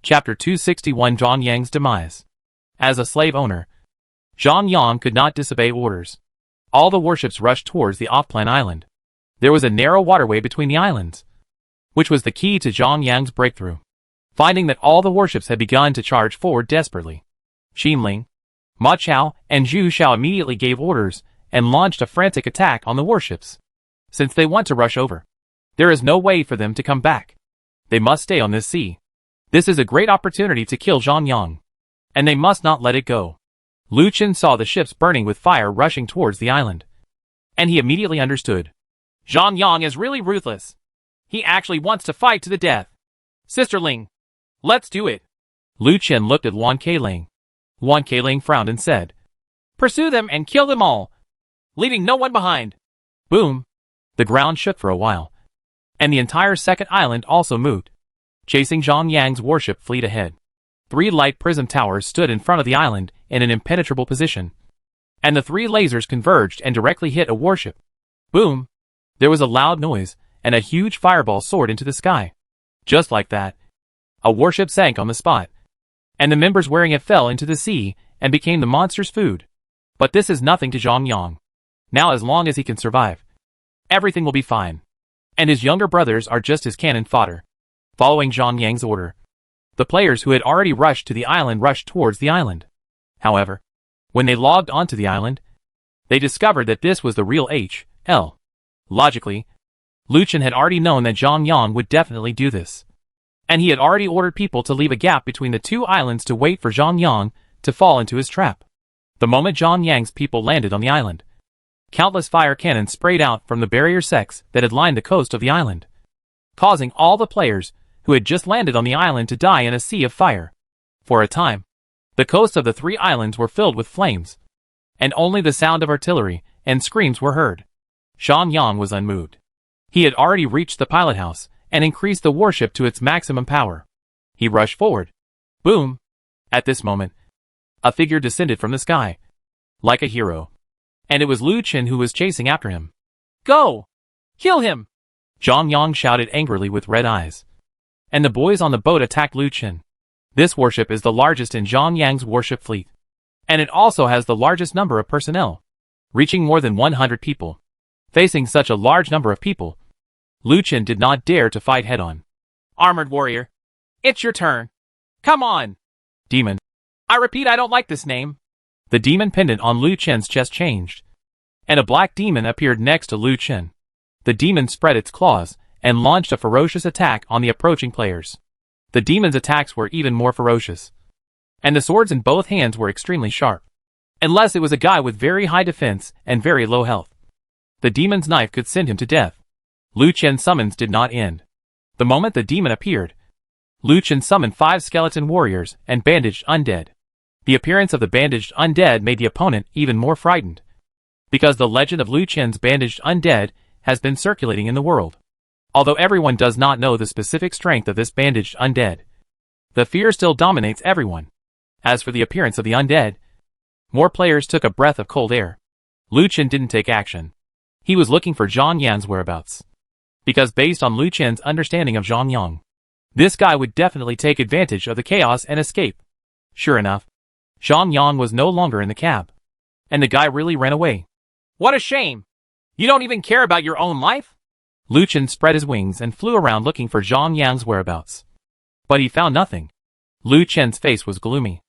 Chapter 261 Zhang Yang's Demise. As a slave owner, Zhang Yang could not disobey orders. All the warships rushed towards the off-plan island. There was a narrow waterway between the islands, which was the key to Zhang Yang's breakthrough. Finding that all the warships had begun to charge forward desperately, Xinling, Ma Chao, and Zhu Xiao immediately gave orders and launched a frantic attack on the warships. Since they want to rush over, there is no way for them to come back. They must stay on this sea. This is a great opportunity to kill Zhang Yang, and they must not let it go. Lu Chen saw the ships burning with fire rushing towards the island, and he immediately understood. Zhang Yang is really ruthless. He actually wants to fight to the death. Sister Ling, let's do it. Lu Chen looked at Wan Keiling. Wan Keiling frowned and said, pursue them and kill them all, leaving no one behind. Boom! The ground shook for a while, and the entire second island also moved, chasing Zhang Yang's warship fleet ahead. 3 light prism towers stood in front of the island in an impenetrable position, and the 3 lasers converged and directly hit a warship. Boom! There was a loud noise, and a huge fireball soared into the sky. Just like that, a warship sank on the spot, and the members wearing it fell into the sea and became the monster's food. But this is nothing to Zhang Yang. Now as long as he can survive, everything will be fine. And his younger brothers are just his cannon fodder. Following Zhang Yang's order, the players who had already rushed to the island rushed towards the island. However, when they logged onto the island, they discovered that this was the real HL. Logically, Lu Chen had already known that Zhang Yang would definitely do this, and he had already ordered people to leave a gap between the 2 islands to wait for Zhang Yang to fall into his trap. The moment Zhang Yang's people landed on the island, countless fire cannons sprayed out from the barrier sects that had lined the coast of the island, causing all the players who had just landed on the island to die in a sea of fire. For a time, the coasts of the 3 islands were filled with flames, and only the sound of artillery and screams were heard. Zhang Yang was unmoved. He had already reached the pilot house and increased the warship to its maximum power. He rushed forward. Boom! At this moment, a figure descended from the sky, like a hero, and it was Lu Chen who was chasing after him. Go! Kill him! Zhang Yang shouted angrily with red eyes, and the boys on the boat attacked Lu Chen. This warship is the largest in Zhang Yang's warship fleet, and it also has the largest number of personnel, reaching more than 100 people. Facing such a large number of people, Lu Chen did not dare to fight head-on. Armored warrior, it's your turn. Come on! Demon. I repeat, I don't like this name. The demon pendant on Lu Chen's chest changed, and a black demon appeared next to Lu Chen. The demon spread its claws and launched a ferocious attack on the approaching players. The demon's attacks were even more ferocious, and the swords in both hands were extremely sharp. Unless it was a guy with very high defense and very low health, the demon's knife could send him to death. Lu Chen's summons did not end. The moment the demon appeared, Lu Chen summoned 5 skeleton warriors and bandaged undead. The appearance of the bandaged undead made the opponent even more frightened, because the legend of Lu Chen's bandaged undead has been circulating in the world. Although everyone does not know the specific strength of this bandaged undead, the fear still dominates everyone. As for the appearance of the undead, more players took a breath of cold air. Lu Chen didn't take action. He was looking for Zhang Yang's whereabouts, because based on Lu Chen's understanding of Zhang Yang, this guy would definitely take advantage of the chaos and escape. Sure enough, Zhang Yang was no longer in the cab, and the guy really ran away. What a shame! You don't even care about your own life? Lu Chen spread his wings and flew around looking for Zhang Yang's whereabouts, but he found nothing. Lu Chen's face was gloomy.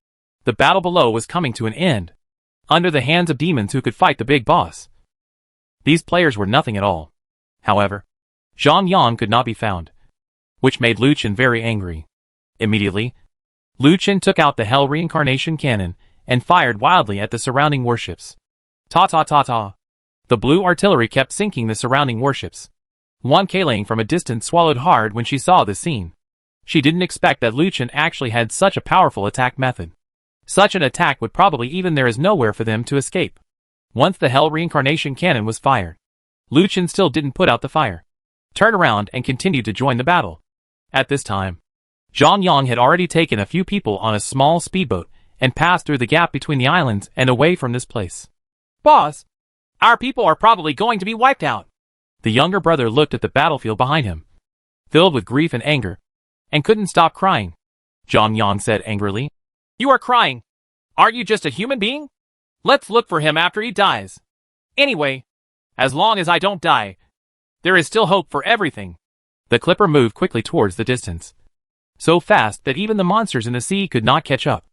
The battle below was coming to an end, under the hands of demons who could fight the big boss. These players were nothing at all. However, Zhang Yang could not be found, which made Lu Chen very angry. Immediately, Lu Chen took out the Hell Reincarnation Cannon and fired wildly at the surrounding warships. Ta-ta-ta-ta. The blue artillery kept sinking the surrounding warships. Wan Keiling from a distance swallowed hard when she saw this scene. She didn't expect that Lu Chen actually had such a powerful attack method. Such an attack would probably even there is nowhere for them to escape. Once the Hell Reincarnation Cannon was fired, Lu Chen still didn't put out the fire, turned around and continued to join the battle. At this time, Zhang Yang had already taken a few people on a small speedboat and passed through the gap between the islands and away from this place. Boss, our people are probably going to be wiped out. The younger brother looked at the battlefield behind him, filled with grief and anger, and couldn't stop crying. Zhang Yang said angrily. You are crying. Aren't you just a human being? Let's look for him after he dies. Anyway, as long as I don't die, there is still hope for everything. The clipper moved quickly towards the distance, so fast that even the monsters in the sea could not catch up.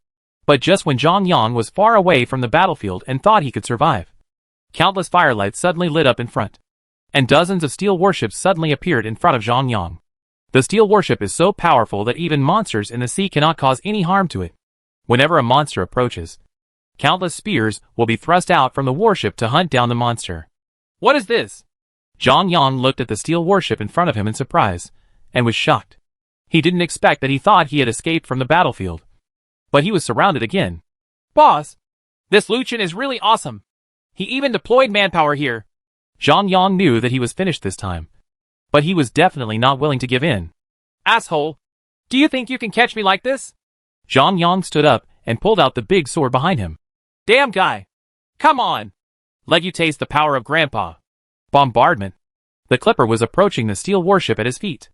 But just when Zhang Yang was far away from the battlefield and thought he could survive, countless firelights suddenly lit up in front, and dozens of steel warships suddenly appeared in front of Zhang Yang. The steel warship is so powerful that even monsters in the sea cannot cause any harm to it. Whenever a monster approaches, countless spears will be thrust out from the warship to hunt down the monster. What is this? Zhang Yang looked at the steel warship in front of him in surprise, and was shocked. He didn't expect that. He thought he had escaped from the battlefield, but he was surrounded again. Boss, this Lu Chen is really awesome. He even deployed manpower here. Zhang Yang knew that he was finished this time, but he was definitely not willing to give in. Asshole, do you think you can catch me like this? Zhang Yang stood up and pulled out the big sword behind him. Damn guy. Come on. Let you taste the power of Grandpa. Bombardment. The clipper was approaching the steel warship at his feet,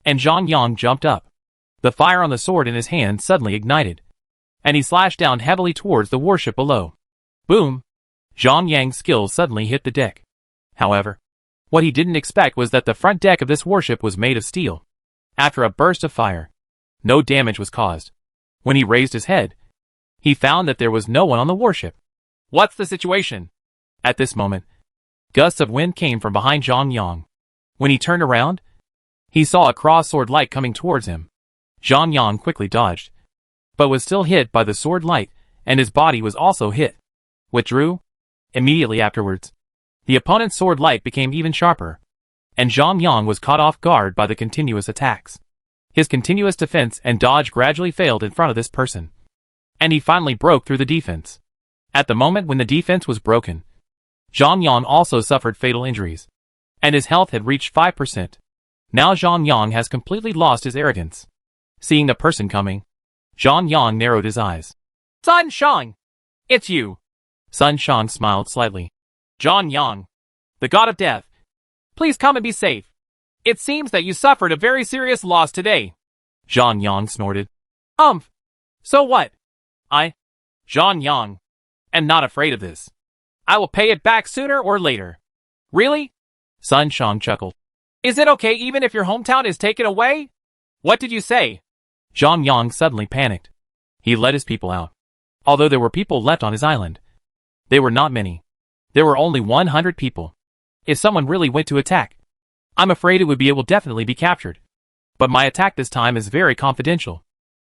and Zhang Yang jumped up. The fire on the sword in his hand suddenly ignited, and he slashed down heavily towards the warship below. Boom! Zhang Yang's skills suddenly hit the deck. However, what he didn't expect was that the front deck of this warship was made of steel. After a burst of fire, no damage was caused. When he raised his head, he found that there was no one on the warship. What's the situation? At this moment, gusts of wind came from behind Zhang Yang. When he turned around, he saw a cross-sword light coming towards him. Zhang Yang quickly dodged, but was still hit by the sword light, and his body was also hit. Withdrew? Immediately afterwards, the opponent's sword light became even sharper, and Zhang Yang was caught off guard by the continuous attacks. His continuous defense and dodge gradually failed in front of this person, and he finally broke through the defense. At the moment when the defense was broken, Zhang Yang also suffered fatal injuries, and his health had reached 5%. Now Zhang Yang has completely lost his arrogance. Seeing the person coming, Zhang Yang narrowed his eyes. Sun Shang! It's you! Sun Shang smiled slightly. Zhang Yang, the god of death, please come and be safe. It seems that you suffered a very serious loss today. Zhang Yang snorted. So what? Zhang Yang, am not afraid of this. I will pay it back sooner or later. Really? Sun Shang chuckled. Is it okay even if your hometown is taken away? What did you say? Zhang Yang suddenly panicked. He led his people out. Although there were people left on his island, they were not many. There were only 100 people. If someone really went to attack, I'm afraid it would be able definitely be captured. But my attack this time is very confidential.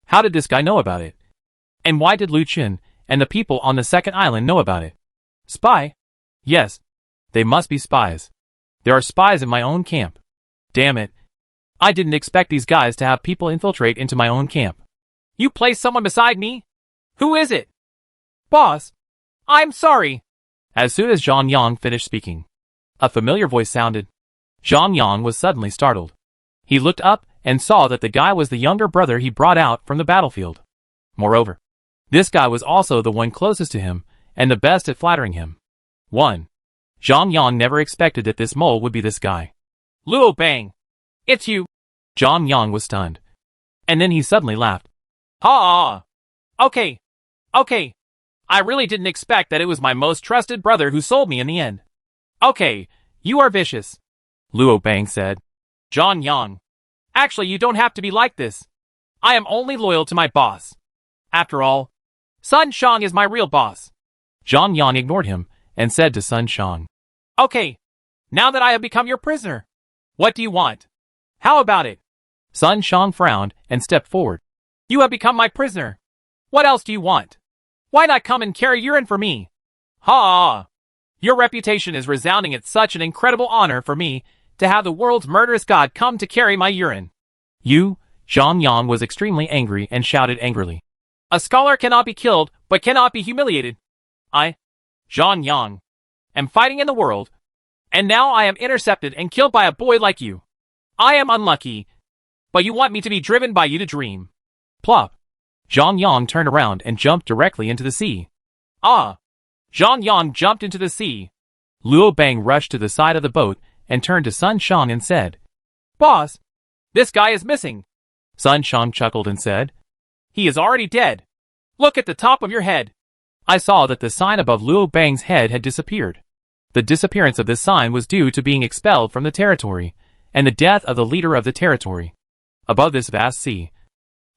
How did this guy know about it? And why did Lu Chen and the people on the second island know about it? Spy? Yes, they must be spies. There are spies in my own camp. Damn it. I didn't expect these guys to have people infiltrate into my own camp. You placed someone beside me? Who is it? Boss, I'm sorry. As soon as Zhang Yang finished speaking, a familiar voice sounded. Zhang Yang was suddenly startled. He looked up and saw that the guy was the younger brother he brought out from the battlefield. Moreover, this guy was also the one closest to him and the best at flattering him. 1. Zhang Yang never expected that this mole would be this guy. Luo Bang! It's you! Zhang Yang was stunned. And then he suddenly laughed. Ha! Okay. I really didn't expect that it was my most trusted brother who sold me in the end. Okay, you are vicious, Luo Bang said. Zhang Yang. Actually, you don't have to be like this. I am only loyal to my boss. After all, Sun Shang is my real boss. Zhang Yang ignored him and said to Sun Shang. Okay, now that I have become your prisoner, what do you want? How about it? Sun Shang frowned and stepped forward. You have become my prisoner. What else do you want? Why not come and carry urine for me? Ha! Your reputation is resounding. It's such an incredible honor for me to have the world's murderous god come to carry my urine. Zhang Yang was extremely angry and shouted angrily. A scholar cannot be killed, but cannot be humiliated. I, Zhang Yang, am fighting in the world, and now I am intercepted and killed by a boy like you. I am unlucky, but you want me to be driven by you to dream. Plop. Zhang Yang turned around and jumped directly into the sea. Zhang Yang jumped into the sea. Luo Bang rushed to the side of the boat and turned to Sun Shang and said, Boss, this guy is missing. Sun Shang chuckled and said, He is already dead. Look at the top of your head. I saw that the sign above Luo Bang's head had disappeared. The disappearance of this sign was due to being expelled from the territory, and the death of the leader of the territory. Above this vast sea,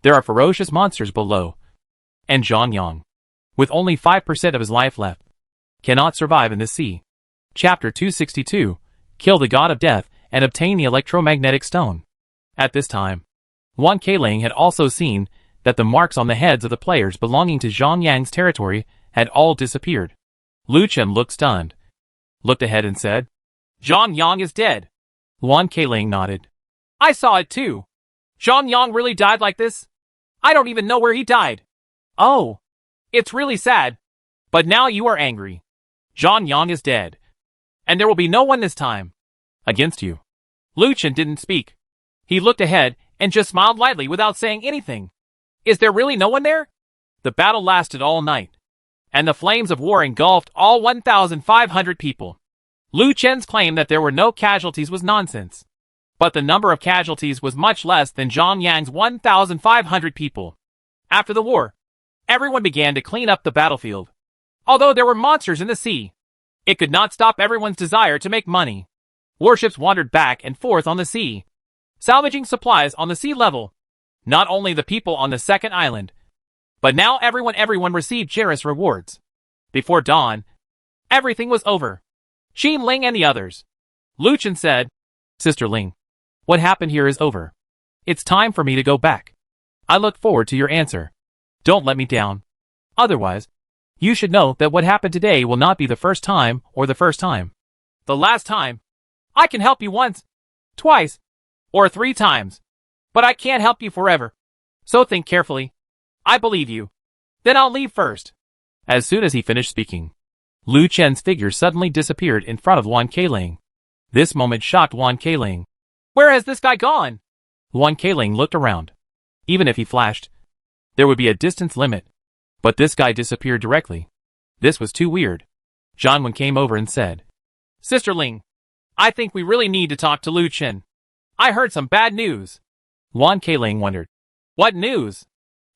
there are ferocious monsters below, and Zhang Yang, with only 5% of his life left, cannot survive in the sea. Chapter 262, Kill the God of Death and obtain the electromagnetic stone. At this time, Wan Keiling had also seen that the marks on the heads of the players belonging to Zhang Yang's territory had all disappeared. Lu Chen looked stunned, looked ahead and said, Zhang Yang is dead. Wan Keiling nodded. I saw it too. Zhang Yang really died like this? I don't even know where he died. Oh, it's really sad. But now you are angry. Zhang Yang is dead. And there will be no one this time against you. Lu Chen didn't speak. He looked ahead and just smiled lightly without saying anything. Is there really no one there? The battle lasted all night, and the flames of war engulfed all 1,500 people. Lu Chen's claim that there were no casualties was nonsense. But the number of casualties was much less than Zhang Yang's 1,500 people. After the war, everyone began to clean up the battlefield. Although there were monsters in the sea, it could not stop everyone's desire to make money. Warships wandered back and forth on the sea, salvaging supplies on the sea level. Not only the people on the second island, but now everyone received generous rewards. Before dawn, everything was over. Xin Ling and the others. Lu Chen said, Sister Ling, what happened here is over. It's time for me to go back. I look forward to your answer. Don't let me down. Otherwise, you should know that what happened today will not be the first time or the first time. The last time. I can help you once, twice, or 3 times. But I can't help you forever. So think carefully. I believe you. Then I'll leave first. As soon as he finished speaking, Lu Chen's figure suddenly disappeared in front of Wan Keiling. This moment shocked Wan Keiling. Where has this guy gone? Wan Keiling looked around. Even if he flashed, there would be a distance limit. But this guy disappeared directly. This was too weird. Zhang Wen came over and said, Sister Ling, I think we really need to talk to Lu Chen. I heard some bad news. Wan Keiling wondered. What news?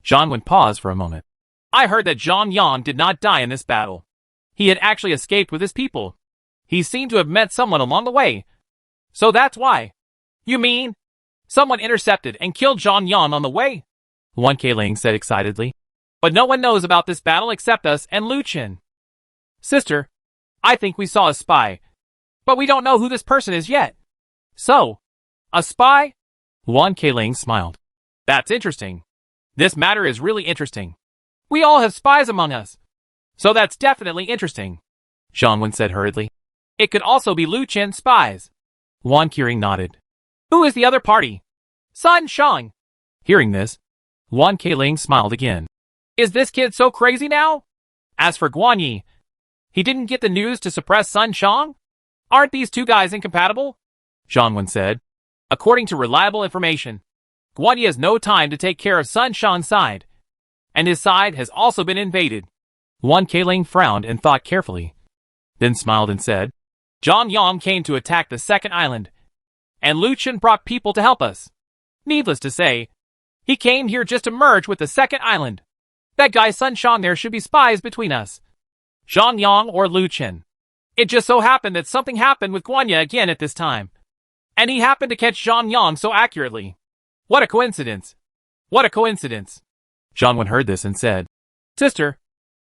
Zhang Wen paused for a moment. I heard that Zhang Yang did not die in this battle. He had actually escaped with his people. He seemed to have met someone along the way. So that's why. You mean, someone intercepted and killed Zhang Yang on the way? Wan Keiling said excitedly. But no one knows about this battle except us and Lu Chen. Sister, I think we saw a spy. But we don't know who this person is yet. So, a spy? Wan Keiling smiled. That's interesting. This matter is really interesting. We all have spies among us. So that's definitely interesting. Zhang Wen said hurriedly. It could also be Lu Chen's spies. Wan Keiling nodded. Who is the other party? Sun Shang. Hearing this, Wan Keiling smiled again. Is this kid so crazy now? As for Guan Yi, he didn't get the news to suppress Sun Shang? Aren't these two guys incompatible? Zhang Wen said. According to reliable information, Guan Yi has no time to take care of Sun Shang's side, and his side has also been invaded. Wan Keiling frowned and thought carefully, then smiled and said, Zhang Yang came to attack the second island, and Lu Chen brought people to help us. Needless to say, he came here just to merge with the second island. That guy Sun Shang there should be spies between us. Zhang Yang or Lu Chen. It just so happened that something happened with Guan Yi again at this time. And he happened to catch Zhang Yang so accurately. What a coincidence. What a coincidence. Zhang Wen heard this and said, Sister,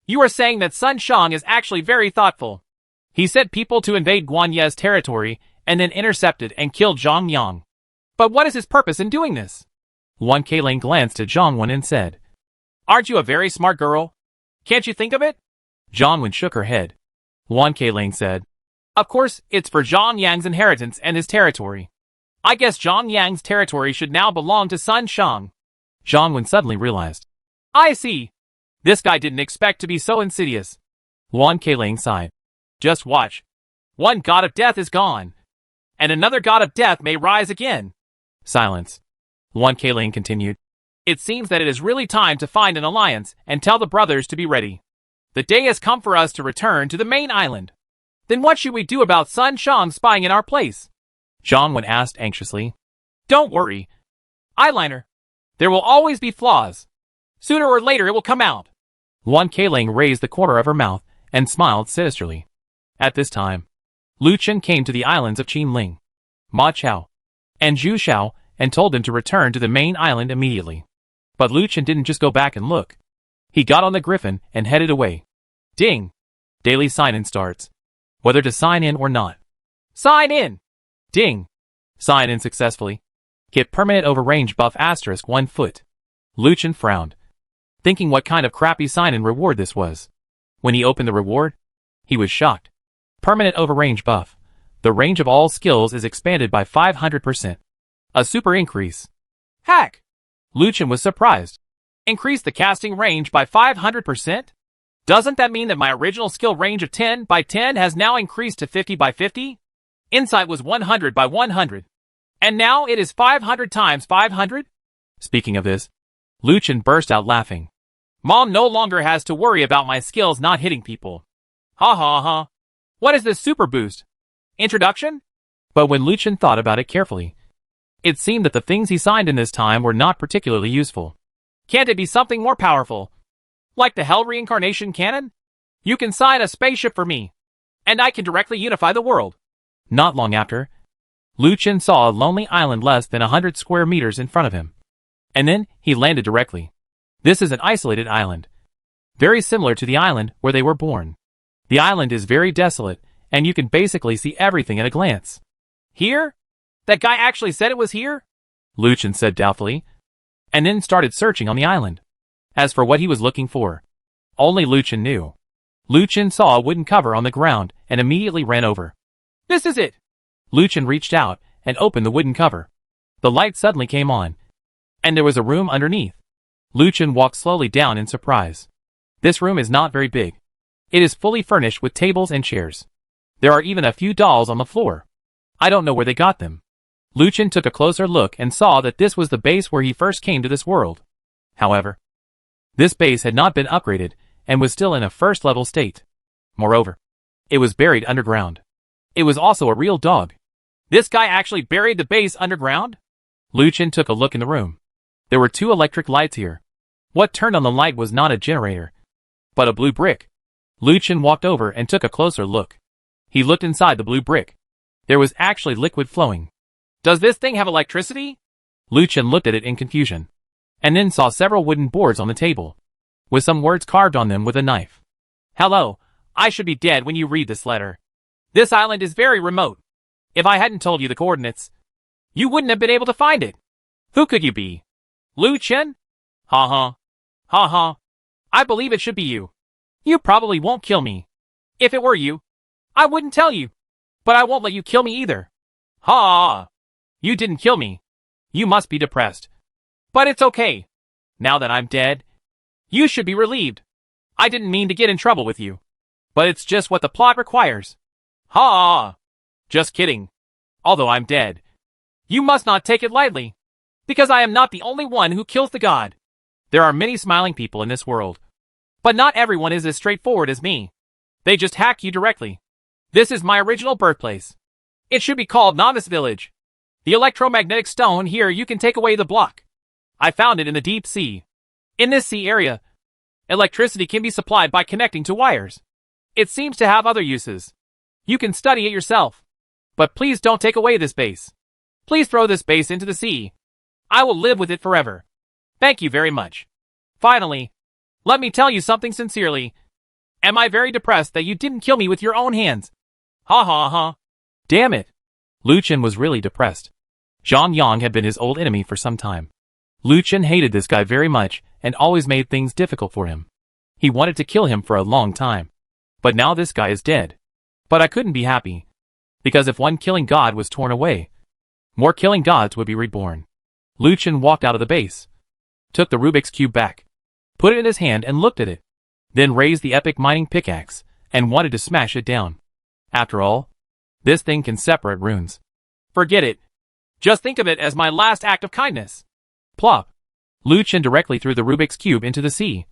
you are saying that Sun Shang is actually very thoughtful. He sent people to invade Guan Yi's territory and then intercepted and killed Zhang Yang. But what is his purpose in doing this? Wan Keiling glanced at Zhang Wen and said, Aren't you a very smart girl? Can't you think of it? Zhang Wen shook her head. Wan Keiling said, Of course, it's for Zhang Yang's inheritance and his territory. I guess Zhang Yang's territory should now belong to Sun Shang. Zhang Wen suddenly realized. I see. This guy didn't expect to be so insidious. Wan Keiling sighed. Just watch. One god of death is gone, and another god of death may rise again. Silence. Wan Keiling continued. It seems that it is really time to find an alliance and tell the brothers to be ready. The day has come for us to return to the main island. Then what should we do about Sun Shang spying in our place? Zhang Wen asked anxiously. Don't worry. Eyeliner. There will always be flaws. Sooner or later it will come out. Luan Keling raised the corner of her mouth and smiled sinisterly. At this time, Lu Chen came to the islands of Qinling, Ma Chao, and Zhu Shao and told them to return to the main island immediately. But Lu Chen didn't just go back and look. He got on the griffin and headed away. Ding! Daily sign-in starts. Whether to sign in or not. Sign in! Ding! Sign in successfully. Get permanent overrange buff * 1 foot. Lu Chen frowned, thinking what kind of crappy sign-in reward this was. When he opened the reward, he was shocked. Permanent overrange buff. The range of all skills is expanded by 500%. A super increase. Hack! Lu Chen was surprised. Increase the casting range by 500%? Doesn't that mean that my original skill range of 10 by 10 has now increased to 50 by 50? Insight was 100 by 100. And now it is 500 times 500? Speaking of this, Lu Chen burst out laughing. Mom no longer has to worry about my skills not hitting people. Ha ha ha. What is this super boost? Introduction? But when Lu Chen thought about it carefully, it seemed that the things he signed in this time were not particularly useful. Can't it be something more powerful? Like the Hell Reincarnation Cannon? You can sign a spaceship for me, and I can directly unify the world. Not long after, Lu Chen saw a lonely island less than 100 square meters in front of him. And then he landed directly. This is an isolated island, very similar to the island where they were born. The island is very desolate, and you can basically see everything at a glance. Here? That guy actually said it was here? Lu Chen said doubtfully, and then started searching on the island. As for what he was looking for, only Lu Chen knew. Lu Chen saw a wooden cover on the ground and immediately ran over. This is it! Lu Chen reached out and opened the wooden cover. The light suddenly came on, and there was a room underneath. Lu Chen walked slowly down in surprise. This room is not very big. It is fully furnished with tables and chairs. There are even a few dolls on the floor. I don't know where they got them. Lu Chen took a closer look and saw that this was the base where he first came to this world. However, this base had not been upgraded and was still in a first-level state. Moreover, it was buried underground. It was also a real dog. This guy actually buried the base underground? Lu Chen took a look in the room. There were 2 electric lights here. What turned on the light was not a generator, but a blue brick. Lu Chen walked over and took a closer look. He looked inside the blue brick. There was actually liquid flowing. Does this thing have electricity? Lu Chen looked at it in confusion, and then saw several wooden boards on the table, with some words carved on them with a knife. Hello, I should be dead when you read this letter. This island is very remote. If I hadn't told you the coordinates, you wouldn't have been able to find it. Who could you be? Lu Chen? Ha ha. Ha ha. I believe it should be you. You probably won't kill me. If it were you, I wouldn't tell you. But I won't let you kill me either. Ha ha. You didn't kill me. You must be depressed. But it's okay. Now that I'm dead, you should be relieved. I didn't mean to get in trouble with you. But it's just what the plot requires. Ha ha. Just kidding. Although I'm dead, you must not take it lightly, because I am not the only one who kills the god. There are many smiling people in this world, but not everyone is as straightforward as me. They just hack you directly. This is my original birthplace. It should be called Novice Village. The electromagnetic stone here you can take away the block. I found it in the deep sea. In this sea area, electricity can be supplied by connecting to wires. It seems to have other uses. You can study it yourself. But please don't take away this base. Please throw this base into the sea. I will live with it forever. Thank you very much. Finally, let me tell you something sincerely. Am I very depressed that you didn't kill me with your own hands? Ha ha ha. Damn it. Lu Chen was really depressed. Zhang Yang had been his old enemy for some time. Lu Chen hated this guy very much and always made things difficult for him. He wanted to kill him for a long time. But now this guy is dead. But I couldn't be happy, because if one killing god was torn away, more killing gods would be reborn. Lu Chen walked out of the base, took the Rubik's Cube back, put it in his hand and looked at it, then raised the epic mining pickaxe and wanted to smash it down. After all, this thing can separate runes. Forget it. Just think of it as my last act of kindness. Plop. Lu Chen directly threw the Rubik's Cube into the sea.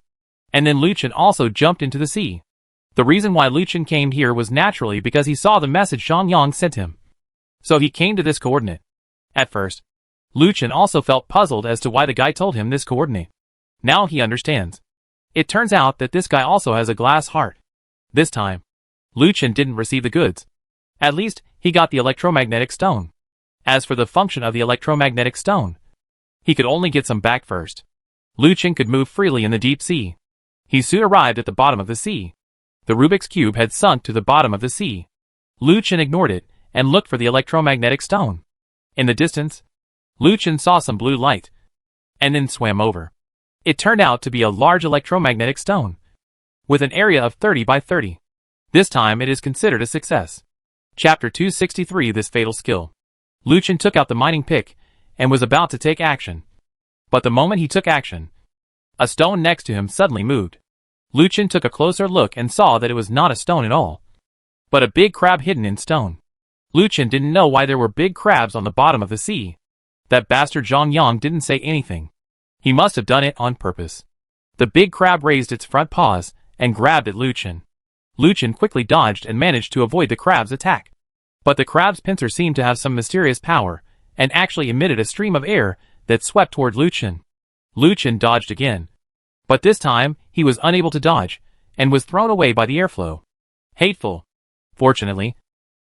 And then Lu Chen also jumped into the sea. The reason why Lu Chen came here was naturally because he saw the message Zhang Yang sent him. So he came to this coordinate. At first, Lu Chen also felt puzzled as to why the guy told him this coordinate. Now he understands. It turns out that this guy also has a glass heart. This time, Lu Chen didn't receive the goods. At least, he got the electromagnetic stone. As for the function of the electromagnetic stone, he could only get some back first. Lu Chen could move freely in the deep sea. He soon arrived at the bottom of the sea. The Rubik's Cube had sunk to the bottom of the sea. Lu Chen ignored it and looked for the electromagnetic stone. In the distance, Lu Chen saw some blue light, and then swam over. It turned out to be a large electromagnetic stone, with an area of 30 by 30. This time it is considered a success. Chapter 263 This Fatal Skill. Lu Chen took out the mining pick, and was about to take action. But the moment he took action, a stone next to him suddenly moved. Lu Chen took a closer look and saw that it was not a stone at all, but a big crab hidden in stone. Lu Chen didn't know why there were big crabs on the bottom of the sea. That bastard Zhang Yang didn't say anything. He must have done it on purpose. The big crab raised its front paws and grabbed at Lu Chen. Lu Chen quickly dodged and managed to avoid the crab's attack. But the crab's pincer seemed to have some mysterious power and actually emitted a stream of air that swept toward Lu Chen. Lu Chen dodged again. But this time, he was unable to dodge, and was thrown away by the airflow. Hateful. Fortunately,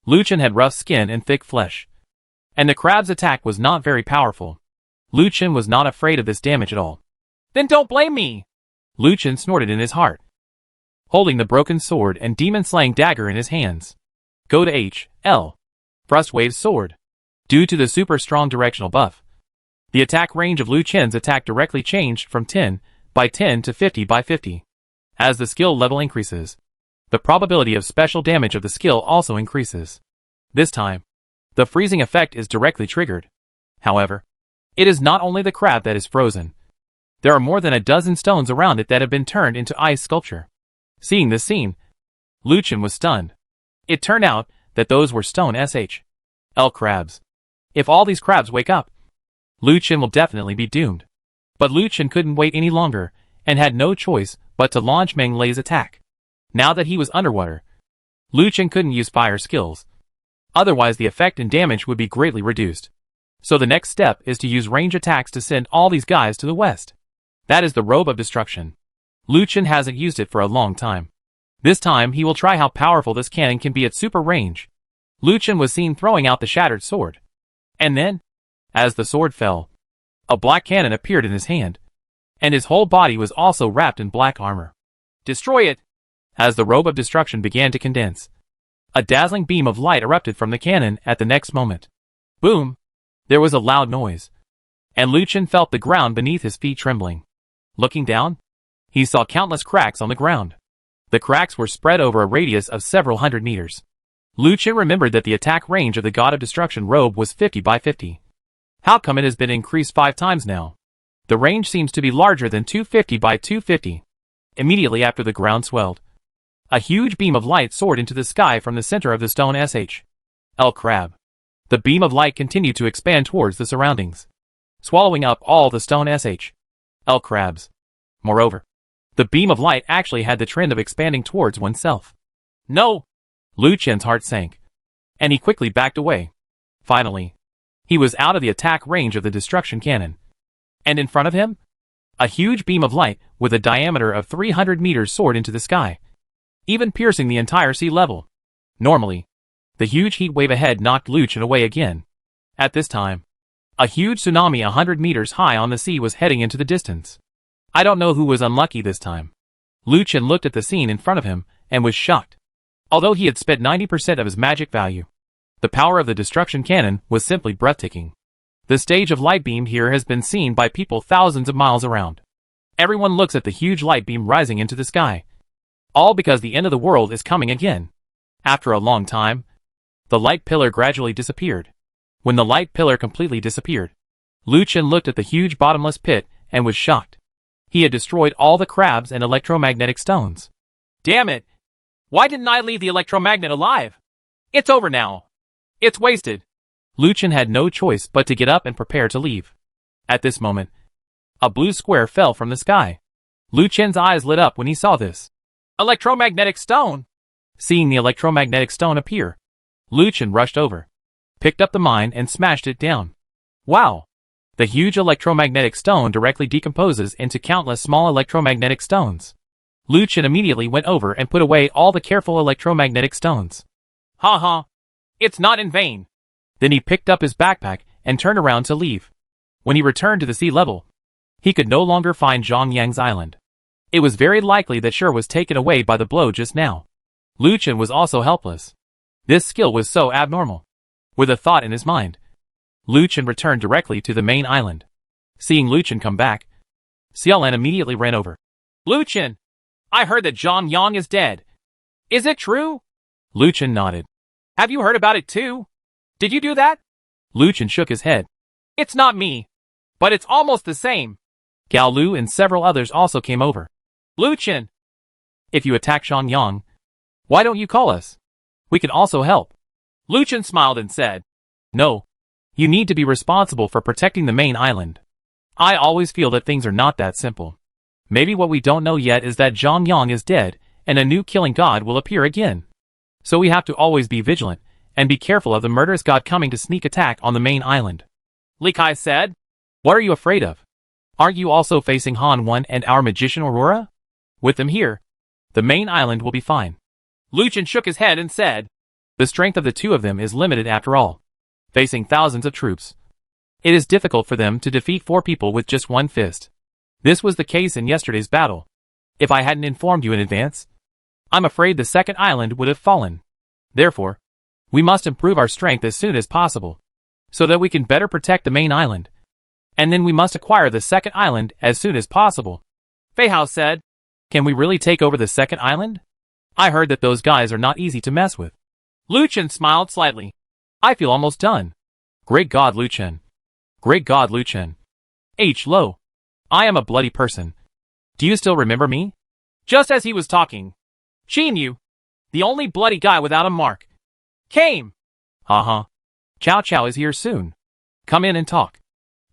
Lu Chen had rough skin and thick flesh, and the crab's attack was not very powerful. Lu Chen was not afraid of this damage at all. Then don't blame me! Lu Chen snorted in his heart, holding the broken sword and demon-slaying dagger in his hands. Go to H.L. Frostwave's sword. Due to the super strong directional buff, the attack range of Lu Chen's attack directly changed from 10 by 10 to 50 by 50. As the skill level increases, the probability of special damage of the skill also increases. This time, the freezing effect is directly triggered. However, it is not only the crab that is frozen. There are more than a dozen stones around it that have been turned into ice sculpture. Seeing this scene, Lu Chen was stunned. It turned out that those were stone SH.L. crabs. If all these crabs wake up, Lu Chen will definitely be doomed. But Lu Chen couldn't wait any longer, and had no choice but to launch Meng Lei's attack. Now that he was underwater, Lu Chen couldn't use fire skills. Otherwise the effect and damage would be greatly reduced. So the next step is to use range attacks to send all these guys to the west. That is the Robe of Destruction. Lu Chen hasn't used it for a long time. This time he will try how powerful this cannon can be at super range. Lu Chen was seen throwing out the shattered sword. And then, as the sword fell, a black cannon appeared in his hand, and his whole body was also wrapped in black armor. Destroy it! As the Robe of Destruction began to condense, a dazzling beam of light erupted from the cannon at the next moment. Boom! There was a loud noise, and Lu Chen felt the ground beneath his feet trembling. Looking down, he saw countless cracks on the ground. The cracks were spread over a radius of several hundred meters. Lu Chen remembered that the attack range of the God of Destruction robe was 50 by 50. How come it has been increased 5 times now? The range seems to be larger than 250 by 250. Immediately after the ground swelled, a huge beam of light soared into the sky from the center of the stone SH.L. crab. The beam of light continued to expand towards the surroundings, swallowing up all the stone SH.L. crabs. Moreover, the beam of light actually had the trend of expanding towards oneself. No! Lu Chen's heart sank, and he quickly backed away. Finally, he was out of the attack range of the destruction cannon. And in front of him, a huge beam of light with a diameter of 300 meters soared into the sky, even piercing the entire sea level. Normally, the huge heat wave ahead knocked Lu Chen away again. At this time, a huge tsunami 100 meters high on the sea was heading into the distance. I don't know who was unlucky this time. Lu Chen looked at the scene in front of him and was shocked. Although he had spent 90% of his magic value, the power of the destruction cannon was simply breathtaking. The stage of light beam here has been seen by people thousands of miles around. Everyone looks at the huge light beam rising into the sky. All because the end of the world is coming again. After a long time, the light pillar gradually disappeared. When the light pillar completely disappeared, Lu Chen looked at the huge bottomless pit and was shocked. He had destroyed all the crabs and electromagnetic stones. Damn it! Why didn't I leave the electromagnet alive? It's over now. It's wasted. Lu Chen had no choice but to get up and prepare to leave. At this moment, a blue square fell from the sky. Lu Chen's eyes lit up when he saw this. Electromagnetic stone! Seeing the electromagnetic stone appear, Lu Chen rushed over, picked up the mine and smashed it down. Wow! The huge electromagnetic stone directly decomposes into countless small electromagnetic stones. Lu Chen immediately went over and put away all the careful electromagnetic stones. Ha ha! It's not in vain. Then he picked up his backpack and turned around to leave. When he returned to the sea level, he could no longer find Zhang Yang's island. It was very likely that Shi was taken away by the blow just now. Lu Chen was also helpless. This skill was so abnormal. With a thought in his mind, Lu Chen returned directly to the main island. Seeing Lu Chen come back, Xiaolan immediately ran over. Lu Chen, I heard that Zhang Yang is dead. Is it true? Lu Chen nodded. Have you heard about it too? Did you do that? Lu Chen shook his head. It's not me. But it's almost the same. Gao Lu and several others also came over. Lu Chen, if you attack Zhang Yang, why don't you call us? We can also help. Lu Chen smiled and said, No. You need to be responsible for protecting the main island. I always feel that things are not that simple. Maybe what we don't know yet is that Zhang Yang is dead, and a new killing god will appear again. So we have to always be vigilant, and be careful of the murderous god coming to sneak attack on the main island. Li Kai said, What are you afraid of? Aren't you also facing Han Wen and our magician Aurora? With them here, the main island will be fine. Lu Chen shook his head and said, The strength of the two of them is limited after all. Facing thousands of troops, it is difficult for them to defeat 4 people with just one fist. This was the case in yesterday's battle. If I hadn't informed you in advance, I'm afraid the second island would have fallen. Therefore, we must improve our strength as soon as possible, so that we can better protect the main island. And then we must acquire the second island as soon as possible. Fei Hao said, Can we really take over the second island? I heard that those guys are not easy to mess with. Lu Chen smiled slightly. I feel almost done. Great God, Lu Chen. Great God, Lu Chen. Lo. I am a bloody person. Do you still remember me? Just as he was talking, Qin Yu, the only bloody guy without a mark, came. Uh-huh. Cao Cao is here soon. Come in and talk.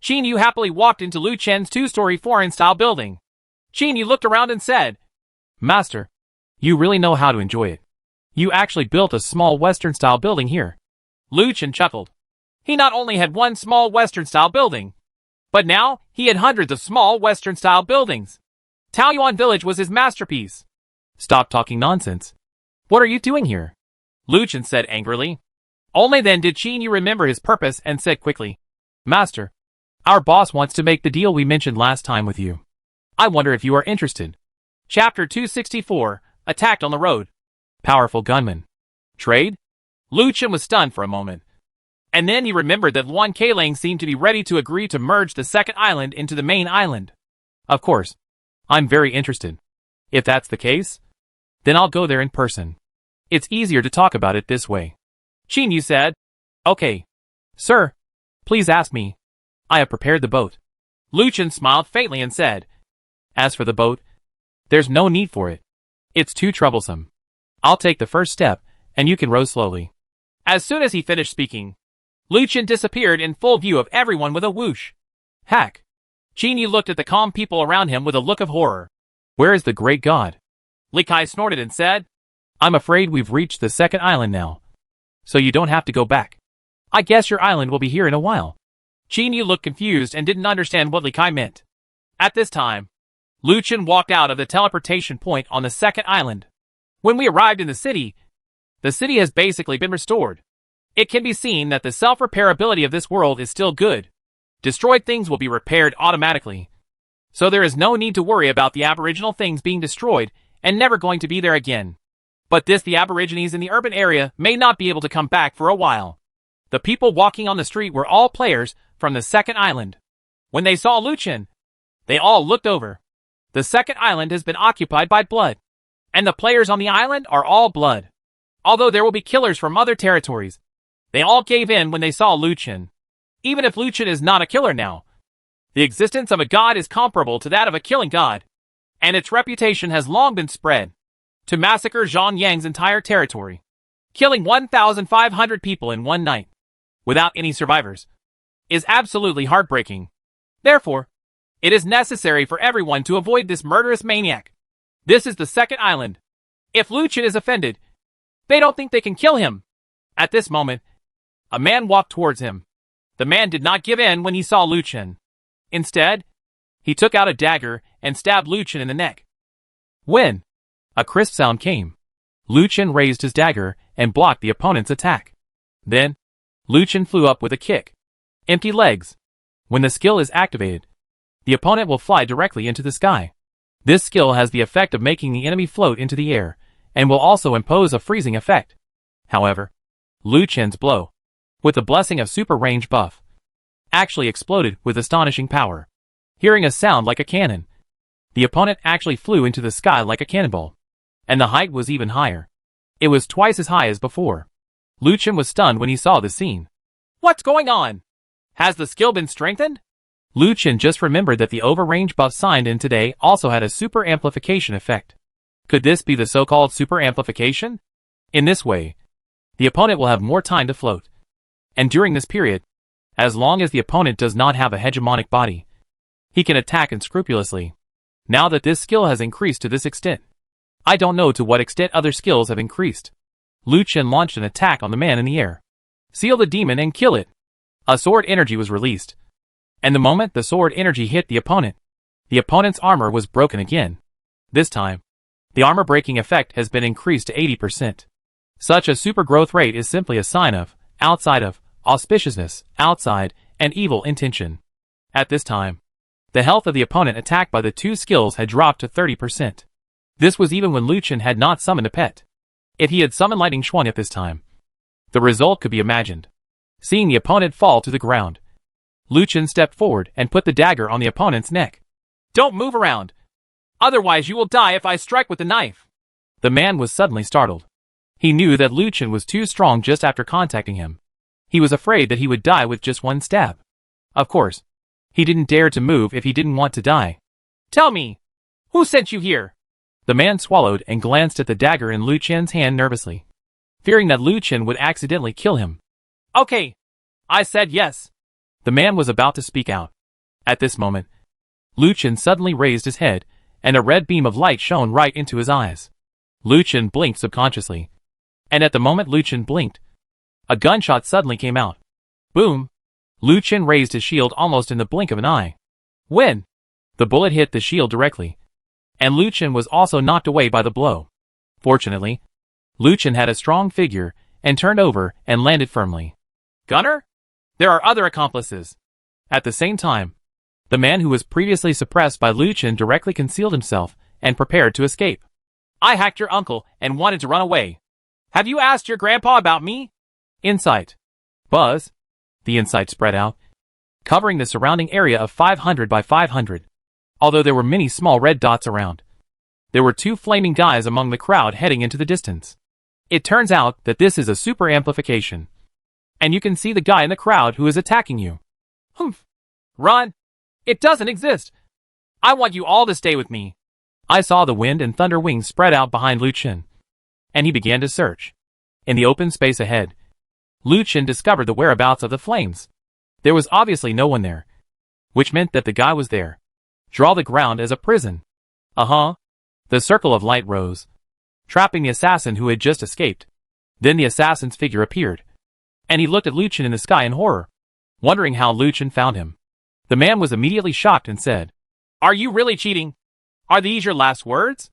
Qin Yu happily walked into Lu Chen's 2-story foreign-style building. Qin Yu looked around and said, Master, you really know how to enjoy it. You actually built a small Western-style building here. Lu Chen chuckled. He not only had one small Western-style building, but now he had hundreds of small Western-style buildings. Taoyuan Village was his masterpiece. Stop talking nonsense. What are you doing here? Lu Chen said angrily. Only then did Qin Yu remember his purpose and said quickly, Master, our boss wants to make the deal we mentioned last time with you. I wonder if you are interested. Chapter 264, Attacked on the Road. Powerful gunman. Trade? Lu Chen was stunned for a moment. And then he remembered that Luan Keilang seemed to be ready to agree to merge the second island into the main island. Of course. I'm very interested. If that's the case, then I'll go there in person. It's easier to talk about it this way. Qin Yu said, Okay. Sir, please ask me. I have prepared the boat. Lu Chen smiled faintly and said, As for the boat, there's no need for it. It's too troublesome. I'll take the first step, and you can row slowly. As soon as he finished speaking, Lu Chen disappeared in full view of everyone with a whoosh. Hack. Qin Yu looked at the calm people around him with a look of horror. Where is the great god? Li Kai snorted and said, I'm afraid we've reached the second island now. So you don't have to go back. I guess your island will be here in a while. Qin Yu looked confused and didn't understand what Li Kai meant. At this time, Lu Chen walked out of the teleportation point on the second island. When we arrived in the city has basically been restored. It can be seen that the self-repair ability of this world is still good. Destroyed things will be repaired automatically. So there is no need to worry about the aboriginal things being destroyed and never going to be there again. But the aborigines in the urban area may not be able to come back for a while. The people walking on the street were all players from the second island. When they saw Lu Chen, they all looked over. The second island has been occupied by blood. And the players on the island are all blood. Although there will be killers from other territories, they all gave in when they saw Lu Chen. Even if Lu Chen is not a killer now, the existence of a god is comparable to that of a killing god, and its reputation has long been spread. To massacre Zhang Yang's entire territory, killing 1,500 people in one night, without any survivors, is absolutely heartbreaking. Therefore, it is necessary for everyone to avoid this murderous maniac. This is the second island. If Lu Chen is offended, they don't think they can kill him. At this moment, a man walked towards him. The man did not give in when he saw Lu Chen. Instead, he took out a dagger and stabbed Lu Chen in the neck. When a crisp sound came, Lu Chen raised his dagger and blocked the opponent's attack. Then, Lu Chen flew up with a kick. Empty legs. When the skill is activated, the opponent will fly directly into the sky. This skill has the effect of making the enemy float into the air, and will also impose a freezing effect. However, Lu Chen's blow, with the blessing of super range buff, actually exploded with astonishing power. Hearing a sound like a cannon, the opponent actually flew into the sky like a cannonball. And the height was even higher. It was twice as high as before. Lu Chen was stunned when he saw the scene. What's going on? Has the skill been strengthened? Lu Chen just remembered that the overrange buff signed in today also had a super amplification effect. Could this be the so-called super amplification? In this way, the opponent will have more time to float. And during this period, as long as the opponent does not have a hegemonic body, he can attack unscrupulously. Now that this skill has increased to this extent, I don't know to what extent other skills have increased. Lu Chen launched an attack on the man in the air. Seal the demon and kill it. A sword energy was released. And the moment the sword energy hit the opponent's armor was broken again. This time, the armor breaking effect has been increased to 80%. Such a super growth rate is simply a sign of, outside of, auspiciousness, outside, and evil intention. At this time, the health of the opponent attacked by the two skills had dropped to 30%. This was even when Lu Chen had not summoned a pet. If he had summoned Lightning Xuan at this time, the result could be imagined. Seeing the opponent fall to the ground, Lu Chen stepped forward and put the dagger on the opponent's neck. Don't move around. Otherwise you will die if I strike with the knife. The man was suddenly startled. He knew that Lu Chen was too strong just after contacting him. He was afraid that he would die with just one stab. Of course, he didn't dare to move if he didn't want to die. Tell me, who sent you here? The man swallowed and glanced at the dagger in Lu Chen's hand nervously, fearing that Lu Chen would accidentally kill him. Okay, I said yes. The man was about to speak out. At this moment, Lu Chen suddenly raised his head, and a red beam of light shone right into his eyes. Lu Chen blinked subconsciously. And at the moment Lu Chen blinked, a gunshot suddenly came out. Boom! Lu Chen raised his shield almost in the blink of an eye. When the bullet hit the shield directly, and Lu Chen was also knocked away by the blow. Fortunately, Lu Chen had a strong figure, and turned over and landed firmly. Gunner? There are other accomplices. At the same time, the man who was previously suppressed by Lu Chen directly concealed himself and prepared to escape. I hacked your uncle and wanted to run away. Have you asked your grandpa about me? Insight. Buzz. The insight spread out, covering the surrounding area of 500 by 500. Although there were many small red dots around, there were two flaming guys among the crowd heading into the distance. It turns out that this is a super amplification. And you can see the guy in the crowd who is attacking you. Humph. Run. It doesn't exist. I want you all to stay with me. I saw the wind and thunder wings spread out behind Lu Chen, and he began to search. In the open space ahead, Lu Chen discovered the whereabouts of the flames. There was obviously no one there, which meant that the guy was there. Draw the ground as a prison. The circle of light rose, trapping the assassin who had just escaped. Then the assassin's figure appeared, and he looked at Lu Chen in the sky in horror, wondering how Lu Chen found him. The man was immediately shocked and said, Are you really cheating? Are these your last words?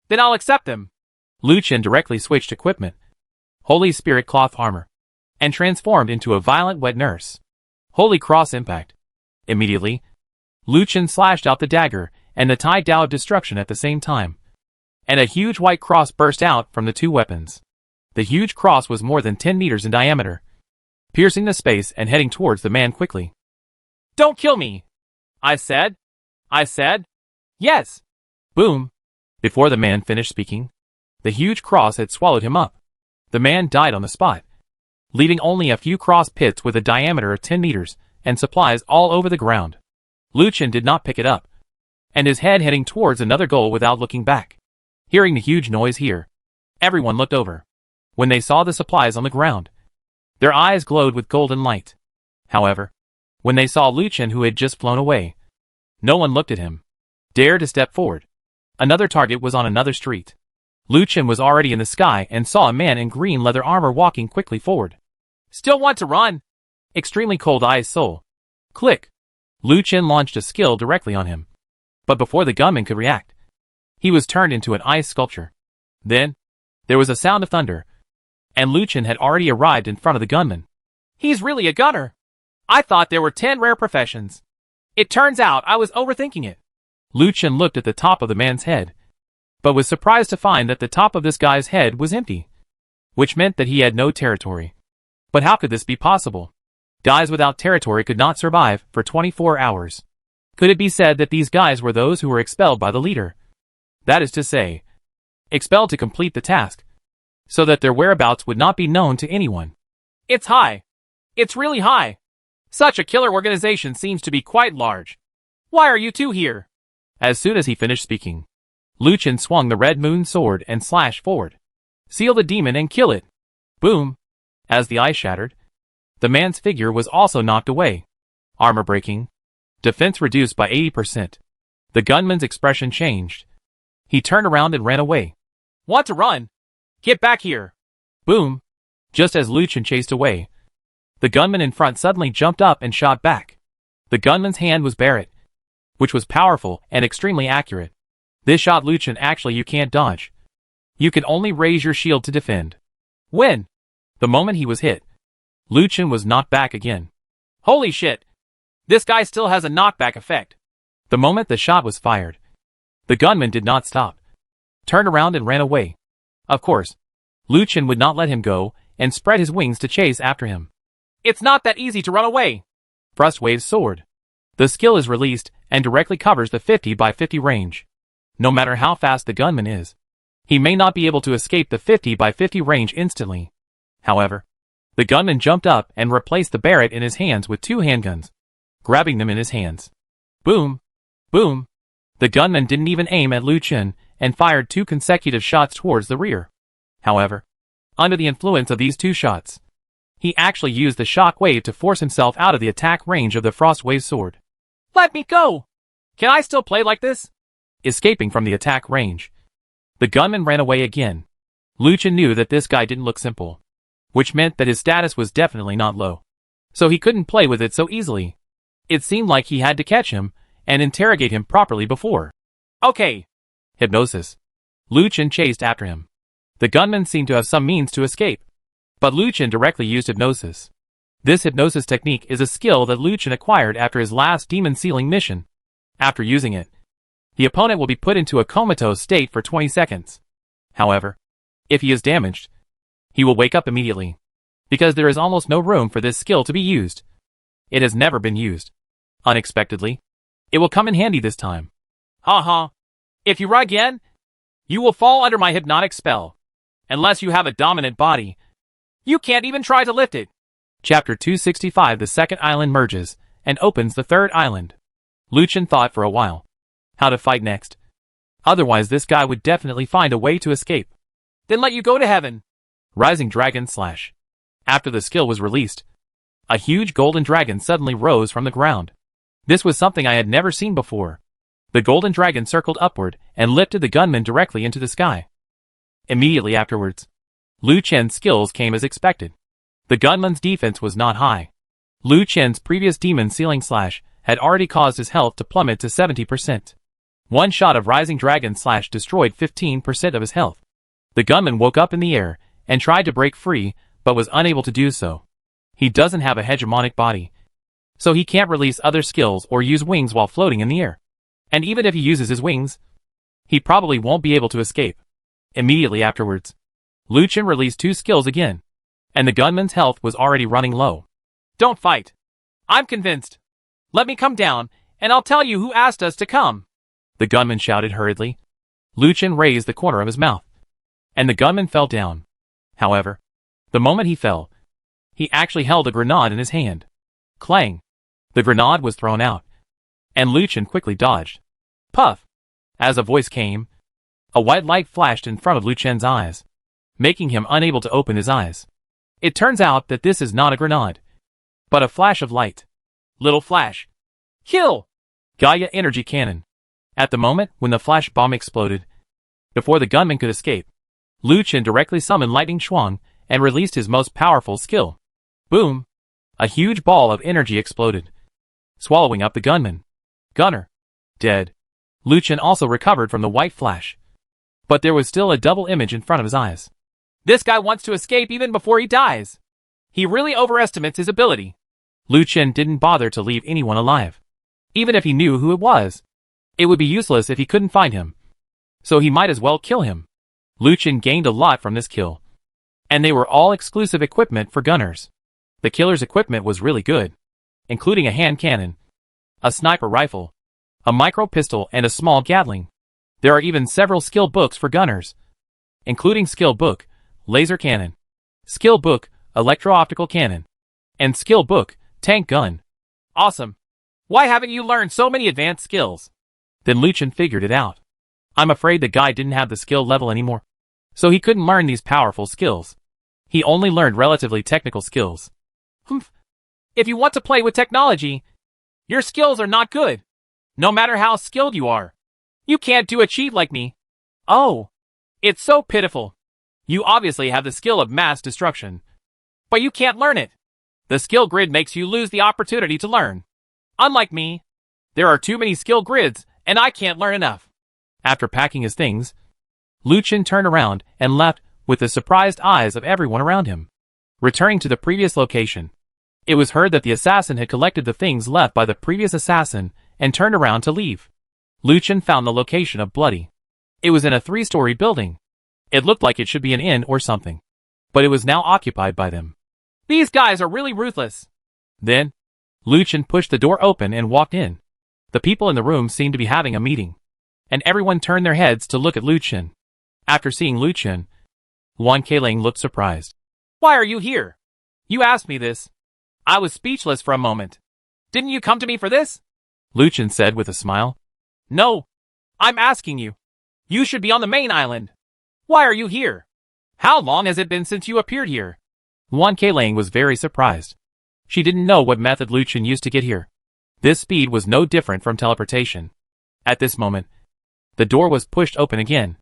Then I'll accept them. Lu Chen directly switched equipment, Holy Spirit cloth armor, and transformed into a violent wet nurse. Holy Cross impact. Immediately, Lu Chen slashed out the dagger and the Tai Dao of destruction at the same time, and a huge white cross burst out from the two weapons. The huge cross was more than 10 meters in diameter, piercing the space and heading towards the man quickly. Don't kill me! I said. Yes! Boom! Before the man finished speaking, the huge cross had swallowed him up. The man died on the spot, leaving only a few cross pits with a diameter of 10 meters and supplies all over the ground. Lu Chen did not pick it up, and his head heading towards another goal without looking back. Hearing the huge noise here, everyone looked over. When they saw the supplies on the ground, their eyes glowed with golden light. However, when they saw Lu Chen who had just flown away, no one looked at him, dared to step forward. Another target was on another street. Lu Chen was already in the sky and saw a man in green leather armor walking quickly forward. Still want to run? Extremely cold ice soul. Click. Lu Chen launched a skill directly on him. But before the gunman could react, he was turned into an ice sculpture. Then, there was a sound of thunder, and Lu Chen had already arrived in front of the gunman. He's really a gunner. I thought there were 10 rare professions. It turns out I was overthinking it. Lu Chen looked at the top of the man's head, but was surprised to find that the top of this guy's head was empty, which meant that he had no territory. But how could this be possible? Guys without territory could not survive for 24 hours. Could it be said that these guys were those who were expelled by the leader? That is to say, expelled to complete the task, so that their whereabouts would not be known to anyone. It's high. It's really high. Such a killer organization seems to be quite large. Why are you two here? As soon as he finished speaking, Lu Chen swung the red moon sword and slashed forward. Seal the demon and kill it. Boom. As the ice shattered, the man's figure was also knocked away. Armor breaking. Defense reduced by 80%. The gunman's expression changed. He turned around and ran away. Want to run? Get back here. Boom. Just as Lu Chen chased away, the gunman in front suddenly jumped up and shot back. The gunman's hand was Barrett, which was powerful and extremely accurate. This shot Lu Chen actually you can't dodge. You can only raise your shield to defend. When? The moment he was hit, Lu Chen was knocked back again. Holy shit! This guy still has a knockback effect. The moment the shot was fired, the gunman did not stop, turned around and ran away. Of course, Lu Chen would not let him go and spread his wings to chase after him. It's not that easy to run away. Thrust Wave's sword. The skill is released and directly covers the 50 by 50 range. No matter how fast the gunman is, he may not be able to escape the 50 by 50 range instantly. However, the gunman jumped up and replaced the Barrett in his hands with 2 handguns, grabbing them in his hands. Boom! Boom! The gunman didn't even aim at Lu Chen and fired 2 consecutive shots towards the rear. However, under the influence of these 2 shots, he actually used the shock wave to force himself out of the attack range of the Frost Wave sword. Let me go! Can I still play like this? Escaping from the attack range, the gunman ran away again. Lu Chen knew that this guy didn't look simple, which meant that his status was definitely not low. So he couldn't play with it so easily. It seemed like he had to catch him and interrogate him properly before. Okay. Hypnosis. Lu Chen chased after him. The gunman seemed to have some means to escape, but Lu Chen directly used hypnosis. This hypnosis technique is a skill that Lu Chen acquired after his last demon sealing mission. After using it, the opponent will be put into a comatose state for 20 seconds. However, if he is damaged, he will wake up immediately, because there is almost no room for this skill to be used. It has never been used. Unexpectedly, it will come in handy this time. Haha. If you run again, you will fall under my hypnotic spell. Unless you have a dominant body, you can't even try to lift it. Chapter 265. The second island merges and opens the third island. Lu Chen thought for a while how to fight next. Otherwise this guy would definitely find a way to escape. Then let you go to heaven. Rising Dragon Slash. After the skill was released, a huge golden dragon suddenly rose from the ground. This was something I had never seen before. The golden dragon circled upward and lifted the gunman directly into the sky. Immediately afterwards, Lu Chen's skills came as expected. The gunman's defense was not high. Lu Chen's previous demon sealing slash had already caused his health to plummet to 70%. One shot of Rising Dragon Slash destroyed 15% of his health. The gunman woke up in the air and tried to break free, but was unable to do so. He doesn't have a hegemonic body, so he can't release other skills or use wings while floating in the air. And even if he uses his wings, he probably won't be able to escape. Immediately afterwards, Lu Chen released 2 skills again, and the gunman's health was already running low. Don't fight. I'm convinced. Let me come down, and I'll tell you who asked us to come. The gunman shouted hurriedly. Lu Chen raised the corner of his mouth, and the gunman fell down. However, the moment he fell, he actually held a grenade in his hand. Clang! The grenade was thrown out, and Lu Chen quickly dodged. Puff! As a voice came, a white light flashed in front of Lu Chen's eyes, making him unable to open his eyes. It turns out that this is not a grenade, but a flash of light. Little flash. Kill! Gaia Energy Cannon. At the moment when the flash bomb exploded, before the gunman could escape, Lu Chen directly summoned Lightning Shuang and released his most powerful skill. Boom! A huge ball of energy exploded, swallowing up the gunman. Gunner. Dead. Lu Chen also recovered from the white flash. But there was still a double image in front of his eyes. This guy wants to escape even before he dies. He really overestimates his ability. Lu Chen didn't bother to leave anyone alive. Even if he knew who it was, it would be useless if he couldn't find him. So he might as well kill him. Lu Chen gained a lot from this kill. And they were all exclusive equipment for gunners. The killer's equipment was really good, including a hand cannon, a sniper rifle, a micro pistol, and a small Gatling. There are even several skill books for gunners, including skill book, laser cannon, skill book, electro-optical cannon, and skill book, tank gun. Awesome. Why haven't you learned so many advanced skills? Then Lu Chen figured it out. I'm afraid the guy didn't have the skill level anymore, so he couldn't learn these powerful skills. He only learned relatively technical skills. Humph. If you want to play with technology, your skills are not good. No matter how skilled you are, you can't do a cheat like me. Oh, it's so pitiful. You obviously have the skill of mass destruction, but you can't learn it. The skill grid makes you lose the opportunity to learn. Unlike me, there are too many skill grids, and I can't learn enough. After packing his things, Lu Chen turned around and left with the surprised eyes of everyone around him. Returning to the previous location, it was heard that the assassin had collected the things left by the previous assassin and turned around to leave. Lu Chen found the location of Bloody. It was in a 3-story building. It looked like it should be an inn or something, but it was now occupied by them. These guys are really ruthless. Then, Lu Chen pushed the door open and walked in. The people in the room seemed to be having a meeting, and everyone turned their heads to look at Lu Chen. After seeing Lu Chen, Wan Keiling looked surprised. Why are you here? You asked me this. I was speechless for a moment. Didn't you come to me for this? Lu Chen said with a smile. No. I'm asking you. You should be on the main island. Why are you here? How long has it been since you appeared here? Wan Keiling was very surprised. She didn't know what method Lu Chen used to get here. This speed was no different from teleportation. At this moment, the door was pushed open again,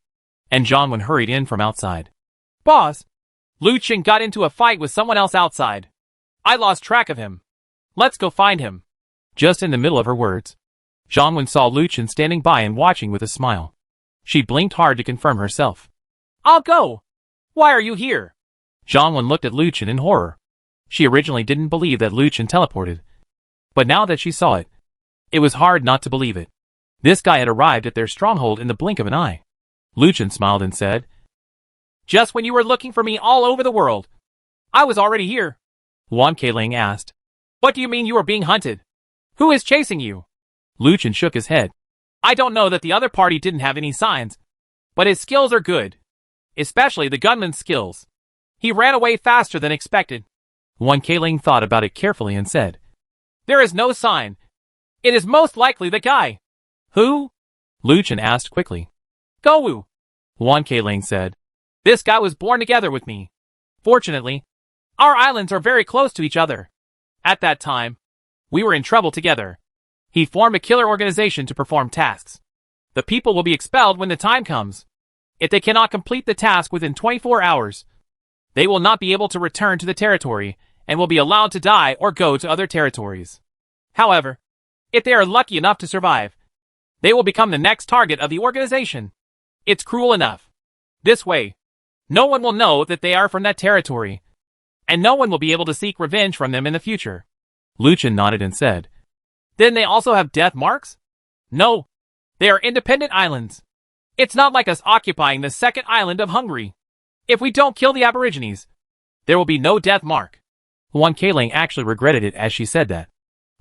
and Zhang Wen hurried in from outside. Boss, Lu Chen got into a fight with someone else outside. I lost track of him. Let's go find him. Just in the middle of her words, Zhang Wen saw Lu Chen standing by and watching with a smile. She blinked hard to confirm herself. I'll go. Why are you here? Zhang Wen looked at Lu Chen in horror. She originally didn't believe that Lu Chen teleported, but now that she saw it, it was hard not to believe it. This guy had arrived at their stronghold in the blink of an eye. Lu Chen smiled and said, Just when you were looking for me all over the world, I was already here. Wan Keiling asked, What do you mean you are being hunted? Who is chasing you? Lu Chen shook his head. I don't know that the other party didn't have any signs, but his skills are good, especially the gunman's skills. He ran away faster than expected. Wan Keiling thought about it carefully and said, There is no sign. It is most likely the guy. Who? Lu Chen asked quickly. Gouwu. Wan Keiling said, This guy was born together with me. Fortunately, our islands are very close to each other. At that time, we were in trouble together. He formed a killer organization to perform tasks. The people will be expelled when the time comes. If they cannot complete the task within 24 hours, they will not be able to return to the territory and will be allowed to die or go to other territories. However, if they are lucky enough to survive, they will become the next target of the organization. It's cruel enough. This way, no one will know that they are from that territory, and no one will be able to seek revenge from them in the future. Lu Chen nodded and said, Then they also have death marks? No, they are independent islands. It's not like us occupying the second island of Hungary. If we don't kill the Aborigines, there will be no death mark. Wan Keiling actually regretted it as she said that.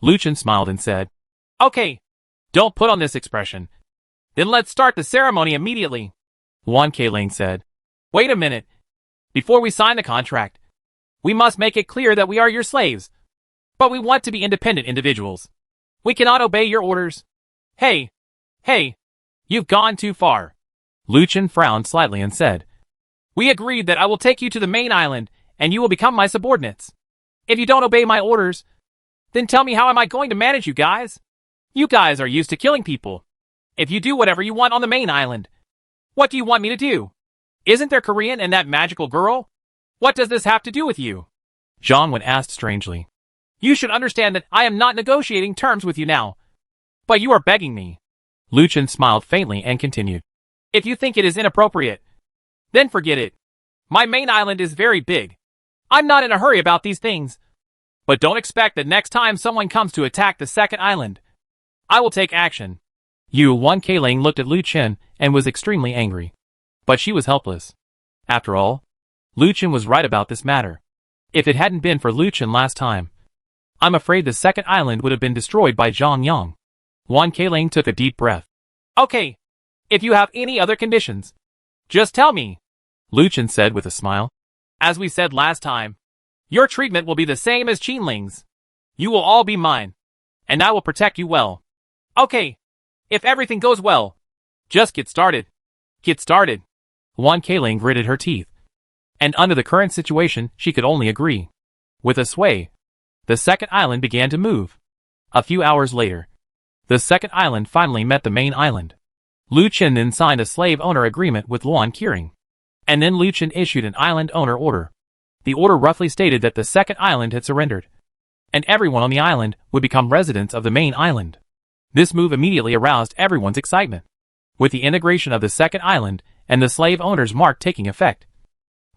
Lu Chen smiled and said, Okay, don't put on this expression. Then let's start the ceremony immediately. Wan Keiling said, Wait a minute. Before we sign the contract, we must make it clear that we are your slaves. But we want to be independent individuals. We cannot obey your orders. Hey, you've gone too far. Lu Chen frowned slightly and said, We agreed that I will take you to the main island and you will become my subordinates. If you don't obey my orders, then tell me how am I going to manage you guys? You guys are used to killing people. If you do whatever you want on the main island, what do you want me to do? Isn't there Korean and that magical girl? What does this have to do with you? Zhang Wen asked strangely. You should understand that I am not negotiating terms with you now. But you are begging me. Lu Chen smiled faintly and continued. If you think it is inappropriate, then forget it. My main island is very big. I'm not in a hurry about these things. But don't expect that next time someone comes to attack the second island, I will take action. Yuan Keiling looked at Lu Chen and was extremely angry. But she was helpless. After all, Lu Chen was right about this matter. If it hadn't been for Lu Chen last time, I'm afraid the second island would have been destroyed by Zhang Yang. Yuan Keiling took a deep breath. Okay. If you have any other conditions, just tell me, Lu Chen said with a smile. As we said last time, your treatment will be the same as Qinling's. You will all be mine, and I will protect you well. Okay. If everything goes well, just get started. Get started. Yuan Keiling gritted her teeth. And under the current situation, she could only agree. With a sway, the second island began to move. A few hours later, the second island finally met the main island. Lu Chen then signed a slave owner agreement with Luan Qiring. And then Lu Chen issued an island owner order. The order roughly stated that the second island had surrendered, and everyone on the island would become residents of the main island. This move immediately aroused everyone's excitement. With the integration of the second island and the slave owner's mark taking effect,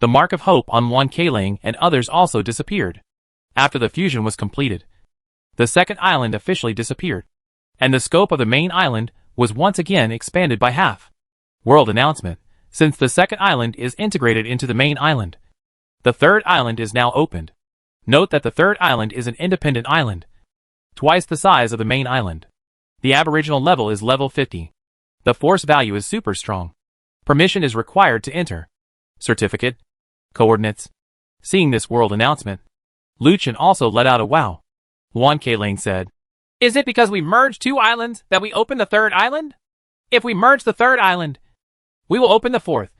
the mark of hope on Yuan Keiling and others also disappeared. After the fusion was completed, the second island officially disappeared, and the scope of the main island was once again expanded by half. World announcement. Since the second island is integrated into the main island, the third island is now opened. Note that the third island is an independent island, twice the size of the main island. The aboriginal level is level 50. The force value is super strong. Permission is required to enter. Certificate. Coordinates. Seeing this world announcement, Lu Chen also let out a wow. Yuan Keiling said, Is it because we merged two islands that we opened the third island? If we merge the third island, we will open the fourth,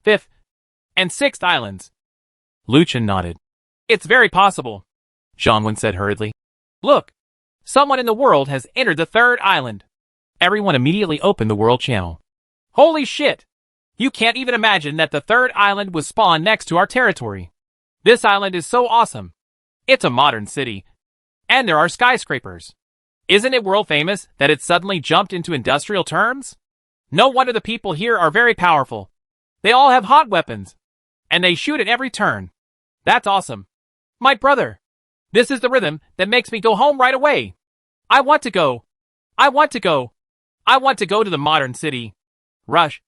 fifth, and sixth islands. Lu Chen nodded. It's very possible, Zhang Wen said hurriedly. Look, someone in the world has entered the third island. Everyone immediately opened the world channel. Holy shit! You can't even imagine that the third island was spawned next to our territory. This island is so awesome. It's a modern city. And there are skyscrapers. Isn't it world famous that it suddenly jumped into industrial terms? No wonder the people here are very powerful. They all have hot weapons. And they shoot at every turn. That's awesome. My brother. This is the rhythm that makes me go home right away. I want to go. I want to go. I want to go to the modern city. Rush.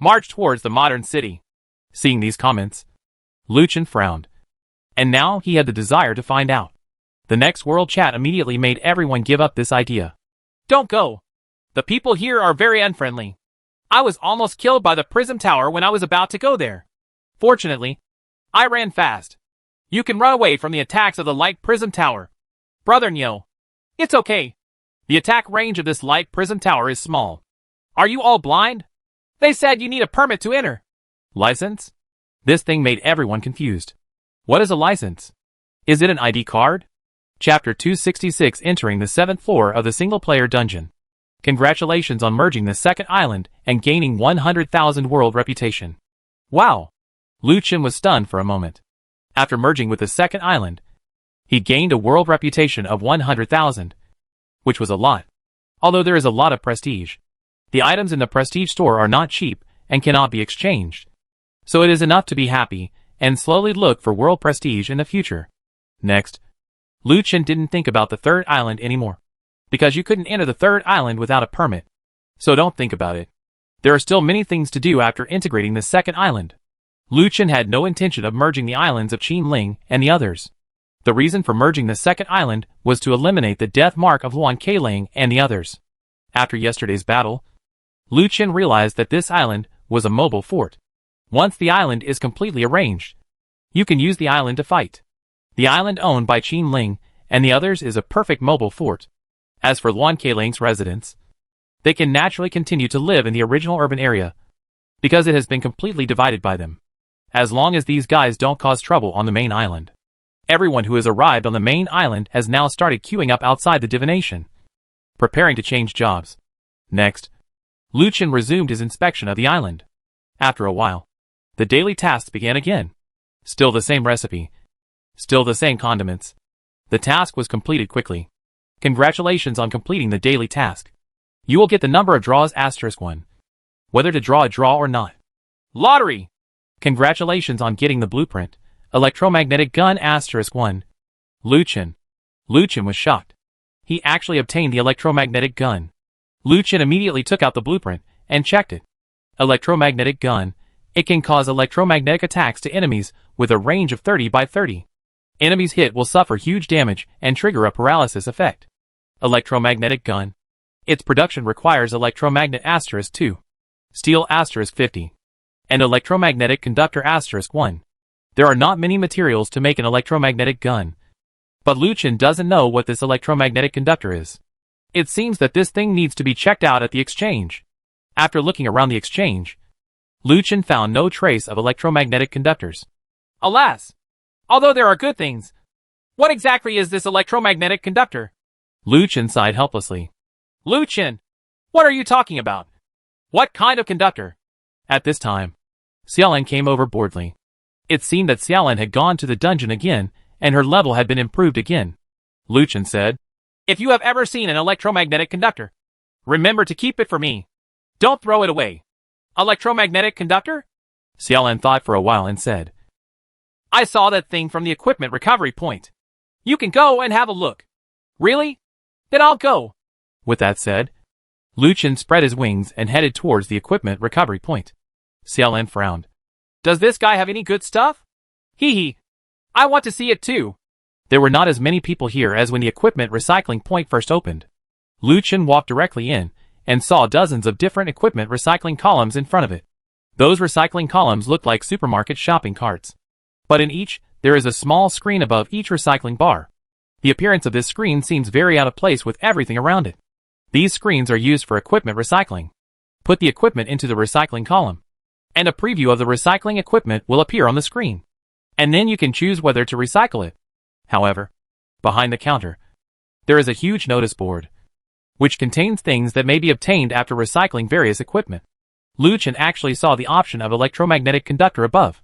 March towards the modern city. Seeing these comments, Lu Chen frowned. And now he had the desire to find out. The next world chat immediately made everyone give up this idea. Don't go. The people here are very unfriendly. I was almost killed by the Prism Tower when I was about to go there. Fortunately, I ran fast. You can run away from the attacks of the Light Prism Tower. Brother Nyo. It's okay. The attack range of this Light Prism Tower is small. Are you all blind? They said you need a permit to enter. License? This thing made everyone confused. What is a license? Is it an ID card? Chapter 266 Entering the 7th floor of the single-player dungeon. Congratulations on merging the second island and gaining 100,000 world reputation. Wow! Lu Chen was stunned for a moment. After merging with the second island, he gained a world reputation of 100,000, which was a lot. Although there is a lot of prestige, the items in the prestige store are not cheap and cannot be exchanged. So it is enough to be happy and slowly look for world prestige in the future. Next, Lu Chen didn't think about the third island anymore, because you couldn't enter the third island without a permit. So don't think about it. There are still many things to do after integrating the second island. Lu Chen had no intention of merging the islands of Qinling and the others. The reason for merging the second island was to eliminate the death mark of Yuan Keiling and the others. After yesterday's battle, Lu Chen realized that this island was a mobile fort. Once the island is completely arranged, you can use the island to fight. The island owned by Qinling and the others is a perfect mobile fort. As for Yuan Keiling's residents, they can naturally continue to live in the original urban area, because it has been completely divided by them. As long as these guys don't cause trouble on the main island. Everyone who has arrived on the main island has now started queuing up outside the divination, preparing to change jobs. Next, Lu Chen resumed his inspection of the island. After a while, the daily tasks began again. Still the same recipe. Still the same condiments. The task was completed quickly. Congratulations on completing the daily task. You will get the number of draws *1. Whether to draw a draw or not. Lottery! Congratulations on getting the blueprint. Electromagnetic gun *1. Luchin. Luchin was shocked. He actually obtained the electromagnetic gun. Luchin immediately took out the blueprint and checked it. Electromagnetic gun. It can cause electromagnetic attacks to enemies with a range of 30 by 30. Enemies hit will suffer huge damage and trigger a paralysis effect. Electromagnetic gun. Its production requires electromagnet *2. Steel *50. And electromagnetic conductor *1. There are not many materials to make an electromagnetic gun. But Luchin doesn't know what this electromagnetic conductor is. It seems that this thing needs to be checked out at the exchange. After looking around the exchange, Luchin found no trace of electromagnetic conductors. Alas! Although there are good things, what exactly is this electromagnetic conductor? Luchin sighed helplessly. Luchin! What are you talking about? What kind of conductor? At this time, Xiaolin came over boredly. It seemed that Xiaolin had gone to the dungeon again, and her level had been improved again. Luchin said, If you have ever seen an electromagnetic conductor, remember to keep it for me. Don't throw it away. Electromagnetic conductor? Xiaolin thought for a while and said, I saw that thing from the equipment recovery point. You can go and have a look. Really? Then I'll go. With that said, Luchin spread his wings and headed towards the equipment recovery point. Xiaolin frowned. Does this guy have any good stuff? Hee hee. I want to see it too. There were not as many people here as when the equipment recycling point first opened. Luchin walked directly in and saw dozens of different equipment recycling columns in front of it. Those recycling columns looked like supermarket shopping carts. But in each, there is a small screen above each recycling bar. The appearance of this screen seems very out of place with everything around it. These screens are used for equipment recycling. Put the equipment into the recycling column, and a preview of the recycling equipment will appear on the screen. And then you can choose whether to recycle it. However, behind the counter, there is a huge notice board, which contains things that may be obtained after recycling various equipment. Luchin actually saw the option of electromagnetic conductor above.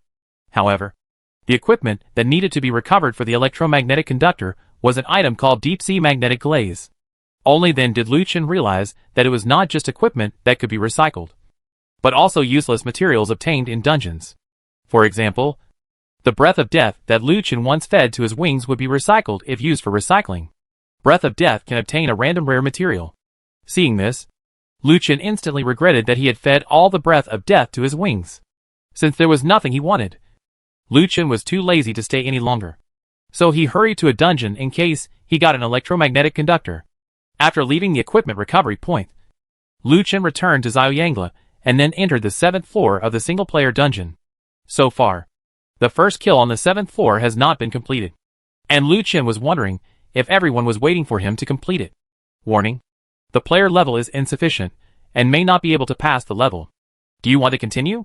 However, the equipment that needed to be recovered for the electromagnetic conductor was an item called deep-sea magnetic glaze. Only then did Luchin realize that it was not just equipment that could be recycled, but also useless materials obtained in dungeons. For example, the breath of death that Luchin once fed to his wings would be recycled if used for recycling. Breath of death can obtain a random rare material. Seeing this, Luchin instantly regretted that he had fed all the breath of death to his wings, since there was nothing he wanted. Luchin was too lazy to stay any longer, so he hurried to a dungeon in case he got an electromagnetic conductor. After leaving the equipment recovery point, Luchin returned to Xiaoyangla and then entered the 7th floor of the single-player dungeon. So far, the first kill on the 7th floor has not been completed, and Luchin was wondering if everyone was waiting for him to complete it. Warning: the player level is insufficient and may not be able to pass the level. Do you want to continue?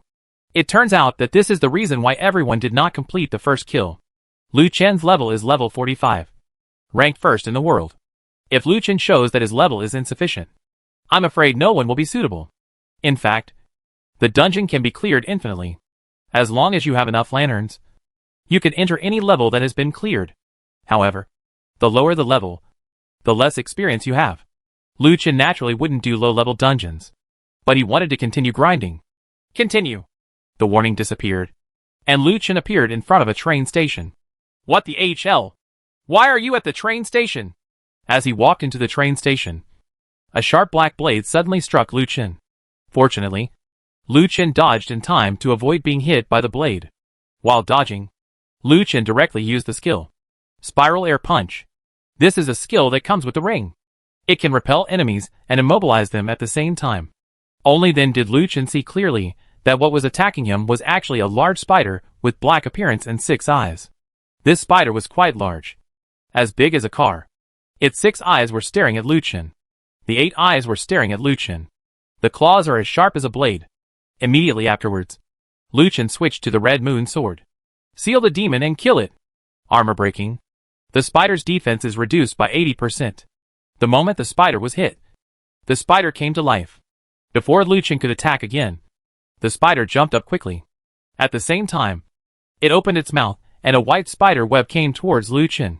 It turns out that this is the reason why everyone did not complete the first kill. Luchin's level is level 45, ranked first in the world. If Luchin shows that his level is insufficient, I'm afraid no one will be suitable. In fact, the dungeon can be cleared infinitely. As long as you have enough lanterns, you can enter any level that has been cleared. However, the lower the level, the less experience you have. Luchin naturally wouldn't do low-level dungeons, but he wanted to continue grinding. Continue. The warning disappeared, and Luchin appeared in front of a train station. What the HL? Why are you at the train station? As he walked into the train station, a sharp black blade suddenly struck Luchin. Fortunately, Luchin dodged in time to avoid being hit by the blade. While dodging, Luchin directly used the skill Spiral Air Punch. This is a skill that comes with the ring. It can repel enemies and immobilize them at the same time. Only then did Luchin see clearly that what was attacking him was actually a large spider with black appearance and 6 eyes. This spider was quite large, as big as a car. Its 6 eyes were staring at Luchin. The 8 eyes were staring at Luchin. The claws are as sharp as a blade. Immediately afterwards, Luchin switched to the Red Moon Sword. Seal the demon and kill it. Armor breaking. The spider's defense is reduced by 80%. The moment the spider was hit, the spider came to life. Before Luchin could attack again, the spider jumped up quickly. At the same time, it opened its mouth, and a white spider web came towards Luchin.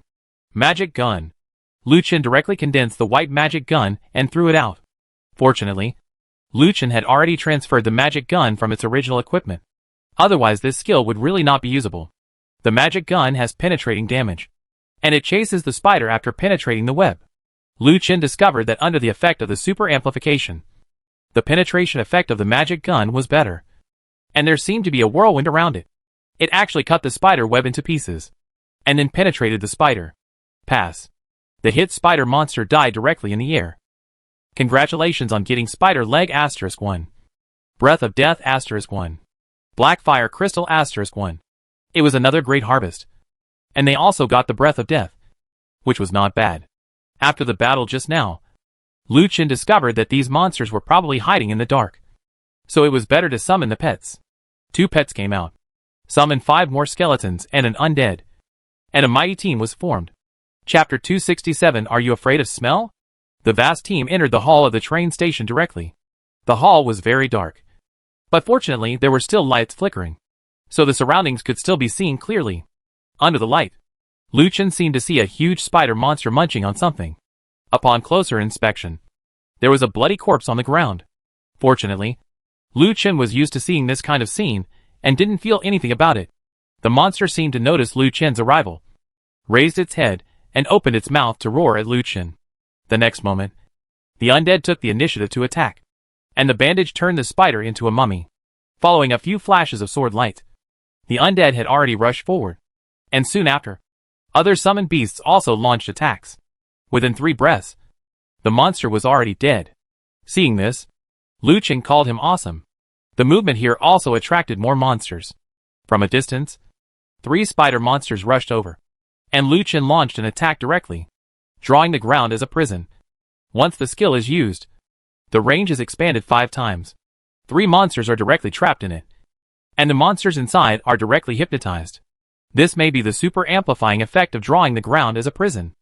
Magic gun. Lu Chen directly condensed the white magic gun and threw it out. Fortunately, Lu Chen had already transferred the magic gun from its original equipment. Otherwise this skill would really not be usable. The magic gun has penetrating damage, and it chases the spider after penetrating the web. Lu Chen discovered that under the effect of the super amplification, the penetration effect of the magic gun was better, and there seemed to be a whirlwind around it. It actually cut the spider web into pieces, and then penetrated the spider. Pass. The hit spider monster died directly in the air. Congratulations on getting Spider Leg *1. Breath of Death *1. Black Fire Crystal *1. It was another great harvest. And they also got the Breath of Death, which was not bad. After the battle just now, Lu Chen discovered that these monsters were probably hiding in the dark. So it was better to summon the pets. 2 pets came out. Summoned 5 more skeletons and an undead. And a mighty team was formed. Chapter 267 Are You Afraid of Smell? The vast team entered the hall of the train station directly. The hall was very dark. But fortunately there were still lights flickering, so the surroundings could still be seen clearly. Under the light, Lu Chen seemed to see a huge spider monster munching on something. Upon closer inspection, there was a bloody corpse on the ground. Fortunately, Lu Chen was used to seeing this kind of scene and didn't feel anything about it. The monster seemed to notice Lu Chen's arrival, raised its head, and opened its mouth to roar at Lu Chen. The next moment, the undead took the initiative to attack, and the bandage turned the spider into a mummy. Following a few flashes of sword light, the undead had already rushed forward, and soon after, other summoned beasts also launched attacks. Within 3 breaths, the monster was already dead. Seeing this, Lu Chen called him awesome. The movement here also attracted more monsters. From a distance, 3 spider monsters rushed over, and Lu Chen launched an attack directly, drawing the ground as a prison. Once the skill is used, the range is expanded 5 times. 3 monsters are directly trapped in it, and the monsters inside are directly hypnotized. This may be the super amplifying effect of drawing the ground as a prison.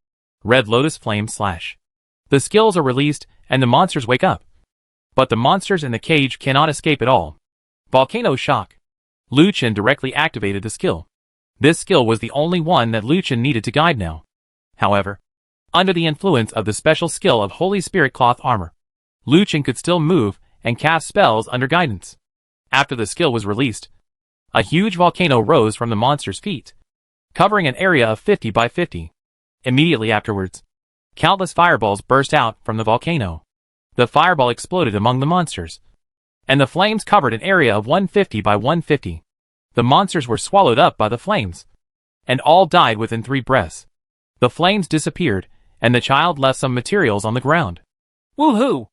Red Lotus Flame Slash. The skills are released and the monsters wake up. But the monsters in the cage cannot escape at all. Volcano Shock. Lu Chen directly activated the skill. This skill was the only one that Lu Chen needed to guide now. However, under the influence of the special skill of Holy Spirit Cloth Armor, Lu Chen could still move and cast spells under guidance. After the skill was released, a huge volcano rose from the monster's feet, covering an area of 50 by 50. Immediately afterwards, countless fireballs burst out from the volcano. The fireball exploded among the monsters, and the flames covered an area of 150 by 150. The monsters were swallowed up by the flames, and all died within 3 breaths. The flames disappeared, and the child left some materials on the ground. Woohoo!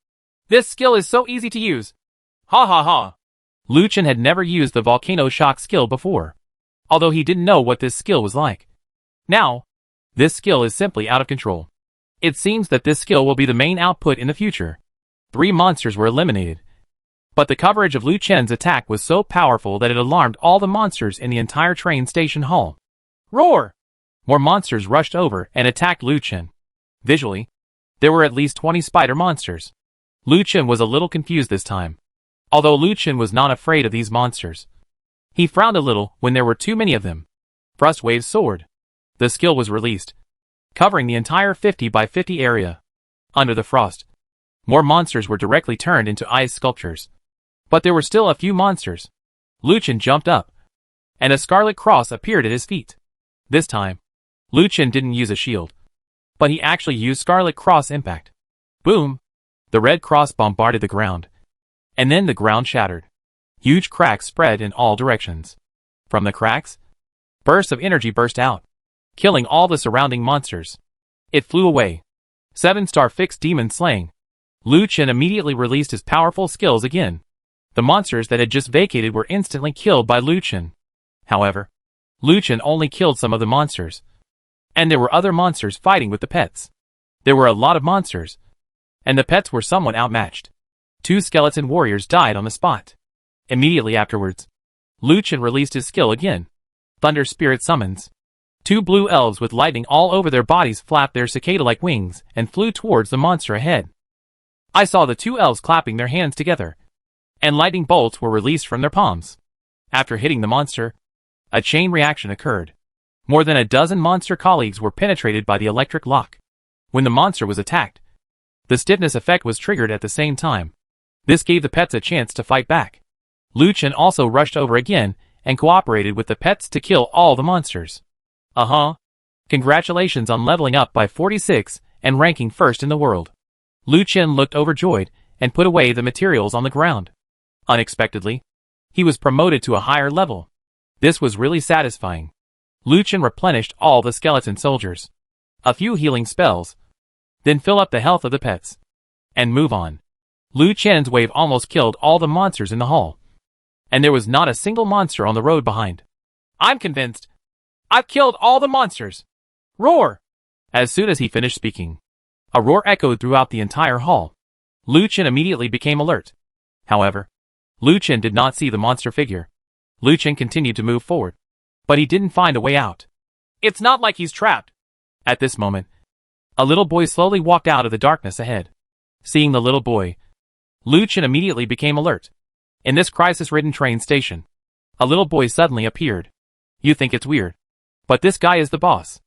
This skill is so easy to use! Ha ha ha! Lu Chen had never used the Volcano Shock skill before, although he didn't know what this skill was like. Now, this skill is simply out of control. It seems that this skill will be the main output in the future. 3 monsters were eliminated, but the coverage of Lu Chen's attack was so powerful that it alarmed all the monsters in the entire train station hall. Roar! More monsters rushed over and attacked Lu Chen. Visually, there were at least 20 spider monsters. Lu Chen was a little confused this time. Although Lu Chen was not afraid of these monsters, he frowned a little when there were too many of them. Frostwave Sword. The skill was released, covering the entire 50 by 50 area. Under the frost, more monsters were directly turned into ice sculptures. But there were still a few monsters. Lu Chen jumped up, and a scarlet cross appeared at his feet. This time, Lu Chen didn't use a shield, but he actually used Scarlet Cross Impact. Boom! The red cross bombarded the ground, and then the ground shattered. Huge cracks spread in all directions. From the cracks, bursts of energy burst out, killing all the surrounding monsters. It flew away. 7-star fixed demon slaying. Lu Chen immediately released his powerful skills again. The monsters that had just vacated were instantly killed by Lu Chen. However, Lu Chen only killed some of the monsters, and there were other monsters fighting with the pets. There were a lot of monsters, and the pets were somewhat outmatched. 2 skeleton warriors died on the spot. Immediately afterwards, Lu Chen released his skill again. Thunder Spirit Summons. 2 blue elves with lightning all over their bodies flapped their cicada-like wings and flew towards the monster ahead. I saw the 2 elves clapping their hands together, and lightning bolts were released from their palms. After hitting the monster, a chain reaction occurred. More than a dozen monster colleagues were penetrated by the electric lock. When the monster was attacked, the stiffness effect was triggered at the same time. This gave the pets a chance to fight back. Lu Chen also rushed over again and cooperated with the pets to kill all the monsters. Congratulations on leveling up by 46 and ranking first in the world. Lu Chen looked overjoyed and put away the materials on the ground. Unexpectedly, he was promoted to a higher level. This was really satisfying. Lu Chen replenished all the skeleton soldiers. A few healing spells. Then fill up the health of the pets. And move on. Lu Chen's wave almost killed all the monsters in the hall. And there was not a single monster on the road behind. I'm convinced. I've killed all the monsters. Roar! As soon as he finished speaking, a roar echoed throughout the entire hall. Lu Chen immediately became alert. However, Lu Chen did not see the monster figure. Lu Chen continued to move forward. But he didn't find a way out. It's not like he's trapped. At this moment, a little boy slowly walked out of the darkness ahead. Seeing the little boy, Lu Chen immediately became alert. In this crisis-ridden train station, a little boy suddenly appeared. You think it's weird, but this guy is the boss.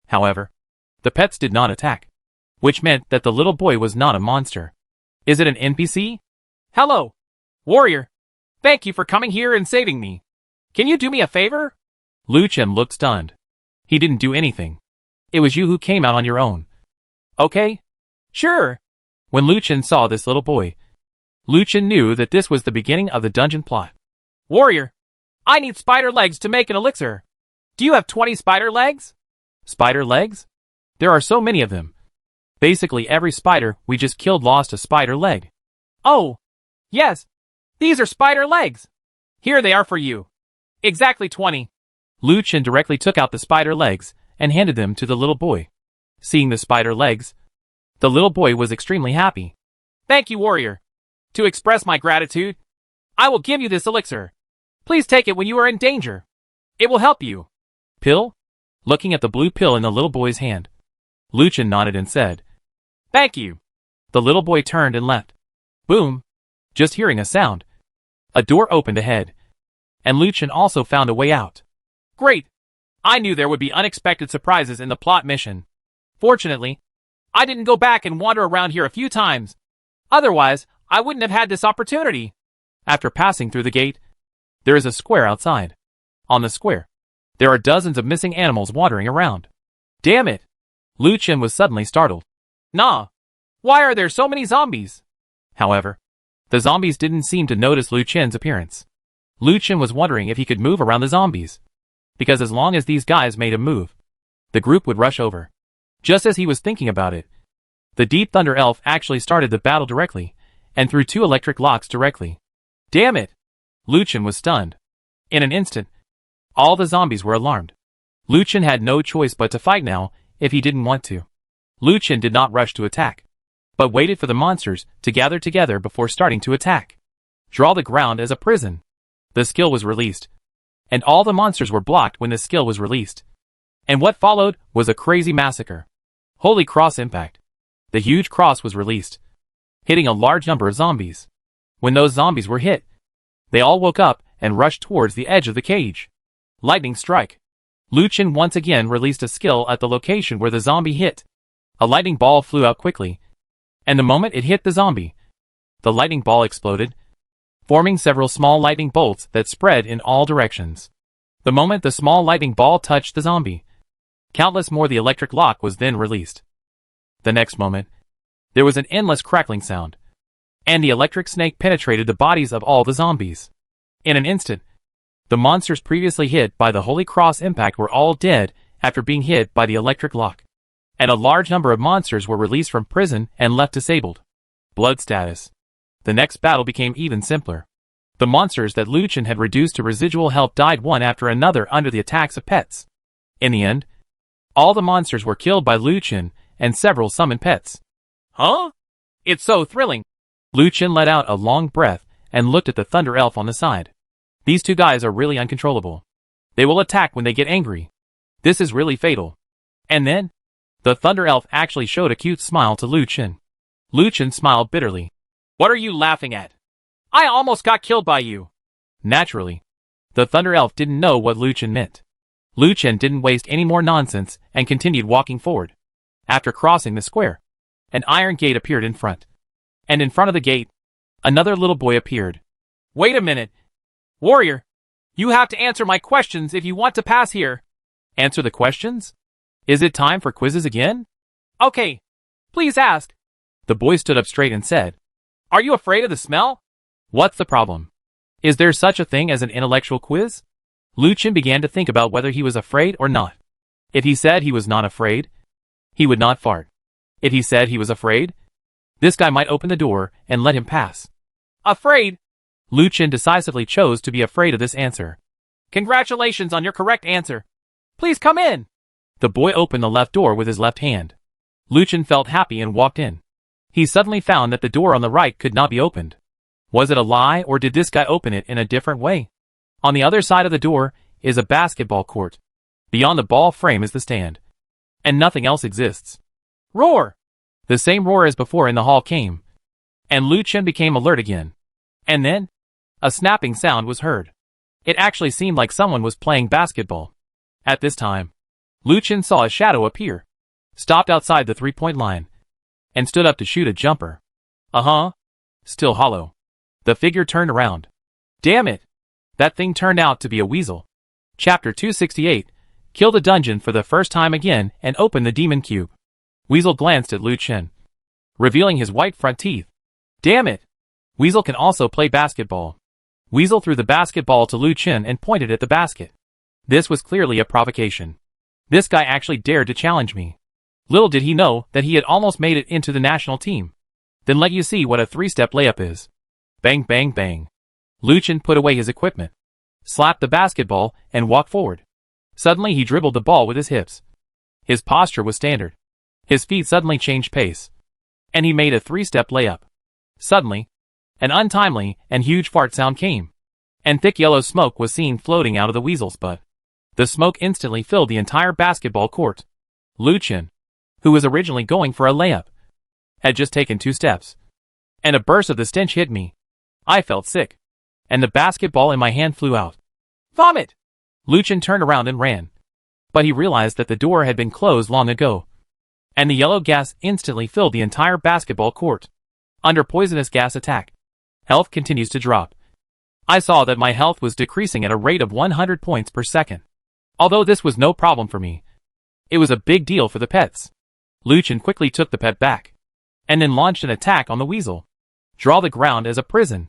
However, the pets did not attack, which meant that the little boy was not a monster. Is it an NPC? Hello, warrior. Thank you for coming here and saving me. Can you do me a favor? Lu Chen looked stunned. He didn't do anything. It was you who came out on your own. Okay. Sure. When Lu Chen saw this little boy, Lu Chen knew that this was the beginning of the dungeon plot. Warrior, I need spider legs to make an elixir. Do you have 20 spider legs? Spider legs? There are so many of them. Basically every spider we just killed lost a spider leg. Oh, yes. These are spider legs. Here they are for you. Exactly 20. Lu Chen directly took out the spider legs and handed them to the little boy. Seeing the spider legs, the little boy was extremely happy. Thank you, warrior. To express my gratitude, I will give you this elixir. Please take it when you are in danger. It will help you. Pill? Looking at the blue pill in the little boy's hand, Lu Chen nodded and said, Thank you. The little boy turned and left. Boom. Just hearing a sound, a door opened ahead, and Lu Chen also found a way out. Great. I knew there would be unexpected surprises in the plot mission. Fortunately, I didn't go back and wander around here a few times. Otherwise, I wouldn't have had this opportunity. After passing through the gate, there is a square outside. On the square, there are dozens of missing animals wandering around. Damn it! Lu Chen was suddenly startled. Nah, why are there so many zombies? However, the zombies didn't seem to notice Lu Chen's appearance. Lu Chen was wondering if he could move around the zombies, because as long as these guys made him move, the group would rush over. Just as he was thinking about it, the Deep Thunder Elf actually started the battle directly, and threw 2 electric locks directly. Damn it! Lu Chen was stunned. In an instant, all the zombies were alarmed. Lu Chen had no choice but to fight now if he didn't want to. Lu Chen did not rush to attack, but waited for the monsters to gather together before starting to attack. Draw the ground as a prison. The skill was released, and all the monsters were blocked when the skill was released. And what followed was a crazy massacre. Holy Cross Impact. The huge cross was released, hitting a large number of zombies. When those zombies were hit, they all woke up and rushed towards the edge of the cage. Lightning Strike. Lu Chen once again released a skill at the location where the zombie hit. A lightning ball flew out quickly, and the moment it hit the zombie, the lightning ball exploded, forming several small lightning bolts that spread in all directions. The moment the small lightning ball touched the zombie, countless more the electric lock was then released. The next moment, there was an endless crackling sound, and the electric snake penetrated the bodies of all the zombies. In an instant, the monsters previously hit by the Holy Cross Impact were all dead after being hit by the electric lock, and a large number of monsters were released from prison and left disabled. Blood status. The next battle became even simpler. The monsters that Lu Chen had reduced to residual health died one after another under the attacks of pets. In the end, all the monsters were killed by Lu Chen and several summoned pets. Huh? It's so thrilling. Lu Chen let out a long breath and looked at the Thunder Elf on the side. These 2 guys are really uncontrollable. They will attack when they get angry. This is really fatal. And then, the Thunder Elf actually showed a cute smile to Lu Chen. Lu Chen smiled bitterly. What are you laughing at? I almost got killed by you. Naturally, the Thunder Elf didn't know what Lu Chen meant. Lu Chen didn't waste any more nonsense and continued walking forward. After crossing the square, an iron gate appeared in front. And in front of the gate, another little boy appeared. Wait a minute. Warrior, you have to answer my questions if you want to pass here. Answer the questions? Is it time for quizzes again? Okay, please ask. The boy stood up straight and said, Are you afraid of the smell? What's the problem? Is there such a thing as an intellectual quiz? Lu Chen began to think about whether he was afraid or not. If he said he was not afraid, he would not fart. If he said he was afraid, this guy might open the door and let him pass. Afraid? Lu Chen decisively chose to be afraid of this answer. Congratulations on your correct answer. Please come in. The boy opened the left door with his left hand. Lu Chen felt happy and walked in. He suddenly found that the door on the right could not be opened. Was it a lie, or did this guy open it in a different way? On the other side of the door is a basketball court. Beyond the ball frame is the stand. And nothing else exists. Roar! The same roar as before in the hall came. And Lu Chen became alert again. And then, a snapping sound was heard. It actually seemed like someone was playing basketball. At this time, Lu Chen saw a shadow appear, stopped outside the three-point line, and stood up to shoot a jumper. Still hollow. The figure turned around. Damn it! That thing turned out to be a weasel. Chapter 268, Kill the dungeon for the first time again and open the demon cube. Weasel glanced at Lu Chen, revealing his white front teeth. Damn it! Weasel can also play basketball. Weasel threw the basketball to Lu Chen and pointed at the basket. This was clearly a provocation. This guy actually dared to challenge me. Little did he know that he had almost made it into the national team. Then let you see what a three-step layup is. Bang, bang, bang. Lu Chen put away his equipment, slapped the basketball, and walked forward. Suddenly he dribbled the ball with his hips. His posture was standard. His feet suddenly changed pace. And he made a three-step layup. Suddenly, an untimely and huge fart sound came. And thick yellow smoke was seen floating out of the weasel's butt. The smoke instantly filled the entire basketball court. Lu Chen, who was originally going for a layup, had just taken 2 steps. And a burst of the stench hit me. I felt sick. And the basketball in my hand flew out. Vomit! Lu Chen turned around and ran. But he realized that the door had been closed long ago. And the yellow gas instantly filled the entire basketball court. Under poisonous gas attack, health continues to drop. I saw that my health was decreasing at a rate of 100 points per second. Although this was no problem for me, it was a big deal for the pets. Lu Chen quickly took the pet back, and then launched an attack on the weasel. Draw the ground as a prison.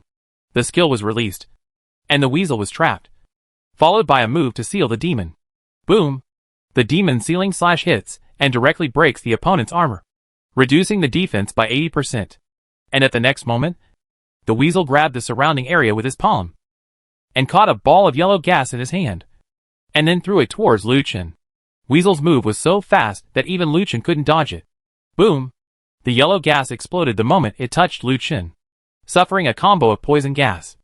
The skill was released, and the weasel was trapped, followed by a move to seal the demon. Boom! The demon sealing slash hits and directly breaks the opponent's armor, reducing the defense by 80%. And at the next moment, the weasel grabbed the surrounding area with his palm, and caught a ball of yellow gas in his hand, and then threw it towards Lu Chen. Weasel's move was so fast that even Lu Chen couldn't dodge it. Boom! The yellow gas exploded the moment it touched Lu Chen, suffering a combo of poison gas.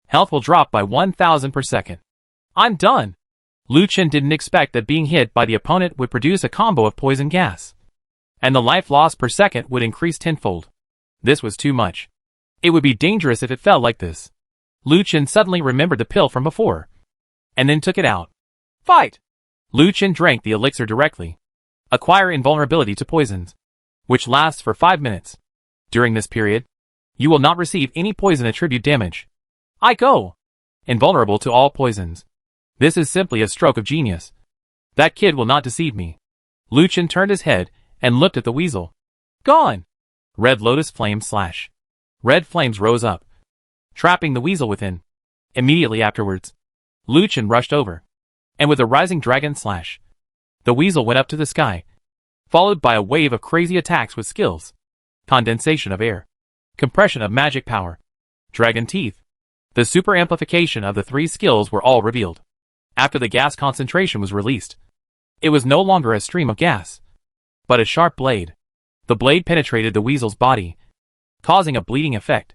Health will drop by 1,000 per second. I'm done! Lu Chen didn't expect that being hit by the opponent would produce a combo of poison gas, and the life loss per second would increase tenfold. This was too much. It would be dangerous if it fell like this. Lu Chen suddenly remembered the pill from before, and then took it out. Fight! Lu Chen drank the elixir directly. Acquire invulnerability to poisons, which lasts for 5 minutes. During this period, you will not receive any poison attribute damage. I go! Invulnerable to all poisons. This is simply a stroke of genius. That kid will not deceive me. Lu Chen turned his head and looked at the weasel. Gone! Red lotus flame slash. Red flames rose up, trapping the weasel within. Immediately afterwards, Lu Chen rushed over, and with a rising dragon slash, the weasel went up to the sky, followed by a wave of crazy attacks with skills. Condensation of air, compression of magic power, dragon teeth. The super amplification of the 3 skills were all revealed. After the gas concentration was released, it was no longer a stream of gas, but a sharp blade. The blade penetrated the weasel's body, causing a bleeding effect.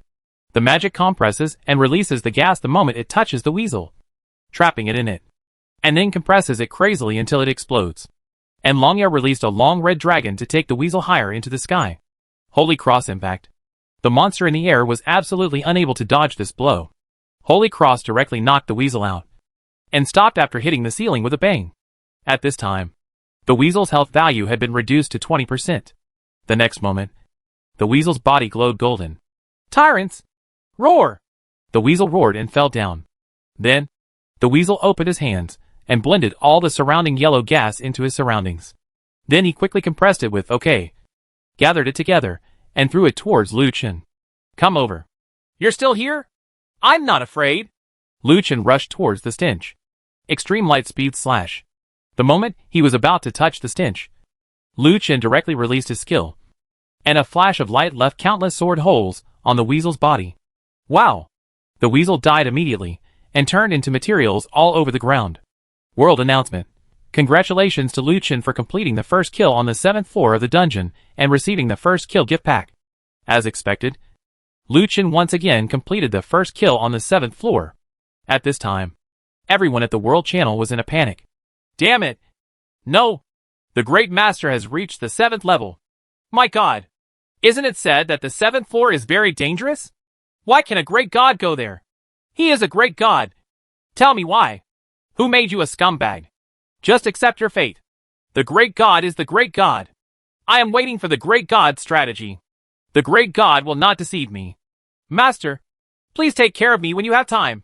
The magic compresses and releases the gas the moment it touches the weasel, trapping it in it, and then compresses it crazily until it explodes. And Longyear released a long red dragon to take the weasel higher into the sky. Holy Cross impact. The monster in the air was absolutely unable to dodge this blow. Holy Cross directly knocked the weasel out, and stopped after hitting the ceiling with a bang. At this time, the weasel's health value had been reduced to 20%. The next moment, the weasel's body glowed golden. Tyrants! Roar! The weasel roared and fell down. Then, the weasel opened his hands and blended all the surrounding yellow gas into his surroundings. Then he quickly compressed it with OK, gathered it together, and threw it towards Lu Chen. Come over. You're still here? I'm not afraid. Lu Chen rushed towards the stench. Extreme light speed slash. The moment he was about to touch the stench, Lu Chen directly released his skill, and a flash of light left countless sword holes on the weasel's body. Wow! The weasel died immediately and turned into materials all over the ground. World announcement. Congratulations to Lu Chen for completing the first kill on the 7th floor of the dungeon and receiving the first kill gift pack. As expected, Lu Chen once again completed the first kill on the 7th floor. At this time, everyone at the World Channel was in a panic. Damn it! No! The Great Master has reached the 7th level. My God! Isn't it said that the 7th floor is very dangerous? Why can a great god go there? He is a great god. Tell me why. Who made you a scumbag? Just accept your fate. The great god is the great god. I am waiting for the great god's strategy. The great god will not deceive me. Master, please take care of me when you have time.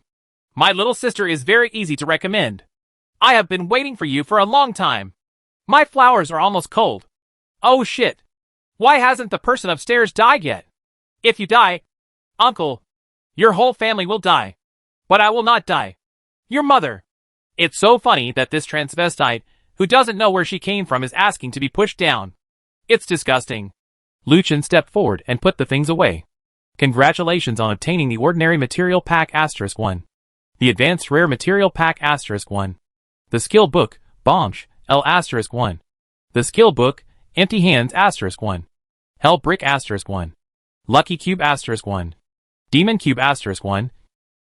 My little sister is very easy to recommend. I have been waiting for you for a long time. My flowers are almost cold. Oh shit. Why hasn't the person upstairs died yet? If you die, uncle, your whole family will die. But I will not die. Your mother. It's so funny that this transvestite, who doesn't know where she came from, is asking to be pushed down. It's disgusting. Lu Chen stepped forward and put the things away. Congratulations on obtaining the Ordinary Material Pack *1. The Advanced Rare Material Pack *1. The Skill Book, Bonch, L *1. The Skill Book, Empty Hands *1. Hell Brick *1. Lucky Cube *1. Demon Cube *1.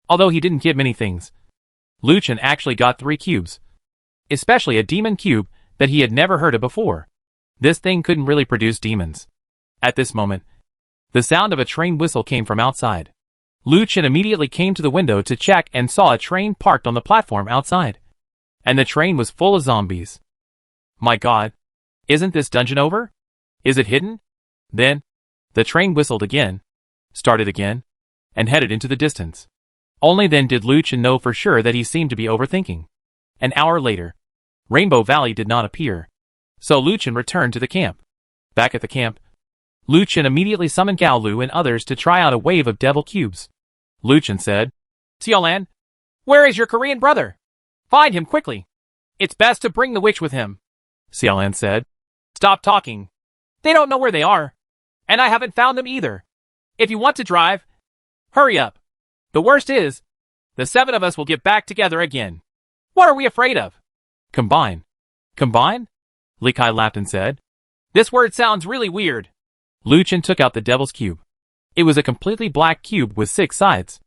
Although he didn't get many things, Lu Chen actually got 3 cubes. Especially a demon cube that he had never heard of before. This thing couldn't really produce demons. At this moment, the sound of a train whistle came from outside. Lu Chen immediately came to the window to check and saw a train parked on the platform outside. And the train was full of zombies. My God, isn't this dungeon over? Is it hidden? Then, the train whistled again, started again, and headed into the distance. Only then did Lu Chen know for sure that he seemed to be overthinking. An hour later, Rainbow Valley did not appear. So Lu Chen returned to the camp. Back at the camp, Lu Chen immediately summoned Gao Lu and others to try out a wave of devil cubes. Lu Chen said, Xiaolan, where is your Korean brother? Find him quickly. It's best to bring the witch with him. Xiaolan said, Stop talking. They don't know where they are. And I haven't found them either. If you want to drive, hurry up. The worst is, the 7 of us will get back together again. What are we afraid of? Combine. Combine? Li Kai laughed and said, This word sounds really weird. Lu Chen took out the devil's cube. It was a completely black cube with 6 sides.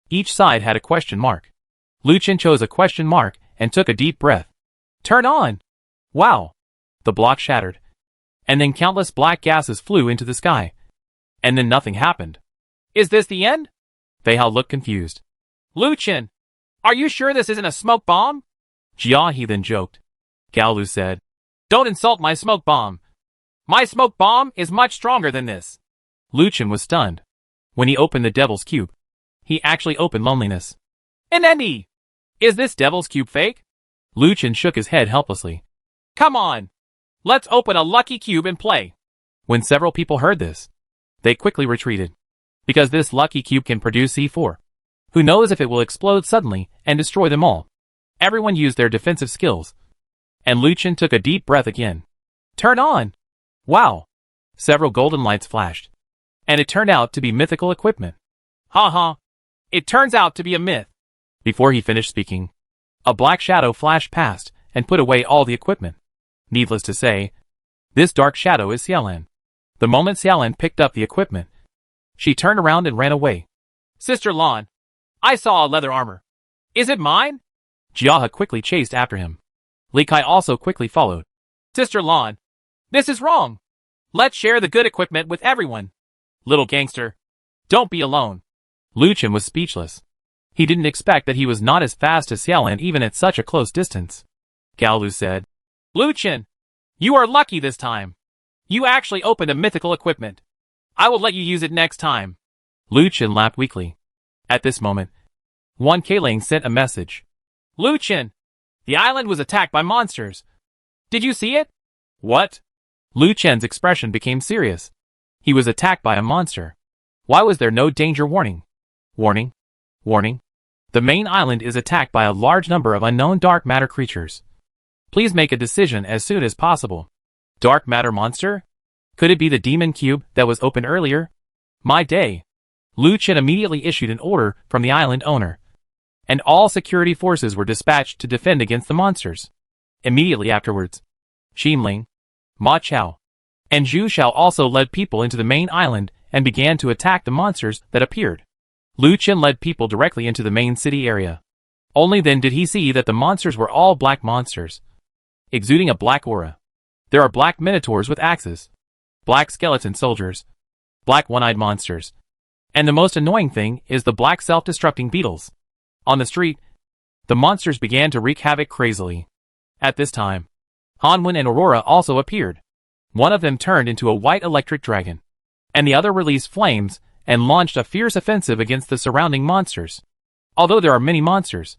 Each side had a question mark. Lu Chen chose a question mark and took a deep breath. Turn on! Wow! The block shattered. And then countless black gases flew into the sky. And then nothing happened. Is this the end? Fei Hao looked confused. Lu Chen, are you sure this isn't a smoke bomb? Jia He then joked. Gao Lu said, Don't insult my smoke bomb. My smoke bomb is much stronger than this. Lu Chen was stunned. When he opened the devil's cube, he actually opened loneliness. An ND! Is this devil's cube fake? Lu Chen shook his head helplessly. Come on! Let's open a lucky cube and play. When several people heard this, they quickly retreated. Because this lucky cube can produce C4. Who knows if it will explode suddenly and destroy them all. Everyone used their defensive skills. And Lu Chen took a deep breath again. Turn on! Wow! Several golden lights flashed. And it turned out to be mythical equipment. Ha ha! It turns out to be a myth. Before he finished speaking, a black shadow flashed past and put away all the equipment. Needless to say, this dark shadow is Xiaolan. The moment Xiaolan picked up the equipment, she turned around and ran away. Sister Lan, I saw a leather armor. Is it mine? Jia He quickly chased after him. Li Kai also quickly followed. Sister Lan, this is wrong. Let's share the good equipment with everyone. Little gangster, don't be alone. Lu Chen was speechless. He didn't expect that he was not as fast as Xiaolan even at such a close distance. Gao Lu said, Lu Chen, you are lucky this time. You actually opened a mythical equipment. I will let you use it next time. Lu Chen laughed weakly. At this moment, Wan Kailing sent a message. Lu Chen, the island was attacked by monsters. Did you see it? What? Lu Chen's expression became serious. He was attacked by a monster. Why was there no danger warning? Warning. Warning. The main island is attacked by a large number of unknown dark matter creatures. Please make a decision as soon as possible. Dark matter monster? Could it be the demon cube that was opened earlier? My day. Lu Chen immediately issued an order from the island owner, and all security forces were dispatched to defend against the monsters. Immediately afterwards, Ximling, Ma Chao, and Zhu Shao also led people into the main island and began to attack the monsters that appeared. Lu Chen led people directly into the main city area. Only then did he see that the monsters were all black monsters, exuding a black aura. There are black minotaurs with axes, black skeleton soldiers, black one-eyed monsters, and the most annoying thing is the black self-destructing beetles. On the street, the monsters began to wreak havoc crazily. At this time, Hanwen and Aurora also appeared. One of them turned into a white electric dragon, and the other released flames and launched a fierce offensive against the surrounding monsters. Although there are many monsters,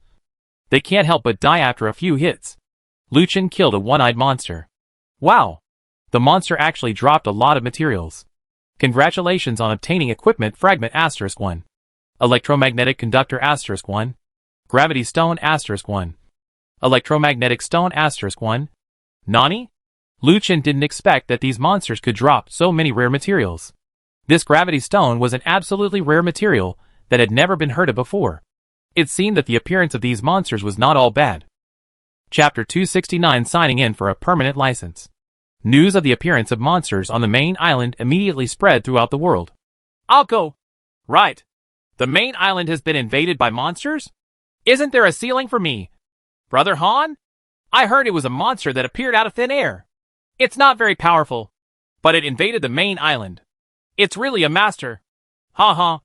they can't help but die after a few hits. Lu Chen killed a one-eyed monster. Wow! The monster actually dropped a lot of materials. Congratulations on obtaining equipment fragment *1. Electromagnetic conductor *1. Gravity stone *1. Electromagnetic stone *1. Nani? Lu Chen didn't expect that these monsters could drop so many rare materials. This gravity stone was an absolutely rare material that had never been heard of before. It seemed that the appearance of these monsters was not all bad. Chapter 269 Signing in for a permanent license. News of the appearance of monsters on the main island immediately spread throughout the world. I'll go. Right. The main island has been invaded by monsters? Isn't there a ceiling for me? Brother Han? I heard it was a monster that appeared out of thin air. It's not very powerful, but it invaded the main island. It's really a master. Ha ha.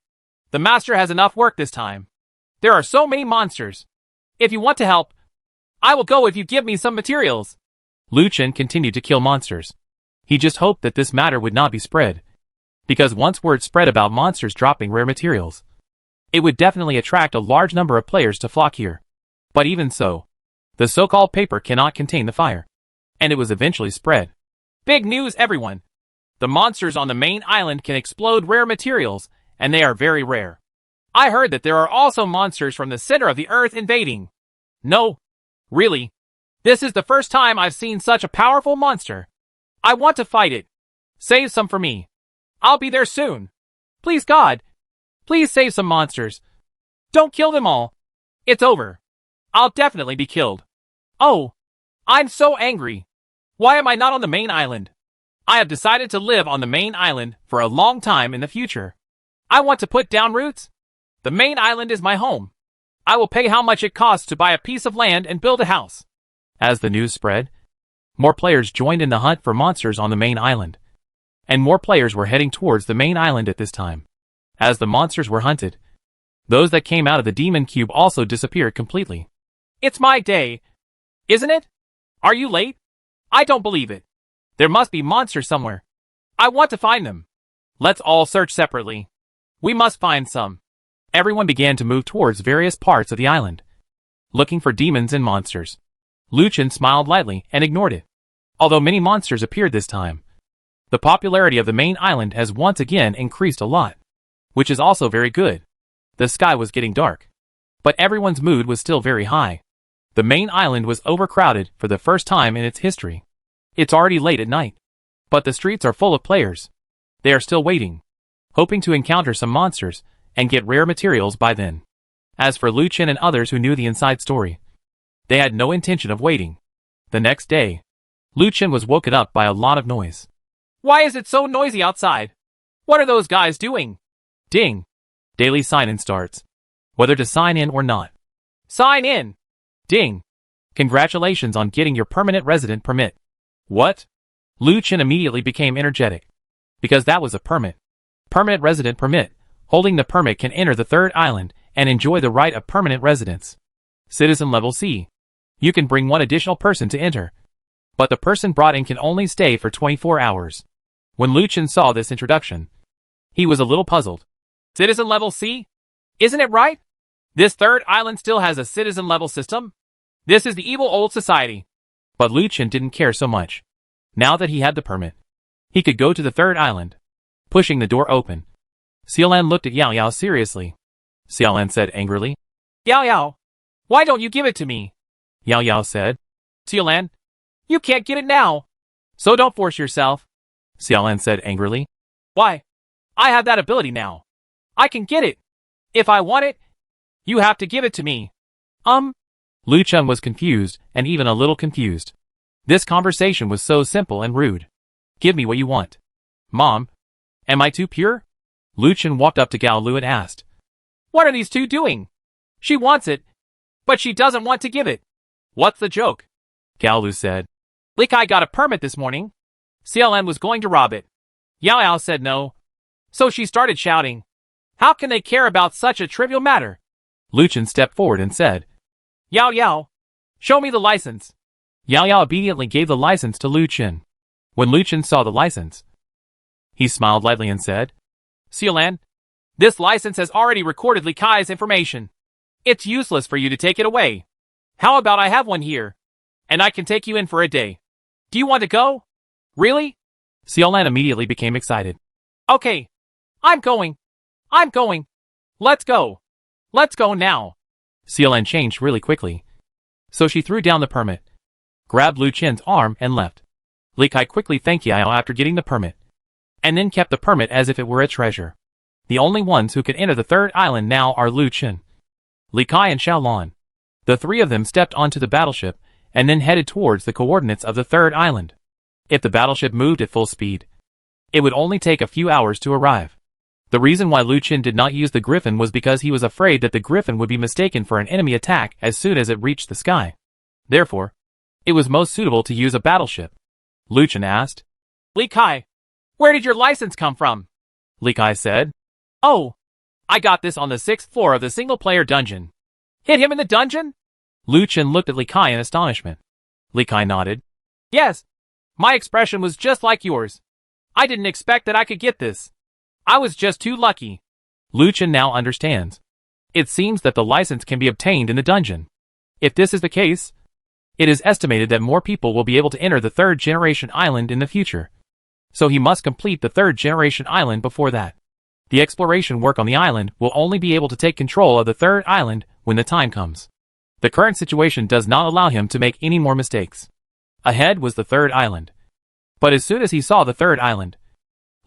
The master has enough work this time. There are so many monsters. If you want to help, I will go if you give me some materials. Lu Chen continued to kill monsters. He just hoped that this matter would not be spread, because once word spread about monsters dropping rare materials, it would definitely attract a large number of players to flock here. But even so, the so-called paper cannot contain the fire, and it was eventually spread. Big news, everyone! The monsters on the main island can explode rare materials, and they are very rare. I heard that there are also monsters from the center of the earth invading. No, really. This is the first time I've seen such a powerful monster. I want to fight it. Save some for me. I'll be there soon. Please God, please save some monsters. Don't kill them all. It's over. I'll definitely be killed. Oh, I'm so angry. Why am I not on the main island? I have decided to live on the main island for a long time in the future. I want to put down roots. The main island is my home. I will pay how much it costs to buy a piece of land and build a house. As the news spread, more players joined in the hunt for monsters on the main island, and more players were heading towards the main island at this time. As the monsters were hunted, those that came out of the demon cube also disappeared completely. It's my day, isn't it? Are you late? I don't believe it. There must be monsters somewhere. I want to find them. Let's all search separately. We must find some. Everyone began to move towards various parts of the island, looking for demons and monsters. Lu Chen smiled lightly and ignored it. Although many monsters appeared this time, the popularity of the main island has once again increased a lot, which is also very good. The sky was getting dark, but everyone's mood was still very high. The main island was overcrowded for the first time in its history. It's already late at night, but the streets are full of players. They are still waiting, hoping to encounter some monsters and get rare materials by then. As for Lu Chen and others who knew the inside story, they had no intention of waiting. The next day, Lu Chen was woken up by a lot of noise. Why is it so noisy outside? What are those guys doing? Ding! Daily sign-in starts. Whether to sign in or not. Sign in! Ding! Congratulations on getting your permanent resident permit. What? Lu Chen immediately became energetic, because that was a permit. Permanent resident permit. Holding the permit can enter the third island and enjoy the right of permanent residence. Citizen level C. You can bring one additional person to enter. but the person brought in can only stay for 24 hours. When Lu Chen saw this introduction, he was a little puzzled. Citizen level C? Isn't it right? This third island still has a citizen level system? This is the evil old society. But Lu Chen didn't care so much. Now that he had the permit, he could go to the third island. Pushing the door open, Xiaolan looked at Yao Yao seriously. Xiaolan said angrily, Yao Yao, why don't you give it to me? Yao Yao said, Xiaolan, you can't get it now. So don't force yourself. Xiaolan said angrily. Why? I have that ability now. I can get it. If I want it, you have to give it to me. Lu Chen was confused and even a little confused. This conversation was so simple and rude. Give me what you want. Mom, am I too pure? Lu Chen walked up to Gao Lu and asked. What are these two doing? She wants it, but she doesn't want to give it. What's the joke? Gao Lu said. Li Kai got a permit this morning. CLN was going to rob it. Yao Yao said no. So she started shouting. How can they care about such a trivial matter? Lu Chen stepped forward and said, Yao Yao, show me the license. Yao Yao obediently gave the license to Lu Chen. When Lu Chen saw the license, he smiled lightly and said, Xiaolan, this license has already recorded Li Kai's information. It's useless for you to take it away. How about I have one here, and I can take you in for a day. Do you want to go? Really? Xiaolan immediately became excited. Okay, I'm going. Let's go. Let's go now. Xiaolan changed really quickly. So she threw down the permit, grabbed Lu Chen's arm and left. Li Kai quickly thanked Yao after getting the permit, and then kept the permit as if it were a treasure. The only ones who could enter the third island now are Lu Chen, Li Kai and Xiaolan. The three of them stepped onto the battleship and then headed towards the coordinates of the third island. If the battleship moved at full speed, it would only take a few hours to arrive. The reason why Lu Chen did not use the Griffin was because he was afraid that the Griffin would be mistaken for an enemy attack as soon as it reached the sky. Therefore, it was most suitable to use a battleship. Lu Chen asked, Li Kai, where did your license come from? Li Kai said, Oh, I got this on the 6th floor of the single-player dungeon. Hit him in the dungeon? Lu Chen looked at Li Kai in astonishment. Li Kai nodded. Yes, my expression was just like yours. I didn't expect that I could get this. I was just too lucky. Lu Chen now understands. It seems that the license can be obtained in the dungeon. If this is the case, it is estimated that more people will be able to enter the third-generation island in the future. So he must complete the third-generation island before that. The exploration work on the island will only be able to take control of the third island when the time comes. The current situation does not allow him to make any more mistakes. Ahead was the third island. But as soon as he saw the third island,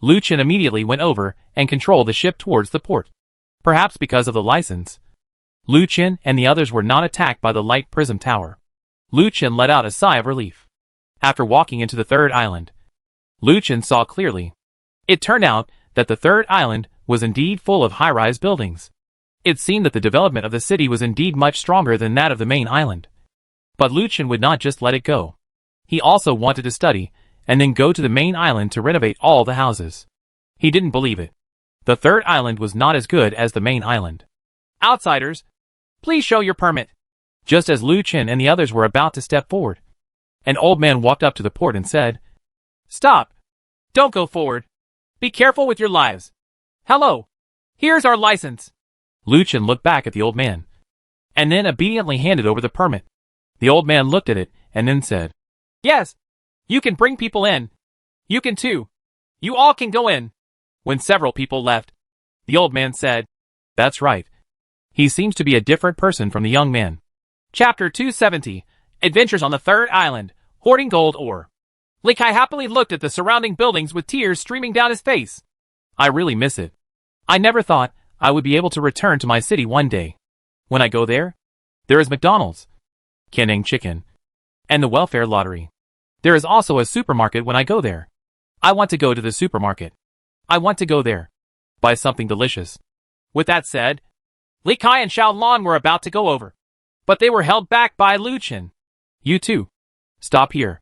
Lu Chen immediately went over and controlled the ship towards the port. Perhaps because of the license, Lu Chen and the others were not attacked by the light prism tower. Lu Chen let out a sigh of relief. After walking into the third island, Lu Chen saw clearly. It turned out that the third island was indeed full of high-rise buildings. It seemed that the development of the city was indeed much stronger than that of the main island. But Lu Chen would not just let it go. He also wanted to study and then go to the main island to renovate all the houses. He didn't believe it. The third island was not as good as the main island. Outsiders, please show your permit. Just as Lu Chen and the others were about to step forward, an old man walked up to the port and said, Stop! Don't go forward. Be careful with your lives. Hello. Here's our license. Lu Chen looked back at the old man, and then obediently handed over the permit. The old man looked at it and then said, Yes, you can bring people in. You can too. You all can go in. When several people left, the old man said, That's right. He seems to be a different person from the young man. Chapter 270, Adventures on the Third Island, Hoarding Gold Ore. Li Kai happily looked at the surrounding buildings with tears streaming down his face. I really miss it. I never thought I would be able to return to my city one day. When I go there is McDonald's, Kenang Chicken, and the welfare lottery. There is also a supermarket when I go there. I want to go to the supermarket. I want to go there. Buy something delicious. With that said, Li Kai and Xiaolan were about to go over, but they were held back by Lu Chen. You too. Stop here.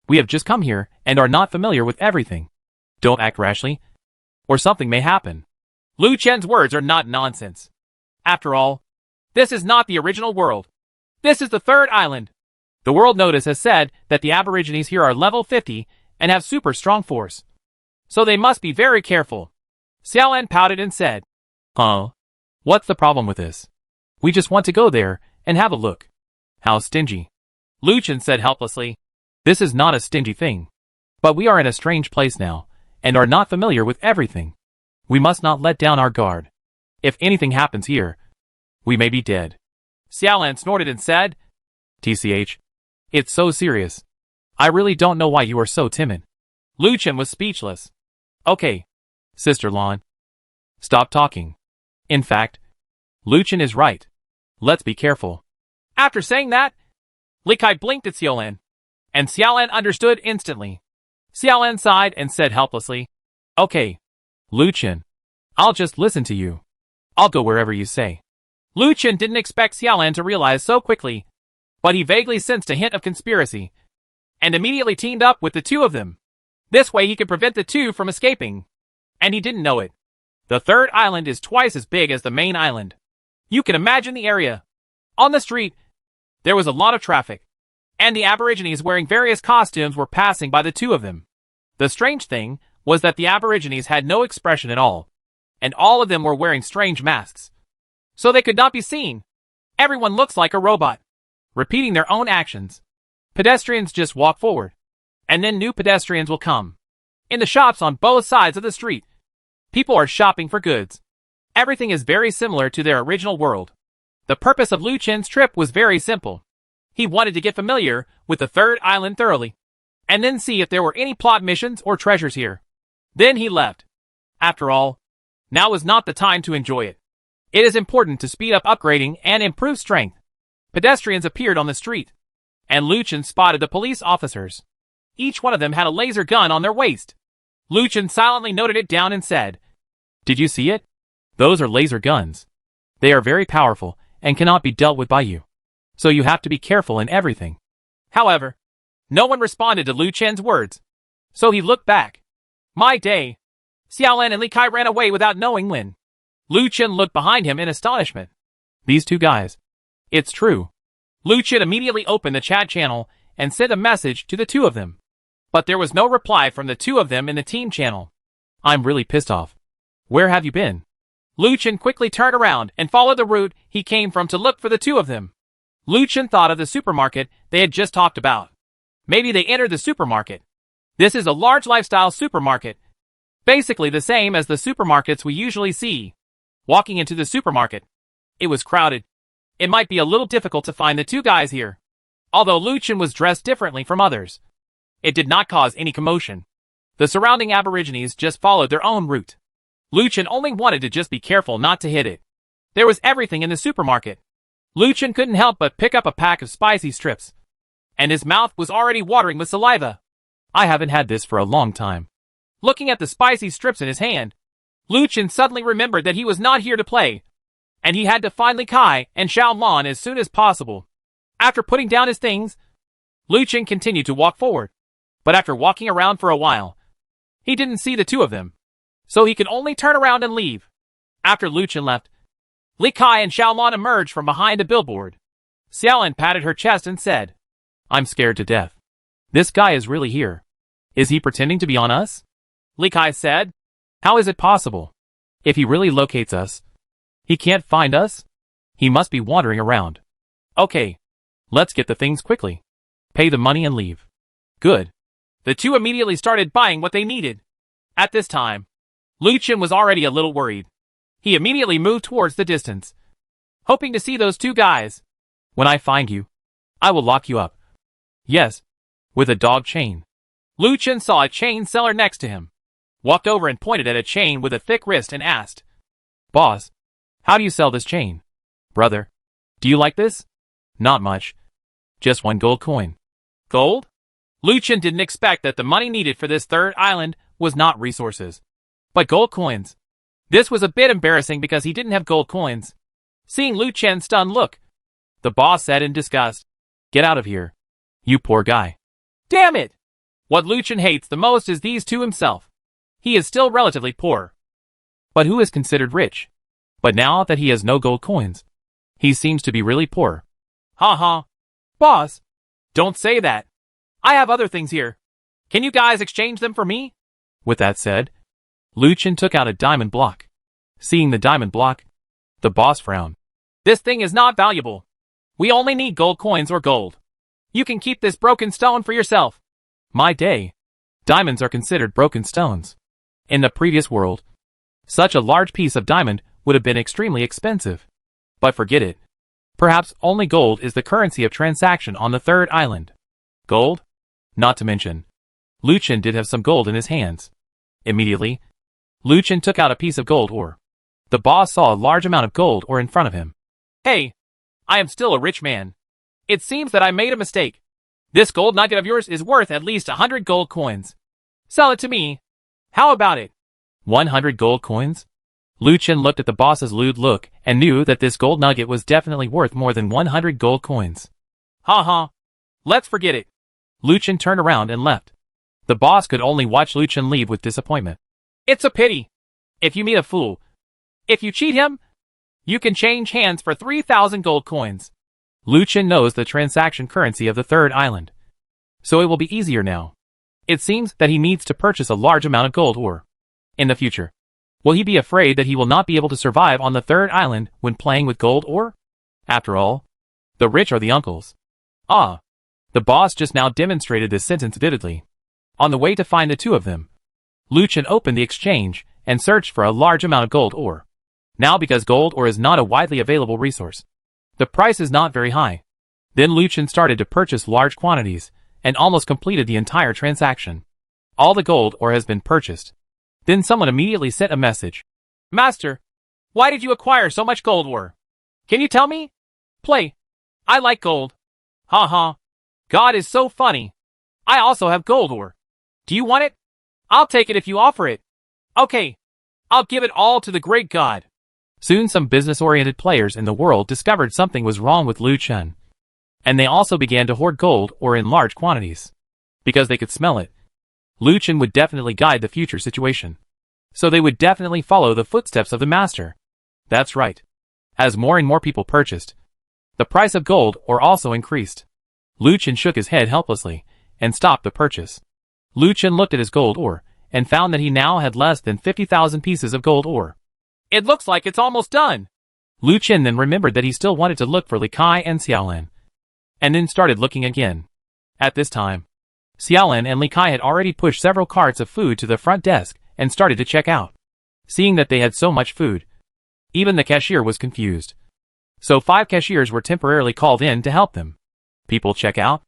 We have just come here and are not familiar with everything. Don't act rashly, or something may happen. Lu Chen's words are not nonsense. After all, this is not the original world. This is the third island. The World Notice has said that the Aborigines here are level 50 and have super strong force. So they must be very careful. Xiaolan pouted and said, Huh? What's the problem with this? We just want to go there and have a look. How stingy. Lu Chen said helplessly. This is not a stingy thing. But we are in a strange place now, and are not familiar with everything. We must not let down our guard. If anything happens here, we may be dead. Xiaolan snorted and said, TCH. It's so serious. I really don't know why you are so timid. Lu Chen was speechless. Okay, Sister Lan. Stop talking. In fact, Lu Chen is right. Let's be careful. After saying that, Li Kai blinked at Xiaolan, and Xiaolan understood instantly. Xiaolan sighed and said helplessly, Okay, Lu Chen, I'll just listen to you. I'll go wherever you say. Lu Chen didn't expect Xiaolan to realize so quickly, but he vaguely sensed a hint of conspiracy, and immediately teamed up with the two of them. This way he could prevent the two from escaping. And he didn't know it. The third island is twice as big as the main island. You can imagine the area. On the street, there was a lot of traffic, and the Aborigines wearing various costumes were passing by the two of them. The strange thing was that the Aborigines had no expression at all, and all of them were wearing strange masks. So they could not be seen. Everyone looks like a robot, repeating their own actions. Pedestrians just walk forward, and then new pedestrians will come. In the shops on both sides of the street, people are shopping for goods. Everything is very similar to their original world. The purpose of Lu Chen's trip was very simple. He wanted to get familiar with the third island thoroughly, and then see if there were any plot missions or treasures here. Then he left. After all, now is not the time to enjoy it. It is important to speed up upgrading and improve strength. Pedestrians appeared on the street, and Lu Chen spotted the police officers. Each one of them had a laser gun on their waist. Lu Chen silently noted it down and said, Did you see it? Those are laser guns. They are very powerful and cannot be dealt with by you. So you have to be careful in everything. However, no one responded to Lu Chen's words. So he looked back. My day. Xiaolan and Li Kai ran away without knowing when. Lu Chen looked behind him in astonishment. These two guys. It's true. Lu Chen immediately opened the chat channel and sent a message to the two of them. But there was no reply from the two of them in the team channel. I'm really pissed off. Where have you been? Lu Chen quickly turned around and followed the route he came from to look for the two of them. Lu Chen thought of the supermarket they had just talked about. Maybe they entered the supermarket. This is a large lifestyle supermarket. Basically the same as the supermarkets we usually see. Walking into the supermarket, it was crowded. It might be a little difficult to find the two guys here. Although Lu Chen was dressed differently from others, it did not cause any commotion. The surrounding Aborigines just followed their own route. Lu Chen only wanted to just be careful not to hit it. There was everything in the supermarket. Lu Chen couldn't help but pick up a pack of spicy strips, and his mouth was already watering with saliva. I haven't had this for a long time. Looking at the spicy strips in his hand, Lu Chen suddenly remembered that he was not here to play, and he had to find Li Kai and Xiaolan as soon as possible. After putting down his things, Lu Chen continued to walk forward, but after walking around for a while, he didn't see the two of them, so he could only turn around and leave. After Lu Chen left, Li Kai and Xiaolan emerged from behind a billboard. Xiaolan patted her chest and said, I'm scared to death. This guy is really here. Is he pretending to be on us? Li Kai said, How is it possible? If he really locates us, he can't find us? He must be wandering around. Okay, let's get the things quickly. Pay the money and leave. Good. The two immediately started buying what they needed. At this time, Lu Chen was already a little worried. He immediately moved towards the distance, hoping to see those two guys. When I find you, I will lock you up. Yes, with a dog chain. Lu Chen saw a chain seller next to him, walked over and pointed at a chain with a thick wrist and asked, Boss, how do you sell this chain? Brother, do you like this? Not much. Just 1 gold coin. Gold? Lu Chen didn't expect that the money needed for this third island was not resources, but gold coins. This was a bit embarrassing because he didn't have gold coins. Seeing Lu Chen's stunned look, the boss said in disgust, Get out of here, you poor guy. Damn it! What Lu Chen hates the most is these two himself. He is still relatively poor. But who is considered rich? But now that he has no gold coins, he seems to be really poor. Ha ha. Boss, Don't say that. I have other things here. Can you guys exchange them for me? With that said, Lu Chen took out a diamond block. Seeing the diamond block, the boss frowned. This thing is not valuable. We only need gold coins or gold. You can keep this broken stone for yourself. My day. Diamonds are considered broken stones. In the previous world, such a large piece of diamond would have been extremely expensive. But forget it. Perhaps only gold is the currency of transaction on the third island. Gold? Not to mention, Lu Chen did have some gold in his hands. Immediately, Lu Chen took out a piece of gold ore. The boss saw a large amount of gold ore in front of him. Hey, I am still a rich man. It seems that I made a mistake. This gold nugget of yours is worth at least 100 gold coins. Sell it to me. How about it? 100 gold coins? Lu Chen looked at the boss's lewd look and knew that this gold nugget was definitely worth more than 100 gold coins. Ha ha. Let's forget it. Lu Chen turned around and left. The boss could only watch Lu Chen leave with disappointment. It's a pity. If you meet a fool, if you cheat him, you can change hands for 3,000 gold coins. Lu Chen knows the transaction currency of the third island, so it will be easier now. It seems that he needs to purchase a large amount of gold ore. In the future, will he be afraid that he will not be able to survive on the third island when playing with gold ore? After all, the rich are the uncles. Ah, the boss just now demonstrated this sentence vividly. On the way to find the two of them, Lu Chen opened the exchange and searched for a large amount of gold ore. Now because gold ore is not a widely available resource, the price is not very high. Then Lu Chen started to purchase large quantities and almost completed the entire transaction. All the gold ore has been purchased. Then someone immediately sent a message. Master, why did you acquire so much gold ore? Can you tell me? Play. I like gold. Ha ha. God is so funny. I also have gold ore. Do you want it? I'll take it if you offer it. Okay. I'll give it all to the great God. Soon some business-oriented players in the world discovered something was wrong with Lu Chen. And they also began to hoard gold ore in large quantities. Because they could smell it. Lu Chen would definitely guide the future situation. So they would definitely follow the footsteps of the master. That's right. As more and more people purchased, the price of gold ore also increased. Lu Chen shook his head helplessly and stopped the purchase. Lu Chen looked at his gold ore and found that he now had less than 50,000 pieces of gold ore. It looks like it's almost done. Lu Chen then remembered that he still wanted to look for Li Kai and Xiaolan, and then started looking again. At this time, Xiaolan and Li Kai had already pushed several carts of food to the front desk and started to check out. Seeing that they had so much food, even the cashier was confused. So 5 cashiers were temporarily called in to help them. People check out.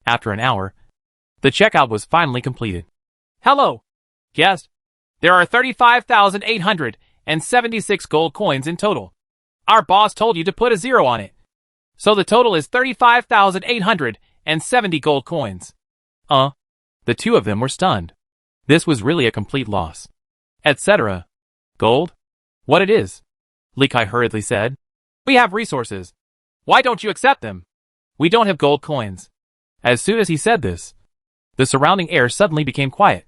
After an hour, the checkout was finally completed. Hello, guest. There are 35,876 gold coins in total. Our boss told you to put a 0 on it. So the total is 35,870 gold coins. The two of them were stunned. This was really a complete loss. Etc. Gold? What it is? Li Kai hurriedly said. We have resources. Why don't you accept them? We don't have gold coins. As soon as he said this, the surrounding air suddenly became quiet.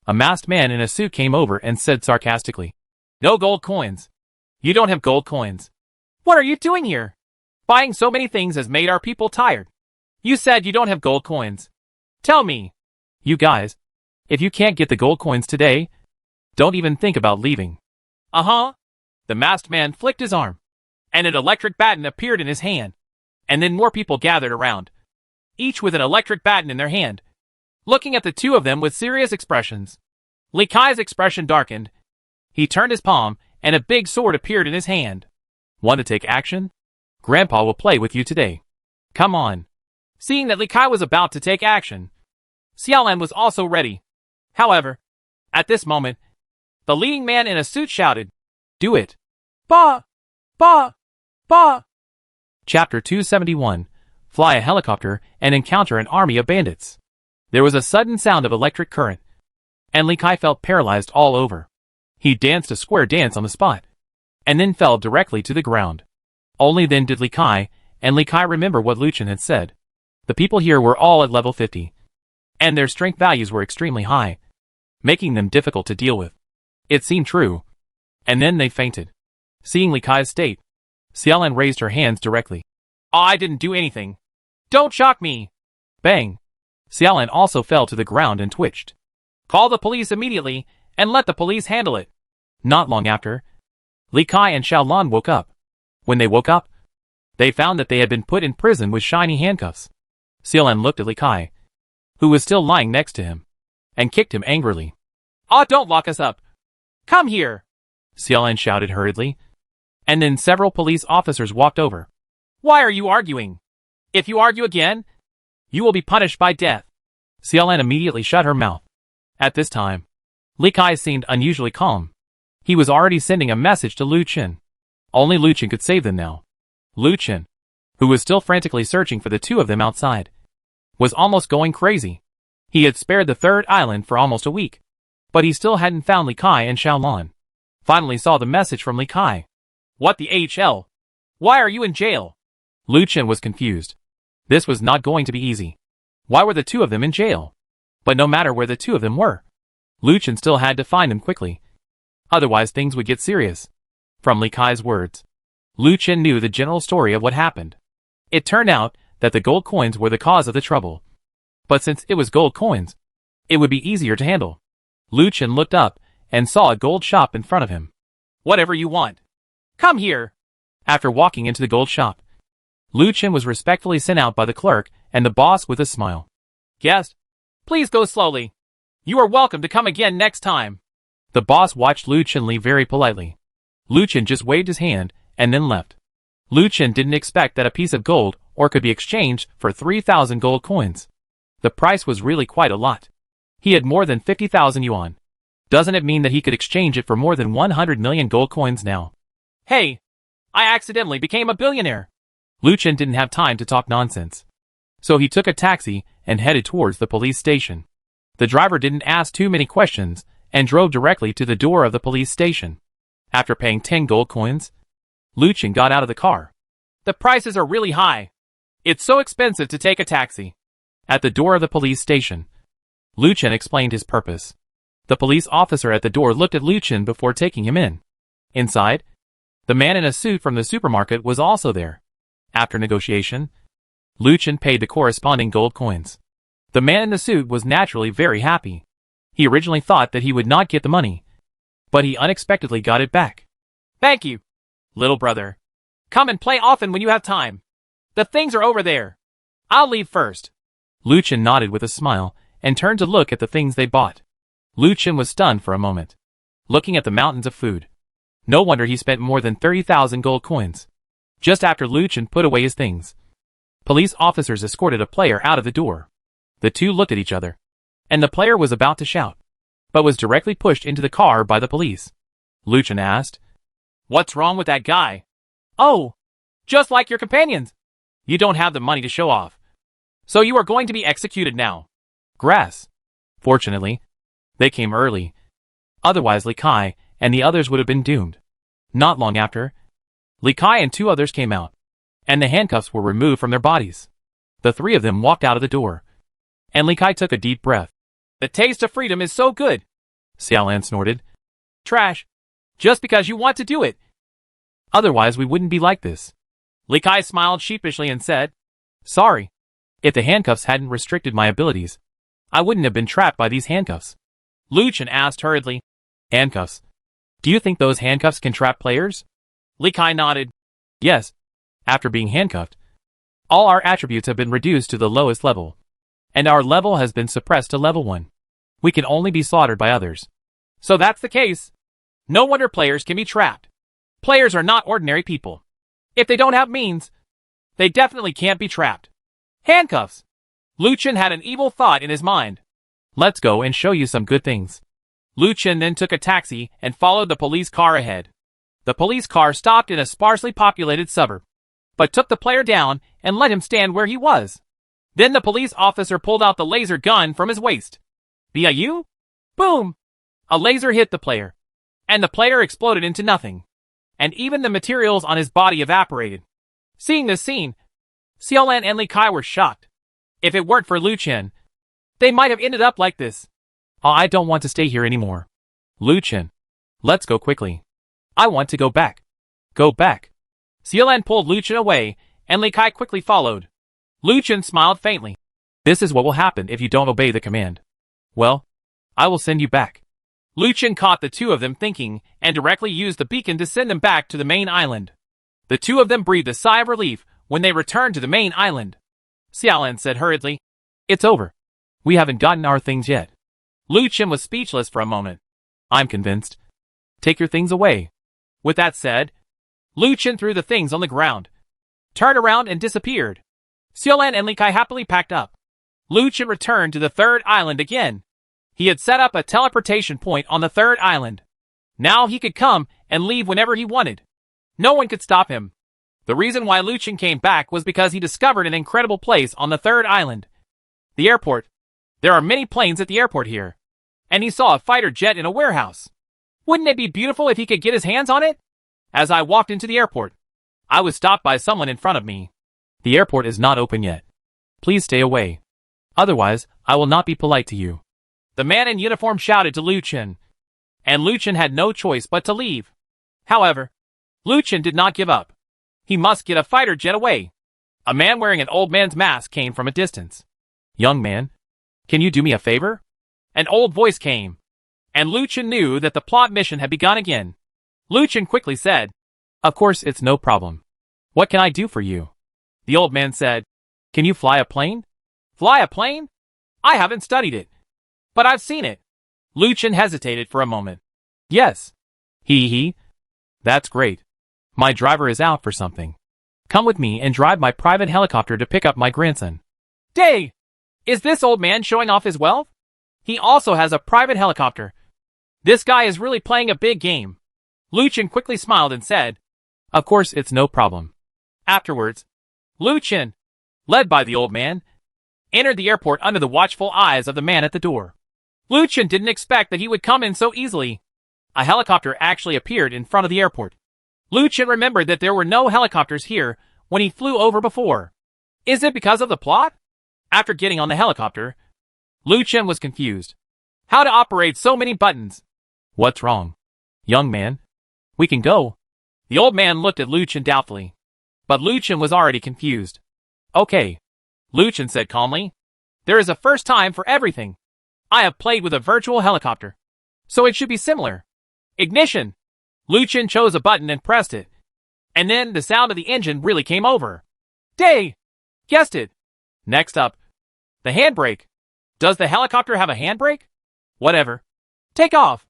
A masked man in a suit came over and said sarcastically, No gold coins. You don't have gold coins. What are you doing here? Buying so many things has made our people tired. You said you don't have gold coins. Tell me. You guys, if you can't get the gold coins today, don't even think about leaving. The masked man flicked his arm, and an electric baton appeared in his hand. And then more people gathered around, each with an electric baton in their hand, looking at the two of them with serious expressions. Li Kai's expression darkened. He turned his palm, and a big sword appeared in his hand. Want to take action? Grandpa will play with you today. Come on. Seeing that Li Kai was about to take action, Xiaolan was also ready. However, at this moment, the leading man in a suit shouted, Do it! Ba! Ba! Ba! Chapter 271. Fly a helicopter and encounter an army of bandits. There was a sudden sound of electric current, and Li Kai felt paralyzed all over. He danced a square dance on the spot, and then fell directly to the ground. Only then did Li Kai remember what Lu Chen had said. The people here were all at level 50, and their strength values were extremely high, making them difficult to deal with. It seemed true, and then they fainted. Seeing Li Kai's state, Xiaolan raised her hands directly. I didn't do anything. Don't shock me. Bang! Xiaolan also fell to the ground and twitched. Call the police immediately, and let the police handle it. Not long after, Li Kai and Xiaolan woke up. When they woke up, they found that they had been put in prison with shiny handcuffs. Xiaolan looked at Li Kai, who was still lying next to him, and kicked him angrily. Ah, don't lock us up! Come here! Xiaolan shouted hurriedly, and then several police officers walked over. Why are you arguing? If you argue again, you will be punished by death. Xiaolan immediately shut her mouth. At this time, Li Kai seemed unusually calm. He was already sending a message to Lu Qin. Only Lu Qin could save them now. Lu Qin, who was still frantically searching for the two of them outside, was almost going crazy. He had spared the third island for almost a week, but he still hadn't found Li Kai and Xiaolan. Finally saw the message from Li Kai. What the HL? Why are you in jail? Lu Qin was confused. This was not going to be easy. Why were the two of them in jail? But no matter where the two of them were, Lu Qin still had to find them quickly. Otherwise things would get serious. From Li Kai's words, Lu Qin knew the general story of what happened. It turned out that the gold coins were the cause of the trouble. But since it was gold coins, it would be easier to handle. Lu Qin looked up and saw a gold shop in front of him. Whatever you want. Come here. After walking into the gold shop, Lu Qin was respectfully sent out by the clerk and the boss with a smile. Guest, please go slowly. You are welcome to come again next time. The boss watched Lu Qin leave very politely. Lu Qin just waved his hand and then left. Lu Qin didn't expect that a piece of gold or could be exchanged for 3,000 gold coins. The price was really quite a lot. He had more than 50,000 yuan. Doesn't it mean that he could exchange it for more than 100 million gold coins now? Hey, I accidentally became a billionaire. Lu Qin didn't have time to talk nonsense. So he took a taxi and headed towards the police station. The driver didn't ask too many questions and drove directly to the door of the police station. After paying 10 gold coins, Lu Qin got out of the car. The prices are really high. It's so expensive to take a taxi. At the door of the police station, Lu Qin explained his purpose. The police officer at the door looked at Lu Qin before taking him in. Inside, the man in a suit from the supermarket was also there. After negotiation, Lu Qin paid the corresponding gold coins. The man in the suit was naturally very happy. He originally thought that he would not get the money, but he unexpectedly got it back. Thank you, little brother. Come and play often when you have time. The things are over there. I'll leave first. Lu Qin nodded with a smile and turned to look at the things they bought. Lu Qin was stunned for a moment, looking at the mountains of food. No wonder he spent more than 30,000 gold coins. Just after Lu Qin put away his things, police officers escorted a player out of the door. The two looked at each other, and the player was about to shout, but was directly pushed into the car by the police. Lu Qin asked, "What's wrong with that guy?" "Oh, just like your companions. You don't have the money to show off. So you are going to be executed now." Grass. Fortunately, they came early. Otherwise Li Kai and the others would have been doomed. Not long after, Li Kai and two others came out, and the handcuffs were removed from their bodies. The three of them walked out of the door, and Li Kai took a deep breath. The taste of freedom is so good, Xiaolan snorted. Trash. Just because you want to do it. Otherwise we wouldn't be like this. Li Kai smiled sheepishly and said, Sorry. If the handcuffs hadn't restricted my abilities, I wouldn't have been trapped by these handcuffs. Lu Qin asked hurriedly, Handcuffs? Do you think those handcuffs can trap players? Li Kai nodded. Yes. After being handcuffed, all our attributes have been reduced to the lowest level, and our level has been suppressed to level 1. We can only be slaughtered by others. So that's the case. No wonder players can be trapped. Players are not ordinary people. If they don't have means, they definitely can't be trapped. Handcuffs! Lu Qin had an evil thought in his mind. Let's go and show you some good things. Lu Qin then took a taxi and followed the police car ahead. The police car stopped in a sparsely populated suburb, but took the player down and let him stand where he was. Then the police officer pulled out the laser gun from his waist. BIU? Boom! A laser hit the player, and the player exploded into nothing, and even the materials on his body evaporated. Seeing this scene, Xiaolan and Li Kai were shocked. If it weren't for Lu Qin, they might have ended up like this. Oh, I don't want to stay here anymore. Lu Qin, let's go quickly. I want to go back. Go back. Xiaolan pulled Lu Qin away, and Li Kai quickly followed. Lu Qin smiled faintly. This is what will happen if you don't obey the command. Well, I will send you back. Lu Chen caught the two of them thinking and directly used the beacon to send them back to the main island. The two of them breathed a sigh of relief when they returned to the main island. Xiaolan said hurriedly, "It's over. We haven't gotten our things yet." Lu Chen was speechless for a moment. "I'm convinced. Take your things away." With that said, Lu Chen threw the things on the ground, turned around and disappeared. Xiaolan and Li Kai happily packed up. Lu Chen returned to the third island again. He had set up a teleportation point on the third island. Now he could come and leave whenever he wanted. No one could stop him. The reason why Lu Chen came back was because he discovered an incredible place on the third island. The airport. There are many planes at the airport here. And he saw a fighter jet in a warehouse. Wouldn't it be beautiful if he could get his hands on it? As I walked into the airport, I was stopped by someone in front of me. "The airport is not open yet. Please stay away. Otherwise, I will not be polite to you," the man in uniform shouted to Lu Chen. And Lu Chen had no choice but to leave. However, Lu Chen did not give up. He must get a fighter jet away. A man wearing an old man's mask came from a distance. "Young man, can you do me a favor?" An old voice came. And Lu Chen knew that the plot mission had begun again. Lu Chen quickly said, "Of course, it's no problem. What can I do for you?" The old man said, "Can you fly a plane?" "Fly a plane? I haven't studied it. But I've seen it." Lu Chen hesitated for a moment. "Yes." He. "That's great. My driver is out for something. Come with me and drive my private helicopter to pick up my grandson." "Day! Is this old man showing off his wealth? He also has a private helicopter. This guy is really playing a big game." Lu Chen quickly smiled and said, "Of course, it's no problem." Afterwards, Lu Chen, led by the old man, entered the airport under the watchful eyes of the man at the door. Lu Chen didn't expect that he would come in so easily. A helicopter actually appeared in front of the airport. Lu Chen remembered that there were no helicopters here when he flew over before. Is it because of the plot? After getting on the helicopter, Lu Chen was confused. How to operate so many buttons? "What's wrong? Young man, we can go." The old man looked at Lu Chen doubtfully. But Lu Chen was already confused. "Okay," Lu Chen said calmly. "There is a first time for everything. I have played with a virtual helicopter, so it should be similar." Ignition! Lu Chen chose a button and pressed it. And then the sound of the engine really came over. Day! Guessed it! Next up, the handbrake. Does the helicopter have a handbrake? Whatever. Take off!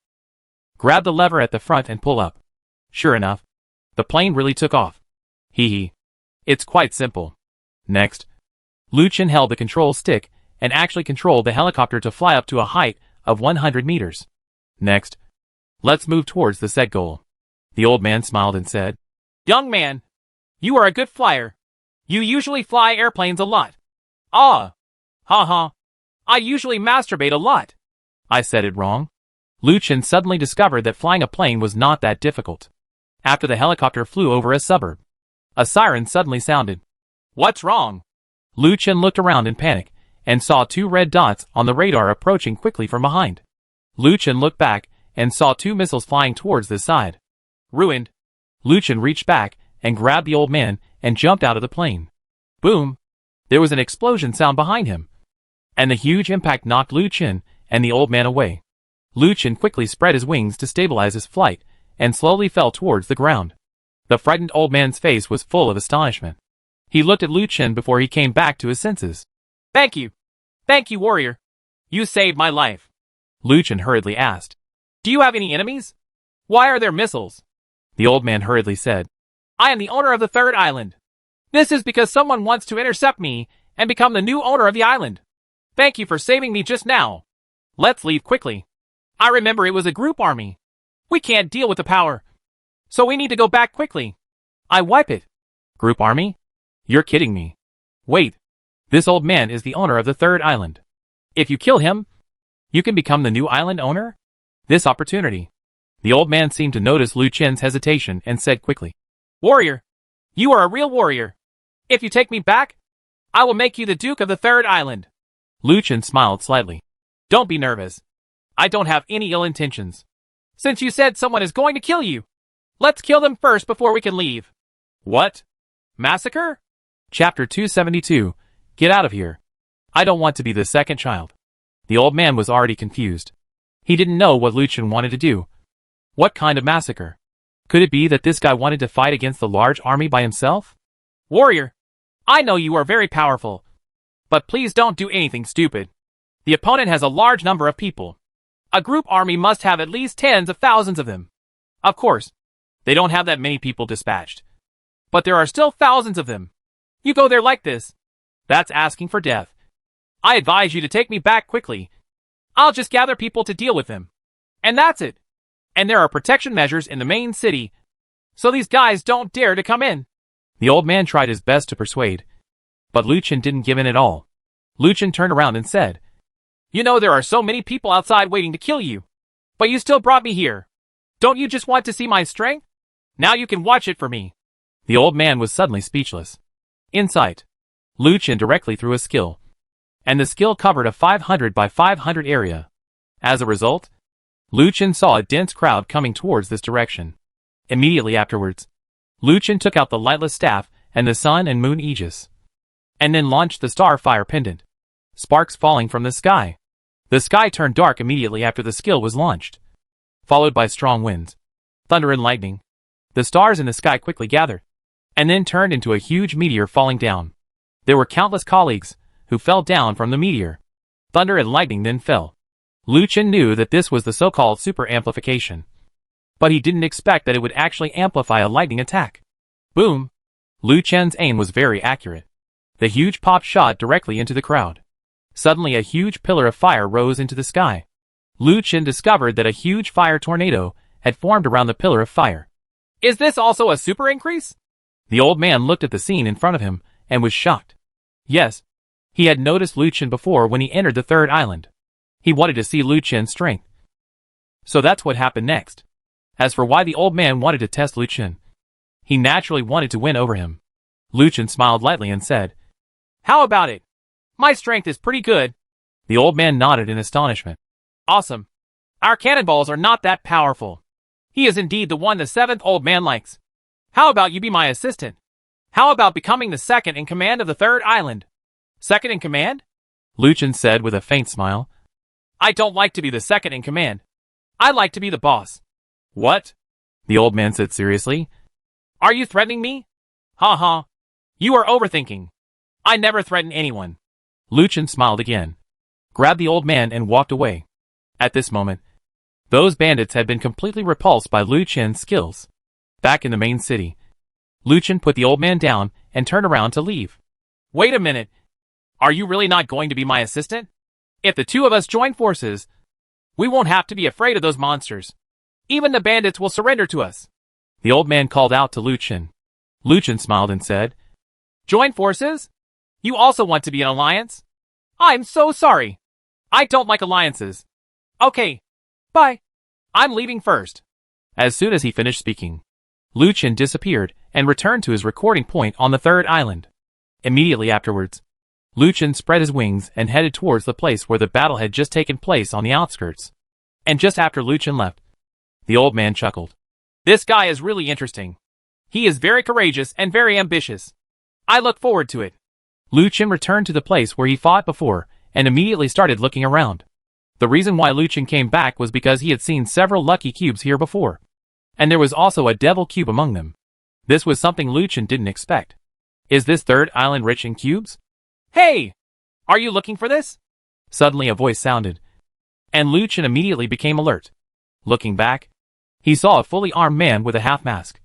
Grab the lever at the front and pull up. Sure enough, the plane really took off. It's quite simple. Next, Lu Chen held the control stick and actually controlled the helicopter to fly up to a height of 100 meters. Next, let's move towards the set goal. The old man smiled and said, "Young man, you are a good flyer. You usually fly airplanes a lot." "Ah, haha, I usually masturbate a lot." I said it wrong. Lu Chen suddenly discovered that flying a plane was not that difficult. After the helicopter flew over a suburb, a siren suddenly sounded. What's wrong? Lu Chen looked around in panic and saw two red dots on the radar approaching quickly from behind. Lu Chen looked back and saw two missiles flying towards this side. Ruined. Lu Chen reached back and grabbed the old man and jumped out of the plane. Boom! There was an explosion sound behind him, and the huge impact knocked Lu Chen and the old man away. Lu Chen quickly spread his wings to stabilize his flight and slowly fell towards the ground. The frightened old man's face was full of astonishment. He looked at Lu Chen before he came back to his senses. Thank you. Thank you, warrior. You saved my life. Lu Chen hurriedly asked. Do you have any enemies? Why are there missiles? The old man hurriedly said. I am the owner of the third island. This is because someone wants to intercept me and become the new owner of the island. Thank you for saving me just now. Let's leave quickly. I remember it was a group army. We can't deal with the power, so we need to go back quickly. I wipe it. Group army? You're kidding me. Wait. This old man is the owner of the third island. If you kill him, you can become the new island owner? This opportunity. The old man seemed to notice Lu Chen's hesitation and said quickly, Warrior, you are a real warrior. If you take me back, I will make you the Duke of the third island. Lu Chen smiled slightly. Don't be nervous. I don't have any ill intentions. Since you said someone is going to kill you, let's kill them first before we can leave. What? Massacre? Chapter 272. Get out of here. I don't want to be the second child. The old man was already confused. He didn't know what Lu Chen wanted to do. What kind of massacre? Could it be that this guy wanted to fight against the large army by himself? Warrior, I know you are very powerful, but please don't do anything stupid. The opponent has a large number of people. A group army must have at least tens of thousands of them. Of course, they don't have that many people dispatched. But there are still thousands of them. You go there like this. That's asking for death. I advise you to take me back quickly. I'll just gather people to deal with them. And that's it. And there are protection measures in the main city, so these guys don't dare to come in. The old man tried his best to persuade, but Lu Chen didn't give in at all. Lu Chen turned around and said, "You know there are so many people outside waiting to kill you, but you still brought me here. Don't you just want to see my strength? Now you can watch it for me." The old man was suddenly speechless. Insight. Lu Chen directly threw a skill, and the skill covered a 500 by 500 area. As a result, Lu Chen saw a dense crowd coming towards this direction. Immediately afterwards, Lu Chen took out the lightless staff and the sun and moon aegis, and then launched the starfire pendant, sparks falling from the sky. The sky turned dark immediately after the skill was launched, followed by strong winds, thunder and lightning. The stars in the sky quickly gathered, and then turned into a huge meteor falling down. There were countless colleagues who fell down from the meteor. Thunder and lightning then fell. Lu Chen knew that this was the so-called super amplification, but he didn't expect that it would actually amplify a lightning attack. Boom! Lu Chen's aim was very accurate. The huge pop shot directly into the crowd. Suddenly a huge pillar of fire rose into the sky. Lu Chen discovered that a huge fire tornado had formed around the pillar of fire. Is this also a super increase? The old man looked at the scene in front of him and was shocked. Yes, he had noticed Lu Chen before when he entered the third island. He wanted to see Lu Chen's strength. So that's what happened next. As for why the old man wanted to test Lu Chen, he naturally wanted to win over him. Lu Chen smiled lightly and said, "How about it? My strength is pretty good." The old man nodded in astonishment. "Awesome. Our cannonballs are not that powerful. He is indeed the one the seventh old man likes. How about you be my assistant? How about becoming the second in command of the third island?" "Second in command?" Lu Chen said with a faint smile. "I don't like to be the second in command. I like to be the boss." "What?" the old man said seriously. "Are you threatening me?" "Ha ha. You are overthinking. I never threaten anyone." Lu Chen smiled again, grabbed the old man and walked away. At this moment, those bandits had been completely repulsed by Lu Chen's skills. Back in the main city, Lu Chen put the old man down and turned around to leave. "Wait a minute. Are you really not going to be my assistant? If the two of us join forces, we won't have to be afraid of those monsters. Even the bandits will surrender to us." The old man called out to Lu Chen. Lu Chen smiled and said, "Join forces? You also want to be an alliance? I'm so sorry. I don't like alliances. Okay. Bye. I'm leaving first." As soon as he finished speaking, Lu Chen disappeared and returned to his recording point on the third island. Immediately afterwards, Lu Chen spread his wings and headed towards the place where the battle had just taken place on the outskirts. And just after Lu Chen left, the old man chuckled. "This guy is really interesting. He is very courageous and very ambitious. I look forward to it." Lu Chen returned to the place where he fought before and immediately started looking around. The reason why Lu Chen came back was because he had seen several lucky cubes here before, and there was also a devil cube among them. This was something Lu Chen didn't expect. Is this third island rich in cubes? "Hey! Are you looking for this?" Suddenly a voice sounded, and Lu Chen immediately became alert. Looking back, he saw a fully armed man with a half mask,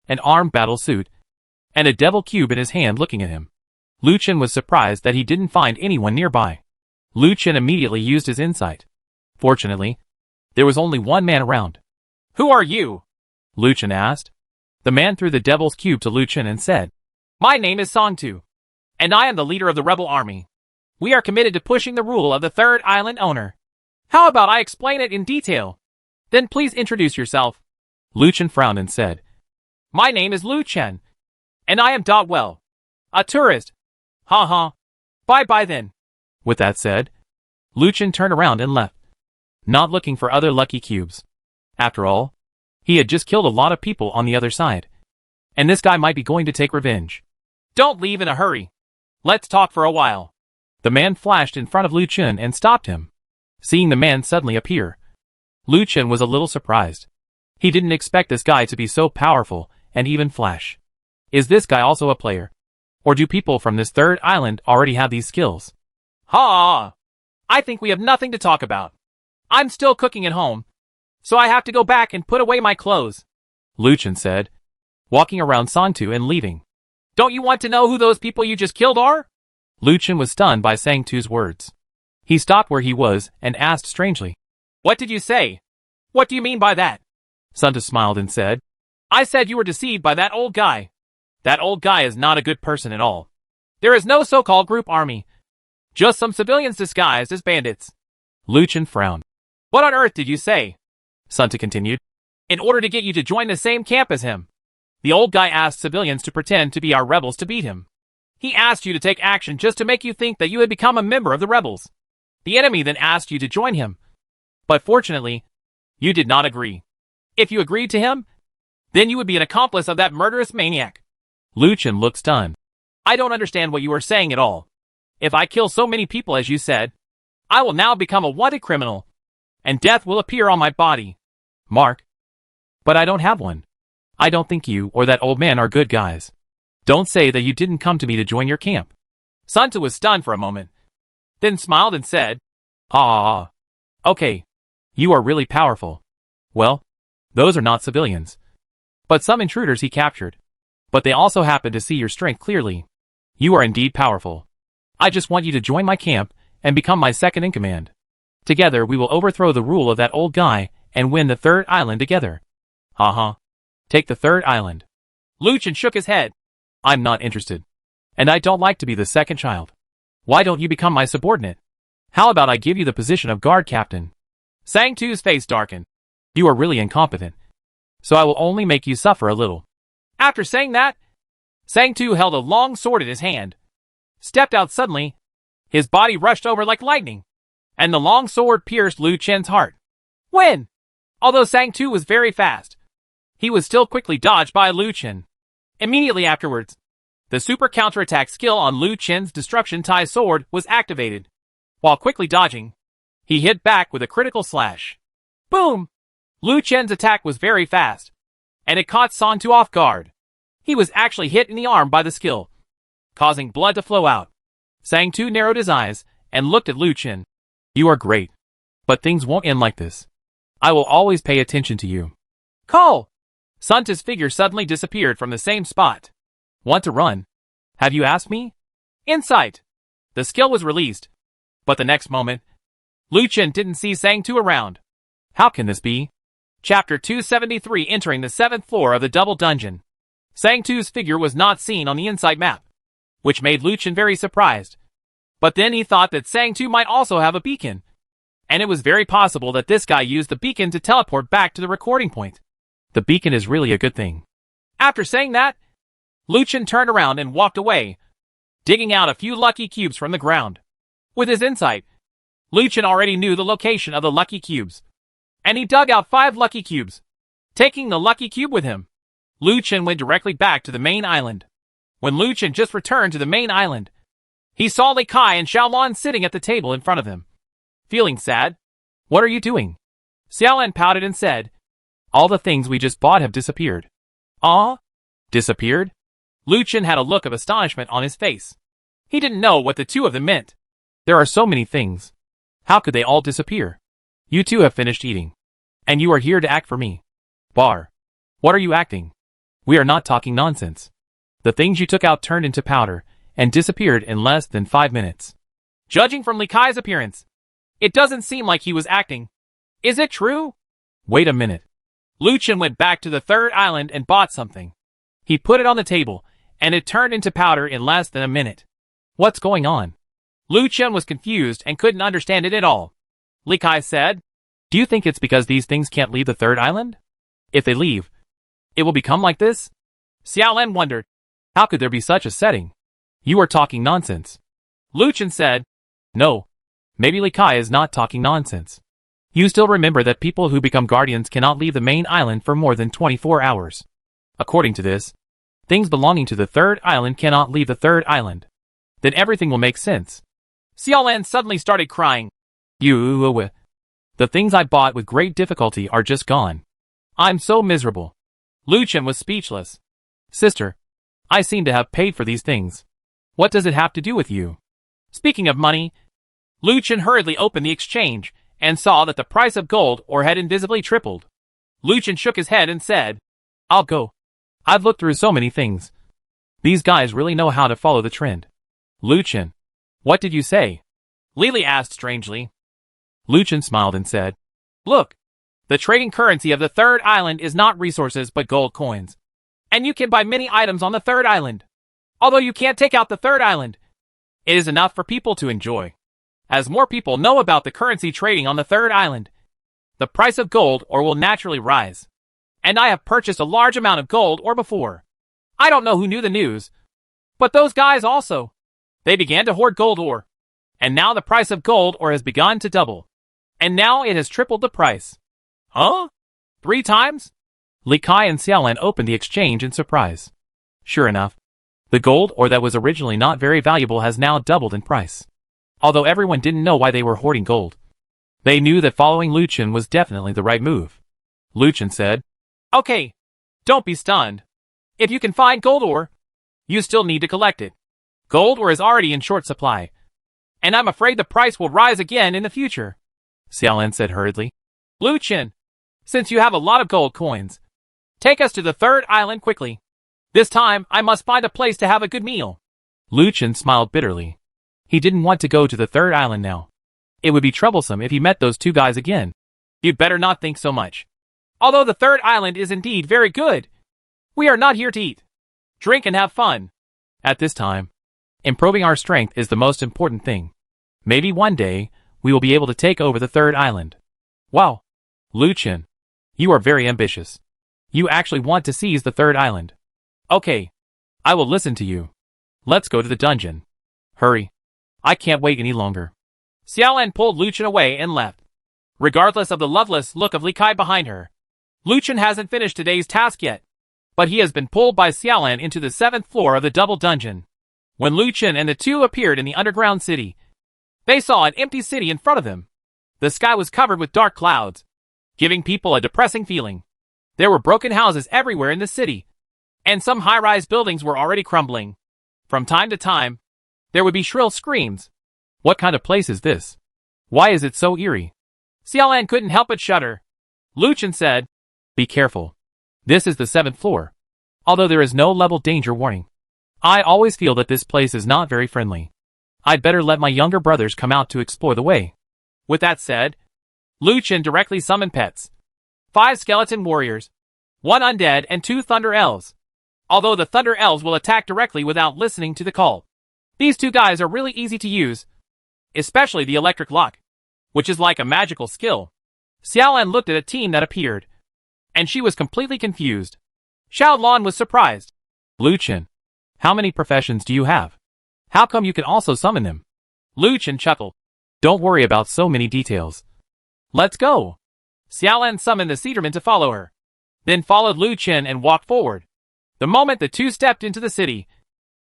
an armed battle suit, and a devil cube in his hand looking at him. Lu Chen was surprised that he didn't find anyone nearby. Lu Chen immediately used his insight. Fortunately, there was only one man around. "Who are you?" Lu Chen asked. The man threw the devil's cube to Lu Chen and said, "My name is Song Tu, and I am the leader of the rebel army. We are committed to pushing the rule of the third island owner. How about I explain it in detail? Then please introduce yourself." Lu Chen frowned and said, "My name is Lu Chen, and I am Dotwell, a tourist. Ha ha. Bye-bye then." With that said, Lu Chen turned around and left, not looking for other lucky cubes. After all, he had just killed a lot of people on the other side, and this guy might be going to take revenge. "Don't leave in a hurry. Let's talk for a while." The man flashed in front of Lu Chen and stopped him. Seeing the man suddenly appear, Lu Chen was a little surprised. He didn't expect this guy to be so powerful and even flash. Is this guy also a player? Or do people from this third island already have these skills? Ha! I think we have nothing to talk about. I'm still cooking at home, so I have to go back and put away my clothes, Lu Chen said, walking around Sangtu and leaving. Don't you want to know who those people you just killed are? Lu Chen was stunned by Sangtu's words. He stopped where he was and asked strangely, What did you say? What do you mean by that? Sangtu smiled and said, I said you were deceived by that old guy. That old guy is not a good person at all. There is no so-called group army. Just some civilians disguised as bandits. Lu Chen frowned. What on earth did you say? Sangtu continued. In order to get you to join the same camp as him. The old guy asked civilians to pretend to be our rebels to beat him. He asked you to take action just to make you think that you had become a member of the rebels. The enemy then asked you to join him. But fortunately, you did not agree. If you agreed to him, then you would be an accomplice of that murderous maniac. Lu Chen looked stunned. I don't understand what you are saying at all. If I kill so many people as you said, I will now become a wanted criminal, and death will appear on my body. Mark. But I don't have one. I don't think you or that old man are good guys. Don't say that you didn't come to me to join your camp. Sangtu was stunned for a moment, then smiled and said, Ah. Okay. You are really powerful. Well, those are not civilians, but some intruders he captured. But they also happen to see your strength clearly. You are indeed powerful. I just want you to join my camp and become my second in command. Together we will overthrow the rule of that old guy and win the third island together. Haha. Take the third island. Lu Chen shook his head. I'm not interested. And I don't like to be the second child. Why don't you become my subordinate? How about I give you the position of guard captain? Sangtu's face darkened. You are really incompetent. So I will only make you suffer a little. After saying that, Sangtu held a long sword in his hand, stepped out suddenly, his body rushed over like lightning, and the long sword pierced Lu Chen's heart. When? Although Sangtu was very fast, he was still quickly dodged by Lu Chen. Immediately afterwards, the super counterattack skill on Lu Chen's Destruction Tai sword was activated. While quickly dodging, he hit back with a critical slash. Boom! Lu Chen's attack was very fast, and it caught Sangtu off guard. He was actually hit in the arm by the skill, causing blood to flow out. Sangtu narrowed his eyes and looked at Lu Chen. You are great, but things won't end like this. I will always pay attention to you. Call! Sangtu's figure suddenly disappeared from the same spot. Want to run? Have you asked me? Insight! The skill was released, but the next moment, Lu Chen didn't see Sangtu around. How can this be? Chapter 273 Entering the 7th floor of the double dungeon. Sangtu's figure was not seen on the inside map, which made Lu Chen very surprised. But then he thought that Sangtu might also have a beacon, and it was very possible that this guy used the beacon to teleport back to the recording point. The beacon is really a good thing. After saying that, Lu Chen turned around and walked away, digging out a few lucky cubes from the ground. With his insight, Lu Chen already knew the location of the lucky cubes, and he dug out 5 lucky cubes. Taking the lucky cube with him, Lu Chen went directly back to the main island. When Lu Chen just returned to the main island, he saw Li Kai and Xiaolan sitting at the table in front of him. Feeling sad? What are you doing? Xiaolan pouted and said, All the things we just bought have disappeared. Ah? Disappeared? Lu Chen had a look of astonishment on his face. He didn't know what the two of them meant. There are so many things. How could they all disappear? You two have finished eating, and you are here to act for me. Bar. What are you acting? We are not talking nonsense. The things you took out turned into powder and disappeared in less than 5 minutes. Judging from Li Kai's appearance, it doesn't seem like he was acting. Is it true? Wait a minute. Lu Chen went back to the third island and bought something. He put it on the table, and it turned into powder in less than a minute. What's going on? Lu Chen was confused and couldn't understand it at all. Li Kai said, Do you think it's because these things can't leave the third island? If they leave, it will become like this? Xiaolan wondered, How could there be such a setting? You are talking nonsense. Lu Chen said, No, maybe Li Kai is not talking nonsense. You still remember that people who become guardians cannot leave the main island for more than 24 hours. According to this, things belonging to the third island cannot leave the third island. Then everything will make sense. Xiaolan suddenly started crying. The things I bought with great difficulty are just gone. I'm so miserable. Lu Chen was speechless. Sister, I seem to have paid for these things. What does it have to do with you? Speaking of money, Lu Chen hurriedly opened the exchange and saw that the price of gold ore had invisibly tripled. Lu Chen shook his head and said, I'll go. I've looked through so many things. These guys really know how to follow the trend. Lu Chen, what did you say? Lily asked strangely. Lu Chen smiled and said, Look, the trading currency of the third island is not resources but gold coins. And you can buy many items on the third island. Although you can't take out the third island, it is enough for people to enjoy. As more people know about the currency trading on the third island, the price of gold ore will naturally rise. And I have purchased a large amount of gold ore before. I don't know who knew the news, but those guys also. They began to hoard gold ore. And now the price of gold ore has begun to double. And now it has tripled the price. Huh? 3 times? Li Kai and Xiaolan opened the exchange in surprise. Sure enough, the gold ore that was originally not very valuable has now doubled in price. Although everyone didn't know why they were hoarding gold, they knew that following Lu Chen was definitely the right move. Lu Chen said, Okay, don't be stunned. If you can find gold ore, you still need to collect it. Gold ore is already in short supply, and I'm afraid the price will rise again in the future, Xiaolan said hurriedly. Lu Chen, since you have a lot of gold coins, take us to the third island quickly. This time, I must find a place to have a good meal. Lu Chen smiled bitterly. He didn't want to go to the third island now. It would be troublesome if he met those 2 guys again. You'd better not think so much. Although the third island is indeed very good, we are not here to eat, drink and have fun. At this time, improving our strength is the most important thing. Maybe one day, we will be able to take over the third island. Wow, Lu Chen, you are very ambitious. You actually want to seize the third island. Okay, I will listen to you. Let's go to the dungeon. Hurry. I can't wait any longer. Xiaolan pulled Lu Chen away and left. Regardless of the loveless look of Li Kai behind her, Lu Chen hasn't finished today's task yet, but he has been pulled by Xiaolan into the 7th floor of the double dungeon. When Lu Chen and the 2 appeared in the underground city, they saw an empty city in front of them. The sky was covered with dark clouds, giving people a depressing feeling. There were broken houses everywhere in the city, and some high-rise buildings were already crumbling. From time to time, there would be shrill screams. What kind of place is this? Why is it so eerie? Xiaolan couldn't help but shudder. Lu Chen said, Be careful. This is the 7th floor. Although there is no level danger warning, I always feel that this place is not very friendly. I'd better let my younger brothers come out to explore the way. With that said, Lu Chen directly summoned pets. 5 skeleton warriors, 1 undead and 2 thunder elves. Although the thunder elves will attack directly without listening to the call. These 2 guys are really easy to use, especially the electric lock, which is like a magical skill. Xiaolan looked at a team that appeared, and she was completely confused. Xiaolan was surprised. Lu Chen, how many professions do you have? How come you can also summon them? Lu Chen chuckled. Don't worry about so many details. Let's go. Xiaolan summoned the Cedarman to follow her, then followed Lu Chen and walked forward. The moment the 2 stepped into the city,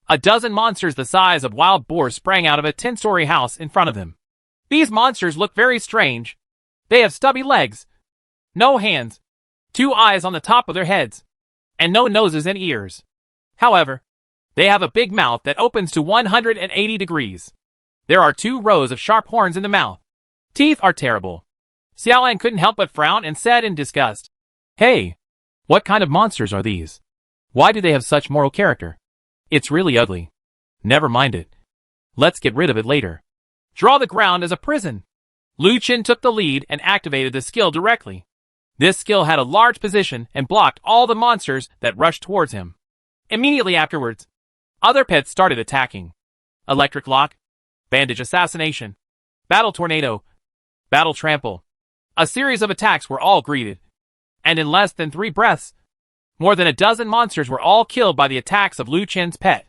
a dozen monsters the size of wild boars sprang out of a 10-story house in front of them. These monsters look very strange. They have stubby legs, no hands, 2 eyes on the top of their heads, and no noses and ears. However, they have a big mouth that opens to 180 degrees. There are 2 rows of sharp horns in the mouth. Teeth are terrible. Xiaolan couldn't help but frown and said in disgust, Hey, what kind of monsters are these? Why do they have such moral character? It's really ugly. Never mind it. Let's get rid of it later. Draw the ground as a prison. Lu Chen took the lead and activated the skill directly. This skill had a large position and blocked all the monsters that rushed towards him. Immediately afterwards, other pets started attacking. Electric lock, bandage assassination, battle tornado, battle trample. A series of attacks were all greeted. And in less than 3 breaths, more than a dozen monsters were all killed by the attacks of Lu Chen's pet.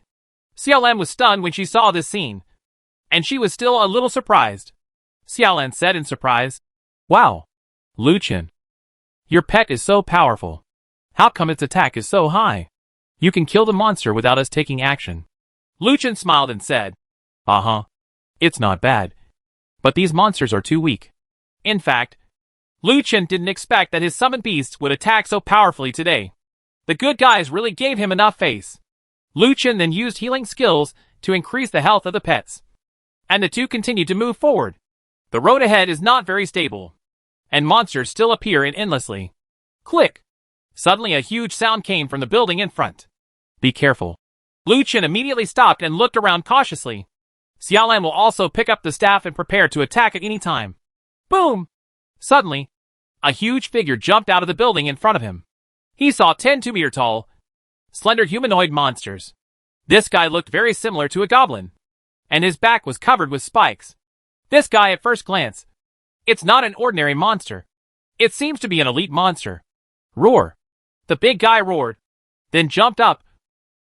Xiaolan was stunned when she saw this scene, and she was still a little surprised. Xiaolan said in surprise, Wow, Lu Chen, your pet is so powerful. How come its attack is so high? You can kill the monster without us taking action. Lu Chen smiled and said, Uh-huh. It's not bad. But these monsters are too weak. In fact, Lu Chen didn't expect that his summoned beasts would attack so powerfully today. The good guys really gave him enough face. Lu Chen then used healing skills to increase the health of the pets. And the two continued to move forward. The road ahead is not very stable. And monsters still appear endlessly. Click! Suddenly a huge sound came from the building in front. Be careful. Lu Chen immediately stopped and looked around cautiously. Xiaolan will also pick up the staff and prepare to attack at any time. Boom! Suddenly, a huge figure jumped out of the building in front of him. He saw 10 2-meter-tall, slender humanoid monsters. This guy looked very similar to a goblin, and his back was covered with spikes. This guy at first glance, it's not an ordinary monster. It seems to be an elite monster. Roar! The big guy roared, then jumped up,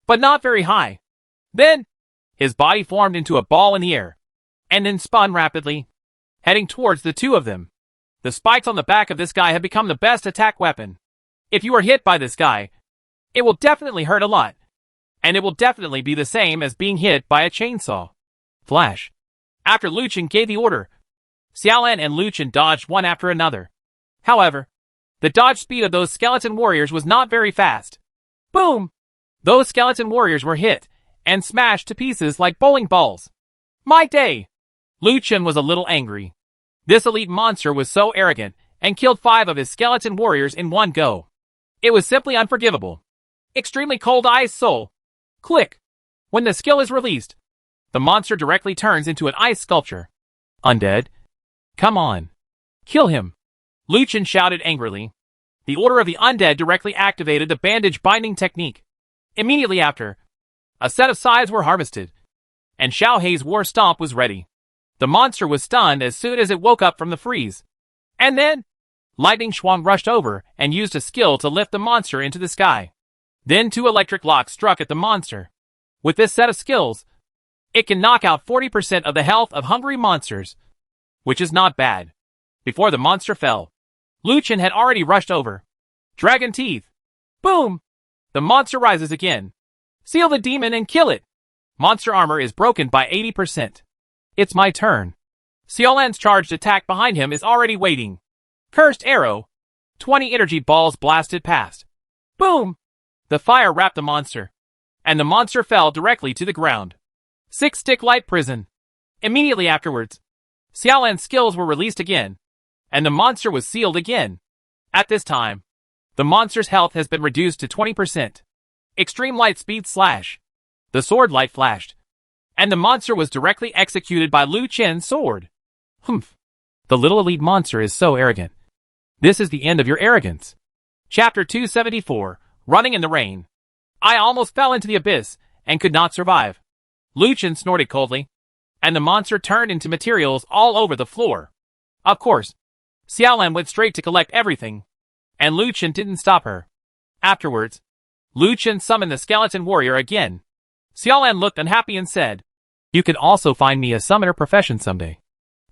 but not very high. Then, his body formed into a ball in the air, and then spun rapidly, heading towards the two of them. The spikes on the back of this guy have become the best attack weapon. If you are hit by this guy, it will definitely hurt a lot, and it will definitely be the same as being hit by a chainsaw. Flash. After Lu Chen gave the order, Xiaolan and Lu Chen dodged one after another. However, the dodge speed of those skeleton warriors was not very fast. Boom! Those skeleton warriors were hit and smashed to pieces like bowling balls. My day! Lu Chen was a little angry. This elite monster was so arrogant and killed 5 of his skeleton warriors in one go. It was simply unforgivable. Extremely cold ice soul. Click! When the skill is released, the monster directly turns into an ice sculpture. Undead? Come on. Kill him. Lu Chen shouted angrily. The order of the undead directly activated the bandage binding technique. Immediately after, a set of scythes were harvested, and Xiao Hei's war stomp was ready. The monster was stunned as soon as it woke up from the freeze. And then, Lightning Xuan rushed over and used a skill to lift the monster into the sky. Then 2 electric locks struck at the monster. With this set of skills, it can knock out 40% of the health of hungry monsters, which is not bad. Before the monster fell, Lu Chen had already rushed over. Dragon Teeth. Boom! The monster rises again. Seal the demon and kill it. Monster armor is broken by 80%. It's my turn. Xiaolan's charged attack behind him is already waiting. Cursed arrow. 20 energy balls blasted past. Boom! The fire wrapped the monster, and the monster fell directly to the ground. 6-stick light prison. Immediately afterwards, Xiaolan's skills were released again, and the monster was sealed again. At this time, the monster's health has been reduced to 20%. Extreme light speed slash. The sword light flashed, and the monster was directly executed by Lu Chen's sword. Humph. The little elite monster is so arrogant. This is the end of your arrogance. Chapter 274, Running in the Rain. I almost fell into the abyss and could not survive. Lu Chen snorted coldly, and the monster turned into materials all over the floor. Of course, Xiaolan went straight to collect everything, and Lu Chen didn't stop her. Afterwards, Lu Chen summoned the skeleton warrior again. Xiaolan looked unhappy and said, "You can also find me a summoner profession someday.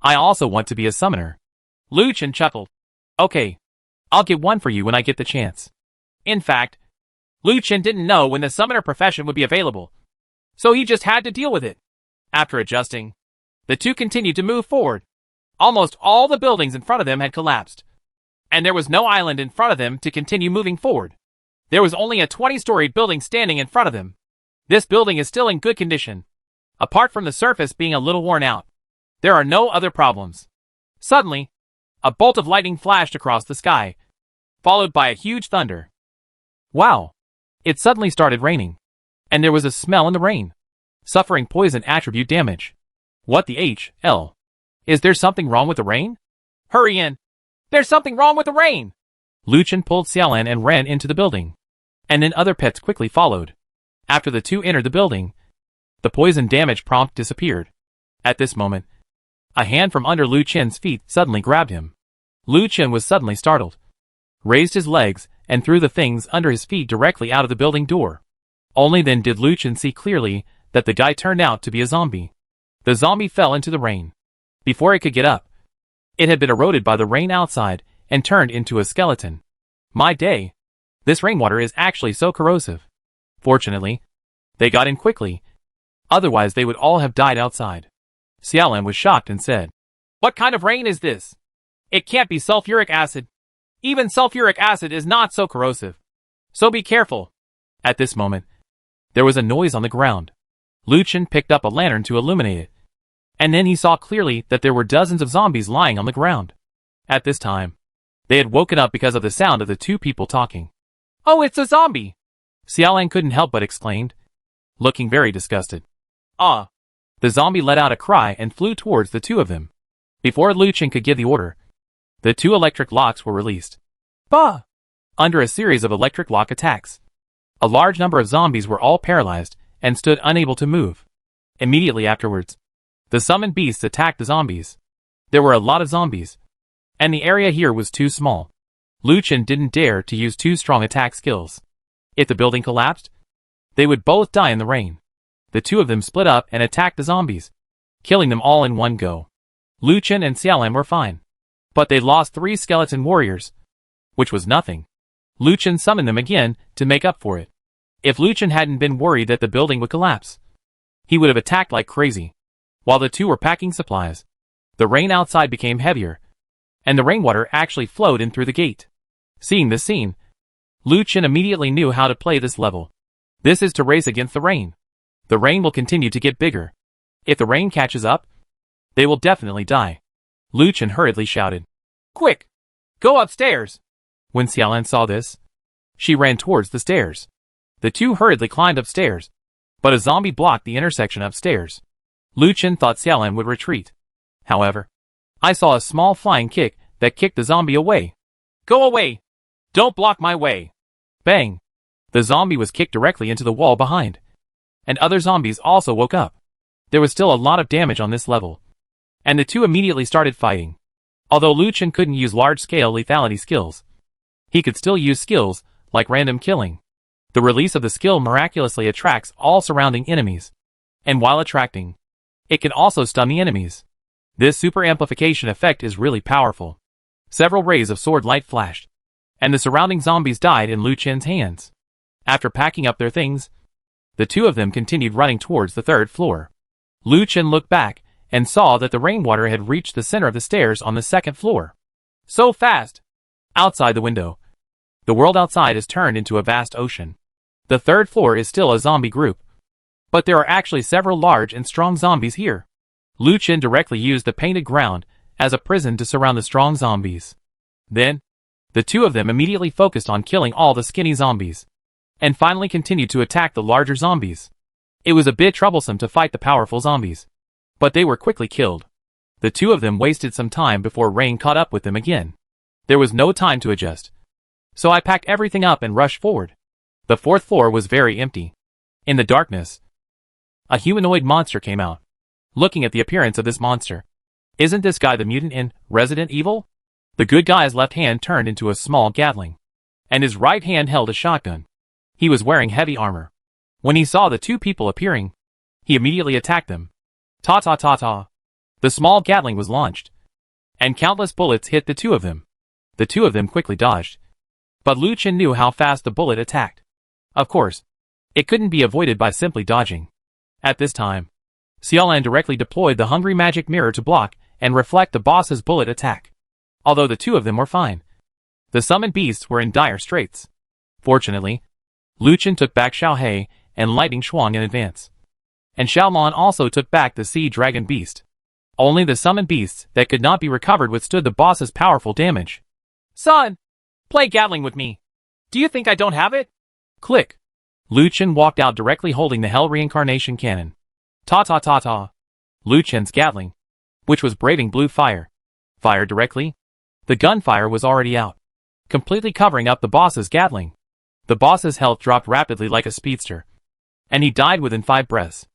I also want to be a summoner." Lu Chen chuckled. "Okay, I'll get one for you when I get the chance." In fact, Lu Chen didn't know when the summoner profession would be available, so he just had to deal with it. After adjusting, the two continued to move forward. Almost all the buildings in front of them had collapsed, and there was no island in front of them to continue moving forward. There was only a 20-storied building standing in front of them. This building is still in good condition. Apart from the surface being a little worn out, there are no other problems. Suddenly, a bolt of lightning flashed across the sky, followed by a huge thunder. Wow! It suddenly started raining, and there was a smell in the rain. Suffering poison attribute damage. What the hell? Is there something wrong with the rain? Hurry in! There's something wrong with the rain! Lu Chen pulled Xiaolan and ran into the building, and then other pets quickly followed. After the two entered the building, the poison damage prompt disappeared. At this moment, a hand from under Lu Chen's feet suddenly grabbed him. Lu Chen was suddenly startled, raised his legs, and threw the things under his feet directly out of the building door. Only then did Lu Chen see clearly that the guy turned out to be a zombie. The zombie fell into the rain. Before it could get up, it had been eroded by the rain outside and turned into a skeleton. My day! This rainwater is actually so corrosive. Fortunately, they got in quickly. Otherwise they would all have died outside. Xiaolan was shocked and said, "What kind of rain is this? It can't be sulfuric acid. Even sulfuric acid is not so corrosive. So be careful." At this moment, there was a noise on the ground. Lu Chen picked up a lantern to illuminate it. And then he saw clearly that there were dozens of zombies lying on the ground. At this time, they had woken up because of the sound of the two people talking. "Oh, it's a zombie!" Xiaolan couldn't help but exclaimed, looking very disgusted. "Ah!" The zombie let out a cry and flew towards the two of them. Before Lu Chen could give the order, the two electric locks were released. Bah! Under a series of electric lock attacks, a large number of zombies were all paralyzed and stood unable to move. Immediately afterwards, the summoned beasts attacked the zombies. There were a lot of zombies, and the area here was too small. Lu Chen didn't dare to use too strong attack skills. If the building collapsed, they would both die in the rain. The two of them split up and attacked the zombies, killing them all in one go. Lu Chen and Xiaolan were fine, but they lost 3 skeleton warriors, which was nothing. Lu Chen summoned them again to make up for it. If Lu Chen hadn't been worried that the building would collapse, he would have attacked like crazy. While the two were packing supplies, the rain outside became heavier, and the rainwater actually flowed in through the gate. Seeing this scene, Lu Chen immediately knew how to play this level. This is to race against the rain. The rain will continue to get bigger. If the rain catches up, they will definitely die. Lu Chen hurriedly shouted, "Quick! Go upstairs!" When Xiaolan saw this, she ran towards the stairs. The two hurriedly climbed upstairs, but a zombie blocked the intersection upstairs. Lu Chen thought Xiaolan would retreat. However, I saw a small flying kick that kicked the zombie away. "Go away! Don't block my way!" Bang! The zombie was kicked directly into the wall behind. And other zombies also woke up. There was still a lot of damage on this level, and the two immediately started fighting. Although Lu Chen couldn't use large-scale lethality skills, he could still use skills like random killing. The release of the skill miraculously attracts all surrounding enemies, and while attracting, it can also stun the enemies. This super amplification effect is really powerful. Several rays of sword light flashed, and the surrounding zombies died in Lu Chen's hands. After packing up their things, the two of them continued running towards the 3rd floor. Lu Chen looked back and saw that the rainwater had reached the center of the stairs on the 2nd floor. So fast! Outside the window, the world outside is turned into a vast ocean. The 3rd floor is still a zombie group, but there are actually several large and strong zombies here. Lu Chen directly used the painted ground as a prison to surround the strong zombies. Then, the two of them immediately focused on killing all the skinny zombies, and finally continued to attack the larger zombies. It was a bit troublesome to fight the powerful zombies, but they were quickly killed. The two of them wasted some time before rain caught up with them again. There was no time to adjust, so I packed everything up and rushed forward. The 4th floor was very empty. In the darkness, a humanoid monster came out. Looking at the appearance of this monster, isn't this guy the mutant in Resident Evil? The good guy's left hand turned into a small Gatling, and his right hand held a shotgun. He was wearing heavy armor. When he saw the two people appearing, he immediately attacked them. Ta-ta-ta-ta. The small Gatling was launched, and countless bullets hit the two of them. The two of them quickly dodged, but Lu Chen knew how fast the bullet attacked. Of course, it couldn't be avoided by simply dodging. At this time, Xiaolan directly deployed the Hungry Magic Mirror to block and reflect the boss's bullet attack. Although the two of them were fine, the summoned beasts were in dire straits. Fortunately, Lu Chen took back Xiaohe and Lightning Shuang in advance, and Xiaolan also took back the Sea Dragon Beast. Only the summoned beasts that could not be recovered withstood the boss's powerful damage. "Son, play Gatling with me. Do you think I don't have it?" Click. Lu Chen walked out directly holding the Hell Reincarnation Cannon. Ta-ta-ta-ta. Lu Chen's Gatling, which was braving blue fire, fired directly. The gunfire was already out, completely covering up the boss's Gatling. The boss's health dropped rapidly like a speedster, and he died within 5 breaths.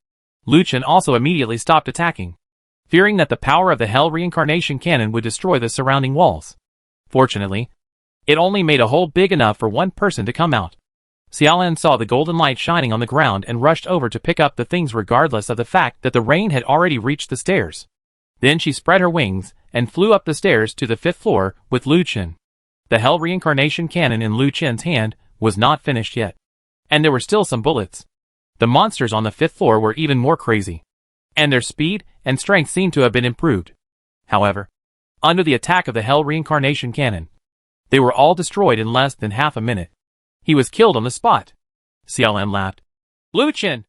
Lu Chen also immediately stopped attacking, fearing that the power of the Hell Reincarnation Cannon would destroy the surrounding walls. Fortunately, it only made a hole big enough for one person to come out. Xiaolan saw the golden light shining on the ground and rushed over to pick up the things regardless of the fact that the rain had already reached the stairs. Then she spread her wings and flew up the stairs to the 5th floor with Lu Chen. The Hell Reincarnation Cannon in Lu Chen's hand was not finished yet, and there were still some bullets. The monsters on the 5th floor were even more crazy. and their speed and strength seemed to have been improved. However, under the attack of the Hell Reincarnation Cannon, they were all destroyed in less than half a minute. He was killed on the spot. Xiaolan laughed. Lu Chen,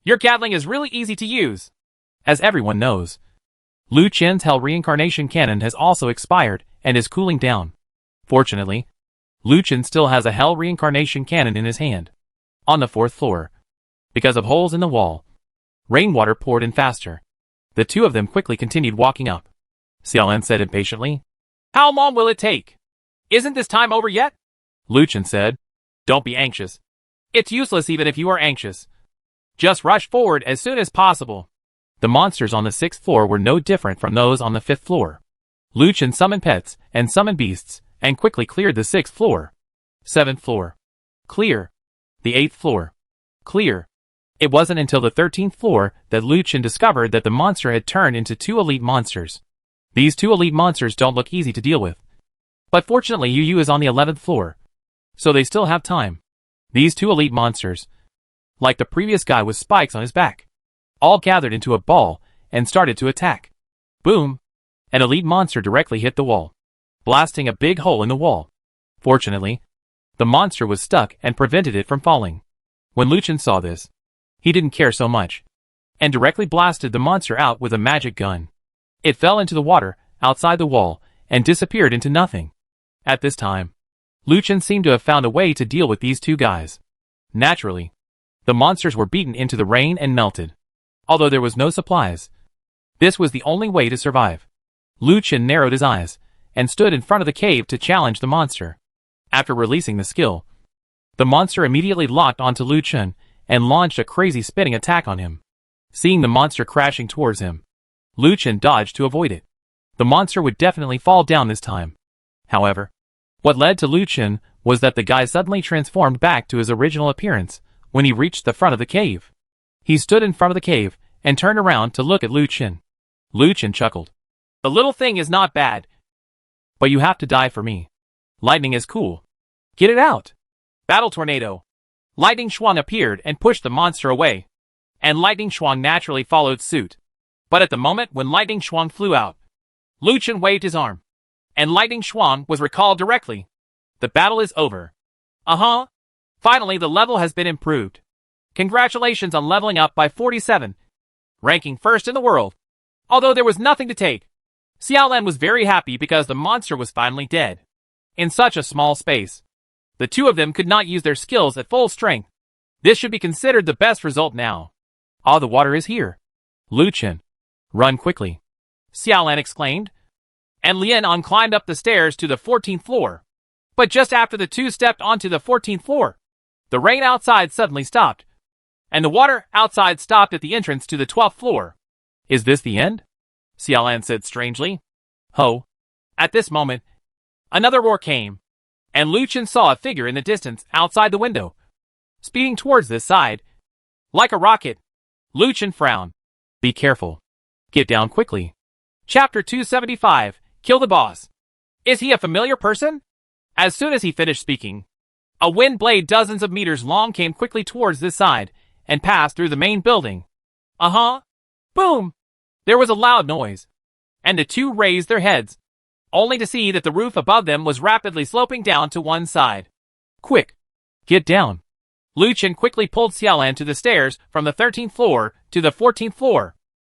your Gatling is really easy to use. As everyone knows, Lu Chen's Hell Reincarnation Cannon has also expired and is cooling down. Fortunately, Lu Chen still has a Hell Reincarnation Cannon in his hand. On the 4th floor, because of holes in the wall, rainwater poured in faster. The two of them quickly continued walking up. Xiaolan said impatiently, How long will it take? Isn't this time over yet? Lu Chen said, Don't be anxious. It's useless even if you are anxious. Just rush forward as soon as possible. The monsters on the 6th floor were no different from those on the 5th floor. Lu Chen summoned pets and summoned beasts and quickly cleared the 6th floor. 7th floor. Clear. The 8th floor. Clear. It wasn't until the 13th floor that Lu Chen discovered that the monster had turned into 2 elite monsters. These 2 elite monsters don't look easy to deal with. But fortunately Yu Yu is on the 11th floor, so they still have time. These 2 elite monsters, like the previous guy with spikes on his back, all gathered into a ball and started to attack. Boom! An elite monster directly hit the wall, blasting a big hole in the wall. Fortunately, the monster was stuck and prevented it from falling. When Lu Chen saw this, he didn't care so much, and directly blasted the monster out with a magic gun. It fell into the water outside the wall and disappeared into nothing. At this time, Lu Chen seemed to have found a way to deal with these 2 guys. Naturally, the monsters were beaten into the rain and melted. Although there was no supplies, this was the only way to survive. Lu Chen narrowed his eyes and stood in front of the cave to challenge the monster. After releasing the skill, the monster immediately locked onto Lu Chen and launched a crazy spinning attack on him. Seeing the monster crashing towards him, Lu Chen dodged to avoid it. The monster would definitely fall down this time. However, what led to Lu Chen was that the guy suddenly transformed back to his original appearance when he reached the front of the cave. He stood in front of the cave and turned around to look at Lu Chen. Lu Chen chuckled. The little thing is not bad, but you have to die for me. Lightning is cool. Get it out. Battle Tornado. Lightning Shuang appeared and pushed the monster away, and Lightning Shuang naturally followed suit. But at the moment when Lightning Shuang flew out, Lu Chen waved his arm, and Lightning Shuang was recalled directly. The battle is over. Finally the level has been improved. Congratulations on leveling up by 47, ranking 1st in the world. Although there was nothing to take, Xiaolan was very happy because the monster was finally dead. In such a small space, the 2 of them could not use their skills at full strength. This should be considered the best result now. Ah, the water is here. Lu Chen, run quickly, Xiaolan exclaimed, and Lian An climbed up the stairs to the 14th floor. But just after the 2 stepped onto the 14th floor, the rain outside suddenly stopped, and the water outside stopped at the entrance to the 12th floor. Is this the end? Xiaolan said strangely. Ho! At this moment, another roar came, and Lu Chen saw a figure in the distance outside the window, speeding towards this side. Like a rocket, Lu Chen frowned. Be careful. Get down quickly. Chapter 275, Kill the Boss. Is he a familiar person? As soon as he finished speaking, a wind blade dozens of meters long came quickly towards this side and passed through the main building. Boom! There was a loud noise, and the 2 raised their heads, only to see that the roof above them was rapidly sloping down to one side. Quick! Get down! Lu Chen quickly pulled Xiaolan to the stairs from the 13th floor to the 14th floor.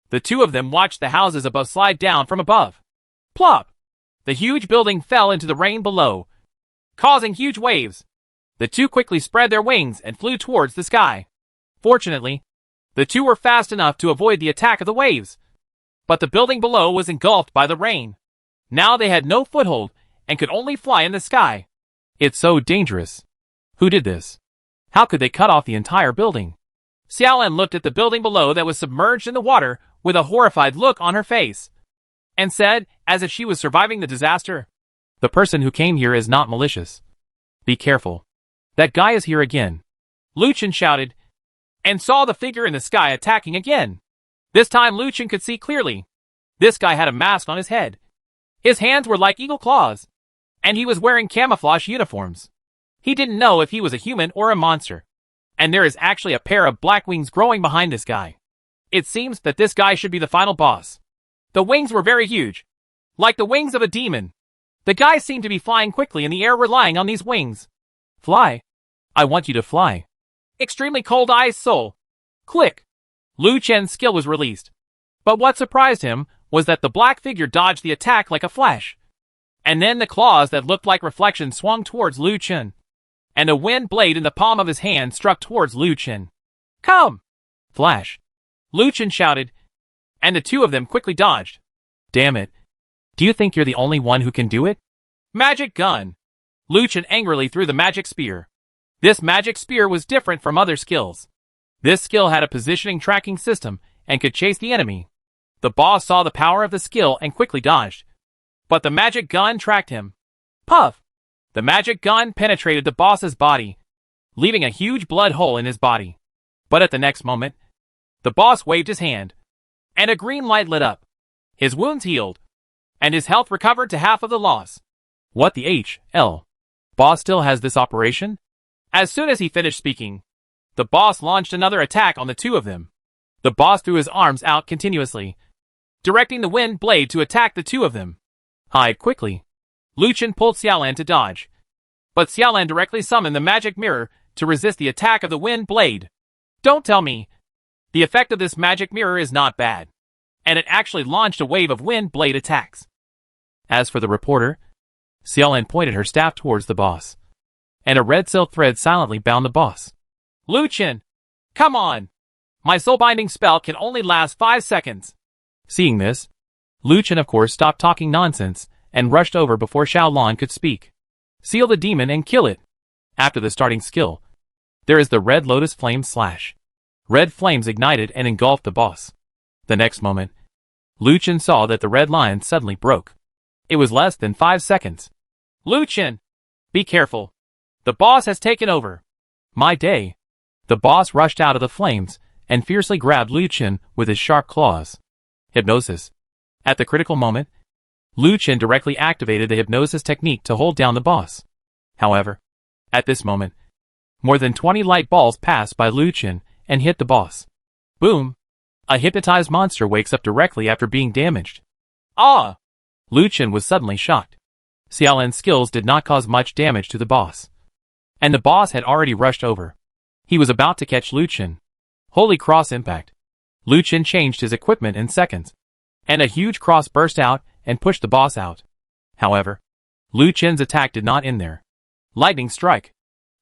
The 2 of them watched the houses above slide down from above. Plop! The huge building fell into the rain below, causing huge waves. The 2 quickly spread their wings and flew towards the sky. Fortunately, the 2 were fast enough to avoid the attack of the waves, but the building below was engulfed by the rain. Now they had no foothold and could only fly in the sky. It's so dangerous. Who did this? How could they cut off the entire building? Xiaolan looked at the building below that was submerged in the water with a horrified look on her face, and said, as if she was surviving the disaster, The person who came here is not malicious. Be careful. That guy is here again. Lu Chen shouted, and saw the figure in the sky attacking again. This time Lu Chen could see clearly. This guy had a mask on his head. His hands were like eagle claws, and he was wearing camouflage uniforms. He didn't know if he was a human or a monster. And there is actually a pair of black wings growing behind this guy. It seems that this guy should be the final boss. The wings were very huge. Like the wings of a demon. The guy seemed to be flying quickly in the air, relying on these wings. Fly. I want you to fly. Extremely cold ice soul. Click. Liu Chen's skill was released. But what surprised him was that the black figure dodged the attack like a flash. And then the claws that looked like reflections swung towards Liu Chen. And a wind blade in the palm of his hand struck towards Liu Chen. Come! Flash. Liu Chen shouted, and the two of them quickly dodged. Damn it. Do you think you're the only one who can do it? Magic gun. Liu Chen angrily threw the magic spear. This magic spear was different from other skills. This skill had a positioning tracking system and could chase the enemy. The boss saw the power of the skill and quickly dodged. But the magic gun tracked him. Puff! The magic gun penetrated the boss's body, leaving a huge blood hole in his body. But at the next moment, the boss waved his hand, and a green light lit up. His wounds healed, and his health recovered to half of the loss. What the hell? Boss still has this operation? As soon as he finished speaking, the boss launched another attack on the two of them. The boss threw his arms out continuously, directing the wind blade to attack the two of them. Hide quickly. Liu Chen pulled Xiaolan to dodge, but Xiaolan directly summoned the magic mirror to resist the attack of the wind blade. Don't tell me. The effect of this magic mirror is not bad, and it actually launched a wave of wind blade attacks. As for the reporter, Xiaolan pointed her staff towards the boss, and a red silk thread silently bound the boss. Liu Chen, come on! My soul-binding spell can only last 5 seconds. Seeing this, Liu Chen of course stopped talking nonsense and rushed over before Xiaolan could speak. Seal the demon and kill it. After the starting skill, there is the red lotus flame slash. Red flames ignited and engulfed the boss. The next moment, Liu Chen saw that the red line suddenly broke. It was less than 5 seconds. Liu Chen, be careful. The boss has taken over. My day. The boss rushed out of the flames and fiercely grabbed Liu Chen with his sharp claws. Hypnosis. At the critical moment, Liu Chen directly activated the hypnosis technique to hold down the boss. However, at this moment, more than 20 light balls passed by Liu Chen and hit the boss. Boom! A hypnotized monster wakes up directly after being damaged. Ah! Liu Chen was suddenly shocked. Xiaolan's skills did not cause much damage to the boss. And the boss had already rushed over. He was about to catch Liu Chen. Holy cross impact. Liu Chen changed his equipment in seconds, and a huge cross burst out and pushed the boss out. However, Liu Chen's attack did not end there. Lightning strike.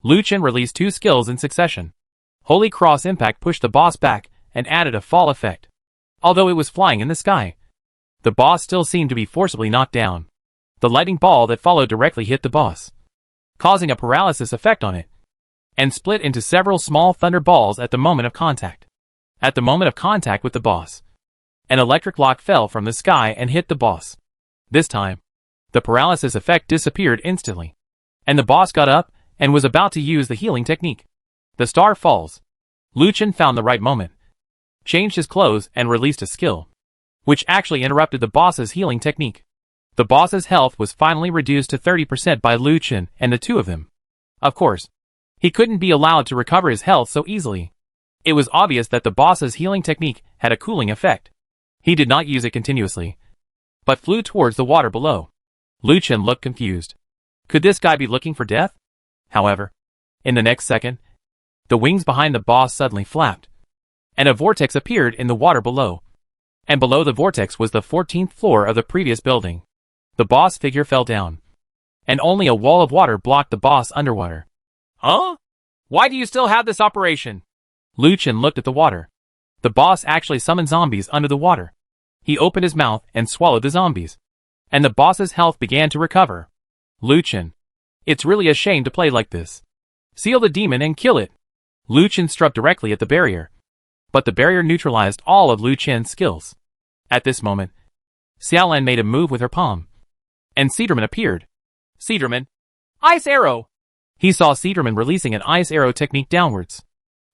Liu Chen released 2 skills in succession. Holy cross impact pushed the boss back and added a fall effect. Although it was flying in the sky, the boss still seemed to be forcibly knocked down. The lightning ball that followed directly hit the boss, causing a paralysis effect on it, and split into several small thunder balls at the moment of contact. At the moment of contact with the boss, an electric lock fell from the sky and hit the boss. This time, the paralysis effect disappeared instantly, and the boss got up and was about to use the healing technique. The star falls. Liu Chen found the right moment, changed his clothes and released a skill, which actually interrupted the boss's healing technique. The boss's health was finally reduced to 30% by Liu Chen and the two of them. Of course, he couldn't be allowed to recover his health so easily. It was obvious that the boss's healing technique had a cooling effect. He did not use it continuously, but flew towards the water below. Liu Chen looked confused. Could this guy be looking for death? However, in the next second, the wings behind the boss suddenly flapped, and a vortex appeared in the water below. And below the vortex was the 14th floor of the previous building. The boss figure fell down, and only a wall of water blocked the boss underwater. Huh? Why do you still have this operation? Liu Chen looked at the water. The boss actually summoned zombies under the water. He opened his mouth and swallowed the zombies, and the boss's health began to recover. Liu Chen, it's really a shame to play like this. Seal the demon and kill it. Liu Chen struck directly at the barrier, but the barrier neutralized all of Liu Chen's skills. At this moment, Xiaolan made a move with her palm, and Cedarman appeared. Cedarman, ice arrow! He saw Cedarman releasing an ice arrow technique downwards.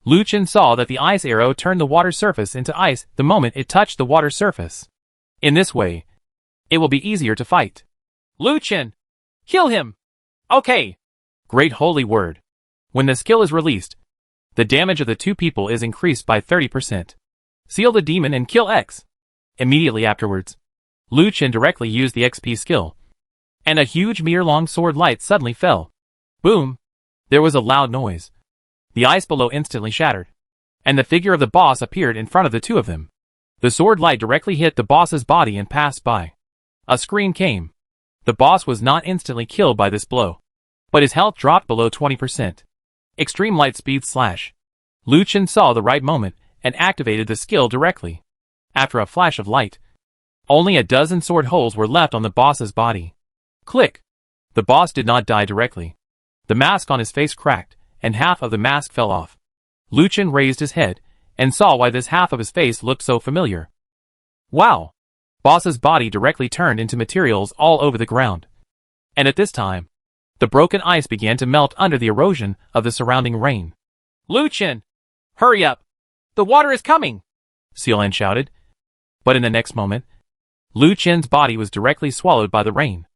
Liu Chen saw that the ice arrow turned the water surface into ice the moment it touched the water surface. In this way, it will be easier to fight. Liu Chen, kill him! Okay. Great holy word. When the skill is released, the damage of the two people is increased by 30%. Seal the demon and kill X. Immediately afterwards, Lu Chen directly used the XP skill, and a huge meter-long sword light suddenly fell. Boom! There was a loud noise. The ice below instantly shattered, and the figure of the boss appeared in front of the two of them. The sword light directly hit the boss's body and passed by. A scream came. The boss was not instantly killed by this blow, but his health dropped below 20%. Extreme light speed slash. Lu Chen saw the right moment and activated the skill directly. After a flash of light, only a dozen sword holes were left on the boss's body. Click! The boss did not die directly. The mask on his face cracked, and half of the mask fell off. Lu Chen raised his head and saw why this half of his face looked so familiar. Wow! Boss's body directly turned into materials all over the ground. And at this time, the broken ice began to melt under the erosion of the surrounding rain. Lu Chen! Hurry up! The water is coming! Xiaolan shouted. But in the next moment, Lu Chen's body was directly swallowed by the rain.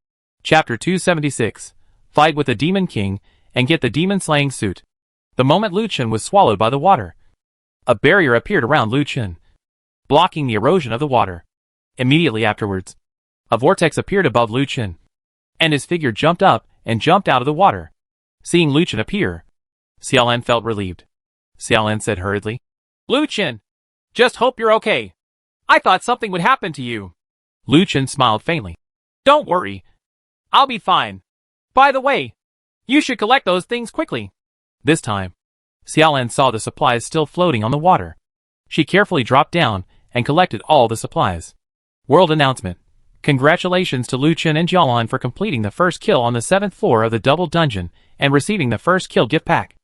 Chapter 276. Fight with the Demon King and get the demon-slaying suit. The moment Lu Chen was swallowed by the water, a barrier appeared around Lu Chen, blocking the erosion of the water. Immediately afterwards, a vortex appeared above Lu Chen, and his figure jumped up and jumped out of the water. Seeing Lu Chen appear, Xiaolan felt relieved. Xiaolan said hurriedly, Lu Chen, just hope you're okay. I thought something would happen to you. Lu Chen smiled faintly. Don't worry. I'll be fine. By the way, you should collect those things quickly. This time, Xiaolan saw the supplies still floating on the water. She carefully dropped down and collected all the supplies. World announcement. Congratulations to Lu Chen and Xiaolan for completing the first kill on the 7th floor of the double dungeon and receiving the first kill gift pack.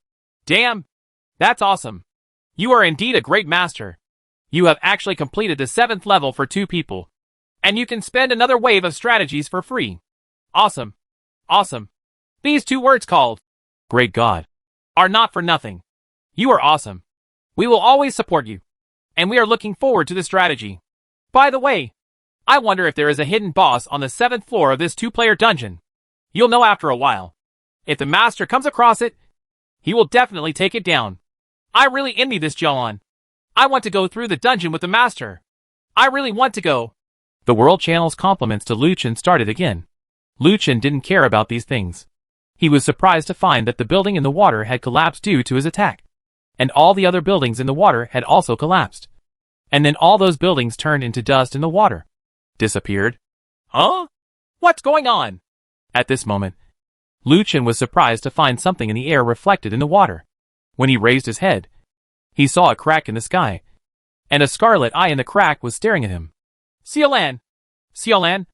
Damn! That's awesome. You are indeed a great master. You have actually completed the 7th level for 2 people. And you can spend another wave of strategies for free. Awesome. Awesome. These 2 words called, Great God, are not for nothing. You are awesome. We will always support you. And we are looking forward to the strategy. By the way, I wonder if there is a hidden boss on the 7th floor of this 2-player dungeon. You'll know after a while. If the master comes across it, he will definitely take it down. I really envy this Xiaolan. I want to go through the dungeon with the master. I really want to go. The World Channel's compliments to Lu Chen started again. Lu Chen didn't care about these things. He was surprised to find that the building in the water had collapsed due to his attack. And all the other buildings in the water had also collapsed. And then all those buildings turned into dust in the water. Disappeared. Huh? What's going on? At this moment, Lu Chen was surprised to find something in the air reflected in the water. When he raised his head, he saw a crack in the sky, and a scarlet eye in the crack was staring at him. Xiaolan! Xiaolan!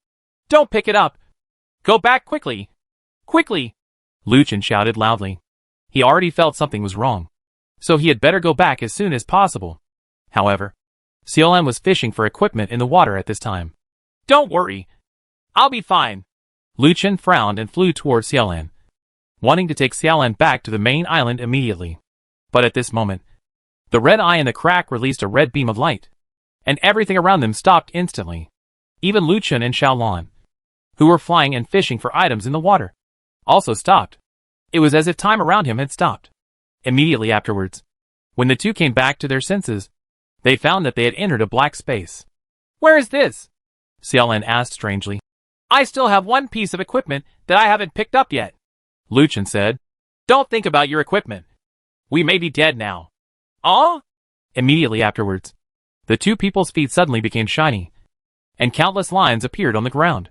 Don't pick it up! Go back quickly! Quickly! Lu Chen shouted loudly. He already felt something was wrong, so he had better go back as soon as possible. However, Xiaolan was fishing for equipment in the water at this time. Don't worry. I'll be fine. Lu Chen frowned and flew towards Xiaolan, wanting to take Xiaolan back to the main island immediately. But at this moment, the red eye in the crack released a red beam of light, and everything around them stopped instantly. Even Lu Chen and Xiaolan, who were flying and fishing for items in the water, also stopped. It was as if time around him had stopped. Immediately afterwards, when the two came back to their senses, they found that they had entered a black space. Where is this? Xiaolan asked strangely. I still have one piece of equipment that I haven't picked up yet. Lu Chen said. Don't think about your equipment. We may be dead now. Immediately afterwards, the two people's feet suddenly became shiny, and countless lines appeared on the ground.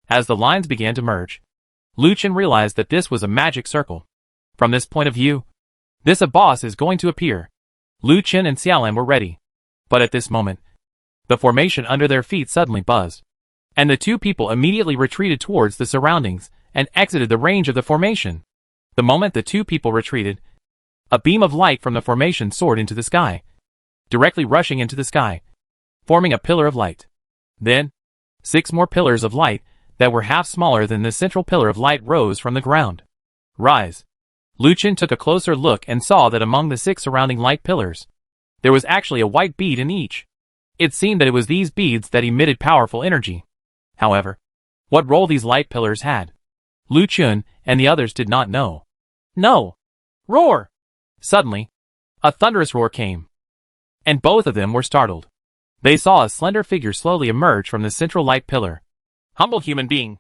As the lines began to merge, Lu Chen realized that this was a magic circle. From this point of view, this boss is going to appear. Lu Chen and Xiaolan were ready. But at this moment, the formation under their feet suddenly buzzed, and the two people immediately retreated towards the surroundings and exited the range of the formation. The moment the two people retreated, a beam of light from the formation soared into the sky, directly rushing into the sky, forming a pillar of light. Then, 6 more pillars of light that were half smaller than the central pillar of light rose from the ground. Rise. Lu Chen took a closer look and saw that among the 6 surrounding light pillars, there was actually a white bead in each. It seemed that it was these beads that emitted powerful energy. However, what role these light pillars had, Lu Chen and the others did not know. No! Roar! Suddenly, a thunderous roar came, and both of them were startled. They saw a slender figure slowly emerge from the central light pillar. Humble human being,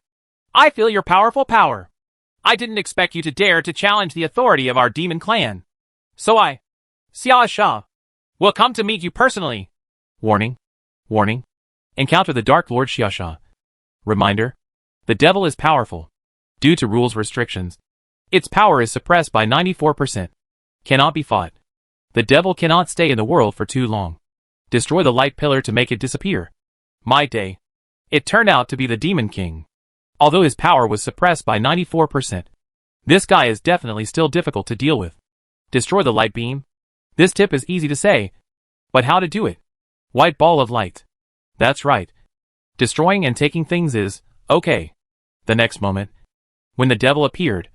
I feel your powerful power. I didn't expect you to dare to challenge the authority of our demon clan. So I, Xia Sha, will come to meet you personally. Warning. Warning. Encounter the Dark Lord Xia Sha. Reminder. The devil is powerful. Due to rules restrictions, its power is suppressed by 94%. Cannot be fought. The devil cannot stay in the world for too long. Destroy the light pillar to make it disappear. My day. It turned out to be the Demon King. Although his power was suppressed by 94%. This guy is definitely still difficult to deal with. Destroy the light beam. This tip is easy to say. But how to do it? White ball of light. That's right. Destroying and taking things is, okay. The next moment, when the devil appeared,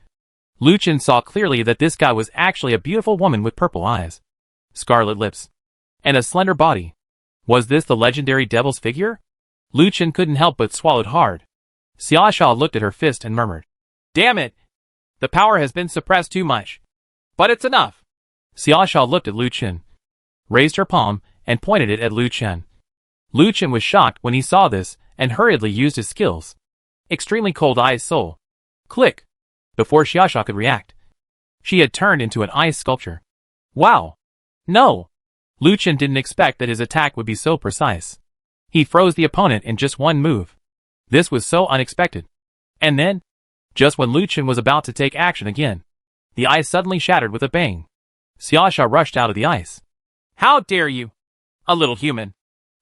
Lu Chen saw clearly that this guy was actually a beautiful woman with purple eyes, scarlet lips, and a slender body. Was this the legendary devil's figure? Lu Chen couldn't help but swallowed hard. Xia Sha looked at her fist and murmured, Damn it! The power has been suppressed too much. But it's enough. Xia Sha looked at Lu Chen, raised her palm, and pointed it at Lu Chen. Lu Chen was shocked when he saw this, and hurriedly used his skills. Extremely Cold Ice Soul. Click. Before Xia Sha could react, she had turned into an ice sculpture. Wow! No! Lu Chen didn't expect that his attack would be so precise. He froze the opponent in just one move. This was so unexpected. And then, just when Lu Chen was about to take action again, the ice suddenly shattered with a bang. Xia Sha rushed out of the ice. How dare you, a little human,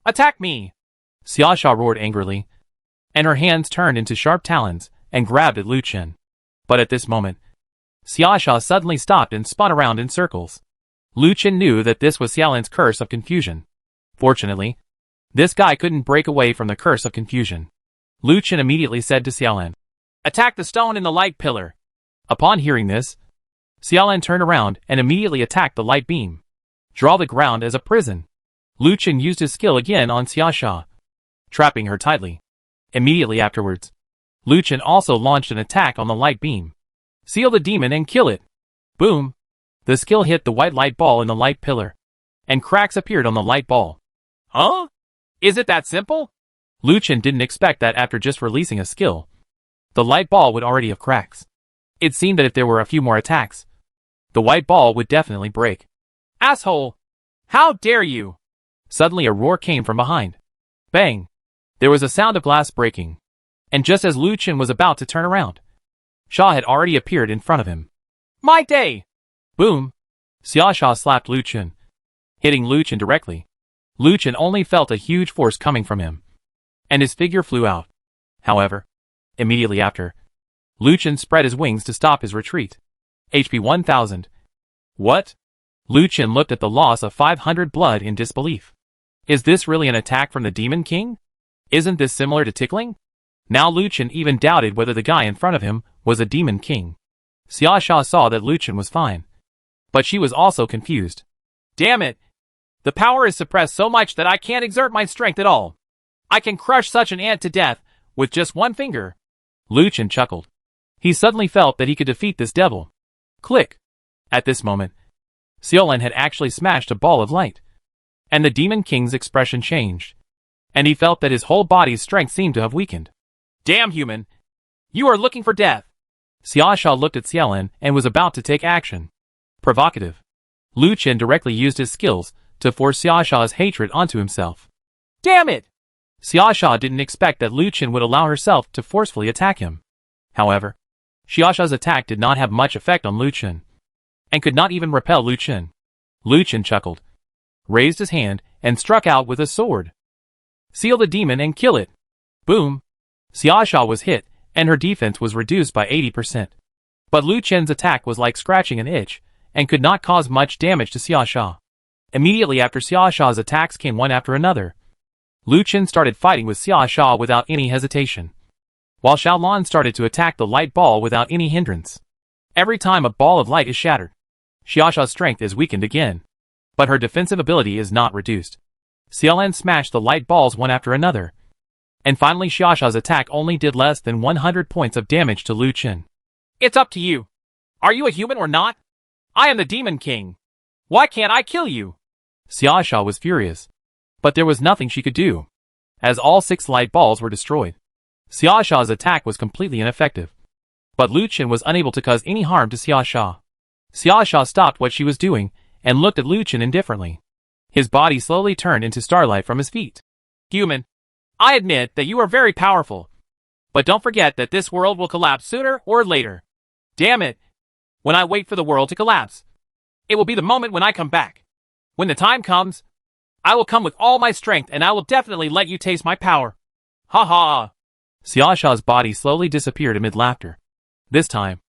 attack me! Xia Sha roared angrily, and her hands turned into sharp talons and grabbed at Lu Chen. But at this moment, Xia Sha suddenly stopped and spun around in circles. Lu Chen knew that this was Xiaolan's curse of confusion. Fortunately, this guy couldn't break away from the curse of confusion. Lu Chen immediately said to Xiaolan, Attack the stone in the light pillar. Upon hearing this, Xiaolan turned around and immediately attacked the light beam. Draw the ground as a prison. Lu Chen used his skill again on Xia Sha, trapping her tightly. Immediately afterwards, Lu Chen also launched an attack on the light beam. Seal the demon and kill it. Boom! The skill hit the white light ball in the light pillar, and cracks appeared on the light ball. Huh? Is it that simple? Lu Chen didn't expect that after just releasing a skill, the light ball would already have cracks. It seemed that if there were a few more attacks, the white ball would definitely break. Asshole! How dare you! Suddenly a roar came from behind. Bang! There was a sound of glass breaking. And just as Lu Chen was about to turn around, Sha had already appeared in front of him. My day! Boom! Xia Sha slapped Lu Chen, hitting Lu Chen directly. Lu Chen only felt a huge force coming from him, and his figure flew out. However, immediately after, Lu Chen spread his wings to stop his retreat. HP 1000. What? Lu Chen looked at the loss of 500 blood in disbelief. Is this really an attack from the Demon King? Isn't this similar to tickling? Now Lu Chen even doubted whether the guy in front of him was a Demon King. Xia Sha saw that Lu Chen was fine, but she was also confused. Damn it! The power is suppressed so much that I can't exert my strength at all. I can crush such an ant to death with just one finger. Lu Chen chuckled. He suddenly felt that he could defeat this devil. Click! At this moment, Xiaolan had actually smashed a ball of light, and the Demon King's expression changed, and he felt that his whole body's strength seemed to have weakened. Damn human! You are looking for death! Xia Sha looked at Xiaolan and was about to take action. Provocative. Lu Chen directly used his skills to force Xia Sha's hatred onto himself. Damn it! Xia Sha didn't expect that Lu Chen would allow herself to forcefully attack him. However, Xia Sha's attack did not have much effect on Lu Chen, and could not even repel Lu Chen. Lu Chen chuckled, raised his hand, and struck out with a sword. Seal the demon and kill it. Boom! Xia Sha was hit, and her defense was reduced by 80%. But Lu Chen's attack was like scratching an itch, and could not cause much damage to Xia Sha. Immediately after Xia Sha's attacks came one after another. Lu Chen started fighting with Xia Sha without any hesitation, while Xiaolan started to attack the light ball without any hindrance. Every time a ball of light is shattered, Xia Sha's strength is weakened again, but her defensive ability is not reduced. Xiaolan smashed the light balls one after another, and finally Xia Sha's attack only did less than 100 points of damage to Lu Chen. It's up to you. Are you a human or not? I am the Demon King. Why can't I kill you? Xiaosha was furious. But there was nothing she could do, as all 6 light balls were destroyed. Xiaosha's attack was completely ineffective. But Lu Qin was unable to cause any harm to Xiaosha. Xiaosha stopped what she was doing and looked at Lu Qin indifferently. His body slowly turned into starlight from his feet. Human, I admit that you are very powerful. But don't forget that this world will collapse sooner or later. Damn it. When I wait for the world to collapse, it will be the moment when I come back. When the time comes, I will come with all my strength and I will definitely let you taste my power. Ha ha. Xiaosha's body slowly disappeared amid laughter. This time,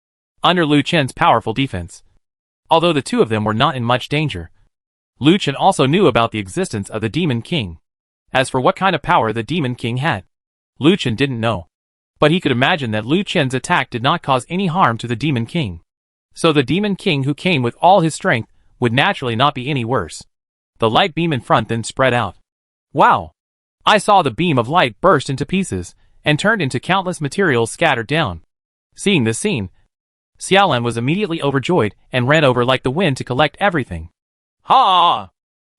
under Lu Qin's powerful defense. Although the two of them were not in much danger, Lu Qin also knew about the existence of the Demon King. As for what kind of power the Demon King had, Lu Qin didn't know. But he could imagine that Lu Qin's attack did not cause any harm to the Demon King. So the Demon King who came with all his strength would naturally not be any worse. The light beam in front then spread out. Wow! I saw the beam of light burst into pieces and turned into countless materials scattered down. Seeing this scene, Xiaolan was immediately overjoyed and ran over like the wind to collect everything. Ha!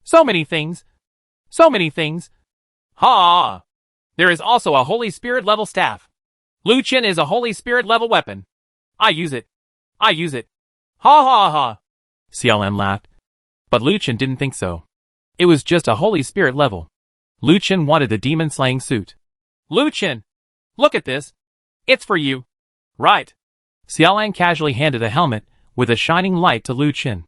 So many things! So many things! Ha! There is also a Holy Spirit level staff. Lu Qin is a Holy Spirit level weapon. I use it. I use it. Ha ha ha! Xiaolan laughed. But Lu Qin didn't think so. It was just a Holy Spirit level. Lu Qin wanted the demon-slaying suit. Lu Qin! Look at this! It's for you. Right. Xiaolan casually handed a helmet with a shining light to Lu Qin.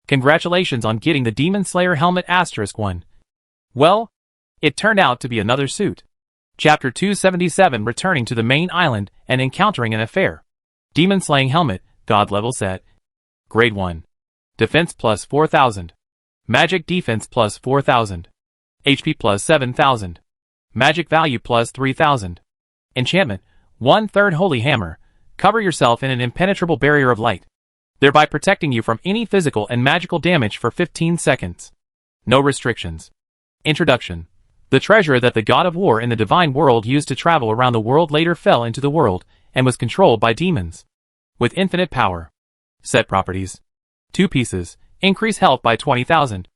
Congratulations on getting the Demon Slayer helmet *1. Well, it turned out to be another suit. Chapter 277 Returning to the main island and encountering an affair. Demon Slaying Helmet, God level set. Grade 1. Defense plus 4000. Magic defense plus 4000. HP plus 7000. Magic value plus 3000. Enchantment, 1/3 Holy Hammer. Cover yourself in an impenetrable barrier of light, thereby protecting you from any physical and magical damage for 15 seconds. No restrictions. Introduction. The treasure that the god of war in the divine world used to travel around the world later fell into the world and was controlled by demons. With infinite power. Set properties. 2 pieces. Increase health by 20,000.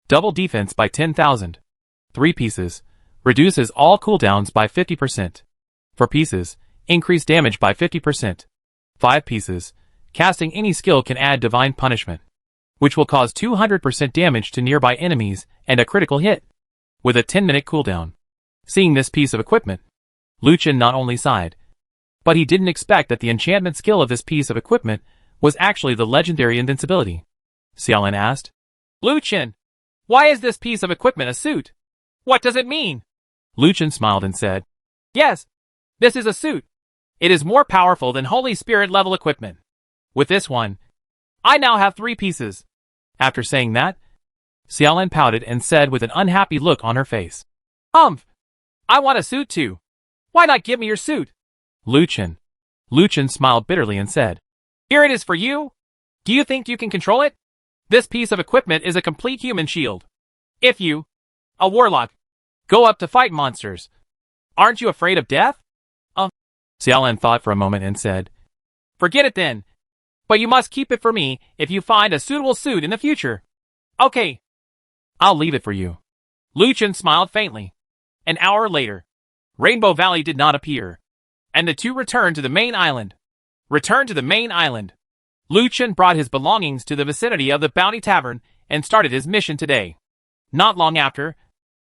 Double defense by 10,000. 3 pieces. Reduces all cooldowns by 50%. 4 pieces. Increase damage by 50%. 5 pieces. Casting any skill can add divine punishment, which will cause 200% damage to nearby enemies and a critical hit, with a 10-minute cooldown. Seeing this piece of equipment, Lu Qin not only sighed, but he didn't expect that the enchantment skill of this piece of equipment was actually the legendary invincibility. Xiaolan asked, Lu Qin, why is this piece of equipment a suit? What does it mean? Lu Qin smiled and said, yes, this is a suit. It is more powerful than Holy Spirit level equipment. With this one, I now have 3 pieces. After saying that, Xiaolan pouted and said with an unhappy look on her face, I want a suit too. Why not give me your suit? Lu Qin. Lu Qin smiled bitterly and said, here it is for you. Do you think you can control it? This piece of equipment is a complete human shield. If you, a warlock, go up to fight monsters, aren't you afraid of death? Xiaolan thought for a moment and said, forget it then. But you must keep it for me if you find a suitable suit in the future. Okay. I'll leave it for you. Lu Qin smiled faintly. An hour later, Rainbow Valley did not appear, and the two returned to the main island. Returned to the main island. Lu Qin brought his belongings to the vicinity of the Bounty Tavern and started his mission today. Not long after,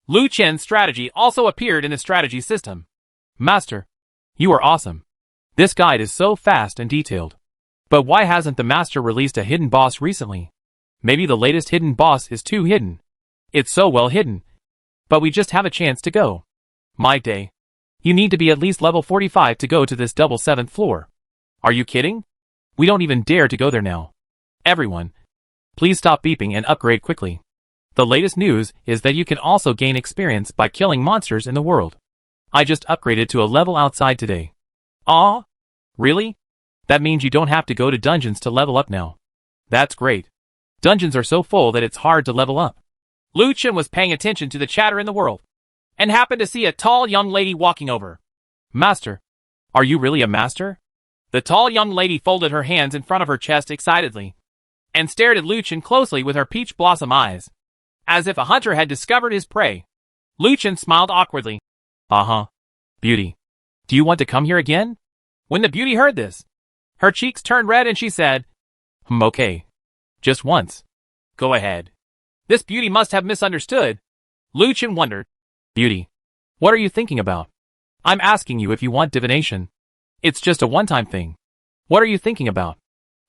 Lu Qin's strategy also appeared in the strategy system. Master, you are awesome. This guide is so fast and detailed. But why hasn't the master released a hidden boss recently? Maybe the latest hidden boss is too hidden. It's so well hidden. But we just have a chance to go. My day. You need to be at least level 45 to go to this double 7th floor. Are you kidding? We don't even dare to go there now. Everyone, please stop beeping and upgrade quickly. The latest news is that you can also gain experience by killing monsters in the world. I just upgraded to a level outside today. Aw? Really? That means you don't have to go to dungeons to level up now. That's great. Dungeons are so full that it's hard to level up. Lu Qin was paying attention to the chatter in the world, and happened to see a tall young lady walking over. Master, are you really a master? The tall young lady folded her hands in front of her chest excitedly, and stared at Lu Qin closely with her peach blossom eyes. as if a hunter had discovered his prey. Lu Chen smiled awkwardly. Uh-huh. Beauty. Do you want to come here again? When the beauty heard this, her cheeks turned red and she said, Okay. Just once. Go ahead. This beauty must have misunderstood. Lu Chen wondered. Beauty. What are you thinking about? I'm asking you if you want divination. It's just a one-time thing. What are you thinking about?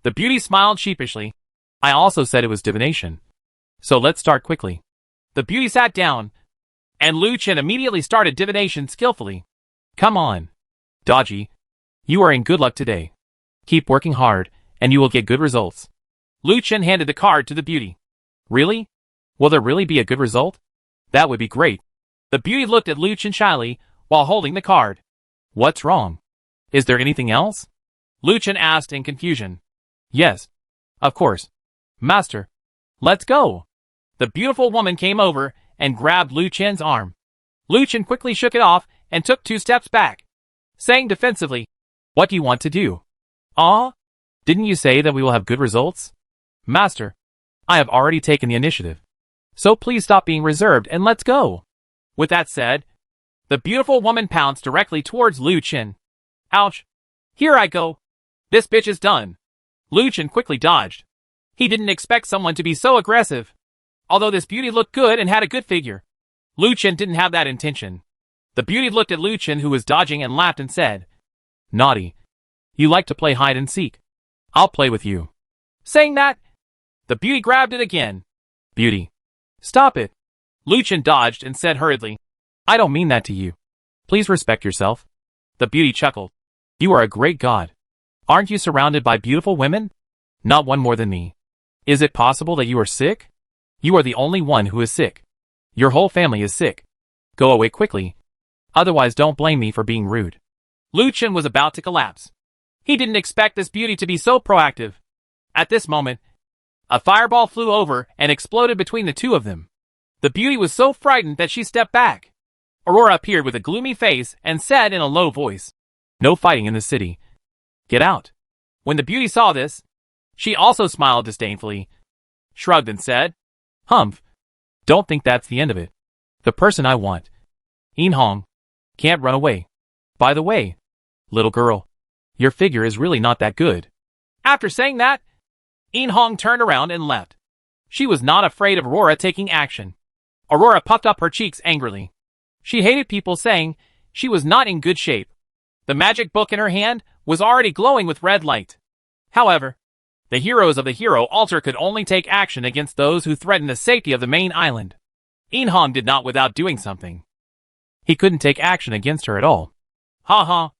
The beauty smiled sheepishly. I also said it was divination. So let's start quickly. The beauty sat down, and Lu Chen immediately started divination skillfully. Come on. Dodgy. You are in good luck today. Keep working hard, and you will get good results. Lu Chen handed the card to the beauty. Really? Will there really be a good result? That would be great. The beauty looked at Lu Chen shyly while holding the card. What's wrong? Is there anything else? Lu Chen asked in confusion. Yes. Of course. Master. Let's go. The beautiful woman came over and grabbed Lu Chen's arm. Lu Chen quickly shook it off and took 2 steps back, saying defensively, What do you want to do? Didn't you say that we will have good results? Master, I have already taken the initiative. So please stop being reserved and let's go. With that said, the beautiful woman pounced directly towards Lu Chen. Ouch. Here I go. This bitch is done. Lu Chen quickly dodged. He didn't expect someone to be so aggressive. Although this beauty looked good and had a good figure, Lu Chen didn't have that intention. The beauty looked at Lu Chen, who was dodging, and laughed and said, Naughty. You like to play hide and seek. I'll play with you. Saying that, the beauty grabbed it again. Beauty. Stop it. Lu Chen dodged and said hurriedly, I don't mean that to you. Please respect yourself. The beauty chuckled. You are a great god. Aren't you surrounded by beautiful women? Not one more than me. Is it possible that you are sick? You are the only one who is sick. Your whole family is sick. Go away quickly. Otherwise don't blame me for being rude. Lu Chen was about to collapse. He didn't expect this beauty to be so proactive. At this moment, a fireball flew over and exploded between the two of them. The beauty was so frightened that she stepped back. Aurora appeared with a gloomy face and said in a low voice, No fighting in the city. Get out. When the beauty saw this, she also smiled disdainfully, shrugged and said, Humph. Don't think that's the end of it. The person I want, Yin Hong, can't run away. By the way, little girl, your figure is really not that good. After saying that, Yin Hong turned around and left. She was not afraid of Aurora taking action. Aurora puffed up her cheeks angrily. She hated people saying she was not in good shape. The magic book in her hand was already glowing with red light. However, the heroes of the hero altar could only take action against those who threatened the safety of the main island. Yin Hong did not without doing something. He couldn't take action against her at all. Ha ha.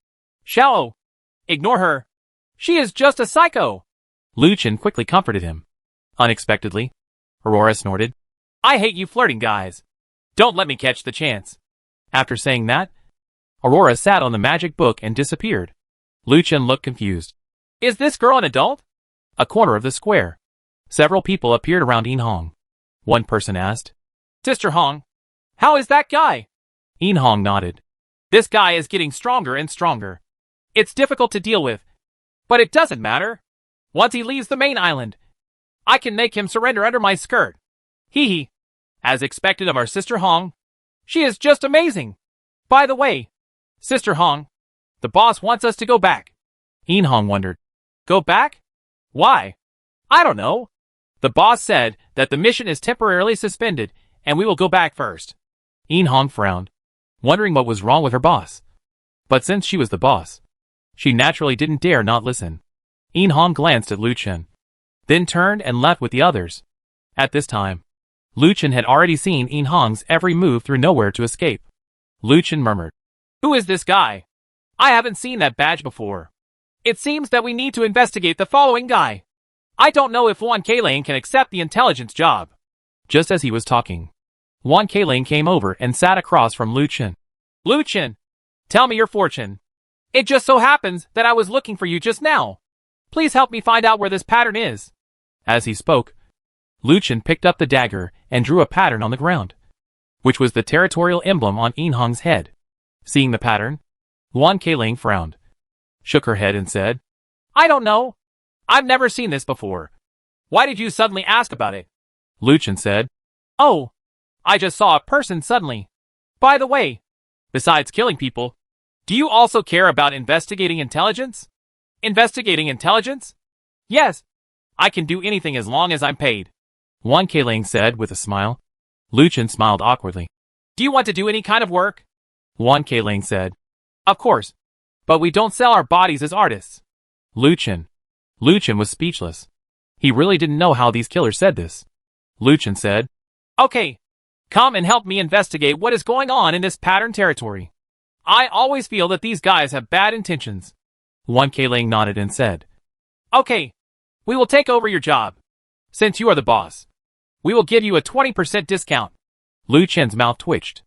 Shallow. Ignore her. She is just a psycho. Lu Chen quickly comforted him. Unexpectedly, Aurora snorted. I hate you flirting guys. Don't let me catch the chance. After saying that, Aurora sat on the magic book and disappeared. Lu Chen looked confused. Is this girl an adult? A corner of the square. Several people appeared around Yin Hong. One person asked, Sister Hong, how is that guy? Yin Hong nodded. This guy is getting stronger and stronger. It's difficult to deal with, but it doesn't matter. Once he leaves the main island, I can make him surrender under my skirt. Hee hee. As expected of our Sister Hong, she is just amazing. By the way, Sister Hong, the boss wants us to go back. Yin Hong wondered. Go back? Why? I don't know. The boss said that the mission is temporarily suspended and we will go back first. Yin Hong frowned, wondering what was wrong with her boss. But since she was the boss, she naturally didn't dare not listen. Yin Hong glanced at Lu Chen, then turned and left with the others. At this time, Lu Chen had already seen Yin Hong's every move through nowhere to escape. Lu Chen murmured, Who is this guy? I haven't seen that badge before. It seems that we need to investigate the following guy. I don't know if Wan Keilane can accept the intelligence job. Just as he was talking, Wan Keilane came over and sat across from Lu Chen. Lu Chen, tell me your fortune. It just so happens that I was looking for you just now. Please help me find out where this pattern is. As he spoke, Lu Chen picked up the dagger and drew a pattern on the ground, which was the territorial emblem on Yin Hong's head. Seeing the pattern, Wan Keilane frowned, shook her head and said, I don't know. I've never seen this before. Why did you suddenly ask about it? Lu Chen said, Oh, I just saw a person suddenly. By the way, besides killing people, do you also care about investigating intelligence? Investigating intelligence? Yes, I can do anything as long as I'm paid. Wan Keiling said with a smile. Lu Chen smiled awkwardly. Do you want to do any kind of work? Wan Keiling said. Of course, but we don't sell our bodies as artists. Lu Chen was speechless. He really didn't know how these killers said this. Lu Chen said, Okay, come and help me investigate what is going on in this pattern territory. I always feel that these guys have bad intentions. Wan Keiling nodded and said, Okay, we will take over your job. Since you are the boss, we will give you a 20% discount. Lu Chen's mouth twitched.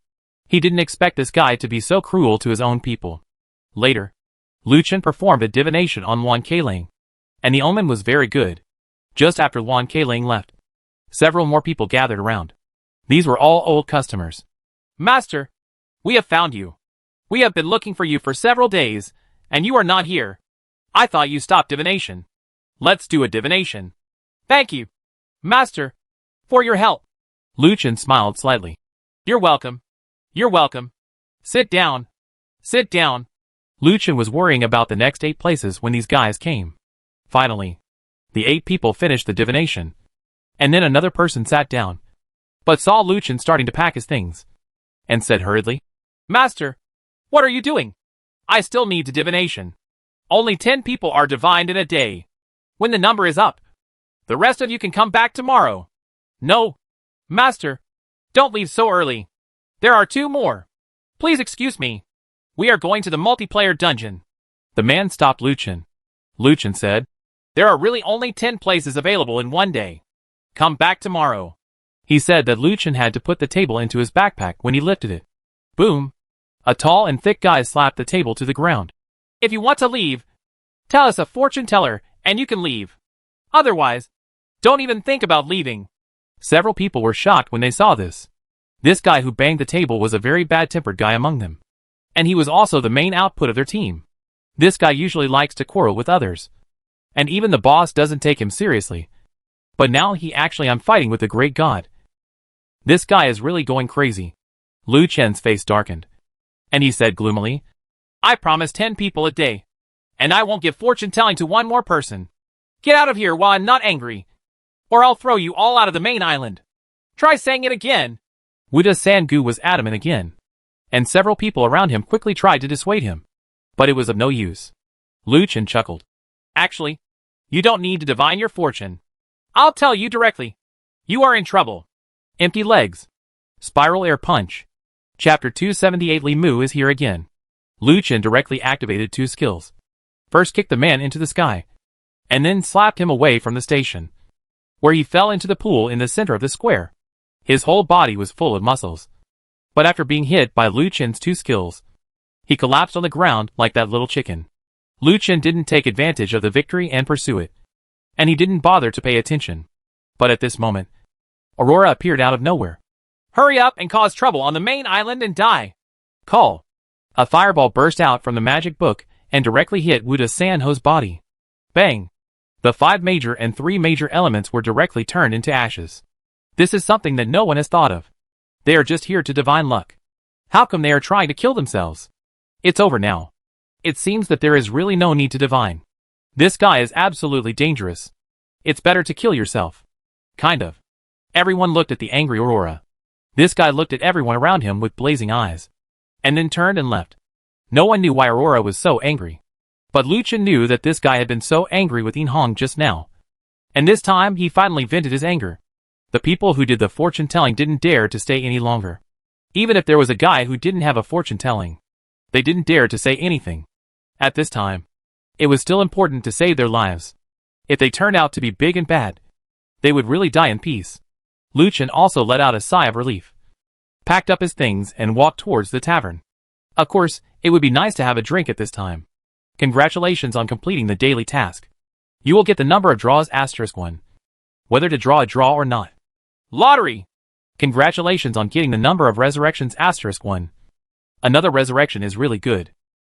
He didn't expect this guy to be so cruel to his own people. Later, Lu Chen performed a divination on Wan Keiling, and the omen was very good. Just after Wan Keiling left, several more people gathered around. These were all old customers. Master, we have found you. We have been looking for you for several days, and you are not here. I thought you stopped divination. Let's do a divination. Thank you, Master, for your help. Lu Chen smiled slightly. You're welcome. You're welcome. Sit down. Sit down. Lu Chen was worrying about the next 8 places when these guys came. Finally, the 8 people finished the divination. And then another person sat down, but saw Lu Chen starting to pack his things, and said hurriedly, Master, what are you doing? I still need to divination. Only 10 people are divined in a day. When the number is up, the rest of you can come back tomorrow. No, Master, don't leave so early. There are 2 more. Please excuse me. We are going to the multiplayer dungeon. The man stopped Lu Chen. Lu Chen said, There are really only 10 places available in one day. Come back tomorrow. He said that Lu Chen had to put the table into his backpack when he lifted it. Boom! A tall and thick guy slapped the table to the ground. If you want to leave, tell us a fortune teller and you can leave. Otherwise, don't even think about leaving. Several people were shocked when they saw this. This guy who banged the table was a very bad-tempered guy among them. And he was also the main output of their team. This guy usually likes to quarrel with others. And even the boss doesn't take him seriously. But now I'm fighting with the great god. This guy is really going crazy. Lu Chen's face darkened. And he said gloomily, I promise 10 people a day. And I won't give fortune telling to one more person. Get out of here while I'm not angry. Or I'll throw you all out of the main island. Try saying it again. Wuda Sangu was adamant again. And several people around him quickly tried to dissuade him. But it was of no use. Lu Chen chuckled. Actually, you don't need to divine your fortune. I'll tell you directly. You are in trouble. Empty legs. Spiral air punch. Chapter 278 Li Mu is here again. Lu Chen directly activated 2 skills. First kicked the man into the sky. And then slapped him away from the station, where he fell into the pool in the center of the square. His whole body was full of muscles. But after being hit by Lu Chen's 2 skills, he collapsed on the ground like that little chicken. Lu Chen didn't take advantage of the victory and pursue it. And he didn't bother to pay attention. But at this moment, Aurora appeared out of nowhere. Hurry up and cause trouble on the main island and die. Call. A fireball burst out from the magic book and directly hit Wuda Sanho's body. Bang. The 5 major and 3 major elements were directly turned into ashes. This is something that no one has thought of. They are just here to divine luck. How come they are trying to kill themselves? It's over now. It seems that there is really no need to divine. This guy is absolutely dangerous. It's better to kill yourself. Kind of. Everyone looked at the angry Aurora. This guy looked at everyone around him with blazing eyes. And then turned and left. No one knew why Aurora was so angry. But Lu Chen knew that this guy had been so angry with Yin Hong just now. And this time he finally vented his anger. The people who did the fortune telling didn't dare to stay any longer. Even if there was a guy who didn't have a fortune telling, they didn't dare to say anything. At this time, it was still important to save their lives. If they turned out to be big and bad, they would really die in peace. Lu Chen also let out a sigh of relief, packed up his things and walked towards the tavern. Of course, it would be nice to have a drink at this time. Congratulations on completing the daily task. You will get the number of draws *1. Whether to draw a draw or not. Lottery! Congratulations on getting the number of resurrections *1. Another resurrection is really good.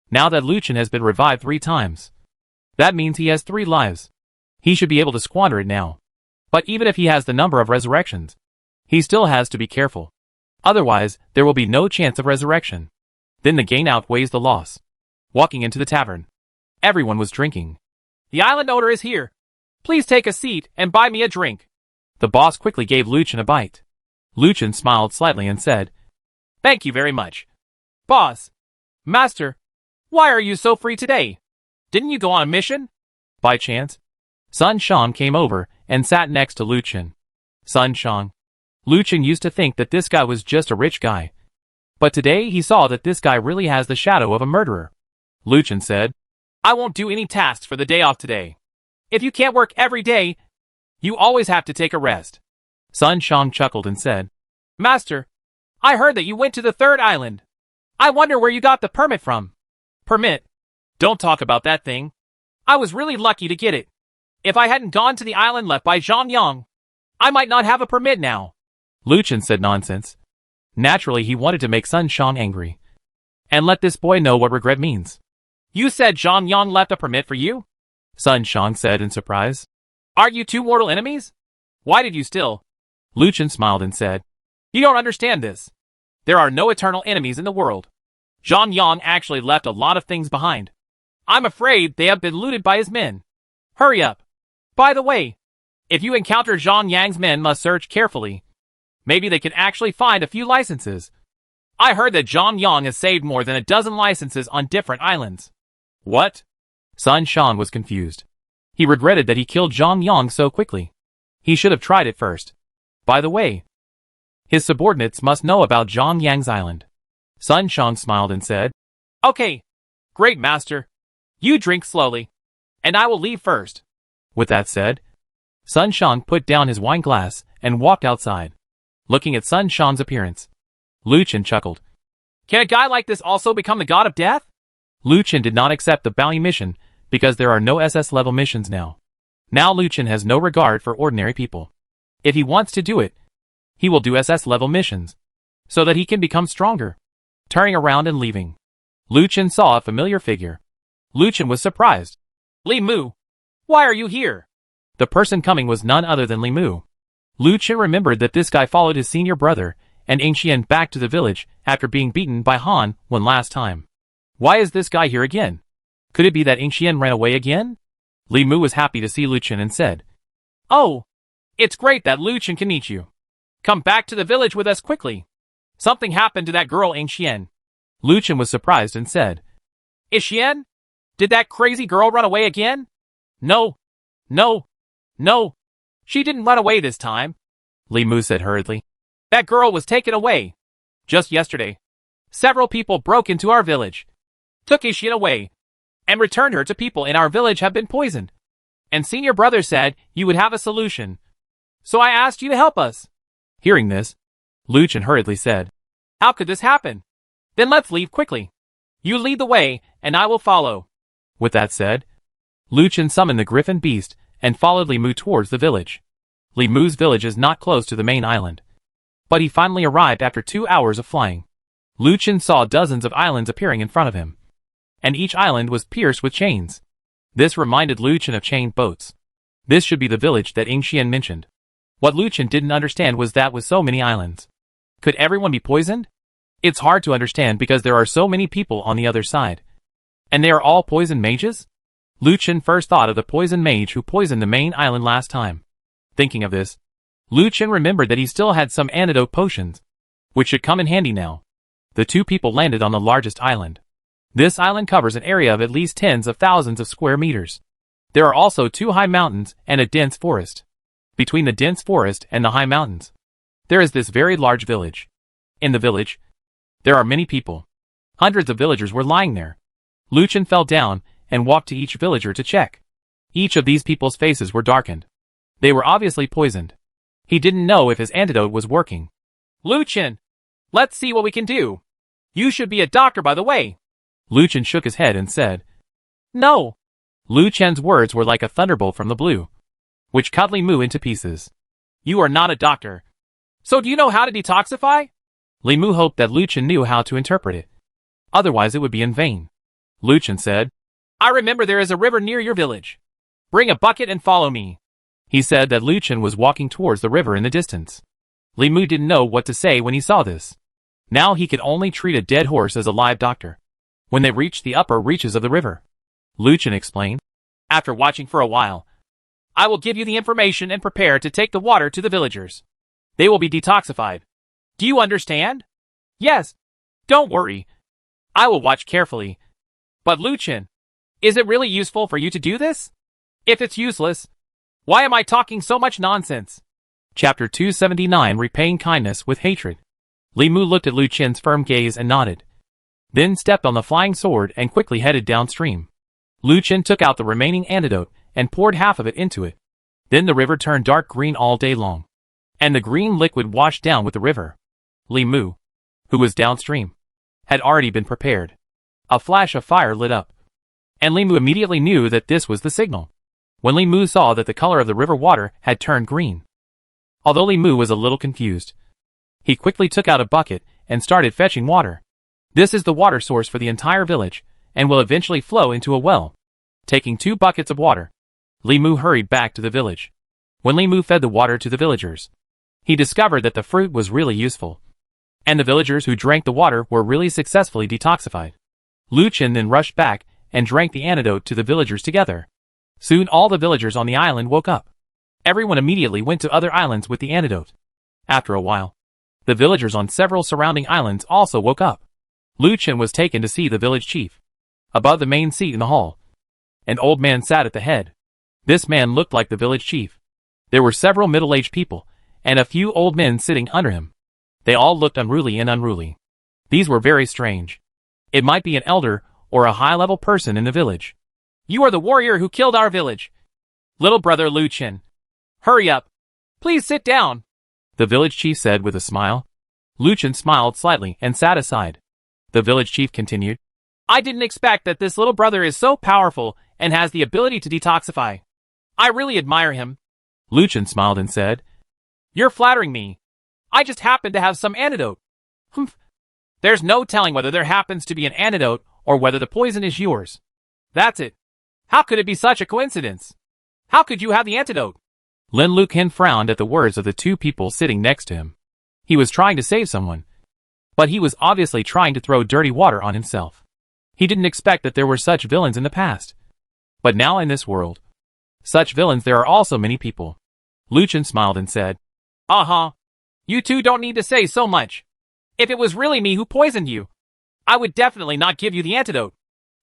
Now that Lu Chen has been revived 3 times. That means he has 3 lives. He should be able to squander it now. But even if he has the number of resurrections, He still has to be careful. Otherwise, there will be no chance of resurrection. Then the gain outweighs the loss. Walking into the tavern. Everyone was drinking. The island owner is here. Please take a seat and buy me a drink. The boss quickly gave Lucien a bite. Lucien smiled slightly and said, Thank you very much. Boss. Master. Why are you so free today? Didn't you go on a mission? By chance. Sun Shang came over and sat next to Lucien. Sun Shang. Lucien used to think that this guy was just a rich guy. But today he saw that this guy really has the shadow of a murderer. Lucien said, I won't do any tasks for the day off today. If you can't work every day, you always have to take a rest. Sun Shang chuckled and said, Master, I heard that you went to the third island. I wonder where you got the permit from. Permit? Don't talk about that thing. I was really lucky to get it. If I hadn't gone to the island left by Zhang Yang, I might not have a permit now. Lucien said nonsense. Naturally, he wanted to make Sun Shang angry. And let this boy know what regret means. You said Zhang Yang left a permit for you? Sun Shang said in surprise. Aren't you two mortal enemies? Why did you steal? Lucien smiled and said, You don't understand this. There are no eternal enemies in the world. Zhang Yang actually left a lot of things behind. I'm afraid they have been looted by his men. Hurry up. By the way, if you encounter Zhang Yang's men, must search carefully. Maybe they can actually find a few licenses. I heard that Zhang Yang has saved more than a dozen licenses on different islands. What? Sun Shang was confused. He regretted that he killed Zhang Yang so quickly. He should have tried it first. By the way, his subordinates must know about Zhang Yang's island. Sun Shang smiled and said, Okay, great master. You drink slowly, and I will leave first. With that said, Sun Shang put down his wine glass and walked outside. Looking at Sun Shang's appearance, Lucien chuckled. Can a guy like this also become the god of death? Lucien did not accept the bounty mission because there are no SS-level missions now. Now Lucien has no regard for ordinary people. If he wants to do it, he will do SS-level missions, so that he can become stronger. Turning around and leaving, Lucien saw a familiar figure. Lucien was surprised. Li Mu, why are you here? The person coming was none other than Li Mu. Lucien remembered that this guy followed his senior brother and Yingxian back to the village after being beaten by Han one last time. Why is this guy here again? Could it be that Yingxian ran away again? Li Mu was happy to see Lucien and said, Oh, it's great that Lucien can meet you. Come back to the village with us quickly. Something happened to that girl Yingxian. Lucien was surprised and said, Yingxian? Did that crazy girl run away again? No. She didn't run away this time. Li Mu said hurriedly. That girl was taken away. Just yesterday. Several people broke into our village, took Yingxian away, and returned her to people in our village have been poisoned. And senior brother said you would have a solution. So I asked you to help us. Hearing this, Lucien hurriedly said, How could this happen? Then let's leave quickly. You lead the way, and I will follow. With that said, Lucien summoned the griffin beast and followed Li Mu towards the village. Li Mu's village is not close to the main island, but he finally arrived after 2 hours of flying. Lucien saw dozens of islands appearing in front of him, and each island was pierced with chains. This reminded Lucien of chained boats. This should be the village that Yingxian mentioned. What Lucien didn't understand was that with so many islands, could everyone be poisoned? It's hard to understand because there are so many people on the other side. And they are all poison mages? Lucien first thought of the poison mage who poisoned the main island last time. Thinking of this, Lucien remembered that he still had some antidote potions, which should come in handy now. The two people landed on the largest island. This island covers an area of at least tens of thousands of square meters. There are also 2 high mountains and a dense forest. Between the dense forest and the high mountains, there is this very large village. In the village, there are many people. Hundreds of villagers were lying there. Lucien fell down and walked to each villager to check. Each of these people's faces were darkened. They were obviously poisoned. He didn't know if his antidote was working. Lucien, let's see what we can do. You should be a doctor, by the way. Lucien shook his head and said, No. Lucien's words were like a thunderbolt from the blue, which cut Li Mu into pieces. You are not a doctor. So do you know how to detoxify? Li Mu hoped that Lucien knew how to interpret it. Otherwise it would be in vain. Lucien said, I remember there is a river near your village. Bring a bucket and follow me. He said that Lucien was walking towards the river in the distance. Li Mu didn't know what to say when he saw this. Now he could only treat a dead horse as a live doctor. When they reached the upper reaches of the river, Lu Chen explained, "After watching for a while, I will give you the information and prepare to take the water to the villagers. They will be detoxified. Do you understand?" "Yes. Don't worry. I will watch carefully." "But Lu Chen, is it really useful for you to do this? If it's useless, why am I talking so much nonsense?" Chapter 279 Repaying Kindness with Hatred. Li Mu looked at Lu Chen's firm gaze and nodded. Then stepped on the flying sword and quickly headed downstream. Lu Chen took out the remaining antidote and poured half of it into it. Then the river turned dark green all day long, and the green liquid washed down with the river. Li Mu, who was downstream, had already been prepared. A flash of fire lit up, and Li Mu immediately knew that this was the signal. When Li Mu saw that the color of the river water had turned green. Although Li Mu was a little confused, he quickly took out a bucket and started fetching water. This is the water source for the entire village, and will eventually flow into a well. Taking 2 buckets of water, Li Mu hurried back to the village. When Li Mu fed the water to the villagers, he discovered that the fruit was really useful, and the villagers who drank the water were really successfully detoxified. Lu Chen then rushed back and drank the antidote to the villagers together. Soon all the villagers on the island woke up. Everyone immediately went to other islands with the antidote. After a while, the villagers on several surrounding islands also woke up. Lu Chen was taken to see the village chief. Above the main seat in the hall, an old man sat at the head. This man looked like the village chief. There were several middle-aged people, and a few old men sitting under him. They all looked unruly. These were very strange. It might be an elder or a high-level person in the village. "You are the warrior who killed our village. Little brother Lu Chen. Hurry up. Please sit down," the village chief said with a smile. Lu Chen smiled slightly and sat aside. The village chief continued, "I didn't expect that this little brother is so powerful and has the ability to detoxify. I really admire him." Lu Chen smiled and said, "You're flattering me. I just happen to have some antidote." "Humph. There's no telling whether there happens to be an antidote or whether the poison is yours. That's it. How could it be such a coincidence? How could you have the antidote?" Lin Lucan frowned at the words of the 2 people sitting next to him. He was trying to save someone, but he was obviously trying to throw dirty water on himself. He didn't expect that there were such villains in the past. But now in this world, such villains there are also many people. Lu Chen smiled and said, "Uh-huh. You two don't need to say so much. If it was really me who poisoned you, I would definitely not give you the antidote.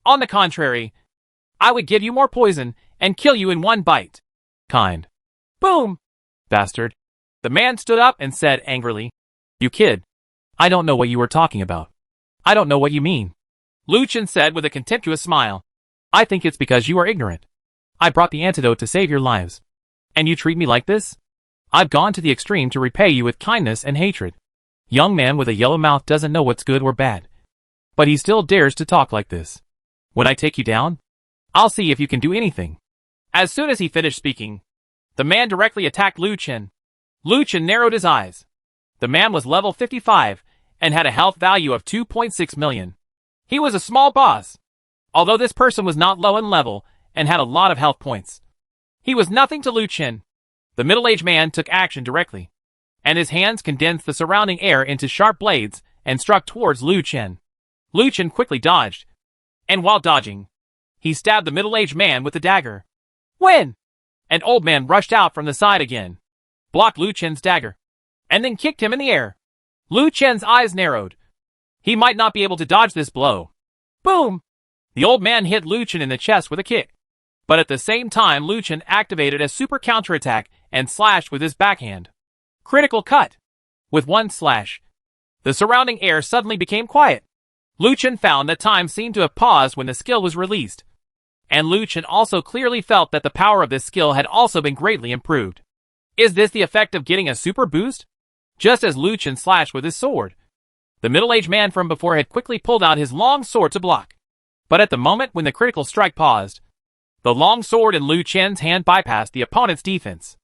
On the contrary, I would give you more poison and kill you in one bite." "Kind." "Boom!" "Bastard." The man stood up and said angrily, "You kid. I don't know what you were talking about. I don't know what you mean." Lu Chen said with a contemptuous smile, "I think it's because you are ignorant. I brought the antidote to save your lives. And you treat me like this? I've gone to the extreme to repay you with kindness and hatred." Young man with a yellow mouth doesn't know what's good or bad, but he still dares to talk like this. "When I take you down, I'll see if you can do anything." As soon as he finished speaking, the man directly attacked Lu Chen. Lu Chen narrowed his eyes. The man was level 55 and had a health value of 2.6 million. He was a small boss, although this person was not low in level and had a lot of health points. He was nothing to Lu Chen. The middle-aged man took action directly, and his hands condensed the surrounding air into sharp blades and struck towards Lu Chen. Lu Chen quickly dodged, and while dodging, he stabbed the middle-aged man with the dagger. "When?" An old man rushed out from the side again, blocked Lu Chen's dagger, and then kicked him in the air. Lu Chen's eyes narrowed. He might not be able to dodge this blow. Boom! The old man hit Lu Chen in the chest with a kick. But at the same time Lu Chen activated a super counterattack and slashed with his backhand. Critical cut! With one slash, the surrounding air suddenly became quiet. Lu Chen found that time seemed to have paused when the skill was released. And Lu Chen also clearly felt that the power of this skill had also been greatly improved. Is this the effect of getting a super boost? Just as Lu Chen slashed with his sword, the middle-aged man from before had quickly pulled out his long sword to block. But at the moment when the critical strike paused, the long sword in Lu Chen's hand bypassed the opponent's defense.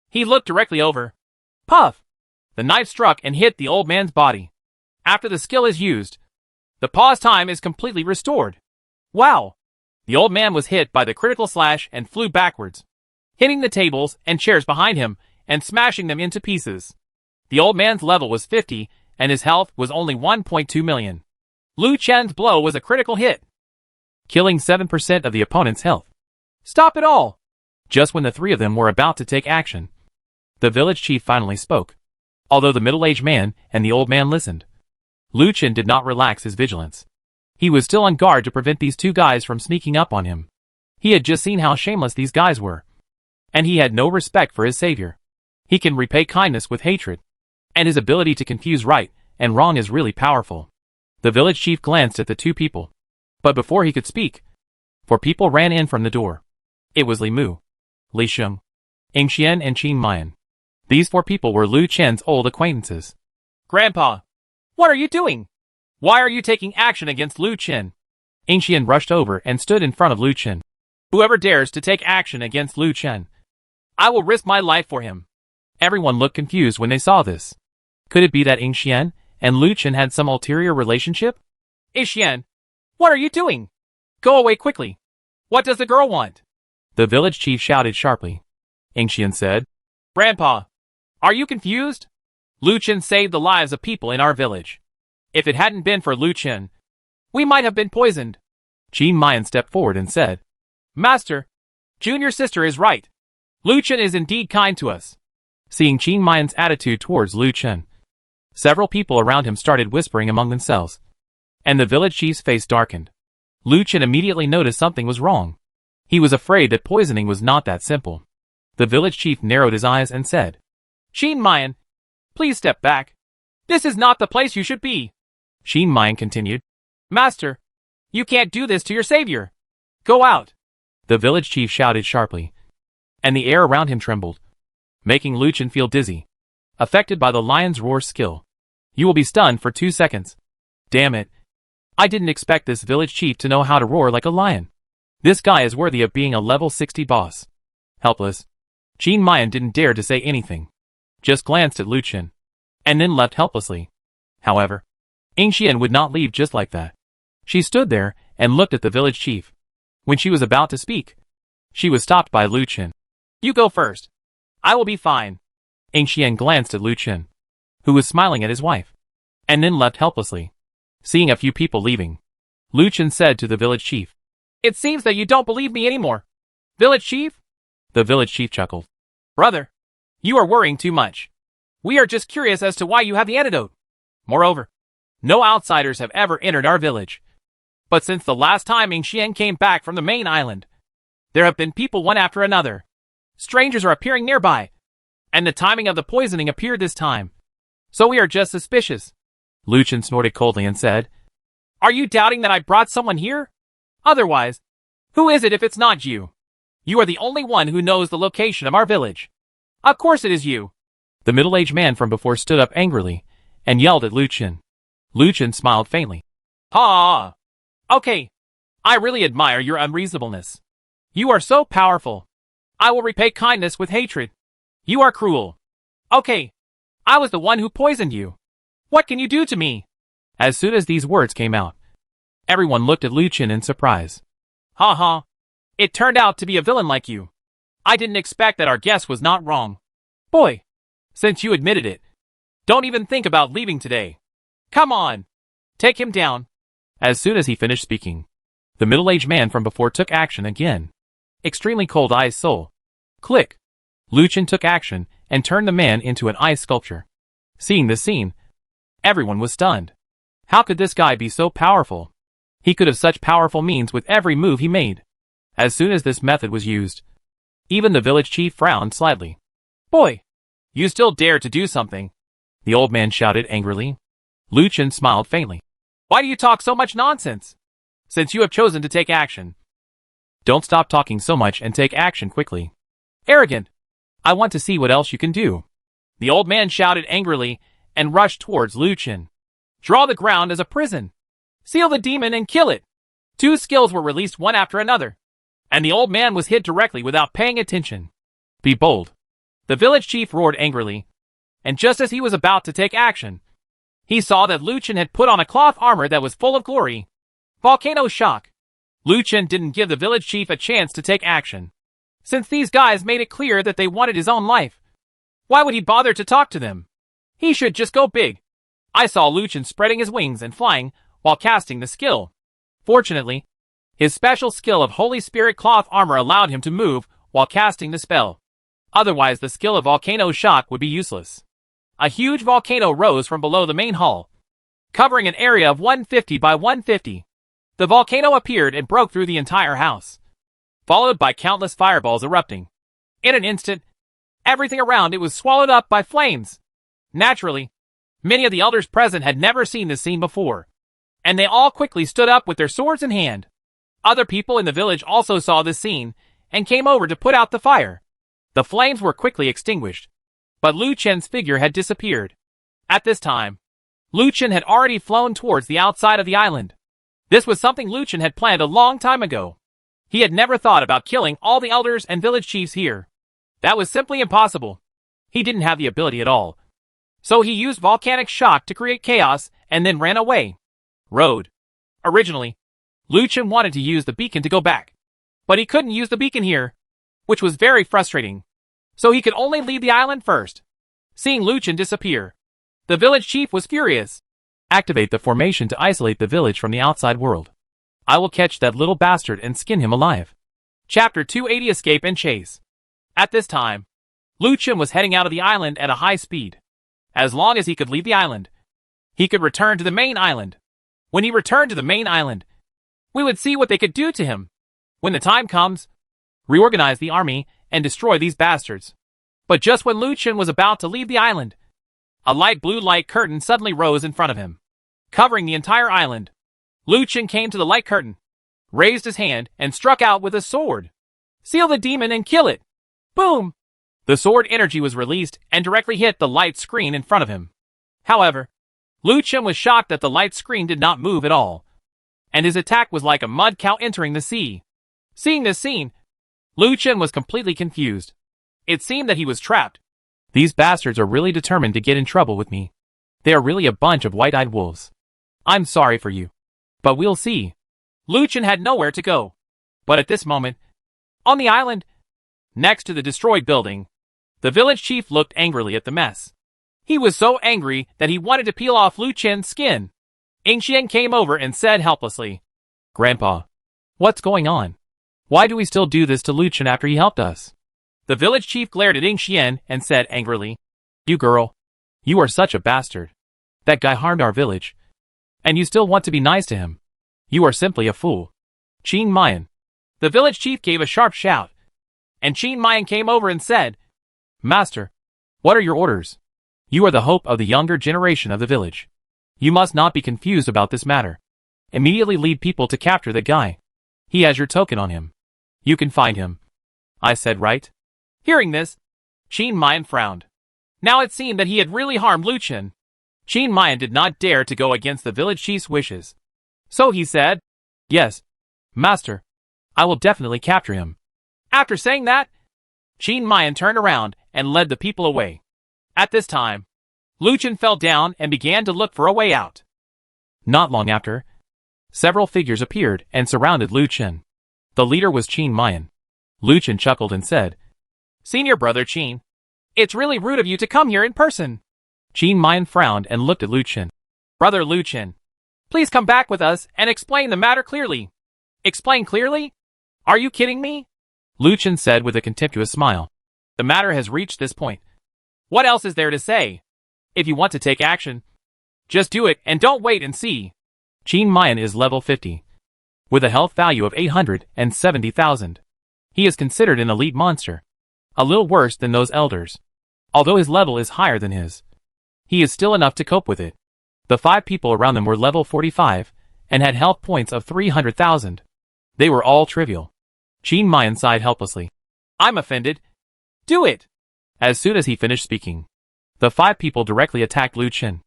He looked directly over. Puff! The knife struck and hit the old man's body. After the skill is used, the pause time is completely restored. Wow! The old man was hit by the critical slash and flew backwards, hitting the tables and chairs behind him and smashing them into pieces. The old man's level was 50, and his health was only 1.2 million. Lu Chen's blow was a critical hit, killing 7% of the opponent's health. Stop it all! Just when the three of them were about to take action, the village chief finally spoke. Although the middle-aged man and the old man listened, Lu Chen did not relax his vigilance. He was still on guard to prevent these two guys from sneaking up on him. He had just seen how shameless these guys were, and he had no respect for his savior. He can repay kindness with hatred, and his ability to confuse right and wrong is really powerful. The village chief glanced at the two people, but before he could speak, 4 people ran in from the door. It was Li Mu, Li Sheng, Ing Xian and Qin Mian. These 4 people were Lu Chen's old acquaintances. Grandpa, what are you doing? Why are you taking action against Lu Chen? Ing Xian rushed over and stood in front of Lu Chen. Whoever dares to take action against Lu Chen, I will risk my life for him. Everyone looked confused when they saw this. Could it be that Ing Xian and Lu Chen had some ulterior relationship? Ing Xian, what are you doing? Go away quickly. What does the girl want? The village chief shouted sharply. Ing Xian said, Grandpa, are you confused? Lu Chen saved the lives of people in our village. If it hadn't been for Lu Chen, we might have been poisoned. Qin Mian stepped forward and said, Master, Junior sister is right. Lu Chen is indeed kind to us. Seeing Qin Mian's attitude towards Lu Chen, several people around him started whispering among themselves, and the village chief's face darkened. Lu Chen immediately noticed something was wrong. He was afraid that poisoning was not that simple. The village chief narrowed his eyes and said, Qin Mian, please step back. This is not the place you should be. Qin Mian continued, Master, you can't do this to your savior. Go out. The village chief shouted sharply, and the air around him trembled, making Lu Chen feel dizzy, affected by the lion's roar skill. You will be stunned for 2 seconds. Damn it. I didn't expect this village chief to know how to roar like a lion. This guy is worthy of being a level 60 boss. Helpless, Qin Mian didn't dare to say anything, just glanced at Lu Chen, and then left helplessly. However, Ing Xian would not leave just like that. She stood there and looked at the village chief. When she was about to speak, she was stopped by Lu Chen. You go first. I will be fine. Ing Xian glanced at Lu Chen, who was smiling at his wife, and then left helplessly. Seeing a few people leaving, Lu Chen said to the village chief, It seems that you don't believe me anymore. Village chief? The village chief chuckled. Brother, you are worrying too much. We are just curious as to why you have the antidote. Moreover, no outsiders have ever entered our village. But since the last time Ing Xian came back from the main island, there have been people one after another. Strangers are appearing nearby, and the timing of the poisoning appeared this time. So we are just suspicious. Lu Chen snorted coldly and said, Are you doubting that I brought someone here? Otherwise, who is it if it's not you? You are the only one who knows the location of our village. Of course it is you. The middle-aged man from before stood up angrily and yelled at Lu Chen. Lu Chen smiled faintly. Ha! Okay. I really admire your unreasonableness. You are so powerful. I will repay kindness with hatred. You are cruel. Okay. I was the one who poisoned you. What can you do to me? As soon as these words came out, everyone looked at Lu Chen in surprise. Ha ha. It turned out to be a villain like you. I didn't expect that our guess was not wrong. Boy, since you admitted it, don't even think about leaving today. Come on. Take him down. As soon as he finished speaking, the middle-aged man from before took action again. Extremely cold ice soul. Click. Lu Chen took action and turned the man into an ice sculpture. Seeing this scene, everyone was stunned. How could this guy be so powerful? He could have such powerful means with every move he made. As soon as this method was used, even the village chief frowned slightly. Boy, you still dare to do something? The old man shouted angrily. Lu Chen smiled faintly. Why do you talk so much nonsense? Since you have chosen to take action, don't stop talking so much and take action quickly. Arrogant! I want to see what else you can do. The old man shouted angrily and rushed towards Lu Chen. Draw the ground as a prison. Seal the demon and kill it. 2 skills were released one after another, and the old man was hit directly without paying attention. Be bold. The village chief roared angrily, and just as he was about to take action, he saw that Lu Chen had put on a cloth armor that was full of glory. Volcano shock. Lu Chen didn't give the village chief a chance to take action. Since these guys made it clear that they wanted his own life, why would he bother to talk to them? He should just go big. I saw Lu Chen spreading his wings and flying while casting the skill. Fortunately, his special skill of Holy Spirit cloth armor allowed him to move while casting the spell. Otherwise, the skill of Volcano Shock would be useless. A huge volcano rose from below the main hall, covering an area of 150 by 150. The volcano appeared and broke through the entire house, followed by countless fireballs erupting. In an instant, everything around it was swallowed up by flames. Naturally, many of the elders present had never seen this scene before, and they all quickly stood up with their swords in hand. Other people in the village also saw this scene and came over to put out the fire. The flames were quickly extinguished, but Lu Chen's figure had disappeared. At this time, Lu Chen had already flown towards the outside of the island. This was something Lu Chen had planned a long time ago. He had never thought about killing all the elders and village chiefs here. That was simply impossible. He didn't have the ability at all. So he used volcanic shock to create chaos and then ran away. Originally, Lu Chen wanted to use the beacon to go back, but he couldn't use the beacon here, which was very frustrating. So he could only leave the island first. Seeing Lu Chen disappear, the village chief was furious. Activate the formation to isolate the village from the outside world. I will catch that little bastard and skin him alive. Chapter 280 Escape and Chase. At this time, Lu Chen was heading out of the island at a high speed. As long as he could leave the island, he could return to the main island. When he returned to the main island, we would see what they could do to him. When the time comes, reorganize the army and destroy these bastards. But just when Lu Chen was about to leave the island, a light blue light curtain suddenly rose in front of him, covering the entire island. Lu Chen came to the light curtain, raised his hand, and struck out with a sword. Seal the demon and kill it! Boom! The sword energy was released and directly hit the light screen in front of him. However, Lu Chen was shocked that the light screen did not move at all, and his attack was like a mud cow entering the sea. Seeing this scene, Lu Chen was completely confused. It seemed that he was trapped. These bastards are really determined to get in trouble with me. They are really a bunch of white-eyed wolves. I'm sorry for you, but we'll see. Lu Chen had nowhere to go. But at this moment, on the island, next to the destroyed building, the village chief looked angrily at the mess. He was so angry that he wanted to peel off Lu Chen's skin. Yingxian came over and said helplessly, "Grandpa, what's going on? Why do we still do this to Lu Chen after he helped us?" The village chief glared at Yingxian and said angrily, "You girl, you are such a bastard. That guy harmed our village, and you still want to be nice to him. You are simply a fool." Qin Mayan. The village chief gave a sharp shout, and Qin Mayan came over and said, "Master, what are your orders? You are the hope of the younger generation of the village. You must not be confused about this matter. Immediately lead people to capture the guy. He has your token on him. You can find him." I said, "Right?" Hearing this, Qin Mayan frowned. Now it seemed that he had really harmed Lu Chen. Qin Mayan did not dare to go against the village chief's wishes. So he said, "Yes, Master, I will definitely capture him." After saying that, Qin Mayan turned around and led the people away. At this time, Lu Chen fell down and began to look for a way out. Not long after, several figures appeared and surrounded Lu Chen. The leader was Qin Mayan. Lu Chen chuckled and said, "Senior brother Qin, it's really rude of you to come here in person." Qin Mayan frowned and looked at Lu Chen. "Brother Lu Chen, please come back with us and explain the matter clearly." "Explain clearly? Are you kidding me?" Lu Chen said with a contemptuous smile. "The matter has reached this point. What else is there to say? If you want to take action, just do it and don't wait and see." Qin Mayan is level 50, with a health value of 870,000. He is considered an elite monster, a little worse than those elders. Although his level is higher than his, he is still enough to cope with it. The 5 people around them were level 45 and had health points of 300,000. They were all trivial. Qin Mayan sighed helplessly. "I'm offended. Do it." As soon as he finished speaking, the 5 people directly attacked Lu Chen.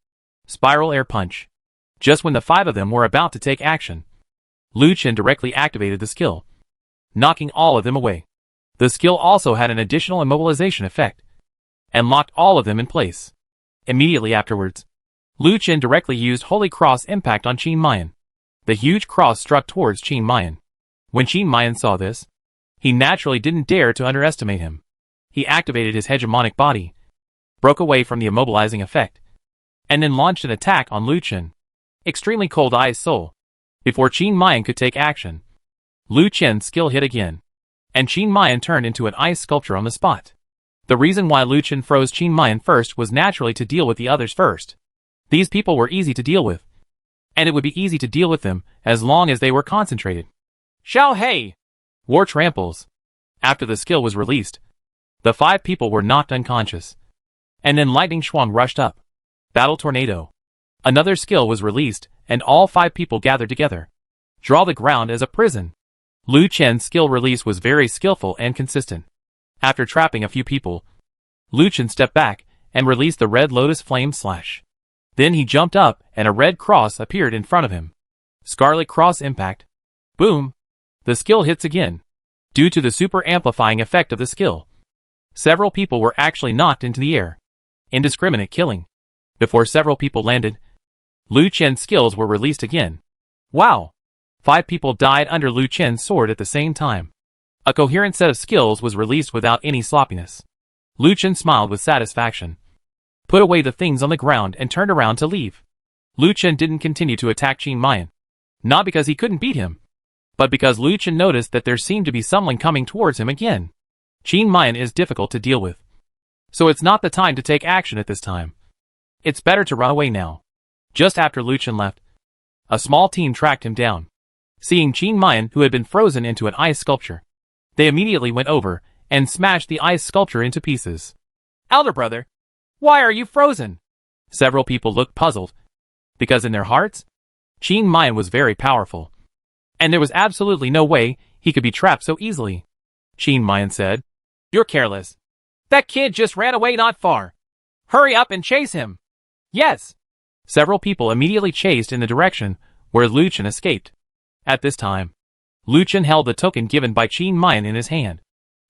Spiral air punch. Just when the 5 of them were about to take action, Lu Chen directly activated the skill, knocking all of them away. The skill also had an additional immobilization effect, and locked all of them in place. Immediately afterwards, Lu Chen directly used Holy Cross Impact on Qin Mayan. The huge cross struck towards Qin Mayan. When Qin Mayan saw this, he naturally didn't dare to underestimate him. He activated his hegemonic body, broke away from the immobilizing effect, and then launched an attack on Lu Chen. Extremely Cold Ice Soul. Before Qin Mayan could take action, Lu Chen's skill hit again, and Qin Mayan turned into an ice sculpture on the spot. The reason why Lu Chen froze Qin Mayan first was naturally to deal with the others first. These people were easy to deal with, and it would be easy to deal with them as long as they were concentrated. Xiao Hei! War Tramples. After the skill was released, the 5 people were knocked unconscious. And then Lightning Schwang rushed up. Battle Tornado. Another skill was released, and all 5 people gathered together. Draw the ground as a prison. Lu Chen's skill release was very skillful and consistent. After trapping a few people, Lu Chen stepped back and released the Red Lotus Flame Slash. Then he jumped up and a red cross appeared in front of him. Scarlet Cross Impact. Boom! The skill hits again. Due to the super amplifying effect of the skill, several people were actually knocked into the air. Indiscriminate killing. Before several people landed, Lu Chen's skills were released again. Wow! 5 people died under Lu Chen's sword at the same time. A coherent set of skills was released without any sloppiness. Lu Chen smiled with satisfaction, put away the things on the ground and turned around to leave. Lu Chen didn't continue to attack Qin Mayan. Not because he couldn't beat him, but because Lu Chen noticed that there seemed to be someone coming towards him again. Qin Mayan is difficult to deal with, so it's not the time to take action at this time. It's better to run away now. Just after Lu Chen left, a small team tracked him down. Seeing Qin Mayan, who had been frozen into an ice sculpture, they immediately went over and smashed the ice sculpture into pieces. Elder brother, why are you frozen? Several people looked puzzled, because in their hearts, Qin Mayan was very powerful, and there was absolutely no way he could be trapped so easily. Qin Mayan said, "You're careless. That kid just ran away not far. Hurry up and chase him." Yes. Several people immediately chased in the direction where Lu Chen escaped. At this time, Lu Chen held the token given by Qin Mayan in his hand,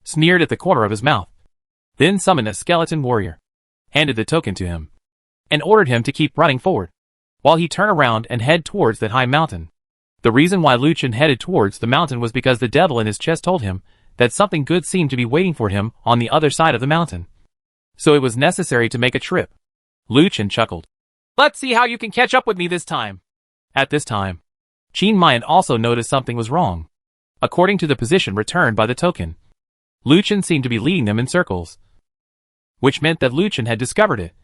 sneered at the corner of his mouth, then summoned a skeleton warrior, handed the token to him, and ordered him to keep running forward, while he turned around and head towards that high mountain. The reason why Lu Chen headed towards the mountain was because the devil in his chest told him that something good seemed to be waiting for him on the other side of the mountain. So it was necessary to make a trip. Lu Chen chuckled. Let's see how you can catch up with me this time. At this time, Qin Mayan also noticed something was wrong. According to the position returned by the token, Lu Chen seemed to be leading them in circles, which meant that Lu Chen had discovered it.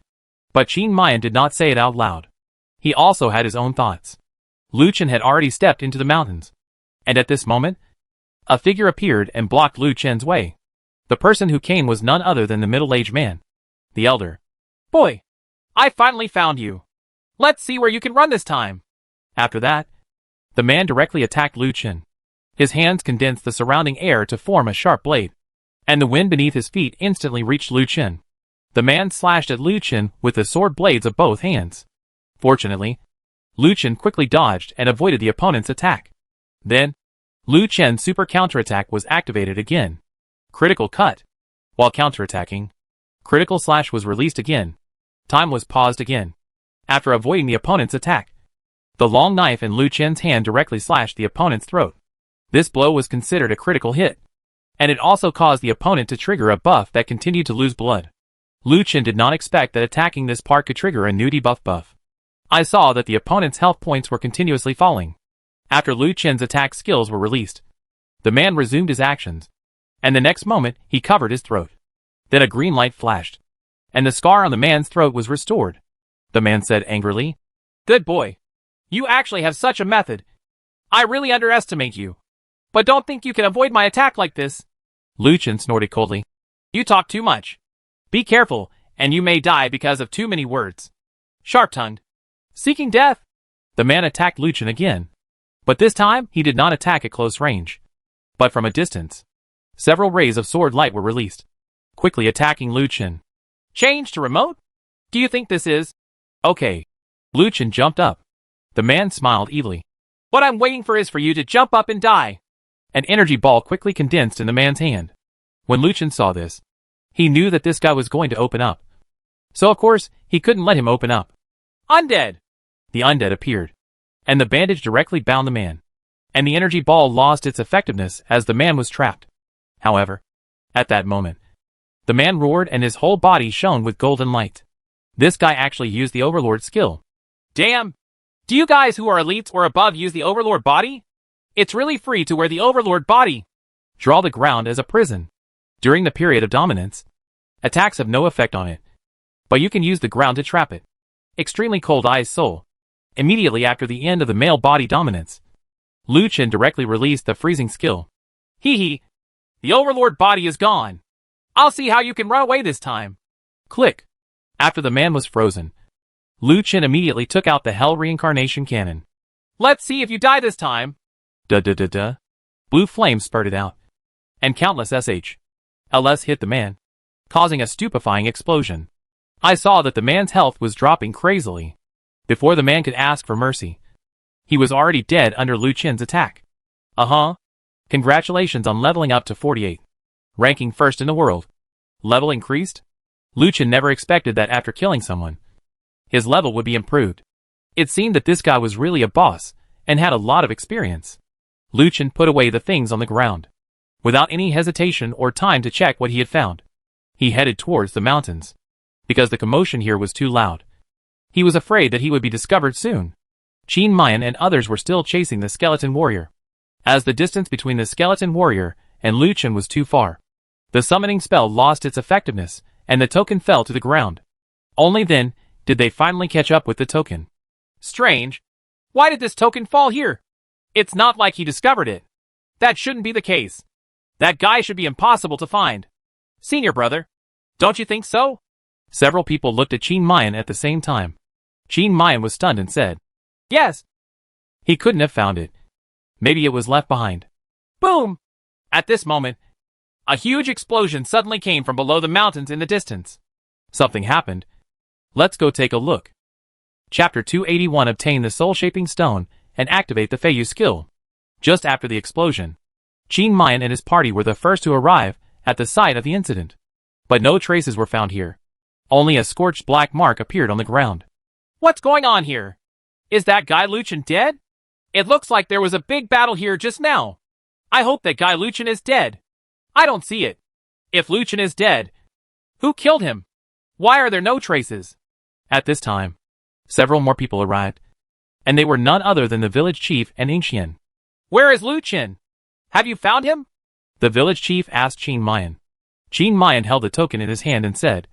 But Qin Mayan did not say it out loud. He also had his own thoughts. Lu Chen had already stepped into the mountains, and at this moment, a figure appeared and blocked Lu Chen's way. The person who came was none other than the middle-aged man, the elder. Boy, I finally found you. Let's see where you can run this time. After that, the man directly attacked Lu Chen. His hands condensed the surrounding air to form a sharp blade, and the wind beneath his feet instantly reached Lu Chen. The man slashed at Lu Chen with the sword blades of both hands. Fortunately, Lu Chen quickly dodged and avoided the opponent's attack. Then, Lu Chen's super counterattack was activated again. Critical cut. While counterattacking, critical slash was released again. Time was paused again. After avoiding the opponent's attack, the long knife in Lu Chen's hand directly slashed the opponent's throat. This blow was considered a critical hit, and it also caused the opponent to trigger a buff that continued to lose blood. Lu Chen did not expect that attacking this part could trigger a new debuff buff. I saw that the opponent's health points were continuously falling. After Lu Chen's attack skills were released, the man resumed his actions, and the next moment he covered his throat. Then a green light flashed, and the scar on the man's throat was restored. The man said angrily, "Good boy. You actually have such a method. I really underestimate you. But don't think you can avoid my attack like this." Lu Chen snorted coldly. "You talk too much. Be careful, and you may die because of too many words." Sharp-tongued. Seeking death. The man attacked Lu Chen again. But this time, he did not attack at close range, but from a distance. Several rays of sword light were released, quickly attacking Lu Chen. Change to remote? Do you think this is? Okay. Lu Chen jumped up. The man smiled evilly. What I'm waiting for is for you to jump up and die. An energy ball quickly condensed in the man's hand. When Lu Chen saw this, he knew that this guy was going to open up. So of course, he couldn't let him open up. Undead! The undead appeared, and the bandage directly bound the man, and the energy ball lost its effectiveness as the man was trapped. However, at that moment, the man roared and his whole body shone with golden light. This guy actually used the Overlord skill. Damn! Do you guys who are elites or above use the Overlord body? It's really free to wear the Overlord body. Draw the ground as a prison. During the period of dominance, attacks have no effect on it, but you can use the ground to trap it. Extremely Cold Ice Soul. Immediately after the end of the male body dominance, Lu Chen directly released the freezing skill. Hee hee. The Overlord body is gone. I'll see how you can run away this time. Click. After the man was frozen, Lu Chen immediately took out the Hell Reincarnation Cannon. Let's see if you die this time. Duh. Blue flames spurted out, and countless SHLs hit the man, causing a stupefying explosion. I saw that the man's health was dropping crazily. Before the man could ask for mercy, he was already dead under Lu Chen's attack. Congratulations on leveling up to 48. Ranking first in the world. Level increased? Lu Chen never expected that after killing someone, his level would be improved. It seemed that this guy was really a boss, and had a lot of experience. Lu Chen put away the things on the ground. Without any hesitation or time to check what he had found, he headed towards the mountains. Because the commotion here was too loud, he was afraid that he would be discovered soon. Qin Mayan and others were still chasing the skeleton warrior. As the distance between the skeleton warrior and Lu Chen was too far, the summoning spell lost its effectiveness, and the token fell to the ground. Only then did they finally catch up with the token. Strange. Why did this token fall here? It's not like he discovered it. That shouldn't be the case. That guy should be impossible to find. Senior brother, don't you think so? Several people looked at Qin Mayan at the same time. Qin Mayan was stunned and said, yes. He couldn't have found it. Maybe it was left behind. Boom! At this moment, a huge explosion suddenly came from below the mountains in the distance. Something happened. Let's go take a look. Chapter 281. Obtain the soul-shaping stone and activate the Feiyu skill. Just after the explosion, Qin Mayan and his party were the first to arrive at the site of the incident. But no traces were found here. Only a scorched black mark appeared on the ground. What's going on here? Is that guy Lu Chen dead? It looks like there was a big battle here just now. I hope that guy Lu Chen is dead. I don't see it. If Lu Chen is dead, who killed him? Why are there no traces? At this time, several more people arrived, and they were none other than the village chief and Yingxian. Where is Lu Chen? Have you found him? The village chief asked Qin Mayan. Qin Mayan held the token in his hand and said,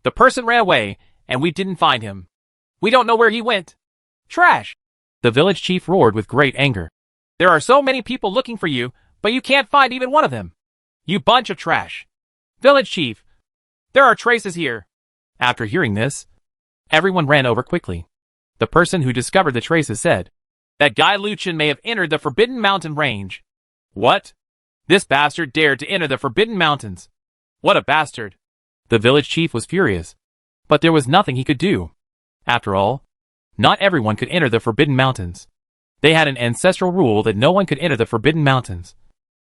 the person ran away, and we didn't find him. We don't know where he went. Trash! The village chief roared with great anger. There are so many people looking for you, but you can't find even one of them. You bunch of trash. Village chief, there are traces here. After hearing this, everyone ran over quickly. The person who discovered the traces said, that guy Lu Chen may have entered the Forbidden Mountain range. What? This bastard dared to enter the Forbidden Mountains. What a bastard. The village chief was furious, but there was nothing he could do. After all, not everyone could enter the Forbidden Mountains. They had an ancestral rule that no one could enter the Forbidden Mountains.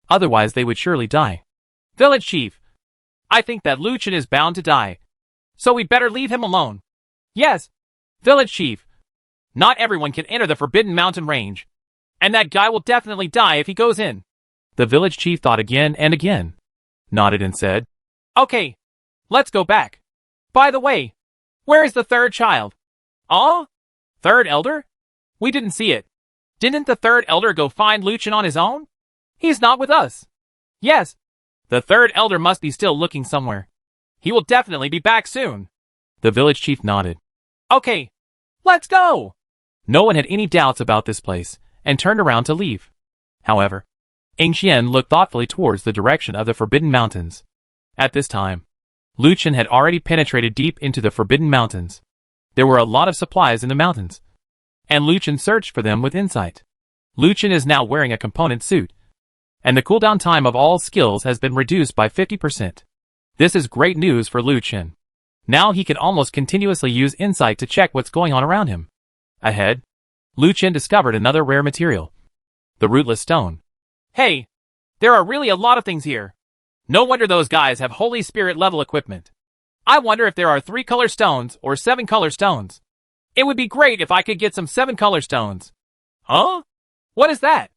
Otherwise they would surely die. Village chief, I think that Lu Chen is bound to die, so we better leave him alone. Yes, village chief, not everyone can enter the Forbidden Mountain range, and that guy will definitely die if he goes in. The village chief thought again and again, nodded and said, okay, let's go back. By the way, where is the third child? Third elder? We didn't see it. Didn't the third elder go find Lu Chen on his own? He's not with us. Yes, the third elder must be still looking somewhere. He will definitely be back soon. The village chief nodded. Okay, let's go. No one had any doubts about this place, and turned around to leave. However, Yingxian looked thoughtfully towards the direction of the Forbidden Mountains. At this time, Lu Chen had already penetrated deep into the Forbidden Mountains. There were a lot of supplies in the mountains, and Lu Chen searched for them with insight. Lu Chen is now wearing a component suit, and the cooldown time of all skills has been reduced by 50%. This is great news for Lu Chen. Now he can almost continuously use insight to check what's going on around him. Ahead, Lu Chen discovered another rare material, the Rootless Stone. Hey, there are really a lot of things here. No wonder those guys have Holy Spirit level equipment. I wonder if there are 3-color stones or 7-color stones. It would be great if I could get some 7-color stones. Huh? What is that?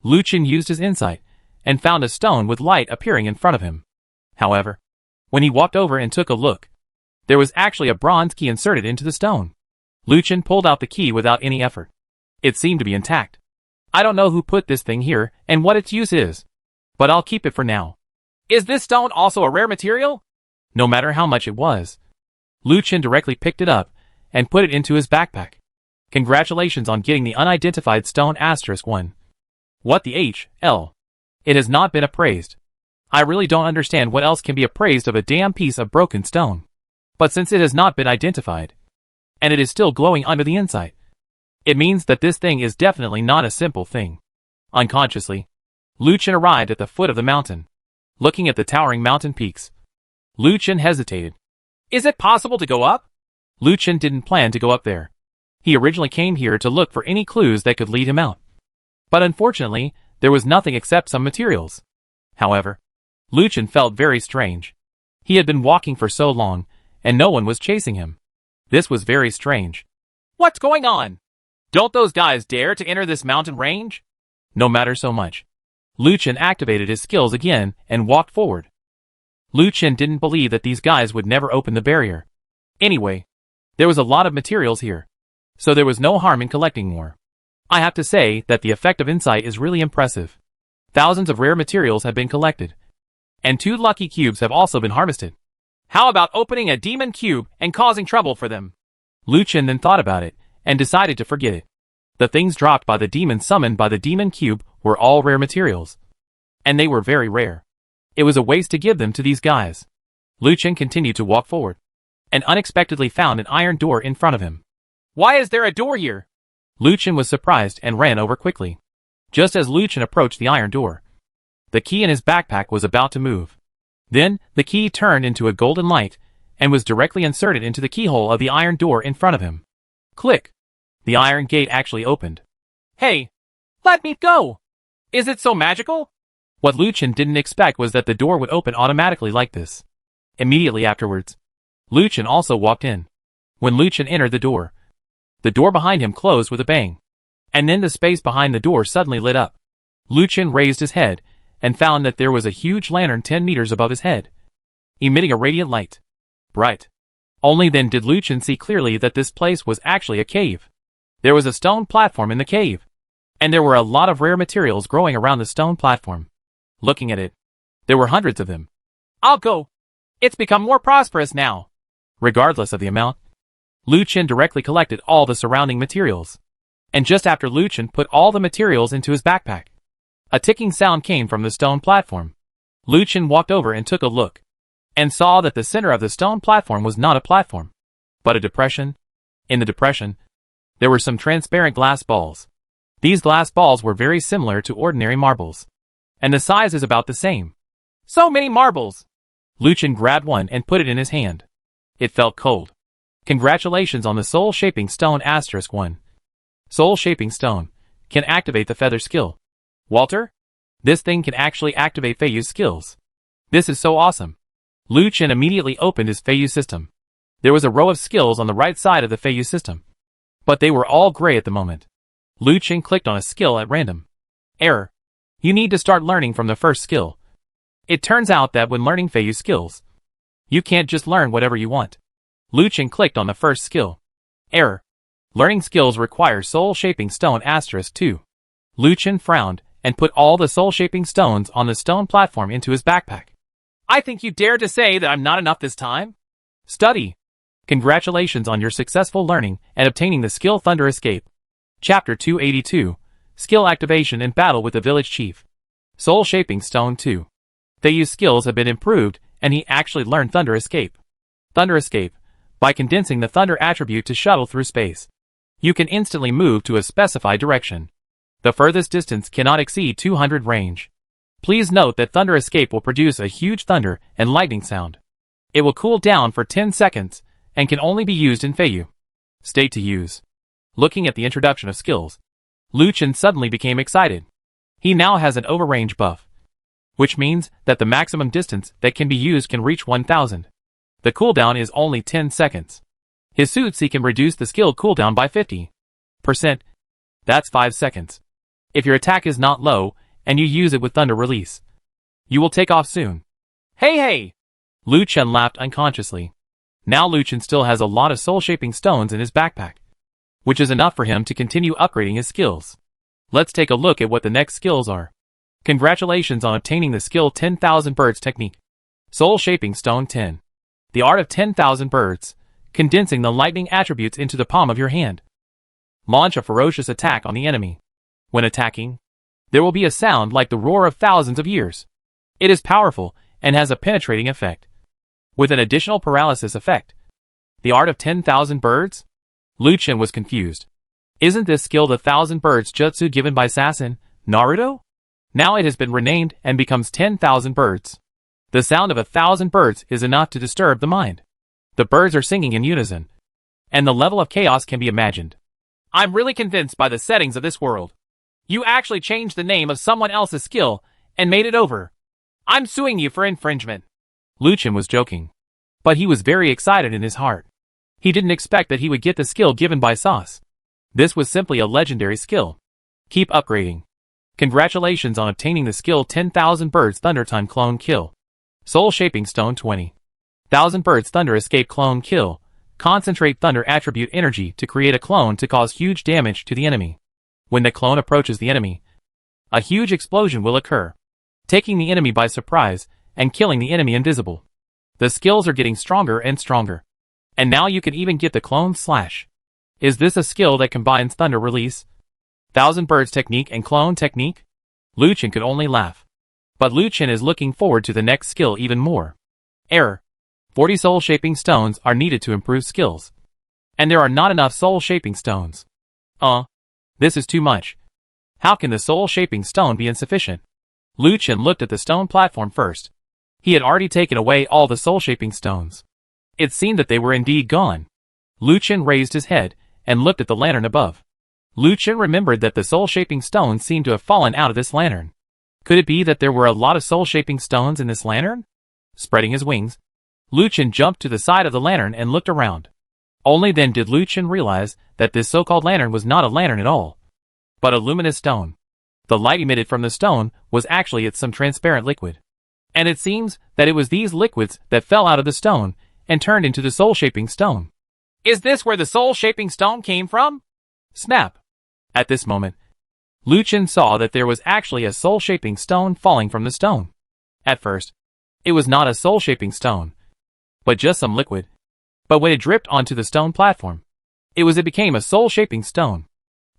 Lu Chen used his insight and found a stone with light appearing in front of him. However, when he walked over and took a look, There was actually a bronze key inserted into the stone. Lu Chen pulled out the key without any effort. It seemed to be intact. I don't know who put this thing here and what its use is, but I'll keep it for now. Is this stone also a rare material? No matter how much it was. Lu Chen directly picked it up and put it into his backpack. Congratulations on getting the unidentified stone *1. What the HL? It has not been appraised. I really don't understand what else can be appraised of a damn piece of broken stone. But since it has not been identified, and it is still glowing under the inside, it means that this thing is definitely not a simple thing. Unconsciously, Lu Chen arrived at the foot of the mountain. Looking at the towering mountain peaks, Lu Chen hesitated. Is it possible to go up? Lu Chen didn't plan to go up there. He originally came here to look for any clues that could lead him out. But unfortunately, there was nothing except some materials. However, Lu Chen felt very strange. He had been walking for so long, and no one was chasing him. This was very strange. What's going on? Don't those guys dare to enter this mountain range? No matter so much. Lu Chen activated his skills again and walked forward. Lu Chen didn't believe that these guys would never open the barrier. Anyway, there was a lot of materials here, so there was no harm in collecting more. I have to say that the effect of insight is really impressive. Thousands of rare materials have been collected, and 2 lucky cubes have also been harvested. How about opening a demon cube and causing trouble for them? Lu Chen then thought about it and decided to forget it. The things dropped by the demon summoned by the demon cube were all rare materials, and they were very rare. It was a waste to give them to these guys. Lu Chen continued to walk forward, and unexpectedly found an iron door in front of him. Why is there a door here? Lu Chen was surprised and ran over quickly. Just as Lu Chen approached the iron door, the key in his backpack was about to move. Then, the key turned into a golden light, and was directly inserted into the keyhole of the iron door in front of him. Click! The iron gate actually opened. Hey! Let me go! Is it so magical? What Lu Chen didn't expect was that the door would open automatically like this. Immediately afterwards, Lu Chen also walked in. When Lu Chen entered the door behind him closed with a bang. And then the space behind the door suddenly lit up. Lu Chen raised his head, and found that there was a huge lantern 10 meters above his head, emitting a radiant light. Bright. Only then did Lu Chen see clearly that this place was actually a cave. There was a stone platform in the cave, and there were a lot of rare materials growing around the stone platform. Looking at it, there were hundreds of them. I'll go. It's become more prosperous now. Regardless of the amount, Lu Chen directly collected all the surrounding materials. And just after Lu Chen put all the materials into his backpack, a ticking sound came from the stone platform. Lu Chen walked over and took a look, and saw that the center of the stone platform was not a platform, but a depression. In the depression, there were some transparent glass balls. These glass balls were very similar to ordinary marbles, and the size is about the same. So many marbles! Lu Chen grabbed one and put it in his hand. It felt cold. Congratulations on the soul-shaping stone *1. Soul-shaping stone can activate the feather skill. Walter? This thing can actually activate Feiyu's skills. This is so awesome. Lu Chen immediately opened his Feiyu system. There was a row of skills on the right side of the Feiyu system, but they were all gray at the moment. Lu Chen clicked on a skill at random. Error. You need to start learning from the first skill. It turns out that when learning Feiyu skills, you can't just learn whatever you want. Lu Chen clicked on the first skill. Error. Learning skills require soul-shaping stone *2. Lu Chen frowned and put all the soul-shaping stones on the stone platform into his backpack. I think you dare to say that I'm not enough this time? Study. Congratulations on your successful learning and obtaining the skill Thunder Escape. Chapter 282, Skill Activation in Battle with the Village Chief. Soul-shaping stone 2. Feiyu's skills have been improved, and he actually learned Thunder Escape. Thunder Escape. By condensing the Thunder attribute to shuttle through space, you can instantly move to a specified direction. The furthest distance cannot exceed 200 range. Please note that Thunder Escape will produce a huge thunder and lightning sound. It will cool down for 10 seconds, and can only be used in Feiyu. State to use. Looking at the introduction of skills, Lu Chen suddenly became excited. He now has an overrange buff, which means that the maximum distance that can be used can reach 1000. The cooldown is only 10 seconds. His suits can reduce the skill cooldown by 50%. That's 5 seconds. If your attack is not low, and you use it with Thunder Release, you will take off soon. Hey! Lu Chen laughed unconsciously. Now Lu Chen still has a lot of soul-shaping stones in his backpack, which is enough for him to continue upgrading his skills. Let's take a look at what the next skills are. Congratulations on obtaining the skill 10,000 Birds technique. Soul Shaping Stone 10. The art of 10,000 birds, condensing the lightning attributes into the palm of your hand. Launch a ferocious attack on the enemy. When attacking, there will be a sound like the roar of thousands of years. It is powerful and has a penetrating effect, with an additional paralysis effect. The art of 10,000 birds? Lu Chen was confused. Isn't this skill the 1,000 birds jutsu given by Sasuke, Naruto? Now it has been renamed and becomes 10,000 birds. The sound of 1,000 birds is enough to disturb the mind. The birds are singing in unison, and the level of chaos can be imagined. I'm really convinced by the settings of this world. You actually changed the name of someone else's skill and made it over. I'm suing you for infringement. Lu Chen was joking, but he was very excited in his heart. He didn't expect that he would get the skill given by Sauce. This was simply a legendary skill. Keep upgrading. Congratulations on obtaining the skill 10,000 Birds Thunder Time Clone Kill. Soul Shaping Stone 20. 1,000 Birds Thunder Escape Clone Kill. Concentrate Thunder Attribute Energy to create a clone to cause huge damage to the enemy. When the clone approaches the enemy, a huge explosion will occur, taking the enemy by surprise and killing the enemy invisible. The skills are getting stronger and stronger. And now you can even get the Clone Slash. Is this a skill that combines Thunder Release, 1,000 Birds Technique and Clone Technique? Lu Chen could only laugh. But Lu Chen is looking forward to the next skill even more. Error. 40 Soul Shaping Stones are needed to improve skills. And there are not enough Soul Shaping Stones. This is too much. How can the Soul Shaping Stone be insufficient? Lu Chen looked at the stone platform first. He had already taken away all the Soul Shaping Stones. It seemed that they were indeed gone. Lu Chen raised his head and looked at the lantern above. Lu Chen remembered that the soul-shaping stones seemed to have fallen out of this lantern. Could it be that there were a lot of soul-shaping stones in this lantern? Spreading his wings, Lu Chen jumped to the side of the lantern and looked around. Only then did Lu Chen realize that this so-called lantern was not a lantern at all, but a luminous stone. The light emitted from the stone was actually some transparent liquid. And it seems that it was these liquids that fell out of the stone and turned into the soul-shaping stone. Is this where the soul-shaping stone came from? Snap! At this moment, Lu Chen saw that there was actually a soul-shaping stone falling from the stone. At first, it was not a soul-shaping stone, but just some liquid. But when it dripped onto the stone platform, it became a soul-shaping stone.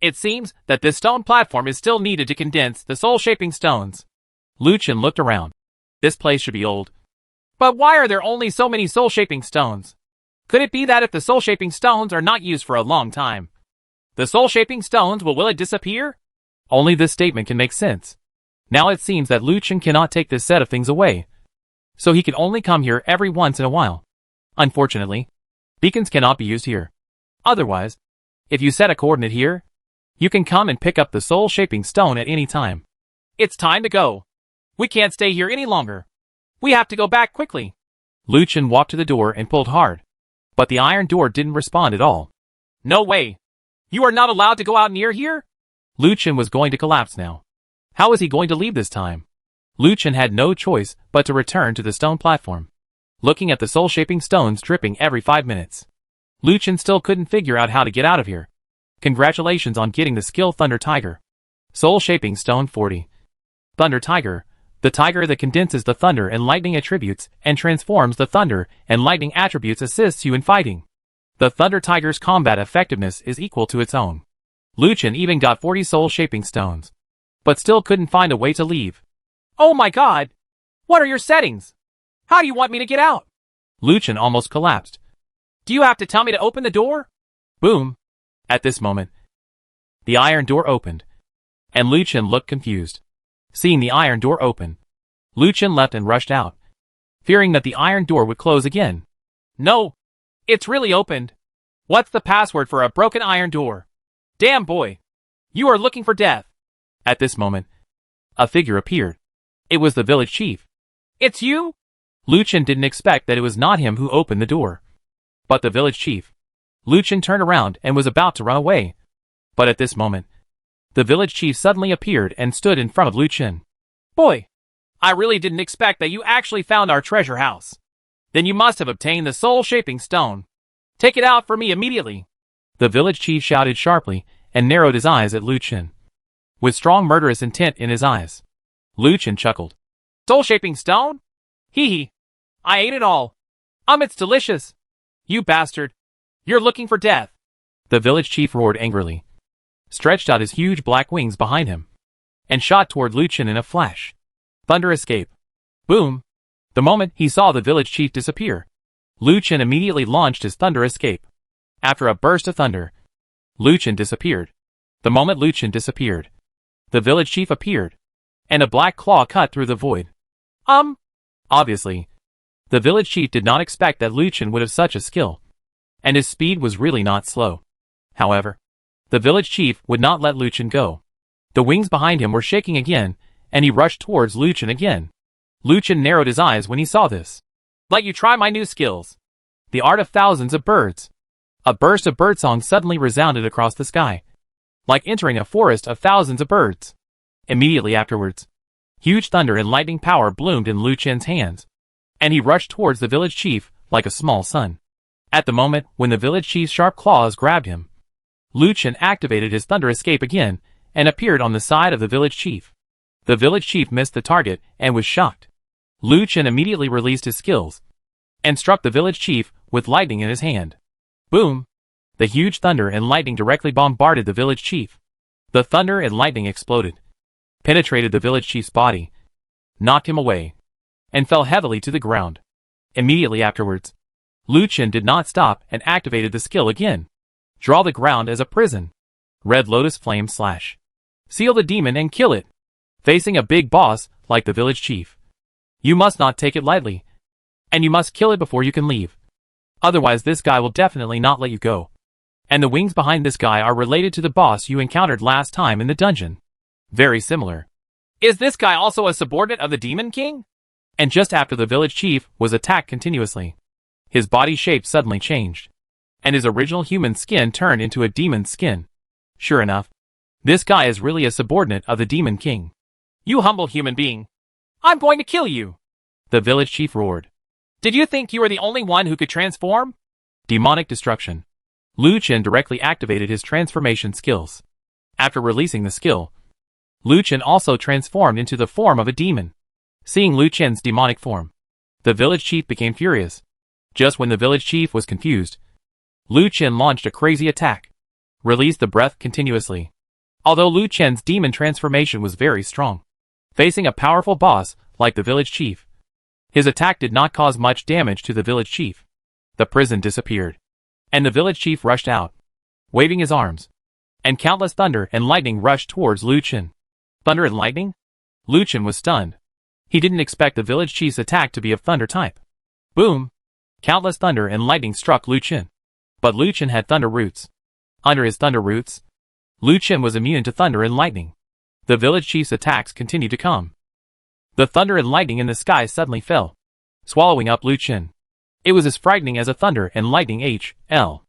It seems that this stone platform is still needed to condense the soul-shaping stones. Lu Chen looked around. This place should be old. But why are there only so many soul-shaping stones? Could it be that if the soul-shaping stones are not used for a long time, the soul-shaping stones will it disappear? Only this statement can make sense. Now it seems that Lu Chen cannot take this set of things away, so he can only come here every once in a while. Unfortunately, beacons cannot be used here. Otherwise, if you set a coordinate here, you can come and pick up the soul-shaping stone at any time. It's time to go. We can't stay here any longer. We have to go back quickly. Lu Chen walked to the door and pulled hard, but the iron door didn't respond at all. No way. You are not allowed to go out near here? Lu Chen was going to collapse now. How was he going to leave this time? Lu Chen had no choice but to return to the stone platform, looking at the soul-shaping stones dripping every 5 minutes. Lu Chen still couldn't figure out how to get out of here. Congratulations on getting the skill Thunder Tiger. Soul-shaping stone 40. Thunder Tiger, the tiger that condenses the thunder and lightning attributes and transforms the thunder and lightning attributes, assists you in fighting. The Thunder Tiger's combat effectiveness is equal to its own. Lu Chen even got 40 soul-shaping stones, but still couldn't find a way to leave. Oh my god! What are your settings? How do you want me to get out? Lu Chen almost collapsed. Do you have to tell me to open the door? Boom! At this moment, the iron door opened, and Lu Chen looked confused. Seeing the iron door open, Lu Chen left and rushed out, fearing that the iron door would close again. No! It's really opened. What's the password for a broken iron door? Damn boy! You are looking for death! At this moment, a figure appeared. It was the village chief. It's you? Lu Chen didn't expect that it was not him who opened the door, but the village chief. Lu Chen turned around and was about to run away. But at this moment, the village chief suddenly appeared and stood in front of Lu Chen. Boy, I really didn't expect that you actually found our treasure house. Then you must have obtained the soul-shaping stone. Take it out for me immediately. The village chief shouted sharply and narrowed his eyes at Lu Chen, with strong murderous intent in his eyes. Lu Chen chuckled. Soul-shaping stone? Hee hee. I ate it all. It's delicious. You bastard. You're looking for death. The village chief roared angrily, stretched out his huge black wings behind him, and shot toward Lu Chen in a flash. Thunder escape. Boom. The moment he saw the village chief disappear, Lu Chen immediately launched his thunder escape. After a burst of thunder, Lu Chen disappeared. The moment Lu Chen disappeared, the village chief appeared, and a black claw cut through the void. Obviously, the village chief did not expect that Lu Chen would have such a skill, and his speed was really not slow. However, the village chief would not let Lu Chen go. The wings behind him were shaking again, and he rushed towards Lu Chen again. Lu Chen narrowed his eyes when he saw this. Let you try my new skills. The art of thousands of birds. A burst of birdsong suddenly resounded across the sky, like entering a forest of thousands of birds. Immediately afterwards, huge thunder and lightning power bloomed in Lu Chen's hands, and he rushed towards the village chief like a small sun. At the moment when the village chief's sharp claws grabbed him, Lu Chen activated his thunder escape again and appeared on the side of the village chief. The village chief missed the target and was shocked. Lu Chen immediately released his skills and struck the village chief with lightning in his hand. Boom! The huge thunder and lightning directly bombarded the village chief. The thunder and lightning exploded, penetrated the village chief's body, knocked him away, and fell heavily to the ground. Immediately afterwards, Lu Chen did not stop and activated the skill again. Draw the ground as a prison. Red Lotus Flame Slash. Seal the demon and kill it. Facing a big boss like the village chief, you must not take it lightly, and you must kill it before you can leave. Otherwise this guy will definitely not let you go. And the wings behind this guy are related to the boss you encountered last time in the dungeon. Very similar. Is this guy also a subordinate of the Demon King? And just after the village chief was attacked continuously, his body shape suddenly changed, and his original human skin turned into a demon's skin. Sure enough, this guy is really a subordinate of the Demon King. You humble human being. I'm going to kill you. The village chief roared. Did you think you were the only one who could transform? Demonic destruction. Lu Chen directly activated his transformation skills. After releasing the skill, Lu Chen also transformed into the form of a demon. Seeing Lu Chen's demonic form, the village chief became furious. Just when the village chief was confused, Lu Chen launched a crazy attack, released the breath continuously. Although Lu Chen's demon transformation was very strong, facing a powerful boss like the village chief, his attack did not cause much damage to the village chief. The prison disappeared, and the village chief rushed out, waving his arms, and countless thunder and lightning rushed towards Lu Chen. Thunder and lightning? Lu Chen was stunned. He didn't expect the village chief's attack to be of thunder type. Boom! Countless thunder and lightning struck Lu Chen. But Lu Chen had thunder roots. Under his thunder roots, Lu Chen was immune to thunder and lightning. The village chief's attacks continued to come. The thunder and lightning in the sky suddenly fell, swallowing up Lu Chen. It was as frightening as a thunder and lightning HL.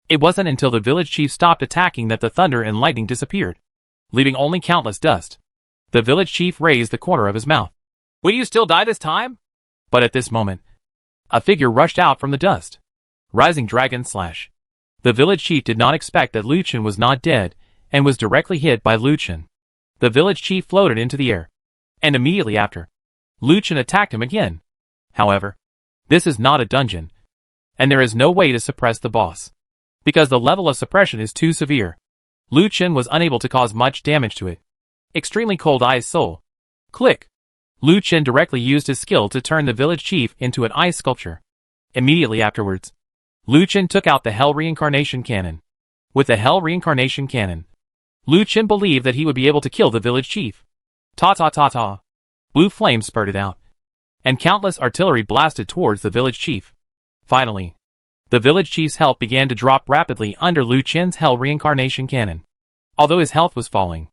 It wasn't until the village chief stopped attacking that the thunder and lightning disappeared, leaving only countless dust. The village chief raised the corner of his mouth. Will you still die this time? But at this moment, a figure rushed out from the dust. Rising Dragon Slash. The village chief did not expect that Lu Chen was not dead and was directly hit by Lu Chen. The village chief floated into the air, and immediately after, Lu Chen attacked him again. However, this is not a dungeon, and there is no way to suppress the boss, because the level of suppression is too severe. Lu Chen was unable to cause much damage to it. Extremely Cold Ice Soul. Click. Lu Chen directly used his skill to turn the village chief into an ice sculpture. Immediately afterwards, Lu Chen took out the Hell Reincarnation Cannon. With the Hell Reincarnation Cannon, Lu Chen believed that he would be able to kill the village chief. Ta-ta-ta-ta. Blue flames spurted out, and countless artillery blasted towards the village chief. Finally, the village chief's health began to drop rapidly under Lu Chen's Hell Reincarnation Cannon. Although his health was falling,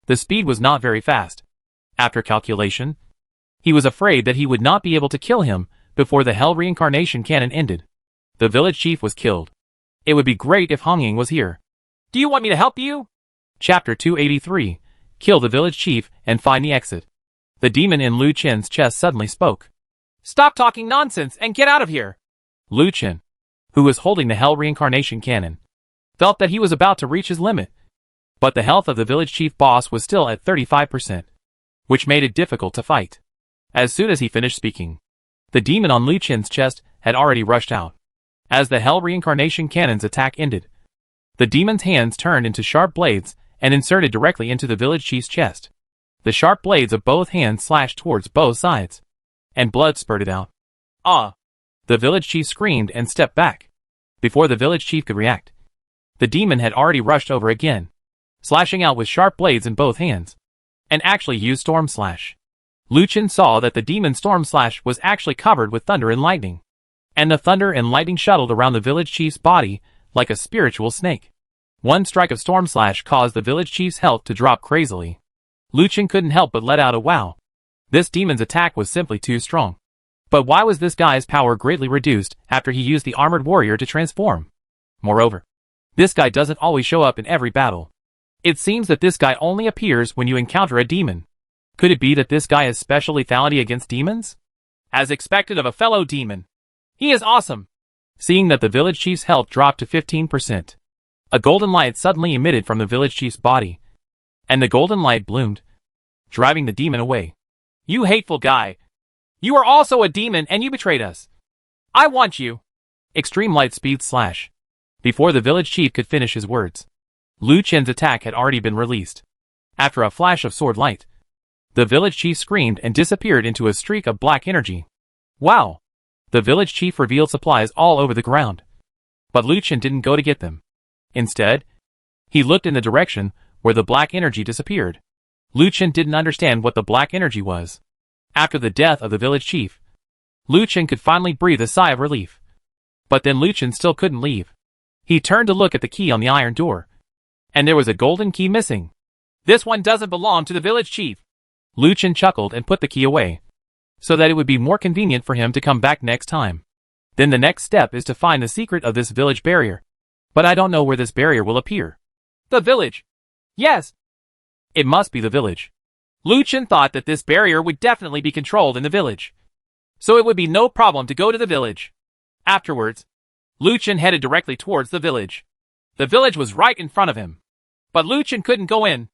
the speed was not very fast. After calculation, he was afraid that he would not be able to kill him before the Hell Reincarnation Cannon ended. The village chief was killed. It would be great if Hong Ying was here. Do you want me to help you? Chapter 283. Kill the village chief and find the exit. The demon in Lu Chen's chest suddenly spoke. Stop talking nonsense and get out of here. Lu Chen, who was holding the Hell Reincarnation Cannon, felt that he was about to reach his limit. But the health of the village chief boss was still at 35%, which made it difficult to fight. As soon as he finished speaking, the demon on Lu Chen's chest had already rushed out. As the Hell Reincarnation Cannon's attack ended, the demon's hands turned into sharp blades and inserted directly into the village chief's chest. The sharp blades of both hands slashed towards both sides, and blood spurted out. Ah! The village chief screamed and stepped back. Before the village chief could react, the demon had already rushed over again, slashing out with sharp blades in both hands, and actually used Storm Slash. Lu Chen saw that the demon Storm Slash was actually covered with thunder and lightning, and the thunder and lightning shuttled around the village chief's body like a spiritual snake. One strike of Storm Slash caused the village chief's health to drop crazily. Lu Chen couldn't help but let out a wow. This demon's attack was simply too strong. But why was this guy's power greatly reduced after he used the armored warrior to transform? Moreover, this guy doesn't always show up in every battle. It seems that this guy only appears when you encounter a demon. Could it be that this guy has special lethality against demons? As expected of a fellow demon. He is awesome. Seeing that the village chief's health dropped to 15%, a golden light suddenly emitted from the village chief's body, and the golden light bloomed, driving the demon away. You hateful guy. You are also a demon and you betrayed us. I want you. Extreme light speed slash. Before the village chief could finish his words, Lu Chen's attack had already been released. After a flash of sword light, the village chief screamed and disappeared into a streak of black energy. Wow! The village chief revealed supplies all over the ground. But Lu Chen didn't go to get them. Instead, he looked in the direction where the black energy disappeared. Lu Chen didn't understand what the black energy was. After the death of the village chief, Lu Chen could finally breathe a sigh of relief. But then Lu Chen still couldn't leave. He turned to look at the key on the iron door, and there was a golden key missing. This one doesn't belong to the village chief. Lu Chen chuckled and put the key away, so that it would be more convenient for him to come back next time. Then the next step is to find the secret of this village barrier. But I don't know where this barrier will appear. The village! Yes! It must be the village. Lu Chen thought that this barrier would definitely be controlled in the village, so it would be no problem to go to the village. Afterwards, Lu Chen headed directly towards the village. The village was right in front of him, but Lu Chen couldn't go in.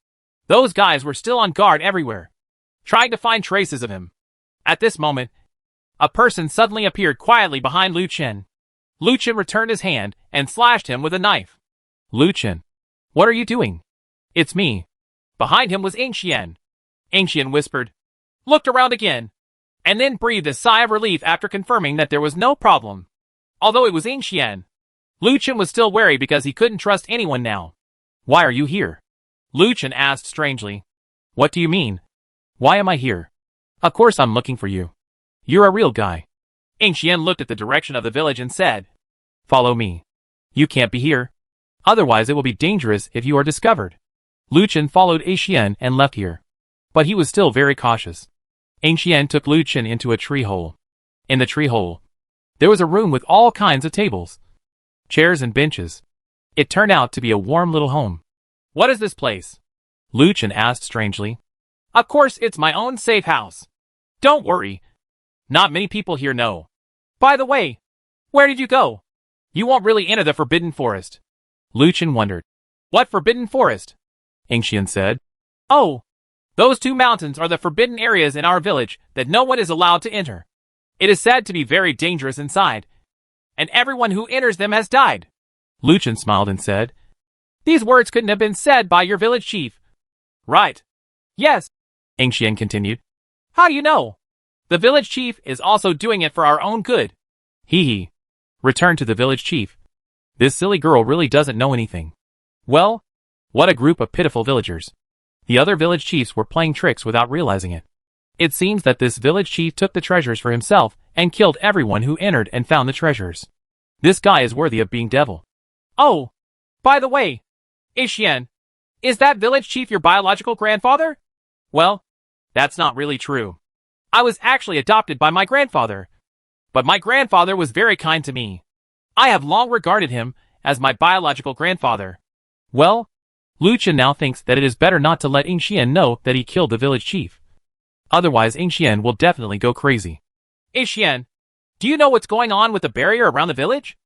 Those guys were still on guard everywhere, trying to find traces of him. At this moment, a person suddenly appeared quietly behind Lu Chen. Lu Chen returned his hand and slashed him with a knife. Lu Chen, what are you doing? It's me. Behind him was Yingxian. Yingxian whispered, looked around again, and then breathed a sigh of relief after confirming that there was no problem. Although it was Yingxian, Lu Chen was still wary because he couldn't trust anyone now. Why are you here? Lu Chen asked strangely. What do you mean? Why am I here? Of course I'm looking for you. You're a real guy. Yingxian looked at the direction of the village and said, follow me. You can't be here. Otherwise it will be dangerous if you are discovered. Lu Chen followed Yingxian and left here. But he was still very cautious. Yingxian took Lu Chen into a tree hole. In the tree hole, there was a room with all kinds of tables, chairs and benches. It turned out to be a warm little home. What is this place? Lu Chen asked strangely. Of course it's my own safe house. Don't worry. Not many people here know. By the way, where did you go? You won't really enter the Forbidden Forest. Lu Chen wondered. What Forbidden Forest? Yingxian said. Oh, those two mountains are the forbidden areas in our village that no one is allowed to enter. It is said to be very dangerous inside, and everyone who enters them has died. Lu Chen smiled and said, these words couldn't have been said by your village chief. Right. Yes. Yingxian continued. How do you know? The village chief is also doing it for our own good. Hee. Returned to the village chief. This silly girl really doesn't know anything. Well, what a group of pitiful villagers. The other village chiefs were playing tricks without realizing it. It seems that this village chief took the treasures for himself and killed everyone who entered and found the treasures. This guy is worthy of being devil. Oh, by the way, Yingxian, is that village chief your biological grandfather? Well, that's not really true. I was actually adopted by my grandfather. But my grandfather was very kind to me. I have long regarded him as my biological grandfather. Well, Lu Chen now thinks that it is better not to let Yingxian know that he killed the village chief. Otherwise Yingxian will definitely go crazy. Xian, do you know what's going on with the barrier around the village?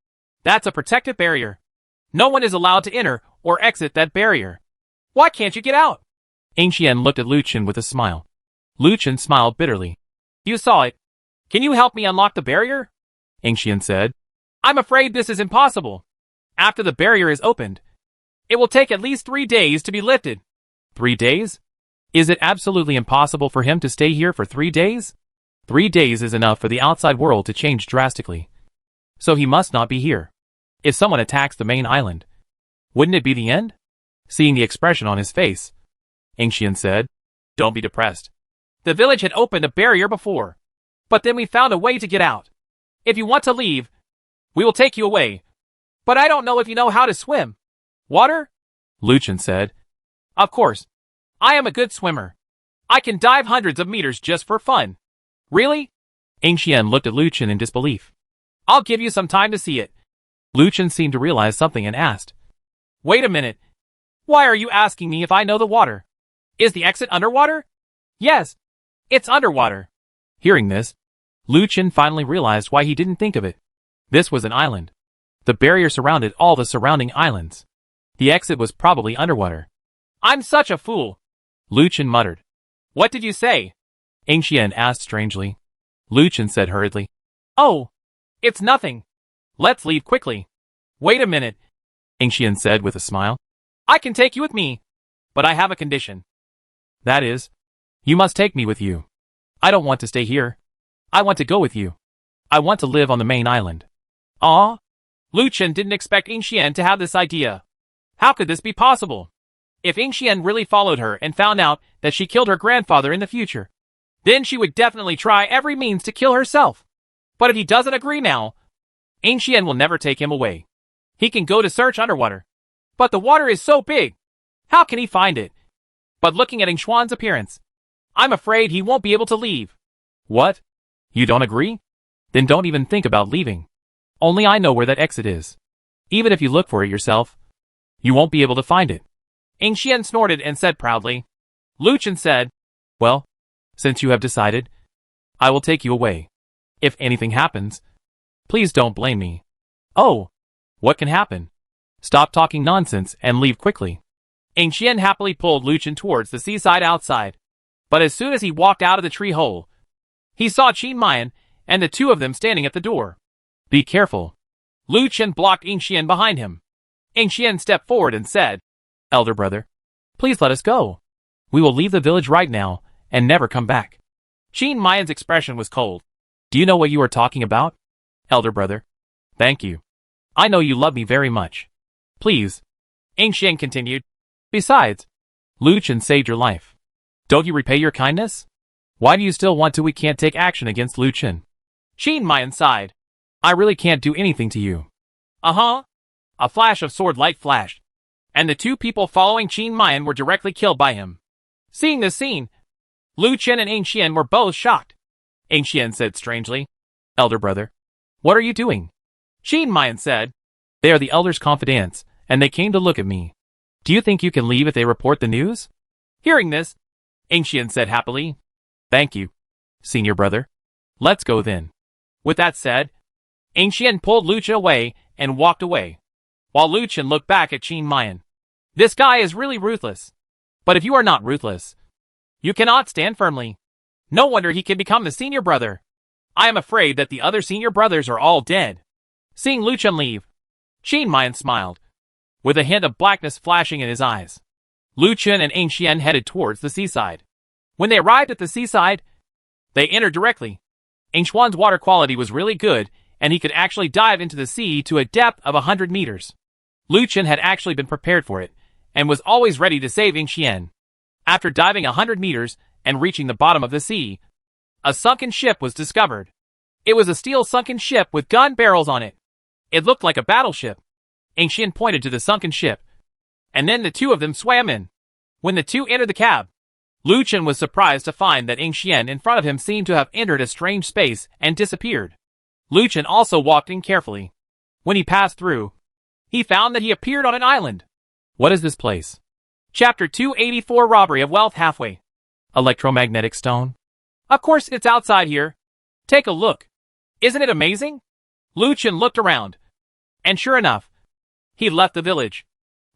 That's a protective barrier. No one is allowed to enter or exit that barrier. Why can't you get out? Xian looked at Lu Chen with a smile. Lu Chen smiled bitterly. You saw it. Can you help me unlock the barrier? Xian said. I'm afraid this is impossible. After the barrier is opened, it will take at least 3 days to be lifted. 3 days? Is it absolutely impossible for him to stay here for 3 days? 3 days is enough for the outside world to change drastically. So he must not be here. If someone attacks the main island, wouldn't it be the end? Seeing the expression on his face, Xian said, Don't be depressed. The village had opened a barrier before, but then we found a way to get out. If you want to leave, we will take you away. But I don't know if you know how to swim. Water? Lu Chen said. Of course. I am a good swimmer. I can dive hundreds of meters just for fun. Really? Xian looked at Lu Chen in disbelief. I'll give you some time to see it. Lu Chen seemed to realize something and asked. Wait a minute. Why are you asking me if I know the water? Is the exit underwater? Yes. It's underwater. Hearing this, Lu Chen finally realized why he didn't think of it. This was an island. The barrier surrounded all the surrounding islands. The exit was probably underwater. I'm such a fool. Lu Chen muttered. What did you say? Xian asked strangely. Lu Chen said hurriedly. Oh, it's nothing. Let's leave quickly. Wait a minute, Xian said with a smile. I can take you with me, but I have a condition. That is, you must take me with you. I don't want to stay here. I want to go with you. I want to live on the main island. Ah? Lu Chen didn't expect Xian to have this idea. How could this be possible? If Xian really followed her and found out that she killed her grandfather in the future, then she would definitely try every means to kill herself. But if he doesn't agree now, Xian will never take him away. He can go to search underwater. But the water is so big. How can he find it? But looking at Xuan's appearance, I'm afraid he won't be able to leave. What? You don't agree? Then don't even think about leaving. Only I know where that exit is. Even if you look for it yourself, you won't be able to find it. Xian snorted and said proudly. Lu Chen said, Well, since you have decided, I will take you away. If anything happens, please don't blame me. Oh, what can happen? Stop talking nonsense and leave quickly. Xian happily pulled Lu Chen towards the seaside outside. But as soon as he walked out of the tree hole, he saw Qin Mayan and the two of them standing at the door. Be careful. Lu Chen blocked Xian behind him. Xian stepped forward and said, Elder brother, please let us go. We will leave the village right now and never come back. Qin Mayan's expression was cold. Do you know what you are talking about? Elder brother. Thank you. I know you love me very much. Please. Xian continued. Besides, Lu Chen saved your life. Don't you repay your kindness? Why do you still want to? We can't take action against Lu Chen. Qin Mayan sighed. I really can't do anything to you. Uh-huh. A flash of sword light flashed, and the two people following Qin Mayan were directly killed by him. Seeing this scene, Lu Chen and Xian were both shocked. Xian said strangely, Elder brother, what are you doing? Qin Mayan said, They are the elders' confidants, and they came to look at me. Do you think you can leave if they report the news? Hearing this, Xian said happily, Thank you, senior brother. Let's go then. With that said, Xian pulled Lu Chen away and walked away, while Lu Chen looked back at Qin Mayan. This guy is really ruthless. But if you are not ruthless, you cannot stand firmly. No wonder he can become the senior brother. I am afraid that the other senior brothers are all dead. Seeing Lu Chen leave, Qin Mayan smiled, with a hint of blackness flashing in his eyes. Lu Chen and Xian headed towards the seaside. When they arrived at the seaside, they entered directly. Xuan's water quality was really good, and he could actually dive into the sea to a depth of 100 meters. Lu Chen had actually been prepared for it, and was always ready to save Xian. After diving 100 meters and reaching the bottom of the sea, a sunken ship was discovered. It was a steel sunken ship with gun barrels on it. It looked like a battleship. Xian pointed to the sunken ship, and then the two of them swam in. When the two entered the cab, Lu Chen was surprised to find that Xian in front of him seemed to have entered a strange space and disappeared. Lu Chen also walked in carefully. When he passed through, he found that he appeared on an island. What is this place? Chapter 284 Robbery of Wealth Halfway. Electromagnetic stone? Of course it's outside here. Take a look. Isn't it amazing? Lu Chen looked around. And sure enough, he'd left the village.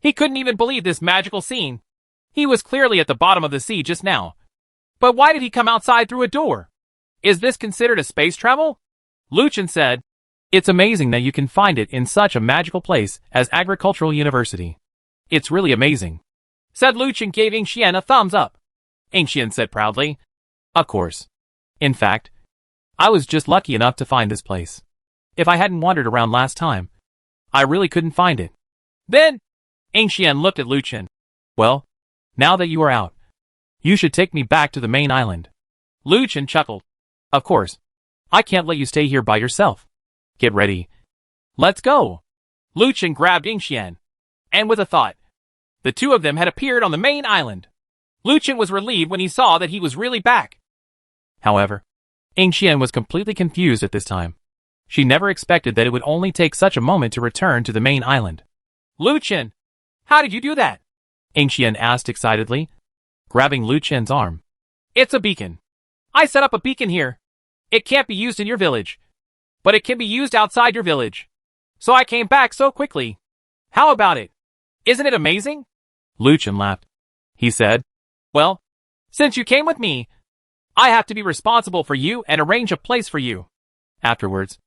He couldn't even believe this magical scene. He was clearly at the bottom of the sea just now. But why did he come outside through a door? Is this considered a space travel? Lu Chen said, "It's amazing that you can find it in such a magical place as Agricultural University. It's really amazing," said Lu Chen, giving Xian a thumbs up. Xian said proudly, "Of course. In fact, I was just lucky enough to find this place. If I hadn't wandered around last time, I really couldn't find it." Then, Xian looked at Lu Chen. "Well, now that you are out, you should take me back to the main island." Lu Chen chuckled. "Of course. I can't let you stay here by yourself. Get ready. Let's go." Lu Chen grabbed Xian, and with a thought, the two of them had appeared on the main island. Lu Chen was relieved when he saw that he was really back. However, Xian was completely confused at this time. She never expected that it would only take such a moment to return to the main island. "Lu Chen, how did you do that?" Xian asked excitedly, grabbing Lu Chen's arm. "It's a beacon. I set up a beacon here. It can't be used in your village, but it can be used outside your village. So I came back so quickly. How about it? Isn't it amazing?" Lu Chen laughed. He said, "Well, since you came with me, I have to be responsible for you and arrange a place for you." Afterwards,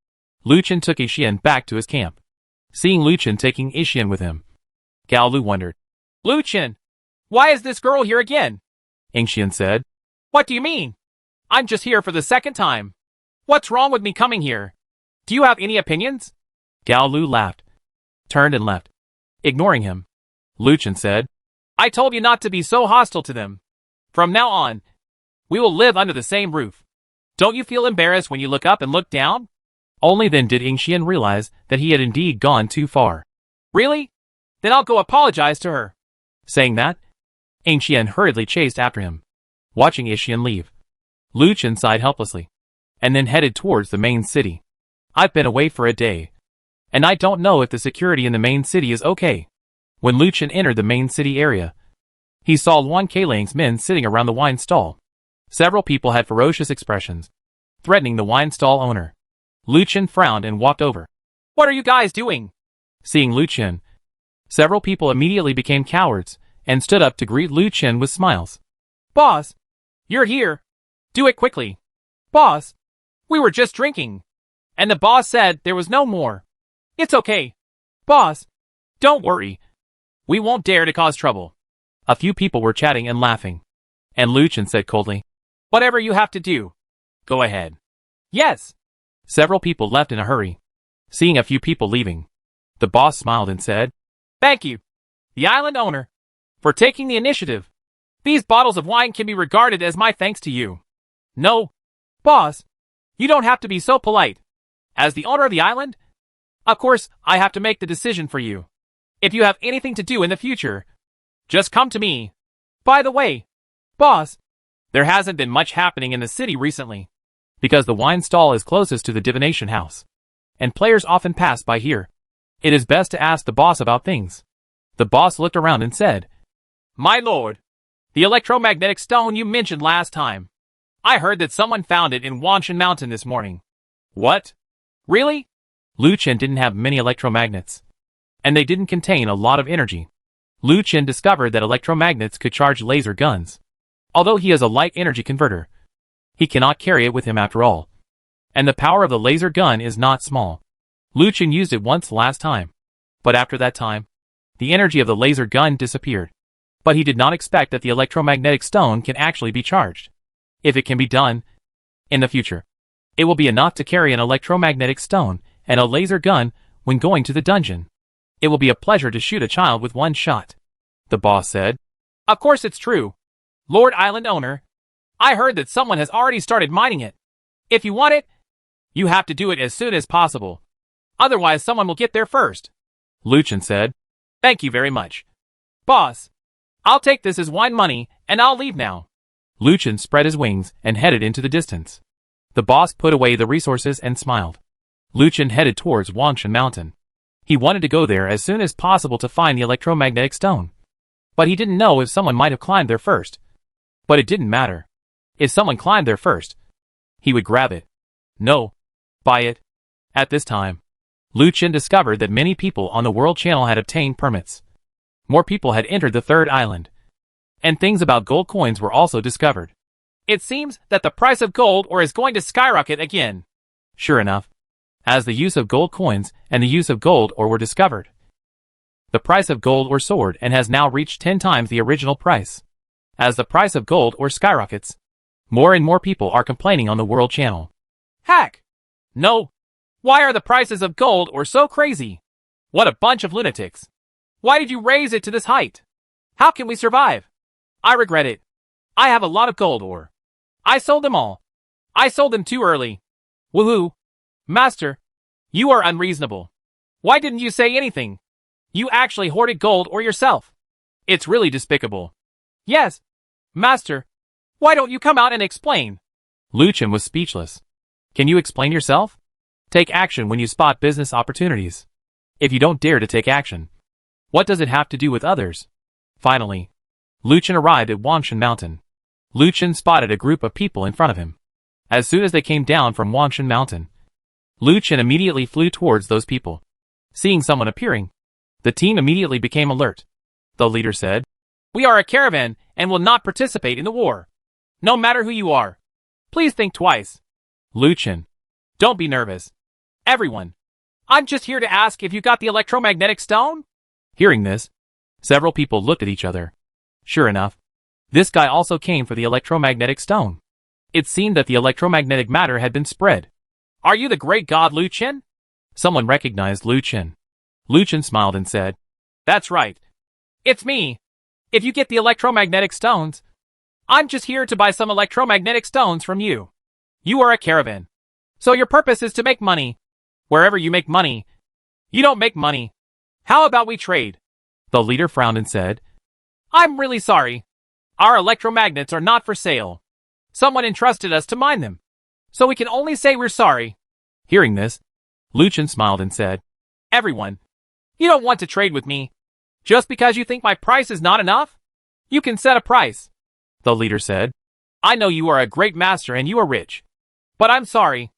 Lu Chen took Xian back to his camp. Seeing Lu Chen taking Xian with him, Gao Lu wondered, "Lu Chen, why is this girl here again?" Xian said, "What do you mean? I'm just here for the second time. What's wrong with me coming here? Do you have any opinions?" Gao Lu laughed, turned and left. Ignoring him, Lu Chen said, "I told you not to be so hostile to them. From now on, we will live under the same roof. Don't you feel embarrassed when you look up and look down?" Only then did Xian realize that he had indeed gone too far. "Really? Then I'll go apologize to her." Saying that, Xian hurriedly chased after him. Watching Xian leave, Lu Chen sighed helplessly, and then headed towards the main city. "I've been away for a day, and I don't know if the security in the main city is okay." When Lu Chen entered the main city area, he saw Luan Keilang's men sitting around the wine stall. Several people had ferocious expressions, threatening the wine stall owner. Lu Chen frowned and walked over. "What are you guys doing?" Seeing Lu Chen, several people immediately became cowards and stood up to greet Lu Chen with smiles. "Boss, you're here. Do it quickly." "Boss, we were just drinking, and the boss said there was no more." "It's okay. Boss, don't worry. We won't dare to cause trouble." A few people were chatting and laughing, and Lu Chen said coldly, "Whatever you have to do, go ahead." "Yes." Several people left in a hurry. Seeing a few people leaving, the boss smiled and said, "Thank you, the island owner, for taking the initiative. These bottles of wine can be regarded as my thanks to you." "No, boss, you don't have to be so polite. As the owner of the island, of course I have to make the decision for you. If you have anything to do in the future, just come to me. By the way, boss, there hasn't been much happening in the city recently, because the wine stall is closest to the divination house, and players often pass by here. It is best to ask the boss about things." The boss looked around and said, "My lord, the electromagnetic stone you mentioned last time. I heard that someone found it in Wanshan Mountain this morning." "What? Really?" Lu Chen didn't have many electromagnets, and they didn't contain a lot of energy. Lu Chen discovered that electromagnets could charge laser guns. Although he is a light energy converter, he cannot carry it with him after all. And the power of the laser gun is not small. Lu Chen used it once last time, but after that time, the energy of the laser gun disappeared. But he did not expect that the electromagnetic stone can actually be charged. If it can be done, in the future, it will be enough to carry an electromagnetic stone and a laser gun when going to the dungeon. It will be a pleasure to shoot a child with one shot," the boss said. "Of course it's true, Lord Island Owner. I heard that someone has already started mining it. If you want it, you have to do it as soon as possible. Otherwise someone will get there first," Lu Chen said. "Thank you very much, boss. I'll take this as wine money, and I'll leave now." Lu Chen spread his wings and headed into the distance. The boss put away the resources and smiled. Lu Chen headed towards Wanshan Mountain. He wanted to go there as soon as possible to find the electromagnetic stone. But he didn't know if someone might have climbed there first. But it didn't matter. If someone climbed there first, he would grab it. No. Buy it. At this time, Lu Chen discovered that many people on the World Channel had obtained permits. More people had entered the third island. And things about gold coins were also discovered. It seems that the price of gold ore is going to skyrocket again. Sure enough, as the use of gold coins and the use of gold ore were discovered, the price of gold ore soared and has now reached 10 times the original price. As the price of gold ore skyrockets, more and more people are complaining on the World Channel. Hack! No! Why are the prices of gold ore so crazy? What a bunch of lunatics! Why did you raise it to this height? How can we survive? I regret it. I have a lot of gold ore. I sold them all. I sold them too early. Woohoo! Master, you are unreasonable. Why didn't you say anything? You actually hoarded gold ore yourself. It's really despicable. Yes. Master, why don't you come out and explain? Lu Chen was speechless. Can you explain yourself? Take action when you spot business opportunities. If you don't dare to take action, what does it have to do with others? Finally, Lu Chen arrived at Wangshan Mountain. Lu Chen spotted a group of people in front of him. As soon as they came down from Wangshan Mountain, Lu Chen immediately flew towards those people. Seeing someone appearing, the team immediately became alert. The leader said, "We are a caravan and will not participate in the war. No matter who you are, please think twice." Lu Chen, don't be nervous. Everyone, I'm just here to ask if you got the electromagnetic stone? Hearing this, several people looked at each other. Sure enough, this guy also came for the electromagnetic stone. It seemed that the electromagnetic matter had been spread. Are you the great god Lu Chen? Someone recognized Lu Chen. Lu Chen smiled and said, "That's right. It's me. If you get the electromagnetic stones, I'm just here to buy some electromagnetic stones from you. You are a caravan, so your purpose is to make money. Wherever you make money, you don't make money. How about we trade?" The leader frowned and said, "I'm really sorry. Our electromagnets are not for sale. Someone entrusted us to mine them, so we can only say we're sorry." Hearing this, Lu Chen smiled and said, "Everyone, you don't want to trade with me. Just because you think my price is not enough? You can set a price." The leader said, "I know you are a great master and you are rich. But I'm sorry.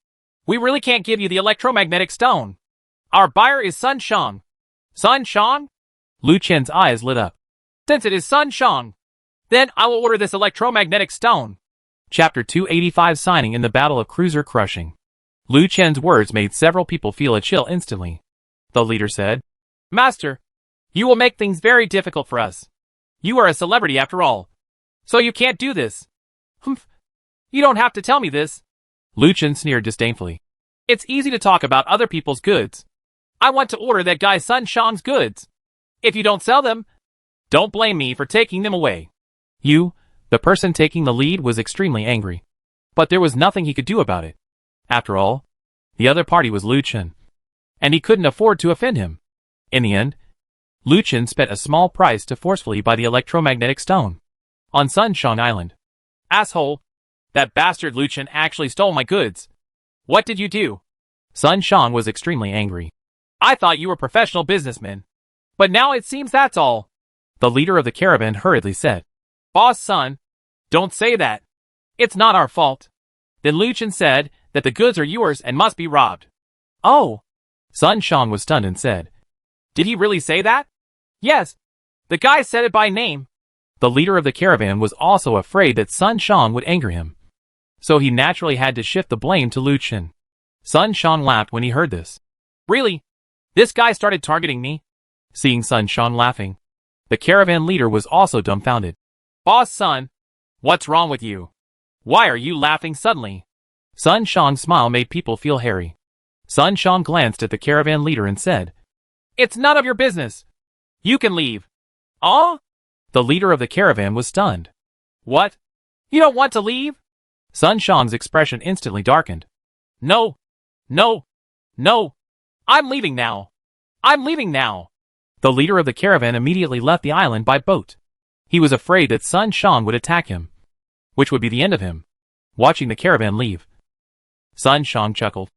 We really can't give you the electromagnetic stone. Our buyer is Sun Shang." Sun Shang? Lu Chen's eyes lit up. Since it is Sun Shang, then I will order this electromagnetic stone. Chapter 285 Signing in the Battle of Cruiser Crushing. Lu Chen's words made several people feel a chill instantly. The leader said, "Master, you will make things very difficult for us. You are a celebrity after all. So you can't do this." "Humph. You don't have to tell me this." Lu Chen sneered disdainfully. "It's easy to talk about other people's goods. I want to order that guy Sun Shang's goods. If you don't sell them, don't blame me for taking them away." The person taking the lead, was extremely angry. But there was nothing he could do about it. After all, the other party was Lu Chen, and he couldn't afford to offend him. In the end, Lu Chen spent a small price to forcefully buy the electromagnetic stone on Sun Shang Island. "Asshole! That bastard Lu Chen actually stole my goods. What did you do?" Sun Shang was extremely angry. "I thought you were professional businessmen, but now it seems that's all." The leader of the caravan hurriedly said, "Boss Sun, don't say that. It's not our fault." Then Lu Chen said that the goods are yours and must be robbed. "Oh!" Sun Shang was stunned and said, "Did he really say that?" "Yes. The guy said it by name." The leader of the caravan was also afraid that Sun Shang would anger him, so he naturally had to shift the blame to Lu Chen. Sun Shang laughed when he heard this. "Really? This guy started targeting me?" Seeing Sun Shang laughing, the caravan leader was also dumbfounded. "Boss Sun, what's wrong with you? Why are you laughing suddenly?" Sun Shang's smile made people feel hairy. Sun Shang glanced at the caravan leader and said, "It's none of your business. You can leave." "Oh?" The leader of the caravan was stunned. "What? You don't want to leave?" Sun Shang's expression instantly darkened. No. I'm leaving now. I'm leaving now." The leader of the caravan immediately left the island by boat. He was afraid that Sun Shang would attack him, which would be the end of him. Watching the caravan leave, Sun Shang chuckled.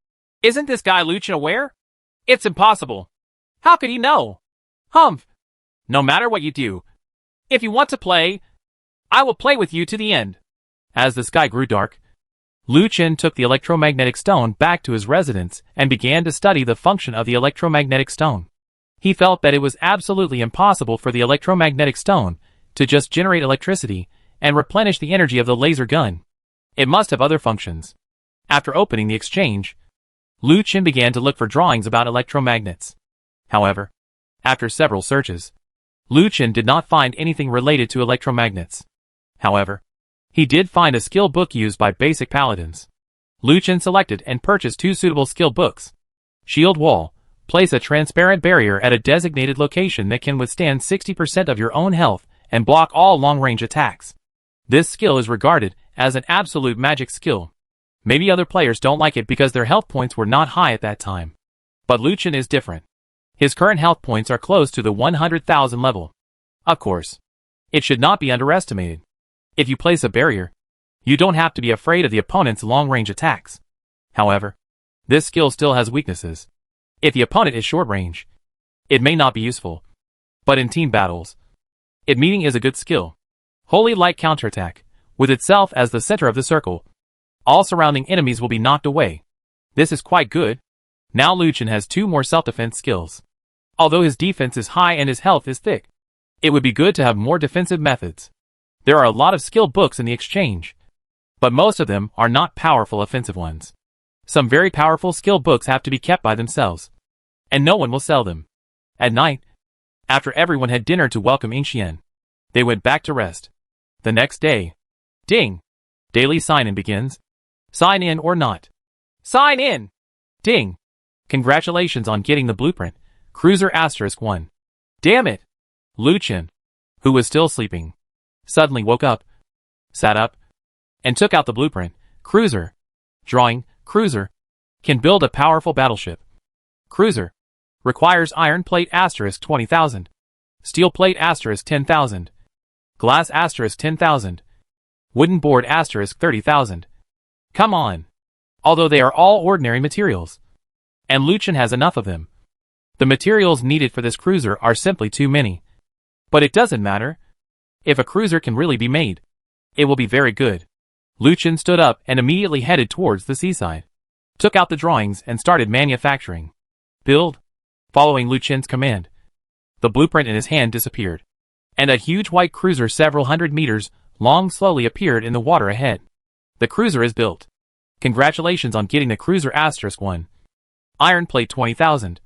"Isn't this guy Lu Chen aware? It's impossible. How could he know? Humph. No matter what you do, if you want to play, I will play with you to the end." As the sky grew dark, Lu Chen took the electromagnetic stone back to his residence and began to study the function of the electromagnetic stone. He felt that it was absolutely impossible for the electromagnetic stone to just generate electricity and replenish the energy of the laser gun. It must have other functions. After opening the exchange, Lu Chen began to look for drawings about electromagnets. However, after several searches, Lu Chen did not find anything related to electromagnets. However, he did find a skill book used by basic paladins. Lu Chen selected and purchased 2 suitable skill books. Shield Wall. Place a transparent barrier at a designated location that can withstand 60% of your own health and block all long-range attacks. This skill is regarded as an absolute magic skill. Maybe other players don't like it because their health points were not high at that time. But Lu Chen is different. His current health points are close to the 100,000 level. Of course, it should not be underestimated. If you place a barrier, you don't have to be afraid of the opponent's long-range attacks. However, this skill still has weaknesses. If the opponent is short-range, it may not be useful. But in team battles, it meeting is a good skill. Holy Light Counterattack, with itself as the center of the circle. All surrounding enemies will be knocked away. This is quite good. Now Lu Chen has 2 more self-defense skills. Although his defense is high and his health is thick, it would be good to have more defensive methods. There are a lot of skill books in the exchange, but most of them are not powerful offensive ones. Some very powerful skill books have to be kept by themselves, and no one will sell them. At night, after everyone had dinner to welcome Yingxian, they went back to rest. The next day, ding! Daily sign-in begins. Sign in or not. Sign in! Ding! Congratulations on getting the blueprint. Cruiser *1. Damn it! Lu Chen, who was still sleeping, suddenly woke up, sat up, and took out the blueprint. Cruiser. Drawing. Cruiser. Can build a powerful battleship. Cruiser. Requires iron plate *20,000. Steel plate *10,000. Glass *10,000. Wooden board *30,000. Come on. Although they are all ordinary materials, and Lu Chen has enough of them, the materials needed for this cruiser are simply too many. But it doesn't matter. If a cruiser can really be made, it will be very good. Lu Chen stood up and immediately headed towards the seaside, took out the drawings and started manufacturing. Build. Following Lu Chen's command, the blueprint in his hand disappeared, and a huge white cruiser several hundred meters long slowly appeared in the water ahead. The cruiser is built. Congratulations on getting the cruiser *1. Iron plate 20,000.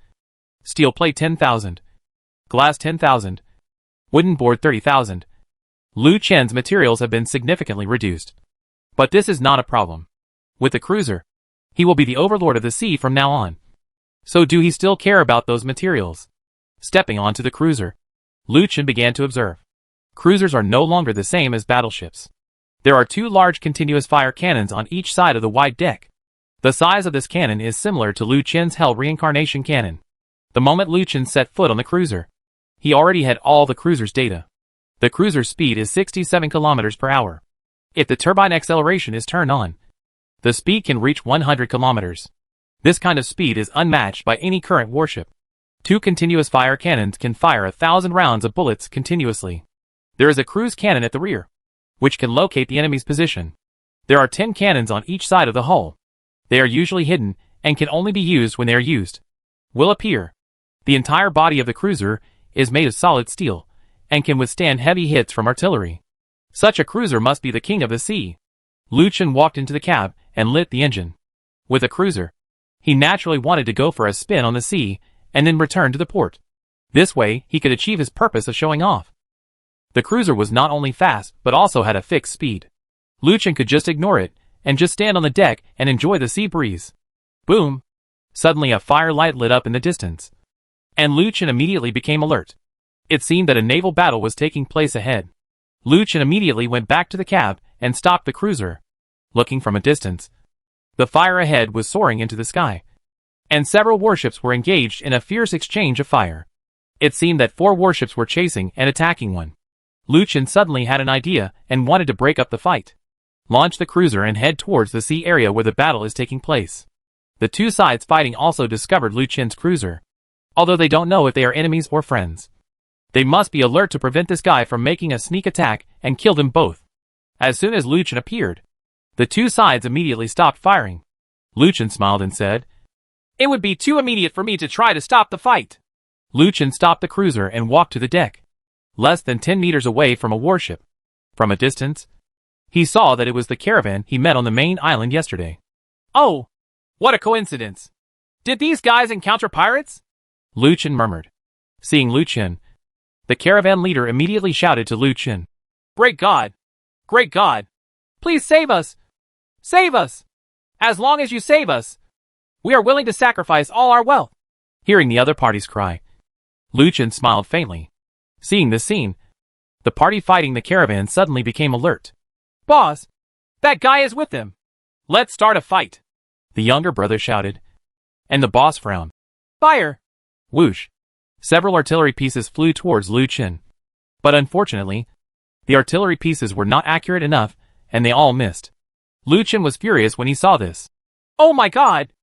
Steel plate 10,000. Glass 10,000. Wooden board 30,000. Lu Chen's materials have been significantly reduced. But this is not a problem. With the cruiser, he will be the overlord of the sea from now on. So do he still care about those materials? Stepping onto the cruiser, Lu Chen began to observe. Cruisers are no longer the same as battleships. There are 2 large continuous fire cannons on each side of the wide deck. The size of this cannon is similar to Lu Chen's Hell Reincarnation Cannon. The moment Lu Chen set foot on the cruiser, he already had all the cruiser's data. The cruiser's speed is 67 kilometers per hour. If the turbine acceleration is turned on, the speed can reach 100 kilometers. This kind of speed is unmatched by any current warship. 2 continuous fire cannons can fire 1,000 rounds of bullets continuously. There is a cruise cannon at the rear, which can locate the enemy's position. There are 10 cannons on each side of the hull. They are usually hidden and can only be used when they are used. Will appear. The entire body of the cruiser is made of solid steel and can withstand heavy hits from artillery. Such a cruiser must be the king of the sea. Lu Chen walked into the cab and lit the engine. With a cruiser, he naturally wanted to go for a spin on the sea and then return to the port. This way, he could achieve his purpose of showing off. The cruiser was not only fast, but also had a fixed speed. Lu Chen could just ignore it and just stand on the deck and enjoy the sea breeze. Boom! Suddenly a firelight lit up in the distance, and Lu Chen immediately became alert. It seemed that a naval battle was taking place ahead. Lu Chen immediately went back to the cab and stopped the cruiser. Looking from a distance, the fire ahead was soaring into the sky, and several warships were engaged in a fierce exchange of fire. It seemed that 4 warships were chasing and attacking one. Lu Chen suddenly had an idea and wanted to break up the fight. Launch the cruiser and head towards the sea area where the battle is taking place. The 2 sides fighting also discovered Lu Chen's cruiser, although they don't know if they are enemies or friends. They must be alert to prevent this guy from making a sneak attack and kill them both. As soon as Lu Chen appeared, The two sides immediately stopped firing. Lu Chen smiled and said, "It would be too immediate for me to try to stop the fight." Lu Chen stopped the cruiser and walked to the deck. Less than 10 meters away from a warship. From a distance, he saw that it was the caravan he met on the main island yesterday. "Oh, what a coincidence. Did these guys encounter pirates?" Lu Chen murmured. Seeing Lu Chen, the caravan leader immediately shouted to Lu Chen, "Great God! Great God! Please save us! Save us! As long as you save us, we are willing to sacrifice all our wealth." Hearing the other party's cry, Lu Chen smiled faintly. Seeing this scene, the party fighting the caravan suddenly became alert. "Boss, that guy is with them. Let's start a fight," the younger brother shouted. And the boss frowned. "Fire!" Whoosh! Several artillery pieces flew towards Lu Chen. But unfortunately, the artillery pieces were not accurate enough, and they all missed. Lu Chen was furious when he saw this. "Oh my God!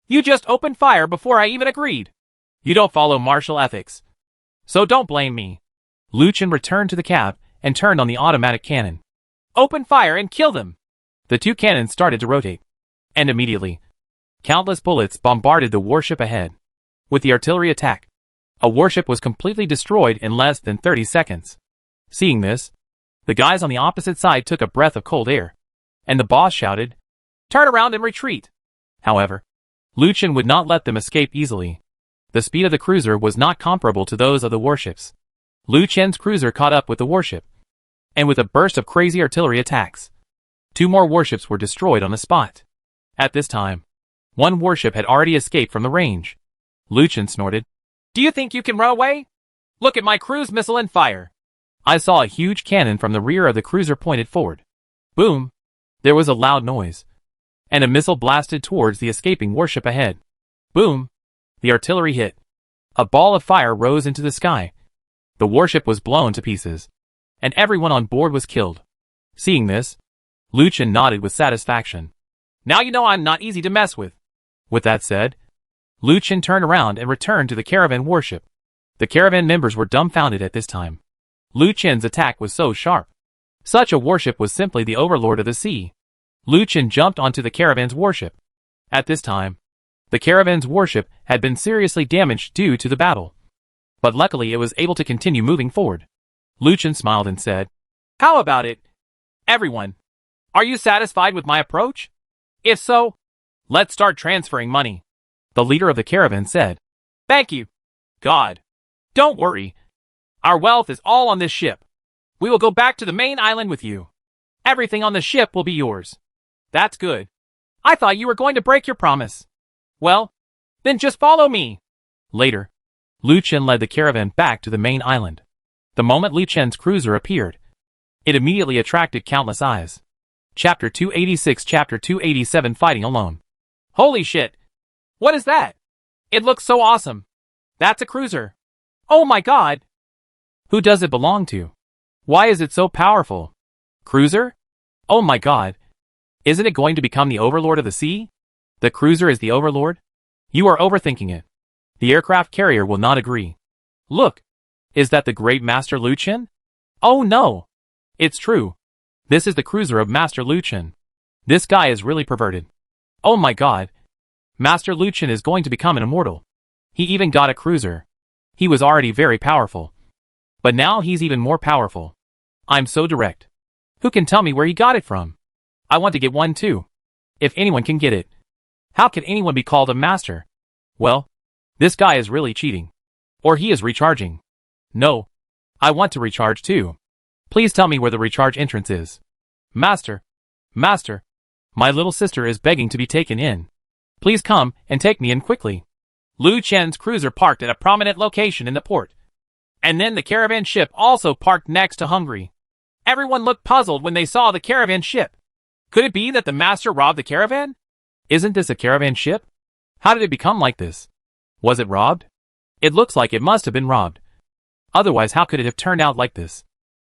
You just opened fire before I even agreed. You don't follow martial ethics. So don't blame me." Lu Chen returned to the cab and turned on the automatic cannon. "Open fire and kill them!" The two cannons started to rotate. And immediately, countless bullets bombarded the warship ahead. With the artillery attack, a warship was completely destroyed in less than 30 seconds. Seeing this, the guys on the opposite side took a breath of cold air. And the boss shouted, "Turn around and retreat!" However, Lu Chen would not let them escape easily. The speed of the cruiser was not comparable to those of the warships. Lu Chen's cruiser caught up with the warship. And with a burst of crazy artillery attacks, 2 more warships were destroyed on the spot. At this time, 1 warship had already escaped from the range. Lu Chen snorted, "Do you think you can run away? Look at my cruise missile and fire." I saw a huge cannon from the rear of the cruiser pointed forward. Boom! There was a loud noise, and a missile blasted towards the escaping warship ahead. Boom! The artillery hit. A ball of fire rose into the sky. The warship was blown to pieces, and everyone on board was killed. Seeing this, Lu Chen nodded with satisfaction. "Now you know I'm not easy to mess with." With that said, Lu Chen turned around and returned to the caravan warship. The caravan members were dumbfounded at this time. Lu Chen's attack was so sharp. Such a warship was simply the overlord of the sea. Lu Chen jumped onto the caravan's warship. At this time, the caravan's warship had been seriously damaged due to the battle. But luckily it was able to continue moving forward. Lu Chen smiled and said, "How about it, everyone? Are you satisfied with my approach? If so, let's start transferring money." The leader of the caravan said, "Thank you, God. Don't worry. Our wealth is all on this ship. We will go back to the main island with you. Everything on the ship will be yours." "That's good. I thought you were going to break your promise." "Well, then just follow me." Later, Lu Chen led the caravan back to the main island. The moment Lu Chen's cruiser appeared, it immediately attracted countless eyes. Chapter 286 Chapter 287 Fighting Alone. Holy shit! What is that? It looks so awesome. That's a cruiser. Oh my God! Who does it belong to? Why is it so powerful? Cruiser? Oh my God! Isn't it going to become the overlord of the sea? The cruiser is the overlord? You are overthinking it. The aircraft carrier will not agree. Look! Is that the great Master Lu Chen? Oh no! It's true. This is the cruiser of Master Lu Chen. This guy is really perverted. Oh my God! Master Lu Chen is going to become an immortal. He even got a cruiser. He was already very powerful. But now he's even more powerful. I'm so direct. Who can tell me where he got it from? I want to get one too. If anyone can get it. How can anyone be called a master? Well, this guy is really cheating. Or he is recharging. No. I want to recharge too. Please tell me where the recharge entrance is. Master. Master. My little sister is begging to be taken in. Please come and take me in quickly. Lu Chen's cruiser parked at a prominent location in the port. And then the caravan ship also parked next to Hungary. Everyone looked puzzled when they saw the caravan ship. Could it be that the master robbed the caravan? Isn't this a caravan ship? How did it become like this? Was it robbed? It looks like it must have been robbed. Otherwise, how could it have turned out like this?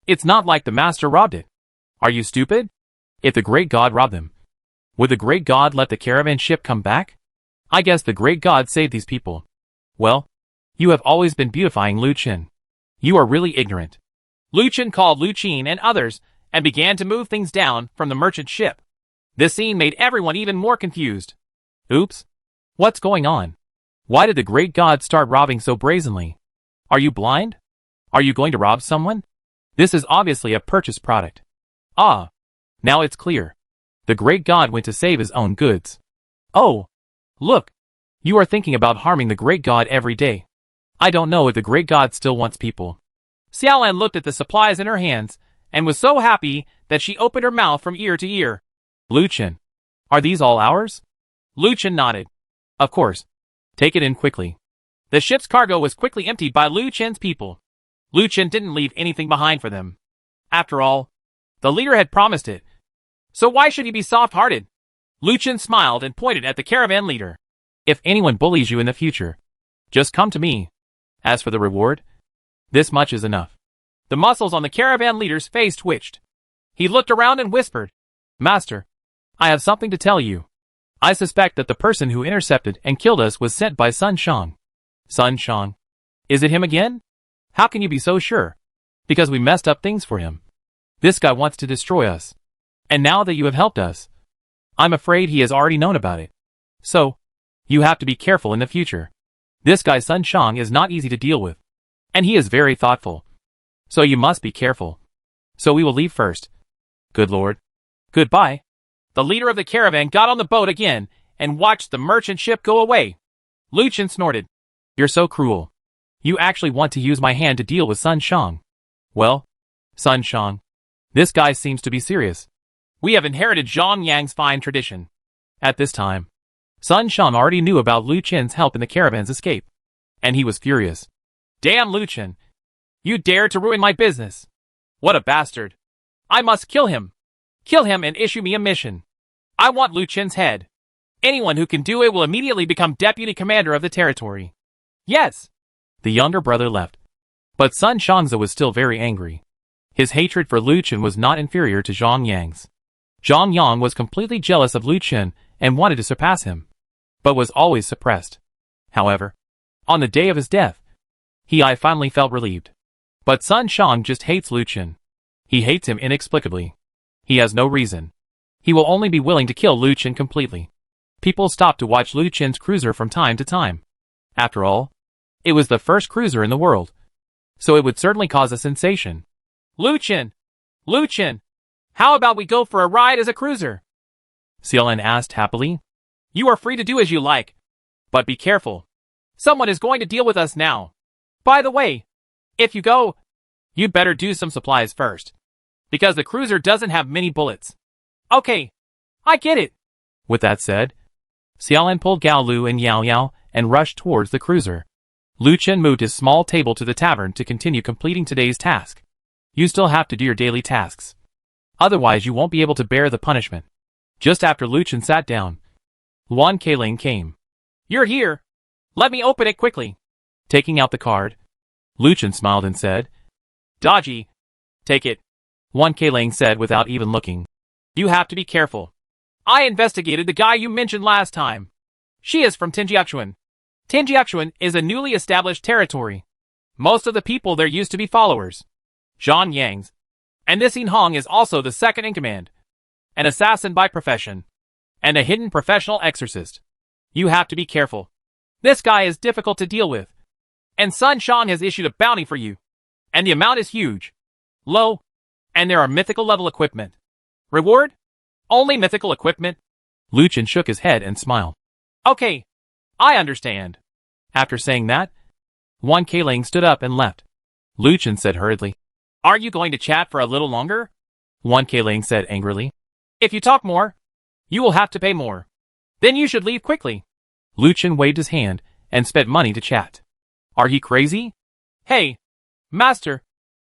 It's not like the master robbed it. Are you stupid? If the great God robbed them, would the great God let the caravan ship come back? I guess the great God saved these people. Well, you have always been beautifying Lu Chen. You are really ignorant. Lu Chen called Lu Chen and others and began to move things down from the merchant ship. This scene made everyone even more confused. Oops. What's going on? Why did the great god start robbing so brazenly? Are you blind? Are you going to rob someone? This is obviously a purchased product. Ah. Now it's clear. The great god went to save his own goods. Oh. Look. You are thinking about harming the great god every day. I don't know if the great god still wants people. Xiaolan looked at the supplies in her hands, and was so happy that she opened her mouth from ear to ear. Lu Chen. Are these all ours? Lu Chen nodded. Of course. Take it in quickly. The ship's cargo was quickly emptied by Lu Chen's people. Lu Chen didn't leave anything behind for them. After all, the leader had promised it. So why should he be soft-hearted? Lu Chen smiled and pointed at the caravan leader. If anyone bullies you in the future, just come to me. As for the reward, this much is enough. The muscles on the caravan leader's face twitched. He looked around and whispered, Master, I have something to tell you. I suspect that the person who intercepted and killed us was sent by Sun Shang. Sun Shang? Is it him again? How can you be so sure? Because we messed up things for him. This guy wants to destroy us. And now that you have helped us, I'm afraid he has already known about it. So, you have to be careful in the future. This guy Sun Shang is not easy to deal with. And he is very thoughtful. So you must be careful. So we will leave first. Good Lord. Goodbye. The leader of the caravan got on the boat again and watched the merchant ship go away. Lu Chen snorted. You're so cruel. You actually want to use my hand to deal with Sun Shang. Well, Sun Shang, this guy seems to be serious. We have inherited Zhang Yang's fine tradition. At this time, Sun Shang already knew about Lu Chen's help in the caravan's escape. And he was furious. Damn Lu Chen. You dared to ruin my business. What a bastard. I must kill him. Kill him and issue me a mission. I want Lu Chen's head. Anyone who can do it will immediately become deputy commander of the territory. Yes. The younger brother left. But Sun Shangzi was still very angry. His hatred for Lu Chen was not inferior to Zhang Yang's. Zhang Yang was completely jealous of Lu Chen and wanted to surpass him, but was always suppressed. However, on the day of his death, I finally felt relieved. But Sun Shang just hates Lu Chen. He hates him inexplicably. He has no reason. He will only be willing to kill Lu Chen completely. People stopped to watch Lu Chen's cruiser from time to time. After all, it was the first cruiser in the world, so it would certainly cause a sensation. Lu Chen! Lu Chen! How about we go for a ride as a cruiser? Xiaolan asked happily. You are free to do as you like. But be careful. Someone is going to deal with us now. By the way, if you go, you'd better do some supplies first. Because the cruiser doesn't have many bullets. Okay, I get it. With that said, Xiaolan pulled Gao Lu and Yao Yao and rushed towards the cruiser. Lu Chen moved his small table to the tavern to continue completing today's task. You still have to do your daily tasks. Otherwise you won't be able to bear the punishment. Just after Lu Chen sat down, Luan Keiling came. You're here. Let me open it quickly. Taking out the card, Lu Chen smiled and said, Dodgy. Take it. Luan Keiling said without even looking. You have to be careful. I investigated the guy you mentioned last time. She is from Tinjiachuan. Tinjiachuan is a newly established territory. Most of the people there used to be followers. Zhang Yang's. And this Yin Hong is also the second in command. An assassin by profession. And a hidden professional exorcist. You have to be careful. This guy is difficult to deal with. And Sun Shang has issued a bounty for you. And the amount is huge. Low. And there are mythical level equipment. Reward? Only mythical equipment? Lu Chen shook his head and smiled. Okay. I understand. After saying that, Luan Keiling stood up and left. Lu Chen said hurriedly. Are you going to chat for a little longer? Luan Keiling said angrily. If you talk more, you will have to pay more. Then you should leave quickly. Lu Chen waved his hand and spent money to chat. Are you crazy? Hey, master,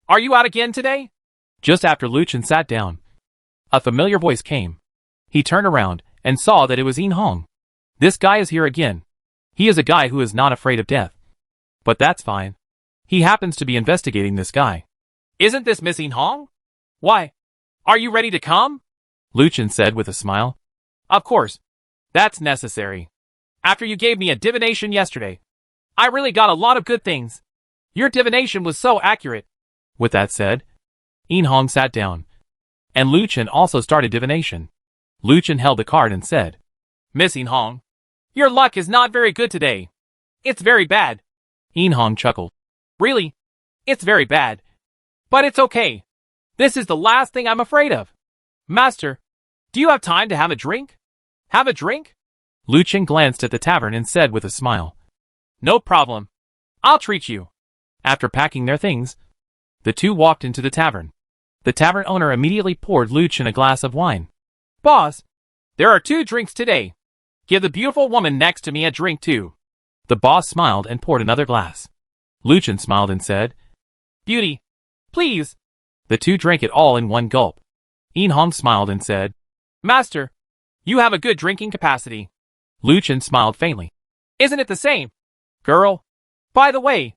are you out again today? Just after Lu Chen sat down, a familiar voice came. He turned around and saw that it was Yin Hong. This guy is here again. He is a guy who is not afraid of death. But that's fine. He happens to be investigating this guy. Isn't this Miss Yin Hong? Why? Are you ready to come? Lu Chen said with a smile. Of course. That's necessary. After you gave me a divination yesterday, I really got a lot of good things. Your divination was so accurate. With that said, Yin Hong sat down. And Lu Chen also started divination. Lu Chen held the card and said, Miss Yin Hong, your luck is not very good today. It's very bad. Yin Hong chuckled. Really? It's very bad. But it's okay. This is the last thing I'm afraid of. Master, do you have time to have a drink? Have a drink? Lu Chen glanced at the tavern and said with a smile, No problem. I'll treat you. After packing their things, the two walked into the tavern. The tavern owner immediately poured Lu Chen a glass of wine. Boss, there are 2 drinks today. Give the beautiful woman next to me a drink too. The boss smiled and poured another glass. Lu Chen smiled and said, Beauty, please. The two drank it all in one gulp. Yin Hong smiled and said, Master, you have a good drinking capacity. Lu Chen smiled faintly. Isn't it the same? Girl. By the way,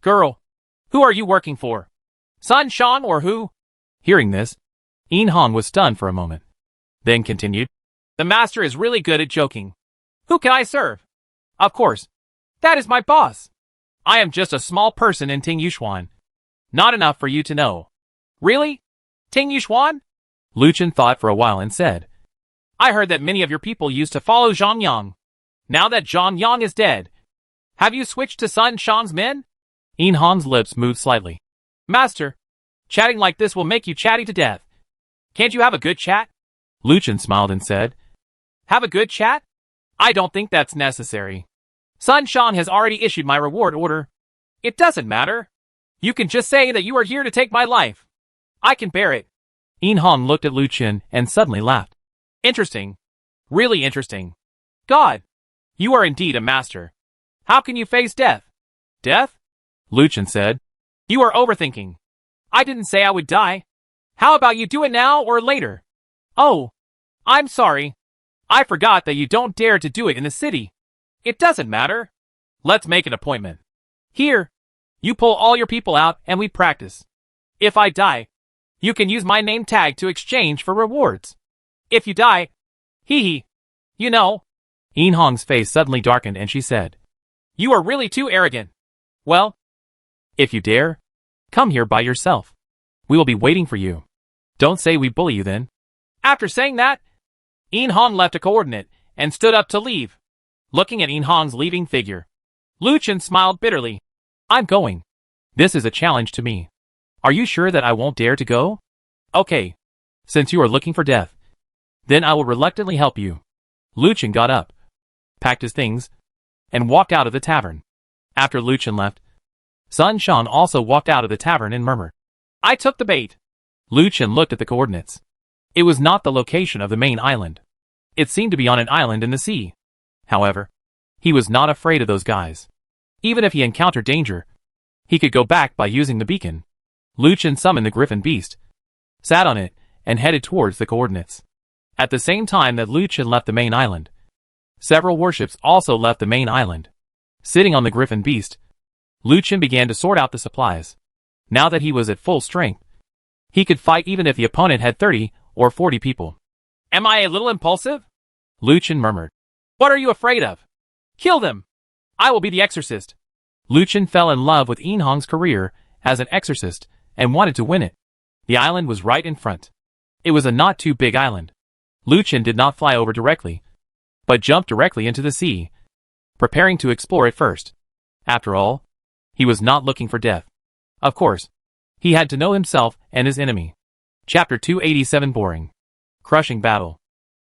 girl, who are you working for? Sun Shan or who? Hearing this, Yin Hong was stunned for a moment. Then continued, The master is really good at joking. Who can I serve? Of course, that is my boss. I am just a small person in Ting Yuxuan. Not enough for you to know. Really? Ting Yuxuan? Lu Chen thought for a while and said, I heard that many of your people used to follow Zhang Yang. Now that Zhang Yang is dead, have you switched to Sun Shan's men? Yin Hong's lips moved slightly. Master, chatting like this will make you chatty to death. Can't you have a good chat? Lu Chen smiled and said, Have a good chat? I don't think that's necessary. Sun Shan has already issued my reward order. It doesn't matter. You can just say that you are here to take my life. I can bear it. Yin Hong looked at Lu Chen and suddenly laughed. Interesting. Really interesting. God, you are indeed a master. How can you face death? Death? Lu Chen said. You are overthinking. I didn't say I would die. How about you do it now or later? Oh, I'm sorry. I forgot that you don't dare to do it in the city. It doesn't matter. Let's make an appointment. Here, you pull all your people out and we practice. If I die, you can use my name tag to exchange for rewards. If you die, hee hee. You know. Yin Hong's face suddenly darkened and she said, You are really too arrogant. Well, if you dare, come here by yourself. We will be waiting for you. Don't say we bully you then. After saying that, Yin Hong left a coordinate and stood up to leave. Looking at Yin Hong's leaving figure, Lu Chen smiled bitterly. I'm going. This is a challenge to me. Are you sure that I won't dare to go? Okay. Since you are looking for death, then I will reluctantly help you. Lu Chen got up, packed his things, and walked out of the tavern. After Lu Chen left, Sun Shan also walked out of the tavern and murmured, I took the bait. Lu Chen looked at the coordinates. It was not the location of the main island. It seemed to be on an island in the sea. However, he was not afraid of those guys. Even if he encountered danger, he could go back by using the beacon. Lu Chen summoned the griffin beast, sat on it, and headed towards the coordinates. At the same time that Lu Chen left the main island, several warships also left the main island. Sitting on the griffin beast, Lu Chen began to sort out the supplies. Now that he was at full strength, he could fight even if the opponent had 30 or 40 people. Am I a little impulsive? Lu Chen murmured. What are you afraid of? Kill them! I will be the exorcist. Lu Chen fell in love with Yin Hong's career as an exorcist and wanted to win it. The island was right in front. It was a not too big island. Lu Chen did not fly over directly, but jumped directly into the sea, preparing to explore it first. After all, he was not looking for death. Of course, he had to know himself and his enemy. Chapter 287 Boring. Crushing Battle.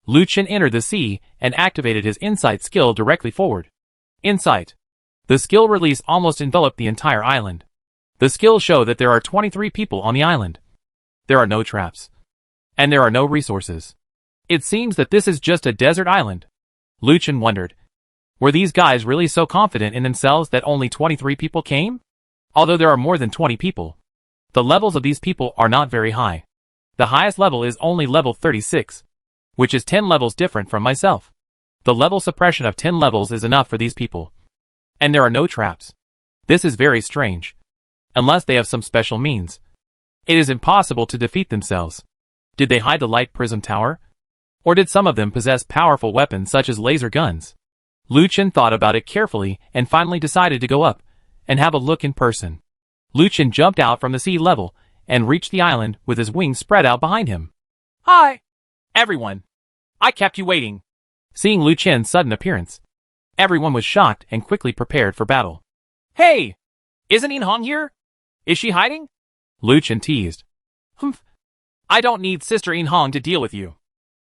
Lu Chen entered the sea and activated his insight skill directly forward. Insight. The skill release almost enveloped the entire island. The skill showed that there are 23 people on the island. There are no traps. And there are no resources. It seems that this is just a desert island. Lu Chen wondered. Were these guys really so confident in themselves that only 23 people came? Although there are more than 20 people, the levels of these people are not very high. The highest level is only level 36, which is 10 levels different from myself. The level suppression of 10 levels is enough for these people. And there are no traps. This is very strange. Unless they have some special means, it is impossible to defeat themselves. Did they hide the light prism tower? Or did some of them possess powerful weapons such as laser guns? Lu Chen thought about it carefully and finally decided to go up and have a look in person. Lu Chen jumped out from the sea level and reached the island with his wings spread out behind him. Hi, everyone. I kept you waiting. Seeing Lu Chen's sudden appearance, everyone was shocked and quickly prepared for battle. Hey! Isn't Yinhong here? Is she hiding? Lu Chen teased. Humph. I don't need Sister Yinhong to deal with you.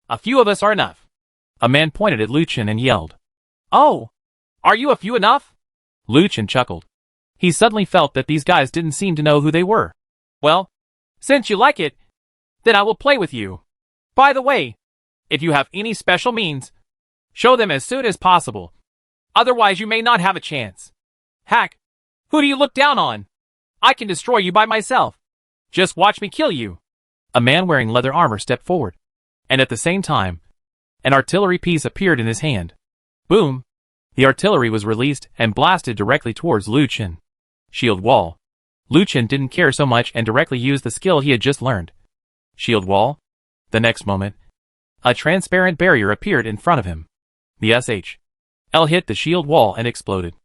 A few of us are enough. A man pointed at Lu Chen and yelled. Oh! Are you a few enough? Lu Chen chuckled. He suddenly felt that these guys didn't seem to know who they were. Well, since you like it, then I will play with you. By the way, if you have any special means, show them as soon as possible. Otherwise you may not have a chance. Hack, who do you look down on? I can destroy you by myself. Just watch me kill you. A man wearing leather armor stepped forward, and at the same time, an artillery piece appeared in his hand. Boom! The artillery was released and blasted directly towards Lu Chen. Shield wall. Lu Chen didn't care so much and directly used the skill he had just learned. Shield wall. The next moment, a transparent barrier appeared in front of him. The SHL hit the shield wall and exploded.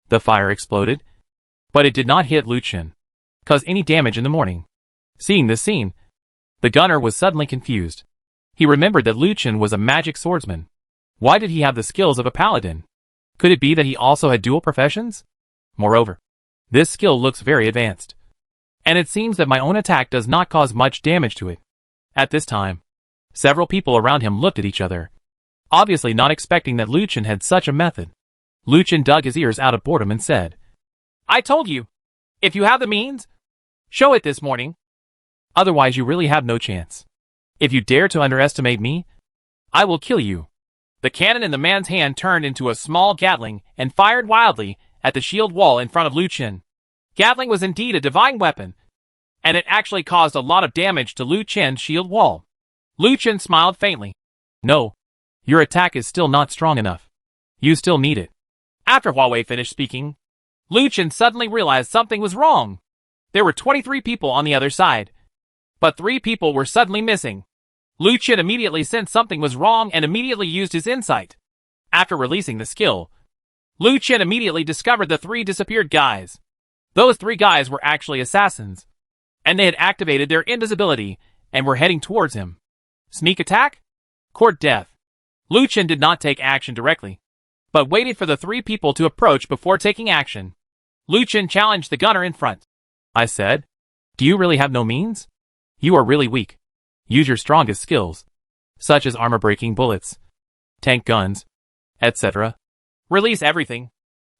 The fire exploded, but it did not hit Lu Chen, cause any damage in the morning. Seeing this scene, the gunner was suddenly confused. He remembered that Lu Chen was a magic swordsman. Why did he have the skills of a paladin? Could it be that he also had dual professions? Moreover, this skill looks very advanced. And it seems that my own attack does not cause much damage to it. At this time, several people around him looked at each other, obviously not expecting that Lu Chen had such a method. Lu Chen dug his ears out of boredom and said, I told you, if you have the means, show it this morning. Otherwise you really have no chance. If you dare to underestimate me, I will kill you. The cannon in the man's hand turned into a small Gatling and fired wildly at the shield wall in front of Lu Chen. Gatling was indeed a divine weapon, and it actually caused a lot of damage to Lu Chen's shield wall. Lu Chen smiled faintly. No, your attack is still not strong enough. You still need it. After Huawei finished speaking, Lu Chen suddenly realized something was wrong. There were 23 people on the other side, but 3 people were suddenly missing. Lu Chen immediately sensed something was wrong and immediately used his insight. After releasing the skill, Lu Chen immediately discovered the 3 disappeared guys. Those 3 guys were actually assassins, and they had activated their invisibility and were heading towards him. Sneak attack? Court death. Lu Chen did not take action directly, but waited for the 3 people to approach before taking action. Lu Chen challenged the gunner in front. I said, do you really have no means? You are really weak. Use your strongest skills, such as armor-breaking bullets, tank guns, etc. Release everything,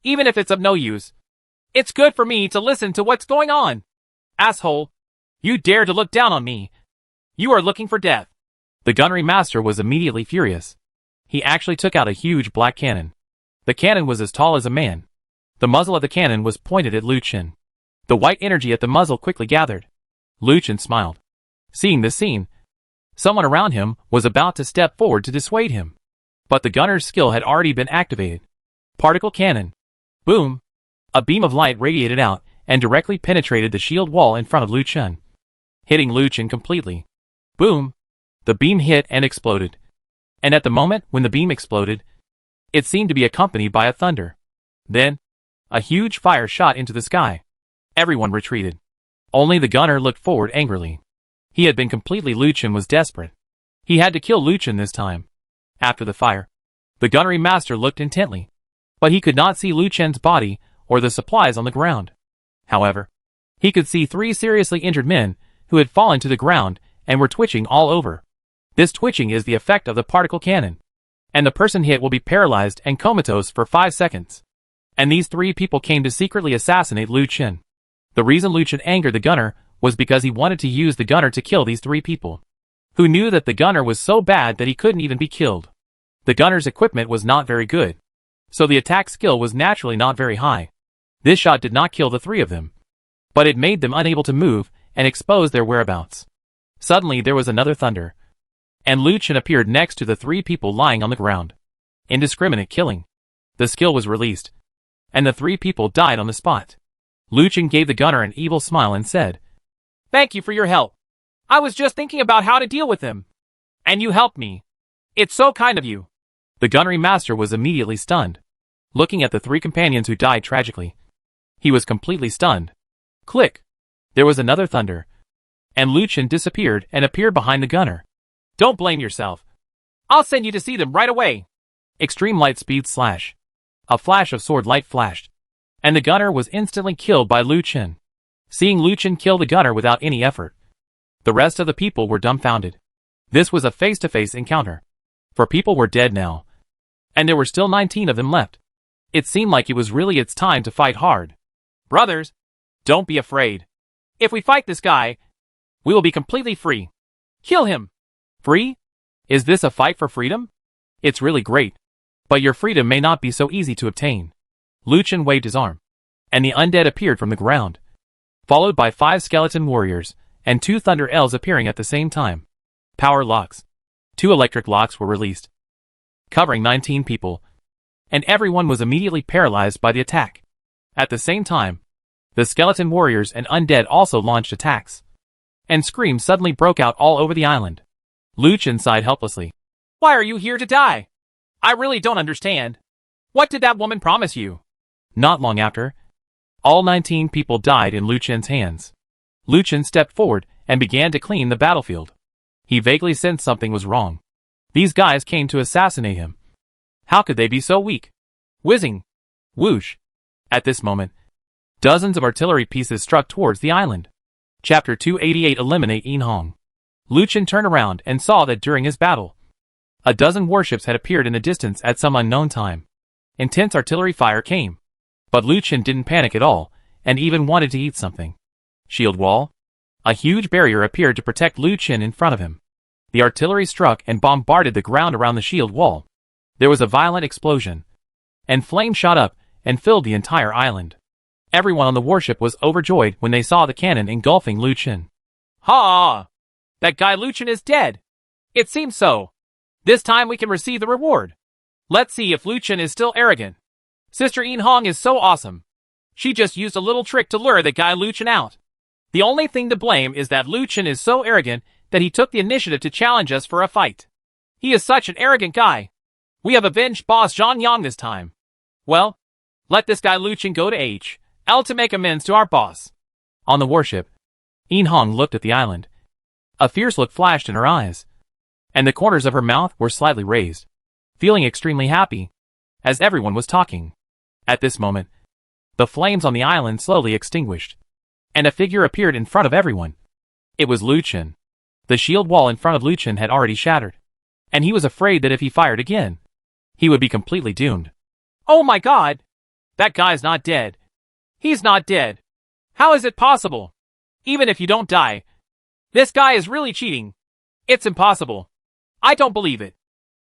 even if it's of no use. It's good for me to listen to what's going on. Asshole, you dare to look down on me. You are looking for death. The gunnery master was immediately furious. He actually took out a huge black cannon. The cannon was as tall as a man. The muzzle of the cannon was pointed at Lu Chen. The white energy at the muzzle quickly gathered. Lu Chen smiled. Seeing this scene, someone around him was about to step forward to dissuade him. But the gunner's skill had already been activated. Particle cannon. Boom. A beam of light radiated out and directly penetrated the shield wall in front of Lu Chen, hitting Lu Chen completely. Boom. The beam hit and exploded. And at the moment when the beam exploded, it seemed to be accompanied by a thunder. Then, a huge fire shot into the sky. Everyone retreated. Only the gunner looked forward angrily. He had been completely. Lu Chen was desperate. He had to kill Lu Chen this time. After the fire, the gunnery master looked intently, but he could not see Lu Chen's body or the supplies on the ground. However, he could see 3 seriously injured men who had fallen to the ground and were twitching all over. This twitching is the effect of the particle cannon, and the person hit will be paralyzed and comatose for 5 seconds. And these 3 people came to secretly assassinate Lu Chen. The reason Lu Chen angered the gunner was because he wanted to use the gunner to kill these 3 people, who knew that the gunner was so bad that he couldn't even be killed. The gunner's equipment was not very good, so the attack skill was naturally not very high. This shot did not kill the 3 of them, but it made them unable to move and expose their whereabouts. Suddenly there was another thunder, and Lu Chen appeared next to the 3 people lying on the ground. Indiscriminate killing. The skill was released, and the 3 people died on the spot. Lu Chen gave the gunner an evil smile and said, Thank you for your help. I was just thinking about how to deal with them, and you helped me. It's so kind of you. The gunnery master was immediately stunned, looking at the 3 companions who died tragically. He was completely stunned. Click! There was another thunder, and Lu Chen disappeared and appeared behind the gunner. Don't blame yourself. I'll send you to see them right away. Extreme light speed slash. A flash of sword light flashed, and the gunner was instantly killed by Lu Chen. Seeing Lu Chen kill the gunner without any effort, the rest of the people were dumbfounded. This was a face-to-face encounter, for people were dead now, and there were still 19 of them left. It seemed like it was really its time to fight hard. Brothers, don't be afraid. If we fight this guy, we will be completely free. Kill him. Free? Is this a fight for freedom? It's really great. But your freedom may not be so easy to obtain. Lu Chen waved his arm, and the undead appeared from the ground, followed by 5 skeleton warriors, and 2 thunder elves appearing at the same time. Power locks. 2 electric locks were released, covering 19 people, and everyone was immediately paralyzed by the attack. At the same time, the skeleton warriors and undead also launched attacks, and screams suddenly broke out all over the island. Lu Chen sighed helplessly. Why are you here to die? I really don't understand. What did that woman promise you? Not long after, all 19 people died in Lu Chen's hands. Lu Chen stepped forward and began to clean the battlefield. He vaguely sensed something was wrong. These guys came to assassinate him. How could they be so weak? Whizzing. Whoosh. At this moment, dozens of artillery pieces struck towards the island. Chapter 288 Eliminate Yin Hong. Lu Chen turned around and saw that during his battle, a dozen warships had appeared in the distance at some unknown time. Intense artillery fire came, but Lu Chen didn't panic at all, and even wanted to eat something. Shield wall. A huge barrier appeared to protect Lu Chen in front of him. The artillery struck and bombarded the ground around the shield wall. There was a violent explosion, and flames shot up and filled the entire island. Everyone on the warship was overjoyed when they saw the cannon engulfing Lu Chen. Ha! That guy Lu Chen is dead. It seems so. This time we can receive the reward. Let's see if Lu Chen is still arrogant. Sister Yin Hong is so awesome. She just used a little trick to lure the guy Lu Chen out. The only thing to blame is that Lu Chen is so arrogant that he took the initiative to challenge us for a fight. He is such an arrogant guy. We have avenged boss Zhang Yang this time. Well, let this guy Lu Chen go to H.L. to make amends to our boss. On the warship, Yin Hong looked at the island. A fierce look flashed in her eyes, and the corners of her mouth were slightly raised, feeling extremely happy, as everyone was talking. At this moment, the flames on the island slowly extinguished, and a figure appeared in front of everyone. It was Lu Chen. The shield wall in front of Lu Chen had already shattered, and he was afraid that if he fired again, he would be completely doomed. Oh my god! That guy's not dead. He's not dead. How is it possible? Even if you don't die, this guy is really cheating. It's impossible. I don't believe it.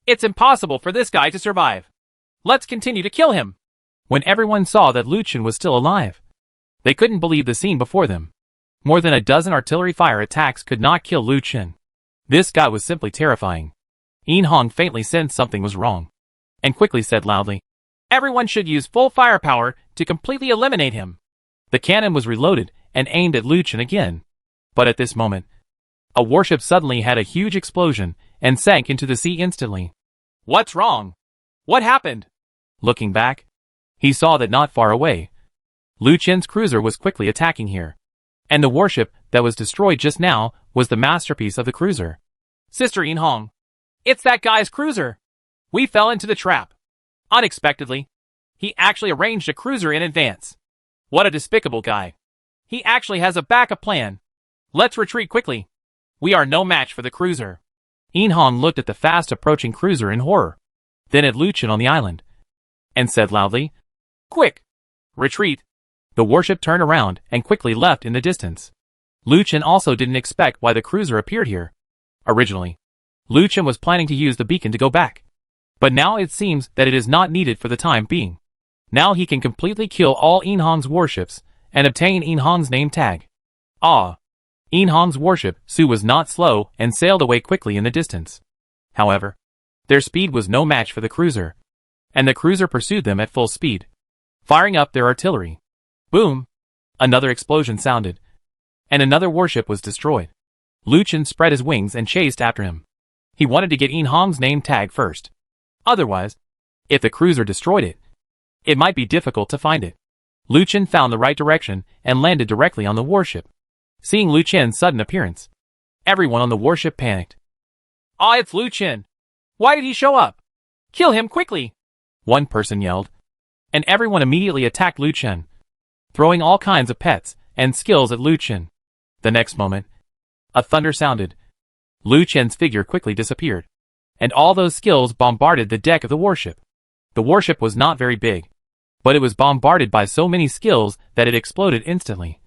It's impossible for this guy to survive. Let's continue to kill him. When everyone saw that Lu Chen was still alive, they couldn't believe the scene before them. More than a dozen artillery fire attacks could not kill Lu Chen. This guy was simply terrifying. Yin Hong faintly sensed something was wrong, and quickly said loudly, everyone should use full firepower to completely eliminate him. The cannon was reloaded and aimed at Lu Chen again. But at this moment, a warship suddenly had a huge explosion and sank into the sea instantly. What's wrong? What happened? Looking back, he saw that not far away, Lu Chen's cruiser was quickly attacking here. And the warship that was destroyed just now was the masterpiece of the cruiser. Sister Yin Hong, it's that guy's cruiser. We fell into the trap. Unexpectedly, he actually arranged a cruiser in advance. What a despicable guy. He actually has a backup plan. Let's retreat quickly. We are no match for the cruiser. Yin Hong looked at the fast-approaching cruiser in horror, then at Lu Chen on the island, and said loudly, quick! Retreat! The warship turned around and quickly left in the distance. Lu Chen also didn't expect why the cruiser appeared here. Originally, Lu Chen was planning to use the beacon to go back, but now it seems that it is not needed for the time being. Now he can completely kill all Yin Hong's warships and obtain Yin Hong's name tag. Ah! Yin Hong's warship, Su, was not slow and sailed away quickly in the distance. However, their speed was no match for the cruiser, and the cruiser pursued them at full speed, firing up their artillery. Boom! Another explosion sounded, and another warship was destroyed. Lu Chen spread his wings and chased after him. He wanted to get Yin Hong's name tag first. Otherwise, if the cruiser destroyed it, it might be difficult to find it. Lu Chen found the right direction and landed directly on the warship. Seeing Lu Chen's sudden appearance, everyone on the warship panicked. Ah, it's Lu Chen. Why did he show up? Kill him quickly! One person yelled, and everyone immediately attacked Lu Chen, throwing all kinds of pets and skills at Lu Chen. The next moment, a thunder sounded. Lu Chen's figure quickly disappeared, and all those skills bombarded the deck of the warship. The warship was not very big, but it was bombarded by so many skills that it exploded instantly,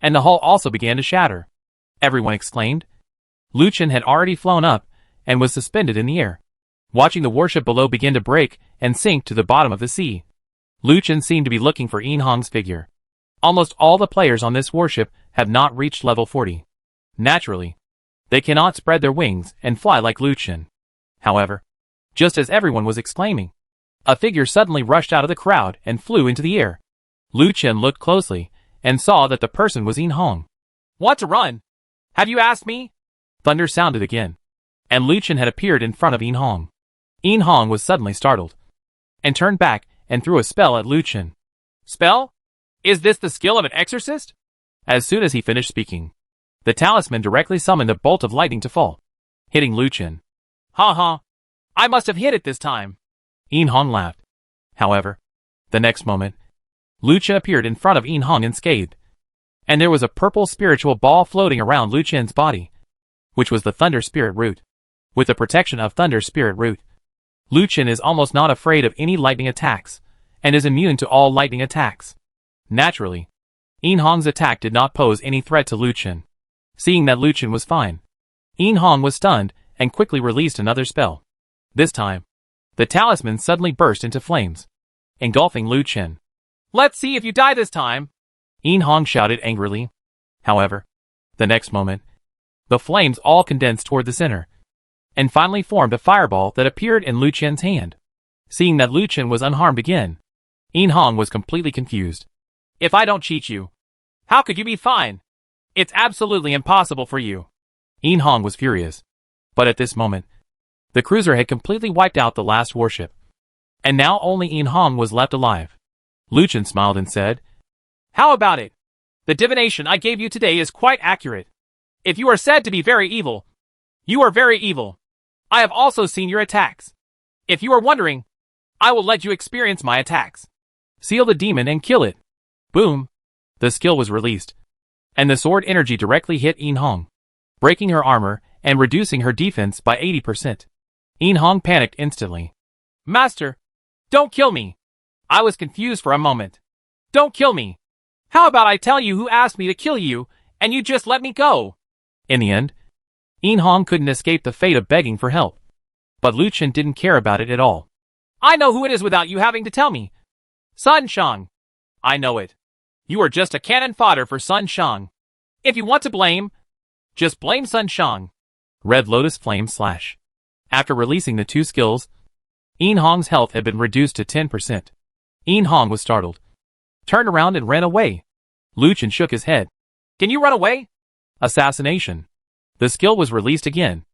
and the hull also began to shatter. Everyone exclaimed. Lu Chen had already flown up and was suspended in the air, watching the warship below begin to break and sink to the bottom of the sea. Lu Chen seemed to be looking for Yin Hong's figure. Almost all the players on this warship have not reached level 40. Naturally, they cannot spread their wings and fly like Lu Chen. However, just as everyone was exclaiming, a figure suddenly rushed out of the crowd and flew into the air. Lu Chen looked closely and saw that the person was Yin Hong. Want to run? Have you asked me? Thunder sounded again, and Lu Chen had appeared in front of Yin Hong. Yin Hong was suddenly startled, and turned back and threw a spell at Lu Chen. Spell? Is this the skill of an exorcist? As soon as he finished speaking, the talisman directly summoned a bolt of lightning to fall, hitting Lu Chen. Ha ha! I must have hit it this time. Yin Hong laughed. However, the next moment, Lu Chen appeared in front of Yin Hong unscathed, and there was a purple spiritual ball floating around Lu Chen's body, which was the Thunder Spirit Root. With the protection of Thunder Spirit Root, Lu Chen is almost not afraid of any lightning attacks, and is immune to all lightning attacks. Naturally, Yin Hong's attack did not pose any threat to Lu Chen. Seeing that Lu Chen was fine, Yin Hong was stunned and quickly released another spell. This time, the talisman suddenly burst into flames, engulfing Lu Chen. Let's see if you die this time! Yin Hong shouted angrily. However, the next moment, the flames all condensed toward the center, and finally formed a fireball that appeared in Lu Chen's hand. Seeing that Lu Chen was unharmed again, Yin Hong was completely confused. If I don't cheat you, how could you be fine? It's absolutely impossible for you. Yin Hong was furious. But at this moment, the cruiser had completely wiped out the last warship, and now only Yin Hong was left alive. Lu Chen smiled and said, How about it? The divination I gave you today is quite accurate. If you are said to be very evil, you are very evil. I have also seen your attacks. If you are wondering, I will let you experience my attacks. Seal the demon and kill it. Boom! The skill was released, and the sword energy directly hit Yin Hong, breaking her armor and reducing her defense by 80%. Yin Hong panicked instantly. Master, don't kill me. I was confused for a moment. Don't kill me. How about I tell you who asked me to kill you, and you just let me go? In the end, Yin Hong couldn't escape the fate of begging for help. But Lu Chen didn't care about it at all. I know who it is without you having to tell me. Sun Shang. I know it. You are just a cannon fodder for Sun Shang. If you want to blame, just blame Sun Shang. Red Lotus Flame Slash. After releasing the two skills, Yin Hong's health had been reduced to 10%. Yin Hong was startled, turned around and ran away. Lu Chen shook his head. Can you run away? Assassination. The skill was released again,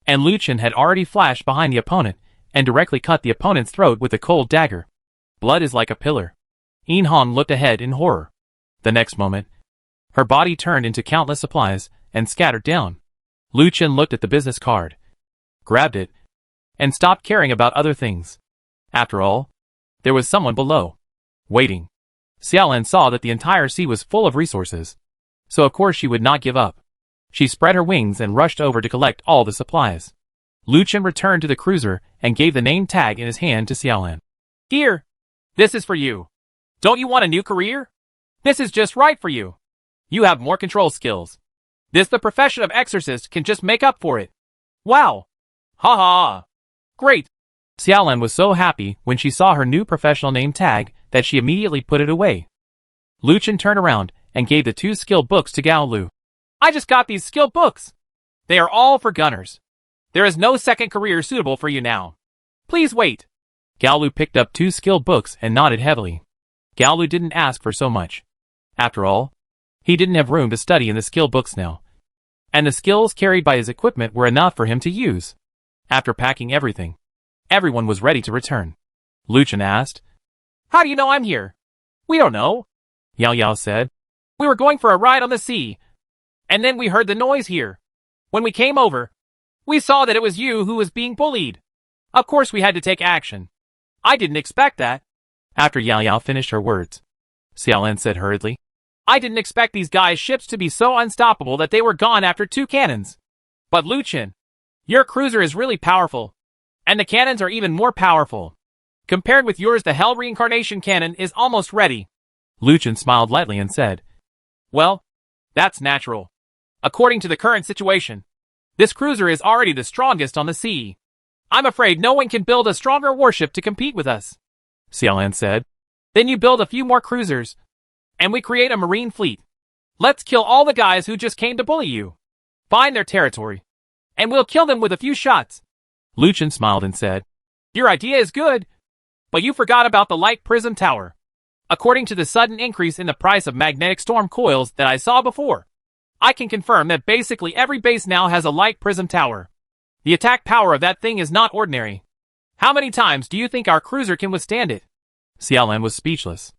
and Lu Chen had already flashed behind the opponent and directly cut the opponent's throat with a cold dagger. Blood is like a pillar. Yin Hong looked ahead in horror. The next moment, her body turned into countless supplies and scattered down. Lu Chen looked at the business card, grabbed it, and stopped caring about other things. After all, there was someone below, waiting. Xiaolan saw that the entire sea was full of resources, so of course she would not give up. She spread her wings and rushed over to collect all the supplies. Lu Chen returned to the cruiser and gave the name tag in his hand to Xiaolan. Here, this is for you. Don't you want a new career? This is just right for you. You have more control skills. The profession of exorcist can just make up for it. Wow. Ha ha. Great. Xiaolan was so happy when she saw her new professional name tag that she immediately put it away. Lu Chen turned around and gave the 2 skill books to Gao Lu. I just got these skill books. They are all for gunners. There is no second career suitable for you now. Please wait. Gao Lu picked up 2 skill books and nodded heavily. Gao Lu didn't ask for so much. After all, he didn't have room to study in the skill books now, and the skills carried by his equipment were enough for him to use. After packing everything, everyone was ready to return. Lu Chen asked, How do you know I'm here? We don't know, Yao Yao said. We were going for a ride on the sea, and then we heard the noise here. When we came over, we saw that it was you who was being bullied. Of course we had to take action. I didn't expect that. After Yao Yao finished her words, Xiaolin said hurriedly, I didn't expect these guys' ships to be so unstoppable that they were gone after 2 cannons. But Lu Qin, your cruiser is really powerful. And the cannons are even more powerful. Compared with yours, the Hell Reincarnation Cannon is almost ready. Lu Qin smiled lightly and said, Well, that's natural. According to the current situation, this cruiser is already the strongest on the sea. I'm afraid no one can build a stronger warship to compete with us. Xiaolin said, Then you build a few more cruisers, and we create a marine fleet. Let's kill all the guys who just came to bully you. Find their territory, and we'll kill them with a few shots. Lu Qin smiled and said, Your idea is good, but you forgot about the light prism tower. According to the sudden increase in the price of magnetic storm coils that I saw before, I can confirm that basically every base now has a light prism tower. The attack power of that thing is not ordinary. How many times do you think our cruiser can withstand it? Xiaolin was speechless.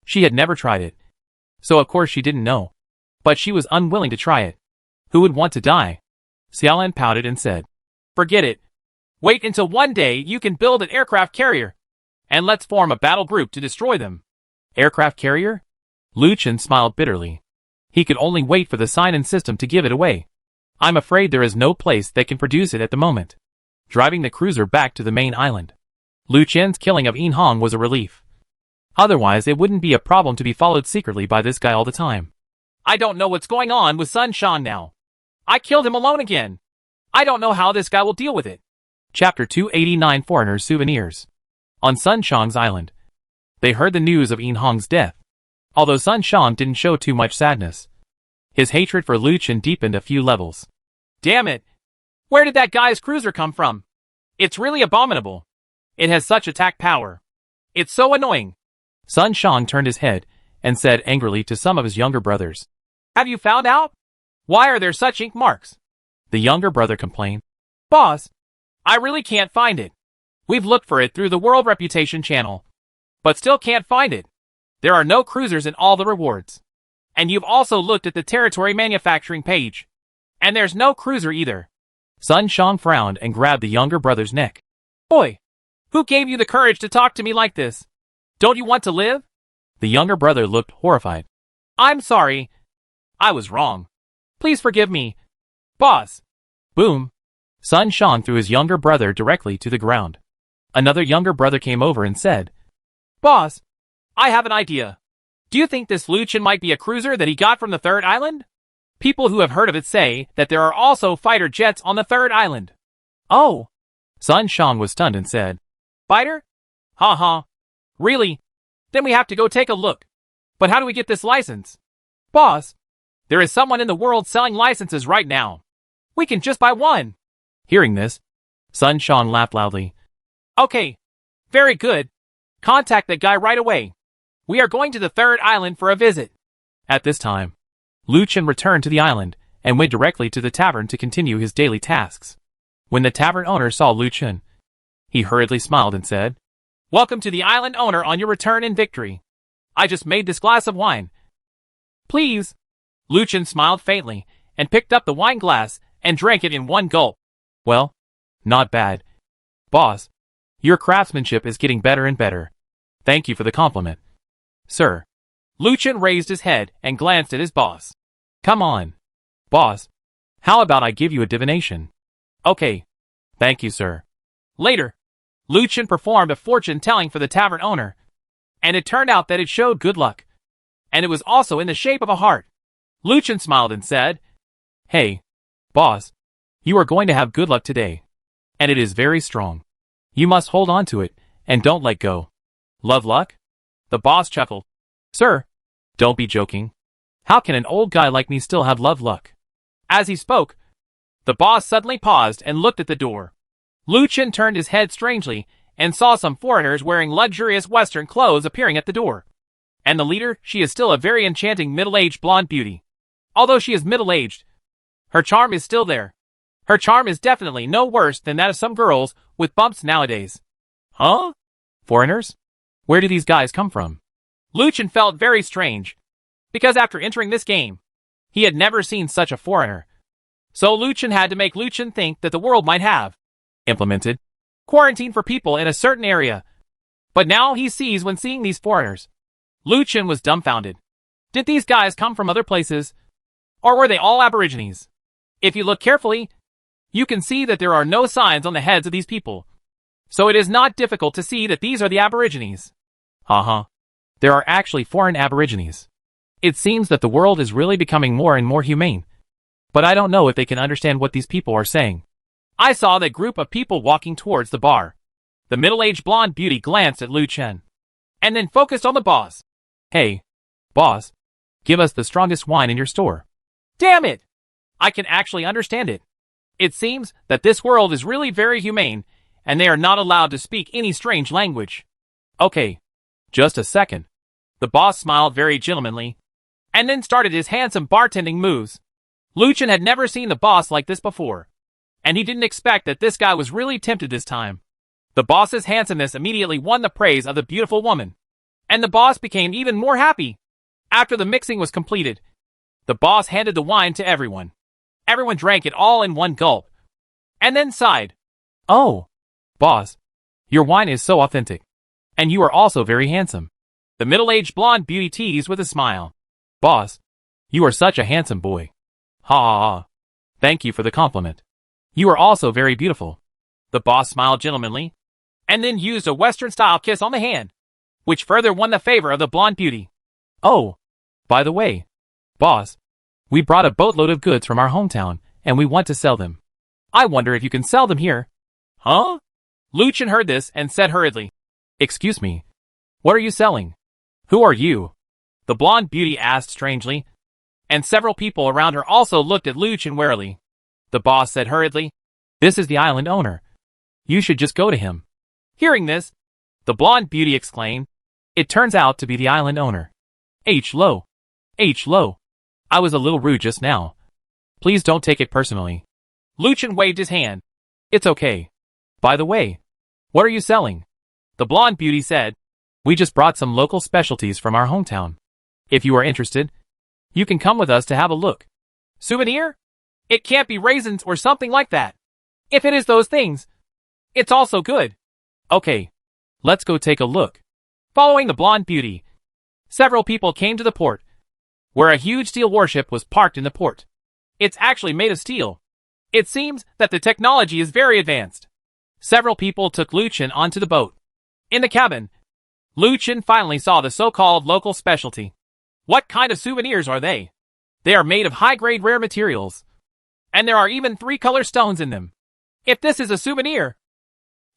She had never tried it, so of course she didn't know. But she was unwilling to try it. Who would want to die? Xiaolin pouted and said, Forget it. Wait until one day you can build an aircraft carrier, and let's form a battle group to destroy them. Aircraft carrier? Lu Qin smiled bitterly. He could only wait for the Sinan system to give it away. I'm afraid there is no place that can produce it at the moment. Driving the cruiser back to the main island, Lu Qin's killing of Yin Hong was a relief. Otherwise it wouldn't be a problem to be followed secretly by this guy all the time. I don't know what's going on with Sun Shan now. I killed him alone again. I don't know how this guy will deal with it. Chapter 289 Foreigners' Souvenirs. On Sun Shang's island, they heard the news of Yin Hong's death. Although Sun Shang didn't show too much sadness, his hatred for Lu Qin deepened a few levels. Damn it! Where did that guy's cruiser come from? It's really abominable. It has such attack power. It's so annoying. Sun Shang turned his head and said angrily to some of his younger brothers, Have you found out? Why are there such ink marks? The younger brother complained, Boss, I really can't find it. We've looked for it through the World Reputation channel, but still can't find it. There are no cruisers in all the rewards. And you've also looked at the territory manufacturing page, and there's no cruiser either. Sun Shang frowned and grabbed the younger brother's neck. Boy, who gave you the courage to talk to me like this? Don't you want to live? The younger brother looked horrified. I'm sorry. I was wrong. Please forgive me. Boss. Boom. Sun Shang threw his younger brother directly to the ground. Another younger brother came over and said, Boss, I have an idea. Do you think this Lu Qin might be a cruiser that he got from the third island? People who have heard of it say that there are also fighter jets on the third island. Oh. Sun Shang was stunned and said, Fighter? Ha. Really? Then we have to go take a look. But how do we get this license? Boss, there is someone in the world selling licenses right now. We can just buy one. Hearing this, Sun Shang laughed loudly. Okay. Very good. Contact that guy right away. We are going to the third island for a visit. At this time, Lu Qin returned to the island and went directly to the tavern to continue his daily tasks. When the tavern owner saw Lu Qin, he hurriedly smiled and said, Welcome to the island owner on your return in victory. I just made this glass of wine. Please. Lu Qin smiled faintly and picked up the wine glass and drank it in one gulp. Well, not bad. Boss, your craftsmanship is getting better and better. Thank you for the compliment. Sir. Lu Qin raised his head and glanced at his boss. Come on. Boss, how about I give you a divination? Okay. Thank you, sir. Later, Lu Qin performed a fortune-telling for the tavern owner, and it turned out that it showed good luck. And it was also in the shape of a heart. Lu Qin smiled and said, Hey, boss, you are going to have good luck today. And it is very strong. You must hold on to it, and don't let go. Love luck? The boss chuckled. Sir, don't be joking. How can an old guy like me still have love luck? As he spoke, the boss suddenly paused and looked at the door. Lu Qin turned his head strangely and saw some foreigners wearing luxurious Western clothes appearing at the door. And the leader, she is still a very enchanting middle-aged blonde beauty. Although she is middle-aged, her charm is still there. Her charm is definitely no worse than that of some girls with bumps nowadays. Huh? Foreigners? Where do these guys come from? Lu Qin felt very strange, because after entering this game, he had never seen such a foreigner. So Lu Qin had to make Lu Qin think that the world might have implemented quarantine for people in a certain area. But now he sees when seeing these foreigners. Lu Chen was dumbfounded. Did these guys come from other places? Or were they all aborigines? If you look carefully, you can see that there are no signs on the heads of these people. So it is not difficult to see that these are the aborigines. There are actually foreign aborigines. It seems that the world is really becoming more and more humane. But I don't know if they can understand what these people are saying. I saw that group of people walking towards the bar. The middle-aged blonde beauty glanced at Lu Chen. And then focused on the boss. Hey, boss. Give us the strongest wine in your store. Damn it! I can actually understand it. It seems that this world is really very humane, and they are not allowed to speak any strange language. Okay. Just a second. The boss smiled very gentlemanly, and then started his handsome bartending moves. Lu Chen had never seen the boss like this before, and he didn't expect that this guy was really tempted this time. The boss's handsomeness immediately won the praise of the beautiful woman, and the boss became even more happy. After the mixing was completed, the boss handed the wine to everyone. Everyone drank it all in one gulp, and then sighed. Oh, boss, your wine is so authentic, and you are also very handsome. The middle-aged blonde beauty teased with a smile. Boss, you are such a handsome boy. Ha ha ha. Thank you for the compliment. You are also very beautiful. The boss smiled gentlemanly, and then used a Western-style kiss on the hand, which further won the favor of the blonde beauty. Oh, by the way, boss, we brought a boatload of goods from our hometown, and we want to sell them. I wonder if you can sell them here. Huh? Lu Chen heard this and said hurriedly. Excuse me. What are you selling? Who are you? The blonde beauty asked strangely, and several people around her also looked at Lu Chen warily. The boss said hurriedly, This is the island owner. You should just go to him. Hearing this, the blonde beauty exclaimed, It turns out to be the island owner. Lo. Lo. I was a little rude just now. Please don't take it personally. Lu Chen waved his hand. It's okay. By the way, what are you selling? The blonde beauty said, We just brought some local specialties from our hometown. If you are interested, you can come with us to have a look. Souvenir? It can't be raisins or something like that. If it is those things, it's also good. Okay, let's go take a look. Following the blonde beauty, several people came to the port, where a huge steel warship was parked in the port. It's actually made of steel. It seems that the technology is very advanced. Several people took Lu Chen onto the boat. In the cabin, Lu Chen finally saw the so-called local specialty. What kind of souvenirs are they? They are made of high-grade rare materials, and there are even 3 color stones in them. If this is a souvenir,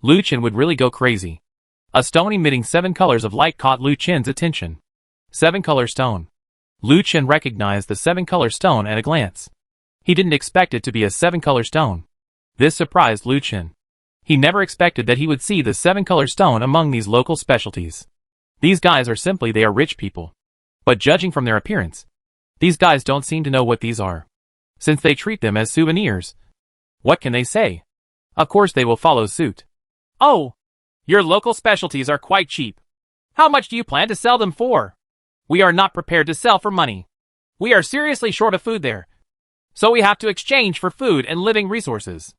Lu Chen would really go crazy. A stone emitting 7 colors of light caught Lu Chen's attention. 7-color stone. Lu Chen recognized the 7-color stone at a glance. He didn't expect it to be a 7-color stone. This surprised Lu Chen. He never expected that he would see the 7-color stone among these local specialties. These guys are simply they are rich people. But judging from their appearance, these guys don't seem to know what these are. Since they treat them as souvenirs, what can they say? Of course they will follow suit. Oh, your local specialties are quite cheap. How much do you plan to sell them for? We are not prepared to sell for money. We are seriously short of food there, so we have to exchange for food and living resources.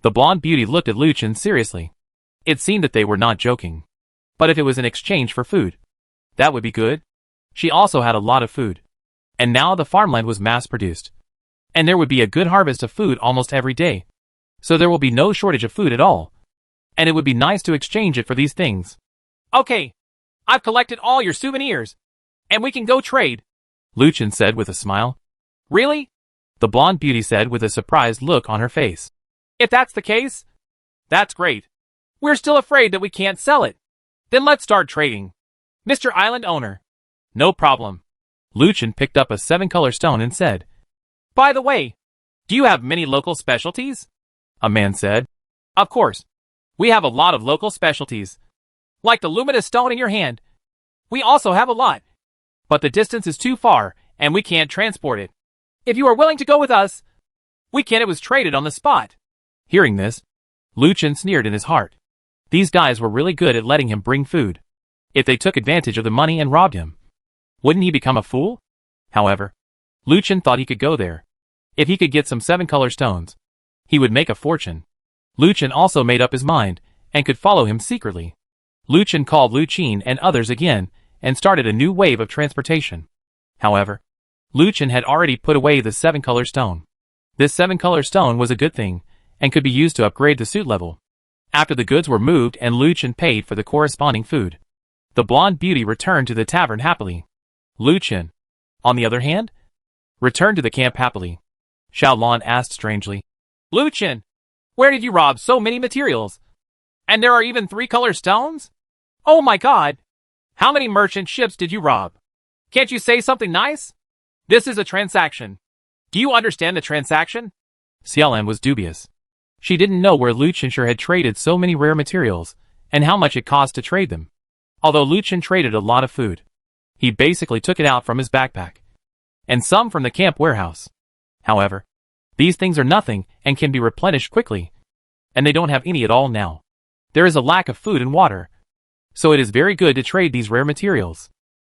The blonde beauty looked at Lu Chen seriously. It seemed that they were not joking. But if it was in exchange for food, that would be good. She also had a lot of food. And now the farmland was mass-produced. And there would be a good harvest of food almost every day. So there will be no shortage of food at all. And it would be nice to exchange it for these things. Okay, I've collected all your souvenirs, and we can go trade, Lu Chen said with a smile. Really? The blonde beauty said with a surprised look on her face. If that's the case, that's great. We're still afraid that we can't sell it. Then let's start trading. Mr. Island Owner. No problem. Lu Chen picked up a 7-color stone and said, By the way, do you have many local specialties? A man said. Of course. We have a lot of local specialties. Like the luminous stone in your hand. We also have a lot. But the distance is too far, and we can't transport it. If you are willing to go with us, we can. It was traded on the spot. Hearing this, Lu Chen sneered in his heart. These guys were really good at letting him bring food. If they took advantage of the money and robbed him, wouldn't he become a fool? However, Lu Chen thought he could go there. If he could get some 7-color stones, he would make a fortune. Lu Chen also made up his mind, and could follow him secretly. Lu Chen called Lu Qin and others again, and started a new wave of transportation. However, Lu Chen had already put away the 7-color stone. This 7-color stone was a good thing, and could be used to upgrade the suit level. After the goods were moved and Lu Chen paid for the corresponding food, the blonde beauty returned to the tavern happily. Lu Chen, on the other hand, returned to the camp happily. Xiaolan asked strangely, Lu Chen, where did you rob so many materials? And there are even 3-color stones? Oh my god! How many merchant ships did you rob? Can't you say something nice? This is a transaction. Do you understand the transaction? Xiaolan was dubious. She didn't know where Lu Chen had traded so many rare materials, and how much it cost to trade them. Although Lu Chen traded a lot of food, he basically took it out from his backpack, and some from the camp warehouse. However, these things are nothing and can be replenished quickly, and they don't have any at all now. There is a lack of food and water, so it is very good to trade these rare materials.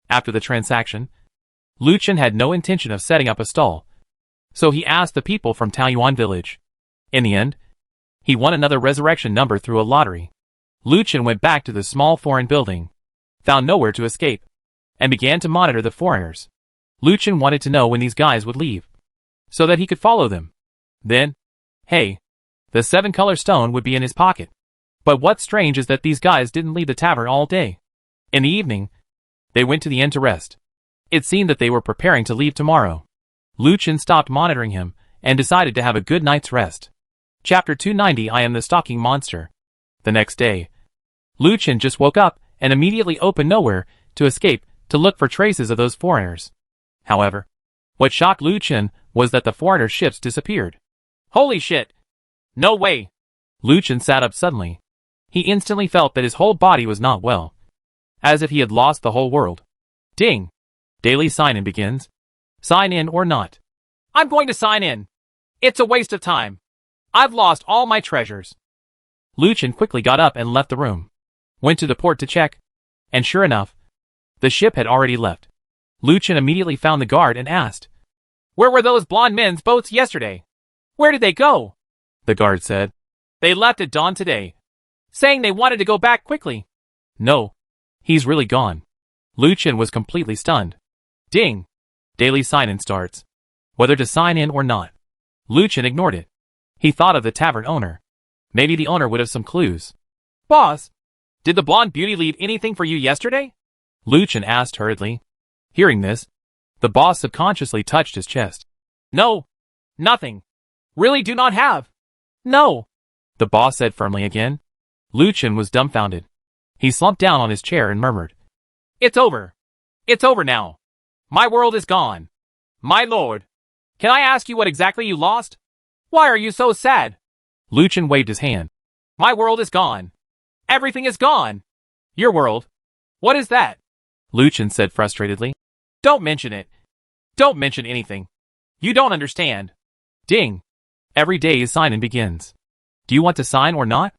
After the transaction, Lu Chen had no intention of setting up a stall, so he asked the people from Taoyuan village. In the end, he won another resurrection number through a lottery. Lu Chen went back to the small foreign building, found nowhere to escape, and began to monitor the foreigners. Lu Chen wanted to know when these guys would leave, so that he could follow them. Then, hey, the 7-color stone would be in his pocket. But what's strange is that these guys didn't leave the tavern all day. In the evening, they went to the inn to rest. It seemed that they were preparing to leave tomorrow. Lu Chen stopped monitoring him, and decided to have a good night's rest. Chapter 290 I Am the Stalking Monster. The next day, Lu Chen just woke up, and immediately opened nowhere, to escape, to look for traces of those foreigners. However, what shocked Lu Chen was that the foreigner ships disappeared. Holy shit! No way! Lu Chen sat up suddenly. He instantly felt that his whole body was not well, as if he had lost the whole world. Ding! Daily sign-in begins. Sign in or not. I'm going to sign in. It's a waste of time. I've lost all my treasures. Lu Chen quickly got up and left the room. Went to the port to check, and sure enough, the ship had already left. Lu Chen immediately found the guard and asked, Where were those blonde men's boats yesterday? Where did they go? The guard said, They left at dawn today, saying they wanted to go back quickly. No, he's really gone. Lu Chen was completely stunned. Ding! Daily sign-in starts. Whether to sign in or not. Lu Chen ignored it. He thought of the tavern owner. Maybe the owner would have some clues. Boss, did the blonde beauty leave anything for you yesterday? Lu Chen asked hurriedly. Hearing this, the boss subconsciously touched his chest. No, nothing. Really do not have. No, the boss said firmly again. Lu Chen was dumbfounded. He slumped down on his chair and murmured, It's over. It's over now. My world is gone. My lord, can I ask you what exactly you lost? Why are you so sad? Lu Chen waved his hand. My world is gone. Everything is gone. Your world? What is that? Lu Chen said frustratedly. Don't mention it. Don't mention anything. You don't understand. Ding. Every day's sign-in begins. Do you want to sign or not?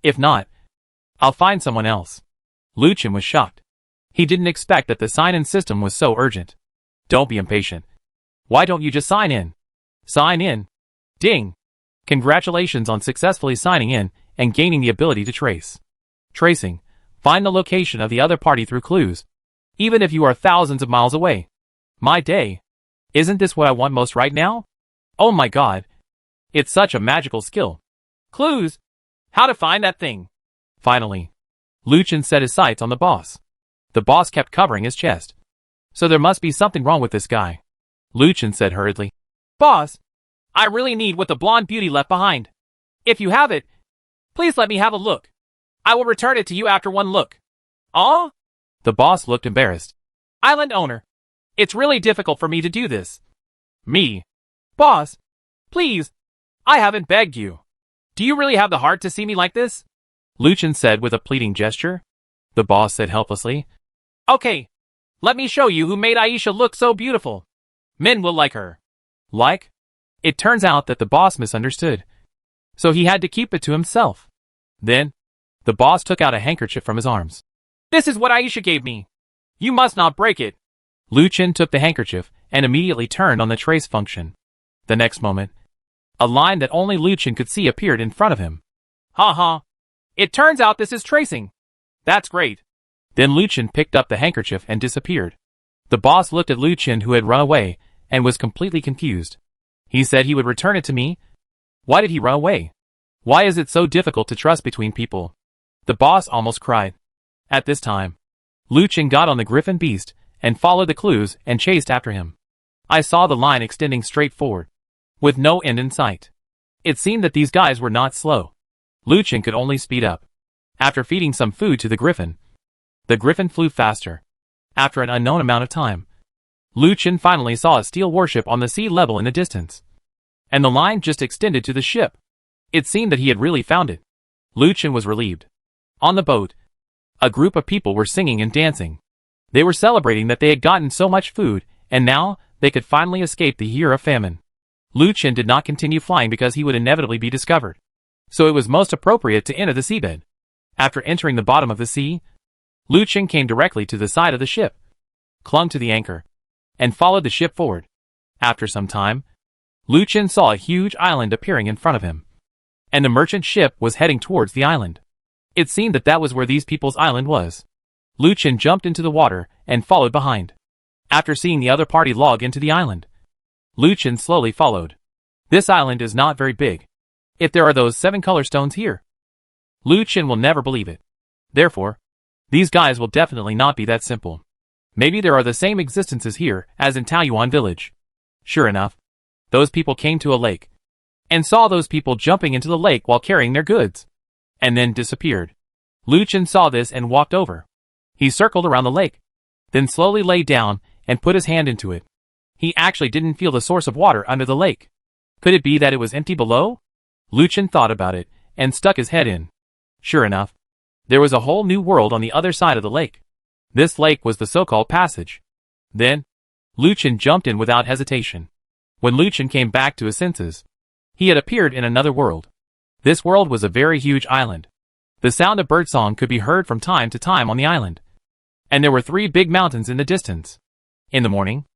If not, I'll find someone else. Lu Chen was shocked. He didn't expect that the sign-in system was so urgent. Don't be impatient. Why don't you just sign in? Sign in. Ding. Congratulations on successfully signing in and gaining the ability to trace. Tracing. Find the location of the other party through clues, even if you are thousands of miles away. My day. Isn't this what I want most right now? Oh my god. It's such a magical skill. Clues. How to find that thing. Finally, Lu Chen set his sights on the boss. The boss kept covering his chest. So there must be something wrong with this guy. Lu Chen said hurriedly. Boss, I really need what the blonde beauty left behind. If you have it, please let me have a look. I will return it to you after one look. Aw? The boss looked embarrassed. Island owner, it's really difficult for me to do this. Me. Boss, please, I haven't begged you. Do you really have the heart to see me like this? Lu Chen said with a pleading gesture. The boss said helplessly. Okay, let me show you who made Aisha look so beautiful. Men will like her. Like? It turns out that the boss misunderstood, so he had to keep it to himself. Then, the boss took out a handkerchief from his arms. This is what Aisha gave me. You must not break it. Lu Chen took the handkerchief and immediately turned on the trace function. The next moment, a line that only Lu Chen could see appeared in front of him. Ha ha. It turns out this is tracing. That's great. Then Lu Chen picked up the handkerchief and disappeared. The boss looked at Lu Chen, who had run away, and was completely confused. He said he would return it to me. Why did he run away? Why is it so difficult to trust between people? The boss almost cried. At this time, Lu Chen got on the griffin beast and followed the clues and chased after him. I saw the line extending straight forward, with no end in sight. It seemed that these guys were not slow. Lu Chen could only speed up. After feeding some food to the griffin flew faster. After an unknown amount of time, Lu Chen finally saw a steel warship on the sea level in the distance. And the line just extended to the ship. It seemed that he had really found it. Lu Chen was relieved. On the boat, a group of people were singing and dancing. They were celebrating that they had gotten so much food, and now they could finally escape the year of famine. Lu Chen did not continue flying because he would inevitably be discovered. So it was most appropriate to enter the seabed. After entering the bottom of the sea, Lu Chen came directly to the side of the ship, clung to the anchor, and followed the ship forward. After some time, Lu Chen saw a huge island appearing in front of him. And the merchant ship was heading towards the island. It seemed that that was where these people's island was. Lu Chen jumped into the water and followed behind. After seeing the other party log into the island, Lu Chen slowly followed. This island is not very big. If there are those 7 color stones here, Lu Chen will never believe it. Therefore, these guys will definitely not be that simple. Maybe there are the same existences here as in Taoyuan village. Sure enough, those people came to a lake, and saw those people jumping into the lake while carrying their goods, and then disappeared. Lu Chen saw this and walked over. He circled around the lake, then slowly lay down and put his hand into it. He actually didn't feel the source of water under the lake. Could it be that it was empty below? Lu Chen thought about it, and stuck his head in. Sure enough, there was a whole new world on the other side of the lake. This lake was the so-called passage. Then, Lu Chen jumped in without hesitation. When Lu Chen came back to his senses, he had appeared in another world. This world was a very huge island. The sound of birdsong could be heard from time to time on the island. And there were 3 big mountains in the distance. In the morning,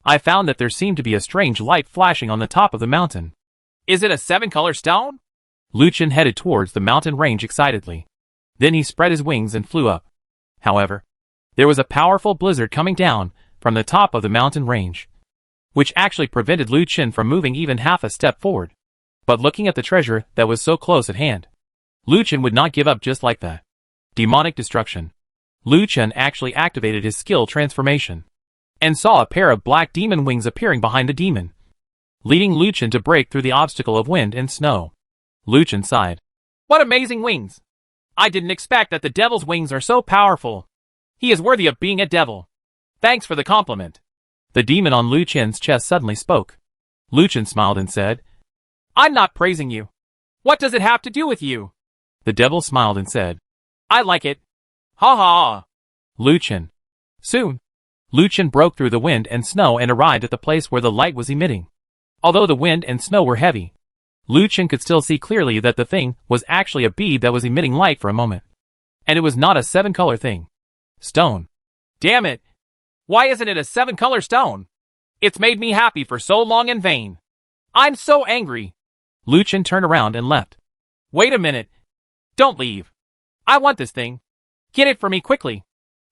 I found that there seemed to be a strange light flashing on the top of the mountain. Is it a 7 color stone? Lu Chen headed towards the mountain range excitedly. Then he spread his wings and flew up. However, there was a powerful blizzard coming down from the top of the mountain range, which actually prevented Lu Chen from moving even half a step forward. But looking at the treasure that was so close at hand, Lu Chen would not give up just like that. Demonic destruction. Lu Chen actually activated his skill transformation, and saw a pair of black demon wings appearing behind the demon, leading Lu Chen to break through the obstacle of wind and snow. Lu Chen sighed. What amazing wings! I didn't expect that the devil's wings are so powerful. He is worthy of being a devil. Thanks for the compliment. The demon on Lu Chen's chest suddenly spoke. Lu Chen smiled and said, I'm not praising you. What does it have to do with you? The devil smiled and said, I like it. Ha ha. Lu Chen. Soon, Lu Chen broke through the wind and snow and arrived at the place where the light was emitting. Although the wind and snow were heavy, Lu Chen could still see clearly that the thing was actually a bead that was emitting light for a moment. And it was not a 7 color thing. Stone. Damn it. Why isn't it a 7 color stone? It's made me happy for so long in vain. I'm so angry. Lu Chen turned around and left. Wait a minute. Don't leave. I want this thing. Get it for me quickly.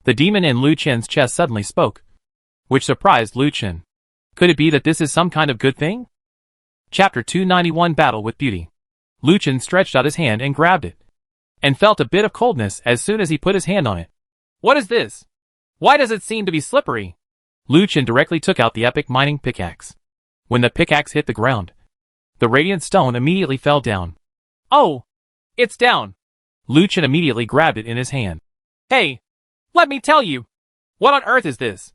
The demon in Lu Chen's chest suddenly spoke, which surprised Lu Chen. Could it be that this is some kind of good thing? Chapter 291 Battle with Beauty. Lu Chen stretched out his hand and grabbed it, and felt a bit of coldness as soon as he put his hand on it. What is this? Why does it seem to be slippery? Lu Chen directly took out the epic mining pickaxe. When the pickaxe hit the ground, the radiant stone immediately fell down. Oh! It's down! Lu Chen immediately grabbed it in his hand. Hey! Let me tell you! What on earth is this?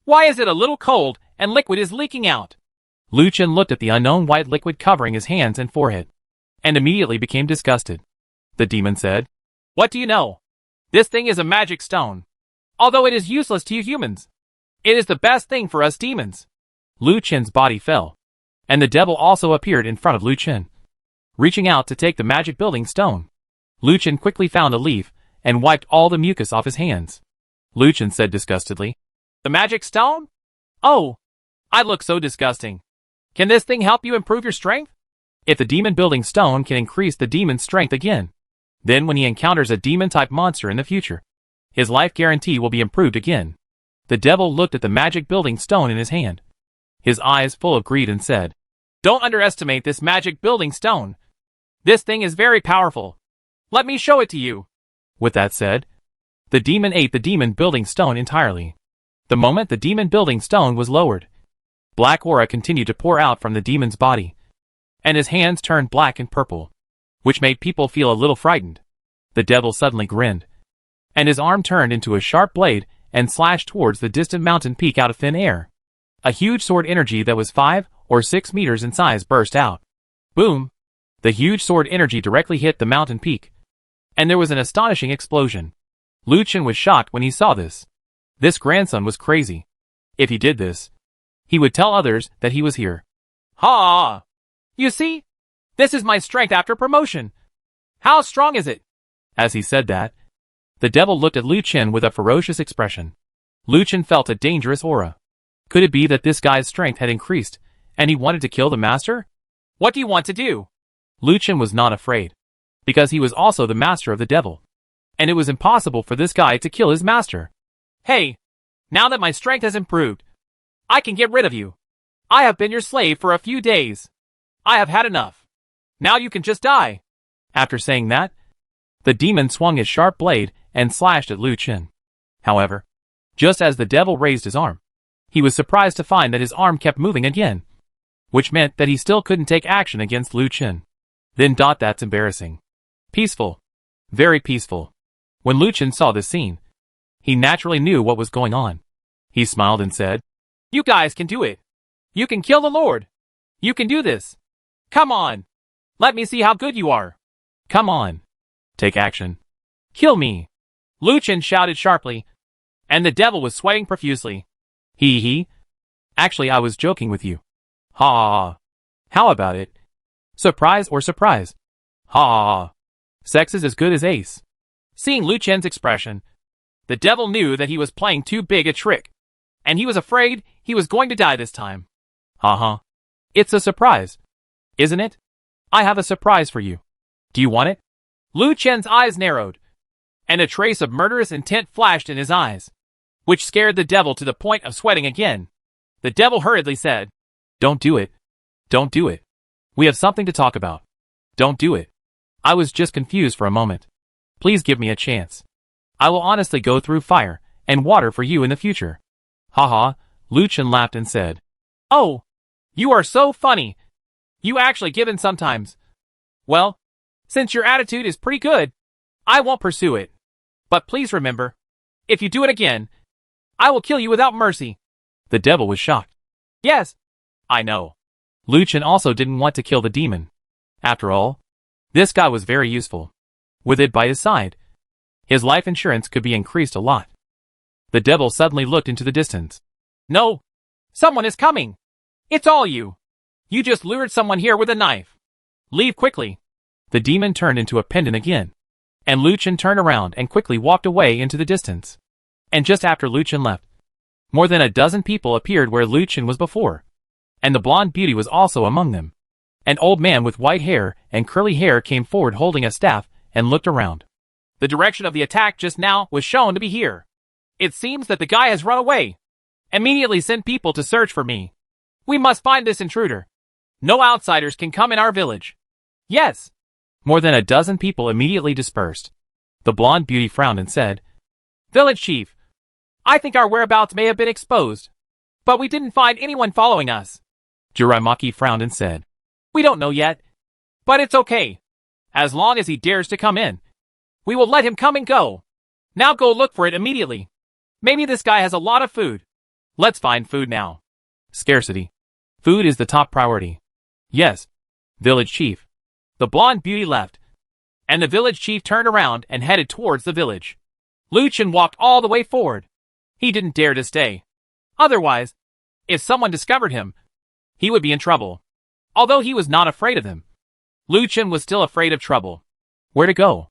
Why is it a little cold and liquid is leaking out? Lu Chen looked at the unknown white liquid covering his hands and forehead, and immediately became disgusted. The demon said, What do you know? This thing is a magic stone. Although it is useless to you humans, it is the best thing for us demons. Lu Chen's body fell, and the devil also appeared in front of Lu Chen, reaching out to take the magic building stone. Lu Chen quickly found a leaf and wiped all the mucus off his hands. Lu Chen said disgustedly, The magic stone? Oh, I look so disgusting. Can this thing help you improve your strength? If the demon building stone can increase the demon's strength again, Then when he encounters a demon-type monster in the future, his life guarantee will be improved again. The devil looked at the magic building stone in his hand, his eyes full of greed, and said, "Don't underestimate this magic building stone. This thing is very powerful. Let me show it to you." With that said, the demon ate the demon building stone entirely. The moment the demon building stone was lowered, black aura continued to pour out from the demon's body, and his hands turned black and purple, which made people feel a little frightened. The devil suddenly grinned, and his arm turned into a sharp blade and slashed towards the distant mountain peak out of thin air. A huge sword energy that was 5 or 6 meters in size burst out. Boom! The huge sword energy directly hit the mountain peak, and there was an astonishing explosion. Lu Chen was shocked when he saw this. This grandson was crazy. If he did this, he would tell others that he was here. Ha! You see? This is my strength after promotion. How strong is it? As he said that, the devil looked at Lu Chen with a ferocious expression. Lu Chen felt a dangerous aura. Could it be that this guy's strength had increased, and he wanted to kill the master? What do you want to do? Lu Chen was not afraid, because he was also the master of the devil, and it was impossible for this guy to kill his master. Hey, now that my strength has improved, I can get rid of you. I have been your slave for a few days. I have had enough. Now you can just die. After saying that, the demon swung his sharp blade and slashed at Lu Chen. However, just as the devil raised his arm, he was surprised to find that his arm kept moving again, which meant that he still couldn't take action against Lu Chen. Then that's embarrassing. Peaceful. Very peaceful. When Lu Chen saw this scene, he naturally knew what was going on. He smiled and said, "You guys can do it. You can kill the Lord. You can do this. Come on. Let me see how good you are. Come on. Take action. Kill me." Lu Chen shouted sharply, and the devil was sweating profusely. He. Actually, I was joking with you. Ha. How about it? Surprise or surprise? Ha. Sex is as good as ace. Seeing Lu Chen's expression, the devil knew that he was playing too big a trick, and he was afraid he was going to die this time. Ha. It's a surprise, isn't it? I have a surprise for you. Do you want it? Lu Chen's eyes narrowed, and a trace of murderous intent flashed in his eyes, which scared the devil to the point of sweating again. The devil hurriedly said, "Don't do it. Don't do it. We have something to talk about. Don't do it. I was just confused for a moment. Please give me a chance. I will honestly go through fire and water for you in the future." Ha. Lu Chen laughed and said, "Oh, you are so funny. You actually give in sometimes. Well, since your attitude is pretty good, I won't pursue it. But please remember, if you do it again, I will kill you without mercy." The devil was shocked. "Yes, I know." Lu Chen also didn't want to kill the demon. After all, this guy was very useful. With it by his side, his life insurance could be increased a lot. The devil suddenly looked into the distance. "No! Someone is coming! It's all you! You just lured someone here with a knife. Leave quickly." The demon turned into a pendant again, and Lu Chen turned around and quickly walked away into the distance. And just after Lu Chen left, more than a dozen people appeared where Lu Chen was before, and the blonde beauty was also among them. An old man with white hair and curly hair came forward holding a staff and looked around. The direction of the attack just now was shown to be here. It seems that the guy has run away. Immediately send people to search for me. We must find this intruder. No outsiders can come in our village. Yes. More than a dozen people immediately dispersed. The blonde beauty frowned and said, "Village chief, I think our whereabouts may have been exposed, but we didn't find anyone following us." Jurimaki frowned and said, "We don't know yet, but it's okay. As long as he dares to come in, we will let him come and go. Now go look for it immediately. Maybe this guy has a lot of food. Let's find food now." Scarcity. Food is the top priority. Yes, village chief. The blonde beauty left, and the village chief turned around and headed towards the village. Lu Chen walked all the way forward. He didn't dare to stay. Otherwise, if someone discovered him, he would be in trouble. Although he was not afraid of them, Lu Chen was still afraid of trouble. Where to go?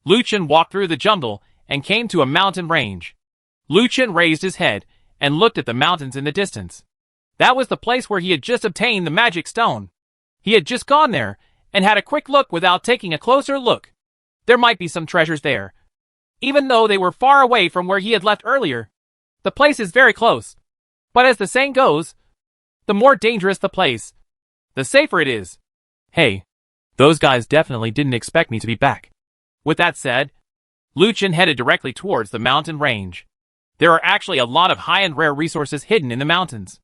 Lu Chen walked through the jungle and came to a mountain range. Lu Chen raised his head and looked at the mountains in the distance. That was the place where he had just obtained the magic stone. He had just gone there and had a quick look without taking a closer look. There might be some treasures there. Even though they were far away from where he had left earlier. The place is very close. But as the saying goes, the more dangerous the place, the safer it is. Hey, those guys definitely didn't expect me to be back. With that said, Lu Chen headed directly towards the mountain range. There are actually a lot of high-end rare resources hidden in the mountains.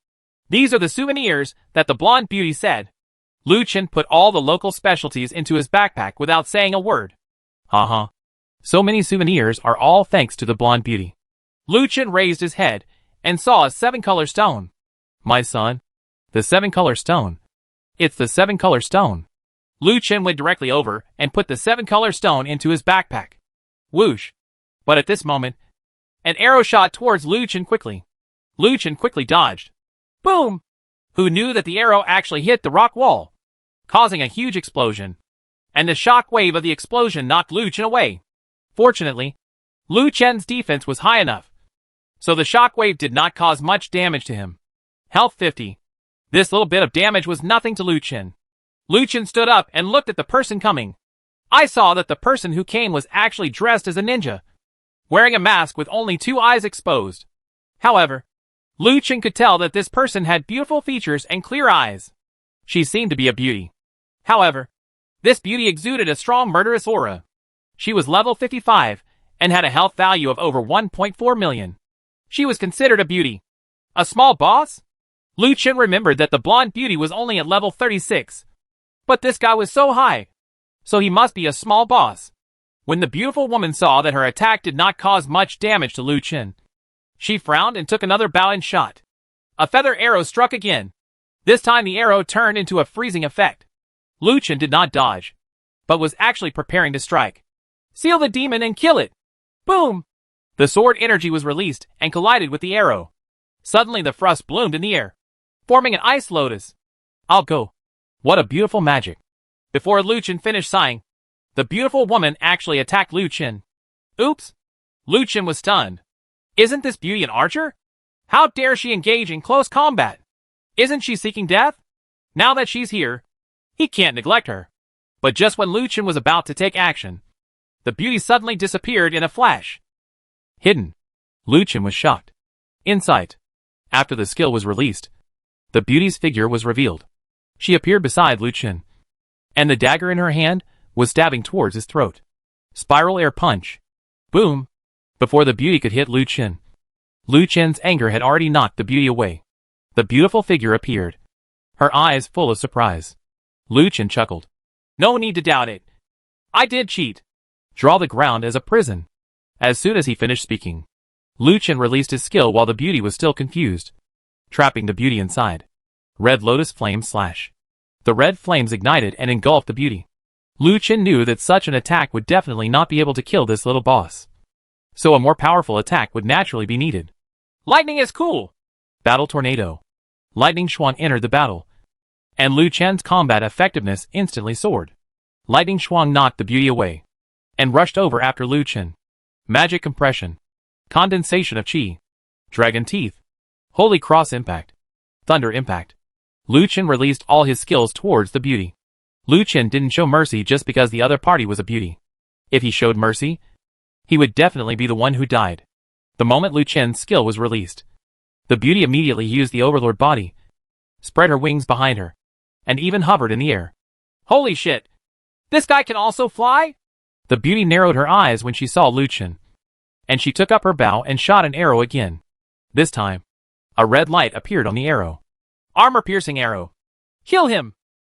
These are the souvenirs that the blonde beauty said. Lu Chen put all the local specialties into his backpack without saying a word. Haha. So many souvenirs are all thanks to the blonde beauty. Lu Chen raised his head and saw a 7-color stone. My son, the 7-color stone. It's the 7-color stone. Lu Chen went directly over and put the 7-color stone into his backpack. Whoosh. But at this moment, an arrow shot towards Lu Chen quickly. Lu Chen quickly dodged. Boom! Who knew that the arrow actually hit the rock wall, causing a huge explosion. And the shock wave of the explosion knocked Lu Chen away. Fortunately, Lu Chen's defense was high enough, so the shock wave did not cause much damage to him. Health 50. This little bit of damage was nothing to Lu Chen. Lu Chen stood up and looked at the person coming. I saw that the person who came was actually dressed as a ninja, wearing a mask with only 2 eyes exposed. However, Lu Chen could tell that this person had beautiful features and clear eyes. She seemed to be a beauty. However, this beauty exuded a strong murderous aura. She was level 55 and had a health value of over 1.4 million. She was considered a beauty. A small boss? Lu Chen remembered that the blonde beauty was only at level 36. But this guy was so high, so he must be a small boss. When the beautiful woman saw that her attack did not cause much damage to Lu Chen, she frowned and took another bow and shot. A feather arrow struck again. This time the arrow turned into a freezing effect. Lu Chen did not dodge, but was actually preparing to strike. Seal the demon and kill it! Boom! The sword energy was released and collided with the arrow. Suddenly the frost bloomed in the air, forming an ice lotus. I'll go. What a beautiful magic. Before Lu Chen finished sighing, the beautiful woman actually attacked Lu Chen. Oops! Lu Chen was stunned. Isn't this beauty an archer? How dare she engage in close combat? Isn't she seeking death? Now that she's here, he can't neglect her. But just when Lu Chen was about to take action, the beauty suddenly disappeared in a flash. Hidden. Lu Chen was shocked. Insight. After the skill was released, the beauty's figure was revealed. She appeared beside Lu Chen, and the dagger in her hand was stabbing towards his throat. Spiral air punch. Boom. Before the beauty could hit Lu Chen, Lu Chen's anger had already knocked the beauty away. The beautiful figure appeared, her eyes full of surprise. Lu Chen chuckled. No need to doubt it. I did cheat. Draw the ground as a prison. As soon as he finished speaking, Lu Chen released his skill while the beauty was still confused, trapping the beauty inside. Red Lotus Flame Slash. The red flames ignited and engulfed the beauty. Lu Chen knew that such an attack would definitely not be able to kill this little boss, so a more powerful attack would naturally be needed. Lightning is cool! Battle Tornado. Lightning Xuan entered the battle, and Lu Chen's combat effectiveness instantly soared. Lightning Xuan knocked the beauty away, and rushed over after Lu Chen. Magic Compression. Condensation of Qi. Dragon Teeth. Holy Cross Impact. Thunder Impact. Lu Chen released all his skills towards the beauty. Lu Chen didn't show mercy just because the other party was a beauty. If he showed mercy, he would definitely be the one who died. The moment Lu Chen's skill was released, the beauty immediately used the Overlord body, spread her wings behind her, and even hovered in the air. Holy shit! This guy can also fly? The beauty narrowed her eyes when she saw Lu Chen, and she took up her bow and shot an arrow again. This time, a red light appeared on the arrow. Armor-piercing arrow. Kill him!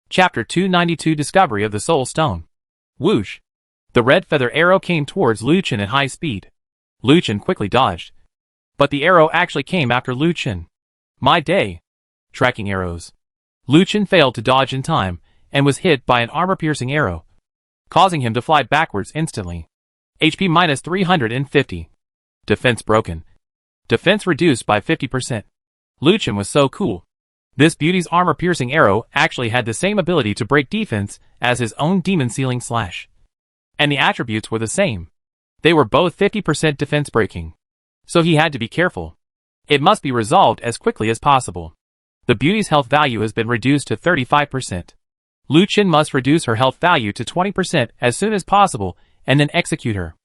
Chapter 292 Discovery of the Soul Stone. Whoosh! The red feather arrow came towards Lu Chen at high speed. Lu Chen quickly dodged, but the arrow actually came after Lu Chen. My day! Tracking arrows. Lu Chen failed to dodge in time, and was hit by an armor-piercing arrow, causing him to fly backwards instantly. HP minus 350. Defense broken. Defense reduced by 50%. Lu Chen was so cool. This beauty's armor-piercing arrow actually had the same ability to break defense as his own demon sealing slash. And the attributes were the same. They were both 50% defense breaking. So he had to be careful. It must be resolved as quickly as possible. The beauty's health value has been reduced to 35%. Lu Chen must reduce her health value to 20% as soon as possible and then execute her.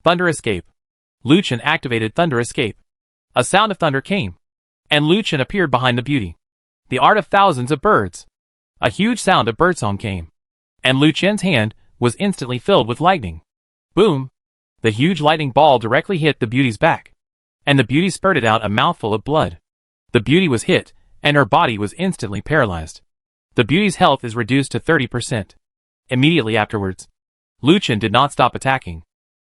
Thunder Escape. Lu Chen activated Thunder Escape. A sound of thunder came, and Lu Chen appeared behind the beauty. The art of thousands of birds. A huge sound of birdsong came, and Lu Chen's hand was instantly filled with lightning. Boom! The huge lightning ball directly hit the beauty's back, and the beauty spurted out a mouthful of blood. The beauty was hit, and her body was instantly paralyzed. The beauty's health is reduced to 30%. Immediately afterwards, Lu Chen did not stop attacking.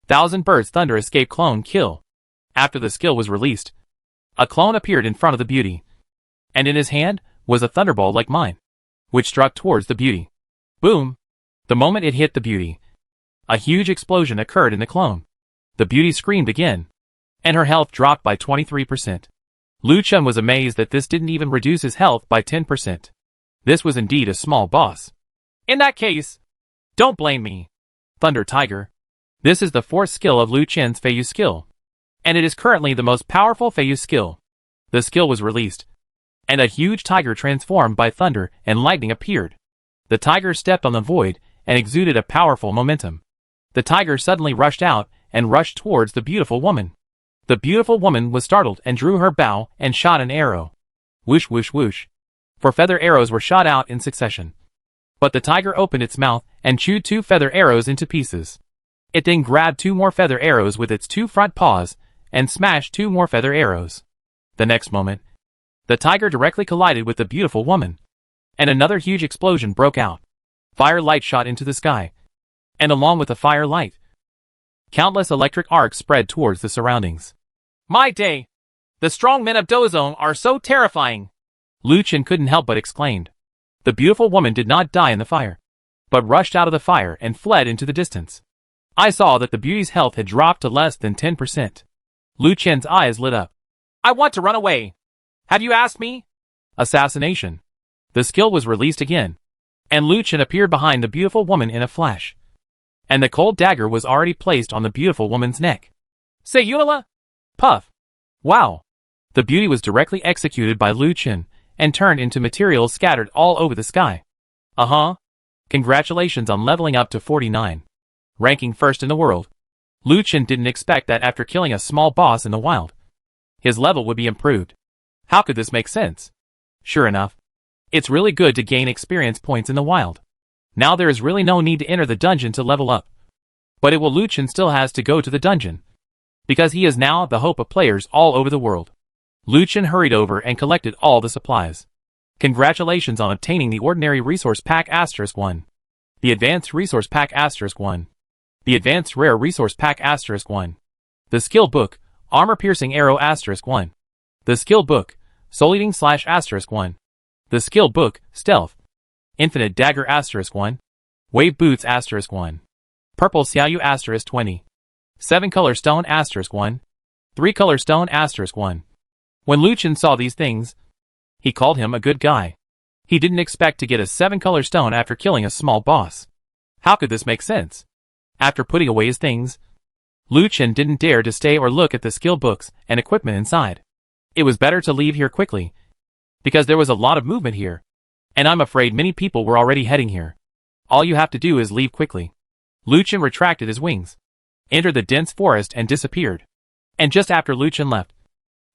Thousand Birds Thunder Escape Clone Kill. After the skill was released, a clone appeared in front of the beauty, and in his hand was a thunderbolt like mine, which struck towards the beauty. Boom! The moment it hit the beauty, a huge explosion occurred in the clone. The beauty screamed again, and her health dropped by 23%. Lu Chen was amazed that this didn't even reduce his health by 10%. This was indeed a small boss. In that case, don't blame me. Thunder Tiger. This is the fourth skill of Lu Chen's Feiyu skill, and it is currently the most powerful Feiyu skill. The skill was released, and a huge tiger transformed by thunder and lightning appeared. The tiger stepped on the void and exuded a powerful momentum. The tiger suddenly rushed out and rushed towards the beautiful woman. The beautiful woman was startled and drew her bow and shot an arrow. Whoosh whoosh whoosh. 4 feather arrows were shot out in succession. But the tiger opened its mouth and chewed 2 feather arrows into pieces. It then grabbed 2 more feather arrows with its 2 front paws and smashed 2 more feather arrows. The next moment, the tiger directly collided with the beautiful woman, and another huge explosion broke out. Fire light shot into the sky, and along with the fire light, countless electric arcs spread towards the surroundings. My day! The strong men of Dozong are so terrifying! Lu Chen couldn't help but exclaimed. The beautiful woman did not die in the fire, but rushed out of the fire and fled into the distance. I saw that the beauty's health had dropped to less than 10%. Lu Chen's eyes lit up. I want to run away. Have you asked me? Assassination. The skill was released again, and Lu Chen appeared behind the beautiful woman in a flash. And the cold dagger was already placed on the beautiful woman's neck. Sayula! Puff! Wow! The beauty was directly executed by Lu Chen and turned into materials scattered all over the sky. Congratulations on leveling up to 49. Ranking first in the world. Lu Chen didn't expect that after killing a small boss in the wild, his level would be improved. How could this make sense? Sure enough, it's really good to gain experience points in the wild. Now there is really no need to enter the dungeon to level up. But Lu Chen still has to go to the dungeon, because he is now the hope of players all over the world. Lu Chen hurried over and collected all the supplies. Congratulations on obtaining the Ordinary Resource Pack *1. The Advanced Resource Pack *1. The Advanced Rare Resource Pack *1. The Skill Book, Armor Piercing Arrow *1. The Skill Book, Soul Eating Slash *1. The Skill Book, Stealth. Infinite Dagger *1. Wave Boots *1. Purple Xiaoyu *20. 7 Color Stone *1. 3 Color Stone *1. When Lu Chen saw these things, he called him a good guy. He didn't expect to get a 7 Color Stone after killing a small boss. How could this make sense? After putting away his things, Lu Chen didn't dare to stay or look at the skill books and equipment inside. It was better to leave here quickly, because there was a lot of movement here, and I'm afraid many people were already heading here. All you have to do is leave quickly. Lu Chen retracted his wings, entered the dense forest and disappeared. And just after Lu Chen left,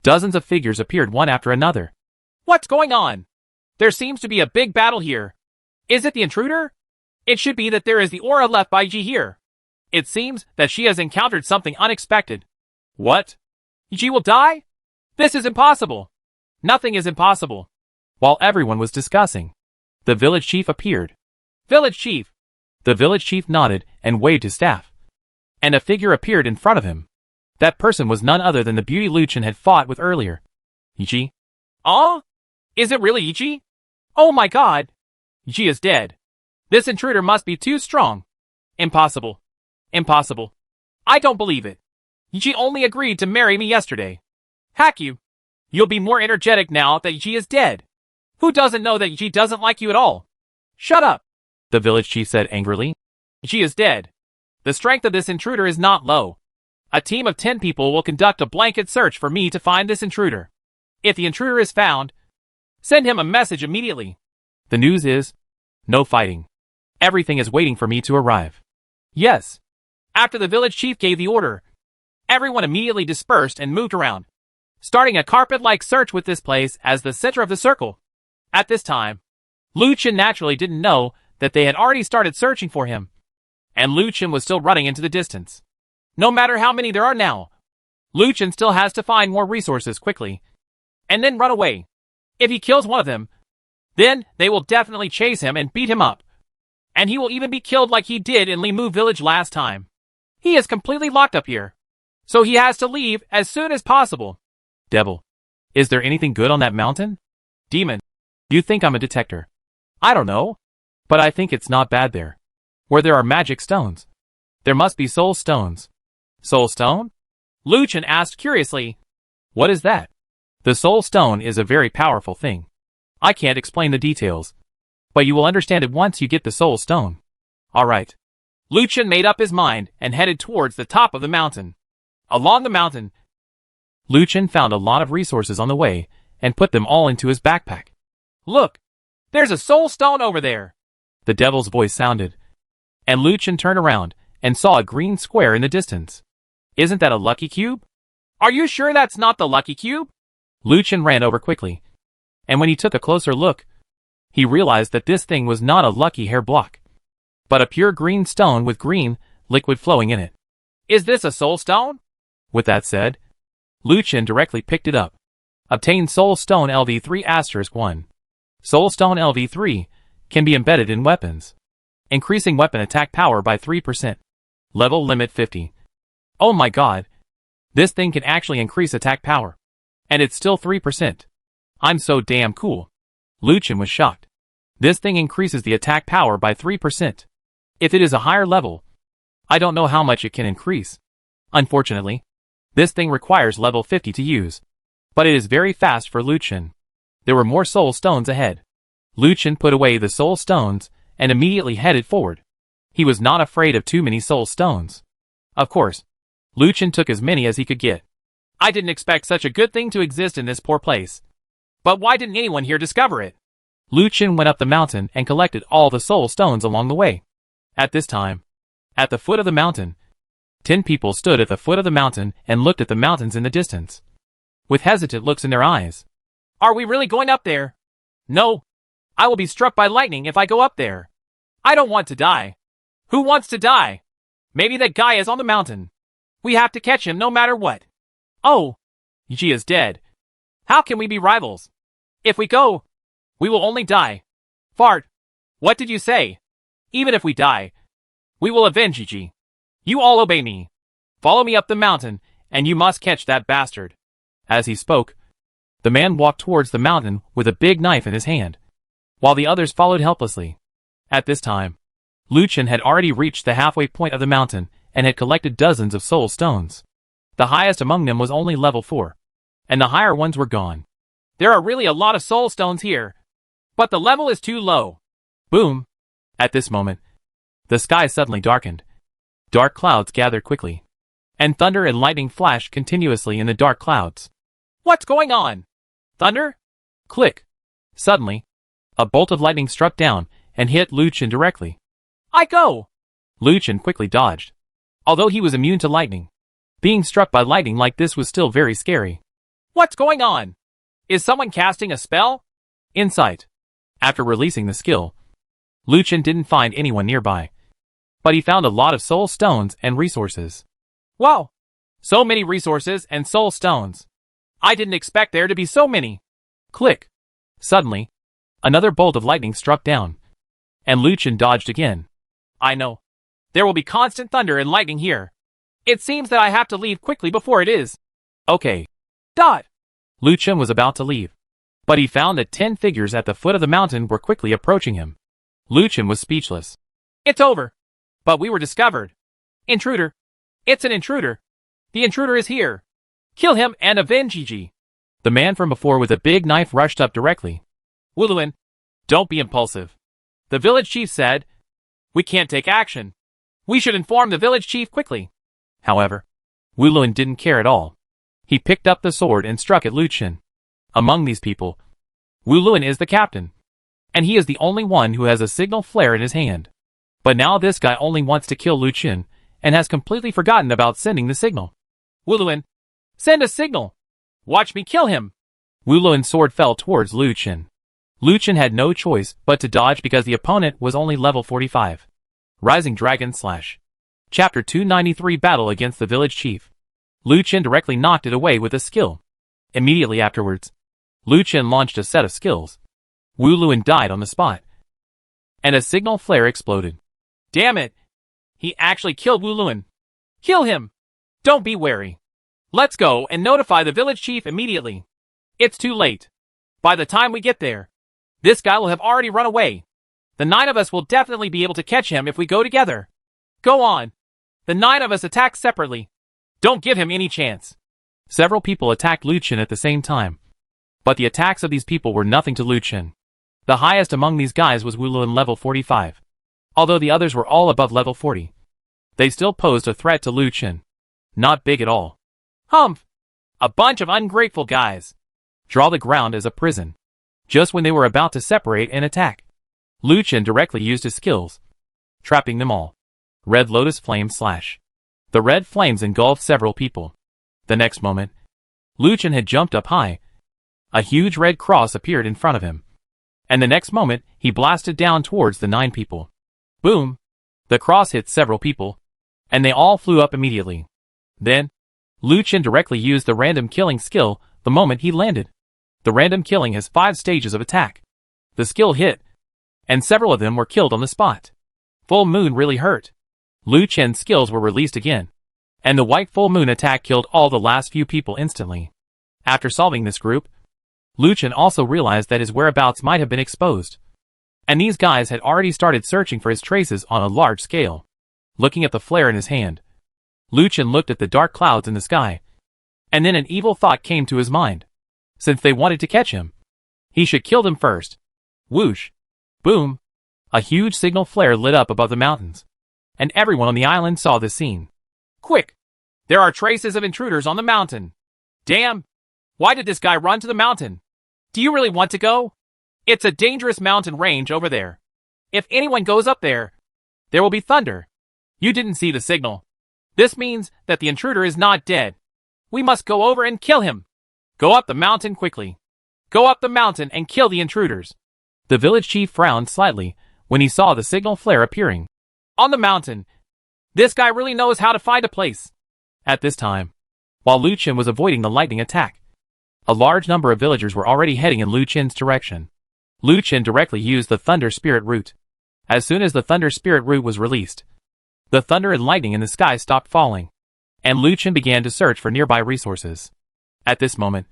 dozens of figures appeared one after another. What's going on? There seems to be a big battle here. Is it the intruder? It should be that there is the aura left by Ji here. It seems that she has encountered something unexpected. What? Ji will die? This is impossible. Nothing is impossible. While everyone was discussing, the village chief appeared. Village chief! The village chief nodded and waved his staff, and a figure appeared in front of him. That person was none other than the beauty Lu Chen had fought with earlier. Ji? Is it really Ji? Oh my god! Ji is dead. This intruder must be too strong. Impossible. Impossible. I don't believe it. Ji only agreed to marry me yesterday. Hack you. You'll be more energetic now that Ji is dead. Who doesn't know that Ji doesn't like you at all? Shut up, the village chief said angrily. Ji is dead. The strength of this intruder is not low. A team of 10 people will conduct a blanket search for me to find this intruder. If the intruder is found, send him a message immediately. The news is, no fighting. Everything is waiting for me to arrive. Yes. After the village chief gave the order, everyone immediately dispersed and moved around, starting a carpet-like search with this place as the center of the circle. At this time, Lu Chen naturally didn't know that they had already started searching for him, and Lu Chen was still running into the distance. No matter how many there are now, Lu Chen still has to find more resources quickly, and then run away. If he kills one of them, then they will definitely chase him and beat him up, and he will even be killed like he did in Limu village last time. He is completely locked up here, so he has to leave as soon as possible. Devil, is there anything good on that mountain? Demon, you think I'm a detector? I don't know, but I think it's not bad there. Where there are magic stones, there must be soul stones. Soul stone? Lu Chen asked curiously. What is that? The soul stone is a very powerful thing. I can't explain the details, but you will understand it once you get the soul stone. Alright. Lu Chen made up his mind and headed towards the top of the mountain. Along the mountain, Lu Chen found a lot of resources on the way and put them all into his backpack. Look! There's a soul stone over there! The devil's voice sounded, and Lu Chen turned around and saw a green square in the distance. Isn't that a lucky cube? Are you sure that's not the lucky cube? Lu Chen ran over quickly, and when he took a closer look, he realized that this thing was not a lucky hair block, but a pure green stone with green liquid flowing in it. Is this a soul stone? With that said, Lu Chen directly picked it up. Obtain Soul Stone LV3*1. Soul Stone LV3 can be embedded in weapons, increasing weapon attack power by 3%. Level limit 50. Oh my god. This thing can actually increase attack power. And it's still 3%. I'm so damn cool. Lu Chen was shocked. This thing increases the attack power by 3%. If it is a higher level, I don't know how much it can increase. Unfortunately, this thing requires level 50 to use. But it is very fast for Lu Chen. There were more soul stones ahead. Lu Chen put away the soul stones and immediately headed forward. He was not afraid of too many soul stones. Of course, Lu Chen took as many as he could get. I didn't expect such a good thing to exist in this poor place. But why didn't anyone here discover it? Lu Chen went up the mountain and collected all the soul stones along the way. At this time, at the foot of the mountain, 10 people stood at the foot of the mountain and looked at the mountains in the distance, with hesitant looks in their eyes. Are we really going up there? No. I will be struck by lightning if I go up there. I don't want to die. Who wants to die? Maybe that guy is on the mountain. We have to catch him no matter what. Oh, Yi is dead. How can we be rivals? If we go, we will only die. Fart. What did you say? Even if we die, we will avenge Yi. You all obey me. Follow me up the mountain, and you must catch that bastard. As he spoke, the man walked towards the mountain with a big knife in his hand, while the others followed helplessly. At this time, Lu Chen had already reached the halfway point of the mountain and had collected dozens of soul stones. The highest among them was only level 4, and the higher ones were gone. There are really a lot of soul stones here, but the level is too low. Boom! At this moment, the sky suddenly darkened. Dark clouds gathered quickly, and thunder and lightning flashed continuously in the dark clouds. What's going on? Thunder? Click! Suddenly, a bolt of lightning struck down and hit Lu Chen directly. I go! Lu Chen quickly dodged. Although he was immune to lightning, being struck by lightning like this was still very scary. What's going on? Is someone casting a spell? Insight. After releasing the skill, Lu Chen didn't find anyone nearby, but he found a lot of soul stones and resources. Wow! So many resources and soul stones. I didn't expect there to be so many. Click! Suddenly, another bolt of lightning struck down, and Lu Chen dodged again. I know. There will be constant thunder and lightning here. It seems that I have to leave quickly before it is. Okay. Dot! Lu Chen was about to leave, but he found that 10 figures at the foot of the mountain were quickly approaching him. Lu Chen was speechless. It's over. But we were discovered. Intruder. It's an intruder. The intruder is here. Kill him and avenge Yi. The man from before with a big knife rushed up directly. Wuluin, don't be impulsive. The village chief said, we can't take action. We should inform the village chief quickly. However, Wuluin didn't care at all. He picked up the sword and struck at Lu Chen. Among these people, Wuluin is the captain, and he is the only one who has a signal flare in his hand. But now this guy only wants to kill Lu Chen and has completely forgotten about sending the signal. Wu Luan, send a signal! Watch me kill him! Wu Luan's sword fell towards Lu Chen. Lu Chen had no choice but to dodge because the opponent was only level 45. Rising Dragon Slash. Chapter 293 Battle against the Village Chief. Lu Chen directly knocked it away with a skill. Immediately afterwards, Lu Chen launched a set of skills. Wu Luan died on the spot. And a signal flare exploded. Damn it! He actually killed Wu Luan. Kill him! Don't be wary. Let's go and notify the village chief immediately. It's too late. By the time we get there, this guy will have already run away. The 9 of us will definitely be able to catch him if we go together. Go on. The 9 of us attack separately. Don't give him any chance. Several people attacked Lu Chen at the same time. But the attacks of these people were nothing to Lu Chen. The highest among these guys was Wu Luan level 45. Although the others were all above level 40. They still posed a threat to Lu Chen. Not big at all. Humph! A bunch of ungrateful guys. Draw the ground as a prison. Just when they were about to separate and attack, Lu Chen directly used his skills, trapping them all. Red Lotus Flame Slash. The red flames engulfed several people. The next moment, Lu Chen had jumped up high. A huge red cross appeared in front of him. And the next moment, he blasted down towards the 9 people. Boom! The cross hit several people, and they all flew up immediately. Then, Lu Chen directly used the random killing skill the moment he landed. The random killing has 5 stages of attack. The skill hit, and several of them were killed on the spot. Full Moon really hurt. Lu Chen's skills were released again, and the white full moon attack killed all the last few people instantly. After solving this group, Lu Chen also realized that his whereabouts might have been exposed. And these guys had already started searching for his traces on a large scale. Looking at the flare in his hand, Lu Chen looked at the dark clouds in the sky, and then an evil thought came to his mind. Since they wanted to catch him, he should kill them first. Whoosh! Boom! A huge signal flare lit up above the mountains, and everyone on the island saw this scene. Quick! There are traces of intruders on the mountain. Damn! Why did this guy run to the mountain? Do you really want to go? It's a dangerous mountain range over there. If anyone goes up there, there will be thunder. You didn't see the signal. This means that the intruder is not dead. We must go over and kill him. Go up the mountain quickly. Go up the mountain and kill the intruders. The village chief frowned slightly when he saw the signal flare appearing. On the mountain. This guy really knows how to find a place. At this time, while Lu Chen was avoiding the lightning attack, a large number of villagers were already heading in Lu Chen's direction. Lu Chen directly used the Thunder Spirit Root. As soon as the Thunder Spirit Root was released, the thunder and lightning in the sky stopped falling, and Lu Chen began to search for nearby resources. At this moment,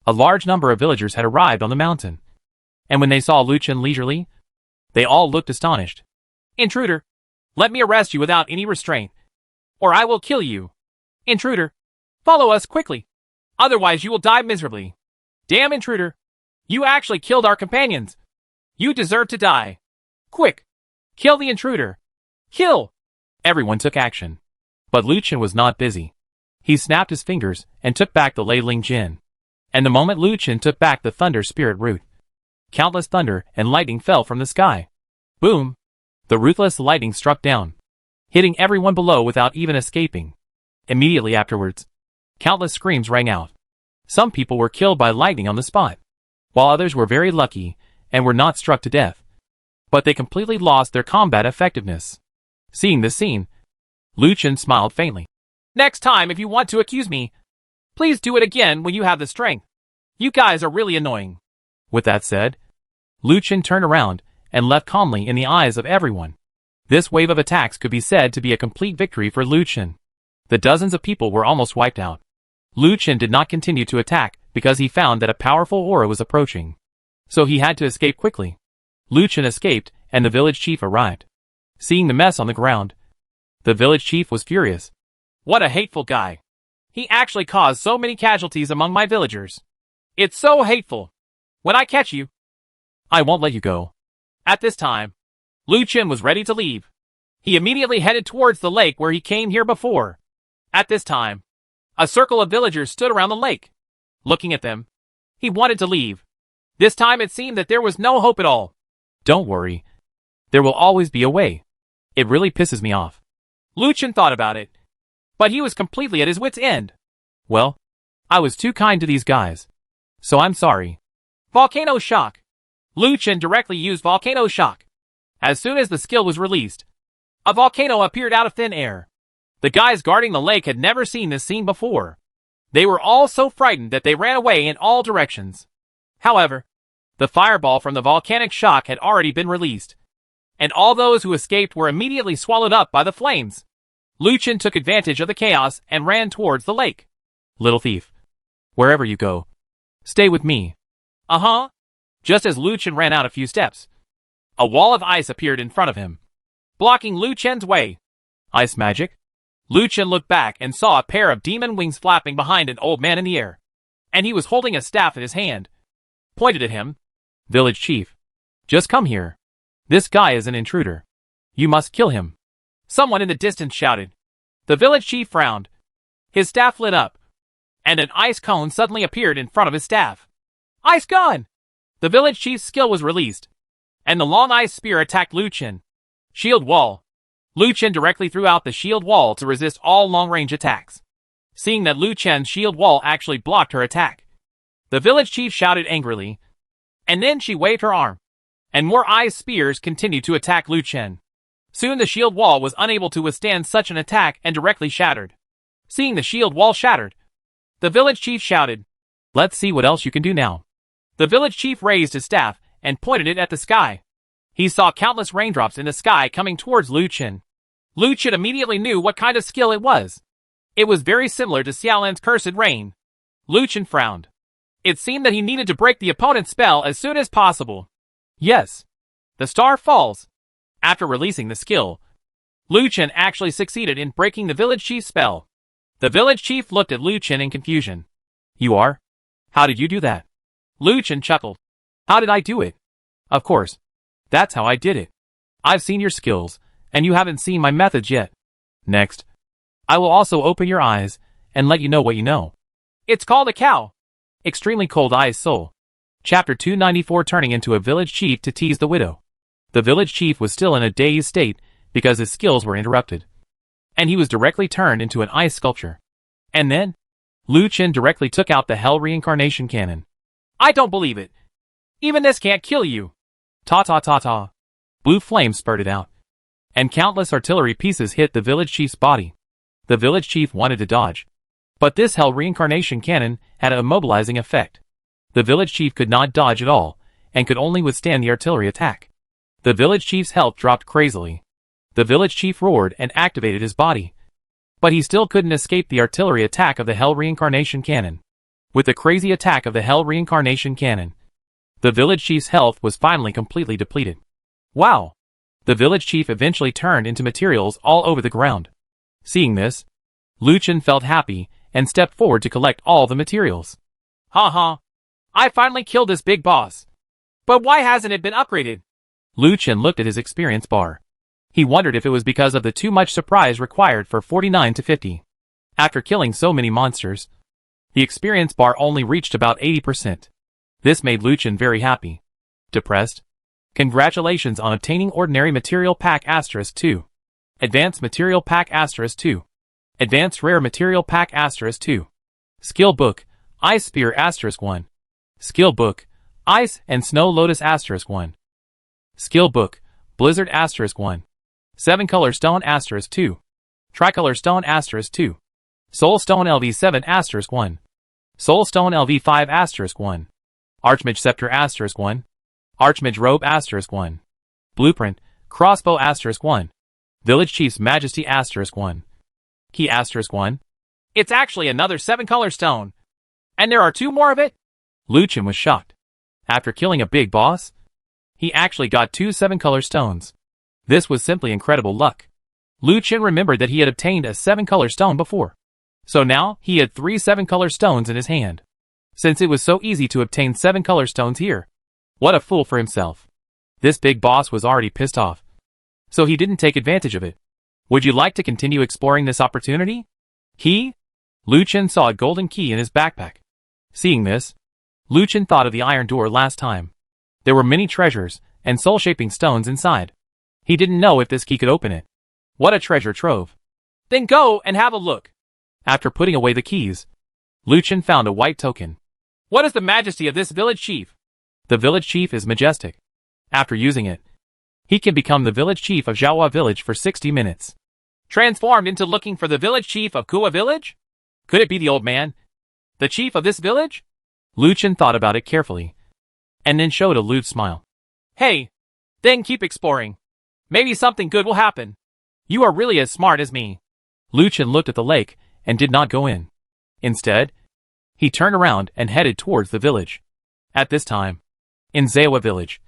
a large number of villagers had arrived on the mountain, and when they saw Lu Chen leisurely, they all looked astonished. Intruder! Let me arrest you without any restraint, or I will kill you. Intruder! Follow us quickly, otherwise you will die miserably. Damn intruder! You actually killed our companions. You deserve to die. Quick! Kill the intruder! Kill! Everyone took action. But Lu Chen was not busy. He snapped his fingers and took back the Lei Ling Jin. And the moment Lu Chen took back the Thunder Spirit Root, countless thunder and lightning fell from the sky. Boom! The ruthless lightning struck down, hitting everyone below without even escaping. Immediately afterwards, countless screams rang out. Some people were killed by lightning on the spot, while others were very lucky and were not struck to death. But they completely lost their combat effectiveness. Seeing this scene, Lu Chen smiled faintly. Next time if you want to accuse me, please do it again when you have the strength. You guys are really annoying. With that said, Lu Chen turned around and left calmly in the eyes of everyone. This wave of attacks could be said to be a complete victory for Lu Chen. The dozens of people were almost wiped out. Lu Chen did not continue to attack because he found that a powerful aura was approaching. So he had to escape quickly. Lu Chen escaped and the village chief arrived. Seeing the mess on the ground, the village chief was furious. What a hateful guy. He actually caused so many casualties among my villagers. It's so hateful. When I catch you, I won't let you go. At this time, Lu Chen was ready to leave. He immediately headed towards the lake where he came here before. At this time, a circle of villagers stood around the lake. Looking at them, he wanted to leave. This time it seemed that there was no hope at all. Don't worry. There will always be a way. It really pisses me off. Lu Chen thought about it. But he was completely at his wit's end. Well, I was too kind to these guys. So I'm sorry. Volcano Shock. Lu Chen directly used Volcano Shock. As soon as the skill was released, a volcano appeared out of thin air. The guys guarding the lake had never seen this scene before. They were all so frightened that they ran away in all directions. However, the fireball from the volcanic shock had already been released, and all those who escaped were immediately swallowed up by the flames. Lu Chen took advantage of the chaos and ran towards the lake. Little thief. Wherever you go, stay with me. Uh-huh. Just as Lu Chen ran out a few steps, a wall of ice appeared in front of him, blocking Lu Chen's way. Ice magic? Lu Chen looked back and saw a pair of demon wings flapping behind an old man in the air, and he was holding a staff in his hand. Pointed at him. Village chief. Just come here. This guy is an intruder. You must kill him. Someone in the distance shouted. The village chief frowned. His staff lit up, and an ice cone suddenly appeared in front of his staff. Ice gun! The village chief's skill was released, and the long ice spear attacked Lu Chen. Shield wall. Lu Chen directly threw out the shield wall to resist all long-range attacks. Seeing that Lu Chen's shield wall actually blocked her attack, the village chief shouted angrily, and then she waved her arm, and more ice spears continued to attack Lu Chen. Soon the shield wall was unable to withstand such an attack and directly shattered. Seeing the shield wall shattered, the village chief shouted, Let's see what else you can do now. The village chief raised his staff and pointed it at the sky. He saw countless raindrops in the sky coming towards Lu Chen. Lu Chen immediately knew what kind of skill it was. It was very similar to Xiaolan's cursed rain. Lu Chen frowned. It seemed that he needed to break the opponent's spell as soon as possible. Yes. The star falls. After releasing the skill, Lu Chen actually succeeded in breaking the village chief's spell. The village chief looked at Lu Chen in confusion. You are? How did you do that? Lu Chen chuckled. How did I do it? Of course. That's how I did it. I've seen your skills, and you haven't seen my methods yet. Next, I will also open your eyes and let you know what you know. It's called a cow. Extremely Cold Eyes Soul. Chapter 294. Turning into a village chief to tease the widow. The village chief was still in a dazed state because his skills were interrupted, and he was directly turned into an ice sculpture. And then, Lu Chen directly took out the Hell Reincarnation Cannon. I don't believe it. Even this can't kill you. Ta-ta-ta-ta. Blue flames spurted out, and countless artillery pieces hit the village chief's body. The village chief wanted to dodge, but this Hell Reincarnation Cannon had a immobilizing effect. The village chief could not dodge at all, and could only withstand the artillery attack. The village chief's health dropped crazily. The village chief roared and activated his body, but he still couldn't escape the artillery attack of the Hell Reincarnation Cannon. With the crazy attack of the Hell Reincarnation Cannon, the village chief's health was finally completely depleted. Wow! The village chief eventually turned into materials all over the ground. Seeing this, Lu Chen felt happy and stepped forward to collect all the materials. Ha! I finally killed this big boss. But why hasn't it been upgraded? Lu Chen looked at his experience bar. He wondered if it was because of the too much surprise required for 49 to 50. After killing so many monsters, the experience bar only reached about 80%. This made Lu Chen very happy. Depressed? Congratulations on obtaining Ordinary Material Pack *2. Advanced Material Pack *2. Advanced Rare Material Pack *2. Skill Book, Ice Spear *1. Skill Book, Ice and Snow Lotus *1. Skill Book, Blizzard *1. 7-Color Stone *2. Tricolor Stone *2. Soul Stone LV7 *1. Soul Stone LV5 *1. Archmage Scepter *1. Archmage Robe *1. Blueprint, Crossbow *1. Village Chief's Majesty *1. Key *1. It's actually another 7-color stone. And there are 2 more of it? Lu Chen was shocked. After killing a big boss, he actually got 2 7-color stones. This was simply incredible luck. Lu Chen remembered that he had obtained a 7-color stone before. So now, he had 3 7-color stones in his hand. Since it was so easy to obtain 7-color stones here. What a fool for himself. This big boss was already pissed off, so he didn't take advantage of it. Would you like to continue exploring this opportunity? Key? Lu Chen saw a golden key in his backpack. Seeing this, Lu Chen thought of the iron door last time. There were many treasures and soul-shaping stones inside. He didn't know if this key could open it. What a treasure trove. Then go and have a look. After putting away the keys, Lu Chen found a white token. What is the majesty of this village chief? The village chief is majestic. After using it, he can become the village chief of Zhaohua village for 60 minutes. Transformed into looking for the village chief of Kua village? Could it be the old man? The chief of this village? Lu Chen thought about it carefully, and then showed a lewd smile. Hey, then keep exploring. Maybe something good will happen. You are really as smart as me. Lu Chen looked at the lake and did not go in. Instead, he turned around and headed towards the village. At this time, in Zhaohua village,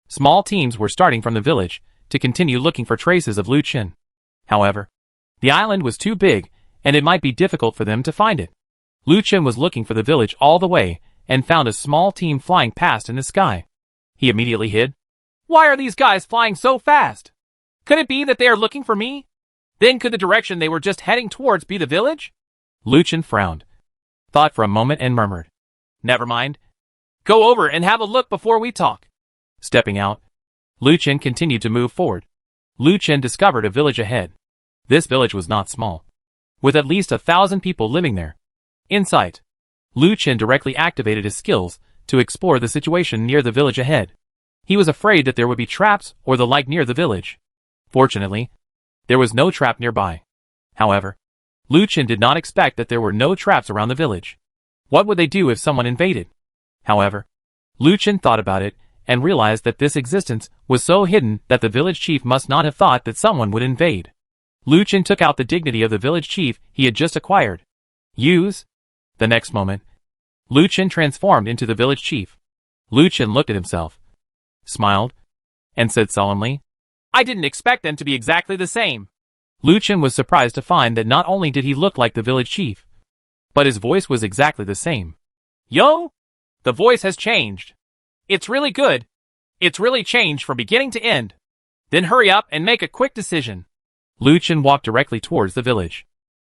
small teams were starting from the village to continue looking for traces of Lu Chen. However, the island was too big and it might be difficult for them to find it. Lu Chen was looking for the village all the way and found a small team flying past in the sky. He immediately hid. Why are these guys flying so fast? Could it be that they are looking for me? Then could the direction they were just heading towards be the village? Lu Chen frowned, thought for a moment and murmured. Never mind. Go over and have a look before we talk. Stepping out, Lu Chen continued to move forward. Lu Chen discovered a village ahead. This village was not small, with at least 1,000 people living there. In sight, Lu Chen directly activated his skills to explore the situation near the village ahead. He was afraid that there would be traps or the like near the village. Fortunately, there was no trap nearby. However, Lu Chen did not expect that there were no traps around the village. What would they do if someone invaded? However, Lu Chen thought about it and realized that this existence was so hidden that the village chief must not have thought that someone would invade. Lu Chen took out the dignity of the village chief he had just acquired. Use. The next moment, Lu Chen transformed into the village chief. Lu Chen looked at himself, smiled, and said solemnly, I didn't expect them to be exactly the same. Lu Chen was surprised to find that not only did he look like the village chief, but his voice was exactly the same. Yo! The voice has changed. It's really good. It's really changed from beginning to end. Then hurry up and make a quick decision. Lu Chen walked directly towards the village.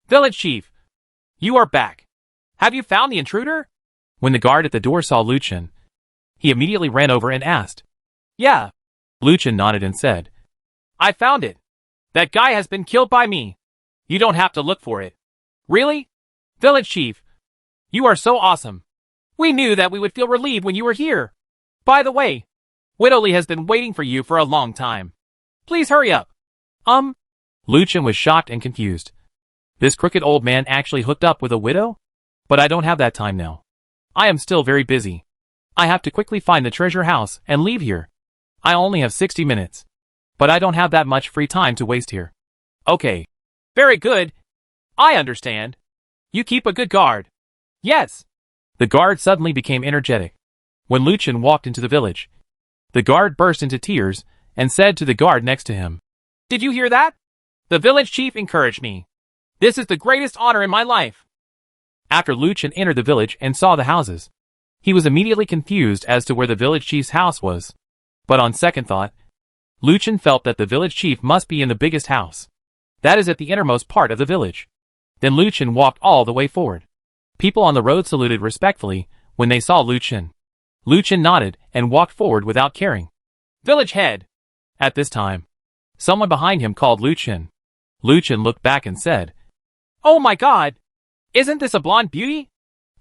Village chief, you are back. Have you found the intruder? When the guard at the door saw Lu Chen, he immediately ran over and asked. Yeah. Lu Chen nodded and said, I found it. That guy has been killed by me. You don't have to look for it. Really? Village chief, you are so awesome. We knew that we would feel relieved when you were here. By the way, Widow Li has been waiting for you for a long time. Please hurry up. Lu Chen was shocked and confused. This crooked old man actually hooked up with a widow? But I don't have that time now. I am still very busy. I have to quickly find the treasure house and leave here. I only have 60 minutes. But I don't have that much free time to waste here. Okay. Very good. I understand. You keep a good guard. Yes. The guard suddenly became energetic. When Lu Chen walked into the village, the guard burst into tears and said to the guard next to him, Did you hear that? The village chief encouraged me. This is the greatest honor in my life. After Lu Chen entered the village and saw the houses, he was immediately confused as to where the village chief's house was. But on second thought, Lu Chen felt that the village chief must be in the biggest house. That is at the innermost part of the village. Then Lu Chen walked all the way forward. People on the road saluted respectfully when they saw Lu Chen. Lu Chen nodded and walked forward without caring. Village head. At this time, someone behind him called Lu Chen. Lu Chen looked back and said, Oh my god! Isn't this a blonde beauty?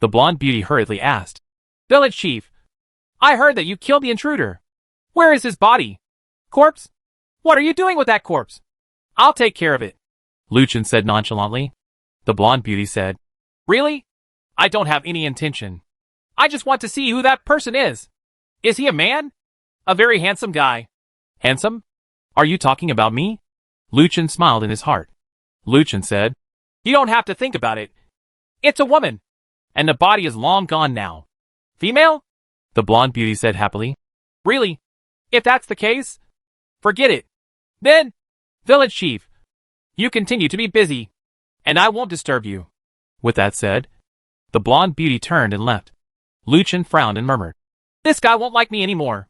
The blonde beauty hurriedly asked. Village chief, I heard that you killed the intruder. Where is his body? Corpse? What are you doing with that corpse? I'll take care of it, Lu Chen said nonchalantly. The blonde beauty said, Really? I don't have any intention. I just want to see who that person is. Is he a man? A very handsome guy. Handsome? Are you talking about me? Lu Chen smiled in his heart. Lu Chen said, You don't have to think about it. It's a woman. And the body is long gone now. Female? The blonde beauty said happily. Really? If that's the case, forget it. Then, village chief, you continue to be busy, and I won't disturb you. With that said, the blonde beauty turned and left. Lu Chen frowned and murmured, This guy won't like me anymore.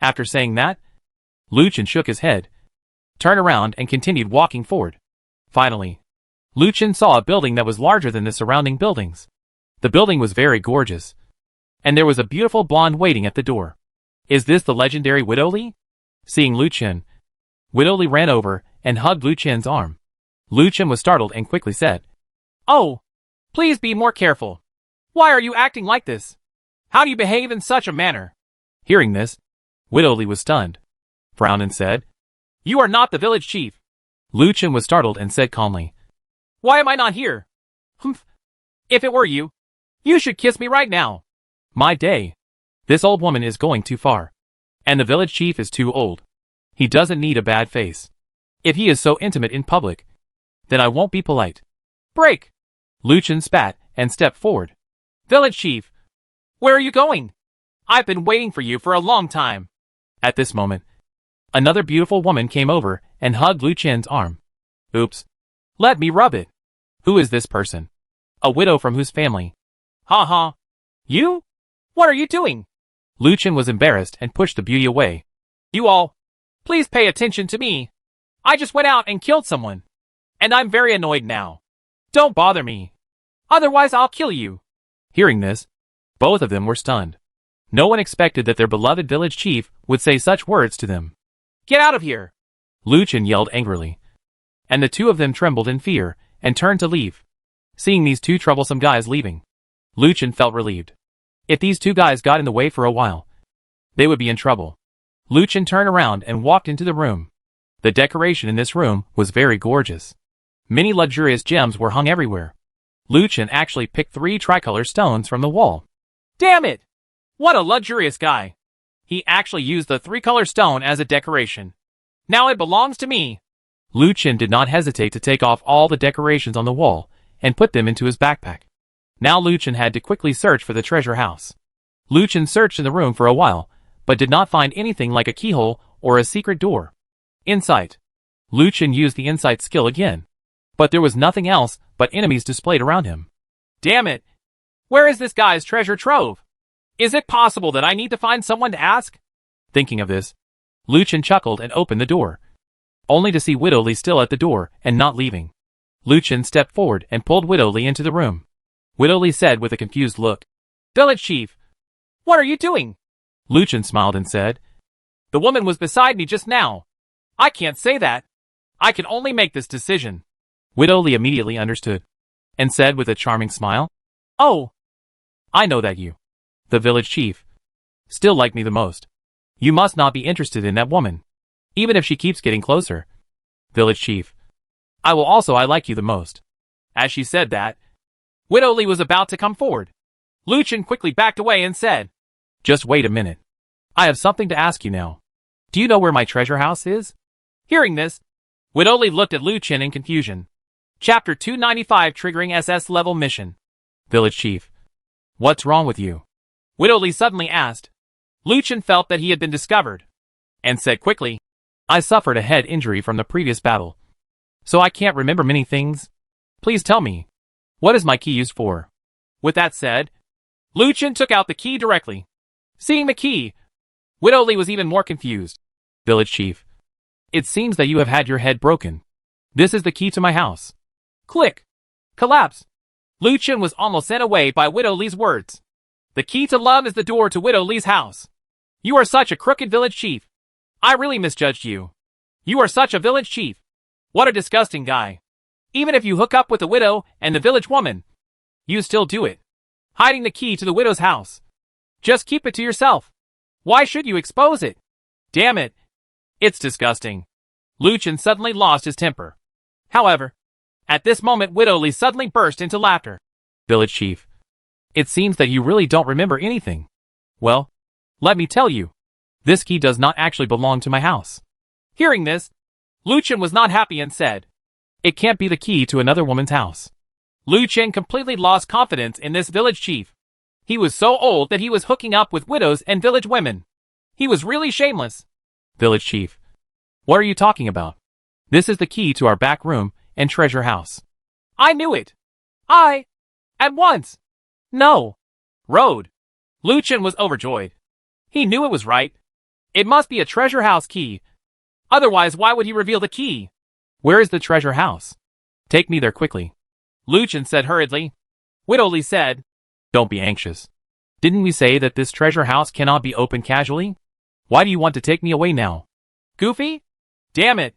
After saying that, Lu Chen shook his head, turned around and continued walking forward. Finally, Lu Chen saw a building that was larger than the surrounding buildings. The building was very gorgeous, and there was a beautiful blonde waiting at the door. Is this the legendary Widow Li? Seeing Lu Chen, Widow Li ran over and hugged Lu Chen's arm. Lu Chen was startled and quickly said, "Oh, please be more careful. Why are you acting like this? How do you behave in such a manner?" Hearing this, Widow Li was stunned, frowned and said, "You are not the village chief." Lu Chen was startled and said calmly, "Why am I not here? Humph. If it were you, you should kiss me right now." My day. This old woman is going too far. And the village chief is too old. He doesn't need a bad face. If he is so intimate in public, then I won't be polite. Break! Lu Chen spat and stepped forward. "Village chief, where are you going? I've been waiting for you for a long time." At this moment, another beautiful woman came over and hugged Lu Chen's arm. "Oops. Let me rub it." "Who is this person?" "A widow from whose family?" "Ha ha. You? What are you doing?" Lu Chen was embarrassed and pushed the beauty away. "You all, please pay attention to me. I just went out and killed someone. And I'm very annoyed now. Don't bother me. Otherwise I'll kill you." Hearing this, both of them were stunned. No one expected that their beloved village chief would say such words to them. "Get out of here!" Lu Chen yelled angrily. And the two of them trembled in fear and turned to leave. Seeing these two troublesome guys leaving, Lu Chen felt relieved. If these two guys got in the way for a while, they would be in trouble. Lu Chen turned around and walked into the room. The decoration in this room was very gorgeous. Many luxurious gems were hung everywhere. Lu Chen actually picked 3 tricolor stones from the wall. Damn it! What a luxurious guy! He actually used the 3-color stone as a decoration. Now it belongs to me. Lu Chen did not hesitate to take off all the decorations on the wall and put them into his backpack. Now Lu Chen had to quickly search for the treasure house. Lu Chen searched in the room for a while, but did not find anything like a keyhole or a secret door. Insight. Lu Chen used the insight skill again. But there was nothing else but enemies displayed around him. Damn it! Where is this guy's treasure trove? Is it possible that I need to find someone to ask? Thinking of this, Lu Chen chuckled and opened the door, only to see Widow Li still at the door and not leaving. Lu Chen stepped forward and pulled Widow Li into the room. Widow Li said with a confused look, "Village chief, what are you doing?" Lu Chen smiled and said, "The woman was beside me just now. I can't say that. I can only make this decision." Widow Li immediately understood, and said with a charming smile, "Oh, I know that you, the village chief, still like me the most. You must not be interested in that woman, even if she keeps getting closer. Village chief, I like you the most." As she said that, Widow Li was about to come forward. Lu Chen quickly backed away and said, "Just wait a minute. I have something to ask you now. Do you know where my treasure house is?" Hearing this, Widow Li looked at Lu Chen in confusion. Chapter 295 Triggering SS Level Mission. Village Chief, what's wrong with you? Widow Li suddenly asked. Lu Chen felt that he had been discovered, and said quickly, "I suffered a head injury from the previous battle, so I can't remember many things. Please tell me, what is my key used for?" With that said, Lu Chen took out the key directly. Seeing the key, Widow Li was even more confused. Village Chief, it seems that you have had your head broken. This is the key to my house. Click. Collapse. Lu Chen was almost sent away by Widow Li's words. The key to love is the door to Widow Li's house. You are such a crooked village chief. I really misjudged you. You are such a village chief. What a disgusting guy. Even if you hook up with the widow and the village woman, you still do it. Hiding the key to the widow's house. Just keep it to yourself. Why should you expose it? Damn it. It's disgusting. Lu Chen suddenly lost his temper. However, at this moment Widow Li suddenly burst into laughter. Village Chief, it seems that you really don't remember anything. Well, let me tell you. This key does not actually belong to my house. Hearing this, Lu Chen was not happy and said, "It can't be the key to another woman's house." Lu Chen completely lost confidence in this village chief. He was so old that he was hooking up with widows and village women. He was really shameless. Village Chief, what are you talking about? This is the key to our back room and treasure house. I knew it. At once. No. Road. Lu Chen was overjoyed. He knew it was right. It must be a treasure house key. Otherwise, why would he reveal the key? Where is the treasure house? Take me there quickly. Lu Chen said hurriedly. Widow Li said, "Don't be anxious. Didn't we say that this treasure house cannot be opened casually? Why do you want to take me away now? Goofy? Damn it.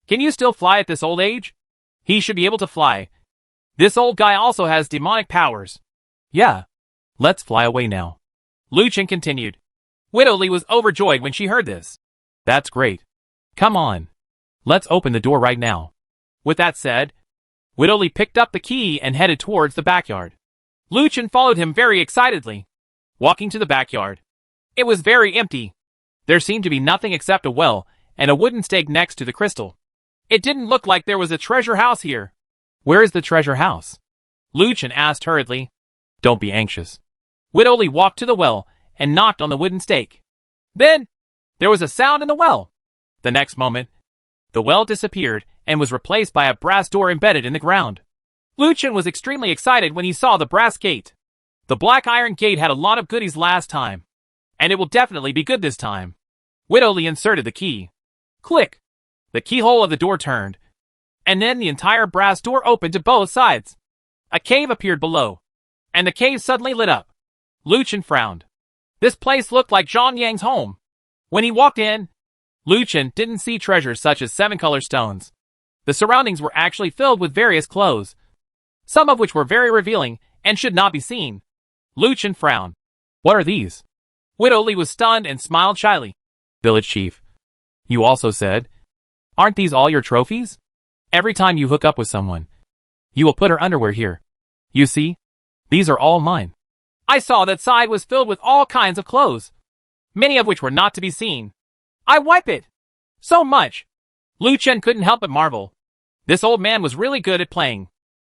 Can you still fly at this old age?" He should be able to fly. This old guy also has demonic powers. Yeah. Let's fly away now. Lu Chen continued. Widow Li was overjoyed when she heard this. That's great. Come on. Let's open the door right now. With that said, Widow Li picked up the key and headed towards the backyard. Lu Chen followed him very excitedly. Walking to the backyard. It was very empty. There seemed to be nothing except a well and a wooden stake next to the crystal. It didn't look like there was a treasure house here. Where is the treasure house? Lu Chen asked hurriedly. Don't be anxious. Widow Li walked to the well and knocked on the wooden stake. Then, there was a sound in the well. The next moment, the well disappeared and was replaced by a brass door embedded in the ground. Lu Chen was extremely excited when he saw the brass gate. The black iron gate had a lot of goodies last time, and it will definitely be good this time. Widow Li inserted the key. Click! The keyhole of the door turned, and then the entire brass door opened to both sides. A cave appeared below, and the cave suddenly lit up. Lu Chen frowned. This place looked like Zhang Yang's home. When he walked in, Lu Chen didn't see treasures such as 7-color stones. The surroundings were actually filled with various clothes, some of which were very revealing and should not be seen. Lu Chen frowned. What are these? Widow Li was stunned and smiled shyly. Village chief. You also said, aren't these all your trophies? Every time you hook up with someone, you will put her underwear here. You see? These are all mine. I saw that side was filled with all kinds of clothes, many of which were not to be seen. I wipe it. So much. Lu Chen couldn't help but marvel. This old man was really good at playing.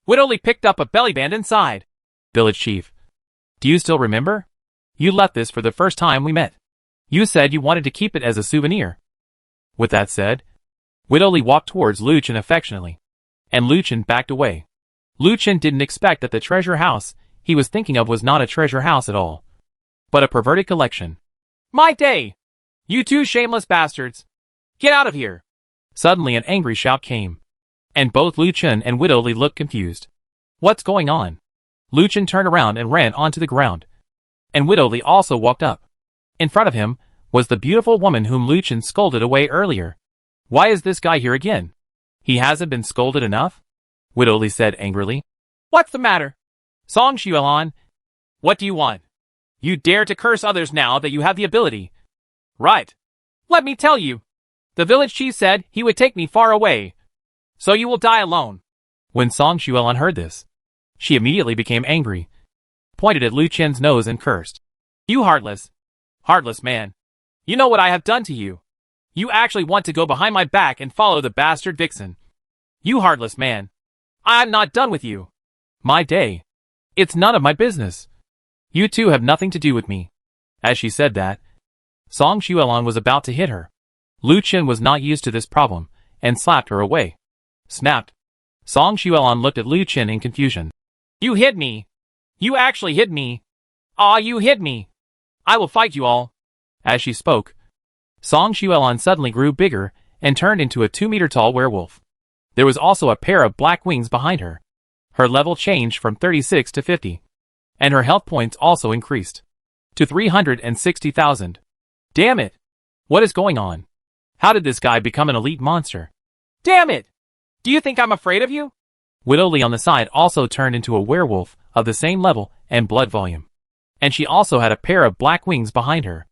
Widow Li picked up a belly band inside. Village chief. Do you still remember? You left this for the first time we met. You said you wanted to keep it as a souvenir. With that said, Widow Li walked towards Lu Chen affectionately, and Lu Chen backed away. Lu Chen didn't expect that the treasure house he was thinking of was not a treasure house at all, but a perverted collection. My day! You two shameless bastards! Get out of here! Suddenly an angry shout came, and both Lu Chen and Widow Li looked confused. What's going on? Lu Chen turned around and ran onto the ground, and Widow Li also walked up. In front of him was the beautiful woman whom Lu Chen scolded away earlier. Why is this guy here again? He hasn't been scolded enough? Widow Li said angrily. What's the matter? Song Xuelan, what do you want? You dare to curse others now that you have the ability. Right. Let me tell you. The village chief said he would take me far away, so you will die alone. When Song Xuelan heard this, she immediately became angry, pointed at Lu Chen's nose and cursed. You heartless man. You know what I have done to you. You actually want to go behind my back and follow the bastard vixen. You heartless man. I'm not done with you. My day. It's none of my business. You two have nothing to do with me. As she said that, Song Xuelan was about to hit her. Lu Chen was not used to this problem, and slapped her away. Snapped. Song Xuelan looked at Lu Chen in confusion. You hit me. You actually hit me. Aw, you hit me. I will fight you all. As she spoke, Song Xuelan suddenly grew bigger and turned into a 2-meter-tall werewolf. There was also a pair of black wings behind her. Her level changed from 36 to 50, and her health points also increased to 360,000. Damn it! What is going on? How did this guy become an elite monster? Damn it! Do you think I'm afraid of you? Widow Li on the side also turned into a werewolf of the same level and blood volume, and she also had a pair of black wings behind her.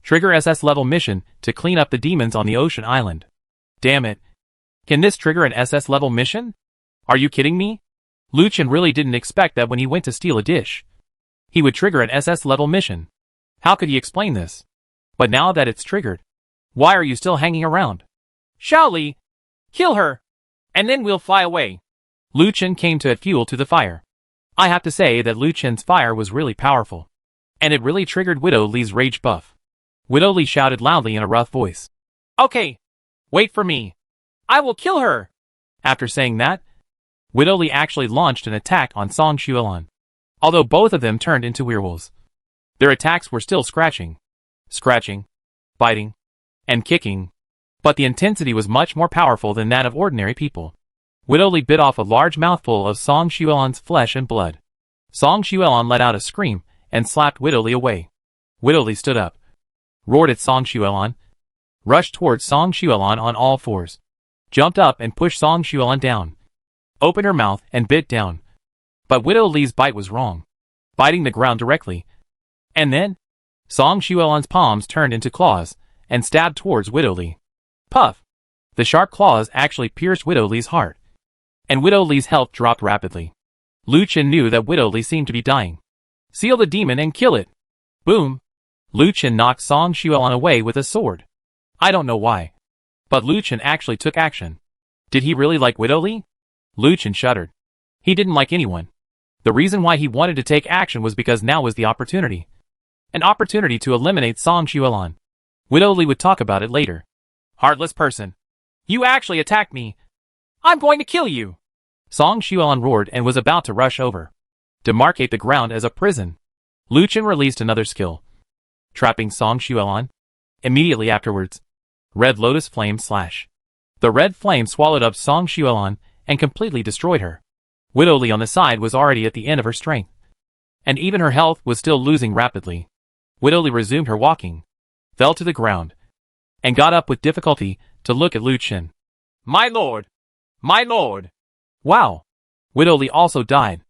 Trigger SS level mission to clean up the demons on the ocean island. Damn it! Can this trigger an SS level mission? Are you kidding me? Lu Chen really didn't expect that when he went to steal a dish, he would trigger an SS level mission. How could he explain this? But now that it's triggered, why are you still hanging around? Xiao Li, kill her, and then we'll fly away. Lu Chen came to add fuel to the fire. I have to say that Lu Chen's fire was really powerful, and it really triggered Widow Li's rage buff. Widow Li shouted loudly in a rough voice. Okay, wait for me. I will kill her. After saying that, Widow Li actually launched an attack on Song Xuelan. Although both of them turned into werewolves, their attacks were still scratching, biting, and kicking, but the intensity was much more powerful than that of ordinary people. Widow Li bit off a large mouthful of Song Xuelan's flesh and blood. Song Xuelan let out a scream and slapped Widow Li away. Widow Li stood up, roared at Song Xuelan, rushed towards Song Xuelan on all fours, jumped up and pushed Song Xuelan down, opened her mouth and bit down. But Widow Li's bite was wrong, biting the ground directly. And then, Song Xuelan's palms turned into claws and stabbed towards Widow Li. Puff! The sharp claws actually pierced Widow Li's heart, and Widow Li's health dropped rapidly. Lu Chen knew that Widow Li seemed to be dying. Seal the demon and kill it! Boom! Lu Chen knocked Song Xuelan away with a sword. I don't know why, but Lu Chen actually took action. Did he really like Widow Li? Lu Chen shuddered. He didn't like anyone. The reason why he wanted to take action was because now was the opportunity. An opportunity to eliminate Song Xuelan. Widow Li would talk about it later. Heartless person. You actually attacked me. I'm going to kill you. Song Xuelan roared and was about to rush over. Demarcate the ground as a prison. Lu Chen released another skill, trapping Song Xuelan. Immediately afterwards, Red Lotus Flame Slash. The red flame swallowed up Song Xuelan and completely destroyed her. Widow Li on the side was already at the end of her strength, and even her health was still losing rapidly. Widow Li resumed her walking, fell to the ground, and got up with difficulty to look at Lu Chen. My lord! My lord! Wow! Widow Li also died.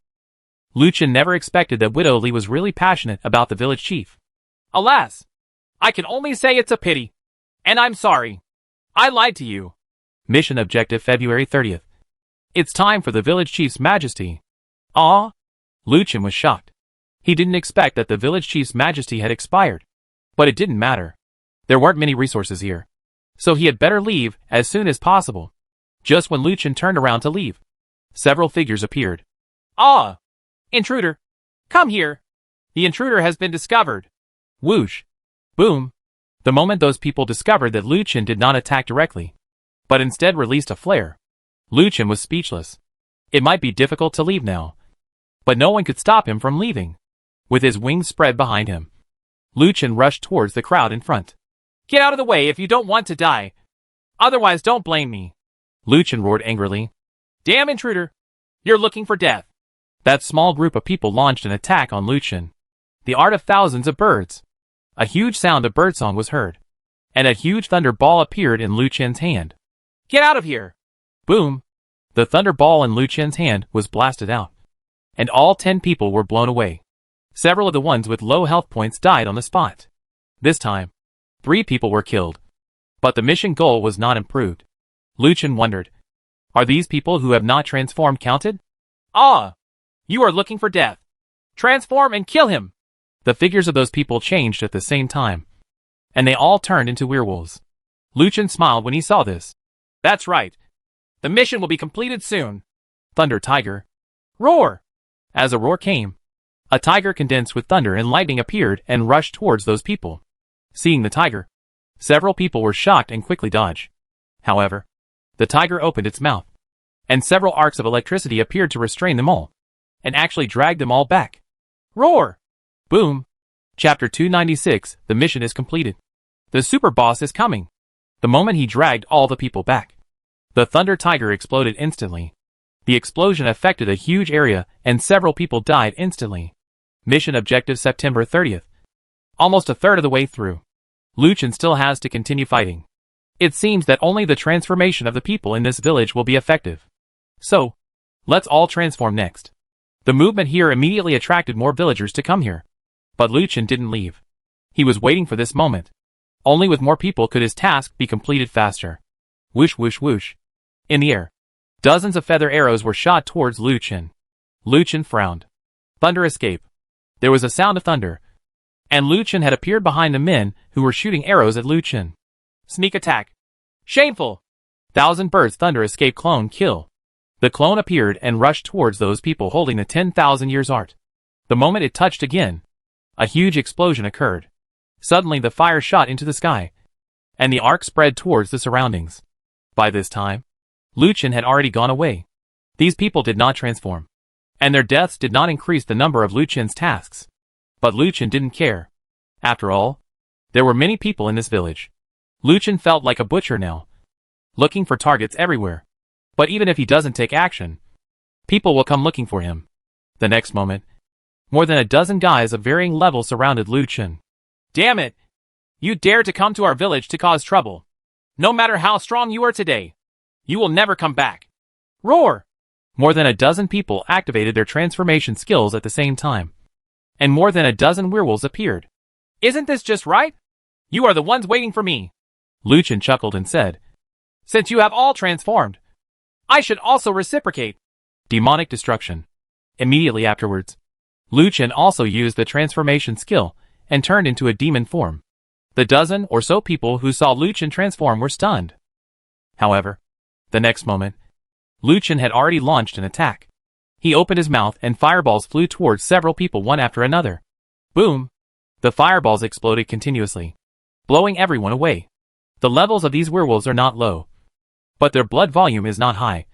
Lu Chen never expected that Widow Li was really passionate about the village chief. Alas! I can only say it's a pity. And I'm sorry. I lied to you. Mission objective February 30th. It's time for the village chief's majesty. Ah! Lu Chen was shocked. He didn't expect that the village chief's majesty had expired. But it didn't matter. There weren't many resources here. So he had better leave as soon as possible. Just when Lu Chen turned around to leave, several figures appeared. Ah! Intruder! Come here! The intruder has been discovered! Whoosh! Boom! The moment those people discovered that Lu Chen did not attack directly, but instead released a flare, Lu Chen was speechless. It might be difficult to leave now, but no one could stop him from leaving. With his wings spread behind him, Lu Chen rushed towards the crowd in front. Get out of the way if you don't want to die. Otherwise don't blame me. Lu Chen roared angrily. Damn intruder! You're looking for death. That small group of people launched an attack on Lu Chen. The art of thousands of birds. A huge sound of birdsong was heard, and a huge thunder ball appeared in Lu Chen's hand. Get out of here! Boom! The thunder ball in Lu Chen's hand was blasted out, and all 10 people were blown away. Several of the ones with low health points died on the spot. This time, 3 people were killed, but the mission goal was not improved. Lu Chen wondered, are these people who have not transformed counted? Ah! You are looking for death. Transform and kill him! The figures of those people changed at the same time, and they all turned into werewolves. Lu Chen smiled when he saw this. That's right. The mission will be completed soon. Thunder Tiger. Roar! As a roar came, a tiger condensed with thunder and lightning appeared and rushed towards those people. Seeing the tiger, several people were shocked and quickly dodged. However, the tiger opened its mouth, and several arcs of electricity appeared to restrain them all, and actually dragged them all back. Roar! Boom! Chapter 296, the mission is completed. The super boss is coming. The moment he dragged all the people back, the Thunder Tiger exploded instantly. The explosion affected a huge area and several people died instantly. Mission objective September 30th. Almost a third of the way through, Lu Chen still has to continue fighting. It seems that only the transformation of the people in this village will be effective. So, let's all transform next. The movement here immediately attracted more villagers to come here. But Lu Chen didn't leave. He was waiting for this moment. Only with more people could his task be completed faster. Whoosh whoosh whoosh. In the air, dozens of feather arrows were shot towards Lu Chen. Lu Chen frowned. Thunder escape. There was a sound of thunder, and Lu Chen had appeared behind the men who were shooting arrows at Lu Chen. Sneak attack. Shameful! 1,000 birds thunder escape clone kill. The clone appeared and rushed towards those people holding the 10,000 years art. The moment it touched again, a huge explosion occurred. Suddenly the fire shot into the sky, and the arc spread towards the surroundings. By this time, Lu Chen had already gone away. These people did not transform, and their deaths did not increase the number of Lu Chen's tasks. But Lu Chen didn't care. After all, there were many people in this village. Lu Chen felt like a butcher now, looking for targets everywhere. But even if he doesn't take action, people will come looking for him. The next moment, more than a dozen guys of varying levels surrounded Lu Chen. Damn it! You dare to come to our village to cause trouble. No matter how strong you are today, you will never come back. Roar! More than a dozen people activated their transformation skills at the same time. And more than a dozen werewolves appeared. Isn't this just right? You are the ones waiting for me. Lu Chen chuckled and said, Since you have all transformed, I should also reciprocate. Demonic destruction. Immediately afterwards, Lu Chen also used the transformation skill and turned into a demon form. The dozen or so people who saw Lu Chen transform were stunned. However, the next moment, Lu Chen had already launched an attack. He opened his mouth and fireballs flew towards several people one after another. Boom! The fireballs exploded continuously, blowing everyone away. The levels of these werewolves are not low, but their blood volume is not high,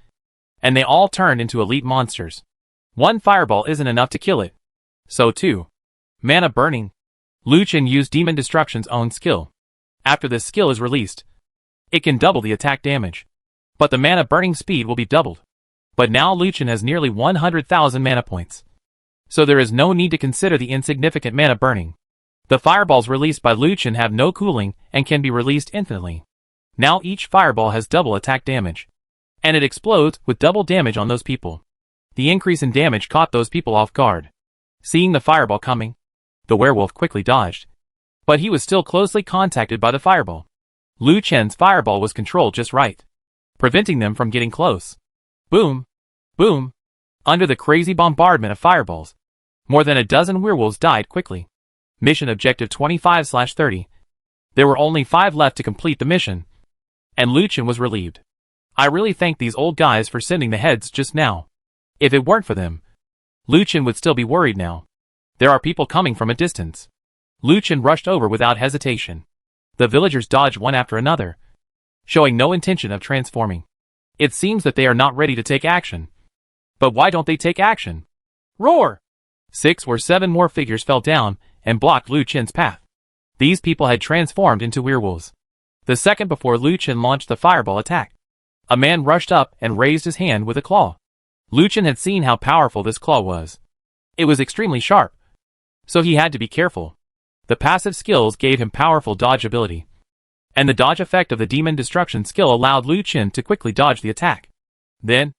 and they all turned into elite monsters. One fireball isn't enough to kill it. So too, mana burning. Lu Chen used Demon Destruction's own skill. After this skill is released, it can double the attack damage, but the mana burning speed will be doubled. But now Lu Chen has nearly 100,000 mana points, so there is no need to consider the insignificant mana burning. The fireballs released by Lu Chen have no cooling and can be released infinitely. Now each fireball has double attack damage, and it explodes with double damage on those people. The increase in damage caught those people off guard. Seeing the fireball coming, the werewolf quickly dodged, but he was still closely contacted by the fireball. Lu Chen's fireball was controlled just right, preventing them from getting close. Boom! Boom! Under the crazy bombardment of fireballs, more than a dozen werewolves died quickly. Mission Objective 25/30. There were only 5 left to complete the mission, and Lu Chen was relieved. I really thank these old guys for sending the heads just now. If it weren't for them, Lu Chen would still be worried now. There are people coming from a distance. Lu Chen rushed over without hesitation. The villagers dodged one after another, showing no intention of transforming. It seems that they are not ready to take action. But why don't they take action? Roar! 6 or 7 more figures fell down and blocked Lu Chen's path. These people had transformed into werewolves. The second before Lu Chen launched the fireball attack, a man rushed up and raised his hand with a claw. Lu Chen had seen how powerful this claw was. It was extremely sharp, so he had to be careful. The passive skills gave him powerful dodge ability, and the dodge effect of the Demon Destruction skill allowed Lu Chen to quickly dodge the attack. Then,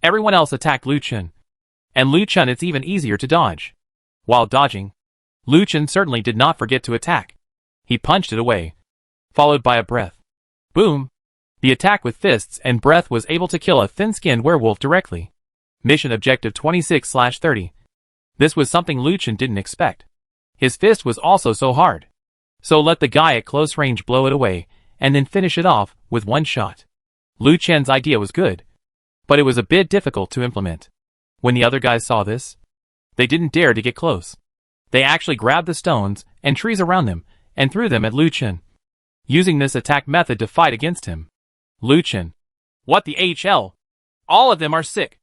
everyone else attacked Lu Chen, and Lu Chen it's even easier to dodge. While dodging, Lu Chen certainly did not forget to attack. He punched it away, followed by a breath. Boom! The attack with fists and breath was able to kill a thin-skinned werewolf directly. Mission Objective 26/30. This was something Lu Chen didn't expect. His fist was also so hard. So let the guy at close range blow it away, and then finish it off with one shot. Lu Chen's idea was good, but it was a bit difficult to implement. When the other guys saw this, they didn't dare to get close. They actually grabbed the stones and trees around them and threw them at Lu Chen, using this attack method to fight against him. Lu Chen. What the HL? All of them are sick.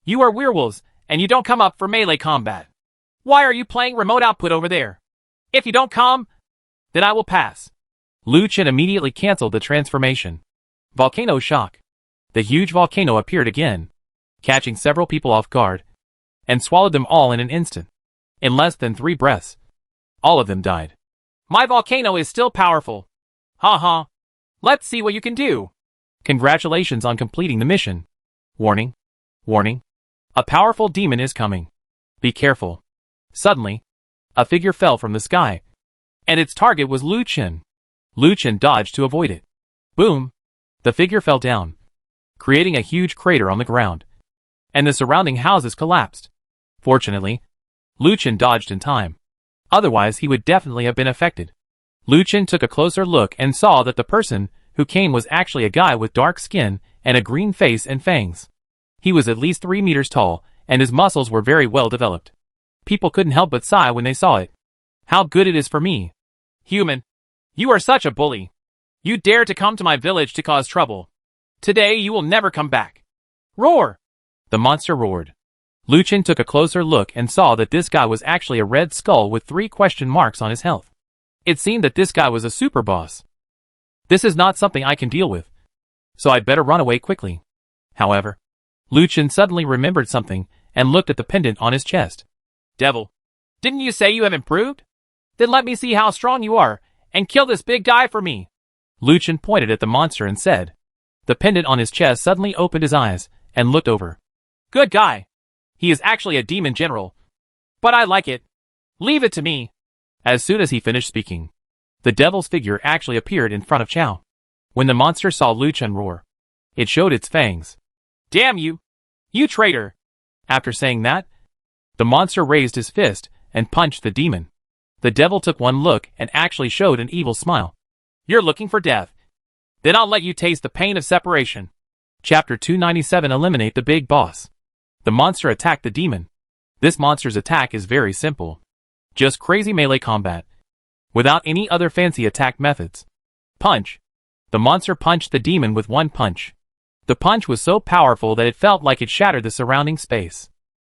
You are werewolves, and you don't come up for melee combat. Why are you playing remote output over there? If you don't come, then I will pass. Lu Chen immediately canceled the transformation. Volcano shock. The huge volcano appeared again, catching several people off guard, and swallowed them all in an instant. In less than 3 breaths, all of them died. My volcano is still powerful. Ha ha. Let's see what you can do. Congratulations on completing the mission. Warning. Warning. A powerful demon is coming. Be careful. Suddenly, a figure fell from the sky, and its target was Lu Chen. Lu Chen dodged to avoid it. Boom! The figure fell down, creating a huge crater on the ground, and the surrounding houses collapsed. Fortunately, Lu Chen dodged in time. Otherwise he would definitely have been affected. Lu Chen took a closer look and saw that the person who came was actually a guy with dark skin and a green face and fangs. He was at least 3 meters tall, and his muscles were very well developed. People couldn't help but sigh when they saw it. How good it is for me. Human, you are such a bully. You dare to come to my village to cause trouble. Today you will never come back. Roar! The monster roared. Lu Chen took a closer look and saw that this guy was actually a red skull with 3 question marks on his health. It seemed that this guy was a super boss. This is not something I can deal with, so I'd better run away quickly. However, Lu Chen suddenly remembered something and looked at the pendant on his chest. Devil, didn't you say you have improved? Then let me see how strong you are, and kill this big guy for me. Lu Chen pointed at the monster and said. The pendant on his chest suddenly opened his eyes and looked over. Good guy. He is actually a demon general. But I like it. Leave it to me. As soon as he finished speaking, the devil's figure actually appeared in front of Chao. When the monster saw Lu Chen roar, it showed its fangs. Damn you! You traitor! After saying that, the monster raised his fist and punched the demon. The devil took one look and actually showed an evil smile. You're looking for death. Then I'll let you taste the pain of separation. Chapter 297 Eliminate the Big Boss. The monster attacked the demon. This monster's attack is very simple. Just crazy melee combat. Without any other fancy attack methods. Punch. The monster punched the demon with one punch. The punch was so powerful that it felt like it shattered the surrounding space.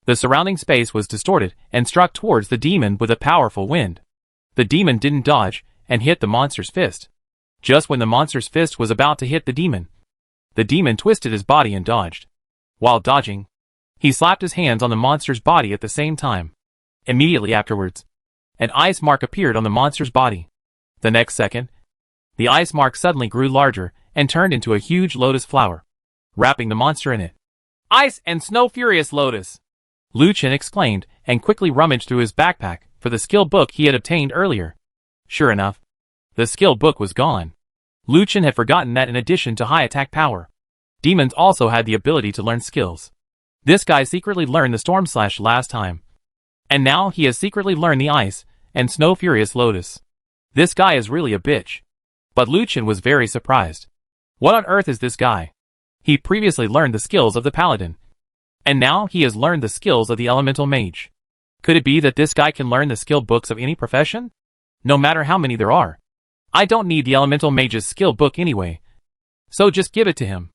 The surrounding space was distorted and struck towards the demon with a powerful wind. The demon didn't dodge and hit the monster's fist. Just when the monster's fist was about to hit the demon twisted his body and dodged. While dodging, he slapped his hands on the monster's body at the same time. Immediately afterwards, an ice mark appeared on the monster's body. The next second, the ice mark suddenly grew larger and turned into a huge lotus flower, wrapping the monster in it. Ice and Snow Furious Lotus! Lu Chen exclaimed and quickly rummaged through his backpack for the skill book he had obtained earlier. Sure enough, the skill book was gone. Lu Chen had forgotten that in addition to high attack power, demons also had the ability to learn skills. This guy secretly learned the Storm Slash last time. And now he has secretly learned the Ice and Snow Furious Lotus. This guy is really a bitch. But Lu Chen was very surprised. What on earth is this guy? He previously learned the skills of the Paladin. And now he has learned the skills of the Elemental Mage. Could it be that this guy can learn the skill books of any profession? No matter how many there are. I don't need the Elemental Mage's skill book anyway. So just give it to him.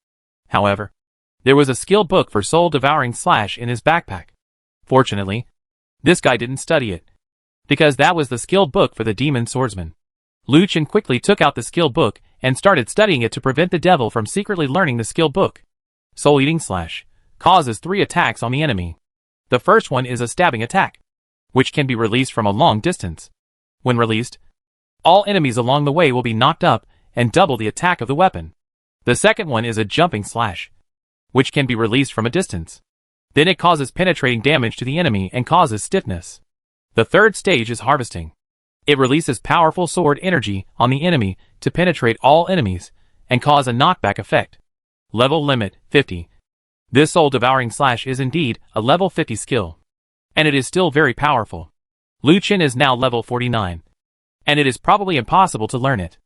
However, there was a skill book for Soul Devouring Slash in his backpack. Fortunately, this guy didn't study it, because that was the skill book for the Demon Swordsman. Lu Chen quickly took out the skill book and started studying it to prevent the devil from secretly learning the skill book. Soul Eating Slash causes 3 attacks on the enemy. The first one is a stabbing attack, which can be released from a long distance. When released, all enemies along the way will be knocked up and double the attack of the weapon. The second one is a jumping slash, which can be released from a distance. Then it causes penetrating damage to the enemy and causes stiffness. The third stage is harvesting. It releases powerful sword energy on the enemy to penetrate all enemies and cause a knockback effect. Level limit 50. This Soul Devouring Slash is indeed a level 50 skill. And it is still very powerful. Lu Chen is now level 49. And it is probably impossible to learn it.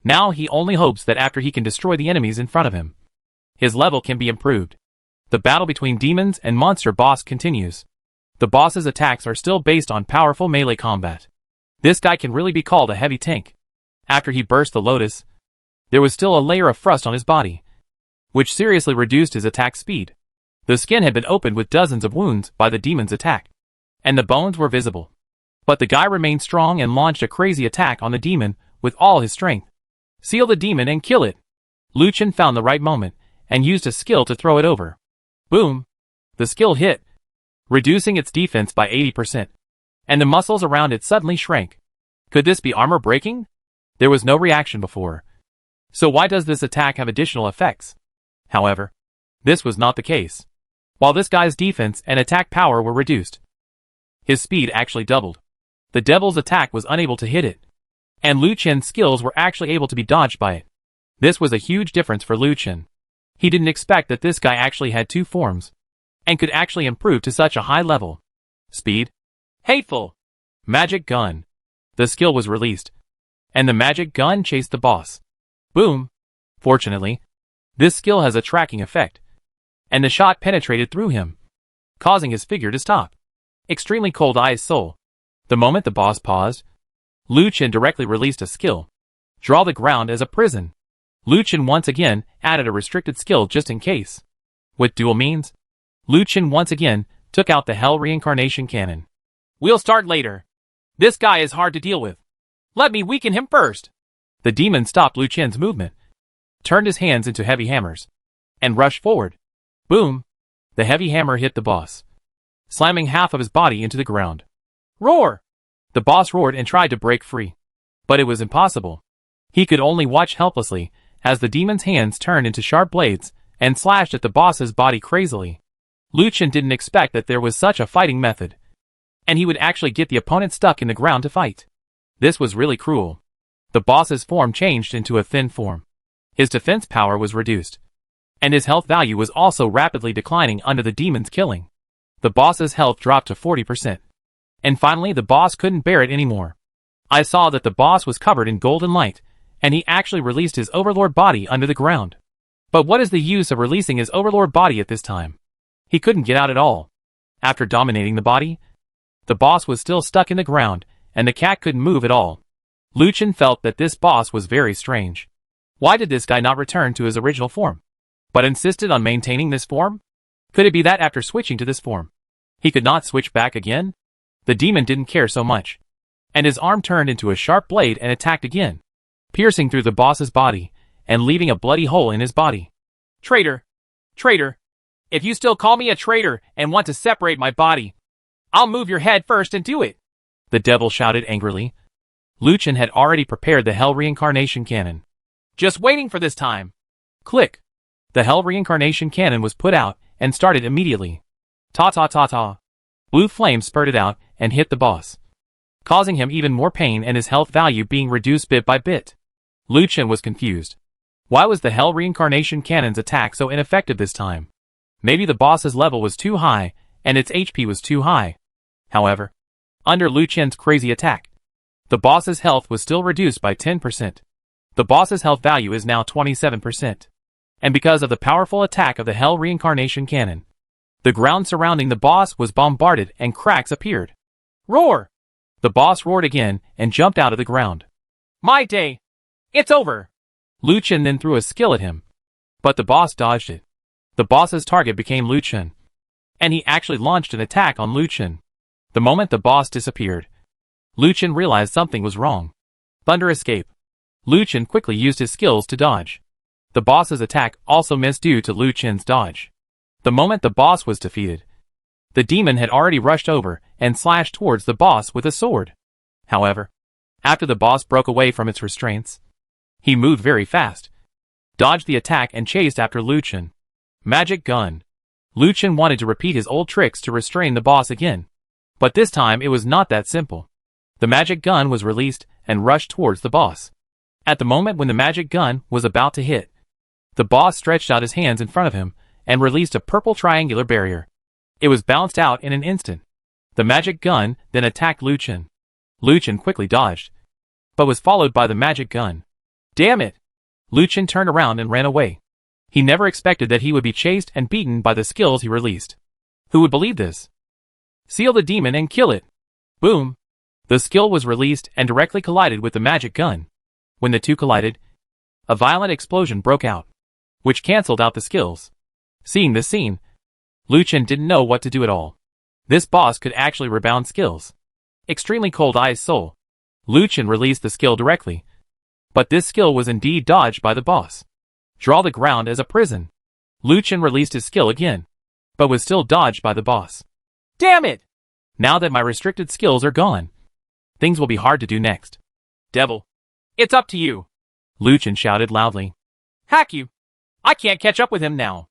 Now he only hopes that after he can destroy the enemies in front of him, his level can be improved. The battle between demons and monster boss continues. The boss's attacks are still based on powerful melee combat. This guy can really be called a heavy tank. After he burst the lotus, there was still a layer of frost on his body, which seriously reduced his attack speed. The skin had been opened with dozens of wounds by the demon's attack, and the bones were visible. But the guy remained strong and launched a crazy attack on the demon with all his strength. Seal the demon and kill it. Lu Chen found the right moment and used a skill to throw it over. Boom! The skill hit, reducing its defense by 80%. And the muscles around it suddenly shrank. Could this be armor breaking? There was no reaction before. So why does this attack have additional effects? However, this was not the case. While this guy's defense and attack power were reduced, his speed actually doubled. The devil's attack was unable to hit it, and Lu Chen's skills were actually able to be dodged by it. This was a huge difference for Lu Chen. He didn't expect that this guy actually had 2 forms, and could actually improve to such a high level. Speed. Hateful. Magic Gun. The skill was released, and the magic gun chased the boss. Boom. Fortunately, this skill has a tracking effect, and the shot penetrated through him, causing his figure to stop. Extremely Cold Ice Soul. The moment the boss paused, Lu Chen directly released a skill. Draw the ground as a prison. Lu Chen once again added a restricted skill just in case. With dual means, Lu Chen once again took out the Hell Reincarnation Cannon. We'll start later. This guy is hard to deal with. Let me weaken him first. The demon stopped Lu Chen's movement, turned his hands into heavy hammers, and rushed forward. Boom! The heavy hammer hit the boss, slamming half of his body into the ground. Roar! The boss roared and tried to break free, but it was impossible. He could only watch helplessly as the demon's hands turned into sharp blades and slashed at the boss's body crazily. Lu Chen didn't expect that there was such a fighting method, and he would actually get the opponent stuck in the ground to fight. This was really cruel. The boss's form changed into a thin form. His defense power was reduced, and his health value was also rapidly declining under the demon's killing. The boss's health dropped to 40%. And finally the boss couldn't bear it anymore. I saw that the boss was covered in golden light, and he actually released his overlord body under the ground. But what is the use of releasing his overlord body at this time? He couldn't get out at all. After dominating the body, the boss was still stuck in the ground, and the cat couldn't move at all. Lu Chen felt that this boss was very strange. Why did this guy not return to his original form, but insisted on maintaining this form? Could it be that after switching to this form, he could not switch back again? The demon didn't care so much, and his arm turned into a sharp blade and attacked again, piercing through the boss's body, and leaving a bloody hole in his body. Traitor! Traitor! If you still call me a traitor and want to separate my body, I'll move your head first and do it! The devil shouted angrily. Lu Chen had already prepared the Hell Reincarnation Cannon. Just waiting for this time. Click! The Hell Reincarnation Cannon was put out and started immediately. Ta-ta-ta-ta. Blue flames spurted out and hit the boss, causing him even more pain and his health value being reduced bit by bit. Lu Chen was confused. Why was the Hell Reincarnation Cannon's attack so ineffective this time? Maybe the boss's level was too high and its HP was too high. However, under Lu Chen's crazy attack, the boss's health was still reduced by 10%. The boss's health value is now 27%. And because of the powerful attack of the Hell Reincarnation Cannon, the ground surrounding the boss was bombarded and cracks appeared. Roar! The boss roared again and jumped out of the ground. My day! It's over! Lu Chen then threw a skill at him, but the boss dodged it. The boss's target became Lu Chen, and he actually launched an attack on Lu Chen. The moment the boss disappeared, Lu Chen realized something was wrong. Thunder escape. Lu Chen quickly used his skills to dodge. The boss's attack also missed due to Lu Chen's dodge. The moment the boss was defeated, the demon had already rushed over and slashed towards the boss with a sword. However, after the boss broke away from its restraints, he moved very fast, dodged the attack and chased after Lu Chen. Magic gun. Lu Chen wanted to repeat his old tricks to restrain the boss again, but this time it was not that simple. The magic gun was released and rushed towards the boss. At the moment when the magic gun was about to hit, the boss stretched out his hands in front of him and released a purple triangular barrier. It was bounced out in an instant. The magic gun then attacked Lu Chen. Lu Chen quickly dodged, but was followed by the magic gun. Damn it! Lu Chen turned around and ran away. He never expected that he would be chased and beaten by the skills he released. Who would believe this? Seal the demon and kill it. Boom! The skill was released and directly collided with the magic gun. When the two collided, a violent explosion broke out, which cancelled out the skills. Seeing this scene, Lu Chen didn't know what to do at all. This boss could actually rebound skills. Extremely Cold Ice Soul. Lu Chen released the skill directly, but this skill was indeed dodged by the boss. Draw the ground as a prison. Lu Chen released his skill again, but was still dodged by the boss. Damn it! Now that my restricted skills are gone, things will be hard to do next. Devil, it's up to you! Lu Chen shouted loudly. Hack you! I can't catch up with him now.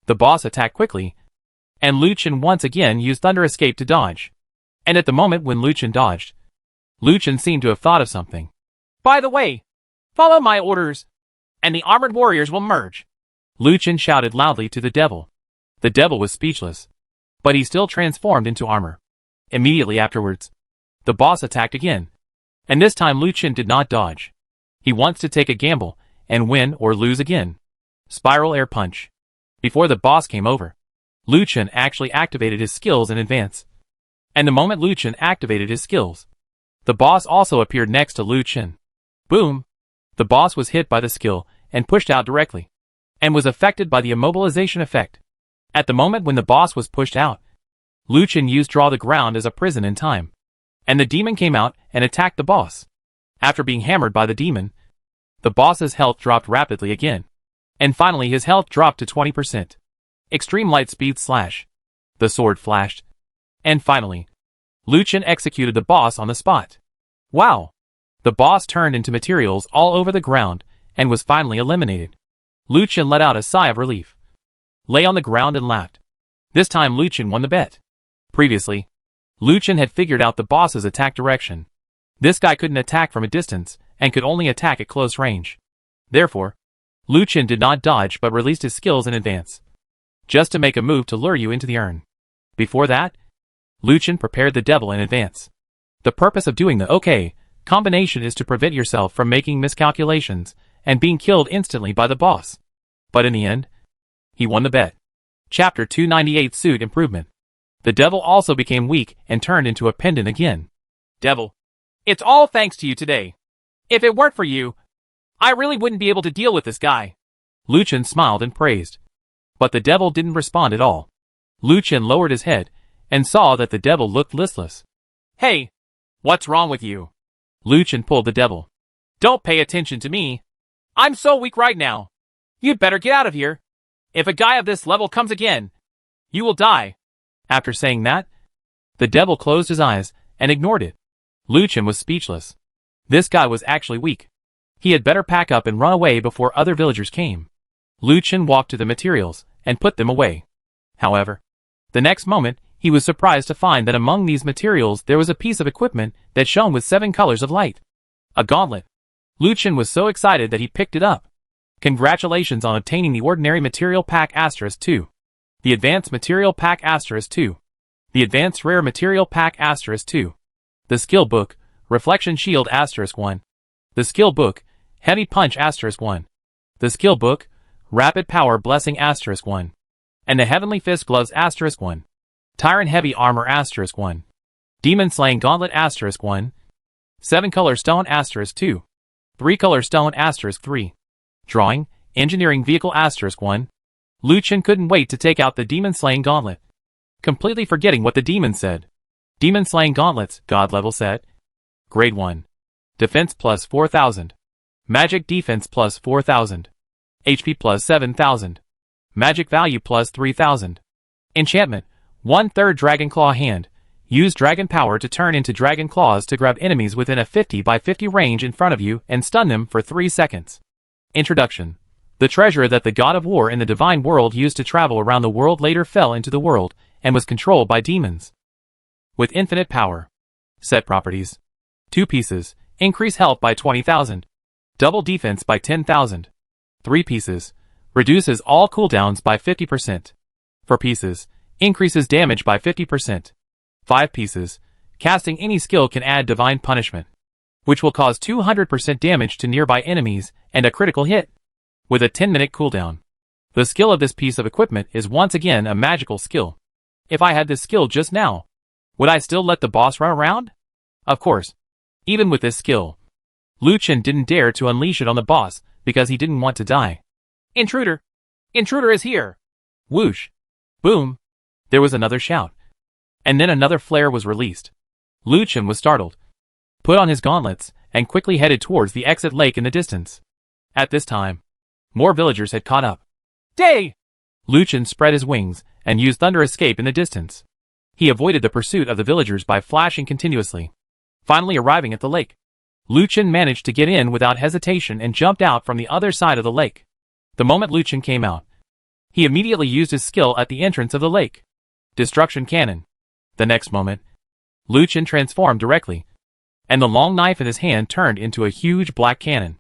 The boss attacked quickly, and Lu Chen once again used Thunder Escape to dodge. And at the moment when Lu Chen dodged, Lu Chen seemed to have thought of something. By the way, follow my orders, and the armored warriors will merge. Lu Chen shouted loudly to the devil. The devil was speechless, but he still transformed into armor. Immediately afterwards, the boss attacked again, and this time Lu Chen did not dodge. He wants to take a gamble and win or lose again. Spiral Air Punch. Before the boss came over, Lu Chen actually activated his skills in advance. And the moment Lu Chen activated his skills, the boss also appeared next to Lu Chen. Boom! The boss was hit by the skill and pushed out directly, and was affected by the immobilization effect. At the moment when the boss was pushed out, Lu Chen used Draw the Ground as a prison in time, and the demon came out and attacked the boss. After being hammered by the demon, the boss's health dropped rapidly again, and finally his health dropped to 20%. Extreme Light Speed Slash. The sword flashed, and finally, Lu Chen executed the boss on the spot. Wow! The boss turned into materials all over the ground and was finally eliminated. Lu Chen let out a sigh of relief, lay on the ground and laughed. This time Lucien won the bet. Previously, Lucien had figured out the boss's attack direction. This guy couldn't attack from a distance, and could only attack at close range. Therefore, Lucien did not dodge but released his skills in advance, just to make a move to lure you into the urn. Before that, Lucien prepared the devil in advance. The purpose of doing the OK combination is to prevent yourself from making miscalculations and being killed instantly by the boss. But in the end, he won the bet. Chapter 298 Suit Improvement. The devil also became weak and turned into a pendant again. Devil, it's all thanks to you today. If it weren't for you, I really wouldn't be able to deal with this guy. Lucien smiled and praised. But the devil didn't respond at all. Lucien lowered his head and saw that the devil looked listless. Hey, what's wrong with you? Lucien pulled the devil. Don't pay attention to me. I'm so weak right now. You'd better get out of here. If a guy of this level comes again, you will die. After saying that, the devil closed his eyes and ignored it. Lucien was speechless. This guy was actually weak. He had better pack up and run away before other villagers came. Lucien walked to the materials and put them away. However, the next moment, he was surprised to find that among these materials there was a piece of equipment that shone with 7 colors of light. A gauntlet. Lucien was so excited that he picked it up. Congratulations on obtaining the Ordinary Material Pack *2. The Advanced Material Pack *2. The Advanced Rare Material Pack *2. The Skill Book, Reflection Shield *1. The Skill Book, Heavy Punch *1. The Skill Book, Rapid Power Blessing *1. And the Heavenly Fist Gloves *1. Tyrant Heavy Armor *1. Demon Slaying Gauntlet *1. 7-color Stone *2. 3-color Stone *3. Drawing, Engineering Vehicle *1. Lucien couldn't wait to take out the Demon Slaying Gauntlet. Completely forgetting what the demon said. Demon Slaying Gauntlets, God level set. Grade 1. Defense plus 4000. Magic Defense plus 4000. HP plus 7000. Magic Value plus 3000. Enchantment, 1/3 Dragon Claw Hand. Use Dragon Power to turn into Dragon Claws to grab enemies within a 50 by 50 range in front of you and stun them for 3 seconds. Introduction. The treasure that the god of war in the divine world used to travel around the world later fell into the world and was controlled by demons. With infinite power. Set properties. 2 pieces, increase health by 20,000. Double defense by 10,000. 3 pieces, reduces all cooldowns by 50%. 4 pieces, increases damage by 50%. 5 pieces, casting any skill can add divine punishment, which will cause 200% damage to nearby enemies and a critical hit, with a 10-minute cooldown. The skill of this piece of equipment is once again a magical skill. If I had this skill just now, would I still let the boss run around? Of course. Even with this skill, Lucien didn't dare to unleash it on the boss because he didn't want to die. Intruder! Intruder is here! Whoosh! Boom! There was another shout. And then another flare was released. Lucien was startled, put on his gauntlets, and quickly headed towards the exit lake in the distance. At this time, more villagers had caught up. Day! Lucien spread his wings and used Thunder Escape in the distance. He avoided the pursuit of the villagers by flashing continuously. Finally arriving at the lake, Lucien managed to get in without hesitation and jumped out from the other side of the lake. The moment Lucien came out, he immediately used his skill at the entrance of the lake. Destruction Cannon. The next moment, Lucien transformed directly, and the long knife in his hand turned into a huge black cannon.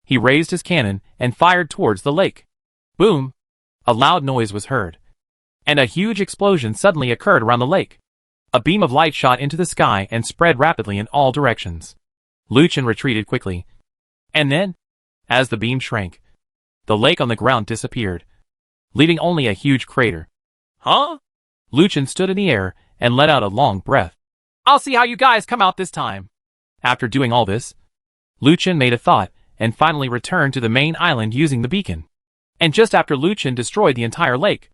He raised his cannon and fired towards the lake. Boom! A loud noise was heard, and a huge explosion suddenly occurred around the lake. A beam of light shot into the sky and spread rapidly in all directions. Lucien retreated quickly, and then, as the beam shrank, the lake on the ground disappeared, leaving only a huge crater. Huh? Lucien stood in the air and let out a long breath. I'll see how you guys come out this time. After doing all this, Lucien made a thought and finally returned to the main island using the beacon. And just after Lucien destroyed the entire lake,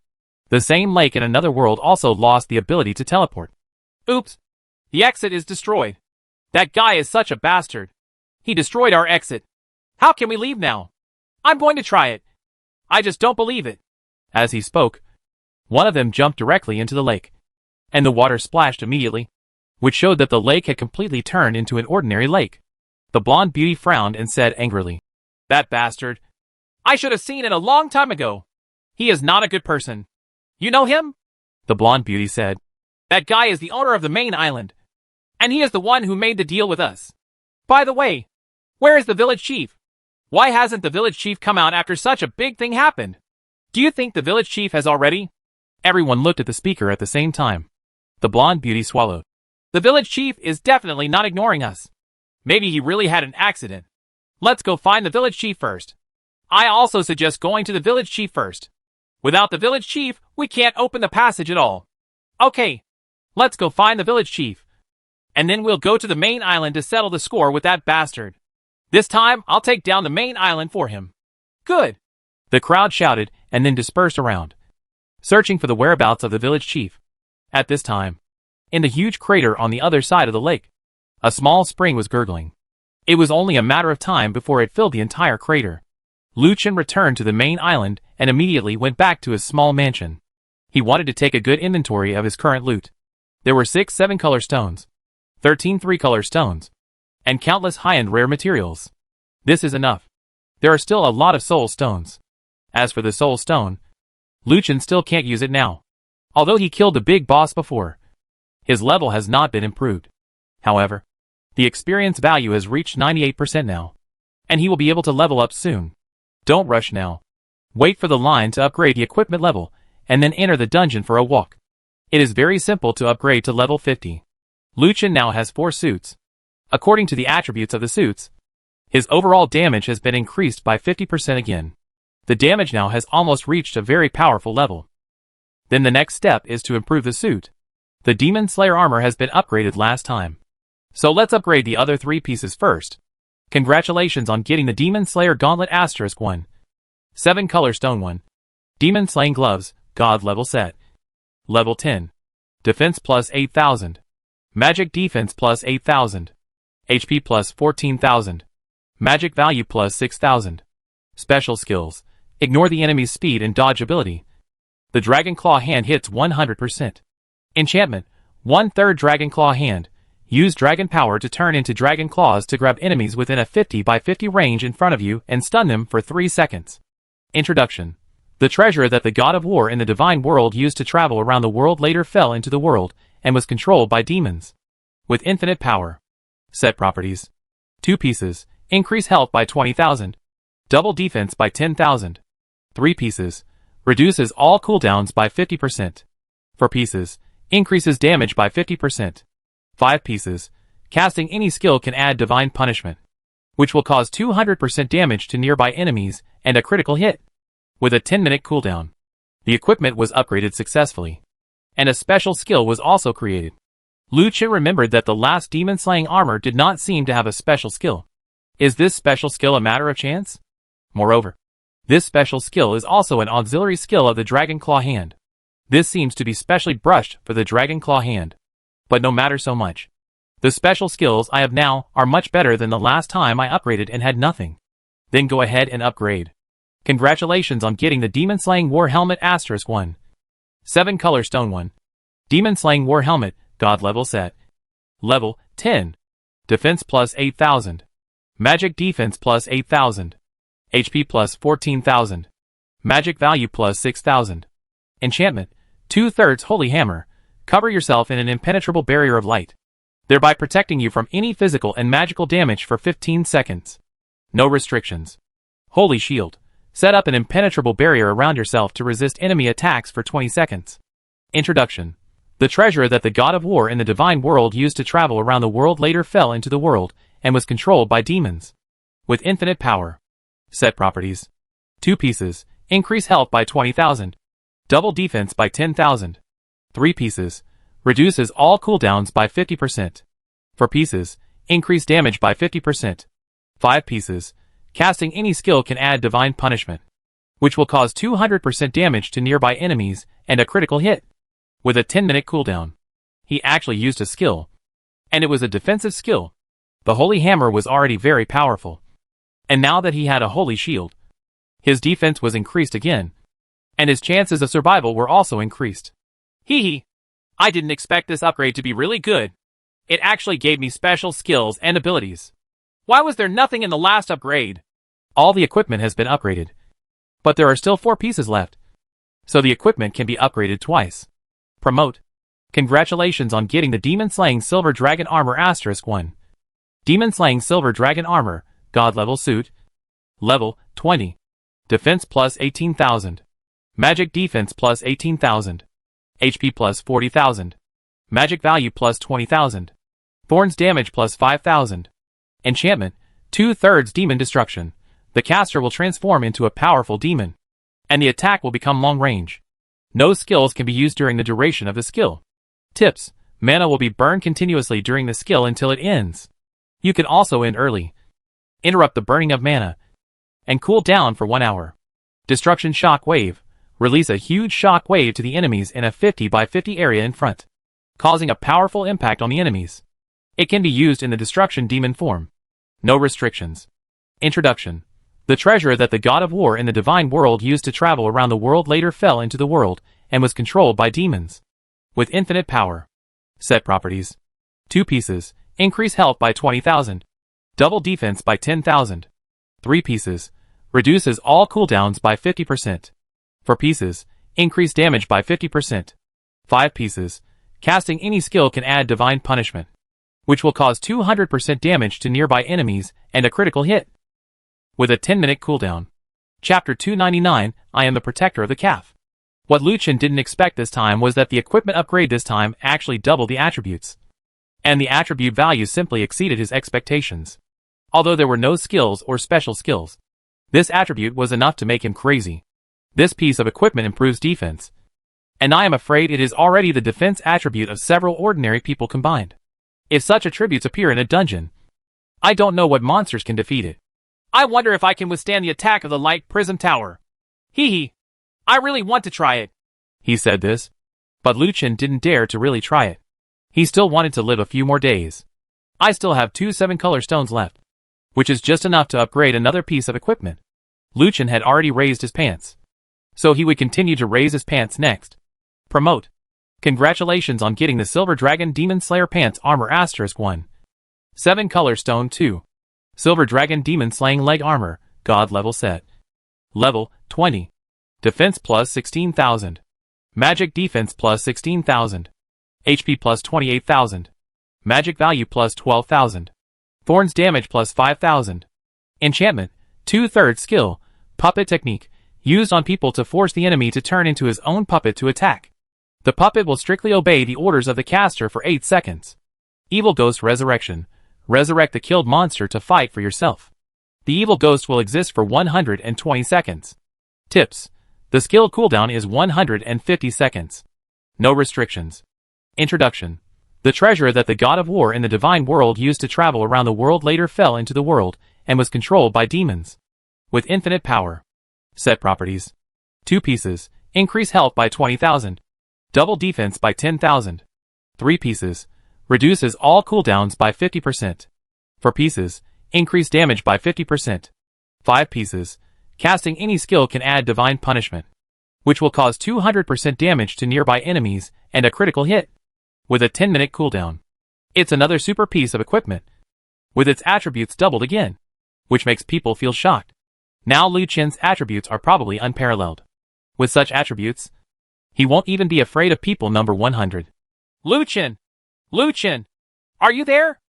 the same lake in another world also lost the ability to teleport. Oops! The exit is destroyed. That guy is such a bastard. He destroyed our exit. How can we leave now? I'm going to try it. I just don't believe it. As he spoke, one of them jumped directly into the lake, and the water splashed immediately, which showed that the lake had completely turned into an ordinary lake. The blonde beauty frowned and said angrily, "That bastard. I should have seen it a long time ago. He is not a good person. You know him?" the blonde beauty said. That guy is the owner of the main island. And he is the one who made the deal with us. By the way, where is the village chief? Why hasn't the village chief come out after such a big thing happened? Do you think the village chief has already? Everyone looked at the speaker at the same time. The blonde beauty swallowed. The village chief is definitely not ignoring us. Maybe he really had an accident. Let's go find the village chief first. I also suggest going to the village chief first. Without the village chief, we can't open the passage at all. Okay, let's go find the village chief. And then we'll go to the main island to settle the score with that bastard. This time, I'll take down the main island for him. Good. The crowd shouted and then dispersed around, searching for the whereabouts of the village chief. At this time, in the huge crater on the other side of the lake, a small spring was gurgling. It was only a matter of time before it filled the entire crater. Lu Chen returned to the main island and immediately went back to his small mansion. He wanted to take a good inventory of his current loot. There were 6 7-color stones, 13 3-color stones, and countless high-end rare materials. This is enough. There are still a lot of soul stones. As for the soul stone, Lu Chen still can't use it now. Although he killed the big boss before, his level has not been improved. However, the experience value has reached 98% now, and he will be able to level up soon. Don't rush now. Wait for the line to upgrade the equipment level, and then enter the dungeon for a walk. It is very simple to upgrade to level 50. Lu Chen now has 4 suits. According to the attributes of the suits, his overall damage has been increased by 50% again. The damage now has almost reached a very powerful level. Then the next step is to improve the suit. The Demon Slayer armor has been upgraded last time. So let's upgrade the other 3 pieces first. Congratulations on getting the Demon Slayer Gauntlet Asterisk 1. 7-color stone 1. Demon Slaying Gloves, God level set. Level 10. Defense plus 8,000. Magic defense plus 8,000. HP plus 14,000. Magic value plus 6,000. Special skills. Ignore the enemy's speed and dodge ability. The Dragon Claw hand hits 100%. Enchantment. 1/3 Dragon Claw hand. Use Dragon Power to turn into Dragon Claws to grab enemies within a 50 by 50 range in front of you and stun them for 3 seconds. Introduction. The treasure that the God of War in the Divine World used to travel around the world later fell into the world and was controlled by demons. With infinite power. Set properties. 2 pieces. Increase health by 20,000. Double defense by 10,000. 3 pieces. Reduces all cooldowns by 50%. 4 pieces. Increases damage by 50%. 5 pieces. Casting any skill can add Divine Punishment, which will cause 200% damage to nearby enemies and a critical hit. With a 10-minute cooldown. The equipment was upgraded successfully. And a special skill was also created. Lu Chen remembered that the last demon slaying armor did not seem to have a special skill. Is this special skill a matter of chance? Moreover, this special skill is also an auxiliary skill of the Dragon Claw hand. This seems to be specially brushed for the Dragon Claw hand. But no matter so much. The special skills I have now are much better than the last time I upgraded and had nothing. Then go ahead and upgrade. Congratulations on getting the Demon Slaying War Helmet Asterisk 1. 7-color stone 1. Demon Slaying War Helmet, God level set. Level 10. Defense plus 8,000. Magic defense plus 8,000. HP plus 14,000. Magic value plus 6,000. Enchantment. 2/3 Holy Hammer. Cover yourself in an impenetrable barrier of light, thereby protecting you from any physical and magical damage for 15 seconds. No restrictions. Holy Shield. Set up an impenetrable barrier around yourself to resist enemy attacks for 20 seconds. Introduction. The treasure that the God of War in the Divine World used to travel around the world later fell into the world and was controlled by demons. With infinite power. Set properties. 2 pieces. Increase health by 20,000. Double defense by 10,000. 3 pieces. Reduces all cooldowns by 50%. 4 pieces. Increase damage by 50%. 5 pieces. Casting any skill can add Divine Punishment, which will cause 200% damage to nearby enemies and a critical hit. With a 10-minute cooldown. He actually used a skill. And it was a defensive skill. The Holy Hammer was already very powerful. And now that he had a Holy Shield, his defense was increased again. And his chances of survival were also increased. Hee hee. I didn't expect this upgrade to be really good. It actually gave me special skills and abilities. Why was there nothing in the last upgrade? All the equipment has been upgraded. But there are still 4 pieces left. So the equipment can be upgraded twice. Promote. Congratulations on getting the Demon Slaying Silver Dragon Armor *1. Demon Slaying Silver Dragon Armor, God level suit. Level, 20. Defense plus 18,000. Magic defense plus 18,000. HP plus 40,000. Magic value plus 20,000. Thorns damage plus 5,000. Enchantment, 2/3 Demon Destruction. The caster will transform into a powerful demon, and the attack will become long range. No skills can be used during the duration of the skill. Tips: mana will be burned continuously during the skill until it ends. You can also end early, interrupt the burning of mana, and cool down for 1 hour. Destruction Shock Wave. Release a huge shock wave to the enemies in a 50 by 50 area in front, causing a powerful impact on the enemies. It can be used in the Destruction Demon form. No restrictions. Introduction. The treasure that the God of War in the Divine World used to travel around the world later fell into the world, and was controlled by demons. With infinite power. Set properties. 2 pieces, increase health by 20,000. Double defense by 10,000. 3 pieces, reduces all cooldowns by 50%. 4 pieces, increase damage by 50%. 5 pieces, casting any skill can add divine punishment, which will cause 200% damage to nearby enemies and a critical hit. With a 10-minute cooldown. Chapter 299, I am the protector of the calf. What Lu Chen didn't expect this time was that the equipment upgrade this time actually doubled the attributes. And the attribute value simply exceeded his expectations. Although there were no skills or special skills, this attribute was enough to make him crazy. This piece of equipment improves defense, and I am afraid it is already the defense attribute of several ordinary people combined. If such attributes appear in a dungeon, I don't know what monsters can defeat it. I wonder if I can withstand the attack of the Light Prism Tower. Hee hee. I really want to try it. He said this, but Lu Chen didn't dare to really try it. He still wanted to live a few more days. I still have 2 7-color stones left, which is just enough to upgrade another piece of equipment. Lu Chen had already raised his pants, so he would continue to raise his pants next. Promote. Congratulations on getting the Silver Dragon Demon Slayer Pants Armor *1. 7-color stone 2. Silver Dragon Demon Slaying Leg Armor, God level set. Level, 20. Defense plus 16,000. Magic defense plus 16,000. HP plus 28,000. Magic value plus 12,000. Thorns damage plus 5,000. Enchantment, 2/3 skill, puppet technique, used on people to force the enemy to turn into his own puppet to attack. The puppet will strictly obey the orders of the caster for 8 seconds. Evil Ghost Resurrection. Resurrect the killed monster to fight for yourself. The evil ghost will exist for 120 seconds. Tips. The skill cooldown is 150 seconds. No restrictions. Introduction. The treasure that the God of War in the Divine World used to travel around the world later fell into the world, and was controlled by demons. With infinite power. Set properties. 2 pieces, increase health by 20,000. Double defense by 10,000. 3 pieces, reduces all cooldowns by 50%. 4 pieces, increase damage by 50%. 5 pieces, casting any skill can add divine punishment, which will cause 200% damage to nearby enemies and a critical hit. With a 10-minute cooldown. It's another super piece of equipment, with its attributes doubled again, which makes people feel shocked. Now Lu Chen's attributes are probably unparalleled. With such attributes, he won't even be afraid of people number 100. Lu Chen! Lu Chen! Are you there?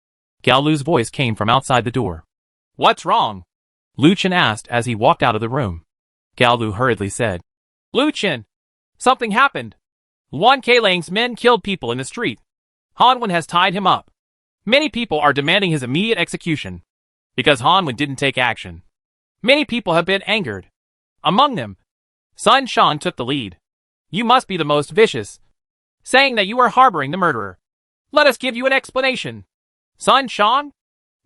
Gao Lu's voice came from outside the door. What's wrong? Lu Chen asked as he walked out of the room. Gao Lu hurriedly said, Lu Chen! Something happened. Luan Keilang's men killed people in the street. Han Wen has tied him up. Many people are demanding his immediate execution, because Han Wen didn't take action. Many people have been angered. Among them, Sun Shang took the lead. You must be the most vicious, saying that you are harboring the murderer. Let us give you an explanation. Sun Shang?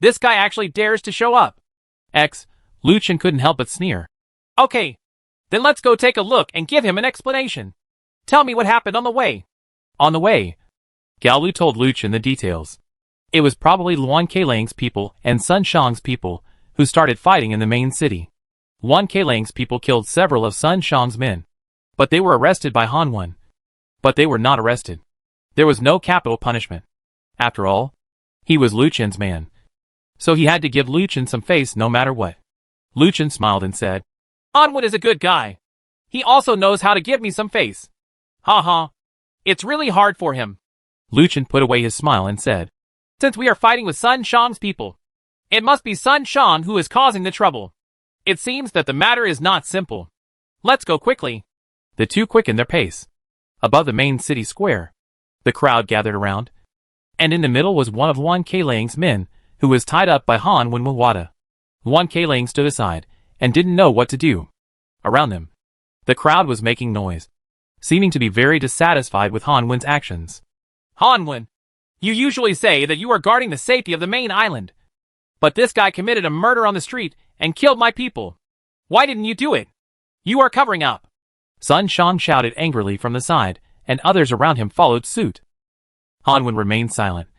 This guy actually dares to show up. Lu Chen couldn't help but sneer. Okay, then let's go take a look and give him an explanation. Tell me what happened on the way. On the way, Gao Lu told Lu Chen the details. It was probably Luan Keilang's people and Sun Shang's people who started fighting in the main city. Luan Keilang's people killed several of Sun Shang's men, but they were arrested by Han Wen. But they were not arrested. There was no capital punishment. After all, he was Lu Chen's man, so he had to give Lu Chen some face no matter what. Lu Chen smiled and said, Han Wen is a good guy. He also knows how to give me some face. Ha ha. It's really hard for him. Lu Chen put away his smile and said, Since we are fighting with Sun Shang's people, it must be Sun Shang who is causing the trouble. It seems that the matter is not simple. Let's go quickly. The two quickened their pace. Above the main city square, the crowd gathered around, and in the middle was one of Wan Keilang's men, who was tied up by Han Wen Wada. Wan Keilang stood aside, and didn't know what to do. Around them, the crowd was making noise, seeming to be very dissatisfied with Han Wen's actions. Han Wen, you usually say that you are guarding the safety of the main island. But this guy committed a murder on the street and killed my people. Why didn't you do it? You are covering up. Sun Shang shouted angrily from the side, and others around him followed suit. Han Wen remained silent,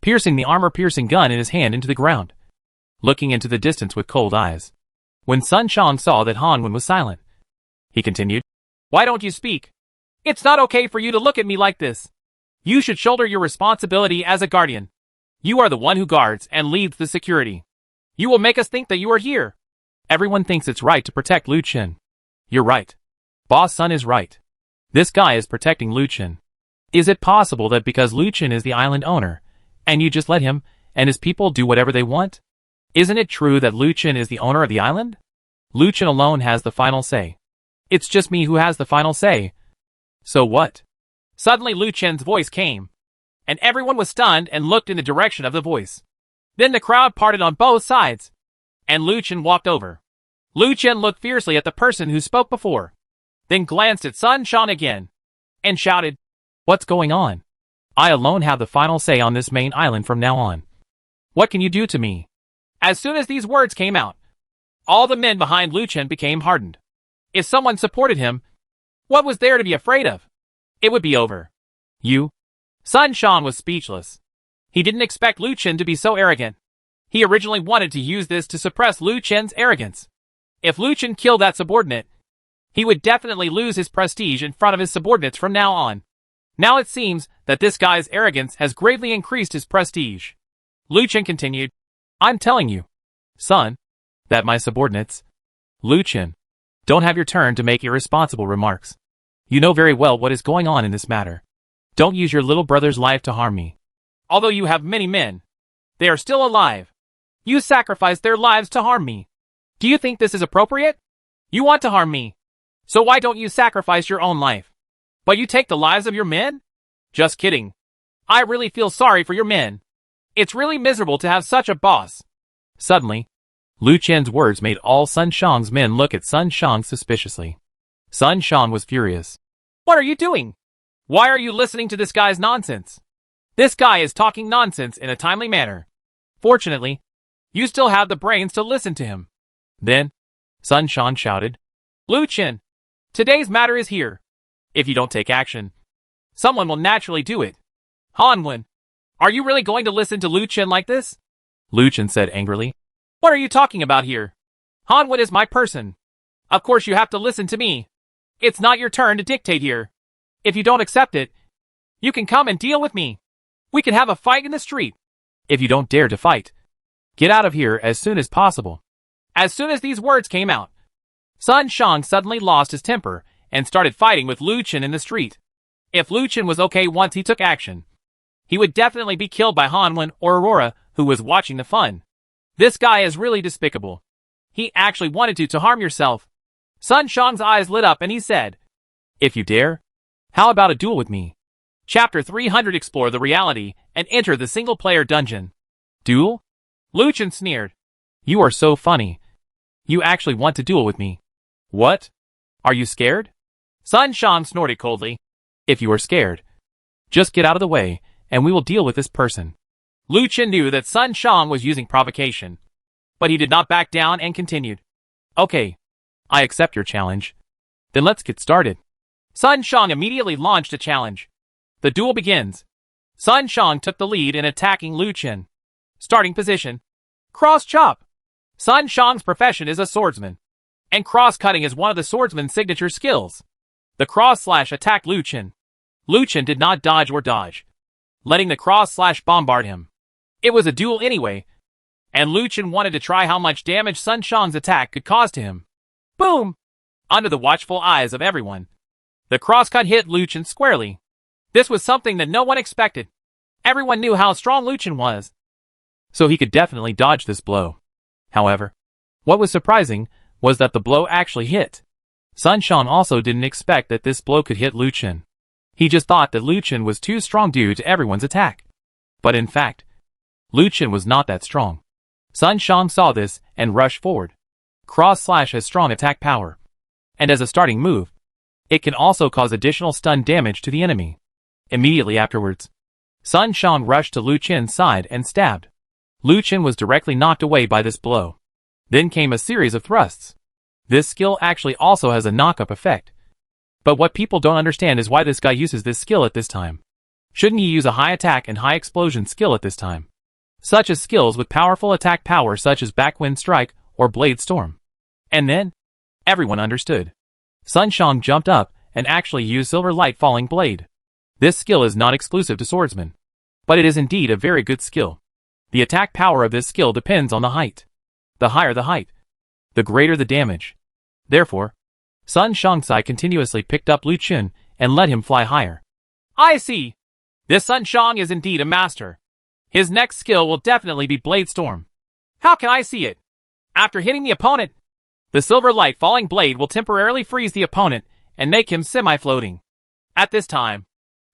piercing the armor-piercing gun in his hand into the ground, looking into the distance with cold eyes. When Sun Shang saw that Han Wen was silent, he continued, Why don't you speak? It's not okay for you to look at me like this. You should shoulder your responsibility as a guardian. You are the one who guards and leads the security. You will make us think that you are here. Everyone thinks it's right to protect Lu Chen. You're right. Boss Sun is right. This guy is protecting Lu Chen. Is it possible that because Lu Chen is the island owner, and you just let him and his people do whatever they want? Isn't it true that Lu Chen is the owner of the island? Lu Chen alone has the final say. It's just me who has the final say. So what? Suddenly Lu Chen's voice came, and everyone was stunned and looked in the direction of the voice. Then the crowd parted on both sides, and Lu Chen walked over. Lu Chen looked fiercely at the person who spoke before, then glanced at Sun Shang again, and shouted, What's going on? I alone have the final say on this main island from now on. What can you do to me? As soon as these words came out, all the men behind Lu Chen became hardened. If someone supported him, what was there to be afraid of? It would be over. You? Sun Shang was speechless. He didn't expect Lu Chen to be so arrogant. He originally wanted to use this to suppress Lu Chen's arrogance. If Lu Chen killed that subordinate, he would definitely lose his prestige in front of his subordinates from now on. Now it seems that this guy's arrogance has greatly increased his prestige. Lu Chen continued, I'm telling you, son, that my subordinates, Lu Chen, don't have your turn to make irresponsible remarks. You know very well what is going on in this matter. Don't use your little brother's life to harm me. Although you have many men, they are still alive. You sacrificed their lives to harm me. Do you think this is appropriate? You want to harm me. So why don't you sacrifice your own life? But you take the lives of your men? Just kidding. I really feel sorry for your men. It's really miserable to have such a boss. Suddenly, Lu Chen's words made all Sun Shang's men look at Sun Shang suspiciously. Sun Shang was furious. What are you doing? Why are you listening to this guy's nonsense? This guy is talking nonsense in a timely manner. Fortunately, you still have the brains to listen to him. Then, Sun Shang shouted, Lu Chen, today's matter is here. If you don't take action, someone will naturally do it. Han Wen, are you really going to listen to Lu Chen like this? Lu Chen said angrily. What are you talking about here? Han Wen is my person. Of course you have to listen to me. It's not your turn to dictate here. If you don't accept it, you can come and deal with me. We can have a fight in the street. If you don't dare to fight, get out of here as soon as possible. As soon as these words came out, Sun Shang suddenly lost his temper and started fighting with Lu Chen in the street. If Lu Chen was okay once he took action, he would definitely be killed by Han Wen or Aurora, who was watching the fun. This guy is really despicable. He actually wanted to harm yourself. Sun Shang's eyes lit up and he said, If you dare, how about a duel with me? Chapter 300 Explore the reality and enter the single-player dungeon. Duel? Lu Chen sneered. You are so funny. You actually want to duel with me. What? Are you scared? Sun Shang snorted coldly. If you are scared, just get out of the way, and we will deal with this person. Lu Chen knew that Sun Shang was using provocation, but he did not back down and continued. Okay, I accept your challenge. Then let's get started. Sun Shang immediately launched a challenge. The duel begins. Sun Shang took the lead in attacking Lu Chen. Starting position. Cross chop. Sun Shang's profession is a swordsman, and cross-cutting is one of the swordsman's signature skills. The cross-slash attacked Lu Chen. Lu Chen did not dodge or dodge, letting the cross-slash bombard him. It was a duel anyway, and Lu Chen wanted to try how much damage Sun Shang's attack could cause to him. Boom! Under the watchful eyes of everyone, the cross-cut hit Lu Chen squarely. This was something that no one expected. Everyone knew how strong Lu Chen was, so he could definitely dodge this blow. However, what was surprising was that the blow actually hit. Sun Shan also didn't expect that this blow could hit Lu Chen. He just thought that Lu Chen was too strong due to everyone's attack. But in fact, Lu Chen was not that strong. Sun Shan saw this and rushed forward. Cross Slash has strong attack power, and as a starting move, it can also cause additional stun damage to the enemy. Immediately afterwards, Sun Shan rushed to Lu Chen's side and stabbed. Lu Chen was directly knocked away by this blow. Then came a series of thrusts. This skill actually also has a knock-up effect. But what people don't understand is why this guy uses this skill at this time. Shouldn't he use a high attack and high explosion skill at this time? Such as skills with powerful attack power such as Backwind Strike or Blade Storm. And then, everyone understood. Sun Shan jumped up and actually used Silver Light Falling Blade. This skill is not exclusive to swordsmen, but it is indeed a very good skill. The attack power of this skill depends on the height. The higher the height, the greater the damage. Therefore, Sun Shangsai continuously picked up Lu Chen and let him fly higher. I see. This Sun Shang is indeed a master. His next skill will definitely be Blade Storm. How can I see it? After hitting the opponent, the Silver Light Falling Blade will temporarily freeze the opponent and make him semi-floating. At this time,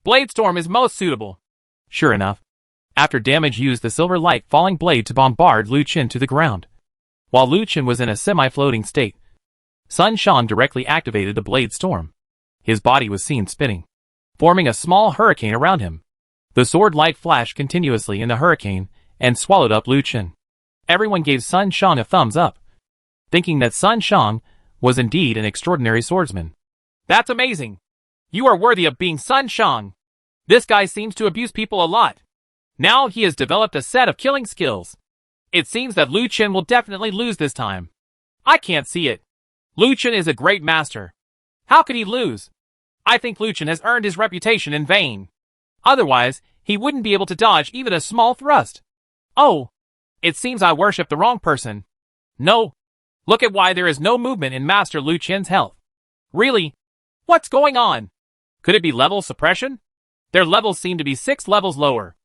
Blade Storm is most suitable. Sure enough, after damage used the Silver Light Falling Blade to bombard Lu Chen to the ground. While Lu Chen was in a semi-floating state, Sun Shan directly activated the Blade Storm. His body was seen spinning, forming a small hurricane around him. The sword light flashed continuously in the hurricane and swallowed up Lu Chen. Everyone gave Sun Shan a thumbs up, thinking that Sun Shan was indeed an extraordinary swordsman. That's amazing. You are worthy of being Sun Shan. This guy seems to abuse people a lot. Now he has developed a set of killing skills. It seems that Lu Chen will definitely lose this time. I can't see it. Lu Chen is a great master. How could he lose? I think Lu Chen has earned his reputation in vain. Otherwise, he wouldn't be able to dodge even a small thrust. Oh, it seems I worship the wrong person. No. Look at why there is no movement in Master Lu Chen's health. Really? What's going on? Could it be level suppression? Their levels seem to be 6 levels lower.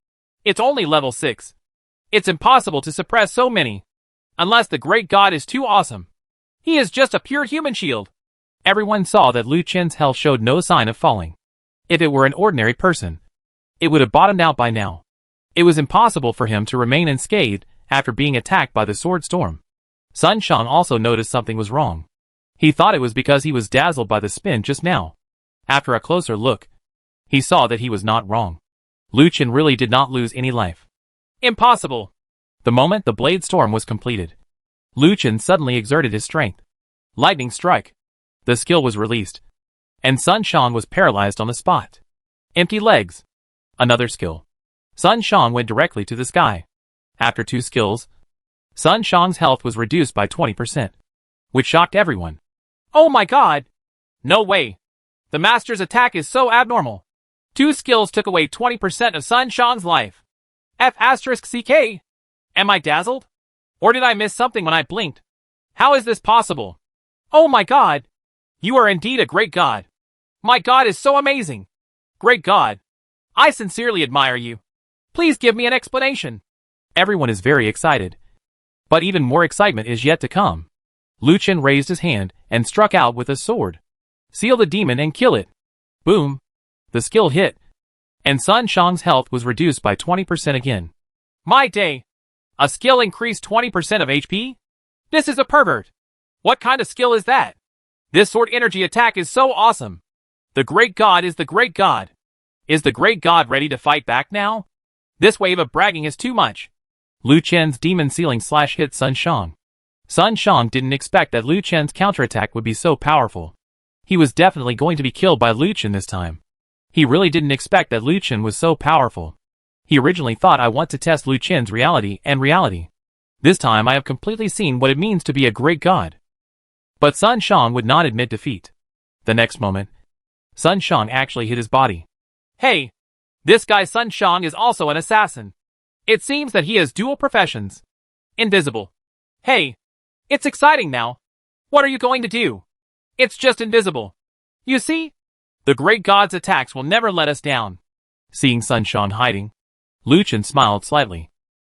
It's only level 6. It's impossible to suppress so many. Unless the great god is too awesome. He is just a pure human shield. Everyone saw that Lu Chen's health showed no sign of falling. If it were an ordinary person, it would have bottomed out by now. It was impossible for him to remain unscathed after being attacked by the sword storm. Sun Shan also noticed something was wrong. He thought it was because he was dazzled by the spin just now. After a closer look, he saw that he was not wrong. Lu Chen really did not lose any life. Impossible. The moment the Blade Storm was completed, Lu Chen suddenly exerted his strength. Lightning Strike. The skill was released, and Sun Shan was paralyzed on the spot. Empty Legs. Another skill. Sun Shan went directly to the sky. After 2 skills, Sun Shan's health was reduced by 20%, which shocked everyone. Oh my god! No way! The master's attack is so abnormal. 2 skills took away 20% of Sun Shan's life. F***CK? Am I dazzled? Or did I miss something when I blinked? How is this possible? Oh my god! You are indeed a great god. My god is so amazing. Great god. I sincerely admire you. Please give me an explanation. Everyone is very excited. But even more excitement is yet to come. Lu Chen raised his hand and struck out with a sword. Seal the demon and kill it. Boom. The skill hit, and Sun Shan's health was reduced by 20% again. My day! A skill increased 20% of HP? This is a pervert! What kind of skill is that? This sword energy attack is so awesome! The great god is the great god! Is the great god ready to fight back now? This wave of bragging is too much. Lu Chen's demon sealing slash hit Sun Shan. Sun Shan didn't expect that Lu Chen's counterattack would be so powerful. He was definitely going to be killed by Lu Chen this time. He really didn't expect that Lu Chen was so powerful. He originally thought, I want to test Lu Chen's reality and reality. This time I have completely seen what it means to be a great god. But Sun Shan would not admit defeat. The next moment, Sun Shan actually hit his body. Hey! This guy Sun Shan is also an assassin. It seems that he has dual professions. Invisible. Hey! It's exciting now. What are you going to do? It's just invisible. You see? The great god's attacks will never let us down. Seeing Sun Shang hiding, Lu Chen smiled slightly.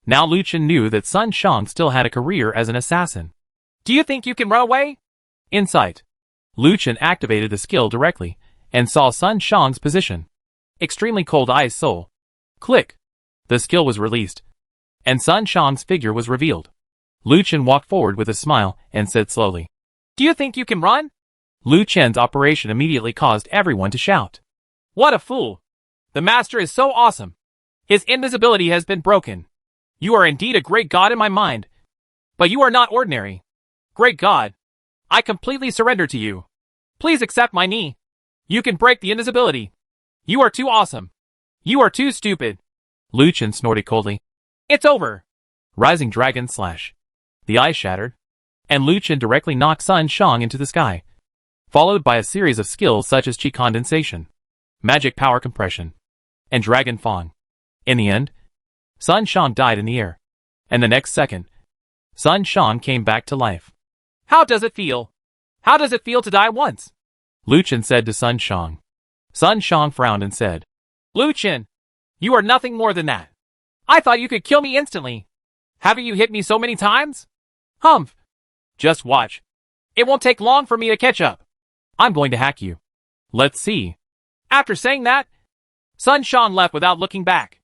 Now Lu Chen knew that Sun Shang still had a career as an assassin. Do you think you can run away? Insight. Lu Chen activated the skill directly and saw Sun Shang's position. Extremely Cold Eyes Soul. Click. The skill was released, and Sun Shang's figure was revealed. Lu Chen walked forward with a smile and said slowly, Do you think you can run? Lu Chen's operation immediately caused everyone to shout. What a fool! The master is so awesome. His invisibility has been broken. You are indeed a great god in my mind. But you are not ordinary. Great god. I completely surrender to you. Please accept my knee. You can break the invisibility. You are too awesome. You are too stupid. Lu Chen snorted coldly. It's over. Rising Dragon Slash. The eye shattered, and Lu Chen directly knocked Sun Shang into the sky, followed by a series of skills such as Qi Condensation, Magic Power Compression, and Dragon Fang. In the end, Sun Shang died in the air, and the next second, Sun Shang came back to life. How does it feel? How does it feel to die once? Lu Chen said to Sun Shang. Sun Shang frowned and said, Lu Chen, you are nothing more than that. I thought you could kill me instantly. Haven't you hit me so many times? Humph. Just watch. It won't take long for me to catch up. I'm going to hack you. Let's see. After saying that, Sun Shang left without looking back.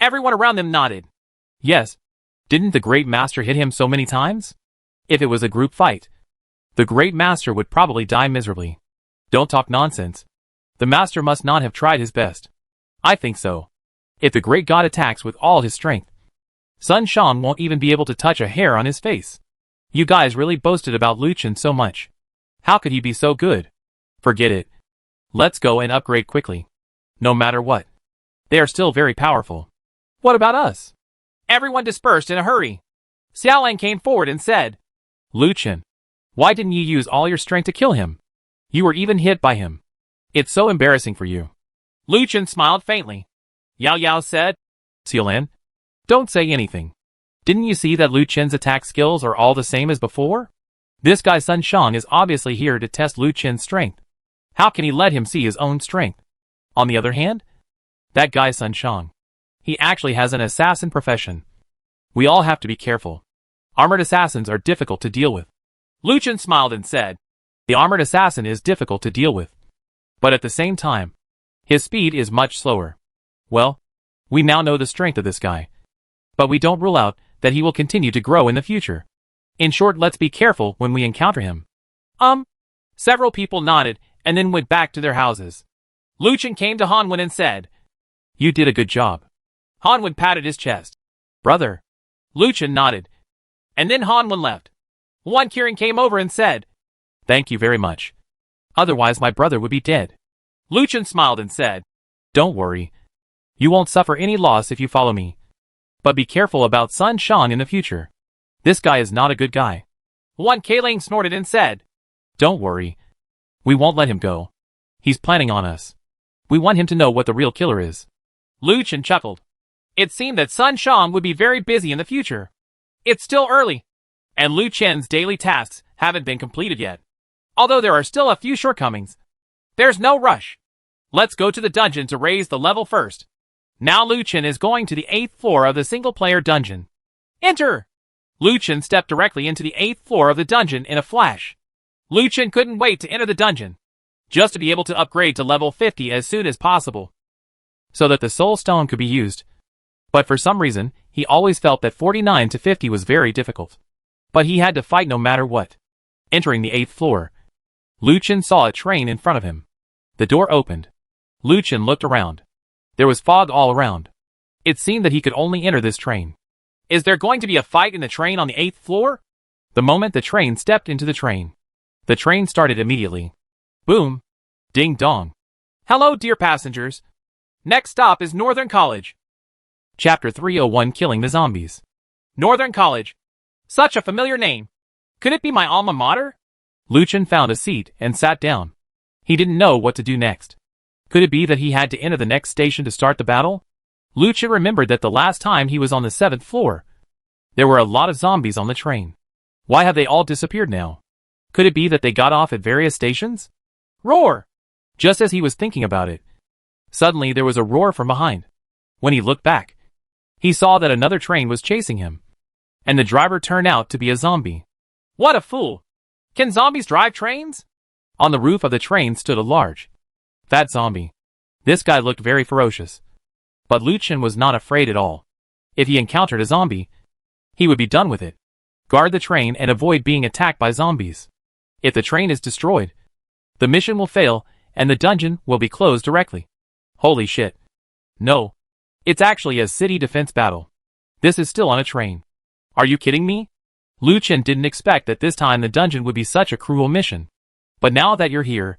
Everyone around them nodded. Yes. Didn't the Great Master hit him so many times? If it was a group fight, the Great Master would probably die miserably. Don't talk nonsense. The Master must not have tried his best. I think so. If the Great God attacks with all his strength, Sun Shang won't even be able to touch a hair on his face. You guys really boasted about Lu Chen so much. How could he be so good? Forget it. Let's go and upgrade quickly. No matter what, they are still very powerful. What about us? Everyone dispersed in a hurry. Xiaolang came forward and said, Lu Chen, why didn't you use all your strength to kill him? You were even hit by him. It's so embarrassing for you. Lu Chen smiled faintly. Yao Yao said, Xiaolan, don't say anything. Didn't you see that Lu Chen's attack skills are all the same as before? This guy Sun Shang is obviously here to test Lu Chen's strength. How can he let him see his own strength? On the other hand, that guy Sun Shang, he actually has an assassin profession. We all have to be careful. Armored assassins are difficult to deal with. Lu Chen smiled and said, The armored assassin is difficult to deal with. But at the same time, his speed is much slower. Well, we now know the strength of this guy. But we don't rule out that he will continue to grow in the future. In short, let's be careful when we encounter him. Several people nodded and then went back to their houses. Lu Chen came to Han Wen and said, You did a good job. Han Wen patted his chest. Brother. Lu Chen nodded. And then Han Wen left. Wan Qiren came over and said, Thank you very much. Otherwise my brother would be dead. Lu Chen smiled and said, Don't worry. You won't suffer any loss if you follow me. But be careful about Sun Shang in the future. This guy is not a good guy. Wan Keling snorted and said, Don't worry. We won't let him go. He's planning on us. We want him to know what the real killer is. Lu Chen chuckled. It seemed that Sun Shang would be very busy in the future. It's still early, and Lu Chen's daily tasks haven't been completed yet. Although there are still a few shortcomings, there's no rush. Let's go to the dungeon to raise the level first. Now Lu Chen is going to the 8th floor of the single-player dungeon. Enter! Lu Chen stepped directly into the 8th floor of the dungeon in a flash. Lu Chen couldn't wait to enter the dungeon, just to be able to upgrade to level 50 as soon as possible, so that the Soul Stone could be used. But for some reason, he always felt that 49 to 50 was very difficult. But he had to fight no matter what. Entering the 8th floor, Lu Chen saw a train in front of him. The door opened. Lu Chen looked around. There was fog all around. It seemed that he could only enter this train. Is there going to be a fight in the train on the 8th floor? The moment the train stepped into the train started immediately. Boom. Ding dong. Hello, dear passengers. Next stop is Northern College. Chapter 301, Killing the Zombies. Northern College. Such a familiar name. Could it be my alma mater? Lu Chen found a seat and sat down. He didn't know what to do next. Could it be that he had to enter the next station to start the battle? Lu Chen remembered that the last time he was on the 7th floor, there were a lot of zombies on the train. Why have they all disappeared now? Could it be that they got off at various stations? Roar! Just as he was thinking about it, Suddenly there was a roar from behind. When he looked back, he saw that another train was chasing him, and the driver turned out to be a zombie. What a fool! Can zombies drive trains? On the roof of the train stood a large, fat zombie. This guy looked very ferocious, but Lu Chen was not afraid at all. If he encountered a zombie, he would be done with it. Guard the train and avoid being attacked by zombies. If the train is destroyed, the mission will fail and the dungeon will be closed directly. Holy shit. No. It's actually a city defense battle. This is still on a train. Are you kidding me? Lu Chen didn't expect that this time the dungeon would be such a cruel mission. But now that you're here,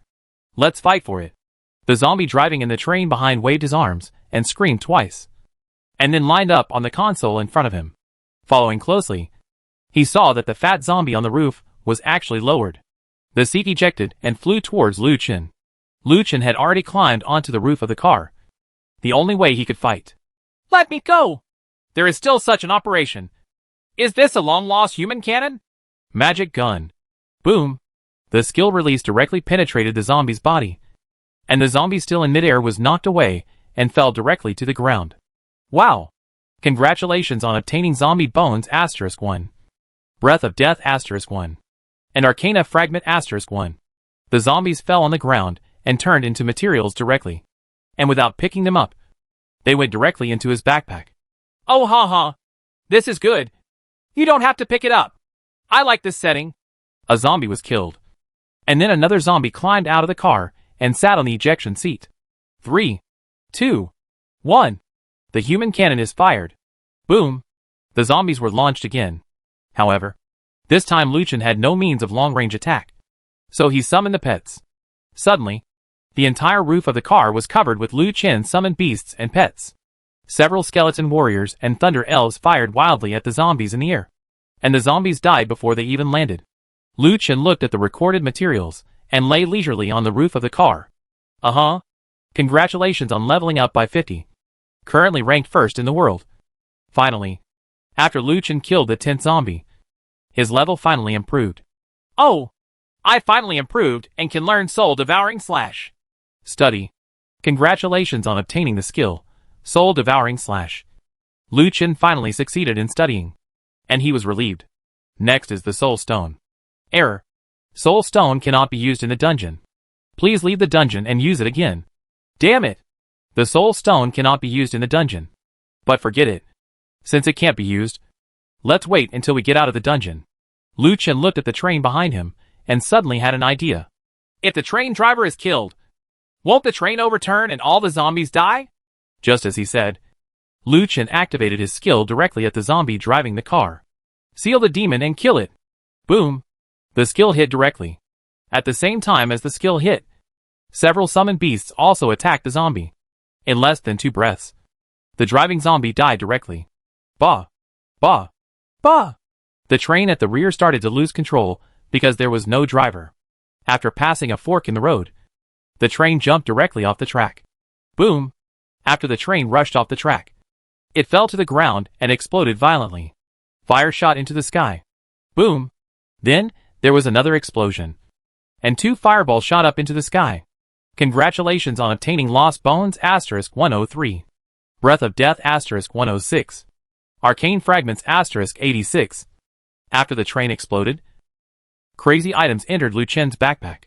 let's fight for it. The zombie driving in the train behind waved his arms and screamed twice, and then lined up on the console in front of him. Following closely, he saw that the fat zombie on the roof was actually lowered. The seat ejected and flew towards Lu Chen. Lu Chen had already climbed onto the roof of the car. The only way he could fight. Let me go! There is still such an operation. Is this a long-lost human cannon? Magic gun. Boom. The skill release directly penetrated the zombie's body, and the zombie still in midair was knocked away and fell directly to the ground. Wow. Congratulations on obtaining Zombie Bones *1. Breath of Death *1. And Arcana Fragment *1. The zombies fell on the ground and turned into materials directly. And without picking them up, they went directly into his backpack. Oh ha. This is good. You don't have to pick it up. I like this setting. A zombie was killed. And then another zombie climbed out of the car and sat on the ejection seat. 3, 2, 1. The human cannon is fired. Boom. The zombies were launched again. However, this time Lu Chen had no means of long-range attack, so he summoned the pets. Suddenly, the entire roof of the car was covered with Lu Chen summoned beasts and pets. Several skeleton warriors and thunder elves fired wildly at the zombies in the air, and the zombies died before they even landed. Lu Chen looked at the recorded materials and lay leisurely on the roof of the car. Congratulations on leveling up by 50. Currently ranked first in the world. Finally, after Lu Chen killed the 10th zombie, his level finally improved. Oh! I finally improved and can learn Soul Devouring / Study. Congratulations on obtaining the skill, Soul Devouring / Lu Chen finally succeeded in studying, and he was relieved. Next is the Soul Stone. Error. Soul Stone cannot be used in the dungeon. Please leave the dungeon and use it again. Damn it! The Soul Stone cannot be used in the dungeon. But forget it. Since it can't be used, let's wait until we get out of the dungeon. Lu Chen looked at the train behind him and suddenly had an idea. If the train driver is killed, won't the train overturn and all the zombies die? Just as he said, Lu Chen activated his skill directly at the zombie driving the car. Seal the demon and kill it. Boom. The skill hit directly. At the same time as the skill hit, several summoned beasts also attacked the zombie. In less than 2 breaths, the driving zombie died directly. Bah! Bah! Bah! The train at the rear started to lose control because there was no driver. After passing a fork in the road, the train jumped directly off the track. Boom! After the train rushed off the track, it fell to the ground and exploded violently. Fire shot into the sky. Boom! Then, there was another explosion, and 2 fireballs shot up into the sky. Congratulations on obtaining Lost Bones *103. Breath of Death *106. Arcane Fragments *86. After the train exploded, crazy items entered Lu Chen's backpack,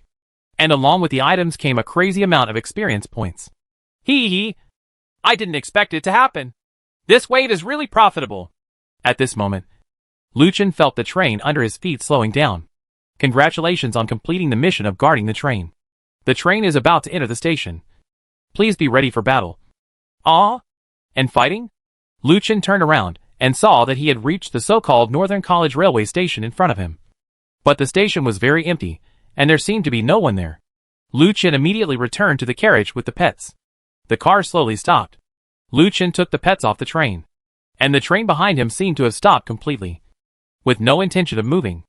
and along with the items came a crazy amount of experience points. Hee. I didn't expect it to happen. This wave is really profitable. At this moment, Lu Chen felt the train under his feet slowing down. Congratulations on completing the mission of guarding the train. The train is about to enter the station. Please be ready for battle. And fighting? Lu Chen turned around and saw that he had reached the so-called Northern College Railway Station in front of him. But the station was very empty, and there seemed to be no one there. Lu Chen immediately returned to the carriage with the pets. The car slowly stopped. Lu Chen took the pets off the train, and the train behind him seemed to have stopped completely, with no intention of moving.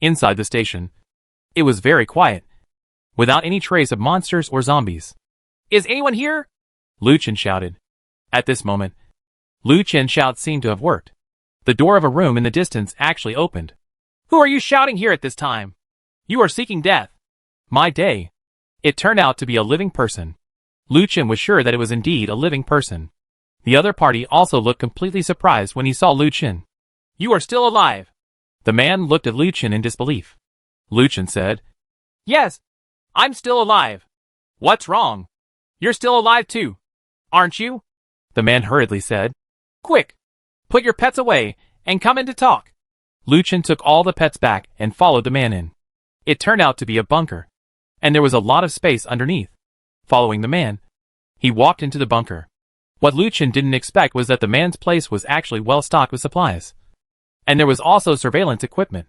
Inside the station, it was very quiet, without any trace of monsters or zombies. Is anyone here? Lu Chen shouted. At this moment, Lu Chen's shout seemed to have worked. The door of a room in the distance actually opened. Who are you shouting here at this time? You are seeking death. My day. It turned out to be a living person. Lu Chen was sure that it was indeed a living person. The other party also looked completely surprised when he saw Lu Chen. You are still alive. The man looked at Lu Chen in disbelief. Lu Chen said, Yes, I'm still alive. What's wrong? You're still alive too, aren't you? The man hurriedly said. Quick, put your pets away and come in to talk. Lu Chen took all the pets back and followed the man in. It turned out to be a bunker, and there was a lot of space underneath. Following the man, he walked into the bunker. What Lu Chen didn't expect was that the man's place was actually well stocked with supplies. And there was also surveillance equipment.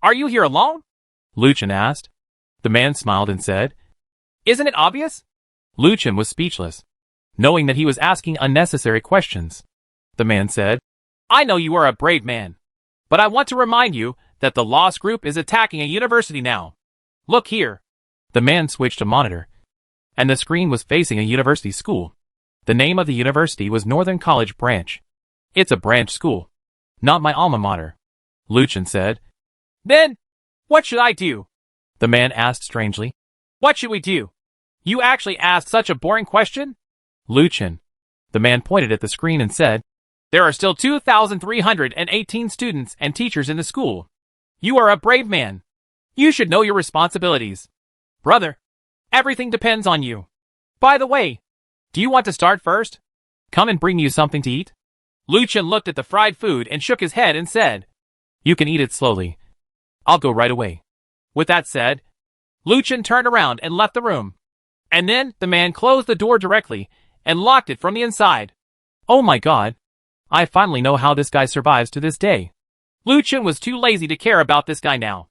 Are you here alone? Lu Chen asked. The man smiled and said, Isn't it obvious? Lu Chen was speechless, knowing that he was asking unnecessary questions. The man said, I know you are a brave man, but I want to remind you that the Lost Group is attacking a university now. Look here. The man switched a monitor, and the screen was facing a university school. The name of the university was Northern College Branch. It's a branch school, not my alma mater, Lu Chen said. Then, what should I do? The man asked strangely. What should we do? You actually asked such a boring question? Lu Chen. The man pointed at the screen and said, There are still 2,318 students and teachers in the school. You are a brave man. You should know your responsibilities. Brother, everything depends on you. By the way, do you want to start first? Come and bring you something to eat? Lu Chen looked at the fried food and shook his head and said, You can eat it slowly. I'll go right away. With that said, Lu Chen turned around and left the room. And then the man closed the door directly and locked it from the inside. Oh my God. I finally know how this guy survives to this day. Lu Chen was too lazy to care about this guy now.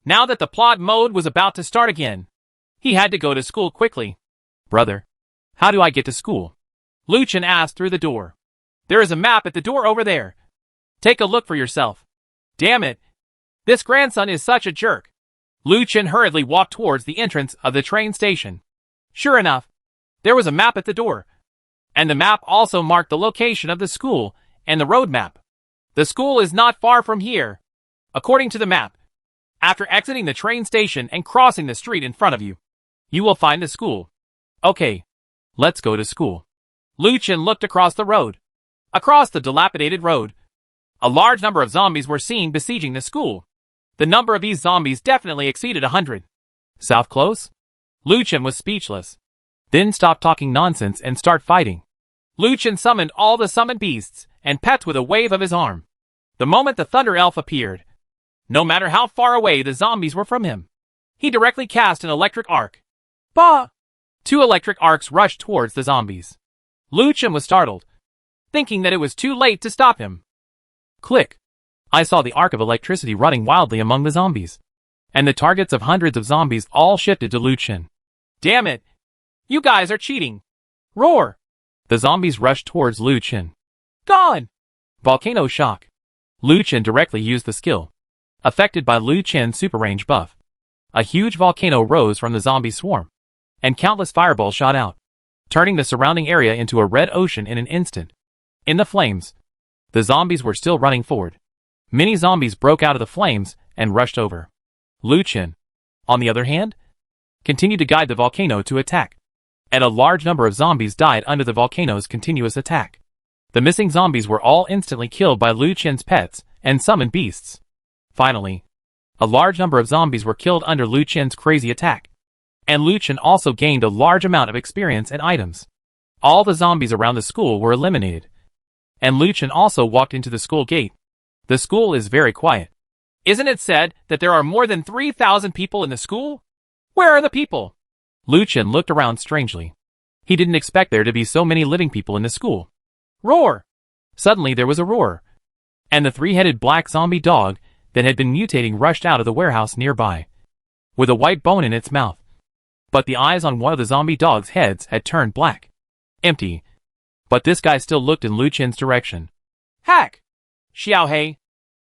Now that the plot mode was about to start again, he had to go to school quickly. Brother, how do I get to school? Lu Chen asked through the door. There is a map at the door over there. Take a look for yourself. Damn it. This grandson is such a jerk. Lu Chen hurriedly walked towards the entrance of the train station. Sure enough, there was a map at the door. And the map also marked the location of the school and the road map. The school is not far from here, according to the map. After exiting the train station and crossing the street in front of you, you will find the school. Okay, let's go to school. Lu Chen looked across the road. Across the dilapidated road, a large number of zombies were seen besieging the school. The number of these zombies definitely exceeded 100. South close? Lu Chen was speechless. Then stop talking nonsense and start fighting. Lu Chen summoned all the summoned beasts and pets with a wave of his arm. The moment the Thunder Elf appeared, no matter how far away the zombies were from him, he directly cast an electric arc. Bah! 2 electric arcs rushed towards the zombies. Lu Chen was startled, thinking that it was too late to stop him. Click! I saw the arc of electricity running wildly among the zombies, and the targets of hundreds of zombies all shifted to Lu Chen. Damn it! You guys are cheating! Roar! The zombies rushed towards Lu Chen. Gone! Volcano shock. Lu Chen directly used the skill. Affected by Lu Chen's super range buff, a huge volcano rose from the zombie swarm, and countless fireballs shot out, turning the surrounding area into a red ocean in an instant. In the flames, the zombies were still running forward. Many zombies broke out of the flames and rushed over. Lu Chen, on the other hand, continued to guide the volcano to attack, and a large number of zombies died under the volcano's continuous attack. The missing zombies were all instantly killed by Lu Chen's pets and summoned beasts. Finally, a large number of zombies were killed under Lu Chen's crazy attack, and Lu Chen also gained a large amount of experience and items. All the zombies around the school were eliminated, and Lu Chen also walked into the school gate. The school is very quiet. Isn't it said that there are more than 3,000 people in the school? Where are the people? Lu Chen looked around strangely. He didn't expect there to be so many living people in the school. Roar! Suddenly there was a roar, and the 3-headed black zombie dog that had been mutating rushed out of the warehouse nearby, with a white bone in its mouth. But the eyes on one of the zombie dog's heads had turned black. Empty. But this guy still looked in Lu Chen's direction. Hack! Xiao Hei,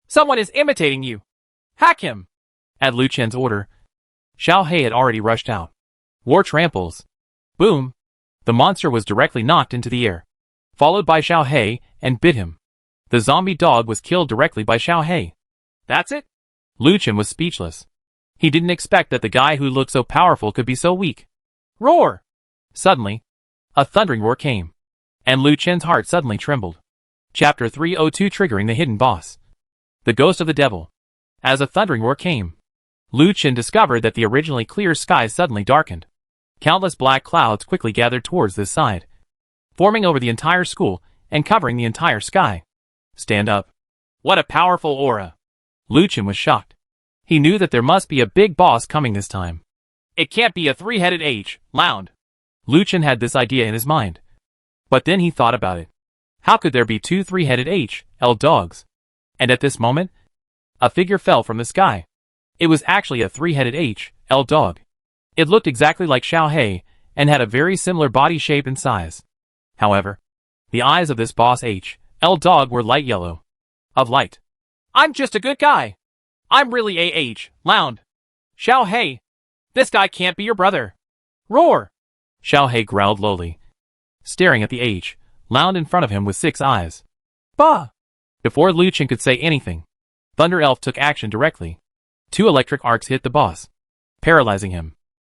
someone is imitating you. Hack him! At Lu Chen's order, Xiao Hei had already rushed out. War tramples. Boom! The monster was directly knocked into the air, followed by Xiao Hei, and bit him. The zombie dog was killed directly by Xiao Hei. That's it? Lu Chen was speechless. He didn't expect that the guy who looked so powerful could be so weak. Roar! Suddenly, A thundering roar came, and Lu Chen's heart suddenly trembled. Chapter 302 Triggering the Hidden Boss. The Ghost of the Devil. As a thundering roar came, Lu Chen discovered that the originally clear sky suddenly darkened. Countless black clouds quickly gathered towards this side, forming over the entire school and covering the entire sky. Stand up. What a powerful aura. Lu Chen was shocked. He knew that there must be a big boss coming this time. It can't be a three-headed Lound. Lu Chen had this idea in his mind. But then he thought about it. How could there be two three-headed dogs? And at this moment, a figure fell from the sky. It was actually a three-headed dog. It looked exactly like Xiao Hei and had a very similar body shape and size. However, the eyes of this boss dog were light yellow. Of light. I'm just a good guy. I'm really Lound. Xiao Hei. This guy can't be your brother. Roar. Xiao Hei growled lowly, staring at the Lound in front of him with 6 eyes. Bah! Before Lu Chen could say anything, Thunder Elf took action directly. 2 electric arcs hit the boss, paralyzing him.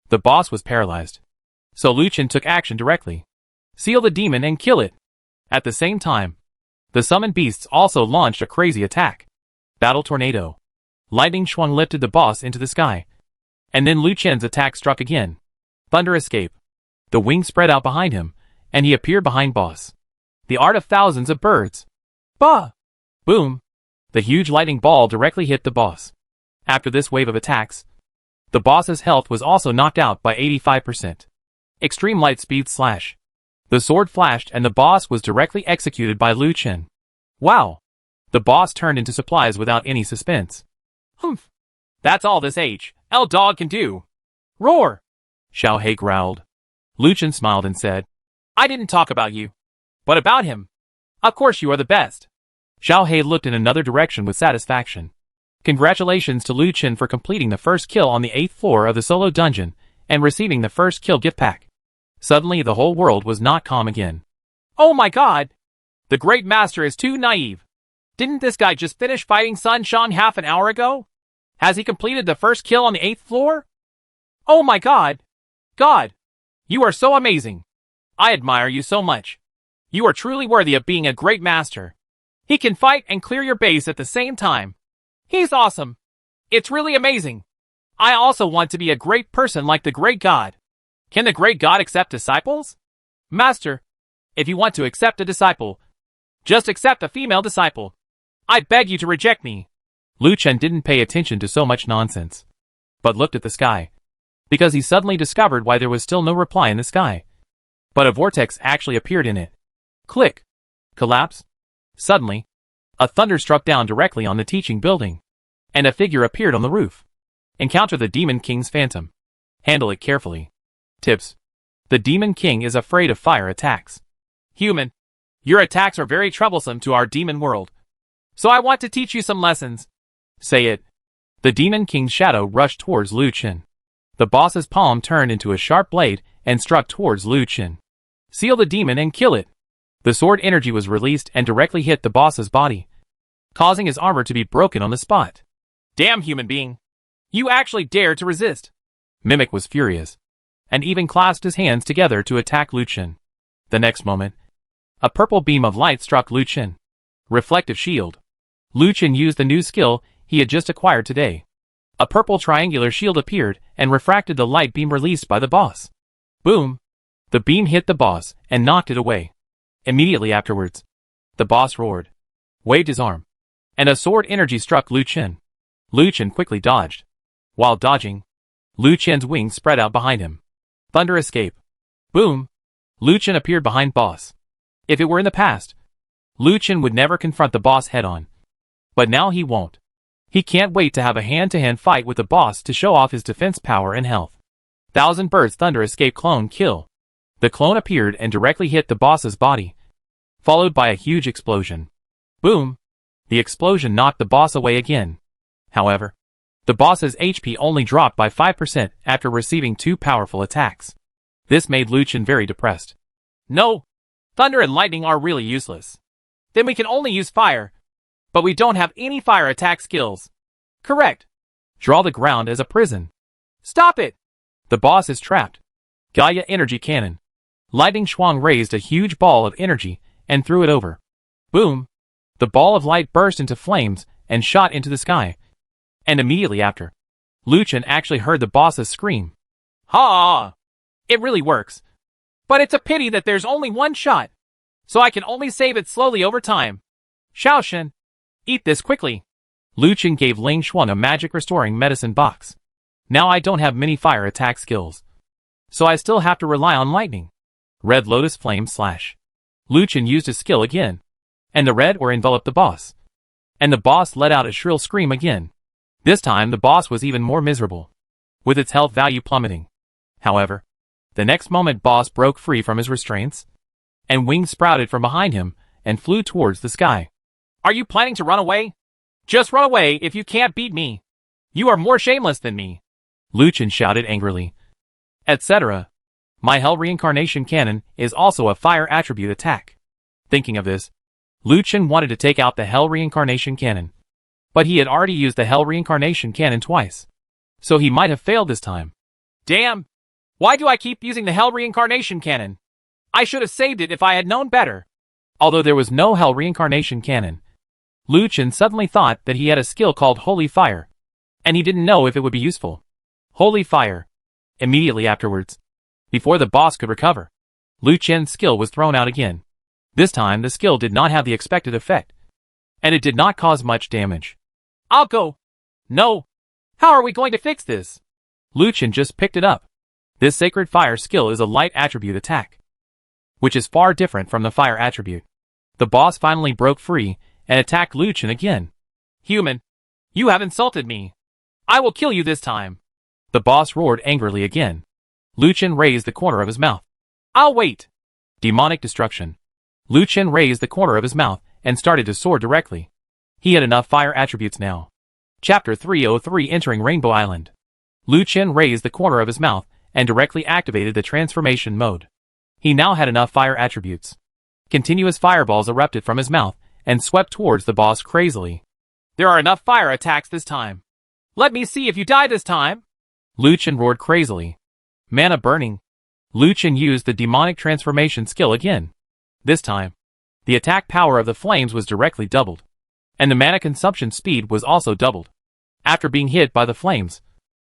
The boss was paralyzed. So Lu Chen took action directly. Seal the demon and kill it. At the same time, the summoned beasts also launched a crazy attack. Battle Tornado. Lightning Shuang lifted the boss into the sky. And then Lu Chen's attack struck again. Thunder Escape. The wings spread out behind him, and he appeared behind boss. The art of thousands of birds. Bah! Boom! The huge lightning ball directly hit the boss. After this wave of attacks, the boss's health was also knocked out by 85%. Extreme Light Speed Slash. The sword flashed and the boss was directly executed by Lu Chen. Wow! The boss turned into supplies without any suspense. Humph! That's all this dog can do. Roar! Xiao Hei growled. Lu Chen smiled and said, I didn't talk about you, but about him. Of course you are the best. Xiao Hei looked in another direction with satisfaction. Congratulations to Lu Chen for completing the first kill on the 8th floor of the solo dungeon and receiving the first kill gift pack. Suddenly the whole world was not calm again. Oh my god! The Great Master is too naive. Didn't this guy just finish fighting Sun Shan half an hour ago? Has he completed the first kill on the 8th floor? Oh my god! God! You are so amazing! I admire you so much. You are truly worthy of being a great master. He can fight and clear your base at the same time. He's awesome. It's really amazing. I also want to be a great person like the great god. Can the great god accept disciples? Master, if you want to accept a disciple, just accept a female disciple. I beg you to reject me. Lu Chen didn't pay attention to so much nonsense, but looked at the sky, because he suddenly discovered why there was still no reply in the sky. But a vortex actually appeared in it. Click. Collapse. Suddenly, a thunder struck down directly on the teaching building, and a figure appeared on the roof. Encounter the Demon King's phantom. Handle it carefully. Tips. The Demon King is afraid of fire attacks. Human, your attacks are very troublesome to our demon world. So I want to teach you some lessons. Say it. The Demon King's shadow rushed towards Lu Chen. The boss's palm turned into a sharp blade and struck towards Lu Chen. Seal the demon and kill it. The sword energy was released and directly hit the boss's body, causing his armor to be broken on the spot. Damn human being. You actually dared to resist. Mimic was furious, and even clasped his hands together to attack Lu Chen. The next moment, a purple beam of light struck Lu Chen. Reflective Shield. Lu Chen used the new skill he had just acquired today. A purple triangular shield appeared and refracted the light beam released by the boss. Boom! The beam hit the boss and knocked it away. Immediately afterwards, the boss roared, waved his arm, and a sword energy struck Lu Chen. Lu Chen quickly dodged. While dodging, Lu Chen's wings spread out behind him. Thunder Escape. Boom! Lu Chen appeared behind boss. If it were in the past, Lu Chen would never confront the boss head-on. But now he won't. He can't wait to have a hand-to-hand fight with the boss to show off his defense power and health. Thousand Birds Thunder Escape Clone Kill. The clone appeared and directly hit the boss's body, followed by a huge explosion. Boom! The explosion knocked the boss away again. However, the boss's HP only dropped by 5% after receiving 2 powerful attacks. This made Lu Chen very depressed. No! Thunder and lightning are really useless. Then we can only use fire. But we don't have any fire attack skills. Correct. Draw the ground as a prison. Stop it! The boss is trapped. Gaia Energy Cannon. Lightning Shuang raised a huge ball of energy and threw it over. Boom! The ball of light burst into flames and shot into the sky. And immediately after, Lu Chen actually heard the bosses scream. Ha! It really works. But it's a pity that there's only one shot, so I can only save it slowly over time. Xiaoshen, eat this quickly. Lu Chen gave Ling Xuan a magic restoring medicine box. Now I don't have many fire attack skills, so I still have to rely on lightning. Red Lotus Flame Slash. Lu Chen used his skill again, and the red or enveloped the boss. And the boss let out a shrill scream again. This time the boss was even more miserable, with its health value plummeting. However, the next moment boss broke free from his restraints, and wings sprouted from behind him and flew towards the sky. Are you planning to run away? Just run away if you can't beat me. You are more shameless than me. Lu Chen shouted angrily. Etc. My Hell Reincarnation Cannon is also a fire attribute attack. Thinking of this, Lu Chen wanted to take out the Hell Reincarnation Cannon. But he had already used the Hell Reincarnation Cannon twice, so he might have failed this time. Damn! Why do I keep using the Hell Reincarnation Cannon? I should have saved it if I had known better. Although there was no Hell Reincarnation Cannon, Lu Chen suddenly thought that he had a skill called Holy Fire, and he didn't know if it would be useful. Holy Fire. Immediately afterwards, before the boss could recover, Lu Chen's skill was thrown out again. This time the skill did not have the expected effect, and it did not cause much damage. I'll go. No. How are we going to fix this? Lu Chen just picked it up. This Sacred Fire skill is a light attribute attack, which is far different from the fire attribute. The boss finally broke free and attacked Lu Chen again. Human, you have insulted me. I will kill you this time. The boss roared angrily again. Lu Chen raised the corner of his mouth. I'll wait. Demonic Destruction. Lu Chen raised the corner of his mouth and started to soar directly. He had enough fire attributes now. Chapter 303 Entering Rainbow Island. Lu Chen raised the corner of his mouth and directly activated the transformation mode. He now had enough fire attributes. Continuous fireballs erupted from his mouth and swept towards the boss crazily. There are enough fire attacks this time. Let me see if you die this time. Lu Chen roared crazily. Mana burning. Lu Chen used the demonic transformation skill again. This time, the attack power of the flames was directly doubled, and the mana consumption speed was also doubled. After being hit by the flames,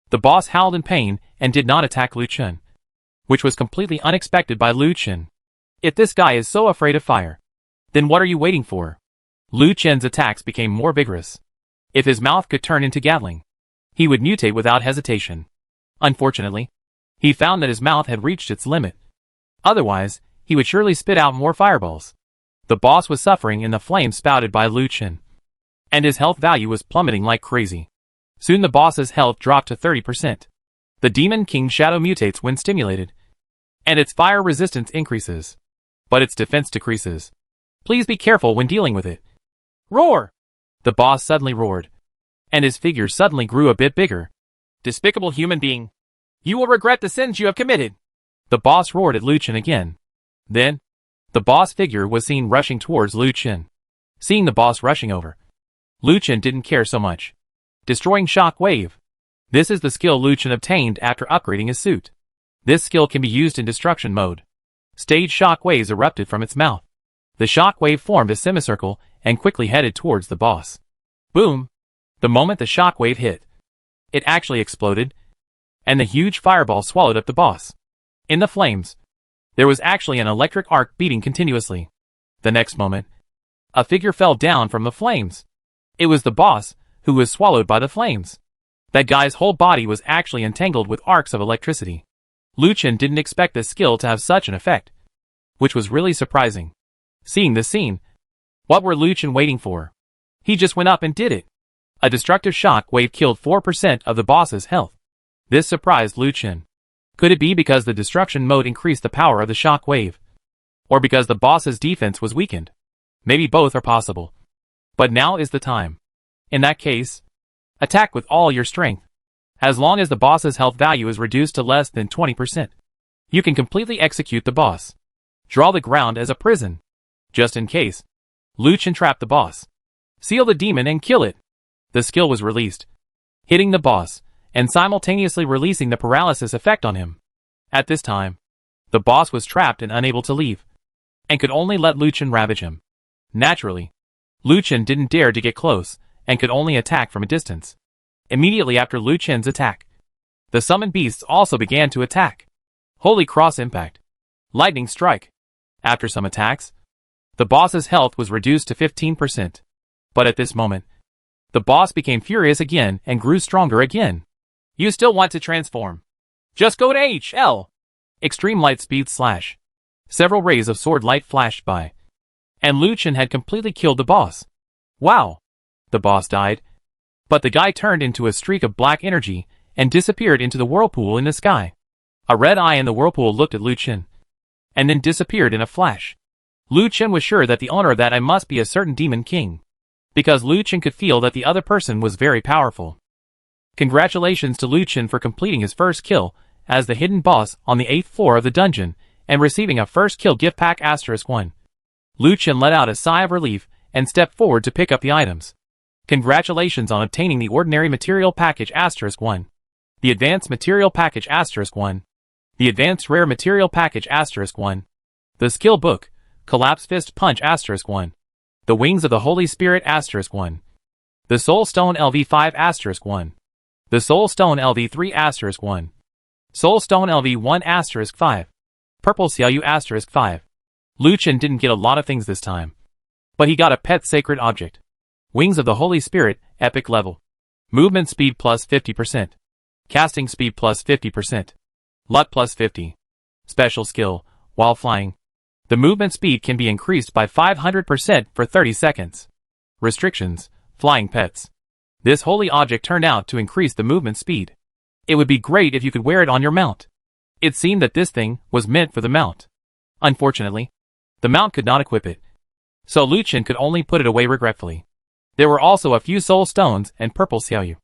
the boss howled in pain and did not attack Lu Chen, which was completely unexpected by Lu Chen. If this guy is so afraid of fire, then what are you waiting for? Lu Chen's attacks became more vigorous. If his mouth could turn into Gatling, he would mutate without hesitation. Unfortunately, he found that his mouth had reached its limit. Otherwise, he would surely spit out more fireballs. The boss was suffering in the flames spouted by Lu Chen, and his health value was plummeting like crazy. Soon the boss's health dropped to 30%. The Demon King Shadow mutates when stimulated, and its fire resistance increases, but its defense decreases. Please be careful when dealing with it. Roar! The boss suddenly roared, and his figure suddenly grew a bit bigger. Despicable human being! You will regret the sins you have committed! The boss roared at Lu Chen again. Then, the boss figure was seen rushing towards Lu Chen. Seeing the boss rushing over, Lu Chen didn't care so much. Destroying Shock Wave. This is the skill Lu Chen obtained after upgrading his suit. This skill can be used in destruction mode. Stage shock waves erupted from its mouth. The shock wave formed a semicircle and quickly headed towards the boss. Boom! The moment the shock wave hit, it actually exploded, and the huge fireball swallowed up the boss. In the flames, there was actually an electric arc beating continuously. The next moment, a figure fell down from the flames. It was the boss, who was swallowed by the flames. That guy's whole body was actually entangled with arcs of electricity. Lu Chen didn't expect this skill to have such an effect, which was really surprising. Seeing this scene, what were Lu Chen waiting for? He just went up and did it. A destructive shock wave killed 4% of the boss's health. This surprised Lu Chen. Could it be because the destruction mode increased the power of the shock wave? Or because the boss's defense was weakened? Maybe both are possible. But now is the time. In that case, attack with all your strength. As long as the boss's health value is reduced to less than 20%, you can completely execute the boss. Draw the ground as a prison. Just in case, Lu Chen trapped the boss. Seal the demon and kill it. The skill was released, hitting the boss, and simultaneously releasing the paralysis effect on him. At this time, The boss was trapped and unable to leave, and could only let Lu Chen ravage him. Naturally, Lu Chen didn't dare to get close, and could only attack from a distance. Immediately after Lu Chen's attack, the summoned beasts also began to attack. Holy Cross Impact. Lightning Strike. After some attacks, the boss's health was reduced to 15%. But at this moment, the boss became furious again and grew stronger again. You still want to transform? Just go to HL. Extreme Light Speed Slash. Several rays of sword light flashed by, and Lu Chen had completely killed the boss. Wow! The boss died, but the guy turned into a streak of black energy and disappeared into the whirlpool in the sky. A red eye in the whirlpool looked at Lu Chen, and then disappeared in a flash. Lu Chen was sure that the owner of that eye must be a certain demon king, because Lu Chen could feel that the other person was very powerful. Congratulations to Lu Chen for completing his first kill as the hidden boss on the 8th floor of the dungeon and receiving a first kill gift pack *1. Lu Chen let out a sigh of relief and stepped forward to pick up the items. Congratulations on obtaining the Ordinary Material Package *1, the Advanced Material Package *1, the Advanced Rare Material Package *1, the Skill Book, Collapse Fist Punch *1, the Wings of the Holy Spirit *1, the Soul Stone LV5 *1, the Soul Stone LV3 *1, Soul Stone LV1 *5, Purple Xiaoyu *5. Lu Chen didn't get a lot of things this time, but he got a pet sacred object. Wings of the Holy Spirit, epic level. Movement speed plus 50%. Casting speed plus 50%. Luck plus 50. Special skill, while flying, the movement speed can be increased by 500% for 30 seconds. Restrictions, flying pets. This holy object turned out to increase the movement speed. It would be great if you could wear it on your mount. It seemed that this thing was meant for the mount. Unfortunately, the mount could not equip it, so Lu Chen could only put it away regretfully. There were also a few soul stones and purple xiaoyu,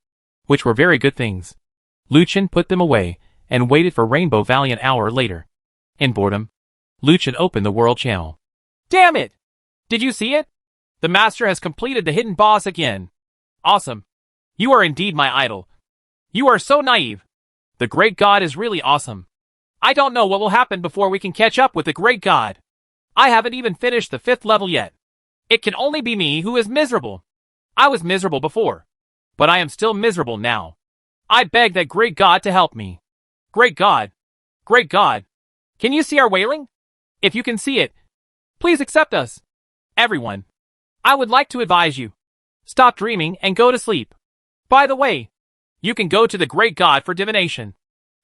which were very good things. Lu Chen put them away and waited for Rainbow Valley an hour later. In boredom, Lu Chen opened the world channel. Damn it! Did you see it? The master has completed the hidden boss again. Awesome. You are indeed my idol. You are so naive. The great god is really awesome. I don't know what will happen before we can catch up with the great god. I haven't even finished the 5th level yet. It can only be me who is miserable. I was miserable before, but I am still miserable now. I beg that great god to help me. Great god. Great god. Can you see our wailing? If you can see it, please accept us. Everyone, I would like to advise you. Stop dreaming and go to sleep. By the way, you can go to the great god for divination.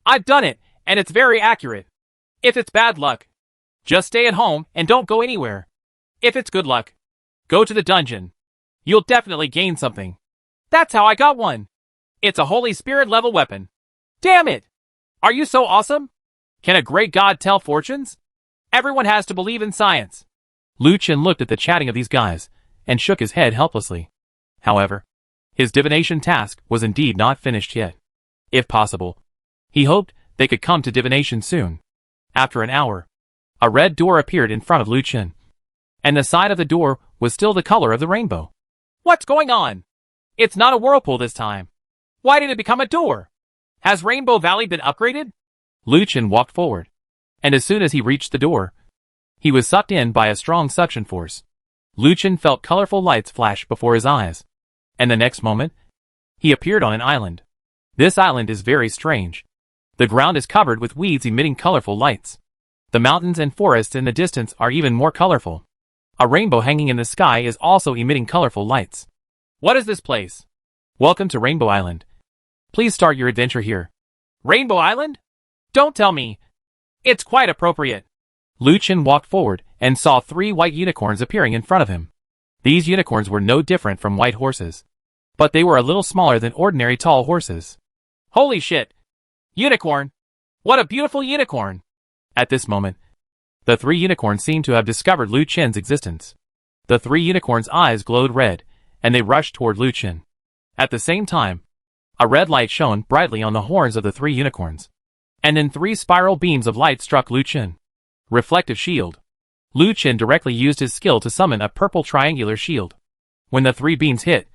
I've done it, and it's very accurate. If it's bad luck, just stay at home and don't go anywhere. If it's good luck, go to the dungeon. You'll definitely gain something. That's how I got one. It's a Holy Spirit level weapon. Damn it! Are you so awesome? Can a great god tell fortunes? Everyone has to believe in science. Lu Chen looked at the chatting of these guys and shook his head helplessly. However, his divination task was indeed not finished yet. If possible, he hoped they could come to divination soon. After an hour, a red door appeared in front of Lu Chen, and the side of the door was still the color of the rainbow. What's going on? It's not a whirlpool this time. Why did it become a door? Has Rainbow Valley been upgraded? Lu Chen walked forward, and as soon as he reached the door, he was sucked in by a strong suction force. Lu Chen felt colorful lights flash before his eyes, and the next moment, he appeared on an island. This island is very strange. The ground is covered with weeds emitting colorful lights. The mountains and forests in the distance are even more colorful. A rainbow hanging in the sky is also emitting colorful lights. What is this place? Welcome to Rainbow Island. Please start your adventure here. Rainbow Island? Don't tell me. It's quite appropriate. Lu Chen walked forward and saw 3 white unicorns appearing in front of him. These unicorns were no different from white horses, but they were a little smaller than ordinary tall horses. Holy shit! Unicorn! What a beautiful unicorn! At this moment, the 3 unicorns seemed to have discovered Lu Chen's existence. The 3 unicorns' eyes glowed red, and they rushed toward Lu Chen. At the same time, a red light shone brightly on the horns of the 3 unicorns, and then 3 spiral beams of light struck Lu Chen. Reflective shield. Lu Chen directly used his skill to summon a purple triangular shield. When the 3 beams hit,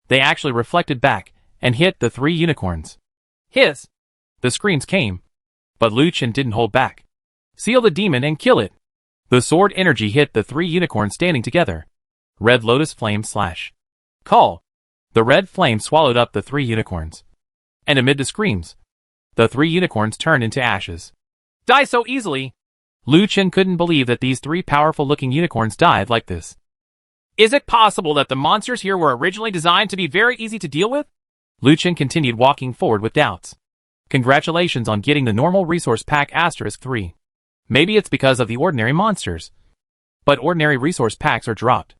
they actually reflected back and hit the 3 unicorns. Hiss! The screams came, but Lu Chen didn't hold back. Seal the demon and kill it. The sword energy hit the three unicorns standing together. Red Lotus Flame slash. Call. The red flame swallowed up the three unicorns. And amid the screams, the three unicorns turned into ashes. Die so easily. Lu Chen couldn't believe that these three powerful-looking unicorns died like this. Is it possible that the monsters here were originally designed to be very easy to deal with? Lu Chen continued walking forward with doubts. Congratulations on getting the normal resource pack *3. Maybe it's because of the ordinary monsters. But ordinary resource packs are dropped.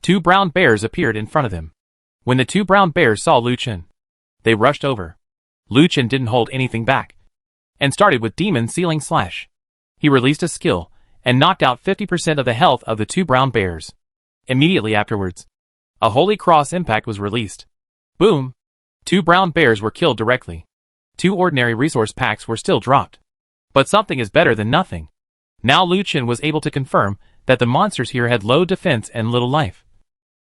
Two brown bears appeared in front of them. When the two brown bears saw Lu Chen, they rushed over. Lu Chen didn't hold anything back, and started with Demon Sealing Slash. He released a skill, and knocked out 50% of the health of the two brown bears. Immediately afterwards, a Holy Cross impact was released. Boom! Two brown bears were killed directly. Two ordinary resource packs were still dropped. But something is better than nothing. Now Lu Chen was able to confirm that the monsters here had low defense and little life,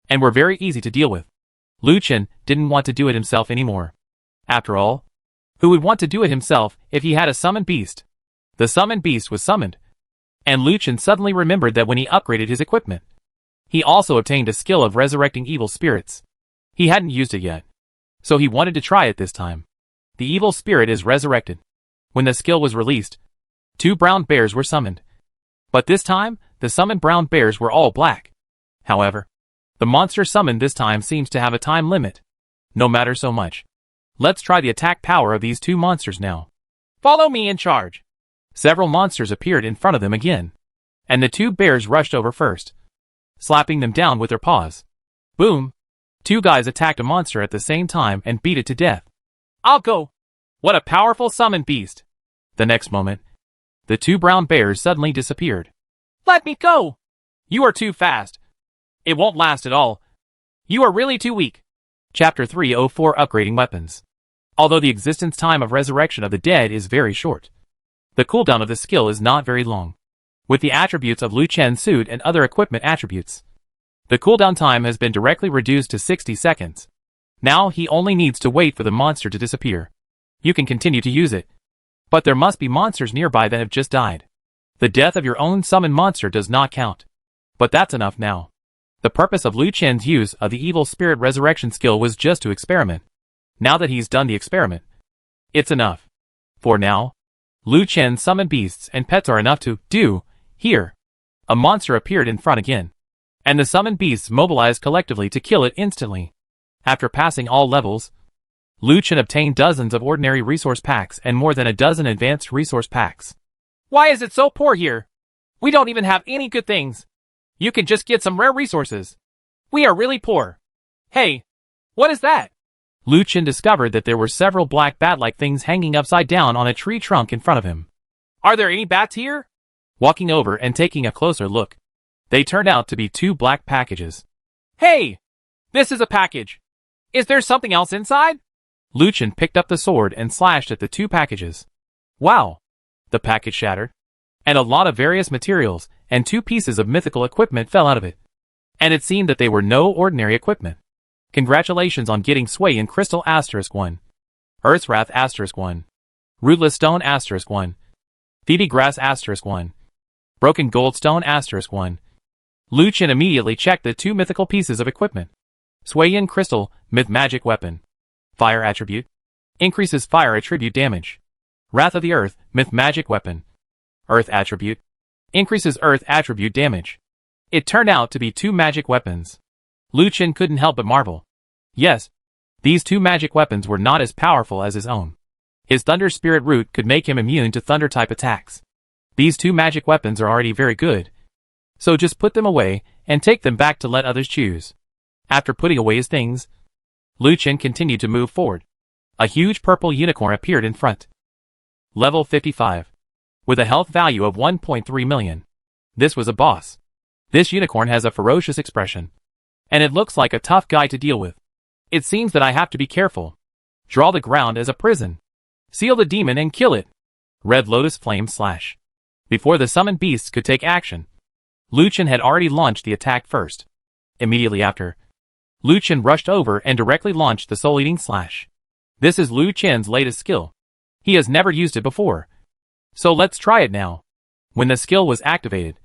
and were very easy to deal with. Lu Chen didn't want to do it himself anymore. After all, who would want to do it himself if he had a summoned beast? The summoned beast was summoned, and Lu Chen suddenly remembered that when he upgraded his equipment, he also obtained a skill of resurrecting evil spirits. He hadn't used it yet, so he wanted to try it this time. The evil spirit is resurrected. When the skill was released, two brown bears were summoned. But this time, the summoned brown bears were all black. However, the monster summoned this time seems to have a time limit. No matter so much. Let's try the attack power of these two monsters now. Follow me in charge. Several monsters appeared in front of them again, and the two bears rushed over first, slapping them down with their paws. Boom! Two guys attacked a monster at the same time and beat it to death. I'll go. What a powerful summoned beast. The next moment, the two brown bears suddenly disappeared. Let me go. You are too fast. It won't last at all. You are really too weak. Chapter 304 Upgrading Weapons. Although the existence time of Resurrection of the Dead is very short, the cooldown of the skill is not very long. With the attributes of Lu Chen's suit and other equipment attributes, the cooldown time has been directly reduced to 60 seconds. Now he only needs to wait for the monster to disappear. You can continue to use it, but there must be monsters nearby that have just died. The death of your own summoned monster does not count. But that's enough now. The purpose of Lu Chen's use of the evil spirit resurrection skill was just to experiment. Now that he's done the experiment, it's enough. For now, Lu Chen's summoned beasts and pets are enough to do. Here, a monster appeared in front again, and the summoned beasts mobilized collectively to kill it instantly. After passing all levels, Lu Chen obtained dozens of ordinary resource packs and more than a dozen advanced resource packs. Why is it so poor here? We don't even have any good things. You can just get some rare resources. We are really poor. Hey, what is that? Lu Chen discovered that there were several black bat-like things hanging upside down on a tree trunk in front of him. Are there any bats here? Walking over and taking a closer look, they turned out to be two black packages. Hey! This is a package. Is there something else inside? Lu Chen picked up the sword and slashed at the two packages. Wow! The package shattered, and a lot of various materials and two pieces of mythical equipment fell out of it. And it seemed that they were no ordinary equipment. Congratulations on getting Sway in Crystal *1, Earth's Wrath *1, Rootless Stone *1, Phoebe Grass *1, Broken Gold Stone *1. Lu Chen immediately checked the two mythical pieces of equipment. Sway in Crystal, Myth Magic Weapon. Fire Attribute. Increases Fire Attribute Damage. Wrath of the Earth, Myth Magic Weapon. Earth Attribute. Increases Earth Attribute Damage. It turned out to be two magic weapons. Lu Chen couldn't help but marvel. Yes, these two magic weapons were not as powerful as his own. His Thunder Spirit Root could make him immune to Thunder-type attacks. These two magic weapons are already very good, so just put them away and take them back to let others choose. After putting away his things, Lu Chen continued to move forward. A huge purple unicorn appeared in front. Level 55. With a health value of 1.3 million. This was a boss. This unicorn has a ferocious expression, and it looks like a tough guy to deal with. It seems that I have to be careful. Draw the ground as a prison. Seal the demon and kill it. Red Lotus Flame slash. Before the summoned beasts could take action, Lu Chen had already launched the attack first. Immediately after, Lu Chen rushed over and directly launched the soul-eating slash. This is Lu Chen's latest skill. He has never used it before, so let's try it now. When the skill was activated,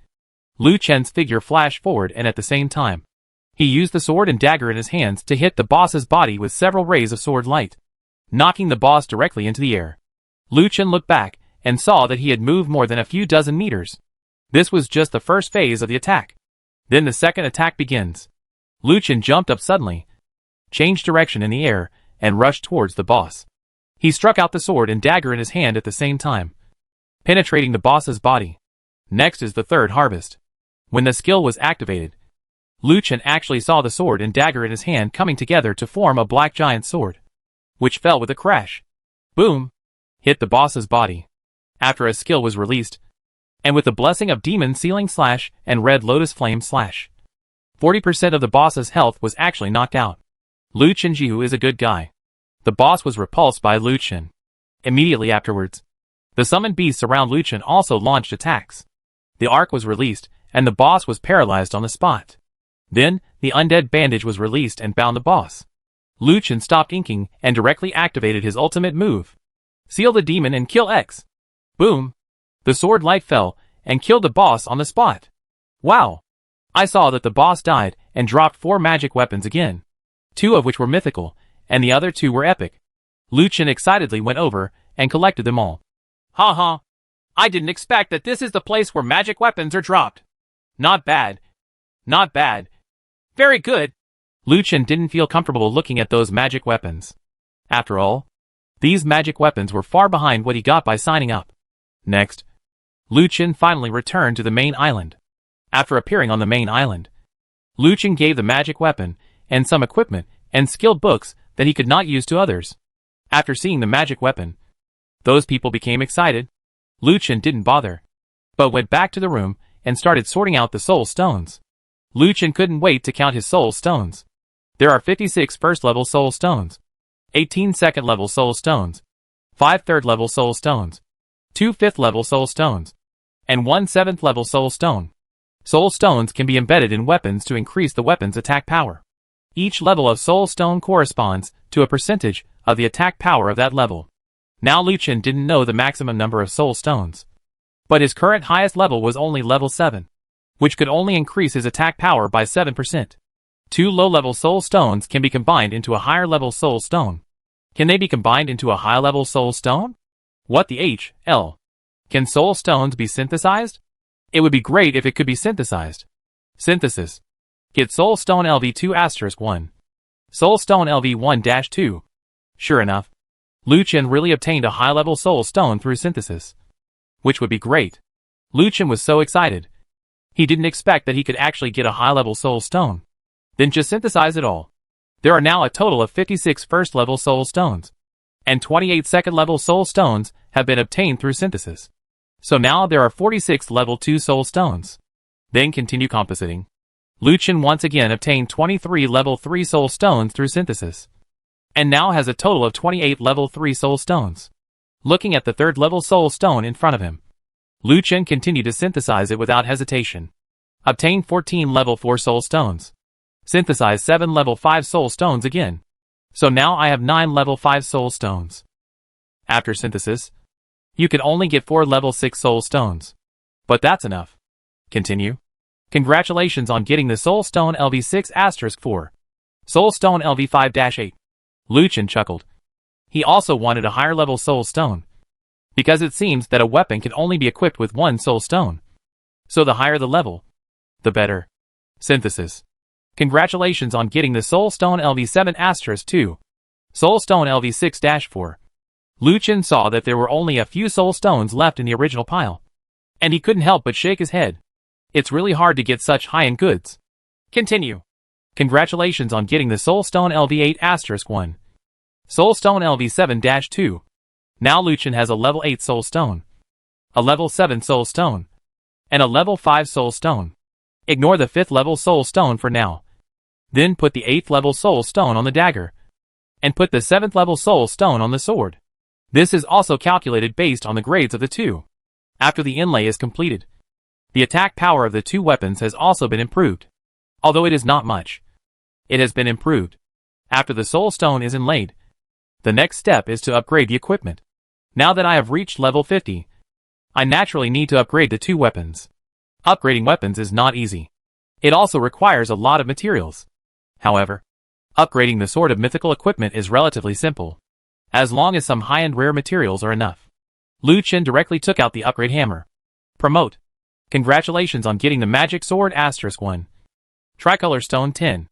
Liu Chen's figure flashed forward and at the same time, he used the sword and dagger in his hands to hit the boss's body with several rays of sword light, knocking the boss directly into the air. Liu Chen looked back and saw that he had moved more than a few dozen meters. This was just the first phase of the attack. Then the second attack begins. Liu Chen jumped up suddenly, changed direction in the air, and rushed towards the boss. He struck out the sword and dagger in his hand at the same time, penetrating the boss's body. Next is the third harvest. When the skill was activated, Liu Chen actually saw the sword and dagger in his hand coming together to form a black giant sword, which fell with a crash. Boom! Hit the boss's body. After a skill was released, and with the blessing of Demon Sealing Slash and Red Lotus Flame Slash, 40% of the boss's health was actually knocked out. Liu Chenjiu is a good guy. The boss was repulsed by Liu Chen. Immediately afterwards, the summoned beasts around Liu Chen also launched attacks. The arc was released, and the boss was paralyzed on the spot. Then, the undead bandage was released and bound the boss. Liu Chen stopped inking and directly activated his ultimate move. Seal the demon and kill X. Boom! The sword light fell and killed the boss on the spot. Wow! I saw that the boss died and dropped 4 magic weapons again, 2 of which were mythical, and the other 2 were epic. Liu Chen excitedly went over and collected them all. Haha! I didn't expect that this is the place where magic weapons are dropped. Not bad. Not bad. Very good. Liu Chen didn't feel comfortable looking at those magic weapons. After all, these magic weapons were far behind what he got by signing up. Next, Liu Chen finally returned to the main island. After appearing on the main island, Liu Chen gave the magic weapon and some equipment and skilled books that he could not use to others. After seeing the magic weapon, those people became excited. Liu Chen didn't bother, but went back to the room and started sorting out the soul stones. Liu Chen couldn't wait to count his soul stones. There are 56 first-level soul stones, 18 second-level soul stones, 5 third-level soul stones, 2 fifth-level soul stones, and 1 seventh-level soul stone. Soul stones can be embedded in weapons to increase the weapon's attack power. Each level of soul stone corresponds to a percentage of the attack power of that level. Now Liu Chen didn't know the maximum number of soul stones, but his current highest level was only level 7, which could only increase his attack power by 7%. 2 low-level soul stones can be combined into a higher-level soul stone. Can they be combined into a high-level soul stone? What the H.L.? Can soul stones be synthesized? It would be great if it could be synthesized. Synthesis. Get Soul Stone LV2*1. Soul Stone LV1-2. Sure enough, Liu Chen really obtained a high-level soul stone through synthesis, which would be great. Liu Chen was so excited. He didn't expect that he could actually get a high-level soul stone. Then just synthesize it all. There are now a total of 56 first-level soul stones, and 28 second-level soul stones have been obtained through synthesis. So now there are 46 level 2 soul stones. Then continue compositing. Liu Chen once again obtained 23 level 3 soul stones through synthesis, and now has a total of 28 level 3 soul stones. Looking at the third level soul stone in front of him, Liu Chen continued to synthesize it without hesitation. Obtained 14 level 4 soul stones. Synthesize 7 level 5 soul stones again. So now I have 9 level 5 soul stones. After synthesis, you can only get 4 level 6 soul stones. But that's enough. Continue. Congratulations on getting the Soul Stone LV6*4. Soul Stone LV5-8. Liu Chen chuckled. He also wanted a higher level soul stone, because it seems that a weapon can only be equipped with 1 soul stone. So the higher the level, the better. Synthesis. Congratulations on getting the Soul Stone LV7*2. Soul Stone LV6-4. Liu Chen saw that there were only a few soul stones left in the original pile, and he couldn't help but shake his head. It's really hard to get such high-end goods. Continue. Congratulations on getting the Soul Stone LV8*1. Soul Stone LV7-2. Now Liu Chen has a level 8 soul stone, a level 7 soul stone, and a level 5 soul stone. Ignore the 5th level soul stone for now. Then put the 8th level soul stone on the dagger, and put the 7th level soul stone on the sword. This is also calculated based on the grades of the two. After the inlay is completed, the attack power of the two weapons has also been improved. Although it is not much, it has been improved. After the soul stone is inlaid, the next step is to upgrade the equipment. Now that I have reached level 50, I naturally need to upgrade the two weapons. Upgrading weapons is not easy. It also requires a lot of materials. However, upgrading the Sword of Mythical Equipment is relatively simple, as long as some high-end rare materials are enough. Lu Chen directly took out the upgrade hammer. Promote. Congratulations on getting the Magic Sword *1. Tricolor Stone 10.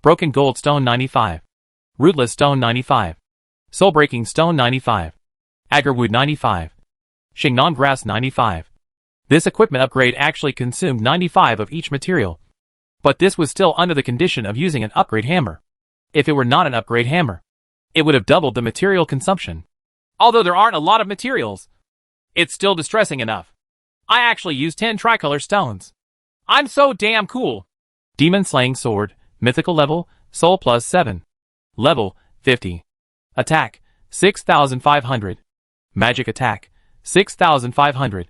Broken Gold Stone 95. Rootless Stone 95. Soul Breaking Stone 95. Agarwood 95. Shingnan Grass 95. This equipment upgrade actually consumed 95 of each material. But this was still under the condition of using an upgrade hammer. If it were not an upgrade hammer, it would have doubled the material consumption. Although there aren't a lot of materials, it's still distressing enough. I actually used 10 tricolor stones. I'm so damn cool. Demon Slaying Sword, Mythical Level, Soul plus 7. Level, 50. Attack, 6,500. Magic Attack, 6,500.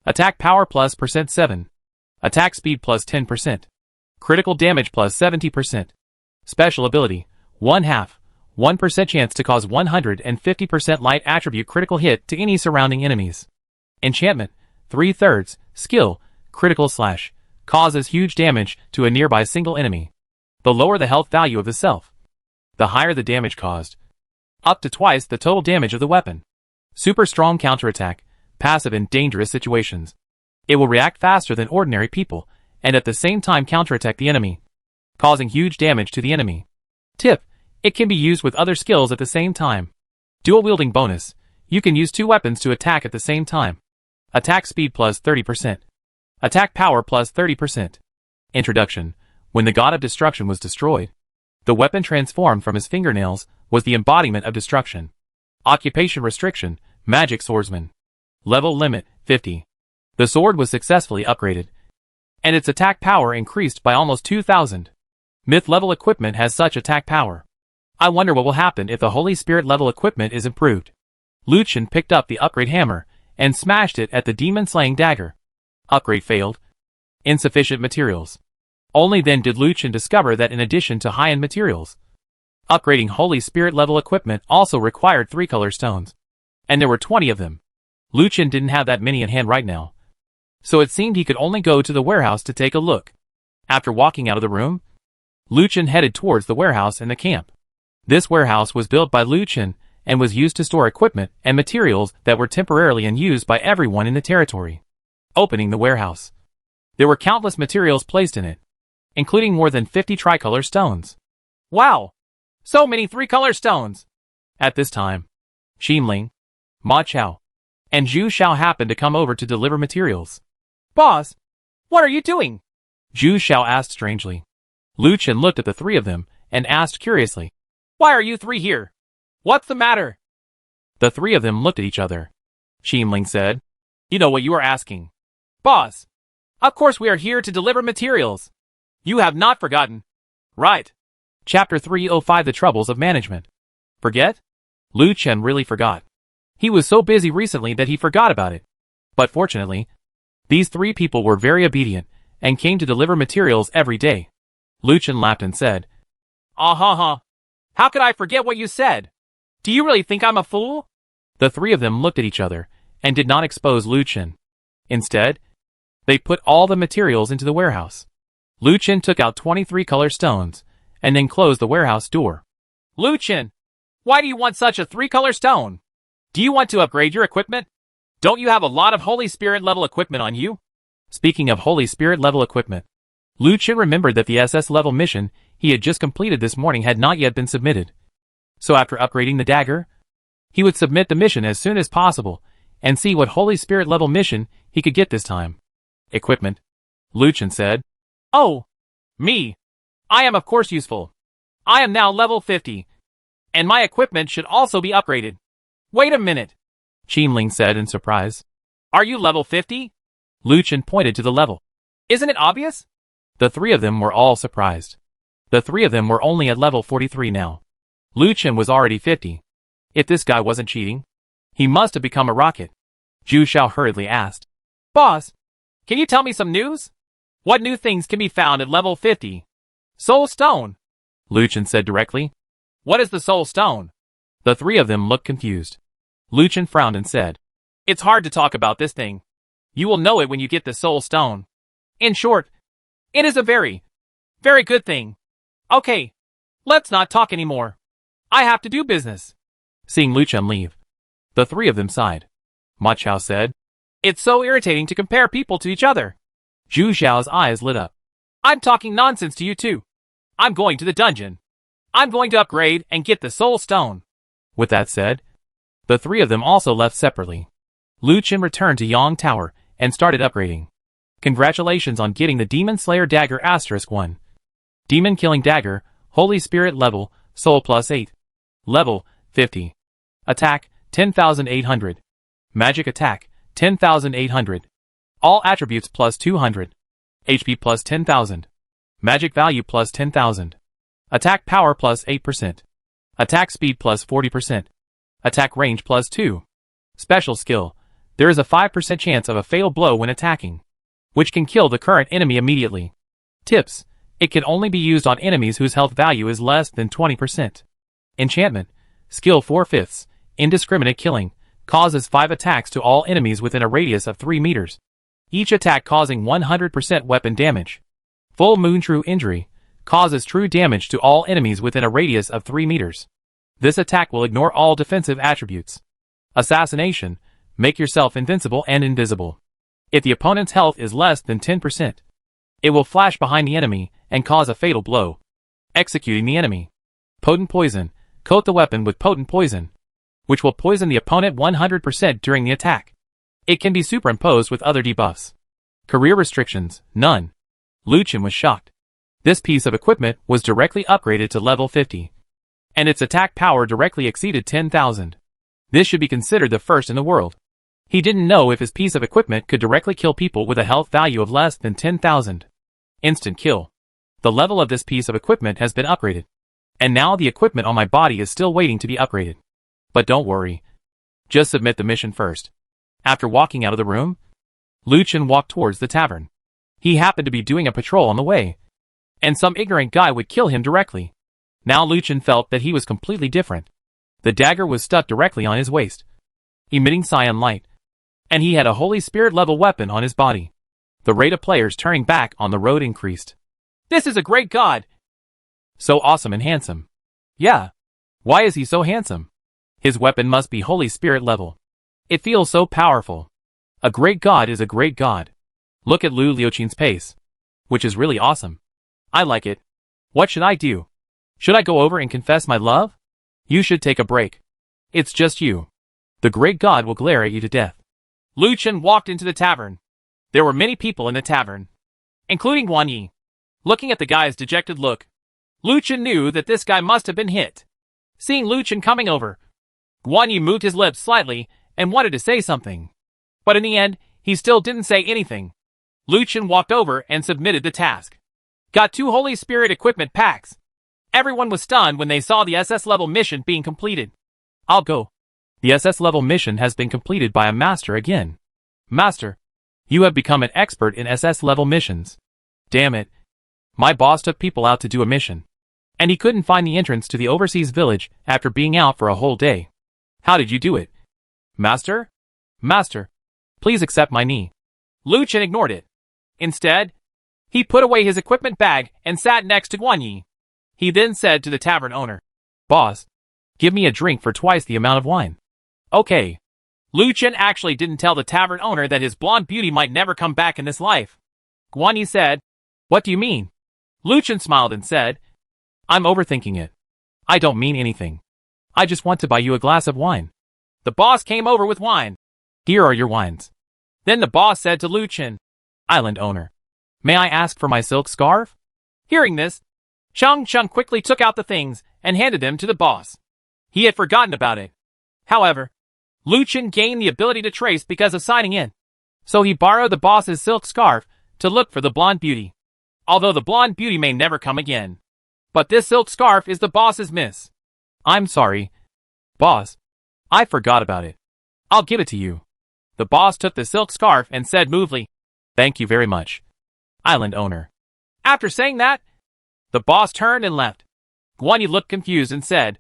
Attack Power plus %7. Attack Speed plus 10%. Critical Damage plus 70%. Special Ability, 1/2. 1% chance to cause 150% light attribute critical hit to any surrounding enemies. Enchantment, 3/3. Skill, Critical Slash. Causes huge damage to a nearby single enemy. The lower the health value of the self, the higher the damage caused. Up to twice the total damage of the weapon. Super strong counterattack, passive in dangerous situations. It will react faster than ordinary people, and at the same time counterattack the enemy, causing huge damage to the enemy. Tip, it can be used with other skills at the same time. Dual wielding bonus, you can use two weapons to attack at the same time. Attack speed plus 30%. Attack power plus 30%. Introduction. When the God of Destruction was destroyed, the weapon transformed from his fingernails was the embodiment of destruction. Occupation restriction, Magic Swordsman. Level limit, 50. The sword was successfully upgraded, and its attack power increased by almost 2,000. Myth level equipment has such attack power. I wonder what will happen if the Holy Spirit level equipment is improved. Lu Chen picked up the upgrade hammer and smashed it at the demon slaying dagger. Upgrade failed. Insufficient materials. Only then did Lu Chen discover that in addition to high-end materials, upgrading Holy Spirit level equipment also required 3 color stones. And there were 20 of them. Lu Chen didn't have that many in hand right now, so it seemed he could only go to the warehouse to take a look. After walking out of the room, Lu Chen headed towards the warehouse and the camp. This warehouse was built by Lu Chen and was used to store equipment and materials that were temporarily unused by everyone in the territory. Opening the warehouse, there were countless materials placed in it, including more than 50 tricolor stones. Wow! So many 3-color stones! At this time, Xinling, Ma Chao, and Zhu Xiao happened to come over to deliver materials. Boss, what are you doing? Zhu Xiao asked strangely. Lu Chen looked at the three of them and asked curiously, Why are you 3 here? What's the matter? The three of them looked at each other. Xinling said, You know what you are asking. Boss, of course we are here to deliver materials. You have not forgotten, right? Chapter 305 The Troubles of Management. Forget? Lu Chen really forgot. He was so busy recently that he forgot about it. But fortunately, these 3 people were very obedient and came to deliver materials every day. Lu Chen laughed and said, How could I forget what you said? Do you really think I'm a fool? The 3 of them looked at each other and did not expose Lu Chen. Instead, they put all the materials into the warehouse. Lu Chen took out 23 color stones and then closed the warehouse door. Lu Chen, why do you want such a 3-color stone? Do you want to upgrade your equipment? Don't you have a lot of Holy Spirit level equipment on you? Speaking of Holy Spirit level equipment, Lu Chen remembered that the SS level mission he had just completed this morning had not yet been submitted. So after upgrading the dagger, he would submit the mission as soon as possible and see what Holy Spirit level mission he could get this time. Equipment, Lu Chen said. Oh, me. I am of course useful. I am now level 50. And my equipment should also be upgraded. Wait a minute, Xinling said in surprise. Are you level 50? Lu Chen pointed to the level. Isn't it obvious? The 3 of them were all surprised. The 3 of them were only at level 43 now. Lu Chen was already 50. If this guy wasn't cheating, he must have become a rocket. Zhu Xiao hurriedly asked. Boss, can you tell me some news? What new things can be found at level 50? Soul Stone, Lu Chen said directly. What is the Soul Stone? The 3 of them looked confused. Lu Chen frowned and said, It's hard to talk about this thing. You will know it when you get the soul stone. In short, it is a very, very good thing. Okay, let's not talk anymore. I have to do business. Seeing Lu Chen leave, the three of them sighed. Ma Chao said, It's so irritating to compare people to each other. Zhu Xiao's eyes lit up. I'm talking nonsense to you too. I'm going to the dungeon. I'm going to upgrade and get the soul stone. With that said, the three of them also left separately. Lu Chen returned to Yang Tower and started upgrading. Congratulations on getting the Demon Slayer Dagger *1. Demon Killing Dagger, Holy Spirit level, Soul +8. Level, 50. Attack, 10,800. Magic attack, 10,800. All attributes +200. HP +10,000. Magic value +10,000. Attack power +8%. Attack speed +40%. Attack range +2. Special skill. There is a 5% chance of a fatal blow when attacking, which can kill the current enemy immediately. Tips. It can only be used on enemies whose health value is less than 20%. Enchantment. Skill 4/5. Indiscriminate killing. Causes 5 attacks to all enemies within a radius of 3 meters. Each attack causing 100% weapon damage. Full Moon True Injury. Causes true damage to all enemies within a radius of 3 meters. This attack will ignore all defensive attributes. Assassination. Make yourself invincible and invisible. If the opponent's health is less than 10%, it will flash behind the enemy and cause a fatal blow. Executing the enemy. Potent Poison. Coat the weapon with potent poison, which will poison the opponent 100% during the attack. It can be superimposed with other debuffs. Career restrictions, none. Lu Chen was shocked. This piece of equipment was directly upgraded to level 50, and its attack power directly exceeded 10,000. This should be considered the first in the world. He didn't know if his piece of equipment could directly kill people with a health value of less than 10,000. Instant kill. The level of this piece of equipment has been upgraded, and now the equipment on my body is still waiting to be upgraded. But don't worry. Just submit the mission first. After walking out of the room, Lu Chen walked towards the tavern. He happened to be doing a patrol on the way, and some ignorant guy would kill him directly. Now Lu Chen felt that he was completely different. The dagger was stuck directly on his waist, emitting cyan light, and he had a Holy Spirit level weapon on his body. The rate of players turning back on the road increased. This is a great god. So awesome and handsome. Yeah. Why is he so handsome? His weapon must be Holy Spirit level. It feels so powerful. A great god is a great god. Look at Lu Liuqing's pace, which is really awesome. I like it. What should I do? Should I go over and confess my love? You should take a break. It's just you. The great god will glare at you to death. Lu Chen walked into the tavern. There were many people in the tavern, including Guan Yi. Looking at the guy's dejected look, Lu Chen knew that this guy must have been hit. Seeing Lu Chen coming over, Guan Yi moved his lips slightly and wanted to say something. But in the end, he still didn't say anything. Lu Chen walked over and submitted the task. Got 2 Holy Spirit equipment packs. Everyone was stunned when they saw the SS level mission being completed. I'll go. The SS level mission has been completed by a master again. Master, you have become an expert in SS level missions. Damn it. My boss took people out to do a mission, and he couldn't find the entrance to the overseas village after being out for a whole day. How did you do it? Master? Master, please accept my knee. Lu Chen ignored it. Instead, he put away his equipment bag and sat next to Guan Yi. He then said to the tavern owner, Boss, give me a drink for twice the amount of wine. Okay. Lu Chen actually didn't tell the tavern owner that his blonde beauty might never come back in this life. Guan Yi said, What do you mean? Lu Chen smiled and said, I'm overthinking it. I don't mean anything. I just want to buy you a glass of wine. The boss came over with wine. Here are your wines. Then the boss said to Lu Chen, Island owner, may I ask for my silk scarf? Hearing this, Chang Cheng quickly took out the things and handed them to the boss. He had forgotten about it. However, Lu Chen gained the ability to trace because of signing in. So he borrowed the boss's silk scarf to look for the blonde beauty. Although the blonde beauty may never come again. But this silk scarf is the boss's miss. I'm sorry, boss. I forgot about it. I'll give it to you. The boss took the silk scarf and said moodily, Thank you very much, island owner. After saying that, the boss turned and left. Guan Yi looked confused and said,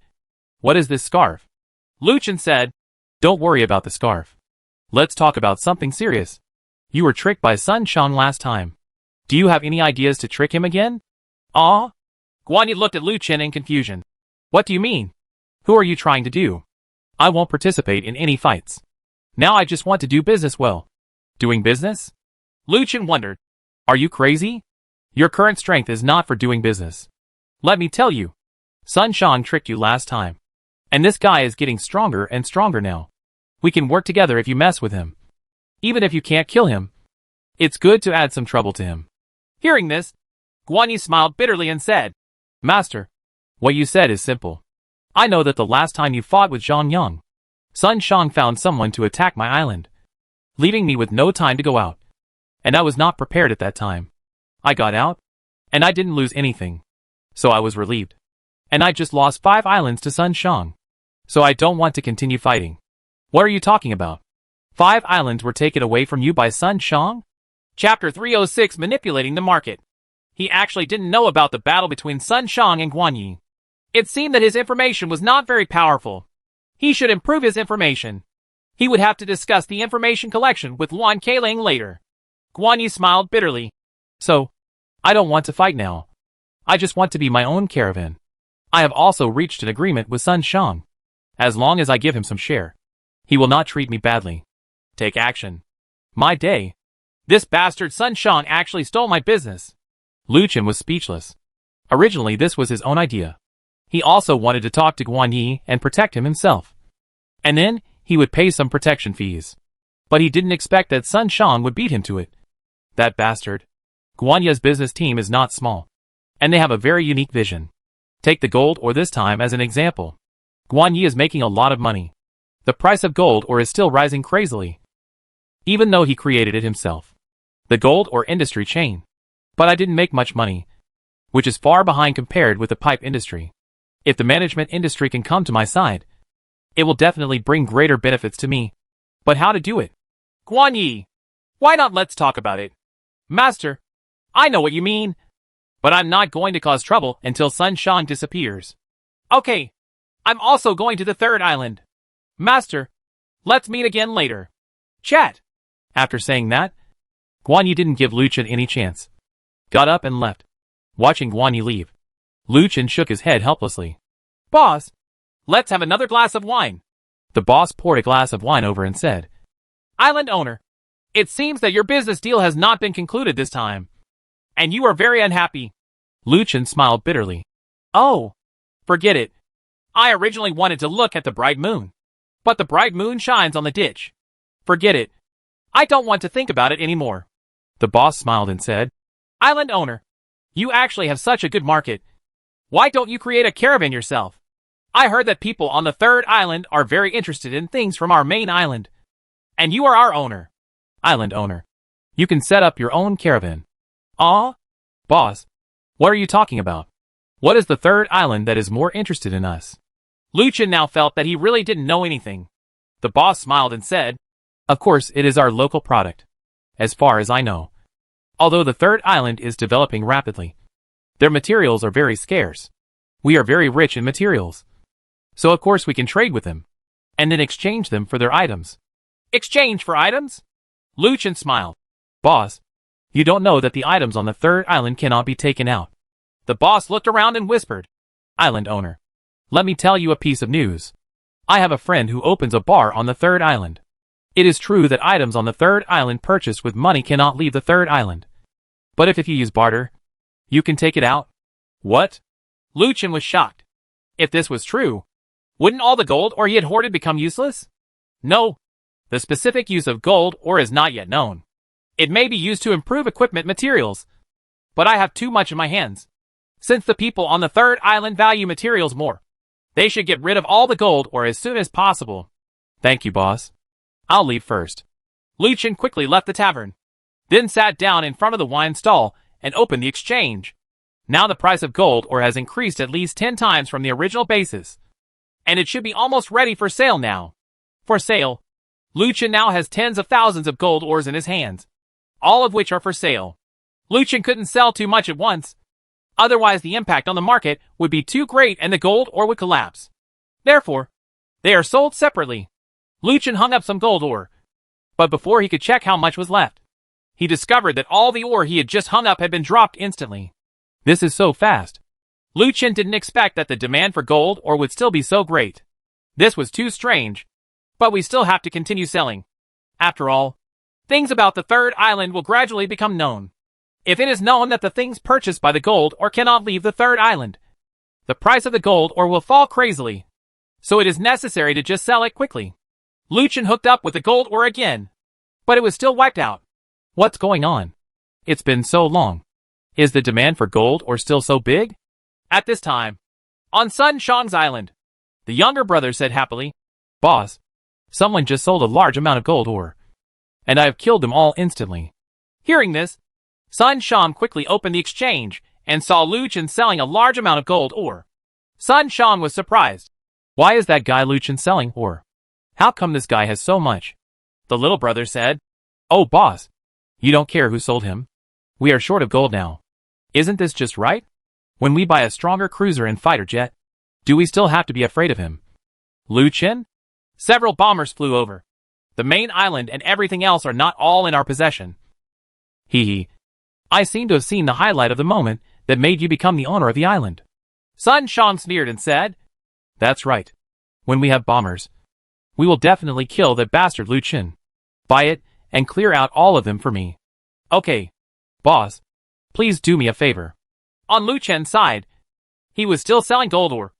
What is this scarf? Lu Chen said, Don't worry about the scarf. Let's talk about something serious. You were tricked by Sun Shang last time. Do you have any ideas to trick him again? Ah? Guan Yi looked at Lu Chen in confusion. What do you mean? Who are you trying to do? I won't participate in any fights. Now I just want to do business well. Doing business? Lu Chen wondered. Are you crazy? Your current strength is not for doing business. Let me tell you. Sun Shang tricked you last time. And this guy is getting stronger and stronger now. We can work together if you mess with him. Even if you can't kill him, it's good to add some trouble to him. Hearing this, Guan Yi smiled bitterly and said, Master, what you said is simple. I know that the last time you fought with Zhang Yang, Sun Shang found someone to attack my island, leaving me with no time to go out. And I was not prepared at that time. I got out, and I didn't lose anything. So I was relieved. And I just lost 5 islands to Sun Shang. So I don't want to continue fighting. What are you talking about? 5 islands were taken away from you by Sun Shang? Chapter 306 Manipulating the Market. He actually didn't know about the battle between Sun Shang and Guan Yi. It seemed that his information was not very powerful. He should improve his information. He would have to discuss the information collection with Luan Keilang later. Guan Yi smiled bitterly. So, I don't want to fight now. I just want to be my own caravan. I have also reached an agreement with Sun Shang. As long as I give him some share, he will not treat me badly. Take action. My day. This bastard Sun Shang actually stole my business. Lu Chen was speechless. Originally this was his own idea. He also wanted to talk to Guan Yi and protect him himself. And then, he would pay some protection fees. But he didn't expect that Sun Shang would beat him to it. That bastard. Guan Yi's business team is not small. And they have a very unique vision. Take the gold ore this time as an example. Guan Yi is making a lot of money. The price of gold ore is still rising crazily. Even though he created it himself. The gold ore industry chain. But I didn't make much money. Which is far behind compared with the pipe industry. If the management industry can come to my side, it will definitely bring greater benefits to me. But how to do it? Guan Yi, why not let's talk about it? Master, I know what you mean. But I'm not going to cause trouble until Sun Shang disappears. Okay, I'm also going to the 3rd island. Master, let's meet again later. Chat. After saying that, Guan Yi didn't give Lu Chen any chance. Got up and left. Watching Guan Yi leave, Lu Chen shook his head helplessly. Boss, let's have another glass of wine. The boss poured a glass of wine over and said, Island owner, it seems that your business deal has not been concluded this time. And you are very unhappy. Lu Chen smiled bitterly. Oh, forget it. I originally wanted to look at the bright moon. But the bright moon shines on the ditch. Forget it. I don't want to think about it anymore. The boss smiled and said, Island owner, you actually have such a good market. Why don't you create a caravan yourself? I heard that people on the 3rd island are very interested in things from our main island. And you are our owner. Island owner, you can set up your own caravan. Ah? Boss, what are you talking about? What is the 3rd island that is more interested in us? Lu Chen now felt that he really didn't know anything. The boss smiled and said, Of course, it is our local product. As far as I know. Although the 3rd island is developing rapidly, their materials are very scarce. We are very rich in materials. So of course we can trade with them. And then exchange them for their items. Exchange for items? Lu Chen smiled. Boss, you don't know that the items on the 3rd island cannot be taken out. The boss looked around and whispered, Island owner, let me tell you a piece of news. I have a friend who opens a bar on the 3rd island. It is true that items on the 3rd island purchased with money cannot leave the 3rd island. But if you use barter, you can take it out. What? Lu Chen was shocked. If this was true, wouldn't all the gold ore he had hoarded become useless? No. The specific use of gold ore is not yet known. It may be used to improve equipment materials. But I have too much in my hands. Since the people on the 3rd island value materials more, they should get rid of all the gold ore as soon as possible. Thank you, boss. I'll leave first. Lu Chen quickly left the tavern, then sat down in front of the wine stall and opened the exchange. Now the price of gold ore has increased at least 10 times from the original basis. And it should be almost ready for sale now. For sale. Lu Chen now has tens of thousands of gold ores in his hands, all of which are for sale. Lu Chen couldn't sell too much at once. Otherwise the impact on the market would be too great and the gold ore would collapse. Therefore, they are sold separately. Lu Chen hung up some gold ore. But before he could check how much was left, he discovered that all the ore he had just hung up had been dropped instantly. This is so fast. Lu Chen didn't expect that the demand for gold ore would still be so great. This was too strange. But we still have to continue selling. After all, things about the third island will gradually become known. If it is known that the things purchased by the gold ore cannot leave the third island, the price of the gold ore will fall crazily. So it is necessary to just sell it quickly. Lu Chen hooked up with the gold ore again, but it was still wiped out. What's going on? It's been so long. Is the demand for gold ore still so big? At this time, on Sun Shang's island, the younger brother said happily, Boss, someone just sold a large amount of gold ore, and I have killed them all instantly. Hearing this, Sun Shang quickly opened the exchange and saw Lu Chen selling a large amount of gold ore. Sun Shang was surprised. Why is that guy Lu Chen selling ore? How come this guy has so much? The little brother said, Oh boss, you don't care who sold him? We are short of gold now. Isn't this just right? When we buy a stronger cruiser and fighter jet, do we still have to be afraid of him? Lu Chen? Several bombers flew over. The main island and everything else are not all in our possession. Hee. I seem to have seen the highlight of the moment that made you become the owner of the island. Sun Shang sneered and said, That's right. When we have bombers, we will definitely kill that bastard Lu Chen. Buy it and clear out all of them for me. Okay. Boss, please do me a favor. On Lu Chen's side, he was still selling gold ore,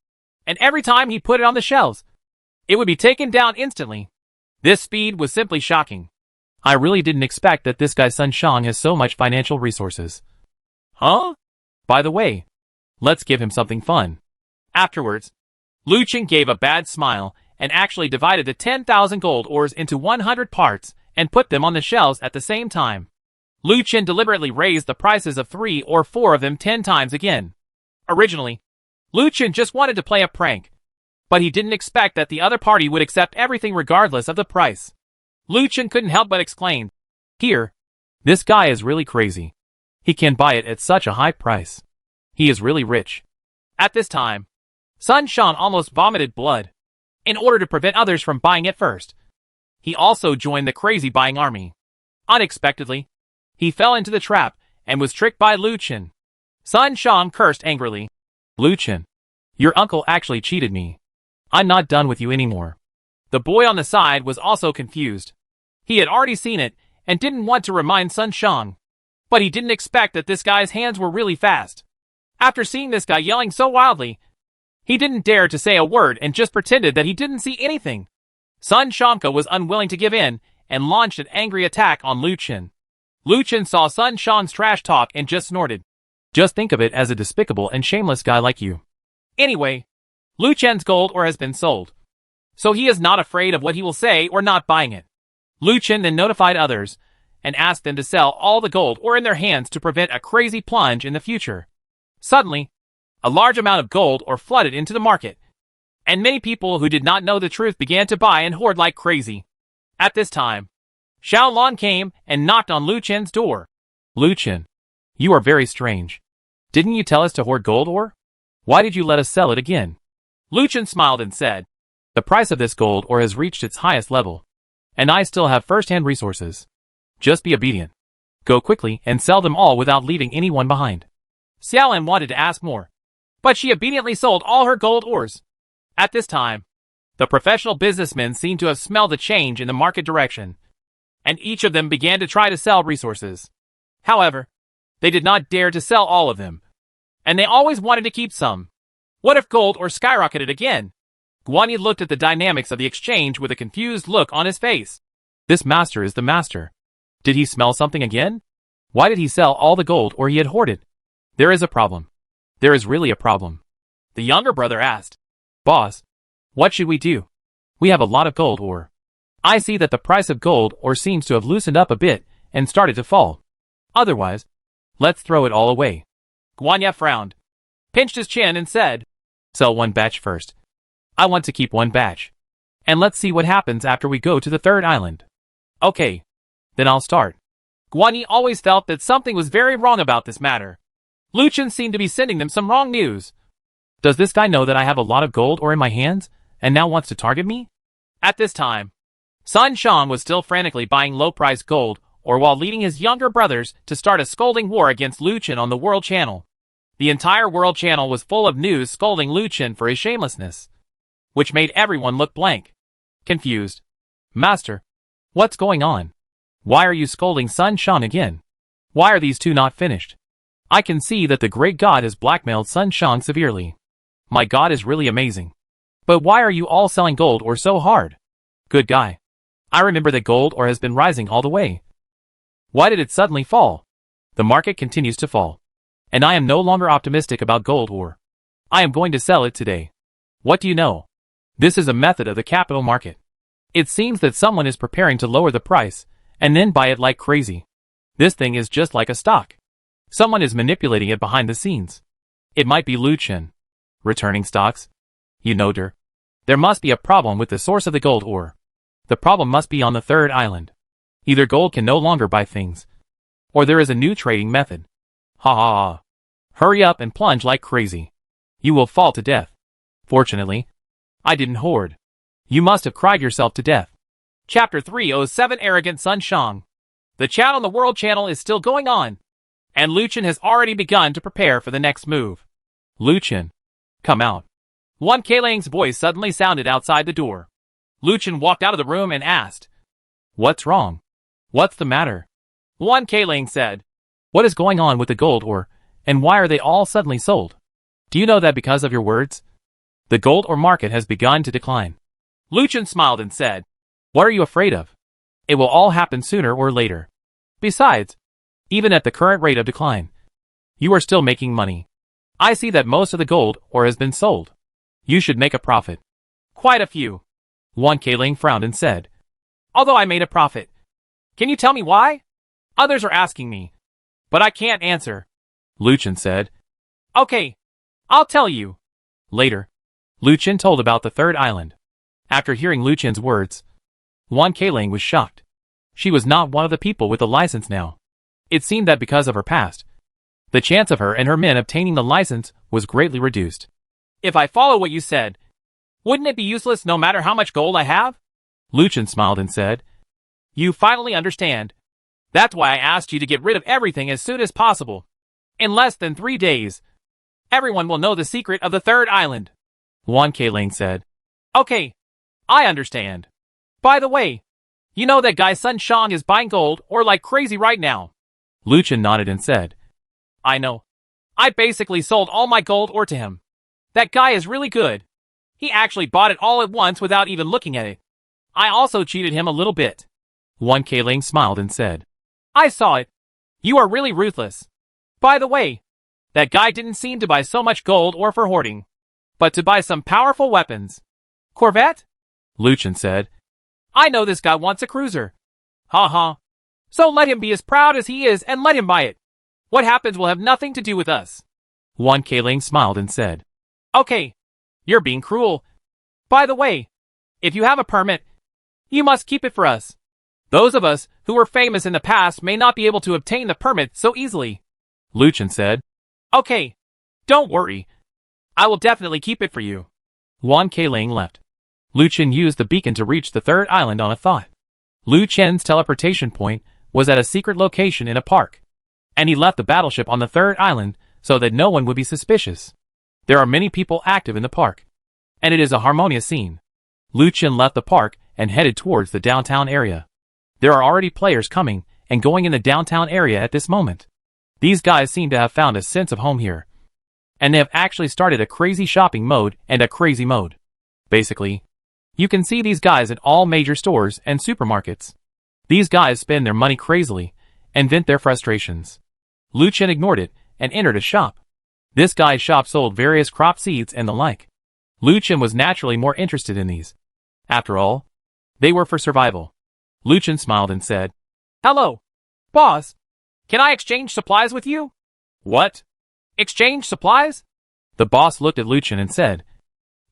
and every time he put it on the shelves, it would be taken down instantly. This speed was simply shocking. I really didn't expect that this guy Sun Shang has so much financial resources. Huh? By the way, let's give him something fun. Afterwards, Lu Chen gave a bad smile and actually divided the 10,000 gold ores into 100 parts and put them on the shelves at the same time. Lu Chen deliberately raised the prices of 3 or 4 of them 10 times again. Originally, Lu Chen just wanted to play a prank, but he didn't expect that the other party would accept everything regardless of the price. Lu Chen couldn't help but exclaim, Here, this guy is really crazy. He can buy it at such a high price. He is really rich. At this time, Sun Shang almost vomited blood. In order to prevent others from buying it first, he also joined the crazy buying army. Unexpectedly, he fell into the trap and was tricked by Lu Chen. Sun Shang cursed angrily. Lu Chen, your uncle actually cheated me. I'm not done with you anymore. The boy on the side was also confused. He had already seen it and didn't want to remind Sun Shang, but he didn't expect that this guy's hands were really fast. After seeing this guy yelling so wildly, he didn't dare to say a word and just pretended that he didn't see anything. Sun Shangka was unwilling to give in and launched an angry attack on Lu Chen. Lu Chen saw Sun Shang's trash talk and just snorted. Just think of it as a despicable and shameless guy like you. Anyway, Lu Chen's gold ore has been sold, so he is not afraid of what he will say or not buying it. Lu Chen then notified others and asked them to sell all the gold ore in their hands to prevent a crazy plunge in the future. Suddenly, a large amount of gold ore flooded into the market, and many people who did not know the truth began to buy and hoard like crazy. At this time, Xiao Lan came and knocked on Lu Chen's door. Lu Chen, you are very strange. Didn't you tell us to hoard gold ore? Why did you let us sell it again? Lu Chen smiled and said, The price of this gold ore has reached its highest level, and I still have first-hand resources. Just be obedient. Go quickly and sell them all without leaving anyone behind. Xiaolan wanted to ask more, but she obediently sold all her gold ores. At this time, the professional businessmen seemed to have smelled a change in the market direction, and each of them began to try to sell resources. However, they did not dare to sell all of them, and they always wanted to keep some. What if gold ore skyrocketed again? Guan Yi looked at the dynamics of the exchange with a confused look on his face. This master is the master. Did he smell something again? Why did he sell all the gold ore he had hoarded? There is a problem. There is really a problem. The younger brother asked. Boss, what should we do? We have a lot of gold ore. I see that the price of gold ore seems to have loosened up a bit and started to fall. Otherwise, let's throw it all away. Guan Yi frowned, pinched his chin and said, Sell one batch first. I want to keep one batch. And let's see what happens after we go to the third island. Okay. Then I'll start. Guan Yi always felt that something was very wrong about this matter. Lu Chen seemed to be sending them some wrong news. Does this guy know that I have a lot of gold ore in my hands and now wants to target me? At this time, Sun Shang was still frantically buying low-priced gold or while leading his younger brothers to start a scolding war against Luchin on the World Channel. The entire World Channel was full of news scolding Luchin for his shamelessness, which made everyone look blank, confused. Master, what's going on? Why are you scolding Sun Shan again? Why are these two not finished? I can see that the great god has blackmailed Sun Shan severely. My god is really amazing. But why are you all selling gold ore so hard? Good guy. I remember that gold ore has been rising all the way. Why did it suddenly fall? The market continues to fall. And I am no longer optimistic about gold ore. I am going to sell it today. What do you know? This is a method of the capital market. It seems that someone is preparing to lower the price, and then buy it like crazy. This thing is just like a stock. Someone is manipulating it behind the scenes. It might be Luchin. Returning stocks? You know, there must be a problem with the source of the gold ore. The problem must be on the third island. Either gold can no longer buy things, or there is a new trading method. Ha ha ha. Hurry up and plunge like crazy. You will fall to death. Fortunately, I didn't hoard. You must have cried yourself to death. Chapter 307 Arrogant Sun Shan. The chat on the World Channel is still going on, and Luchin has already begun to prepare for the next move. Luchin, come out. One Kalang's voice suddenly sounded outside the door. Luchin walked out of the room and asked, What's wrong? What's the matter? One Kalang said, What is going on with the gold ore, and why are they all suddenly sold? Do you know that because of your words, the gold ore market has begun to decline? Luchin smiled and said, What are you afraid of? It will all happen sooner or later. Besides, even at the current rate of decline, you are still making money. I see that most of the gold ore has been sold. You should make a profit. Quite a few. One Kaling frowned and said, Although I made a profit, can you tell me why? Others are asking me, but I can't answer. Luchin said, Okay, I'll tell you. Later, Luchin told about the third island. After hearing Luchin's words, Wan Kaling was shocked. She was not one of the people with the license now. It seemed that because of her past, the chance of her and her men obtaining the license was greatly reduced. If I follow what you said, wouldn't it be useless no matter how much gold I have? Luchin smiled and said, You finally understand. That's why I asked you to get rid of everything as soon as possible. In less than 3 days, everyone will know the secret of the third island. Wan Kaling said, Okay, I understand. By the way, you know that guy Sun Shan is buying gold ore like crazy right now. Luchin nodded and said, I know. I basically sold all my gold ore to him. That guy is really good. He actually bought it all at once without even looking at it. I also cheated him a little bit. One Kaling smiled and said, I saw it. You are really ruthless. By the way, that guy didn't seem to buy so much gold ore for hoarding, but to buy some powerful weapons. Corvette? Luchin said, I know this guy wants a cruiser. Ha ha. So let him be as proud as he is and let him buy it. What happens will have nothing to do with us. One Kaling smiled and said, Okay, you're being cruel. By the way, if you have a permit, you must keep it for us. Those of us who were famous in the past may not be able to obtain the permit so easily. Luchin said, Okay, don't worry. I will definitely keep it for you. Wan Kaling left. Luchin used the beacon to reach the third island on a thought. Lu Chen's teleportation point was at a secret location in a park, and he left the battleship on the third island so that no one would be suspicious. There are many people active in the park, and it is a harmonious scene. Lu Chen left the park and headed towards the downtown area. There are already players coming and going in the downtown area at this moment. These guys seem to have found a sense of home here, and they have actually started a crazy shopping mode and a crazy mode. Basically, you can see these guys at all major stores and supermarkets. These guys spend their money crazily and vent their frustrations. Lu Chen ignored it and entered a shop. This guy's shop sold various crop seeds and the like. Lu Chen was naturally more interested in these. After all, they were for survival. Lu Chen smiled and said, Hello, boss. Can I exchange supplies with you? What? Exchange supplies? The boss looked at Lu Chen and said,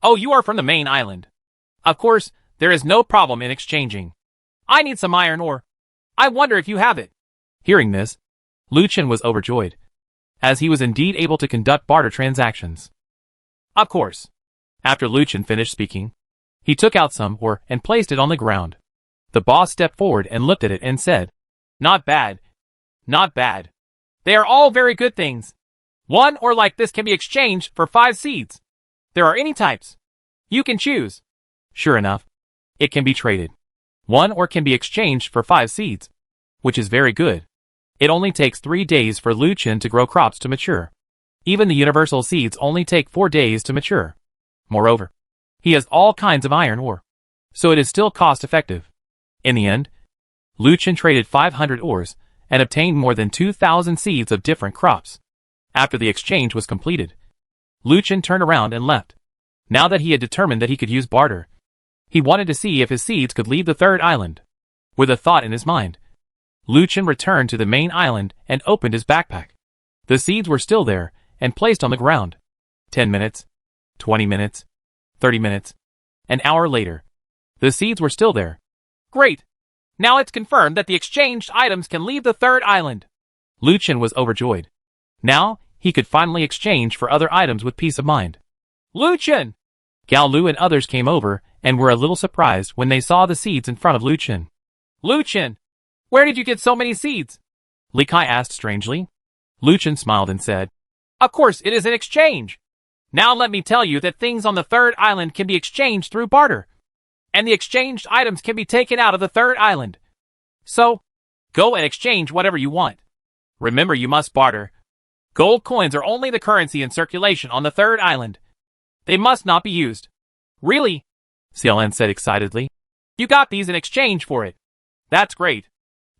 Oh, you are from the main island. Of course, there is no problem in exchanging. I need some iron ore. I wonder if you have it. Hearing this, Lu Chen was overjoyed, as he was indeed able to conduct barter transactions. Of course. After Lu Chen finished speaking, he took out some ore and placed it on the ground. The boss stepped forward and looked at it and said, Not bad. Not bad. They are all very good things. One ore like this can be exchanged for 5 seeds. There are any types. You can choose. Sure enough, it can be traded. One ore can be exchanged for 5 seeds, which is very good. It only takes 3 days for Lu Chen to grow crops to mature. Even the universal seeds only take 4 days to mature. Moreover, he has all kinds of iron ore, so it is still cost effective. In the end, Lu Chen traded 500 ores and obtained more than 2,000 seeds of different crops. After the exchange was completed, Lu Chen turned around and left. Now that he had determined that he could use barter, he wanted to see if his seeds could leave the third island. With a thought in his mind, Lu Chen returned to the main island and opened his backpack. The seeds were still there and placed on the ground. 10 minutes, 20 minutes, 30 minutes, an hour later, the seeds were still there. Great! Now it's confirmed that the exchanged items can leave the third island. Lu Chen was overjoyed. Now, he could finally exchange for other items with peace of mind. Lu Chen! Gao Lu and others came over and were a little surprised when they saw the seeds in front of Lu Chen. Lu Chen! Where did you get so many seeds? Li Kai asked strangely. Lu Chen smiled and said, Of course, it is an exchange. Now let me tell you that things on the third island can be exchanged through barter. And the exchanged items can be taken out of the third island. So, go and exchange whatever you want. Remember, you must barter. Gold coins are only the currency in circulation on the third island. They must not be used. Really? Xiaolan said excitedly. You got these in exchange for it. That's great.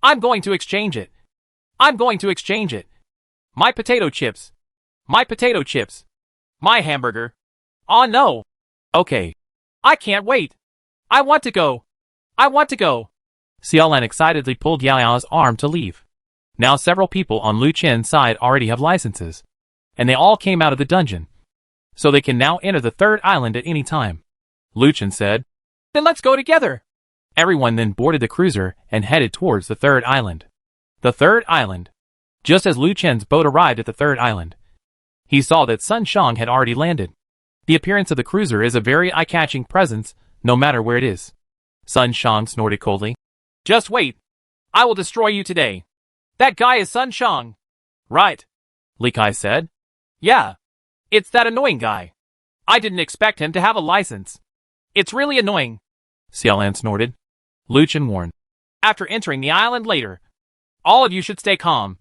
I'm going to exchange it. I'm going to exchange it. My potato chips. My potato chips. My hamburger. Oh no. Okay. I can't wait. I want to go. I want to go. Xiaolan excitedly pulled Yao Yao's arm to leave. Now several people on Lu Chen's side already have licenses, and they all came out of the dungeon, so they can now enter the third island at any time. Lu Chen said, Then let's go together. Everyone then boarded the cruiser and headed towards the third island. The third island. Just as Lu Chen's boat arrived at the third island, he saw that Sun Shang had already landed. The appearance of the cruiser is a very eye-catching presence, no matter where it is. Sun Shang snorted coldly. Just wait. I will destroy you today. That guy is Sun Shang. Right. Li Kai said. Yeah. It's that annoying guy. I didn't expect him to have a license. It's really annoying. Xiaolan snorted. Lu Chen warned. After entering the island later, all of you should stay calm.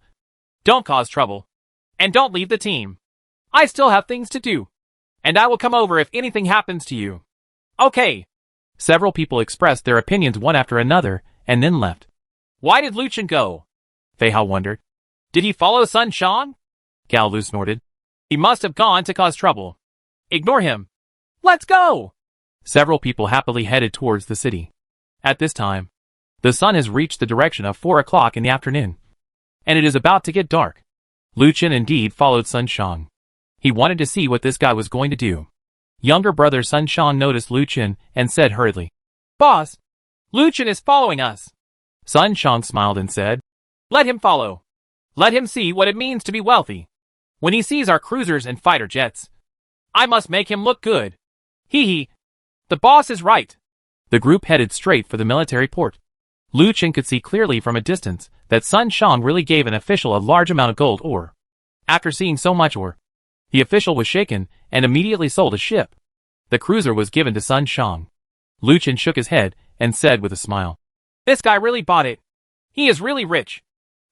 Don't cause trouble. And don't leave the team. I still have things to do. And I will come over if anything happens to you. Okay. Several people expressed their opinions one after another, and then left. Why did Lu Chen go? Fei Hao wondered. Did he follow Sun Shang? Gao Lu snorted. He must have gone to cause trouble. Ignore him. Let's go! Several people happily headed towards the city. At this time, the sun has reached the direction of 4 o'clock in the afternoon, and it is about to get dark. Lu Chen indeed followed Sun Shang. He wanted to see what this guy was going to do. Younger brother Sun Shang noticed Lu Chen and said hurriedly, Boss, Lu Chen is following us. Sun Shang smiled and said, Let him follow. Let him see what it means to be wealthy. When he sees our cruisers and fighter jets, I must make him look good. Hee hee. The boss is right. The group headed straight for the military port. Lu Chen could see clearly from a distance that Sun Shang really gave an official a large amount of gold ore. After seeing so much ore, the official was shaken and immediately sold a ship. The cruiser was given to Sun Shang. Lu Chen shook his head and said with a smile, This guy really bought it. He is really rich.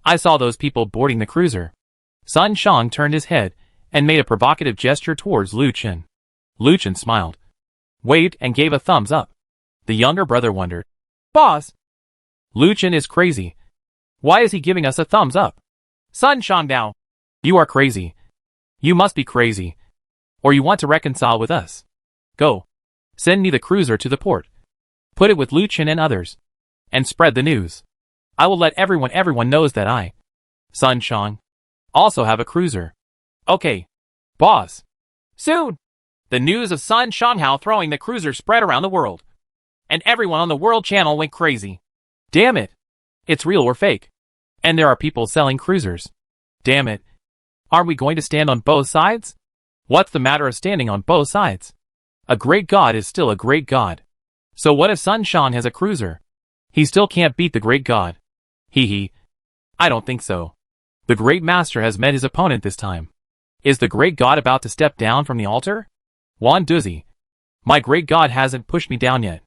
I saw those people boarding the cruiser. Sun Shang turned his head and made a provocative gesture towards Lu Chen. Lu Chen smiled, waved and gave a thumbs up. The younger brother wondered, Boss, Lu Chen is crazy. Why is he giving us a thumbs up? Sun Shangdao, you are crazy. You must be crazy. Or you want to reconcile with us. Go. Send me the cruiser to the port. Put it with Lu Chen and others. And spread the news. I will let everyone knows that I, Sun Shang, also have a cruiser. Okay. Boss. Soon. The news of Sun Shanghao throwing the cruiser spread around the world. And everyone on the World Channel went crazy. Damn it. It's real or fake. And there are people selling cruisers. Damn it. Aren't we going to stand on both sides? What's the matter of standing on both sides? A great god is still a great god. So what if Sun Shang has a cruiser? He still can't beat the great god. Hee hee. I don't think so. The great master has met his opponent this time. Is the great god about to step down from the altar? Juan Duzzy. My great god hasn't pushed me down yet.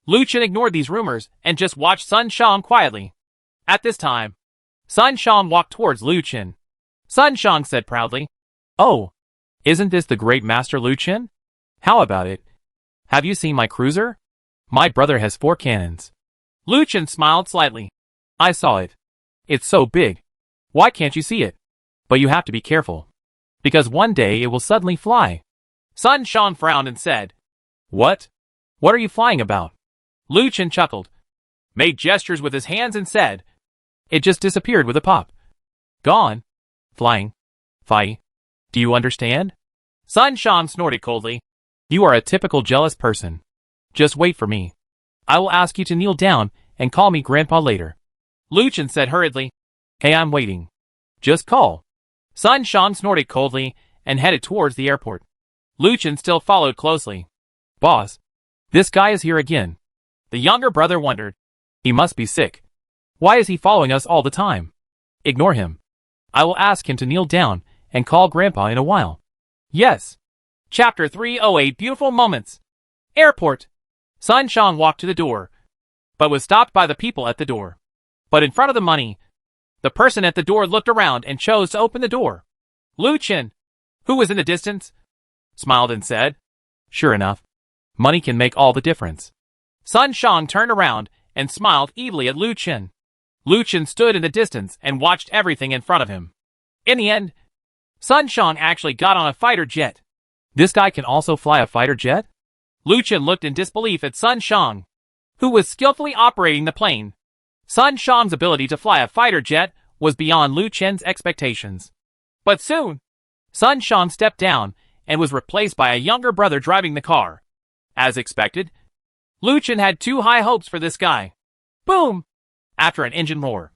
Lu Chen ignored these rumors and just watched Sun Shang quietly. At this time, Sun Shang walked towards Lu Chen. Sun Shang said proudly, Oh, isn't this the great master Lu Chen? How about it? Have you seen my cruiser? My brother has 4 cannons. Lu Chen smiled slightly. I saw it. It's so big. Why can't you see it? But you have to be careful. Because one day it will suddenly fly. Sun Shang frowned and said, What? What are you flying about? Lu Chen chuckled, made gestures with his hands and said, It just disappeared with a pop. Gone. Flying. Fi. Do you understand? Sun Shang snorted coldly. You are a typical jealous person. Just wait for me. I will ask you to kneel down and call me Grandpa later. Lu Chen said hurriedly, Hey, I'm waiting. Just call. Sun Shang snorted coldly and headed towards the airport. Lu Chen still followed closely. Boss, this guy is here again. The younger brother wondered. He must be sick. Why is he following us all the time? Ignore him. I will ask him to kneel down and call Grandpa in a while. Yes. Chapter 308 Beautiful Moments. Airport. Sun Shang walked to the door, but was stopped by the people at the door. But in front of the money, the person at the door looked around and chose to open the door. Lu Chen, who was in the distance, smiled and said, Sure enough. Money can make all the difference. Sun Shang turned around and smiled evilly at Lu Chen. Lu Chen stood in the distance and watched everything in front of him. In the end, Sun Shang actually got on a fighter jet. This guy can also fly a fighter jet? Lu Chen looked in disbelief at Sun Shang, who was skillfully operating the plane. Sun Shang's ability to fly a fighter jet was beyond Lu Chen's expectations. But soon, Sun Shang stepped down and was replaced by a younger brother driving the car. As expected, Lu Chen had too high hopes for this guy. Boom! After an engine roar,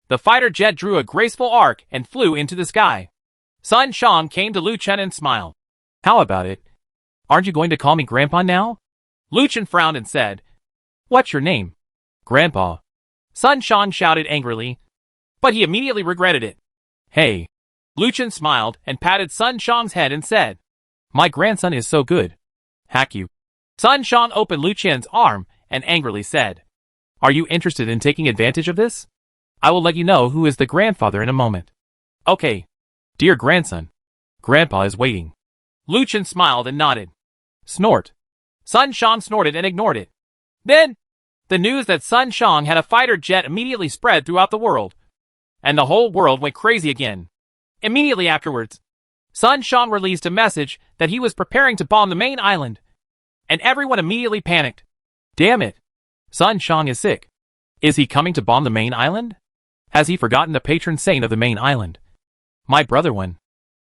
the fighter jet drew a graceful arc and flew into the sky. Sun Shang came to Lu Chen and smiled. How about it? Aren't you going to call me Grandpa now? Lu Chen frowned and said, What's your name? Grandpa. Sun Shang shouted angrily, but he immediately regretted it. Hey. Lu Chen smiled and patted Sun Shang's head and said, My grandson is so good. Hack you. Sun Shang opened Lu Chen's arm and angrily said, Are you interested in taking advantage of this? I will let you know who is the grandfather in a moment. Okay. Dear grandson. Grandpa is waiting. Lu Chen smiled and nodded. Snort. Sun Shang snorted and ignored it. Then, the news that Sun Shang had a fighter jet immediately spread throughout the world, and the whole world went crazy again. Immediately afterwards, Sun Shang released a message that he was preparing to bomb the main island, and everyone immediately panicked. Damn it. Sun Shang is sick. Is he coming to bomb the main island? Has he forgotten the patron saint of the main island? My brother Wen.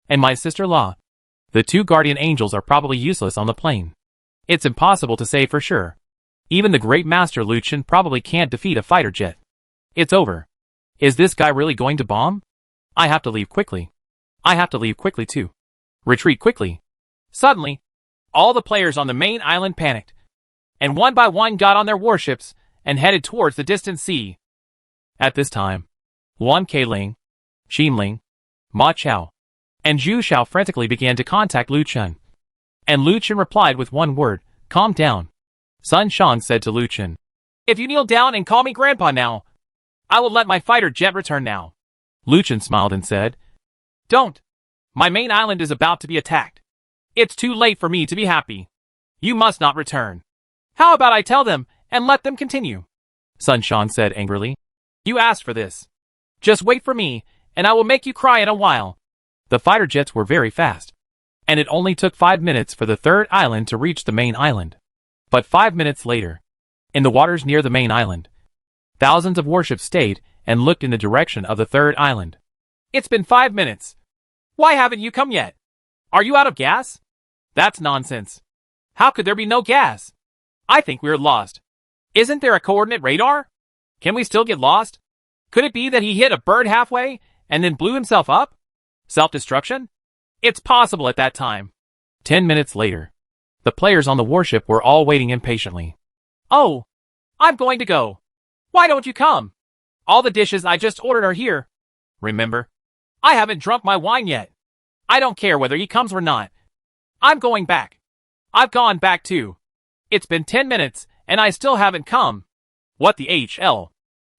And my sister-in-law. The 2 guardian angels are probably useless on the plane. It's impossible to say for sure. Even the great master Lu Chen probably can't defeat a fighter jet. It's over. Is this guy really going to bomb? I have to leave quickly. I have to leave quickly too. Retreat quickly. Suddenly, all the players on the main island panicked, and one by one got on their warships and headed towards the distant sea. At this time, Wan Keiling, Xin Ling, Ma Chao, and Zhu Xiao frantically began to contact Lu Chen. And Lu Chen replied with one word, Calm down. Sun Shang said to Lu Chen, If you kneel down and call me Grandpa now, I will let my fighter jet return now. Lu Chen smiled and said, Don't. My main island is about to be attacked. It's too late for me to be happy. You must not return. How about I tell them and let them continue? Sun Shang said angrily. You asked for this. Just wait for me, and I will make you cry in a while. The fighter jets were very fast, and it only took 5 minutes for the 3rd island to reach the main island. But 5 minutes later, in the waters near the main island, thousands of warships stayed and looked in the direction of the 3rd island. It's been 5 minutes. Why haven't you come yet? Are you out of gas? That's nonsense. How could there be no gas? I think we're lost. Isn't there a coordinate radar? Can we still get lost? Could it be that he hit a bird halfway and then blew himself up? Self-destruction? It's possible at that time. 10 minutes later, the players on the warship were all waiting impatiently. Oh, I'm going to go. Why don't you come? All the dishes I just ordered are here. Remember? I haven't drunk my wine yet. I don't care whether he comes or not. I'm going back. I've gone back too. It's been 10 minutes, and I still haven't come. What the HL?